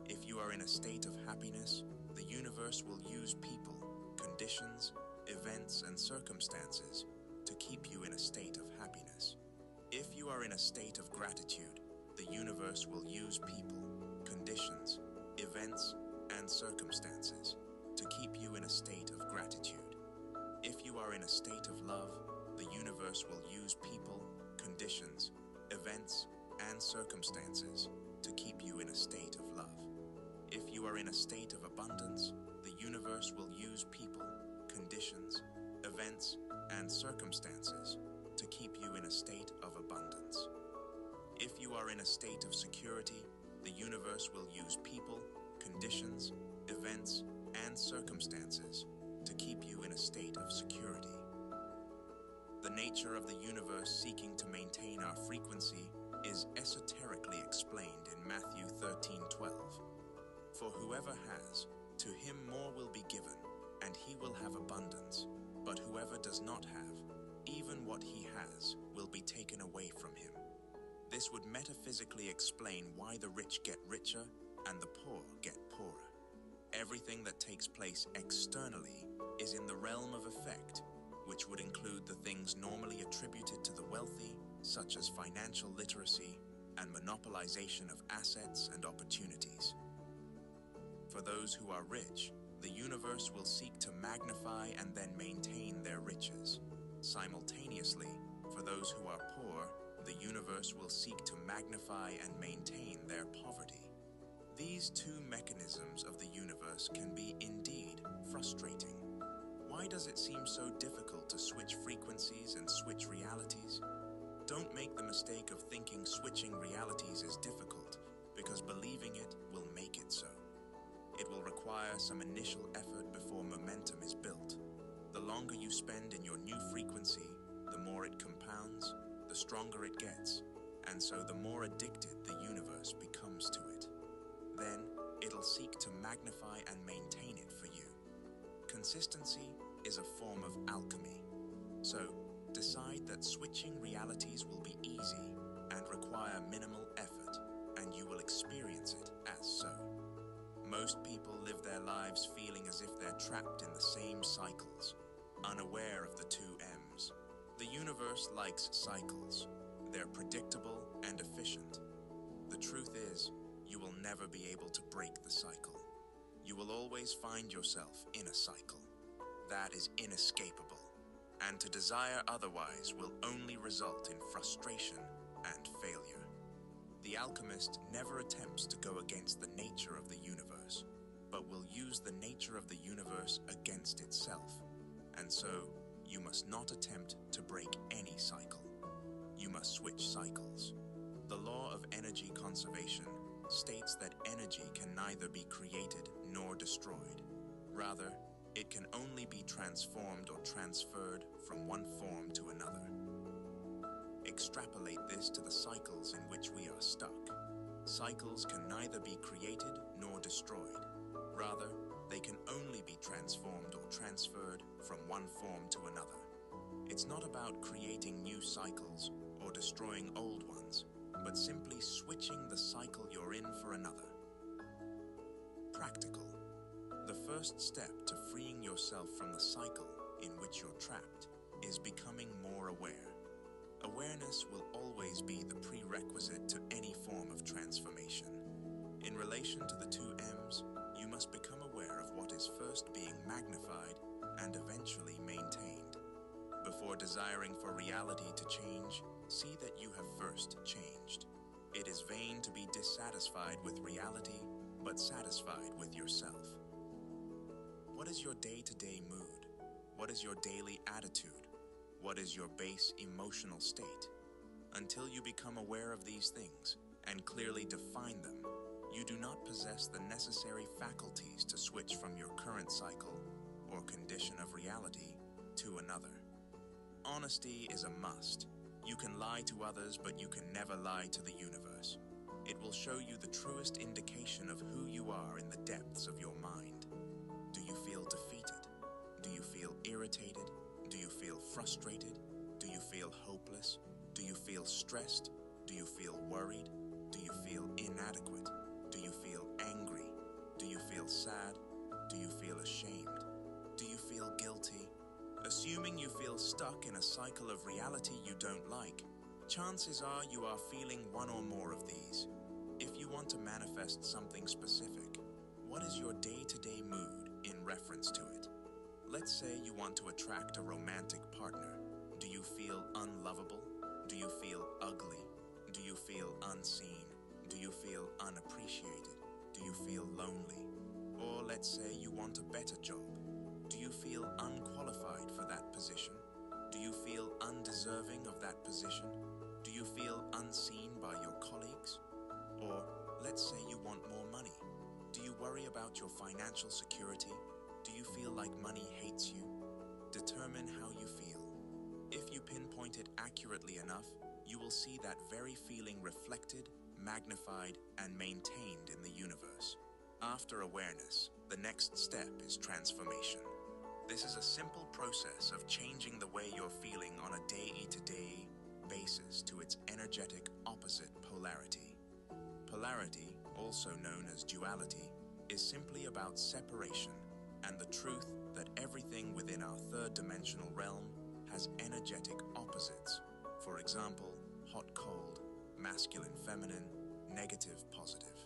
If you are in a state of happiness, the universe will use people, conditions, events, and circumstances to keep you in a state of happiness. If you are in a state of gratitude, the universe will use people, conditions, events, and circumstances to keep you in a state of gratitude. If you are in a state of love, the universe will use people, conditions, events, and circumstances to keep you in a state of love. If you are in a state of abundance, the universe will use people, conditions, events, and circumstances to keep you in a state of abundance. If you are in a state of security, the universe will use people, conditions, events, and circumstances to keep you in a state of security. The nature of the universe seeking to maintain our frequency is esoterically explained in Matthew 13:12. For whoever has, to him more will be given, and he will have abundance. But whoever does not have, even what he has will be taken away from him. This would metaphysically explain why the rich get richer and the poor get poorer. Everything that takes place externally is in the realm of effect, which would include the things normally attributed to the wealthy, such as financial literacy and monopolization of assets and opportunities. For those who are rich, the universe will seek to magnify and then maintain their riches. Simultaneously, for those who are poor, the universe will seek to magnify and maintain their poverty. These two mechanisms of the universe can be indeed frustrating. Why does it seem so difficult to switch frequencies and switch realities? Don't make the mistake of thinking switching realities is difficult, because believing it will make it so. It will require some initial effort before momentum is built. The longer you spend in your new frequency, the more it compounds, the stronger it gets, and so the more addicted the universe becomes to it. Then, it'll seek to magnify and maintain it for you. Consistency is a form of alchemy. So, decide that switching realities will be easy and require minimal effort, and you will experience it as so. Most people live their lives feeling as if they're trapped in the same cycles, unaware of the two M's. The universe likes cycles. They're predictable and efficient. The truth is, you will never be able to break the cycle. You will always find yourself in a cycle. That is inescapable, and to desire otherwise will only result in frustration and failure. The alchemist never attempts to go against the nature of the universe, but will use the nature of the universe against itself. And so, you must not attempt to break any cycle. You must switch cycles. The law of energy conservation states that energy can neither be created nor destroyed. Rather, it can only be transformed or transferred from one form to another. Extrapolate this to the cycles in which we are stuck. Cycles can neither be created nor destroyed. Rather, they can only be transformed or transferred from one form to another. It's not about creating new cycles or destroying old ones, but simply switching the cycle you're in for another. Practical. The first step to freeing yourself from the cycle in which you're trapped is becoming more aware. Awareness will always be the prerequisite to any form of transformation. In relation to the two M's, you must become aware of what is first being magnified and eventually maintained. Before desiring for reality to change, see that you have first changed. It is vain to be dissatisfied with reality, but satisfied with yourself. What is your day-to-day mood? What is your daily attitude? What is your base emotional state? Until you become aware of these things and clearly define them, you do not possess the necessary faculties to switch from your current cycle or condition of reality to another. Honesty is a must. You can lie to others, but you can never lie to the universe. It will show you the truest indication of who you are in the depths of your mind. Do you feel defeated? Do you feel irritated? Do you feel frustrated? Do you feel hopeless? Do you feel stressed? Do you feel worried? Do you feel inadequate? Do you feel angry? Do you feel sad? Do you feel ashamed? Do you feel guilty? Assuming you feel stuck in a cycle of reality you don't like, chances are you are feeling one or more of these. If you want to manifest something specific, what is your day-to-day mood in reference to it? Let's say you want to attract a romantic partner. Do you feel unlovable? Do you feel ugly? Do you feel unseen? Do you feel unappreciated? Do you feel lonely? Or let's say you want a better job. Do you feel unqualified for that position? Do you feel undeserving of that position? Do you feel unseen by your colleagues? Or let's say you want more money. Do you worry about your financial security? Do you feel like money hates you? Determine how you feel. If you pinpoint it accurately enough, you will see that very feeling reflected, magnified, and maintained in the universe. After awareness, the next step is transformation. This is a simple process of changing the way you're feeling on a day-to-day basis to its energetic opposite polarity. Polarity, also known as duality, is simply about separation and the truth that everything within our third-dimensional realm has energetic opposites. For example, hot-cold, masculine-feminine, negative-positive.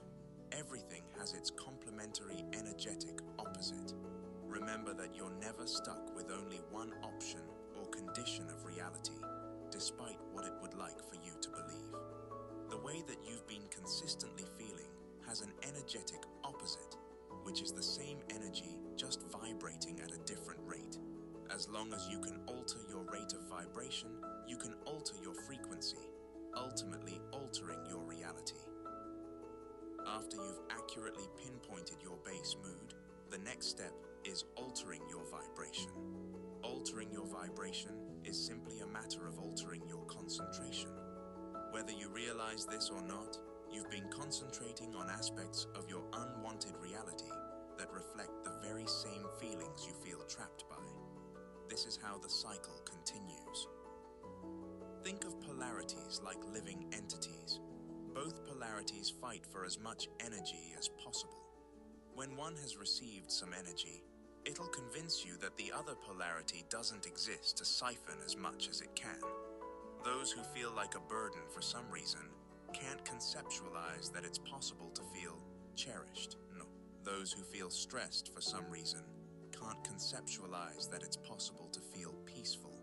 Everything has its complementary energetic opposite. Remember that you're never stuck with only one option or condition of reality, despite what it would like for you to believe. The way that you've been consistently feeling has an energetic opposite, which is the same energy just vibrating at a different rate. As long as you can alter your rate of vibration, you can alter your frequency, ultimately altering your reality. After you've accurately pinpointed your base mood, the next step is altering your vibration. Altering your vibration is simply a matter of altering your concentration. Whether you realize this or not, you've been concentrating on aspects of your unwanted reality that reflect the very same feelings you feel trapped by. This is how the cycle continues. Think of polarities like living entities. Both polarities fight for as much energy as possible. When one has received some energy, it'll convince you that the other polarity doesn't exist to siphon as much as it can. Those who feel like a burden for some reason can't conceptualize that it's possible to feel cherished. No. Those who feel stressed for some reason can't conceptualize that it's possible to feel peaceful.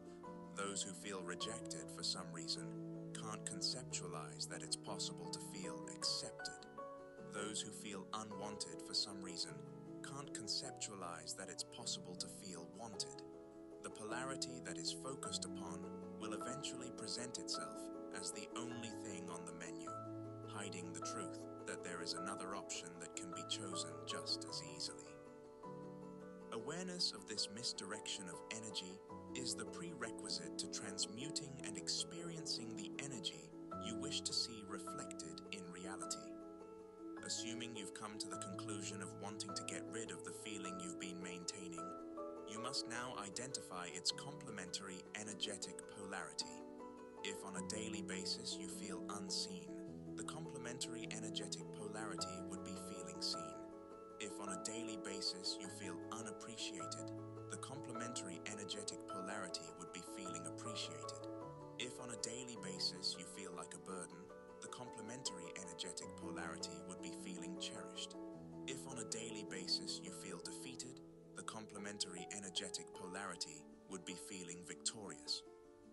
Those who feel rejected for some reason can't conceptualize that it's possible to feel accepted. Those who feel unwanted for some reason can't conceptualize that it's possible to feel wanted. The polarity that is focused upon will eventually present itself as the only thing on the menu, hiding the truth that there is another option that can be chosen just as easily. Awareness of this misdirection of energy is the prerequisite to transmuting and experiencing the energy you wish to see reflected in reality. Assuming you've come to the conclusion of wanting to get rid of the feeling you've been maintaining, you must now identify its complementary energetic polarity. If on a daily basis you feel unseen, the complementary energetic polarity would be feeling seen. If on a daily basis you feel unappreciated, the complementary energetic polarity would be feeling appreciated. If on a daily basis you feel like a burden, the complementary energetic polarity would be feeling cherished. If on a daily basis you feel defeated, the complementary energetic polarity would be feeling victorious.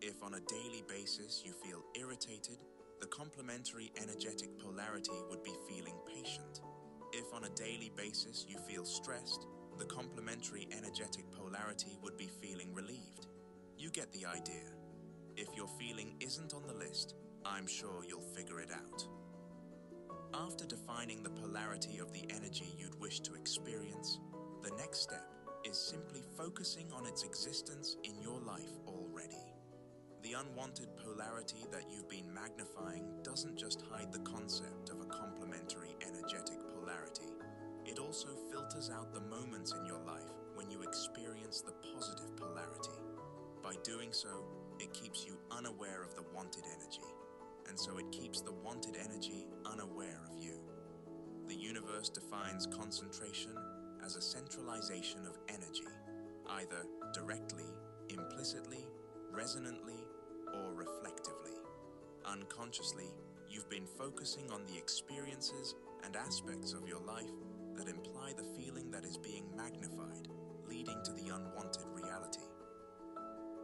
If on a daily basis you feel irritated, the complementary energetic polarity would be feeling patient. If on a daily basis you feel stressed, the complementary energetic polarity would be feeling relieved. You get the idea. If your feeling isn't on the list, I'm sure you'll figure it out. After defining the polarity of the energy you'd wish to experience, the next step is simply focusing on its existence in your life already. The unwanted polarity that you've been magnifying doesn't just hide the concept of a complementary energetic polarity. It also filters out the moments in your life when you experience the positive polarity. By doing so, it keeps you unaware of the wanted energy, and so it keeps the wanted energy unaware of you. The universe defines concentration as a centralization of energy, either directly, implicitly, resonantly, or reflectively. Unconsciously, you've been focusing on the experiences and aspects of your life that imply the feeling that is being magnified, leading to the unwanted reality.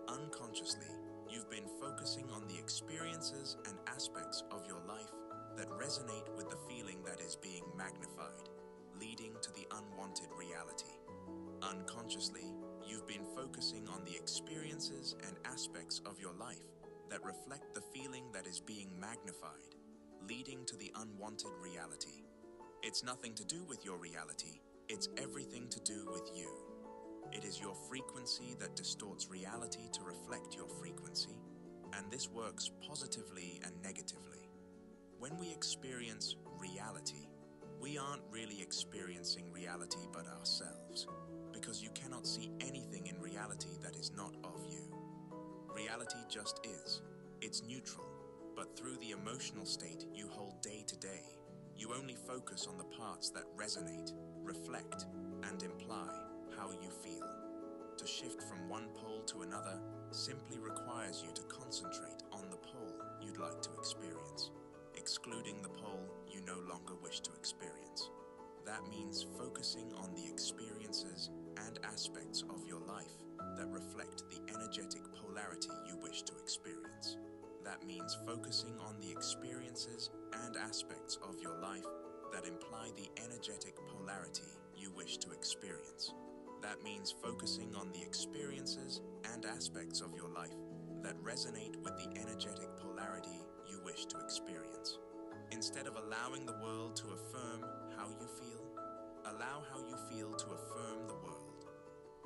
Unconsciously, you've been focusing on the experiences and aspects of your life that resonate with the feeling that is being magnified, leading to the unwanted reality. Unconsciously, you've been focusing on the experiences and aspects of your life that reflect the feeling that is being magnified, leading to the unwanted reality. It's nothing to do with your reality, it's everything to do with you. It is your frequency that distorts reality to reflect your frequency, and this works positively and negatively. When we experience reality, we aren't really experiencing reality but ourselves, because you cannot see anything in reality that is not of you. Reality just is. It's neutral, but through the emotional state you hold day to day, you only focus on the parts that resonate, reflect, and imply how you feel. To shift from one pole to another simply requires you to concentrate on the pole you'd like to experience, excluding the pole you no longer wish to experience. That means focusing on the experiences and aspects of your life that reflect the energetic polarity you wish to experience. That means focusing on the experiences and aspects of your life that imply the energetic polarity you wish to experience. That means focusing on the experiences and aspects of your life that resonate with the energetic polarity you wish to experience. Instead of allowing the world to affirm how you feel, allow how you feel to affirm the world.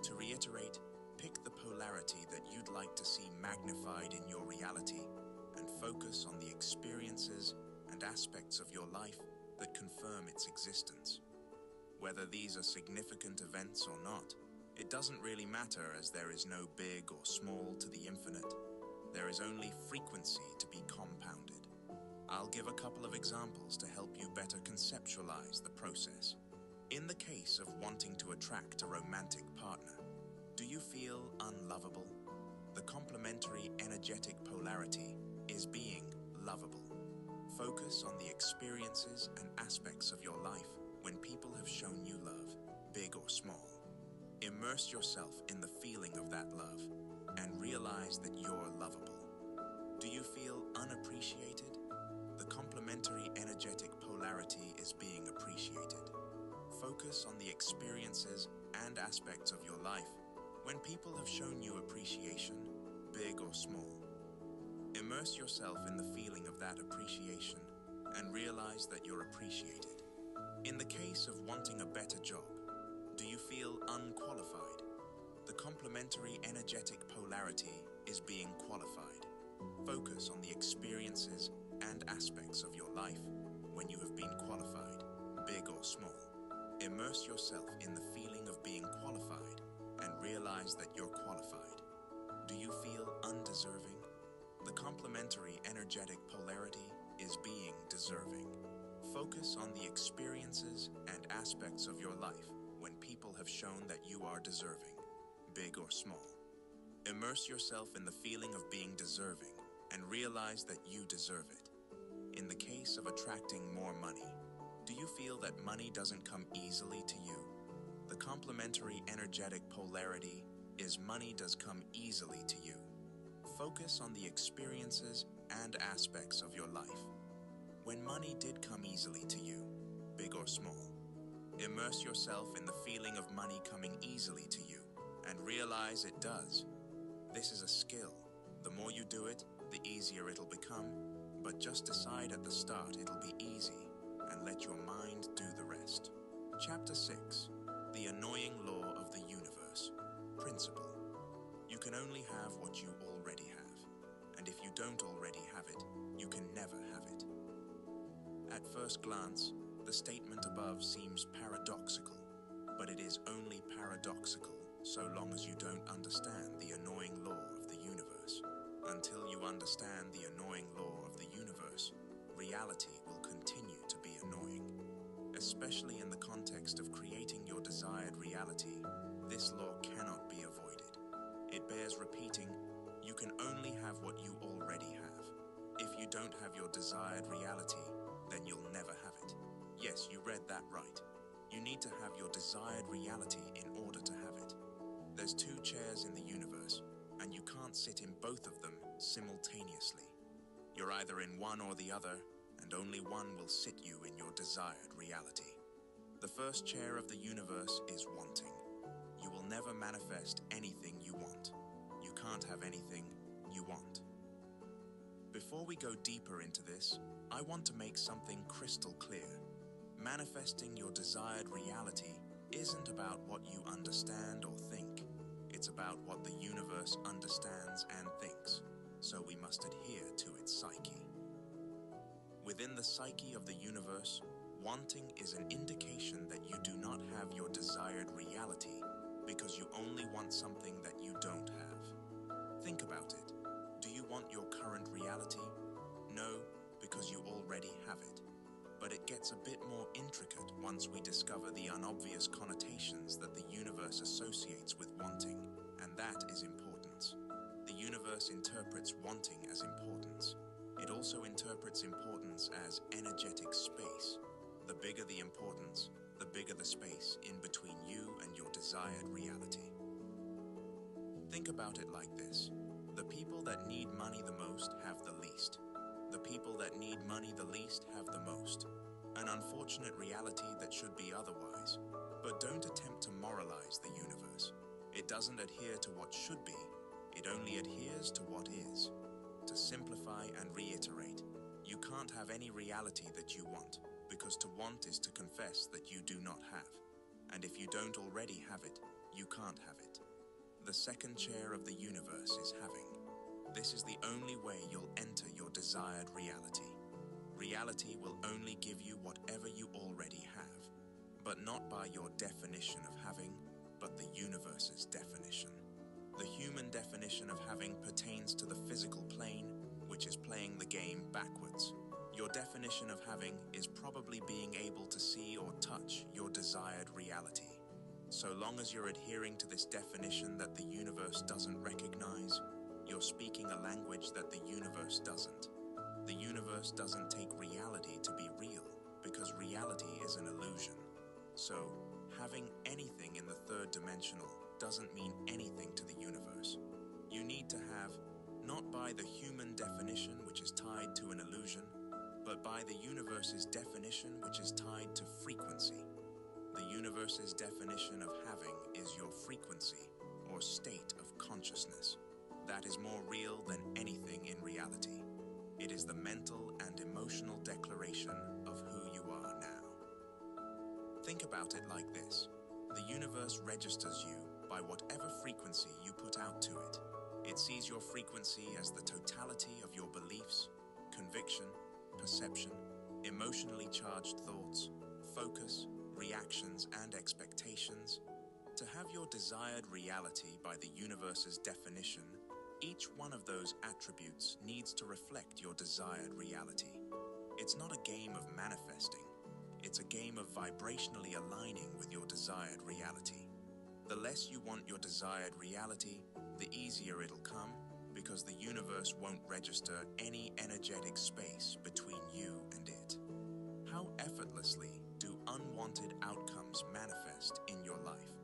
To reiterate, pick the polarity that you'd like to see magnified in your reality and focus on the experiences and aspects of your life that confirm its existence. Whether these are significant events or not, it doesn't really matter, as there is no big or small to the infinite. There is only frequency to be compounded. I'll give a couple of examples to help you better conceptualize the process. In the case of wanting to attract a romantic partner, do you feel unlovable? The complementary energetic polarity is being lovable. Focus on the experiences and aspects of your life when people have shown you love, big or small. Immerse yourself in the feeling of that love and realize that you're lovable. Do you feel unappreciated? The complementary energetic polarity is being appreciated. Focus on the experiences and aspects of your life when people have shown you appreciation, big or small. Immerse yourself in the feeling of that appreciation and realize that you're appreciated. In the case of wanting a better job, do you feel unqualified? The complementary energetic polarity is being qualified. Focus on the experiences and aspects of your life when you have been qualified, big or small. Immerse yourself in the feeling of being qualified and realize that you're qualified. Do you feel undeserving? The complementary energetic polarity is being deserving. Focus on the experiences and aspects of your life when people have shown that you are deserving, big or small. Immerse yourself in the feeling of being deserving and realize that you deserve it. In the case of attracting more money, do you feel that money doesn't come easily to you? The complementary energetic polarity is money does come easily to you. Focus on the experiences and aspects of your life. When money did come easily to you, big or small, immerse yourself in the feeling of money coming easily to you and realize it does. This is a skill. The more you do it, the easier it'll become, but just decide at the start it'll be easy and let your mind do the rest. Chapter 6, The Annoying Law of the Universe. Principle. You can only have what you already have, and if you don't already have it, you can never have it. At first glance, the statement above seems paradoxical, but it is only paradoxical so long as you don't understand the annoying law of the universe. Until you understand the annoying law of the universe, reality will continue to be annoying. Especially in the context of creating your desired reality, this law cannot be avoided. It bears repeating, you can only have what you already have. If you don't have your desired reality, then you'll never have it. Yes, you read that right. You need to have your desired reality in order to have it. There's two chairs in the universe, and you can't sit in both of them simultaneously. You're either in one or the other, and only one will sit you in your desired reality. The first chair of the universe is wanting. You will never manifest anything you want. You can't have anything you want. Before we go deeper into this, I want to make something crystal clear. Manifesting your desired reality isn't about what you understand or think. It's about what the universe understands and thinks, so we must adhere to its psyche. Within the psyche of the universe, wanting is an indication that you do not have your desired reality because you only want something that you don't have. Think about it. Do you want your current reality? No, because you already have it. But it gets a bit more intricate once we discover the unobvious connotations that the universe associates with wanting, and that is importance. The universe interprets wanting as importance. It also interprets importance as energetic space. The bigger the importance, the bigger the space in between you and your desired reality. Think about it like this. The people that need money the most have the least. The people that need money the least have the most. An unfortunate reality that should be otherwise. But don't attempt to moralize the universe. It doesn't adhere to what should be. It only adheres to what is. To simplify and reiterate, you can't have any reality that you want, because to want is to confess that you do not have. And if you don't already have it, you can't have it. The second chair of the universe is having. This is the only way you'll enter your desired reality. Reality will only give you whatever you already have, but not by your definition of having, but the universe's definition. The human definition of having pertains to the physical plane, which is playing the game backwards. Your definition of having is probably being able to see or touch your desired reality. So long as you're adhering to this definition that the universe doesn't recognize, you're speaking a language that the universe doesn't. The universe doesn't take reality to be real, because reality is an illusion. So, having anything in the third dimensional doesn't mean anything to the universe. You need to have, not by the human definition which is tied to an illusion, but by the universe's definition which is tied to frequency. The universe's definition of having is your frequency, or state of consciousness. That is more real than anything in reality. It is the mental and emotional declaration of who you are now. Think about it like this. The universe registers you by whatever frequency you put out to it. It sees your frequency as the totality of your beliefs, conviction, perception, emotionally charged thoughts, focus, reactions, and expectations. To have your desired reality by the universe's definition, each one of those attributes needs to reflect your desired reality. It's not a game of manifesting. It's a game of vibrationally aligning with your desired reality. The less you want your desired reality, the easier it'll come, because the universe won't register any energetic space between you and it. How effortlessly do unwanted outcomes manifest in your life?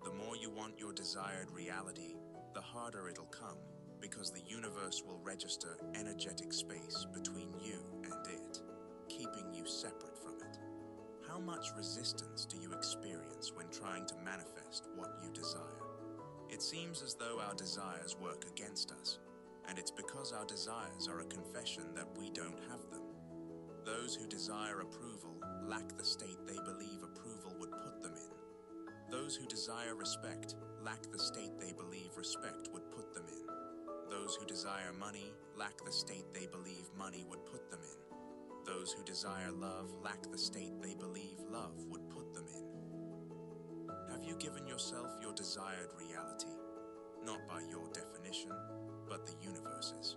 The more you want your desired reality, the harder it'll come, because the universe will register energetic space between you and it, keeping you separate from it. How much resistance do you experience when trying to manifest what you desire? It seems as though our desires work against us, and it's because our desires are a confession that we don't have them. Those who desire approval lack the state they believe approval would put them in. Those who desire respect lack the state they believe respect would put them in. Those who desire money lack the state they believe money would put them in. Those who desire love lack the state they believe love would put them in. Have you given yourself your desired reality, not by your definition, but the universe's?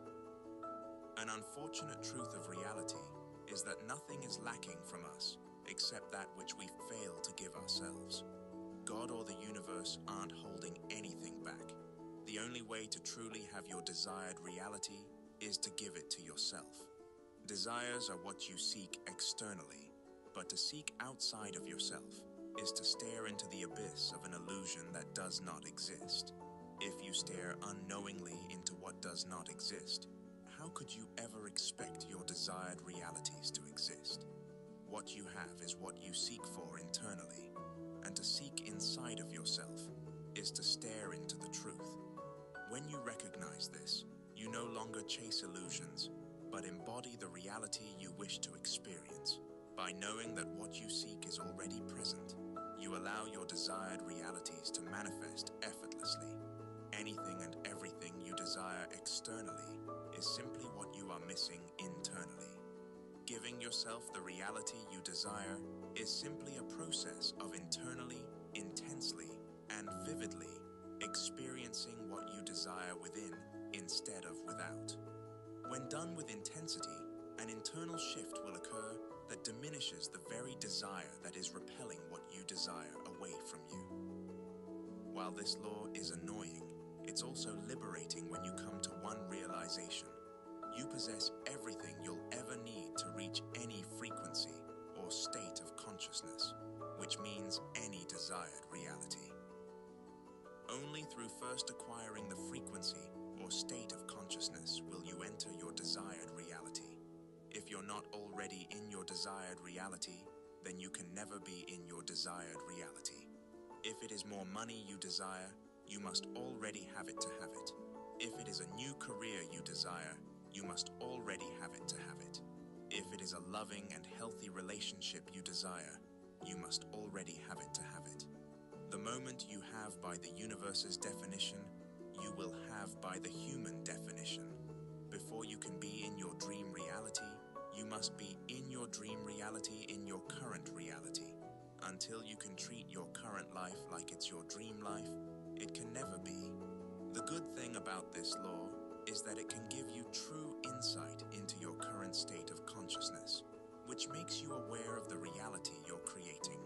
An unfortunate truth of reality is that nothing is lacking from us except that which we fail to give ourselves. God or the universe aren't holding anything back. The only way to truly have your desired reality is to give it to yourself. Desires are what you seek externally, but to seek outside of yourself is to stare into the abyss of an illusion that does not exist. If you stare unknowingly into what does not exist, how could you ever expect your desired realities to exist? What you have is what you seek for internally, and to seek inside of yourself is to stare into the truth. When you recognize this, you no longer chase illusions, but embody the reality you wish to experience. By knowing that what you seek is already present, you allow your desired realities to manifest effortlessly. anything and everything you desire externally is simply what you are missing internally. Giving yourself the reality you desire is simply a process of internally, intensely, and vividly experiencing what you desire within instead of without. When done with intensity, an internal shift will occur that diminishes the very desire that is repelling what you desire away from you. While this law is annoying, it's also liberating when you come to one realization. You possess everything you'll ever need to reach any frequency or state of consciousness, which means any desired reality. Only through first acquiring the frequency or state of consciousness will you enter your desired reality. If you're not already in your desired reality, then you can never be in your desired reality. If it is more money you desire, you must already have it to have it. If it is a new career you desire, you must already have it to have it. If it is a loving and healthy relationship you desire, you must already have it to have it. The moment you have by the universe's definition, you will have by the human definition. Before you can be in your dream reality, you must be in your dream reality in your current reality. Until you can treat your current life like it's your dream life, it can never be. The good thing about this law is that it can give you true insight into your current state of consciousness, which makes you aware of the reality you're creating.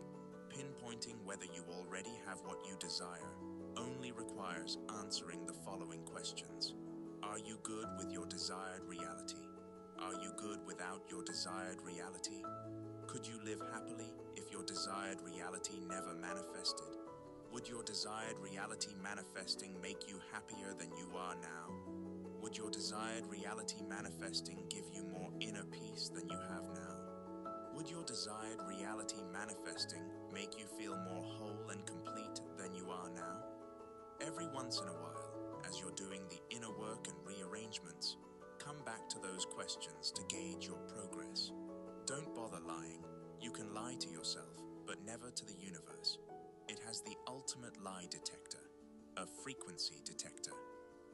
Pinpointing whether you already have what you desire only requires answering the following questions. Are you good with your desired reality? Are you good without your desired reality? Could you live happily if your desired reality never manifested? Would your desired reality manifesting make you happier than you are now? Would your desired reality manifesting give you more inner peace than you have now? Would your desired reality manifesting make you feel more whole and complete than you are now? Every once in a while, as you're doing the inner work and rearrangements, come back to those questions to gauge your progress. Don't bother lying. You can lie to yourself, but never to the universe. It has the ultimate lie detector, a frequency detector.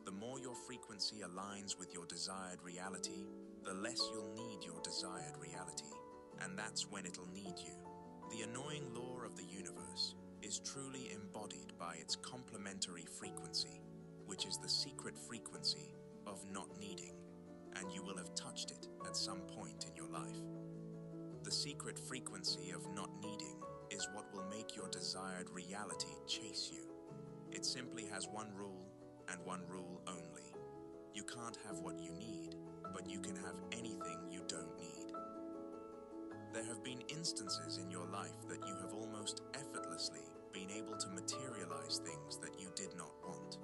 The more your frequency aligns with your desired reality, the less you'll need your desired reality, and that's when it'll need you. The annoying law of the universe is truly embodied by its complementary frequency, which is the secret frequency of not needing, and you will have touched it at some point in your life. The secret frequency of not needing is what will make your desired reality chase you. It simply has one rule, and one rule only. You can't have what you need, but you can have anything you don't need. There have been instances in your life that you have almost effortlessly been able to materialize things that you did not want.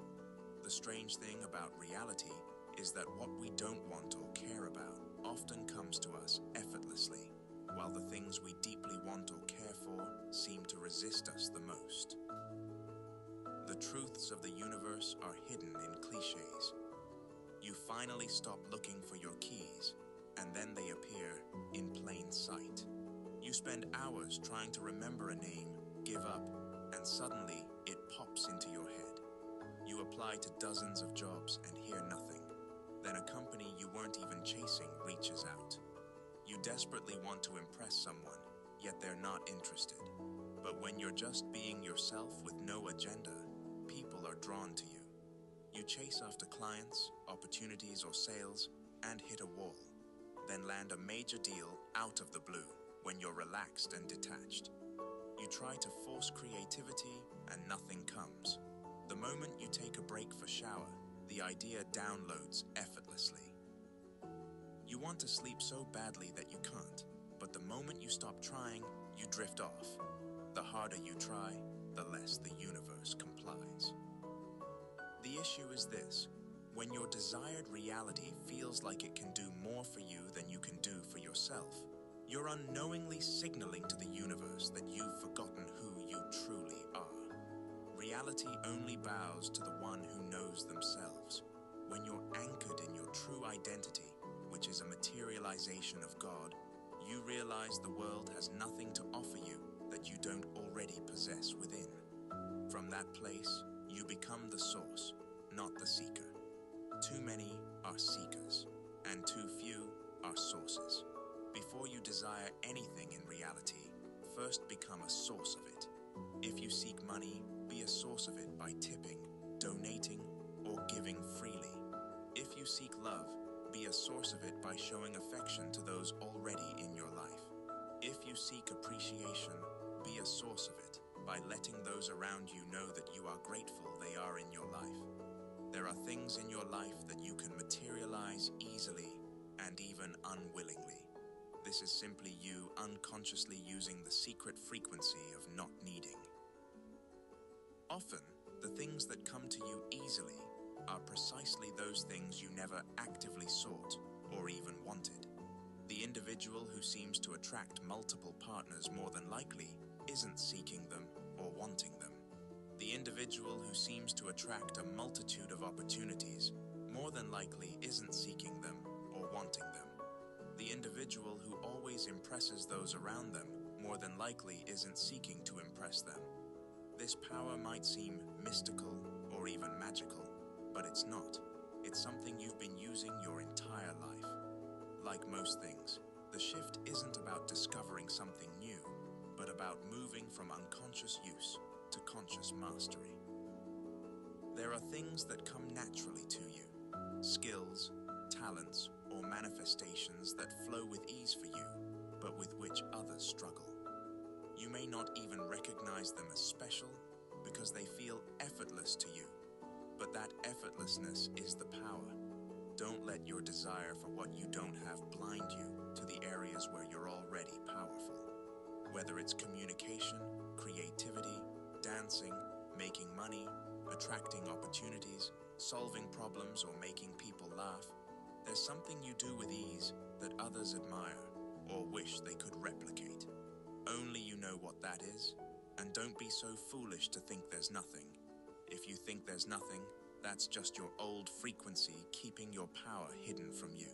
The strange thing about reality is that what we don't want or care about often comes to us effortlessly, while the things we deeply want or care for seem to resist us the most. The truths of the universe are hidden in cliches. You finally stop looking for your keys, and then they appear in plain sight. You spend hours trying to remember a name, give up, and suddenly it pops into your head. You apply to dozens of jobs and hear nothing. Then a company you weren't even chasing reaches out. You desperately want to impress someone, yet they're not interested. But when you're just being yourself with no agenda, people are drawn to you. You chase after clients, opportunities, or sales, and hit a wall. Then land a major deal out of the blue when you're relaxed and detached. You try to force creativity and nothing comes. The moment you take a break for shower, the idea downloads effortlessly. You want to sleep so badly that you can't, but the moment you stop trying, you drift off. The harder you try, the less the universe complies. The issue is this: when your desired reality feels like it can do more for you than you can do for yourself, you're unknowingly signaling to the universe that you've forgotten who you truly are. Reality only bows to the one who knows themselves. When you're anchored in your true identity, which is a materialization of God, you realize the world has nothing to offer you that you don't already possess within. From that place, you become the source, not the seeker. Too many are seekers, and too few are sources. Before you desire anything in reality, first become a source of it. If you seek money, be a source of it by tipping, donating, or giving freely. If you seek love, be a source of it by showing affection to those already in your life. If you seek appreciation, be a source of it by letting those around you know that you are grateful they are in your life. There are things in your life that you can materialize easily and even unwillingly. This is simply you unconsciously using the secret frequency of not needing. Often, the things that come to you easily are precisely those things you never actively sought or even wanted. The individual who seems to attract multiple partners more than likely isn't seeking them or wanting them. The individual who seems to attract a multitude of opportunities more than likely isn't seeking them or wanting them. The individual who always impresses those around them more than likely isn't seeking to impress them. This power might seem mystical or even magical, but it's not. It's something you've been using your entire life. Like most things, the shift isn't about discovering something new, but about moving from unconscious use to conscious mastery. There are things that come naturally to you, skills, talents, or manifestations that flow with ease for you, but with which others struggle. You may not even recognize them as special because they feel effortless to you, but that effortlessness is the power. Don't let your desire for what you don't have blind you to the areas where you're already powerful. Whether it's communication, creativity, dancing, making money, attracting opportunities, solving problems, or making people laugh, there's something you do with ease that others admire or wish they could replicate. Only you know what that is, and don't be so foolish to think there's nothing. If you think there's nothing, that's just your old frequency keeping your power hidden from you.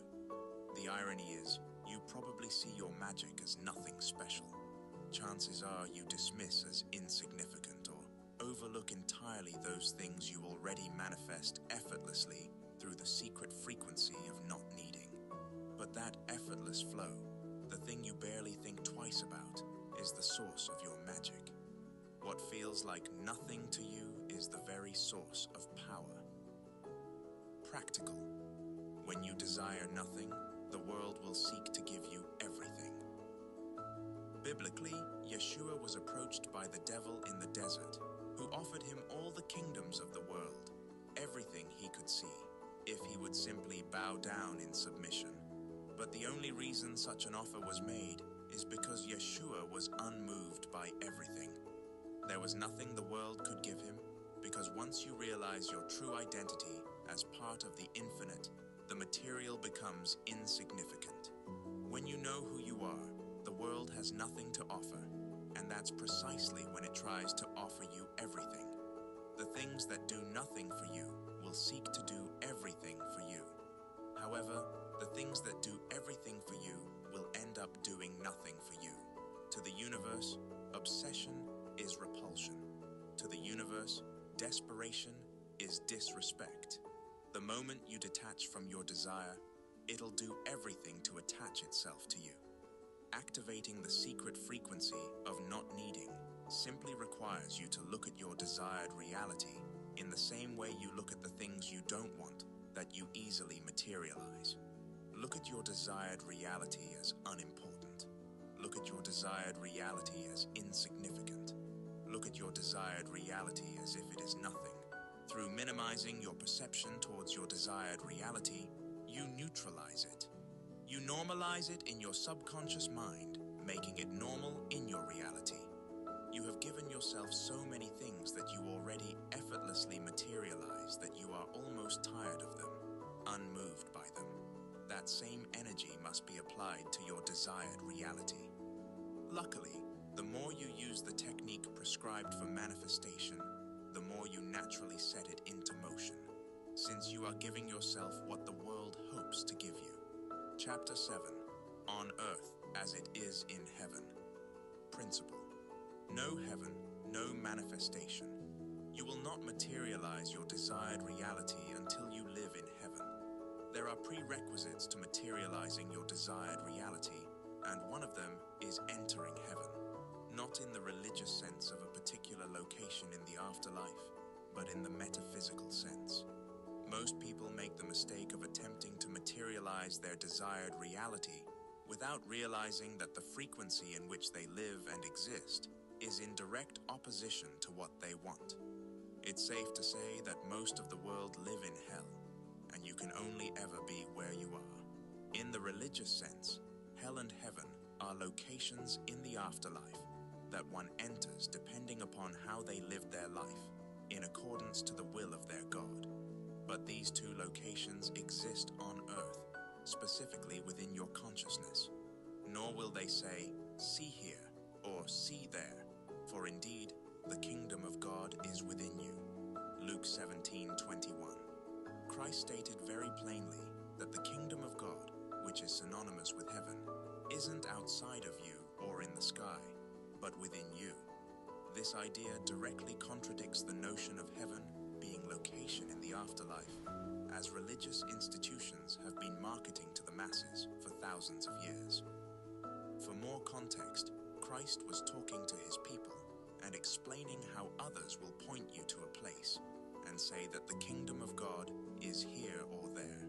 The irony is, you probably see your magic as nothing special. Chances are you dismiss as insignificant or overlook entirely those things you already manifest effortlessly through the secret frequency of not needing. But that effortless flow, the thing you barely think twice about, is the source of your magic. What feels like nothing to you is the very source of power. Practical. When you desire nothing, the world will seek to give you everything. Biblically, Yeshua was approached by the devil in the desert, who offered him all the kingdoms of the world, everything he could see, if he would simply bow down in submission. But the only reason such an offer was made is because Yeshua was unmoved by everything. There was nothing the world could give him, because once you realize your true identity as part of the infinite, the material becomes insignificant. When you know who you are, the world has nothing to offer, and that's precisely when it tries to offer you everything. The things that do nothing for you will seek to do everything for you. However, the things that do everything for you will end up doing nothing for you. To the universe, obsession is repulsion. To the universe, desperation is disrespect. The moment you detach from your desire, it'll do everything to attach itself to you. Activating the secret frequency of not needing simply requires you to look at your desired reality in the same way you look at the things you don't want that you easily materialize. Look at your desired reality as unimportant. Look at your desired reality as insignificant. Look at your desired reality as if it is nothing. Through minimizing your perception towards your desired reality, you neutralize it. You normalize it in your subconscious mind, making it normal in your reality. You have given yourself so many things that you already effortlessly materialize that you are almost tired of them, unmoved by them. That same energy must be applied to your desired reality. Luckily, the more you use the technique prescribed for manifestation, the more you naturally set it into motion, since you are giving yourself what the world hopes to give you. Chapter 7, On Earth as It Is in Heaven. Principle. No heaven, no manifestation. You will not materialize your desired reality until you live in heaven. There are prerequisites to materializing your desired reality, and one of them is entering heaven, not in the religious sense of a particular location in the afterlife, but in the metaphysical sense. Most people make the mistake of attempting to materialize their desired reality without realizing that the frequency in which they live and exist is in direct opposition to what they want. It's safe to say that most of the world live in hell, and you can only ever be where you are. In the religious sense, hell and heaven are locations in the afterlife that one enters depending upon how they lived their life, in accordance to the will of their God. But these two locations exist on earth, specifically within your consciousness. Nor will they say, see here, or see there, for indeed, the kingdom of God is within you. Luke 17:21. Christ stated very plainly that the kingdom of God, which is synonymous with heaven, isn't outside of you or in the sky, but within you. This idea directly contradicts the notion of heaven being location in the afterlife, as religious institutions have been marketing to the masses for thousands of years. For more context, Christ was talking to his people and explaining how others will point you to a place and say that the kingdom of God is here or there,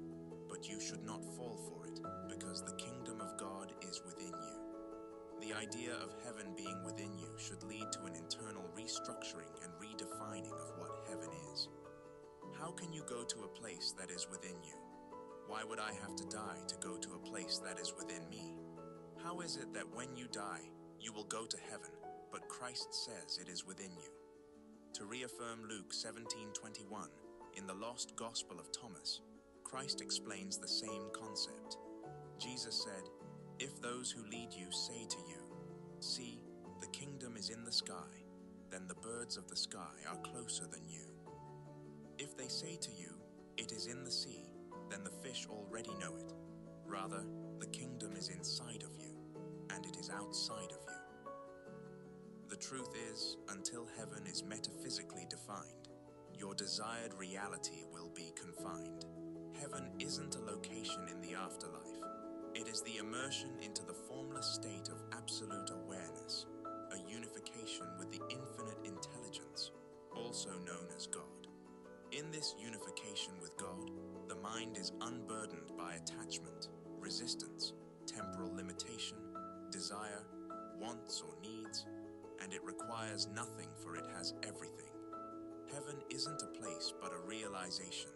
but you should not fall for it because the kingdom of God is within you. The idea of heaven being within you should lead to an internal restructuring and redefining of what heaven is. How can you go to a place that is within you? Why would I have to die to go to a place that is within me? How is it that when you die, you will go to heaven, but Christ says it is within you? To reaffirm Luke 17:21, in the Lost Gospel of Thomas, Christ explains the same concept. Jesus said, "If those who lead you say to you, 'See, the kingdom is in the sky,' then the birds of the sky are closer than you. If they say to you, 'It is in the sea,' then the fish already know it. Rather, the kingdom is inside of you, and it is outside of you." The truth is, until heaven is metaphysically defined, your desired reality will be confined. Heaven isn't a location in the afterlife. It is the immersion into the formless state of absolute awareness, a unification with the infinite intelligence, also known as God. In this unification with God, the mind is unburdened by attachment, resistance, temporal limitation, desire, wants or needs, and it requires nothing, for it has everything. Heaven isn't a place but a realization,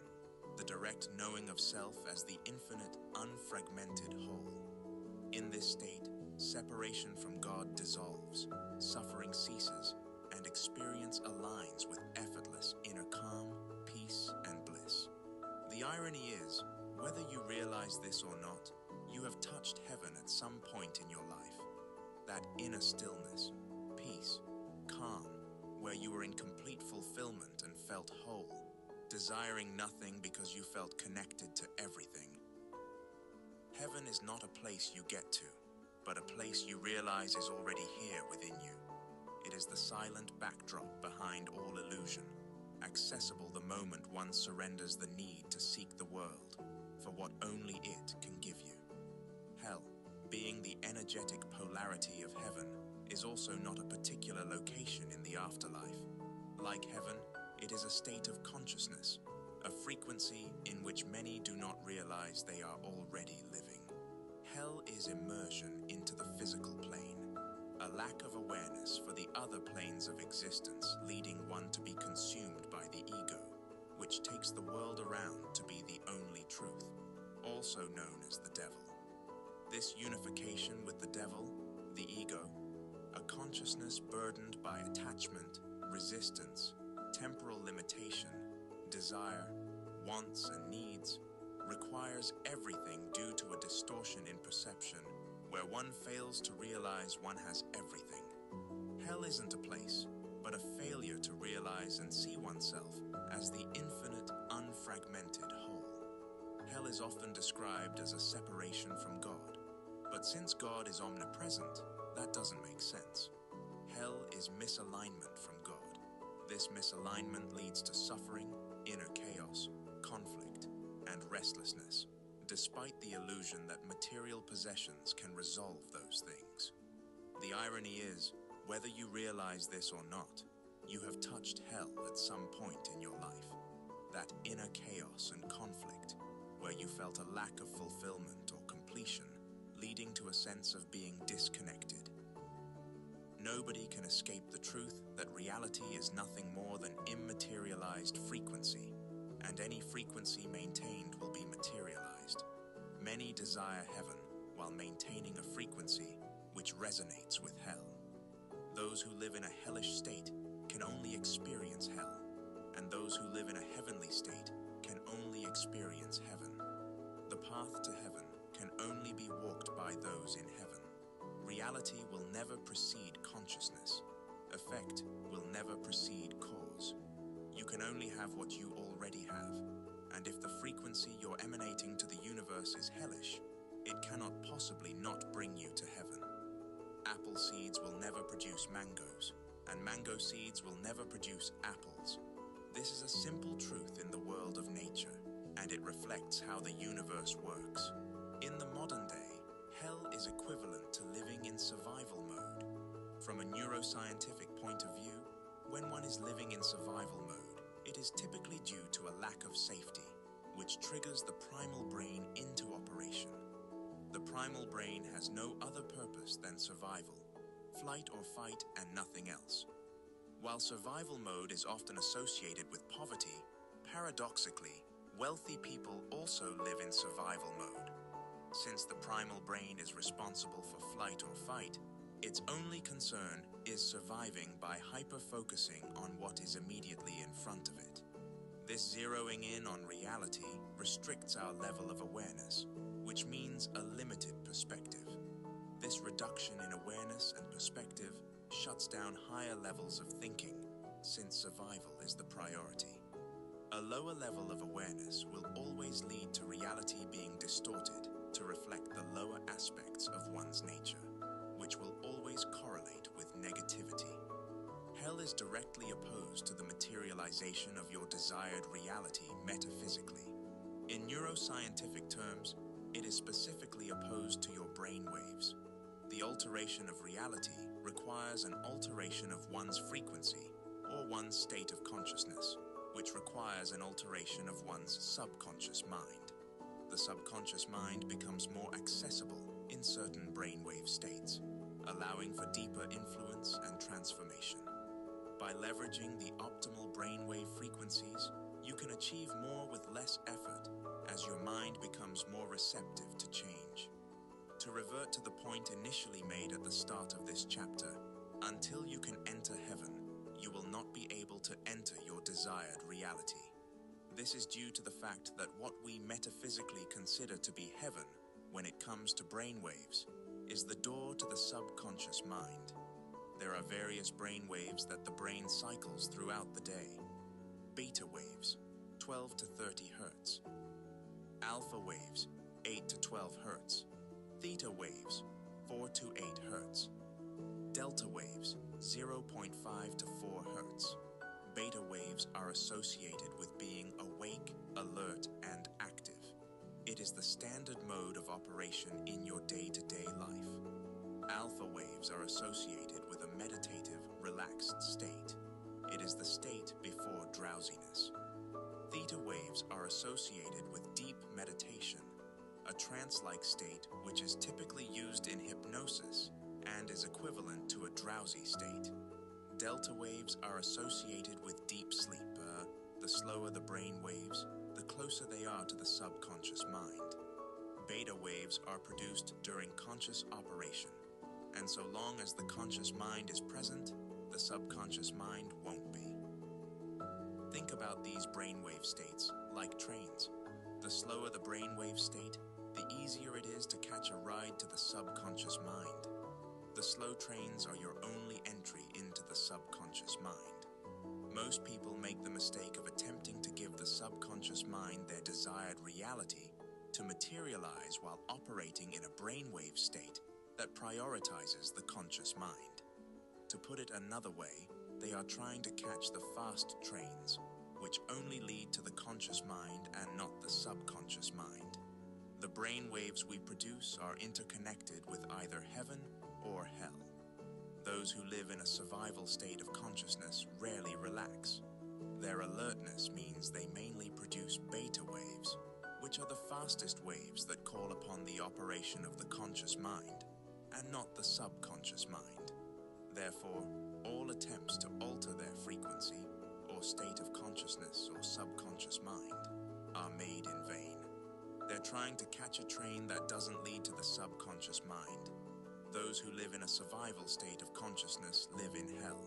the direct knowing of self as the infinite, unfragmented whole. In this state, separation from God dissolves, suffering ceases, and experience aligns with effortless inner calm, peace, and bliss. The irony is, whether you realize this or not, you have touched heaven at some point in your life. That inner stillness, peace, calm, where you were in complete fulfillment and felt whole, desiring nothing because you felt connected to everything. Heaven is not a place you get to, but a place you realize is already here within you. It is the silent backdrop behind all illusion, accessible the moment one surrenders the need to seek the world for what only it can give you. Hell, being the energetic polarity of heaven, is also not a particular location in the afterlife. Like heaven, it is a state of consciousness, a frequency in which many do not realize they are already living. Hell is immersion into the physical plane, a lack of awareness for the other planes of existence, leading one to be consumed by the ego, which takes the world around to be the only truth, also known as the devil. This unification with the devil, the ego, a consciousness burdened by attachment, resistance, temporal limitation, desire, wants and needs, requires everything due to a distortion in perception where one fails to realize one has everything. Hell isn't a place, but a failure to realize and see oneself as the infinite, unfragmented whole. Hell is often described as a separation from God, but since God is omnipresent, that doesn't make sense. Hell is misalignment from God, This misalignment leads to suffering, inner chaos, conflict, and restlessness, despite the illusion that material possessions can resolve those things. The irony is, whether you realize this or not, you have touched hell at some point in your life. That inner chaos and conflict, where you felt a lack of fulfillment or completion, leading to a sense of being disconnected. Nobody can escape the truth that reality is nothing more than immaterialized frequency, and any frequency maintained will be materialized. Many desire heaven while maintaining a frequency which resonates with hell. Those who live in a hellish state can only experience hell, and those who live in a heavenly state can only experience heaven. The path to heaven can only be walked by those in heaven. Reality will never precede consciousness. Effect will never precede cause. You can only have what you already have, and if the frequency you're emanating to the universe is hellish, it cannot possibly not bring you to heaven. Apple seeds will never produce mangoes, and mango seeds will never produce apples. This is a simple truth in the world of nature, and it reflects how the universe works. In the modern day, hell is equivalent to living in survival mode. From a neuroscientific point of view, when one is living in survival mode, it is typically due to a lack of safety, which triggers the primal brain into operation. The primal brain has no other purpose than survival, flight or fight, and nothing else. While survival mode is often associated with poverty, paradoxically, wealthy people also live in survival mode. Since the primal brain is responsible for flight or fight, its only concern is surviving by hyper-focusing on what is immediately in front of it. This zeroing in on reality restricts our level of awareness, which means a limited perspective. This reduction in awareness and perspective shuts down higher levels of thinking, since survival is the priority. A lower level of awareness will always lead to reality being distorted to reflect the lower aspects of one's nature, which will always correlate with negativity. Hell is directly opposed to the materialization of your desired reality metaphysically. In neuroscientific terms, it is specifically opposed to your brainwaves. The alteration of reality requires an alteration of one's frequency or one's state of consciousness, which requires an alteration of one's subconscious mind. The subconscious mind becomes more accessible in certain brainwave states, allowing for deeper influence and transformation. By leveraging the optimal brainwave frequencies, you can achieve more with less effort as your mind becomes more receptive to change. To revert to the point initially made at the start of this chapter, until you can enter heaven, you will not be able to enter your desired reality. This is due to the fact that what we metaphysically consider to be heaven when it comes to brainwaves is the door to the subconscious mind. There are various brainwaves that the brain cycles throughout the day. Beta waves, 12 to 30 hertz. Alpha waves, 8 to 12 hertz. Theta waves, 4 to 8 hertz. Delta waves, 0.5 to 4 hertz. Beta waves are associated with being awake, alert, and active. It is the standard mode of operation in your day-to-day life. Alpha waves are associated with a meditative, relaxed state. It is the state before drowsiness. Theta waves are associated with deep meditation, a trance-like state which is typically used in hypnosis and is equivalent to a drowsy state. Delta waves are associated with deep sleep. The slower the brain waves, the closer they are to the subconscious mind. Beta waves are produced during conscious operation, and so long as the conscious mind is present, the subconscious mind won't be. Think about these brainwave states like trains. The slower the brainwave state, the easier it is to catch a ride to the subconscious mind. The slow trains are your only entry into the subconscious mind. Most people make the mistake of attempting to give the subconscious mind their desired reality to materialize while operating in a brainwave state that prioritizes the conscious mind. To put it another way, they are trying to catch the fast trains, which only lead to the conscious mind and not the subconscious mind. The brain waves we produce are interconnected with either heaven or hell. Those who live in a survival state of consciousness rarely relax. Their alertness means they mainly produce beta waves, which are the fastest waves that call upon the operation of the conscious mind, and not the subconscious mind. Therefore, all attempts to alter their frequency, or state of consciousness or subconscious mind, are made in vain. They're trying to catch a train that doesn't lead to the subconscious mind. Those who live in a survival state of consciousness live in hell,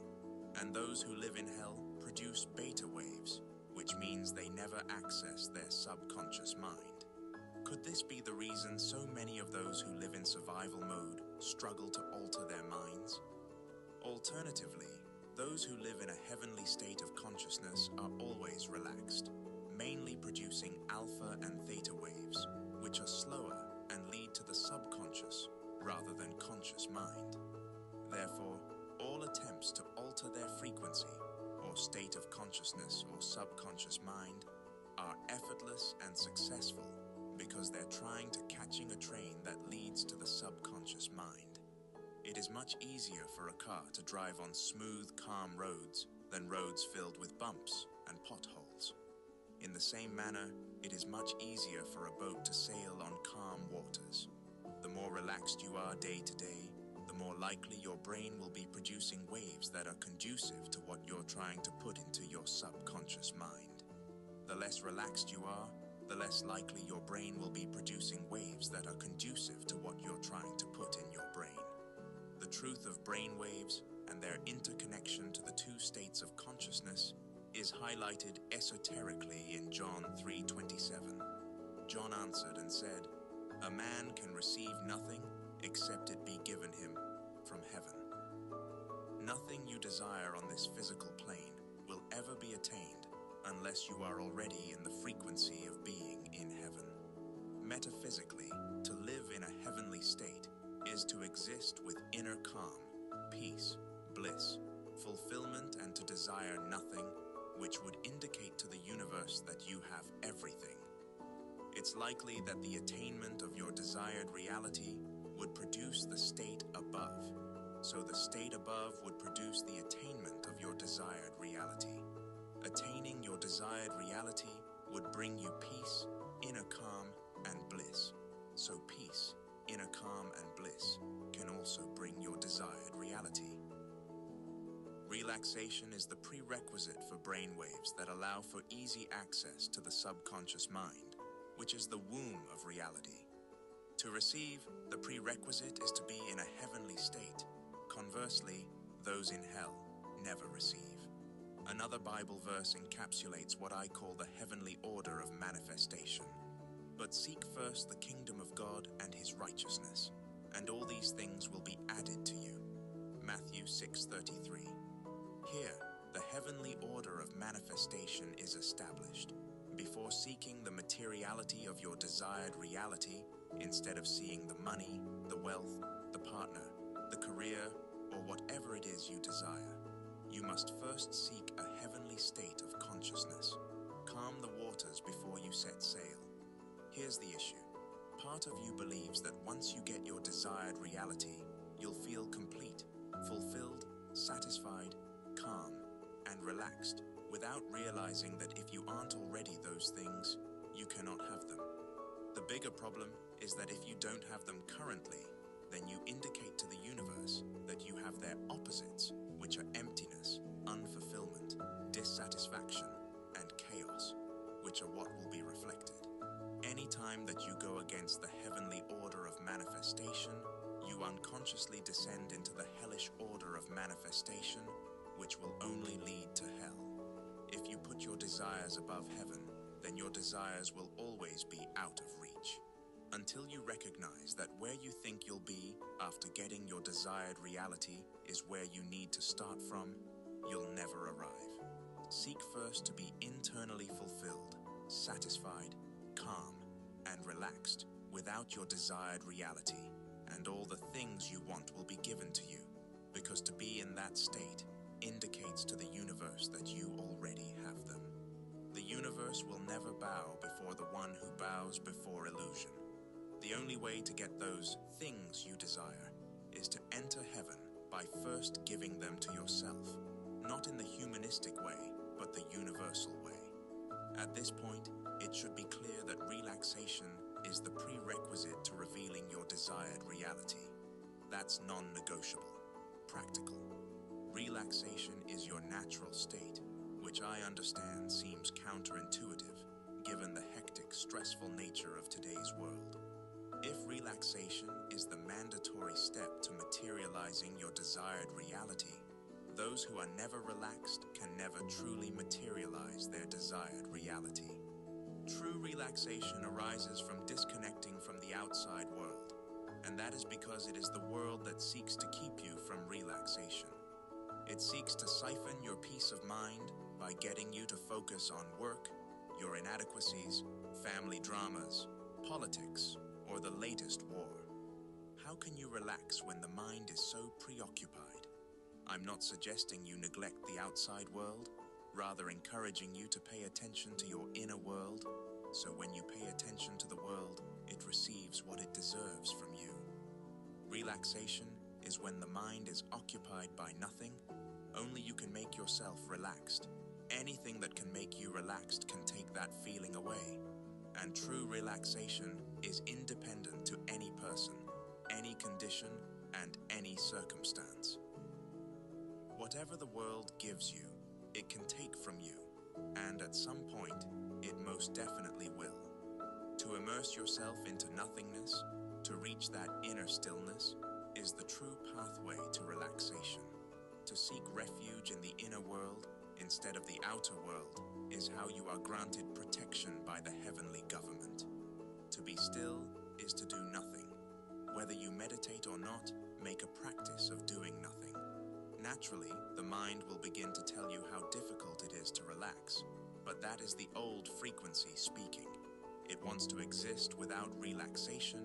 and those who live in hell produce beta waves, which means they never access their subconscious mind. Could this be the reason so many of those who live in survival mode struggle to alter their minds? Alternatively, those who live in a heavenly state of consciousness are always relaxed, mainly producing alpha and theta waves, which are slower and lead to the subconscious rather than conscious mind. Therefore, all attempts to alter their frequency, or state of consciousness or subconscious mind, are effortless and successful because they're trying to catching a train that leads to the subconscious mind. It is much easier for a car to drive on smooth, calm roads than roads filled with bumps and potholes. In the same manner, it is much easier for a boat to sail on calm waters. The more relaxed you are day to day, the more likely your brain will be producing waves that are conducive to what you're trying to put into your subconscious mind. The less relaxed you are, the less likely your brain will be producing waves that are conducive to what you're trying to put in your brain. The truth of brain waves and their interconnection to the two states of consciousness is highlighted esoterically in John 3:27. John answered and said, "A man can receive nothing except it be given him from heaven." Nothing you desire on this physical plane will ever be attained unless you are already in the frequency of being in heaven. Metaphysically, to live in a heavenly state is to exist with inner calm, peace, bliss, fulfillment, and to desire nothing, which would indicate to the universe that you have everything. It's likely that the attainment of your desired reality would produce the state above, so the state above would produce the attainment of your desired reality. Attaining your desired reality would bring you peace, inner calm, and bliss. So peace, inner calm, and bliss can also bring your desired reality. Relaxation is the prerequisite for brainwaves that allow for easy access to the subconscious mind, which is the womb of reality. To receive, the prerequisite is to be in a heavenly state. Conversely, those in hell never receive. Another Bible verse encapsulates what I call the heavenly order of manifestation. But seek first the kingdom of God and his righteousness, and all these things will be added to you. Matthew 6:33. Here, the heavenly order of manifestation is established. Before seeking the materiality of your desired reality, instead of seeing the money, the wealth, the partner, the career, or whatever it is you desire, you must first seek a heavenly state of consciousness. Calm the waters before you set sail. Here's the issue. Part of you believes that once you get your desired reality, you'll feel complete, fulfilled, satisfied, calm, and relaxed, without realizing that if you aren't already those things, you cannot have them. The bigger problem is that if you don't have them currently, then you indicate to the universe that you have their opposites, which are emptiness, unfulfillment, dissatisfaction, and chaos, which are what will be reflected. Any time that you go against the heavenly order of manifestation, you unconsciously descend into the hellish order of manifestation, which will only lead to hell. If you put your desires above heaven, then your desires will always be out of reach. Until you recognize that where you think you'll be after getting your desired reality is where you need to start from, you'll never arrive. Seek first to be internally fulfilled, satisfied, calm, and relaxed without your desired reality, and all the things you want will be given to you, because to be in that state, indicates to the universe that you already have them. The universe will never bow before the one who bows before illusion. The only way to get those things you desire is to enter heaven by first giving them to yourself, not in the humanistic way, but the universal way. At this point, it should be clear that relaxation is the prerequisite to revealing your desired reality. That's non-negotiable, practical. Relaxation is your natural state, which I understand seems counterintuitive, given the hectic, stressful nature of today's world. If relaxation is the mandatory step to materializing your desired reality, those who are never relaxed can never truly materialize their desired reality. True relaxation arises from disconnecting from the outside world, and that is because it is the world that seeks to keep you from relaxation. It seeks to siphon your peace of mind by getting you to focus on work, your inadequacies, family dramas, politics, or the latest war. How can you relax when the mind is so preoccupied? I'm not suggesting you neglect the outside world, rather encouraging you to pay attention to your inner world, so when you pay attention to the world, it receives what it deserves from you. Relaxation is when the mind is occupied by nothing. Only you can make yourself relaxed. Anything that can make you relaxed can take that feeling away. And true relaxation is independent to any person, any condition, and any circumstance. Whatever the world gives you, it can take from you, and at some point, it most definitely will. To immerse yourself into nothingness, to reach that inner stillness, is the true pathway to relaxation. To seek refuge in the inner world instead of the outer world is how you are granted protection by the heavenly government. To be still is to do nothing. Whether you meditate or not, make a practice of doing nothing. Naturally, the mind will begin to tell you how difficult it is to relax, but that is the old frequency speaking. It wants to exist without relaxation,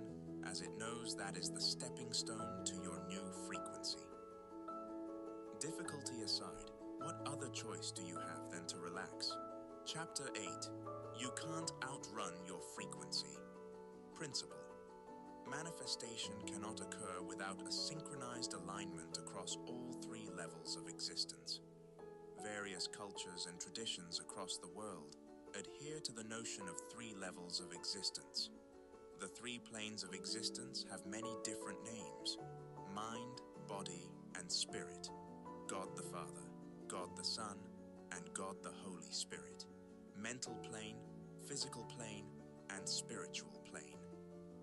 as it knows that is the stepping stone to your new frequency. Difficulty aside, what other choice do you have than to relax? Chapter 8. You can't outrun your frequency. Principle. Manifestation cannot occur without a synchronized alignment across all three levels of existence. Various cultures and traditions across the world adhere to the notion of three levels of existence. The three planes of existence have many different names: mind, body, and spirit. God the Father, God the Son, and God the Holy Spirit. Mental plane, physical plane, and spiritual plane.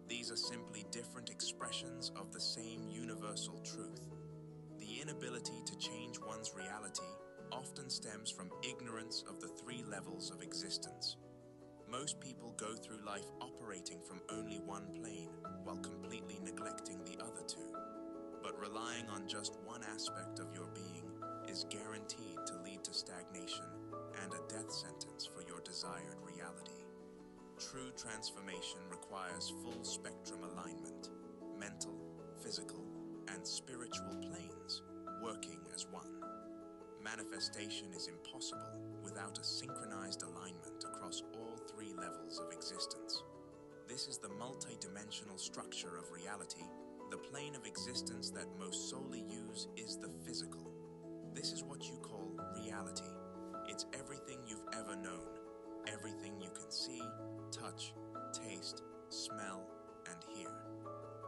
These are simply different expressions of the same universal truth. The inability to change one's reality often stems from ignorance of the three levels of existence. Most people go through life operating from only one plane while completely neglecting the other two. But relying on just one aspect of your being is guaranteed to lead to stagnation and a death sentence for your desired reality. True transformation requires full spectrum alignment, mental, physical, and spiritual planes working as one. Manifestation is impossible without a synchronized alignment across all three levels of existence. This is the multi-dimensional structure of reality. The plane of existence that most solely use is the physical. This is what you call reality. It's everything you've ever known, everything you can see, touch, taste, smell, and hear.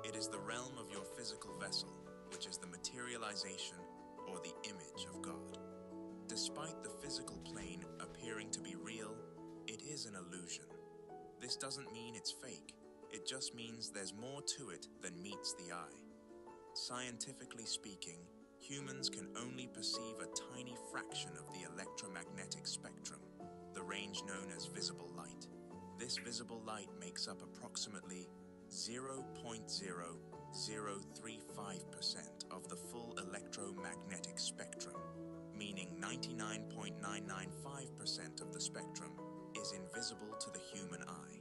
It is the realm of your physical vessel, which is the materialization or the image of God. Despite the physical plane appearing to be real, it is an illusion. This doesn't mean it's fake. It just means there's more to it than meets the eye. Scientifically speaking, humans can only perceive a tiny fraction of the electromagnetic spectrum, the range known as visible light. This visible light makes up approximately 0.0035% of the full electromagnetic spectrum, meaning 99.995% of the spectrum is invisible to the human eye.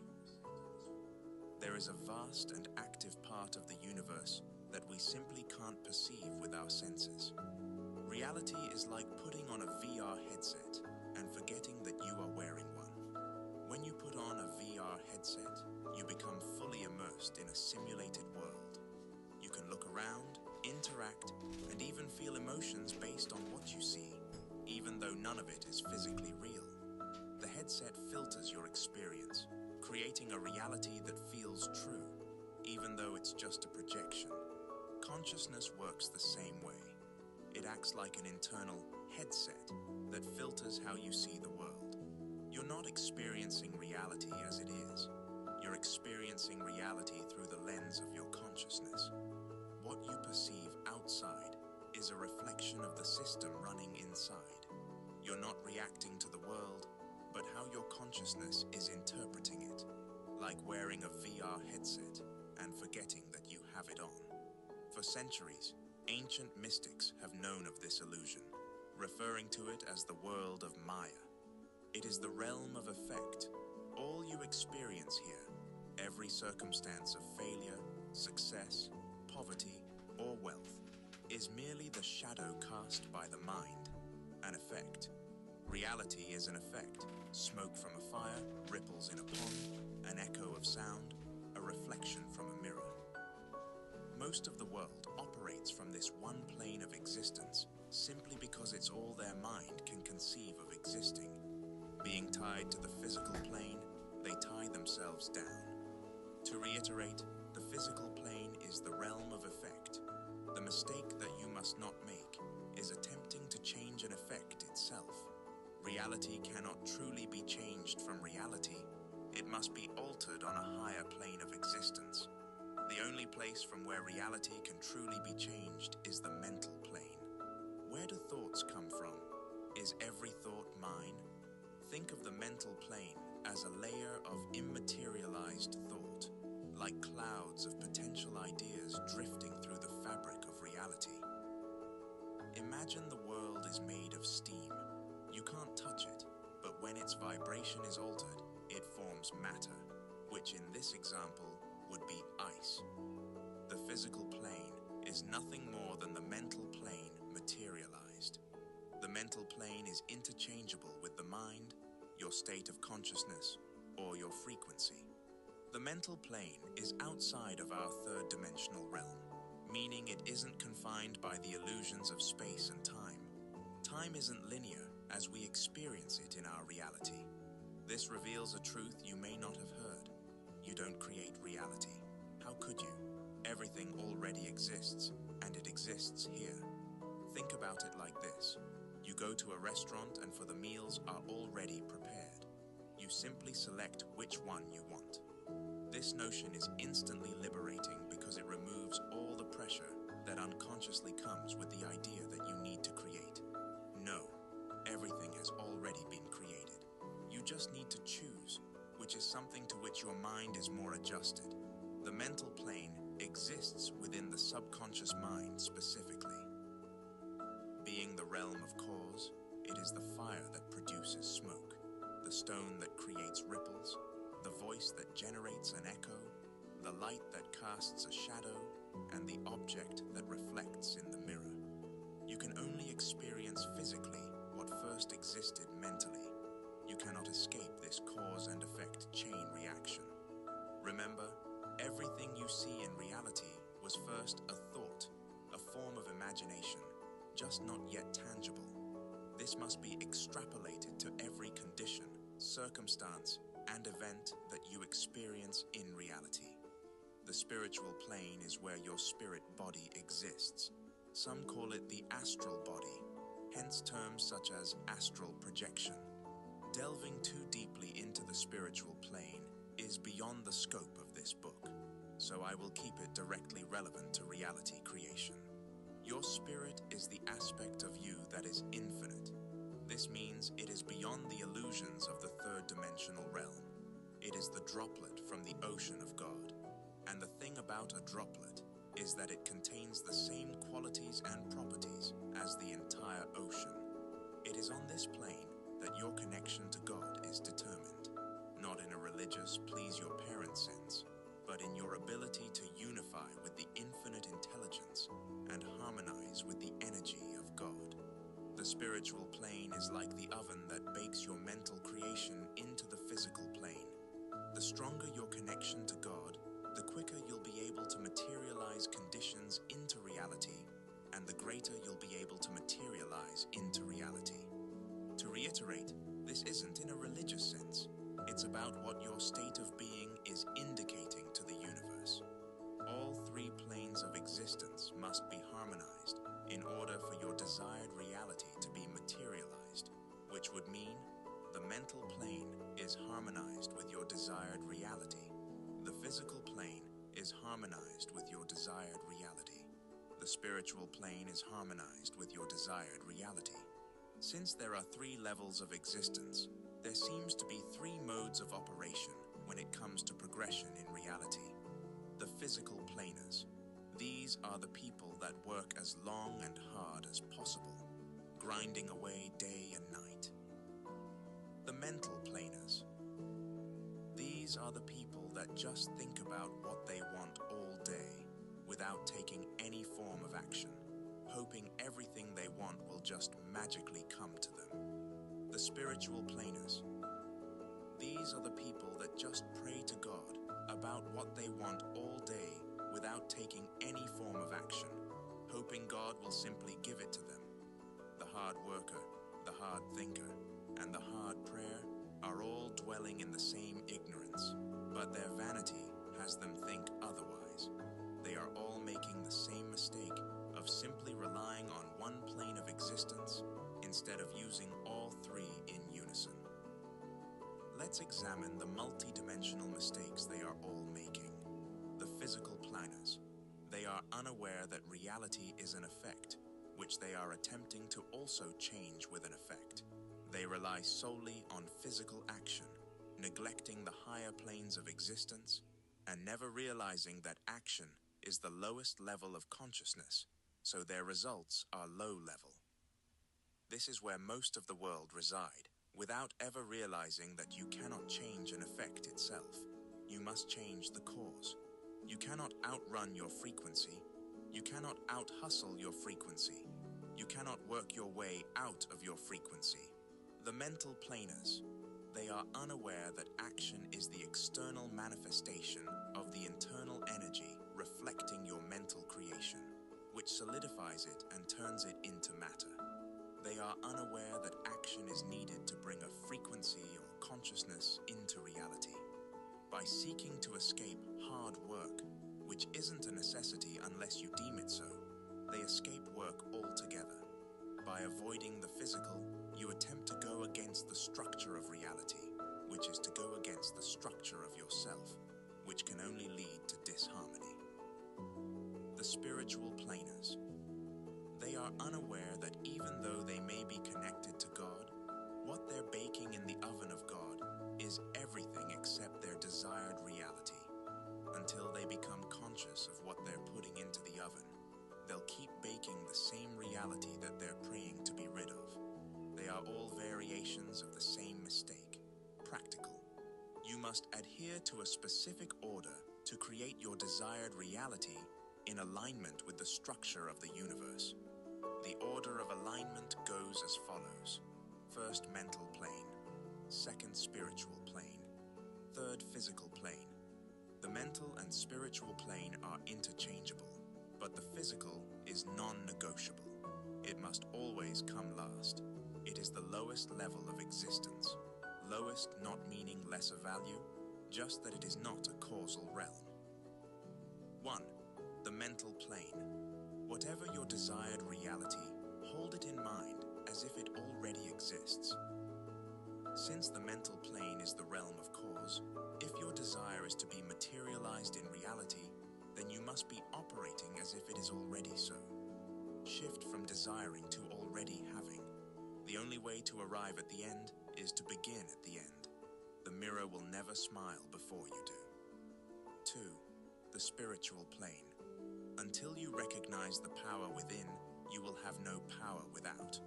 There is a vast and active part of the universe that we simply can't perceive with our senses. Reality is like putting on a VR headset and forgetting that you are wearing one. When you put on a VR headset, you become fully immersed in a simulated world. You can look around, interact, and even feel emotions based on what you see, even though none of it is physically real. The headset filters your experience, creating a reality that feels true, even though it's just a projection. Consciousness works the same way. It acts like an internal headset that filters how you see the world. You're not experiencing reality as it is. You're experiencing reality through the lens of your consciousness. What you perceive outside is a reflection of the system running inside. You're not reacting to the world, but how your consciousness is interpreting it, like wearing a VR headset and forgetting that you have it on. For centuries, ancient mystics have known of this illusion, referring to it as the world of Maya. It is the realm of effect. All you experience here, every circumstance of failure, success, poverty, or wealth, is merely the shadow cast by the mind, an effect. Reality is an effect. Smoke from a fire, ripples in a pond, an echo of sound, a reflection from a mirror. Most of the world operates from this one plane of existence simply because it's all their mind can conceive of existing. Being tied to the physical plane, they tie themselves down. To reiterate, the physical plane is the realm of effect. The mistake that you must not make is attempting to change an effect itself. Reality cannot truly be changed from reality. It must be altered on a higher plane of existence. The only place from where reality can truly be changed is the mental plane. Where do thoughts come from? Is every thought mine? Think of the mental plane as a layer of immaterialized thought, like clouds of potential ideas drifting through the fabric of reality. Imagine the world is made of steam. You can't touch it, but when its vibration is altered, it forms matter, which in this example would be ice. The physical plane is nothing more than the mental plane materialized. The mental plane is interchangeable with the mind, your state of consciousness, or your frequency. The mental plane is outside of our third dimensional realm, meaning it isn't confined by the illusions of space and time. Time isn't linear as we experience it in our reality. This reveals a truth you may not have heard. You don't create reality. How could you? Everything already exists, and it exists here. Think about it like this. You go to a restaurant and for the meals are already prepared. You simply select which one you want. This notion is instantly liberating because it removes all the pressure that unconsciously comes with the idea that you need to create. No, everything has already been created. You just need to choose, which is something to which your mind is more adjusted. The mental plane exists within the subconscious mind specifically. Being the realm of cause, it is the fire that produces smoke, the stone that creates ripples, the voice that generates an echo, the light that casts a shadow, and the object that reflects in the mirror. You can only experience physically what first existed mentally. You cannot escape this cause and effect chain reaction. Remember, everything you see in reality was first a thought, a form of imagination, just not yet tangible. This must be extrapolated to every condition, circumstance, and event that you experience in reality. The spiritual plane is where your spirit body exists. Some call it the astral body, hence terms such as astral projection. Delving too deeply into the spiritual plane is beyond the scope of this book, so I will keep it directly relevant to reality creation. Your spirit is the aspect of you that is infinite. This means it is beyond the illusions of the third dimensional realm. It is the droplet from the ocean of God. And the thing about a droplet is that it contains the same qualities and properties as the entire ocean. It is on this plane that your connection to God is determined, not in a religious please your parents sense, but in your ability to unify with the infinite intelligence and harmonize with the energy of God. The spiritual plane is like the oven that bakes your mental creation into the physical plane. The stronger your connection to God, the quicker you'll be able to materialize conditions into reality, and the greater you'll be able to materialize into reality. To reiterate, this isn't in a religious sense. It's about what your state of being is indicating to the universe. All three planes of existence must be harmonized in order for your desired reality to be materialized, which would mean the mental plane is harmonized with your desired reality. The physical plane is harmonized with your desired reality. The spiritual plane is harmonized with your desired reality. Since there are three levels of existence, there seems to be three modes of operation when it comes to progression in reality. The physical planers. These are the people that work as long and hard as possible, grinding away day and night. The mental planers. These are the people that just think about what they want all day without taking any form of action, hoping everything they want will just magically come to them. The spiritual planers. These are the people that just pray to God about what they want all day without taking any form of action, hoping God will simply give it to them. The hard worker, the hard thinker, and the hard prayer are all dwelling in the same ignorance, but their vanity has them think otherwise. They are all making the same mistake of simply relying on one plane of existence instead of using all three in unison. Let's examine the multi-dimensional mistakes they are all making. The physical planners. They are unaware that reality is an effect, which they are attempting to also change with an effect. They rely solely on physical action, neglecting the higher planes of existence, and never realizing that action is the lowest level of consciousness, so their results are low level. This is where most of the world reside, without ever realizing that you cannot change an effect itself. You must change the cause. You cannot outrun your frequency. You cannot out-hustle your frequency. You cannot work your way out of your frequency. The mental planers. They are unaware that action is the external manifestation of the internal energy reflecting your mental creation, which solidifies it and turns it into matter. They are unaware that action is needed to bring a frequency or consciousness into reality. By seeking to escape hard work, which isn't a necessity unless you deem it so, they escape work altogether. By avoiding the physical, you attempt to go against the structure of reality, which is to go against the structure of yourself, which can only lead to disharmony. The spiritual planers. They are unaware that even though they may be connected to God, what they're baking in the oven of God is everything except their desired reality. Until they become conscious of what they're putting into the oven, they'll keep baking the same reality that they're praying to be rid of. They are all variations of the same mistake. Practical. You must adhere to a specific order to create your desired reality in alignment with the structure of the universe. The order of alignment goes as follows. First, mental plane. Second, spiritual plane. Third, physical plane. The mental and spiritual plane are interchangeable, but the physical is non-negotiable. It must always come last. It is the lowest level of existence. Lowest not meaning lesser value, just that it is not a causal realm. 1. The mental plane. Whatever your desired reality, hold it in mind as if it already exists. Since the mental plane is the realm of cause, if your desire is to be materialized in reality, then you must be operating as if it is already so. Shift from desiring to already having. The only way to arrive at the end is to begin at the end. The mirror will never smile before you do. 2. The spiritual plane. Until you recognize the power within, you will have no power without.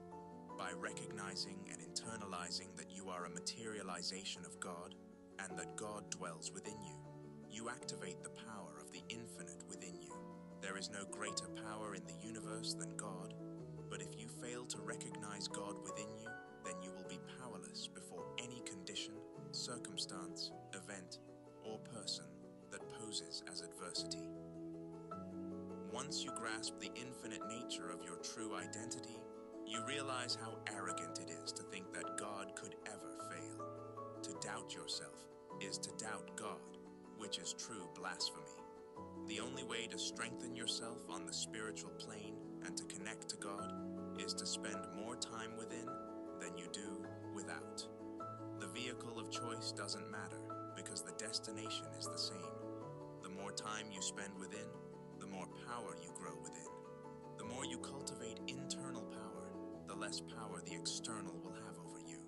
By recognizing and internalizing that you are a materialization of God, and that God dwells within you, you activate the power of the infinite within you. There is no greater power in the universe than God, but if you fail to recognize God within you, then you will be powerless before any condition, circumstance, event, or person that poses as adversity. Once you grasp the infinite nature of your true identity, you realize how arrogant it is to think that God could ever fail. To doubt yourself is to doubt God, which is true blasphemy. The only way to strengthen yourself on the spiritual plane and to connect to God is to spend more time within than you do without. The vehicle of choice doesn't matter because the destination is the same. The more time you spend within, the more power you grow within. The more you cultivate internal power, the less power the external will have over you.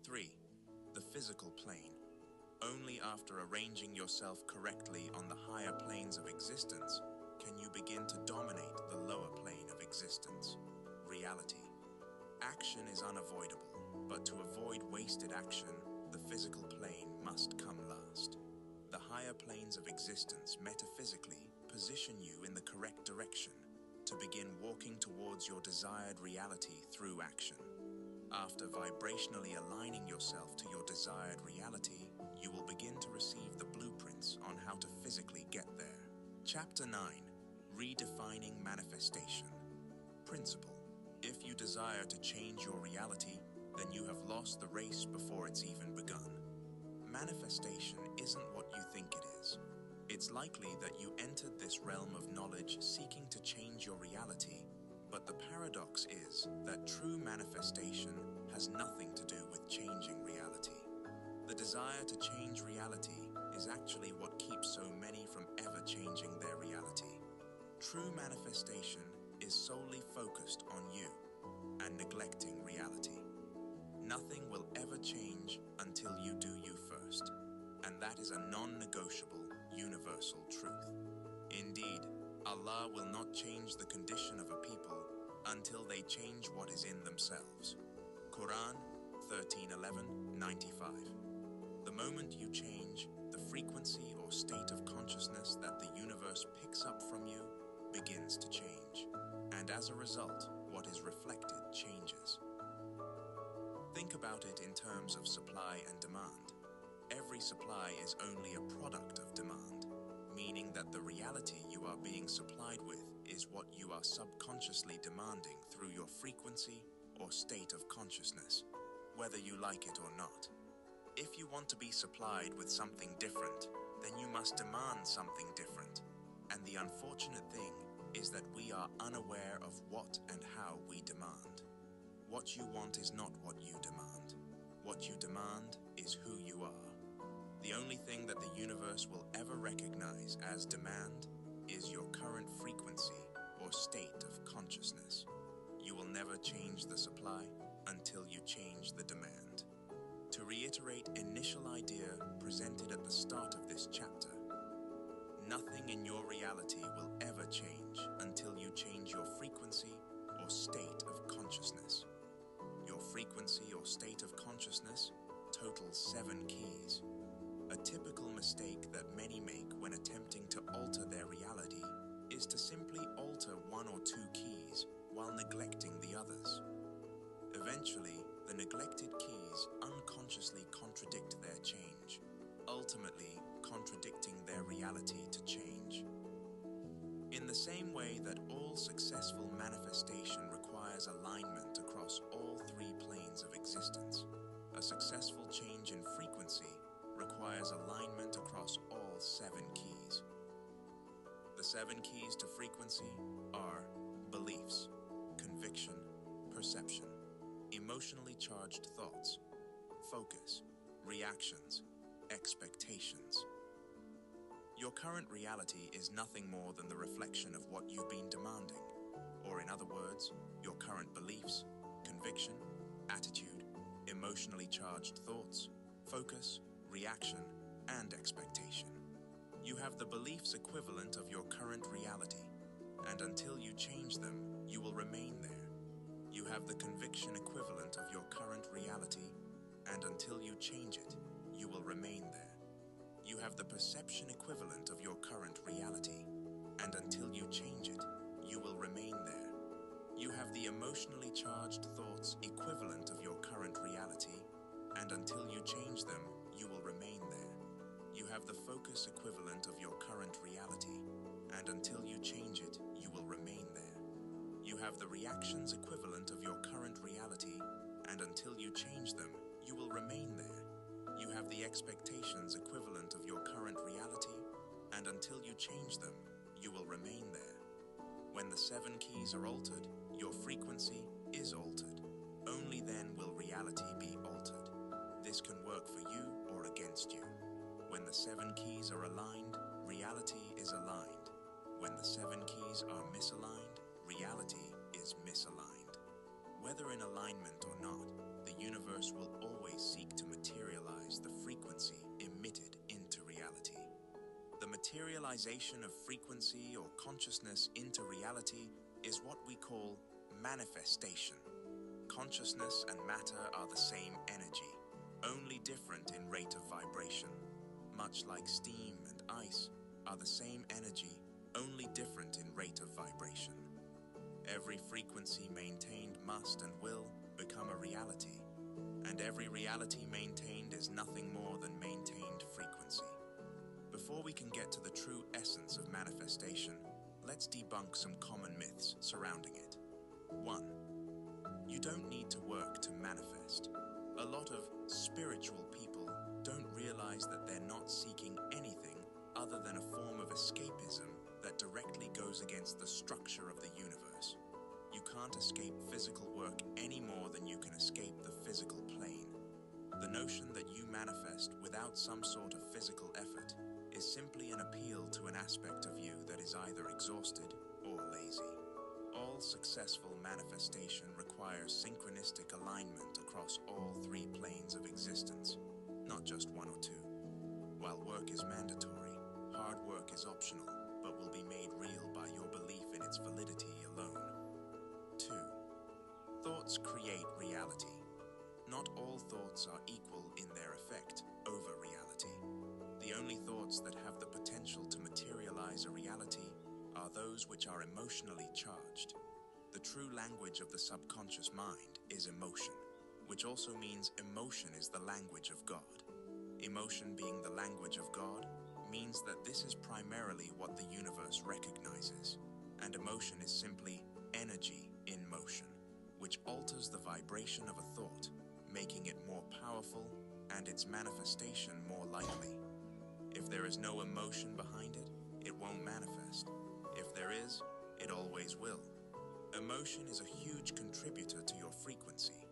3. The physical plane. Only after arranging yourself correctly on the higher planes of existence can you begin to dominate the lower plane of existence, reality. Action is unavoidable, but to avoid wasted action, the physical plane must come last. The higher planes of existence metaphysically position you in the correct direction to begin walking towards your desired reality through action. After vibrationally aligning yourself to your desired reality, you will begin to receive the blueprints on how to physically get there. Chapter 9. Redefining Manifestation. Principle. If you desire to change your reality, then you have lost the race before it's even begun. Manifestation isn't what you think it is. It's likely that you entered this realm of knowledge seeking to change your reality, but the paradox is that true manifestation has nothing to do with changing reality. The desire to change reality is actually what keeps so many from ever changing their reality. True manifestation is solely focused on you and neglecting reality. Nothing will ever change until you do you first, and that is a non-negotiable, universal truth. Indeed, Allah will not change the condition of a people until they change what is in themselves. Quran 13:11-95. The moment you change, the frequency or state of consciousness that the universe picks up from you begins to change, and as a result, what is reflected changes. Think about it in terms of supply and demand. Every supply is only a product of demand, meaning that the reality you are being supplied with is what you are subconsciously demanding through your frequency or state of consciousness, whether you like it or not. If you want to be supplied with something different, then you must demand something different. And the unfortunate thing is that we are unaware of what and how we demand. What you want is not what you demand. What you demand is who you are. The only thing that the universe will ever recognize as demand is your current frequency or state of consciousness. You will never change the supply until you change the demand. To reiterate initial idea presented at the start of this chapter, nothing in your reality will ever change until you change your frequency or state of consciousness. Your frequency or state of consciousness totals 7 keys. A typical mistake that many make when attempting to alter their reality is to simply alter 1 or 2 keys while neglecting the others. Eventually, the neglected keys unconsciously contradict their change, ultimately contradicting their reality to change. In the same way that all successful manifestation requires alignment across all 3 planes of existence, a successful change in frequency requires alignment across all 7 keys. The 7 keys to frequency are beliefs, conviction, perception, emotionally charged thoughts, focus, reactions, expectations. Your current reality is nothing more than the reflection of what you've been demanding, or in other words, your current beliefs, conviction, attitude, emotionally charged thoughts, focus, reaction, and expectation. You have the beliefs equivalent of your current reality, and until you change them, you will remain there. You have the conviction equivalent of your current reality, and until you change it, you will remain there. You have the perception equivalent of your current reality, and until you change it, you will remain there. You have the emotionally charged thoughts equivalent of your current reality, and until you change them, you will remain there. You have the focus equivalent of your current reality, and until you change it, you will remain there. You have the reactions equivalent of your current reality, and until you change them, you will remain there. You have the expectations equivalent of your current reality, and until you change them, you will remain there. When the 7 keys are altered, your frequency is altered. Only then will reality be altered. This can work for you or against you. When the 7 keys are aligned, reality is aligned. When the 7 keys are misaligned, reality is misaligned. Whether in alignment or not, the universe will always seek to materialize the frequency emitted into reality. The materialization of frequency or consciousness into reality is what we call manifestation. Consciousness and matter are the same energy, only different in rate of vibration. Much like steam and ice are the same energy, only different in rate of vibration. Every frequency maintained must and will become a reality, and every reality maintained is nothing more than maintained frequency. Before we can get to the true essence of manifestation, let's debunk some common myths surrounding it. 1. You don't need to work to manifest. A lot of spiritual people don't realize that they're not seeking anything other than a form of escapism that directly goes against the structure of the universe. You can't escape physical work any more than you can escape the physical plane. The notion that you manifest without some sort of physical effort is simply an appeal to an aspect of you that is either exhausted or lazy. All successful manifestation requires synchronistic alignment across all 3 planes of existence, not just 1 or 2. While work is mandatory, hard work is optional, but will be made real by your belief in its validity alone. 2. Thoughts create reality. Not all thoughts are equal in their effect over reality. The only thoughts that have the potential to materialize a reality are those which are emotionally charged. The true language of the subconscious mind is emotion, which also means emotion is the language of God. Emotion being the language of God means that this is primarily what the universe recognizes, and emotion is simply energy in motion, which alters the vibration of a thought, making it more powerful and its manifestation more likely. If there is no emotion behind it, it won't manifest. If there is, it always will. Emotion is a huge contributor to your frequency,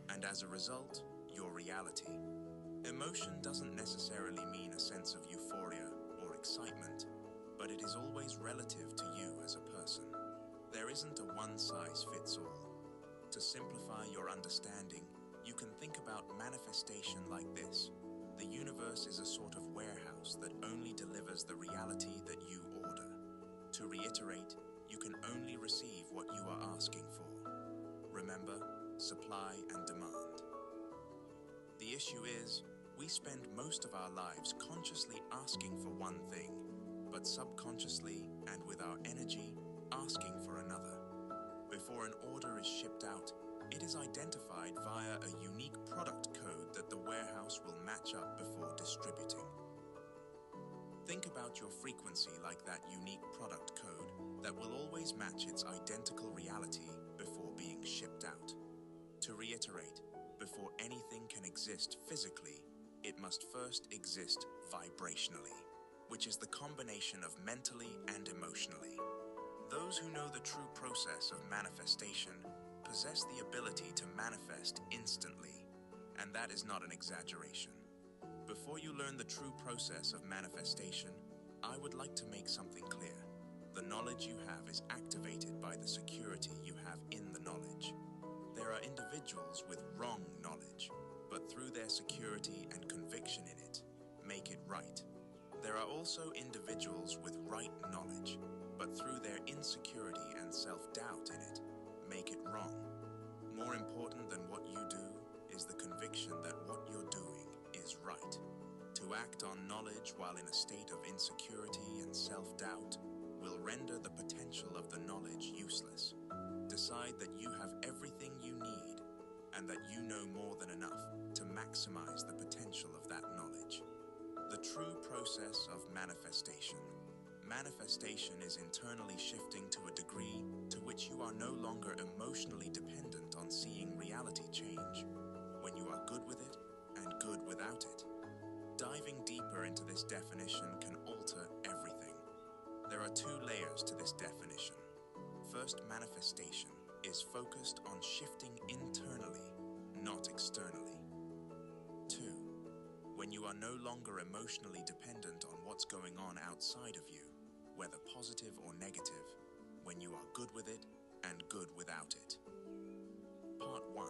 and as a result, your reality. Emotion doesn't necessarily mean a sense of euphoria or excitement, but it is always relative to you as a person. There isn't a one-size-fits-all. To simplify your understanding, you can think about manifestation like this. The universe is a sort of warehouse that only delivers the reality that you order. To reiterate, you can only receive what you are asking for. Remember, supply and demand. The issue is, we spend most of our lives consciously asking for one thing, but subconsciously and with our energy, asking for another. Before an order is shipped out, it is identified via a unique product code that the warehouse will match up before distributing. Think about your frequency like that unique product code that will always match its identical reality before being shipped out. To reiterate, before anything can exist physically, it must first exist vibrationally, which is the combination of mentally and emotionally. Those who know the true process of manifestation possess the ability to manifest instantly, and that is not an exaggeration. Before you learn the true process of manifestation, I would like to make something clear. The knowledge you have is activated by the security you have in the knowledge. There are individuals with wrong knowledge, but through their security and conviction in it, make it right. There are also individuals with right knowledge, but through their insecurity and self-doubt in it, make it wrong. More important than what you do is the conviction that what you're doing is right. To act on knowledge while in a state of insecurity and self-doubt will render the potential of the knowledge useless. Decide decide that you have everything you need and that you know more than enough to maximize the potential of that knowledge. The true process of manifestation. Manifestation is internally shifting to a degree to which you are no longer emotionally dependent on seeing reality change, when you are good with it and good without it. Diving deeper into this definition can alter everything. There are two layers to this definition. First, manifestation is focused on shifting internally, not externally. Two, when you are no longer emotionally dependent on what's going on outside of you, whether positive or negative, when you are good with it and good without it. Part 1.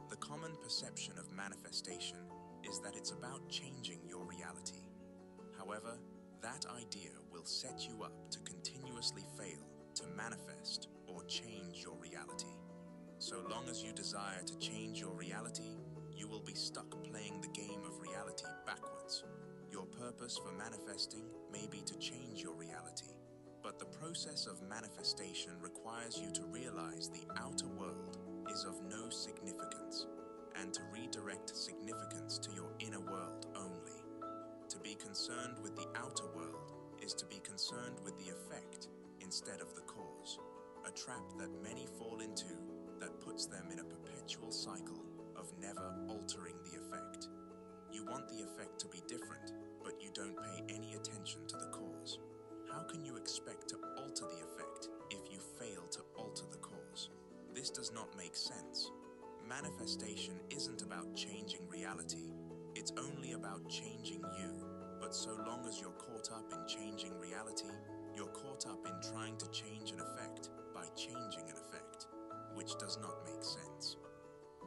The common perception of manifestation is that it's about changing your reality. However, that idea will set you up to continuously fail to manifest or change your reality. So long as you desire to change your reality, you will be stuck playing the game of reality backwards. Your purpose for manifesting may be to change your reality, but the process of manifestation requires you to realize the outer world is of no significance, and to redirect significance to your inner world only. To be concerned with the outer world is to be concerned with the effect instead of the cause, a trap that many fall into that puts them in a perpetual cycle of never altering the effect. You want the effect to be different, but you don't pay any attention to the cause. How can you expect to alter the effect if you fail to alter the cause? This does not make sense. Manifestation isn't about changing reality, it's only about changing you. But so long as you're caught up in changing reality, you're caught up in trying to change an effect by changing an effect, which does not make sense.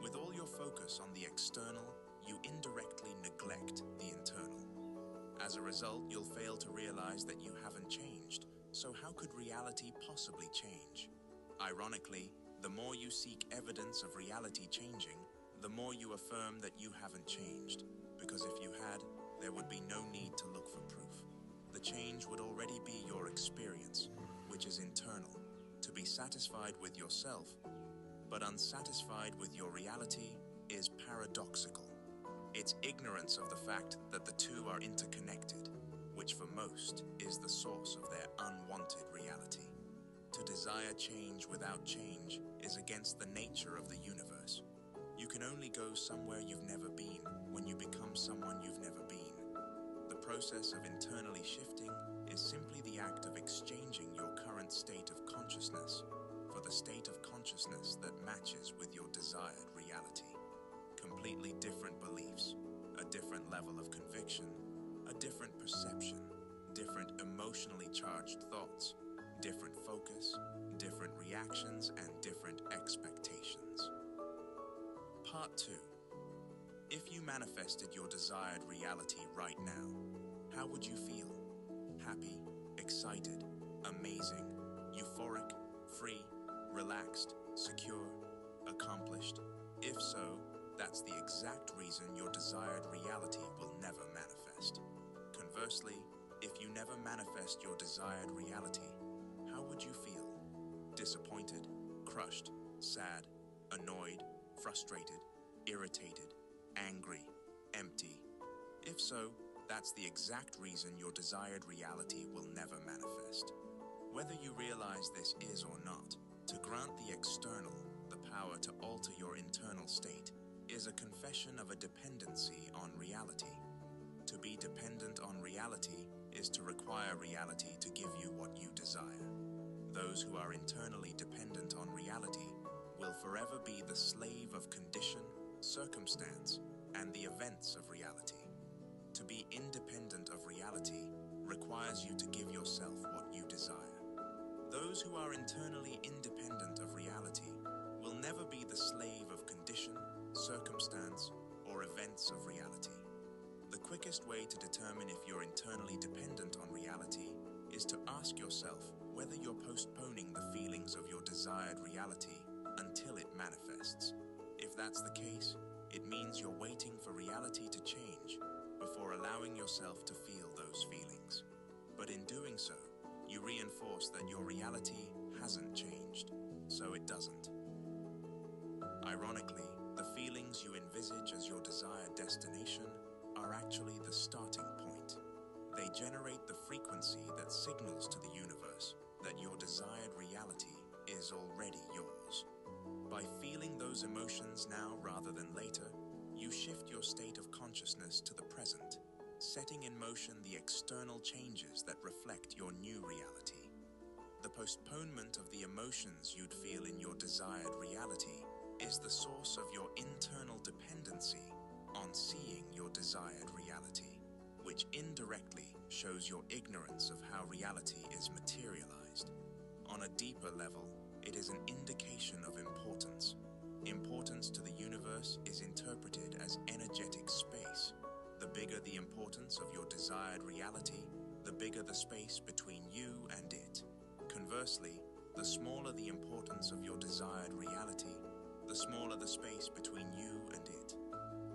With all your focus on the external, you indirectly neglect the internal. As a result, you'll fail to realize that you haven't changed, so how could reality possibly change? Ironically, the more you seek evidence of reality changing, the more you affirm that you haven't changed, because if you had, there would be no need to look for proof. The change would already be your experience, which is internal, to be satisfied with yourself, but unsatisfied with your reality is paradoxical. It's ignorance of the fact that the two are interconnected, which for most is the source of their unwanted reality. To desire change without change is against the nature of the universe. You can only go somewhere you've never been when you become someone you've never been. The process of internally shifting is simply the act of exchanging your current state of consciousness for the state of consciousness that matches with your desired reality. Completely different beliefs, a different level of conviction, a different perception, different emotionally charged thoughts, different focus, different reactions, and different expectations. Part 2. If you manifested your desired reality right now, how would you feel? Happy, excited, amazing, euphoric, free, relaxed, secure, accomplished? If so, that's the exact reason your desired reality will never manifest. Conversely, if you never manifest your desired reality, how would you feel? Disappointed, crushed, sad, annoyed, frustrated, irritated, angry, empty? If so, that's the exact reason your desired reality will never manifest. Whether you realize this is or not, to grant the external the power to alter your internal state is a confession of a dependency on reality. To be dependent on reality is to require reality to give you what you desire. Those who are internally dependent on reality will forever be the slave of condition, circumstance, and the events of reality. To be independent of reality requires you to give yourself what you desire. Those who are internally independent of reality will never be the slave of condition, circumstance, or events of reality. The quickest way to determine if you're internally dependent on reality is to ask yourself whether you're postponing the feelings of your desired reality until it manifests. If that's the case, it means you're waiting for reality to change before allowing yourself to feel those feelings. But in doing so, you reinforce that your reality hasn't changed, so it it doesn't. Ironically, the feelings you envisage as your desired destination are actually the starting point. They generate the frequency that signals to the universe that your desired reality is already yours. By feeling those emotions now rather than later, you shift your state of consciousness to the present, setting in motion the external changes that reflect your new reality. The postponement of the emotions you'd feel in your desired reality is the source of your internal dependency on seeing your desired reality, which indirectly shows your ignorance of how reality is materialized. On a deeper level, it is an indication of importance. Importance to the universe is interpreted as energetic space. The bigger the importance of your desired reality, the bigger the space between you and it. Conversely, the smaller the importance of your desired reality, the smaller the space between you and it.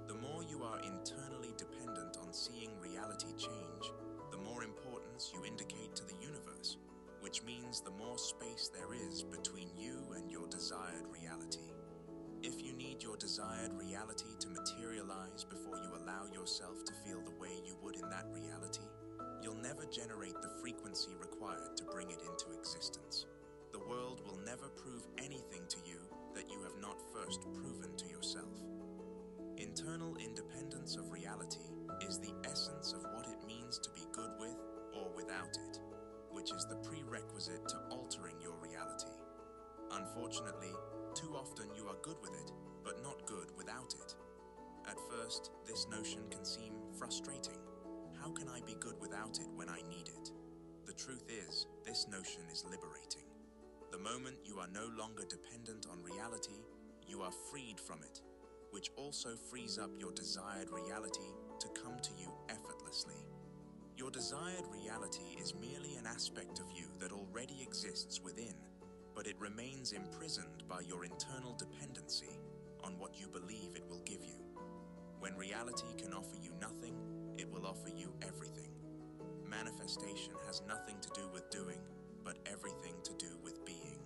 The more you are internally dependent on seeing reality change, the more importance you indicate to the universe, which means the more space there is between you and your desired reality. If you need your desired reality to materialize before you allow yourself to feel the way you would in that reality, you'll never generate the frequency required to bring it into existence. The world will never prove anything to you that you have not first proven to yourself. Internal independence of reality is the essence of what it means to be good with or without it, which is the prerequisite to altering your reality. Unfortunately, too often you are good with it, but not good without it. At first, this notion can seem frustrating. How can I be good without it when I need it? The truth is, this notion is liberating. The moment you are no longer dependent on reality, you are freed from it, which also frees up your desired reality to come to you effortlessly. Your desired reality is merely an aspect of you that already exists within, but it remains imprisoned by your internal dependency on what you believe it will give you. When reality can offer you nothing, it will offer you everything. Manifestation has nothing to do with doing, but everything to do with being.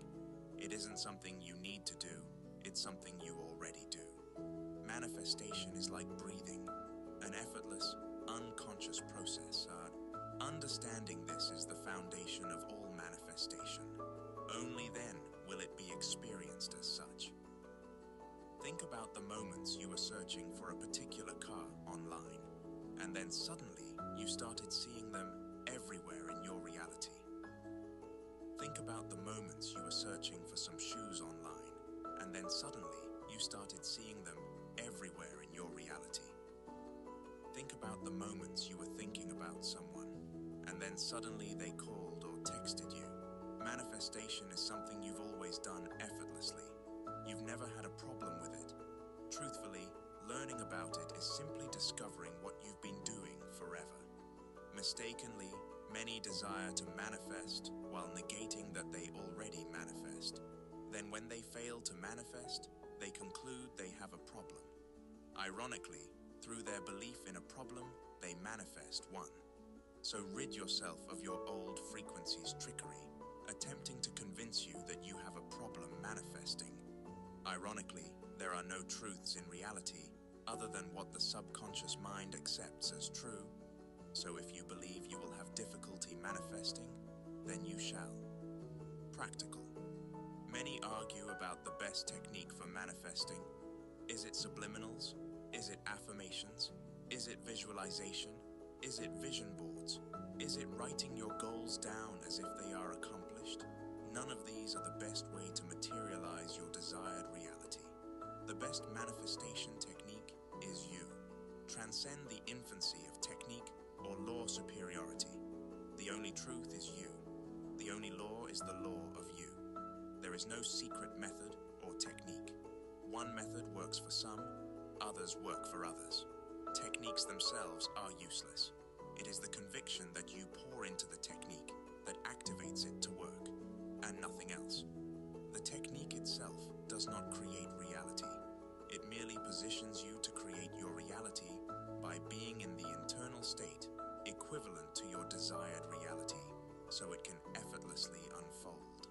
It isn't something you need to do, it's something you already do. Manifestation is like breathing, an effortless, unconscious process. Understanding this is the foundation of all manifestation. Only then will it be experienced as such. Think about the moments you were searching for a particular car online, and then suddenly you started seeing them everywhere in your reality. Think about the moments you were searching for some shoes online, and then suddenly you started seeing them everywhere in your reality. Think about the moments you were thinking about someone, and then suddenly they called or texted you. Manifestation is something you've always done effortlessly. You've never had a problem with it. Truthfully, learning about it is simply discovering what you've been doing forever. Mistakenly, many desire to manifest while negating that they already manifest. Then when they fail to manifest, they conclude they have a problem. Ironically, through their belief in a problem, they manifest one. So rid yourself of your old frequency's trickery, attempting to convince you that you have a problem manifesting. Ironically, there are no truths in reality other than what the subconscious mind accepts as true. So if you believe you will have difficulty manifesting, then you shall. Practical. Many argue about the best technique for manifesting. Is it subliminals? Is it affirmations? Is it visualization? Is it vision boards? Is it writing your goals down as if they are accomplished? None of these are the best way to materialize your desired reality. The best manifestation technique is you. Transcend the infancy of technique or law superiority. The only truth is you. The only law is the law of you. There is no secret method or technique. One method works for some, others work for others. Techniques themselves are useless. It is the conviction that you pour into the technique that activates it to work, and nothing else. The technique itself does not create reality. It merely positions you to create your reality by being in the internal state equivalent to your desired reality, so it can effortlessly unfold.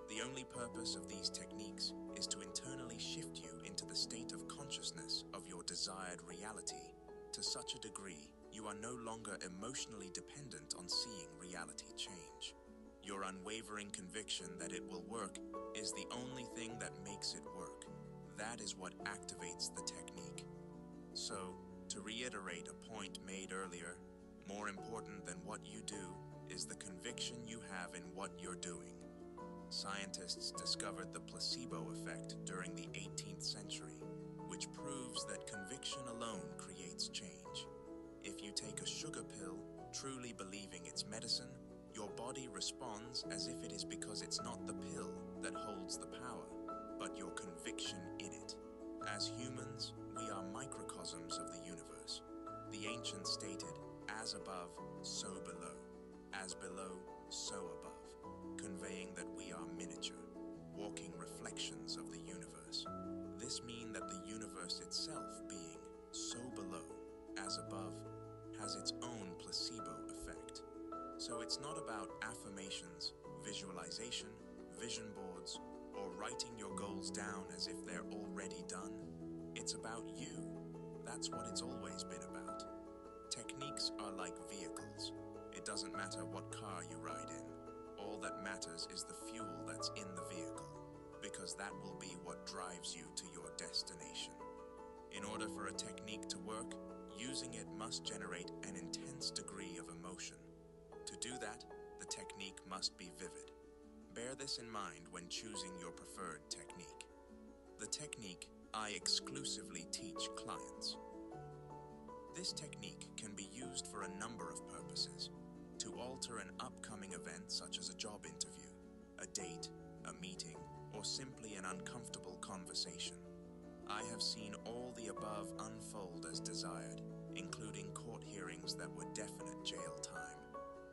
The The only purpose of these techniques is to internally shift you into the state of consciousness of your desired reality to such a degree you are no longer emotionally dependent on seeing reality change. Your unwavering conviction that it will work is the only thing that makes it work. That is what activates the technique. So, to reiterate a point made earlier, more important than what you do is the conviction you have in what you're doing. Scientists discovered the placebo effect during the 18th century, which proves that conviction alone creates change. If you take a sugar pill, truly believing it's medicine, your body responds as if it is because it's not the pill that holds the power, but your conviction in it. As humans, we are microcosms of the universe. The ancients stated, as above, so below. As below, so above, conveying that we are miniature, walking reflections of the universe. This means that the universe itself being so below, as above, has its own placebo effect. So it's not about affirmations, visualization, vision boards, or writing your goals down as if they're already done. It's about you. That's what it's always been about. Techniques are like vehicles. It doesn't matter what car you ride in. All that matters is the fuel that's in the vehicle, because that will be what drives you to your destination. In order for a technique to work, using it must generate an intense degree of emotion. To do that, the technique must be vivid. Bear this in mind when choosing your preferred technique. The technique I exclusively teach clients. This technique can be used for a number of purposes. To alter an upcoming event such as a job interview, a date, a meeting, or simply an uncomfortable conversation. I have seen all the above unfold as desired, including court hearings that were definite jail time.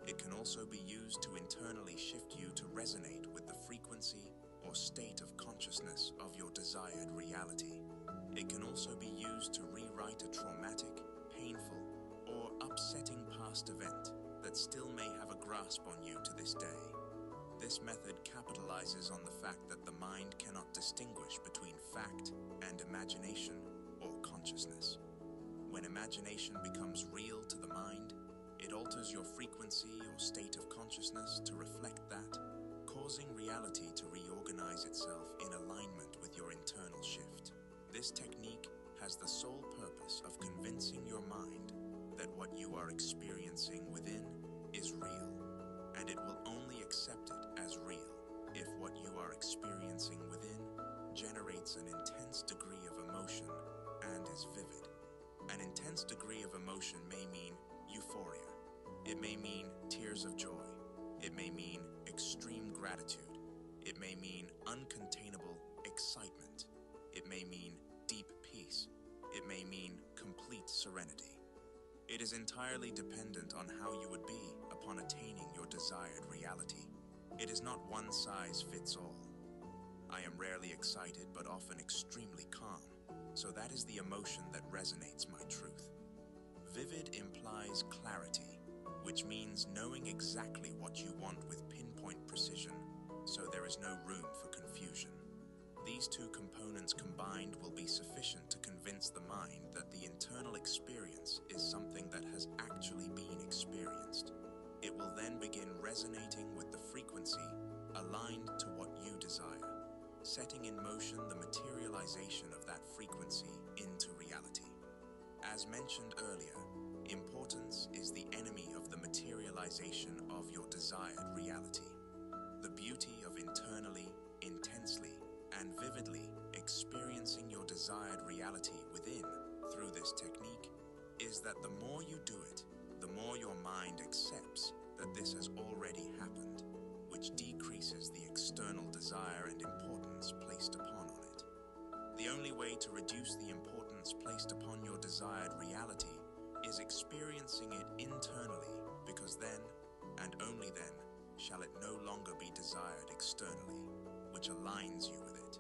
It can also be used to internally shift you to resonate with the frequency or state of consciousness of your desired reality. It can also be used to rewrite a traumatic, painful, or upsetting past event that still may have a grasp on you to this day. This method capitalizes on the fact that the mind cannot distinguish between fact and imagination or consciousness. When imagination becomes real to the mind, it alters your frequency or state of consciousness to reflect that, causing reality to reorganize itself in alignment with your internal shift. This technique has the sole purpose of convincing your mind that what you are experiencing within is real, and it will only accept it as real if what you are experiencing within generates an intense degree of emotion and is vivid. An intense degree of emotion may mean euphoria. It may mean tears of joy. It may mean extreme gratitude. It may mean uncontainable excitement. It may mean deep peace. It may mean complete serenity. It is entirely dependent on how you would be upon attaining your desired reality. It is not one size fits all. I am rarely excited but often extremely calm, so that is the emotion that resonates my truth. Vivid implies clarity, which means knowing exactly what you want with pinpoint precision, so there is no room for confusion. These two components combined will be sufficient to convince the mind that the internal experience is something that has actually been experienced. It will then begin resonating with the frequency aligned to what you desire, setting in motion the materialization of that frequency into reality. As mentioned earlier, importance is the enemy of the materialization of your desired reality. The beauty of internally, intensely, and vividly experiencing your desired reality within through this technique is that the more you do it, the more your mind accepts that this has already happened, which decreases the external desire and importance placed upon it. The only way to reduce the importance placed upon your desired reality is experiencing it internally, because then, and only then, shall it no longer be desired externally, which aligns you with it.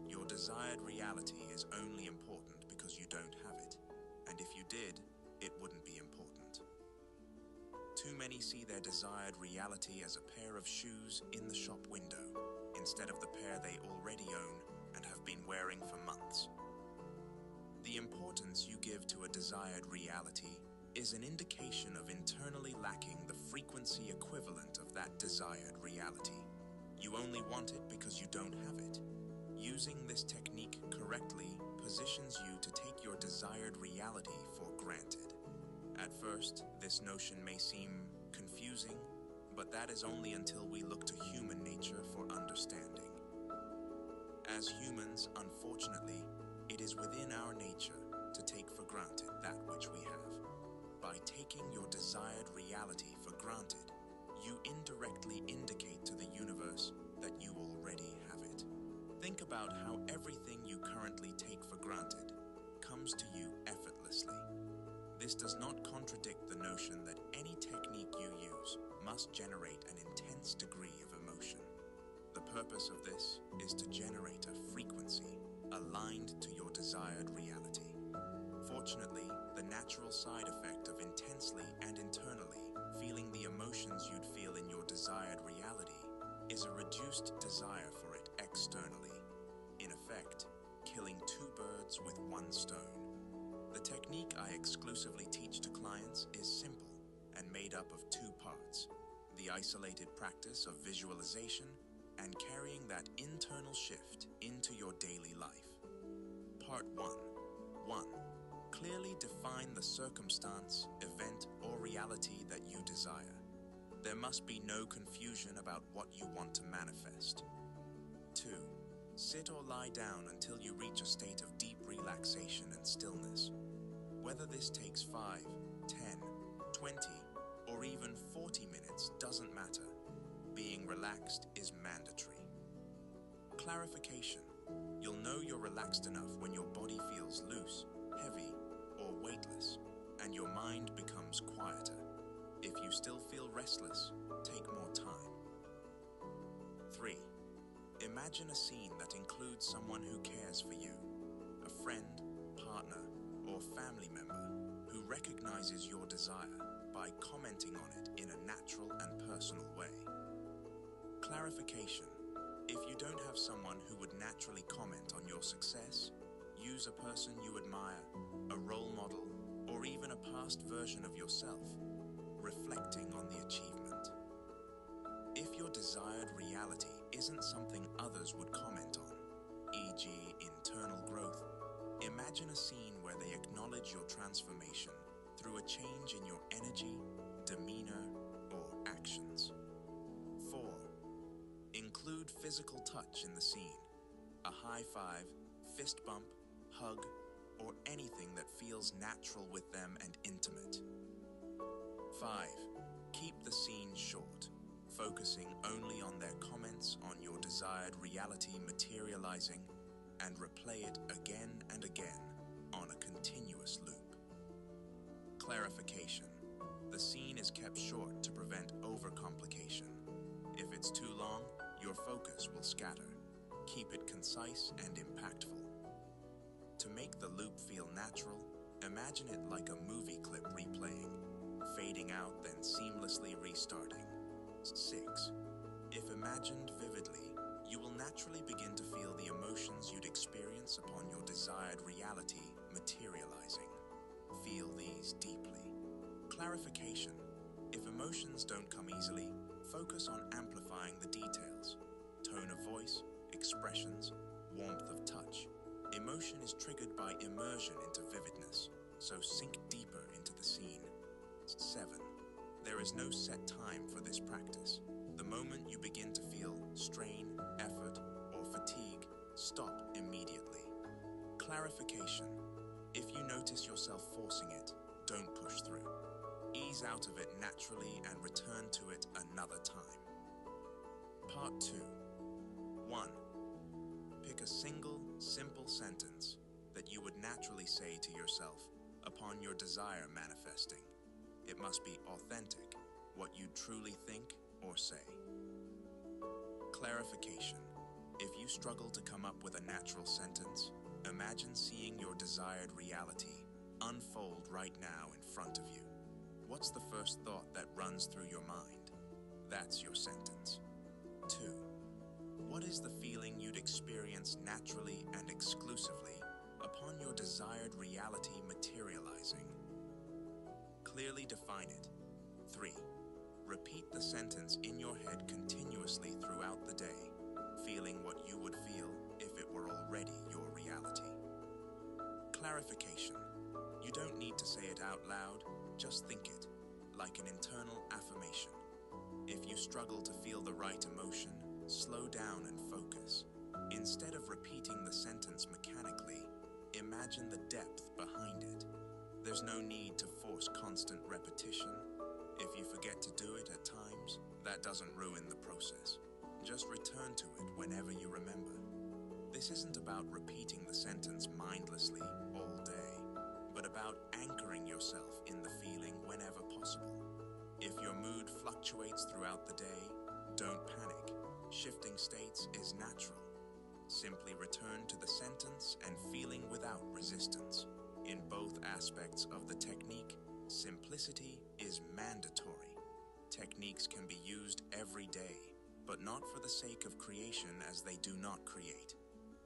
Your desired reality is only important because you don't have it, and if you did, it wouldn't be important. Too many see their desired reality as a pair of shoes in the shop window, instead of the pair they already own and have been wearing for months. The importance you give to a desired reality is an indication of internally lacking the frequency equivalent of that desired reality. You only want it because you don't have it. Using this technique correctly positions you to take your desired reality for granted. At first, this notion may seem confusing, but that is only until we look to human nature for understanding. As humans, unfortunately, it is within our nature to take for granted that which we have. By taking your desired reality for granted, you indirectly indicate to the universe that you already have it. Think about how everything you currently take for granted comes to you effortlessly. This does not contradict the notion that any technique you use must generate an intense degree of emotion. The purpose of this is to generate a frequency aligned to your desired reality. Fortunately, the natural side effect of intensely and internally feeling the emotions you'd feel in your desired reality is a reduced desire for it externally. In effect, killing two birds with one stone. The technique I exclusively teach to clients is simple and made up of two parts: the isolated practice of visualization and carrying that internal shift into your daily life. Part 1. 1. Clearly define the circumstance, event, or reality that you desire. There must be no confusion about what you want to manifest. 2. Sit or lie down until you reach a state of deep relaxation and stillness. Whether this takes 5, 10, 20, or even 40 minutes doesn't matter. Being relaxed is mandatory. Clarification. You'll know you're relaxed enough when your body feels loose, heavy, or weightless, and your mind becomes quieter. If you still feel restless, take more time. 3. Imagine a scene that includes someone who cares for you, a friend, partner, or family member who recognizes your desire by commenting on it in a natural and personal way. Clarification. If you don't have someone who would naturally comment on your success, use a person you admire, a role model, or even a past version of yourself, reflecting on the achievement. If your desired reality isn't something others would comment on, e.g. internal growth, imagine a scene where they acknowledge your transformation through a change in your energy, demeanor, or actions. 4. Include physical touch in the scene. A high five, fist bump, hug, or anything that feels natural with them and intimate. 5. Keep the scene short, focusing only on their comments on your desired reality materializing, and replay it again and again on a continuous loop. Clarification. The scene is kept short to prevent overcomplication. If it's too long, your focus will scatter. Keep it concise and impactful. To make the loop feel natural, imagine it like a movie clip replaying, fading out then seamlessly restarting. 6. If imagined vividly, you will naturally begin to feel the emotions you'd experience upon your desired reality materializing. Feel these deeply. Clarification. If emotions don't come easily, focus on amplifying the details. Tone of voice, expressions, warmth of touch. Emotion is triggered by immersion into vividness, so sink deeper into the scene. 7. There is no set time for this practice. The moment you begin to feel strain, effort, or fatigue, stop immediately. Clarification. If you notice yourself forcing it, don't push through. Ease out of it naturally and return to it another time. Part 2. 1. Pick a single, simple sentence that you would naturally say to yourself upon your desire manifesting. It must be authentic, what you truly think or say. Clarification. If you struggle to come up with a natural sentence, imagine seeing your desired reality unfold right now in front of you. What's the first thought that runs through your mind? That's your sentence. 2. What is the feeling you'd experience naturally and exclusively upon your desired reality materializing? Clearly define it. 3. Repeat the sentence in your head continuously throughout the day, feeling what you would feel if it were already your reality. Clarification. You don't need to say it out loud, just think it, like an internal affirmation. If you struggle to feel the right emotion, slow down and focus. Instead of repeating the sentence mechanically, imagine the depth behind it. There's no need to force constant repetition. If you forget to do it at times, that doesn't ruin the process. Just return to it whenever you remember. This isn't about repeating the sentence mindlessly all day, but about anchoring yourself in the feeling whenever possible. If your mood fluctuates throughout the day, don't panic. Shifting states is natural. Simply return to the sentence and feeling without resistance. In both aspects of the technique, simplicity is mandatory. Techniques can be used every day, but not for the sake of creation, as they do not create.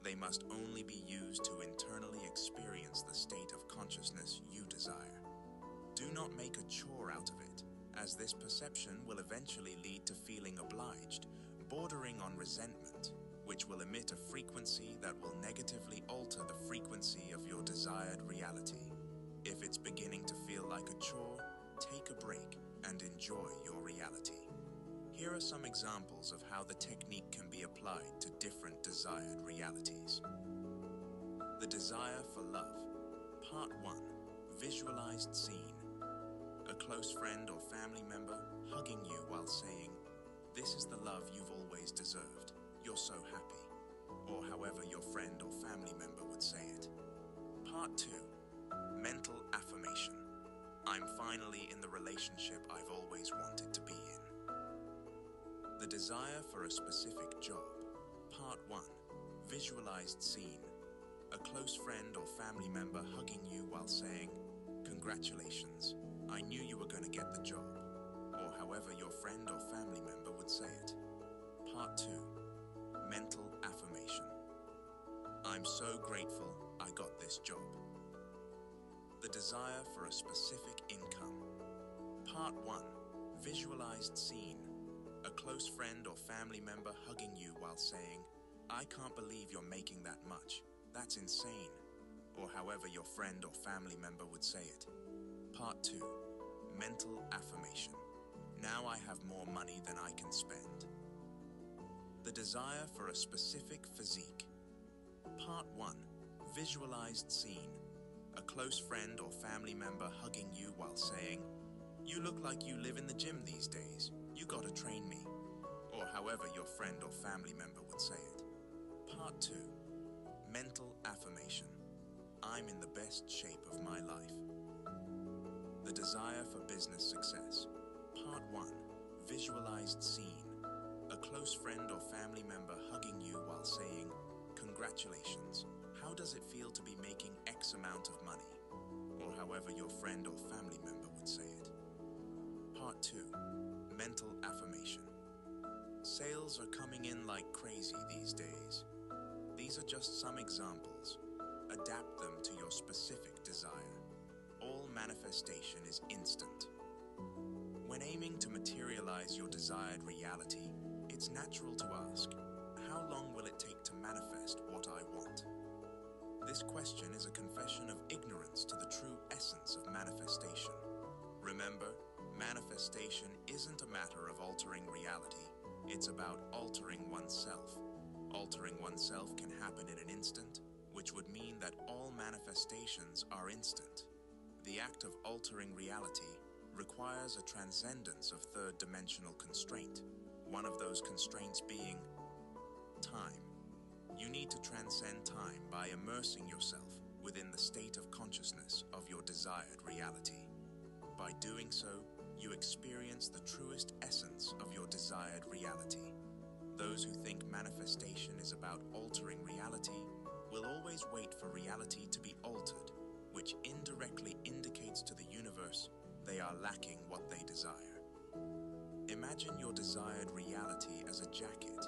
They must only be used to internally experience the state of consciousness you desire. Do not make a chore out of it, as this perception will eventually lead to feeling obliged, bordering on resentment, which will emit a frequency that will negatively alter the frequency of your desired reality. If it's beginning to feel like a chore, take a break and enjoy your reality. Here are some examples of how the technique can be applied to different desired realities. The desire for love. Part 1. Visualized scene. A close friend or family member hugging you while saying, "This is the love you've always deserved. You're so happy." Or however your friend or family member would say it. Part 2. Mental affirmation. I'm finally in the relationship I've always wanted to be in. The desire for a specific job. Part 1. Visualized scene. A close friend or family member hugging you while saying, "Congratulations, I knew you were going to get the job." Or however your friend or family member would say it. Part 2. Mental affirmation. I'm so grateful I got this job. The desire for a specific income. Part 1. Visualized scene. A close friend or family member hugging you while saying, "I can't believe you're making that much. That's insane." Or however your friend or family member would say it. Part 2. Mental affirmation. Now I have more money than I can spend. The desire for a specific physique. Part 1. Visualized scene. A close friend or family member hugging you while saying, "You look like you live in the gym these days. You gotta train me." Or however your friend or family member would say it. Part 2. Mental affirmation. I'm in the best shape of my life. The desire for business success. Part 1. Visualized scene. A close friend or family member hugging you while saying, "Congratulations. How does it feel to be making X amount of money?" Or however your friend or family member would say it. Part 2. Mental affirmation. Sales are coming in like crazy these days. These are just some examples. Adapt them to your specific desire. All manifestation is instant. When aiming to materialize your desired reality, it's natural to ask, how long will it take to manifest what I want? This question is a confession of ignorance to the true essence of manifestation. Remember, manifestation isn't a matter of altering reality. It's about altering oneself. Altering oneself can happen in an instant, which would mean that all manifestations are instant. The act of altering reality requires a transcendence of third-dimensional constraint, one of those constraints being time. You need to transcend time by immersing yourself within the state of consciousness of your desired reality. By doing so, you experience the truest essence of your desired reality. Those who think manifestation is about altering reality will always wait for reality to be altered, which indirectly indicates to the universe they are lacking what they desire. Imagine your desired reality as a jacket.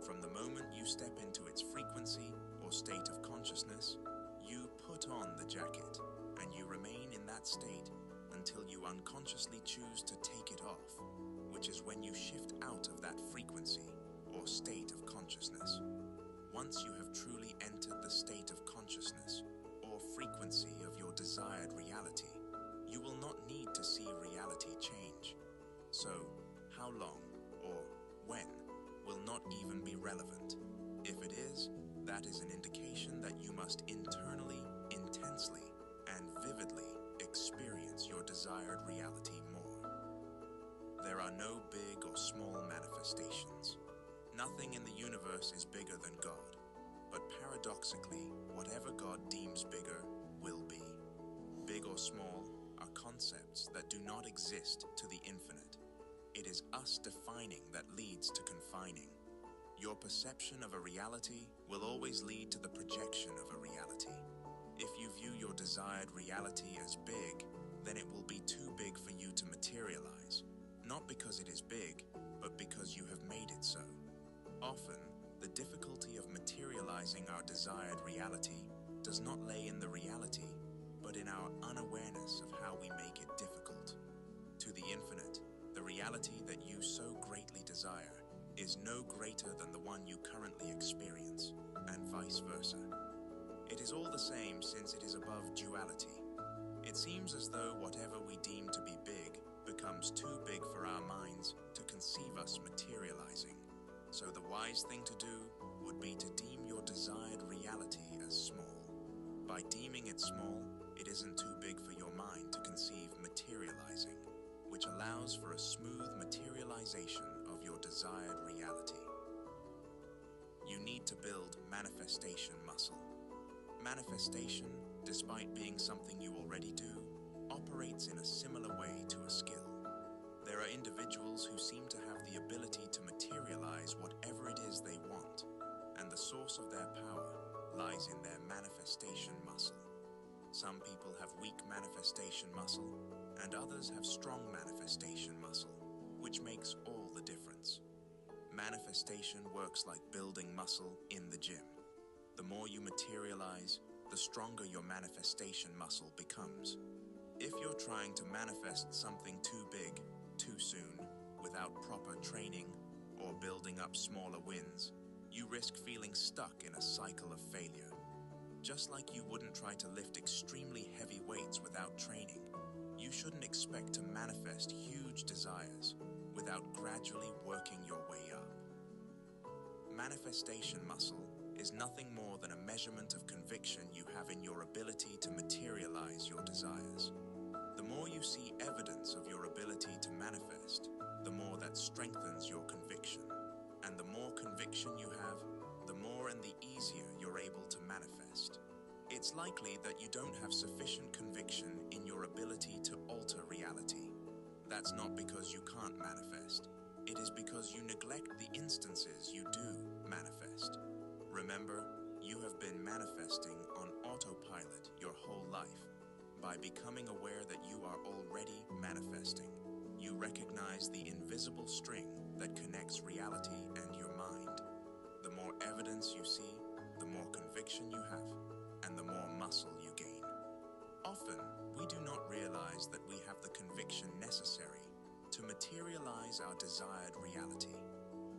From the moment you step into its frequency or state of consciousness, you put on the jacket, and you remain in that state until you unconsciously choose to take it off, which is when you shift out of that frequency or state of consciousness. Once you have truly entered the state of consciousness or frequency of your desired reality, you will not need to see reality change. So, how long or when will not even be relevant. If it is, that is an indication that you must internally, intensely, and vividly experience your desired reality more. There are no big or small manifestations. Nothing in the universe is bigger than God, but paradoxically, whatever God deems bigger will be. Big or small are concepts that do not exist to the infinite. It is us defining that leads to confining. Your perception of a reality will always lead to the projection of a reality. If you view your desired reality as big, then it will be too big for you to materialize, not because it is big, but because you have made it so. Often, the difficulty of materializing our desired reality does not lay in the reality, but in our unawareness of how we make it difficult. To the infinite, the reality that you so greatly desire is no greater than the one you currently experience, and vice versa. It is all the same since it is above duality. It seems as though whatever we deem to be big becomes too big for our minds to conceive us materializing. So the wise thing to do would be to deem your desired reality as small. By deeming it small, it isn't too big for your mind to conceive materializing, which allows for a smooth materialization of your desired reality. You need to build manifestation muscle. Manifestation, despite being something you already do, operates in a similar way to a skill. There are individuals who seem to have the ability to materialize whatever it is they want, and the source of their power lies in their manifestation muscle. Some people have weak manifestation muscle, and others have strong manifestation muscle, which makes all the difference. Manifestation works like building muscle in the gym. The more you materialize, the stronger your manifestation muscle becomes. If you're trying to manifest something too big, too soon, without proper training, or building up smaller wins, you risk feeling stuck in a cycle of failure. Just like you wouldn't try to lift extremely heavy weights without training, you shouldn't expect to manifest huge desires without gradually working your way up. Manifestation muscle is nothing more than a measurement of conviction you have in your ability to materialize your desires. The more you see evidence of your ability to manifest, the more that strengthens your conviction. And the more conviction you have, the more and the easier you're able to manifest. It's likely that you don't have sufficient conviction in your ability to alter reality. That's not because you can't manifest. It is because you neglect the instances you do manifest. Remember, you have been manifesting on autopilot your whole life. By becoming aware that you are already manifesting, you recognize the invisible string that connects reality and your mind. The more evidence you see, the more conviction you have, and the more muscle you gain. Often, we do not realize that we have the conviction necessary to materialize our desired reality.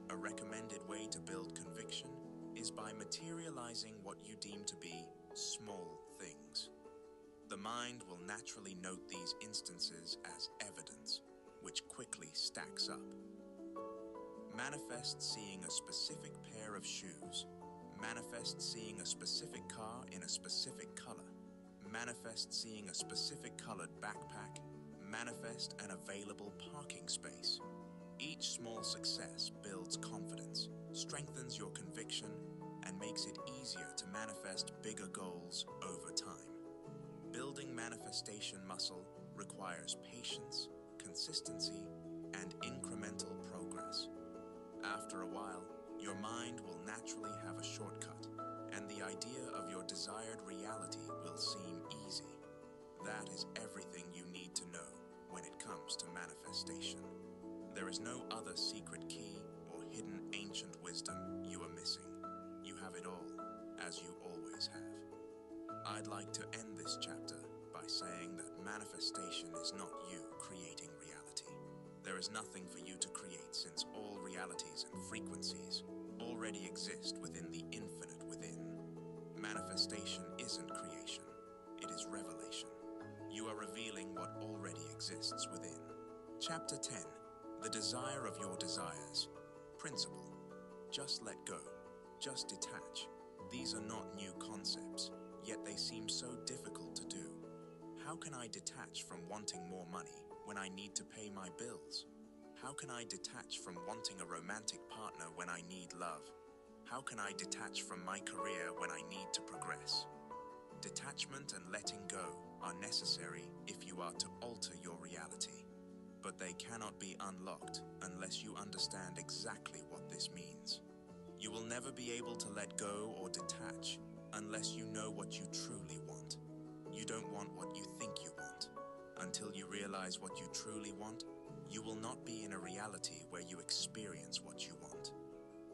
A recommended way to build conviction is by materializing what you deem to be small things. The mind will naturally note these instances as evidence, which quickly stacks up. Manifest seeing a specific pair of shoes. Manifest seeing a specific car in a specific color. Manifest seeing a specific colored backpack. Manifest an available parking space. Each small success builds confidence, strengthens your conviction, and makes it easier to manifest bigger goals over time. Building manifestation muscle requires patience, consistency, and incremental progress. After a while, your mind will naturally have a shortcut, and the idea of your desired reality will seem easy. That is everything you need to know when it comes to manifestation. There is no other secret key or hidden ancient wisdom you are missing. You have it all, as you always have. I'd like to end this chapter by saying that manifestation is not you creating reality. There is nothing for you to create, since all realities and frequencies already exist within the infinite within. Manifestation isn't creation, it is revelation. You are revealing what already exists within. Chapter 10, The Desire of Your Desires. Principle. Just let go. Just detach. These are not new concepts, yet they seem so difficult to do. How can I detach from wanting more money when I need to pay my bills? How can I detach from wanting a romantic partner when I need love? How can I detach from my career when I need to progress? Detachment and letting go are necessary if you are to alter your reality, but they cannot be unlocked unless you understand exactly what this means. You will never be able to let go or detach unless you know what you truly want. You don't want what you think you want. Until you realize what you truly want, you will not be in a reality where you experience what you want.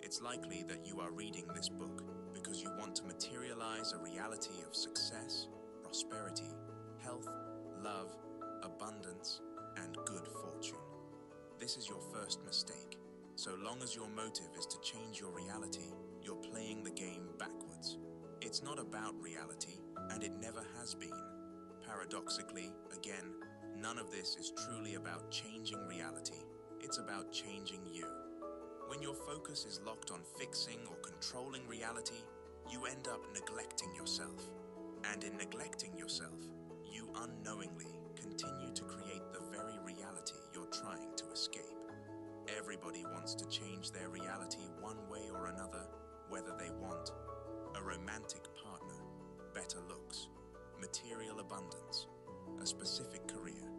It's likely that you are reading this book because you want to materialize a reality of success, prosperity, health, love, abundance, and good fortune. This is your first mistake. So long as your motive is to change your reality, you're playing the game backwards. It's not about reality, and it never has been. Paradoxically, again, none of this is truly about changing reality. It's about changing you. When your focus is locked on fixing or controlling reality, you end up neglecting yourself. And in neglecting yourself, you unknowingly continue to create the very reality you're trying to escape. Everybody wants to change their reality one way or another, whether they want a romantic partner, better looks, material abundance, a specific career,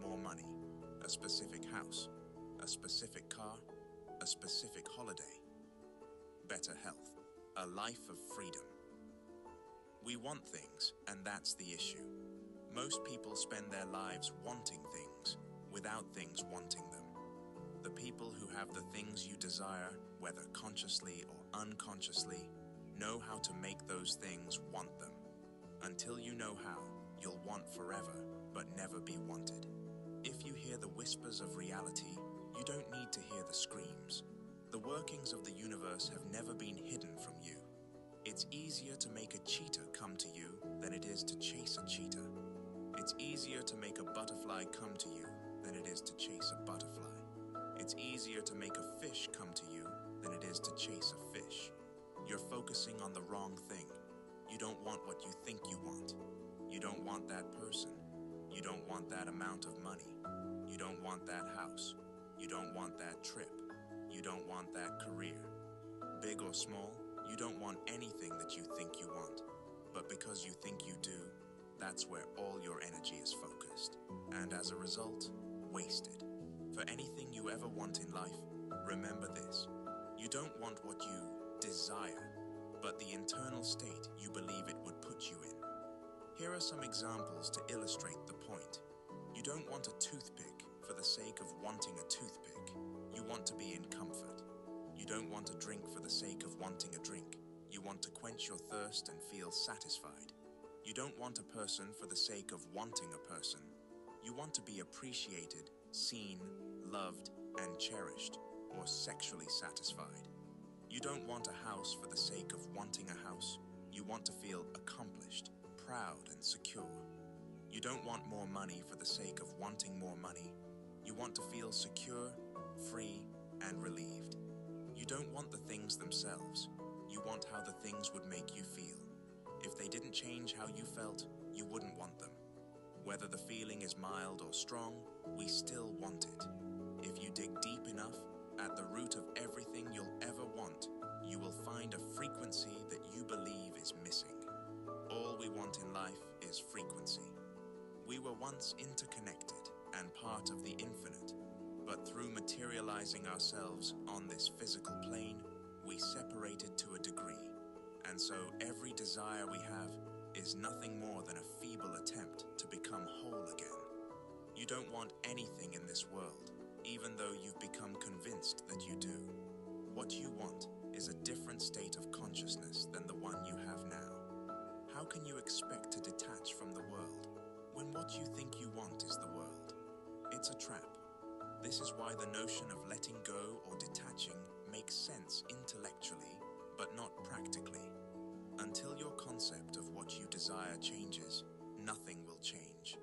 more money, a specific house, a specific car, a specific holiday, better health, a life of freedom. We want things, and that's the issue. Most people spend their lives wanting things without things wanting them. The people who have the things you desire, whether consciously or unconsciously, know how to make those things want them. Until you know how, you'll want forever, but never be wanted. If you hear the whispers of reality, you don't need to hear the screams. The workings of the universe have never been hidden from you. It's easier to make a cheetah come to you than it is to chase a cheetah. It's easier to make a butterfly come to you than it is to chase a butterfly. It's easier to make a fish come to you than it is to chase a fish. You're focusing on the wrong thing. You don't want what you think you want. You don't want that person. You don't want that amount of money. You don't want that house. You don't want that trip. You don't want that career. Big or small, you don't want anything that you think you want. But because you think you do, that's where all your energy is focused. And as a result, wasted. For anything you ever want in life, remember this. You don't want what you desire, but the internal state you believe it would put you in. Here are some examples to illustrate the point. You don't want a toothpick for the sake of wanting a toothpick. You want to be in comfort. You don't want a drink for the sake of wanting a drink. You want to quench your thirst and feel satisfied. You don't want a person for the sake of wanting a person. You want to be appreciated, seen, loved, and cherished, or sexually satisfied. You don't want a house for the sake of wanting a house. You want to feel accomplished, proud, and secure. You don't want more money for the sake of wanting more money. You want to feel secure, free, and relieved. You don't want the things themselves. You want how the things would make you feel. If they didn't change how you felt, you wouldn't want them. Whether the feeling is mild or strong, we still want it. If you dig deep enough, at the root of everything you'll ever want, you will find a frequency that you believe is missing. All we want in life is frequency. We were once interconnected and part of the infinite, but through materializing ourselves on this physical plane, we separated to a degree. And so every desire we have is nothing more than a feeble attempt to become whole again. You don't want anything in this world, even though you've become convinced that you do. What you want is a different state of consciousness than the one you have now. How can you expect to detach from the world when what you think you want is the world? It's a trap. This is why the notion of letting go or detaching makes sense intellectually, but not practically. Until your concept of what you desire changes, nothing will change.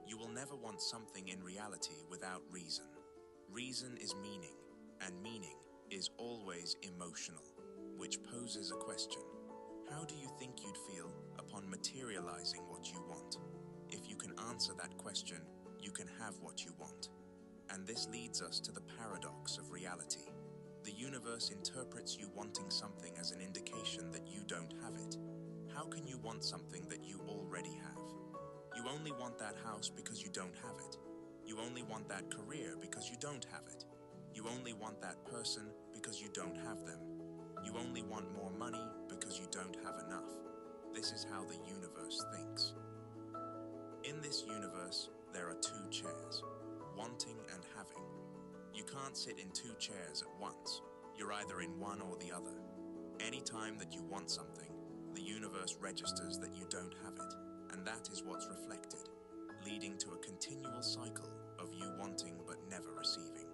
You will never want something in reality without reason. Reason is meaning, and meaning is always emotional, which poses a question. How do you think you'd feel upon materializing what you want? If you can answer that question, you can have what you want. And this leads us to the paradox of reality. The universe interprets you wanting something as an indication that you don't have it. How can you want something that you already have? You only want that house because you don't have it. You only want that career because you don't have it. You only want that person because you don't have them. You only want more money because you don't have enough. This is how the universe thinks. In this universe, there are two chairs, wanting and having. You can't sit in two chairs at once. You're either in one or the other. Anytime that you want something, the universe registers that you don't have it, and that is what's reflected, leading to a continual cycle of you wanting but never receiving.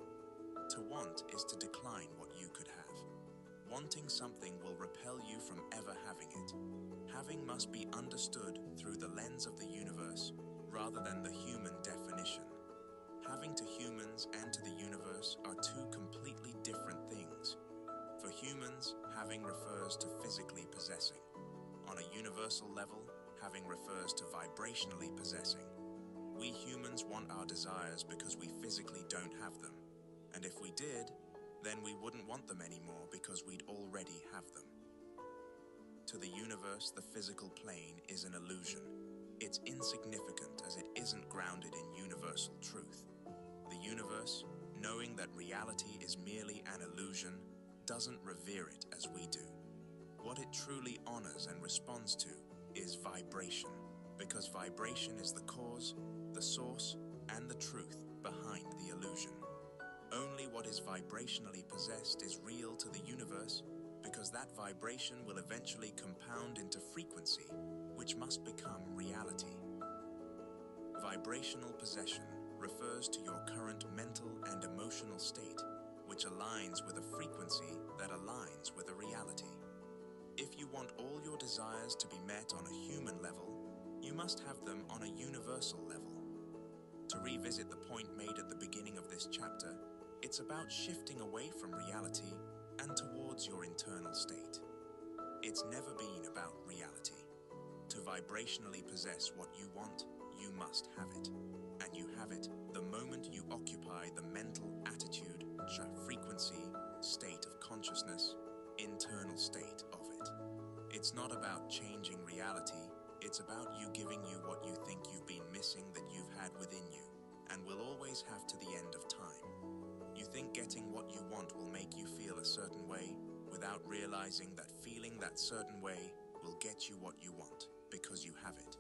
To want is to decline what you could have. Wanting something will repel you from ever having it. Having must be understood through the lens of the universe rather than the human definition. Having to humans and to the universe are two completely different things. For humans, having refers to physically possessing. On a universal level, having refers to vibrationally possessing. We humans want our desires because we physically don't have them. And if we did, then we wouldn't want them anymore because we'd already have them. To the universe, the physical plane is an illusion. It's insignificant as it isn't grounded in universal truth. The universe, knowing that reality is merely an illusion, doesn't revere it as we do. What it truly honors and responds to is vibration, because vibration is the cause, the source, and the truth behind the illusion. Only what is vibrationally possessed is real to the universe, because that vibration will eventually compound into frequency, which must become reality. Vibrational possession refers to your current mental and emotional state, which aligns with a frequency that aligns with a reality. If you want all your desires to be met on a human level, you must have them on a universal level. To revisit the point made at the beginning of this chapter, it's about shifting away from reality and towards your internal state. It's never been about reality. To vibrationally possess what you want, you must have it. And you have it the moment you occupy the mental attitude, frequency, state of consciousness, internal state of it. It's not about changing reality, it's about you giving you what you think you've been missing that you've had within you, and will always have to the end of time. You think getting what you want will make you feel a certain way, without realizing that feeling that certain way will get you what you want, because you have it.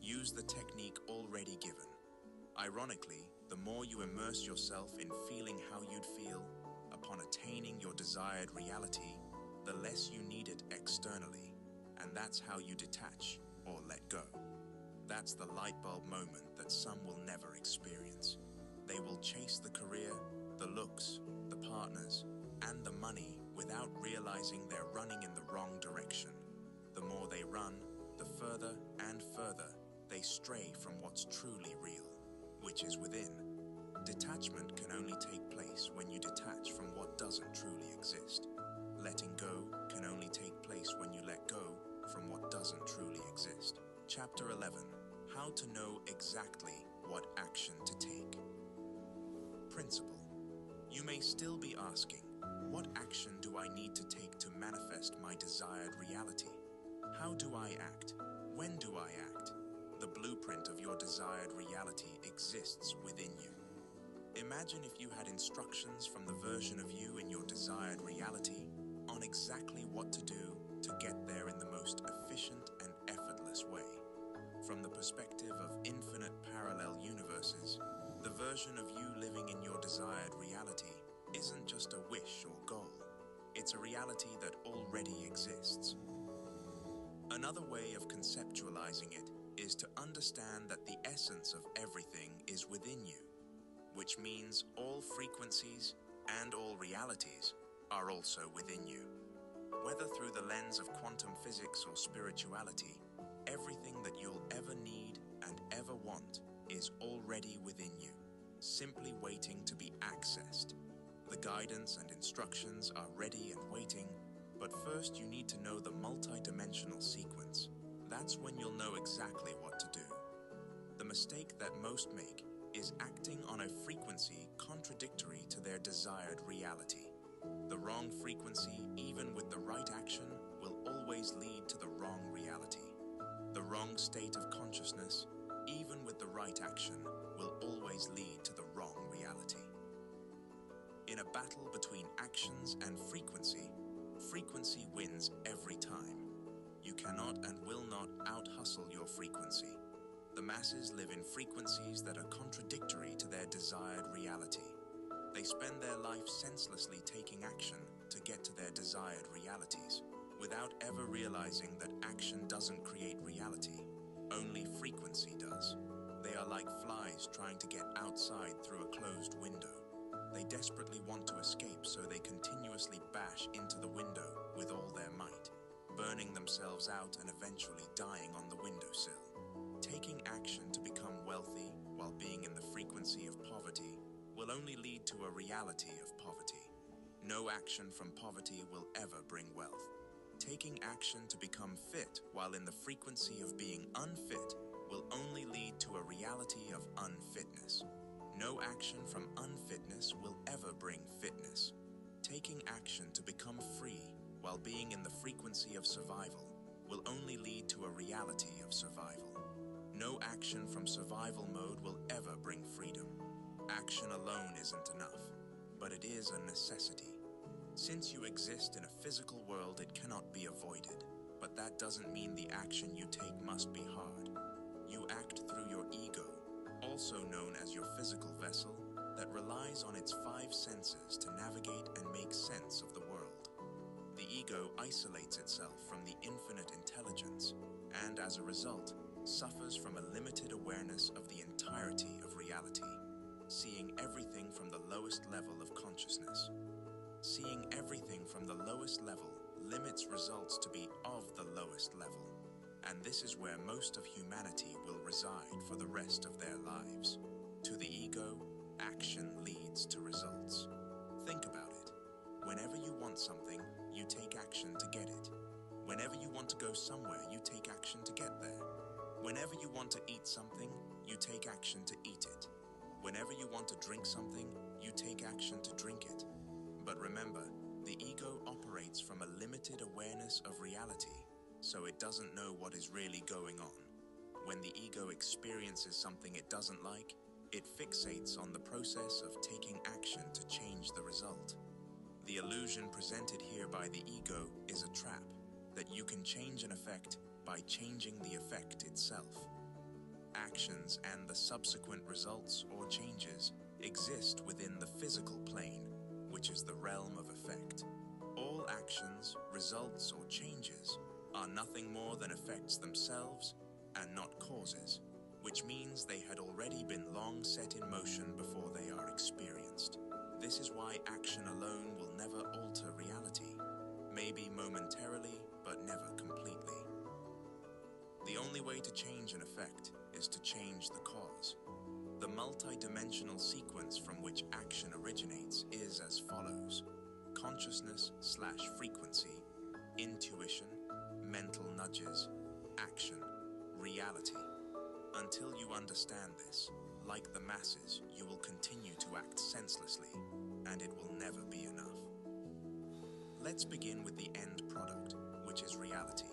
Use the technique already given. Ironically, the more you immerse yourself in feeling how you'd feel upon attaining your desired reality, the less you need it externally, and that's how you detach or let go. That's the light bulb moment that some will never experience. They will chase the career, the looks, the partners, and the money without realizing they're running in the wrong direction. The more they run, the further and further they stray from what's truly real, which is within. Detachment can only take place when you detach from what doesn't truly exist. Letting go can only take place when you let go from what doesn't truly exist. Chapter 11. How to know exactly what action to take. Principle. You may still be asking, what action do I need to take to manifest my desired reality? How do I act? When do I act? The blueprint of your desired reality exists within you. Imagine if you had instructions from the version of you in your desired reality on exactly what to do to get there in the most efficient and effortless way. From the perspective of infinite parallel universes, the version of you living in your desired reality isn't just a wish or goal. It's a reality that already exists. Another way of conceptualizing it is to understand that the essence of everything is within you, which means all frequencies and all realities are also within you. Whether through the lens of quantum physics or spirituality, everything that you'll ever need and ever want is already within you, simply waiting to be accessed. The guidance and instructions are ready and waiting, but first you need to know the multi-dimensional sequence. That's when you'll know exactly what to do. The mistake that most make is acting on a frequency contradictory to their desired reality. The wrong frequency, even with the right action, will always lead to the wrong reality. The wrong state of consciousness, even with the right action, will always lead to the wrong reality. In a battle between actions and frequency, frequency wins every time. You cannot and will not out-hustle your frequency. The masses live in frequencies that are contradictory to their desired reality. They spend their life senselessly taking action to get to their desired realities, without ever realizing that action doesn't create reality, only frequency does. They are like flies trying to get outside through a closed window. They desperately want to escape, so they continuously bash into the window with all their might, burning themselves out and eventually dying on the windowsill. Taking action to become wealthy while being in the frequency of poverty will only lead to a reality of poverty. No action from poverty will ever bring wealth. Taking action to become fit while in the frequency of being unfit will only lead to a reality of unfitness. No action from unfitness will ever bring fitness. Taking action to become free while being in the frequency of survival will only lead to a reality of survival. No action from survival mode will ever bring freedom. Action alone isn't enough, but it is a necessity. Since you exist in a physical world, it cannot be avoided, but that doesn't mean the action you take must be hard. You act through your ego, also known as your physical vessel, that relies on its 5 senses to navigate and make sense of the world. The ego isolates itself from the infinite intelligence, and as a result, suffers from a limited awareness of the entirety of reality, seeing everything from the lowest level of consciousness. Seeing everything from the lowest level limits results to be of the lowest level, and this is where most of humanity will reside for the rest of their lives. To the ego, action leads to results. Think about it. Whenever you want something, you take action to get it. Whenever you want to go somewhere, you take action to get there. Whenever you want to eat something, you take action to eat it. Whenever you want to drink something, you take action to drink it. But remember, the ego operates from a limited awareness of reality, so it doesn't know what is really going on. When the ego experiences something it doesn't like, it fixates on the process of taking action to change the result. The illusion presented here by the ego is a trap, that you can change an effect by changing the effect itself. Actions and the subsequent results or changes exist within the physical plane, which is the realm of effect. All actions, results, or changes are nothing more than effects themselves and not causes, which means they had already been long set in motion before they are experienced. This is why action alone will never alter reality, maybe momentarily, but never completely. The only way to change an effect is to change the cause. The multi-dimensional sequence from which action originates is as follows: consciousness/frequency, intuition, mental nudges, action, reality. Until you understand this, like the masses, you will continue to act senselessly, and it will never be enough. Let's begin with the end product, which is reality.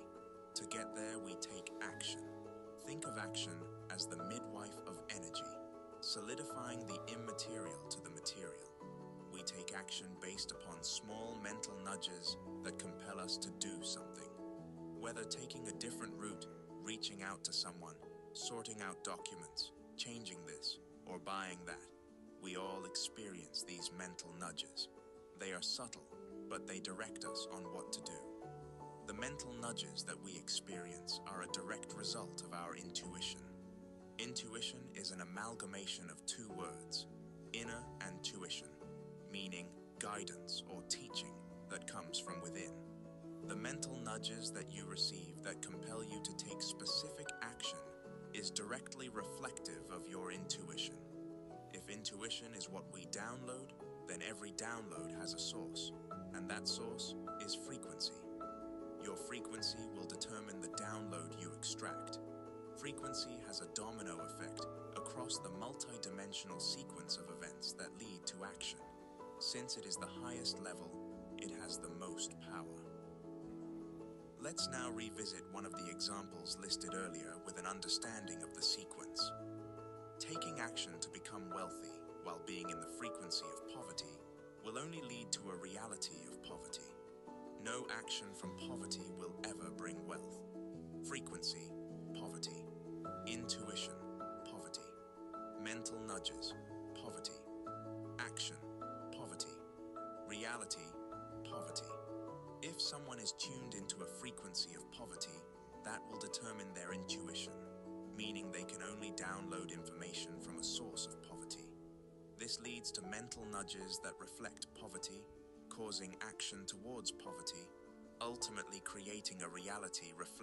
To get there, we take action. Think of action as the midwife of energy, solidifying the immaterial to the material. We take action based upon small mental nudges that compel us to do something. Whether taking a different route, reaching out to someone, sorting out documents, changing this, or buying that, we all experience these mental nudges. They are subtle, but they direct us on what to do. The mental nudges that we experience are a direct result of our intuition. Intuition is an amalgamation of two words, inner and tuition, meaning guidance or teaching that comes from within. The mental nudges that you receive that compel you to take specific action is directly reflective of your intuition. If intuition is what we download, then every download has a source, and that source is frequency. Your frequency will determine the download you extract. Frequency has a domino effect across the multi-dimensional sequence of events that lead to action. Since it is the highest level, it has the most power. Let's now revisit one of the examples listed earlier with an understanding of the sequence. Taking action to become wealthy while being in the frequency of poverty will only lead to a reality of poverty. No action from poverty will ever bring wealth. Frequency, poverty. Intuition, poverty. Mental nudges, poverty. Action, poverty. Reality, poverty. If someone is tuned into a frequency of poverty, that will determine their intuition, meaning they can only download information from a source of poverty. This leads to mental nudges that reflect poverty, causing action towards poverty, ultimately creating a reality reflecting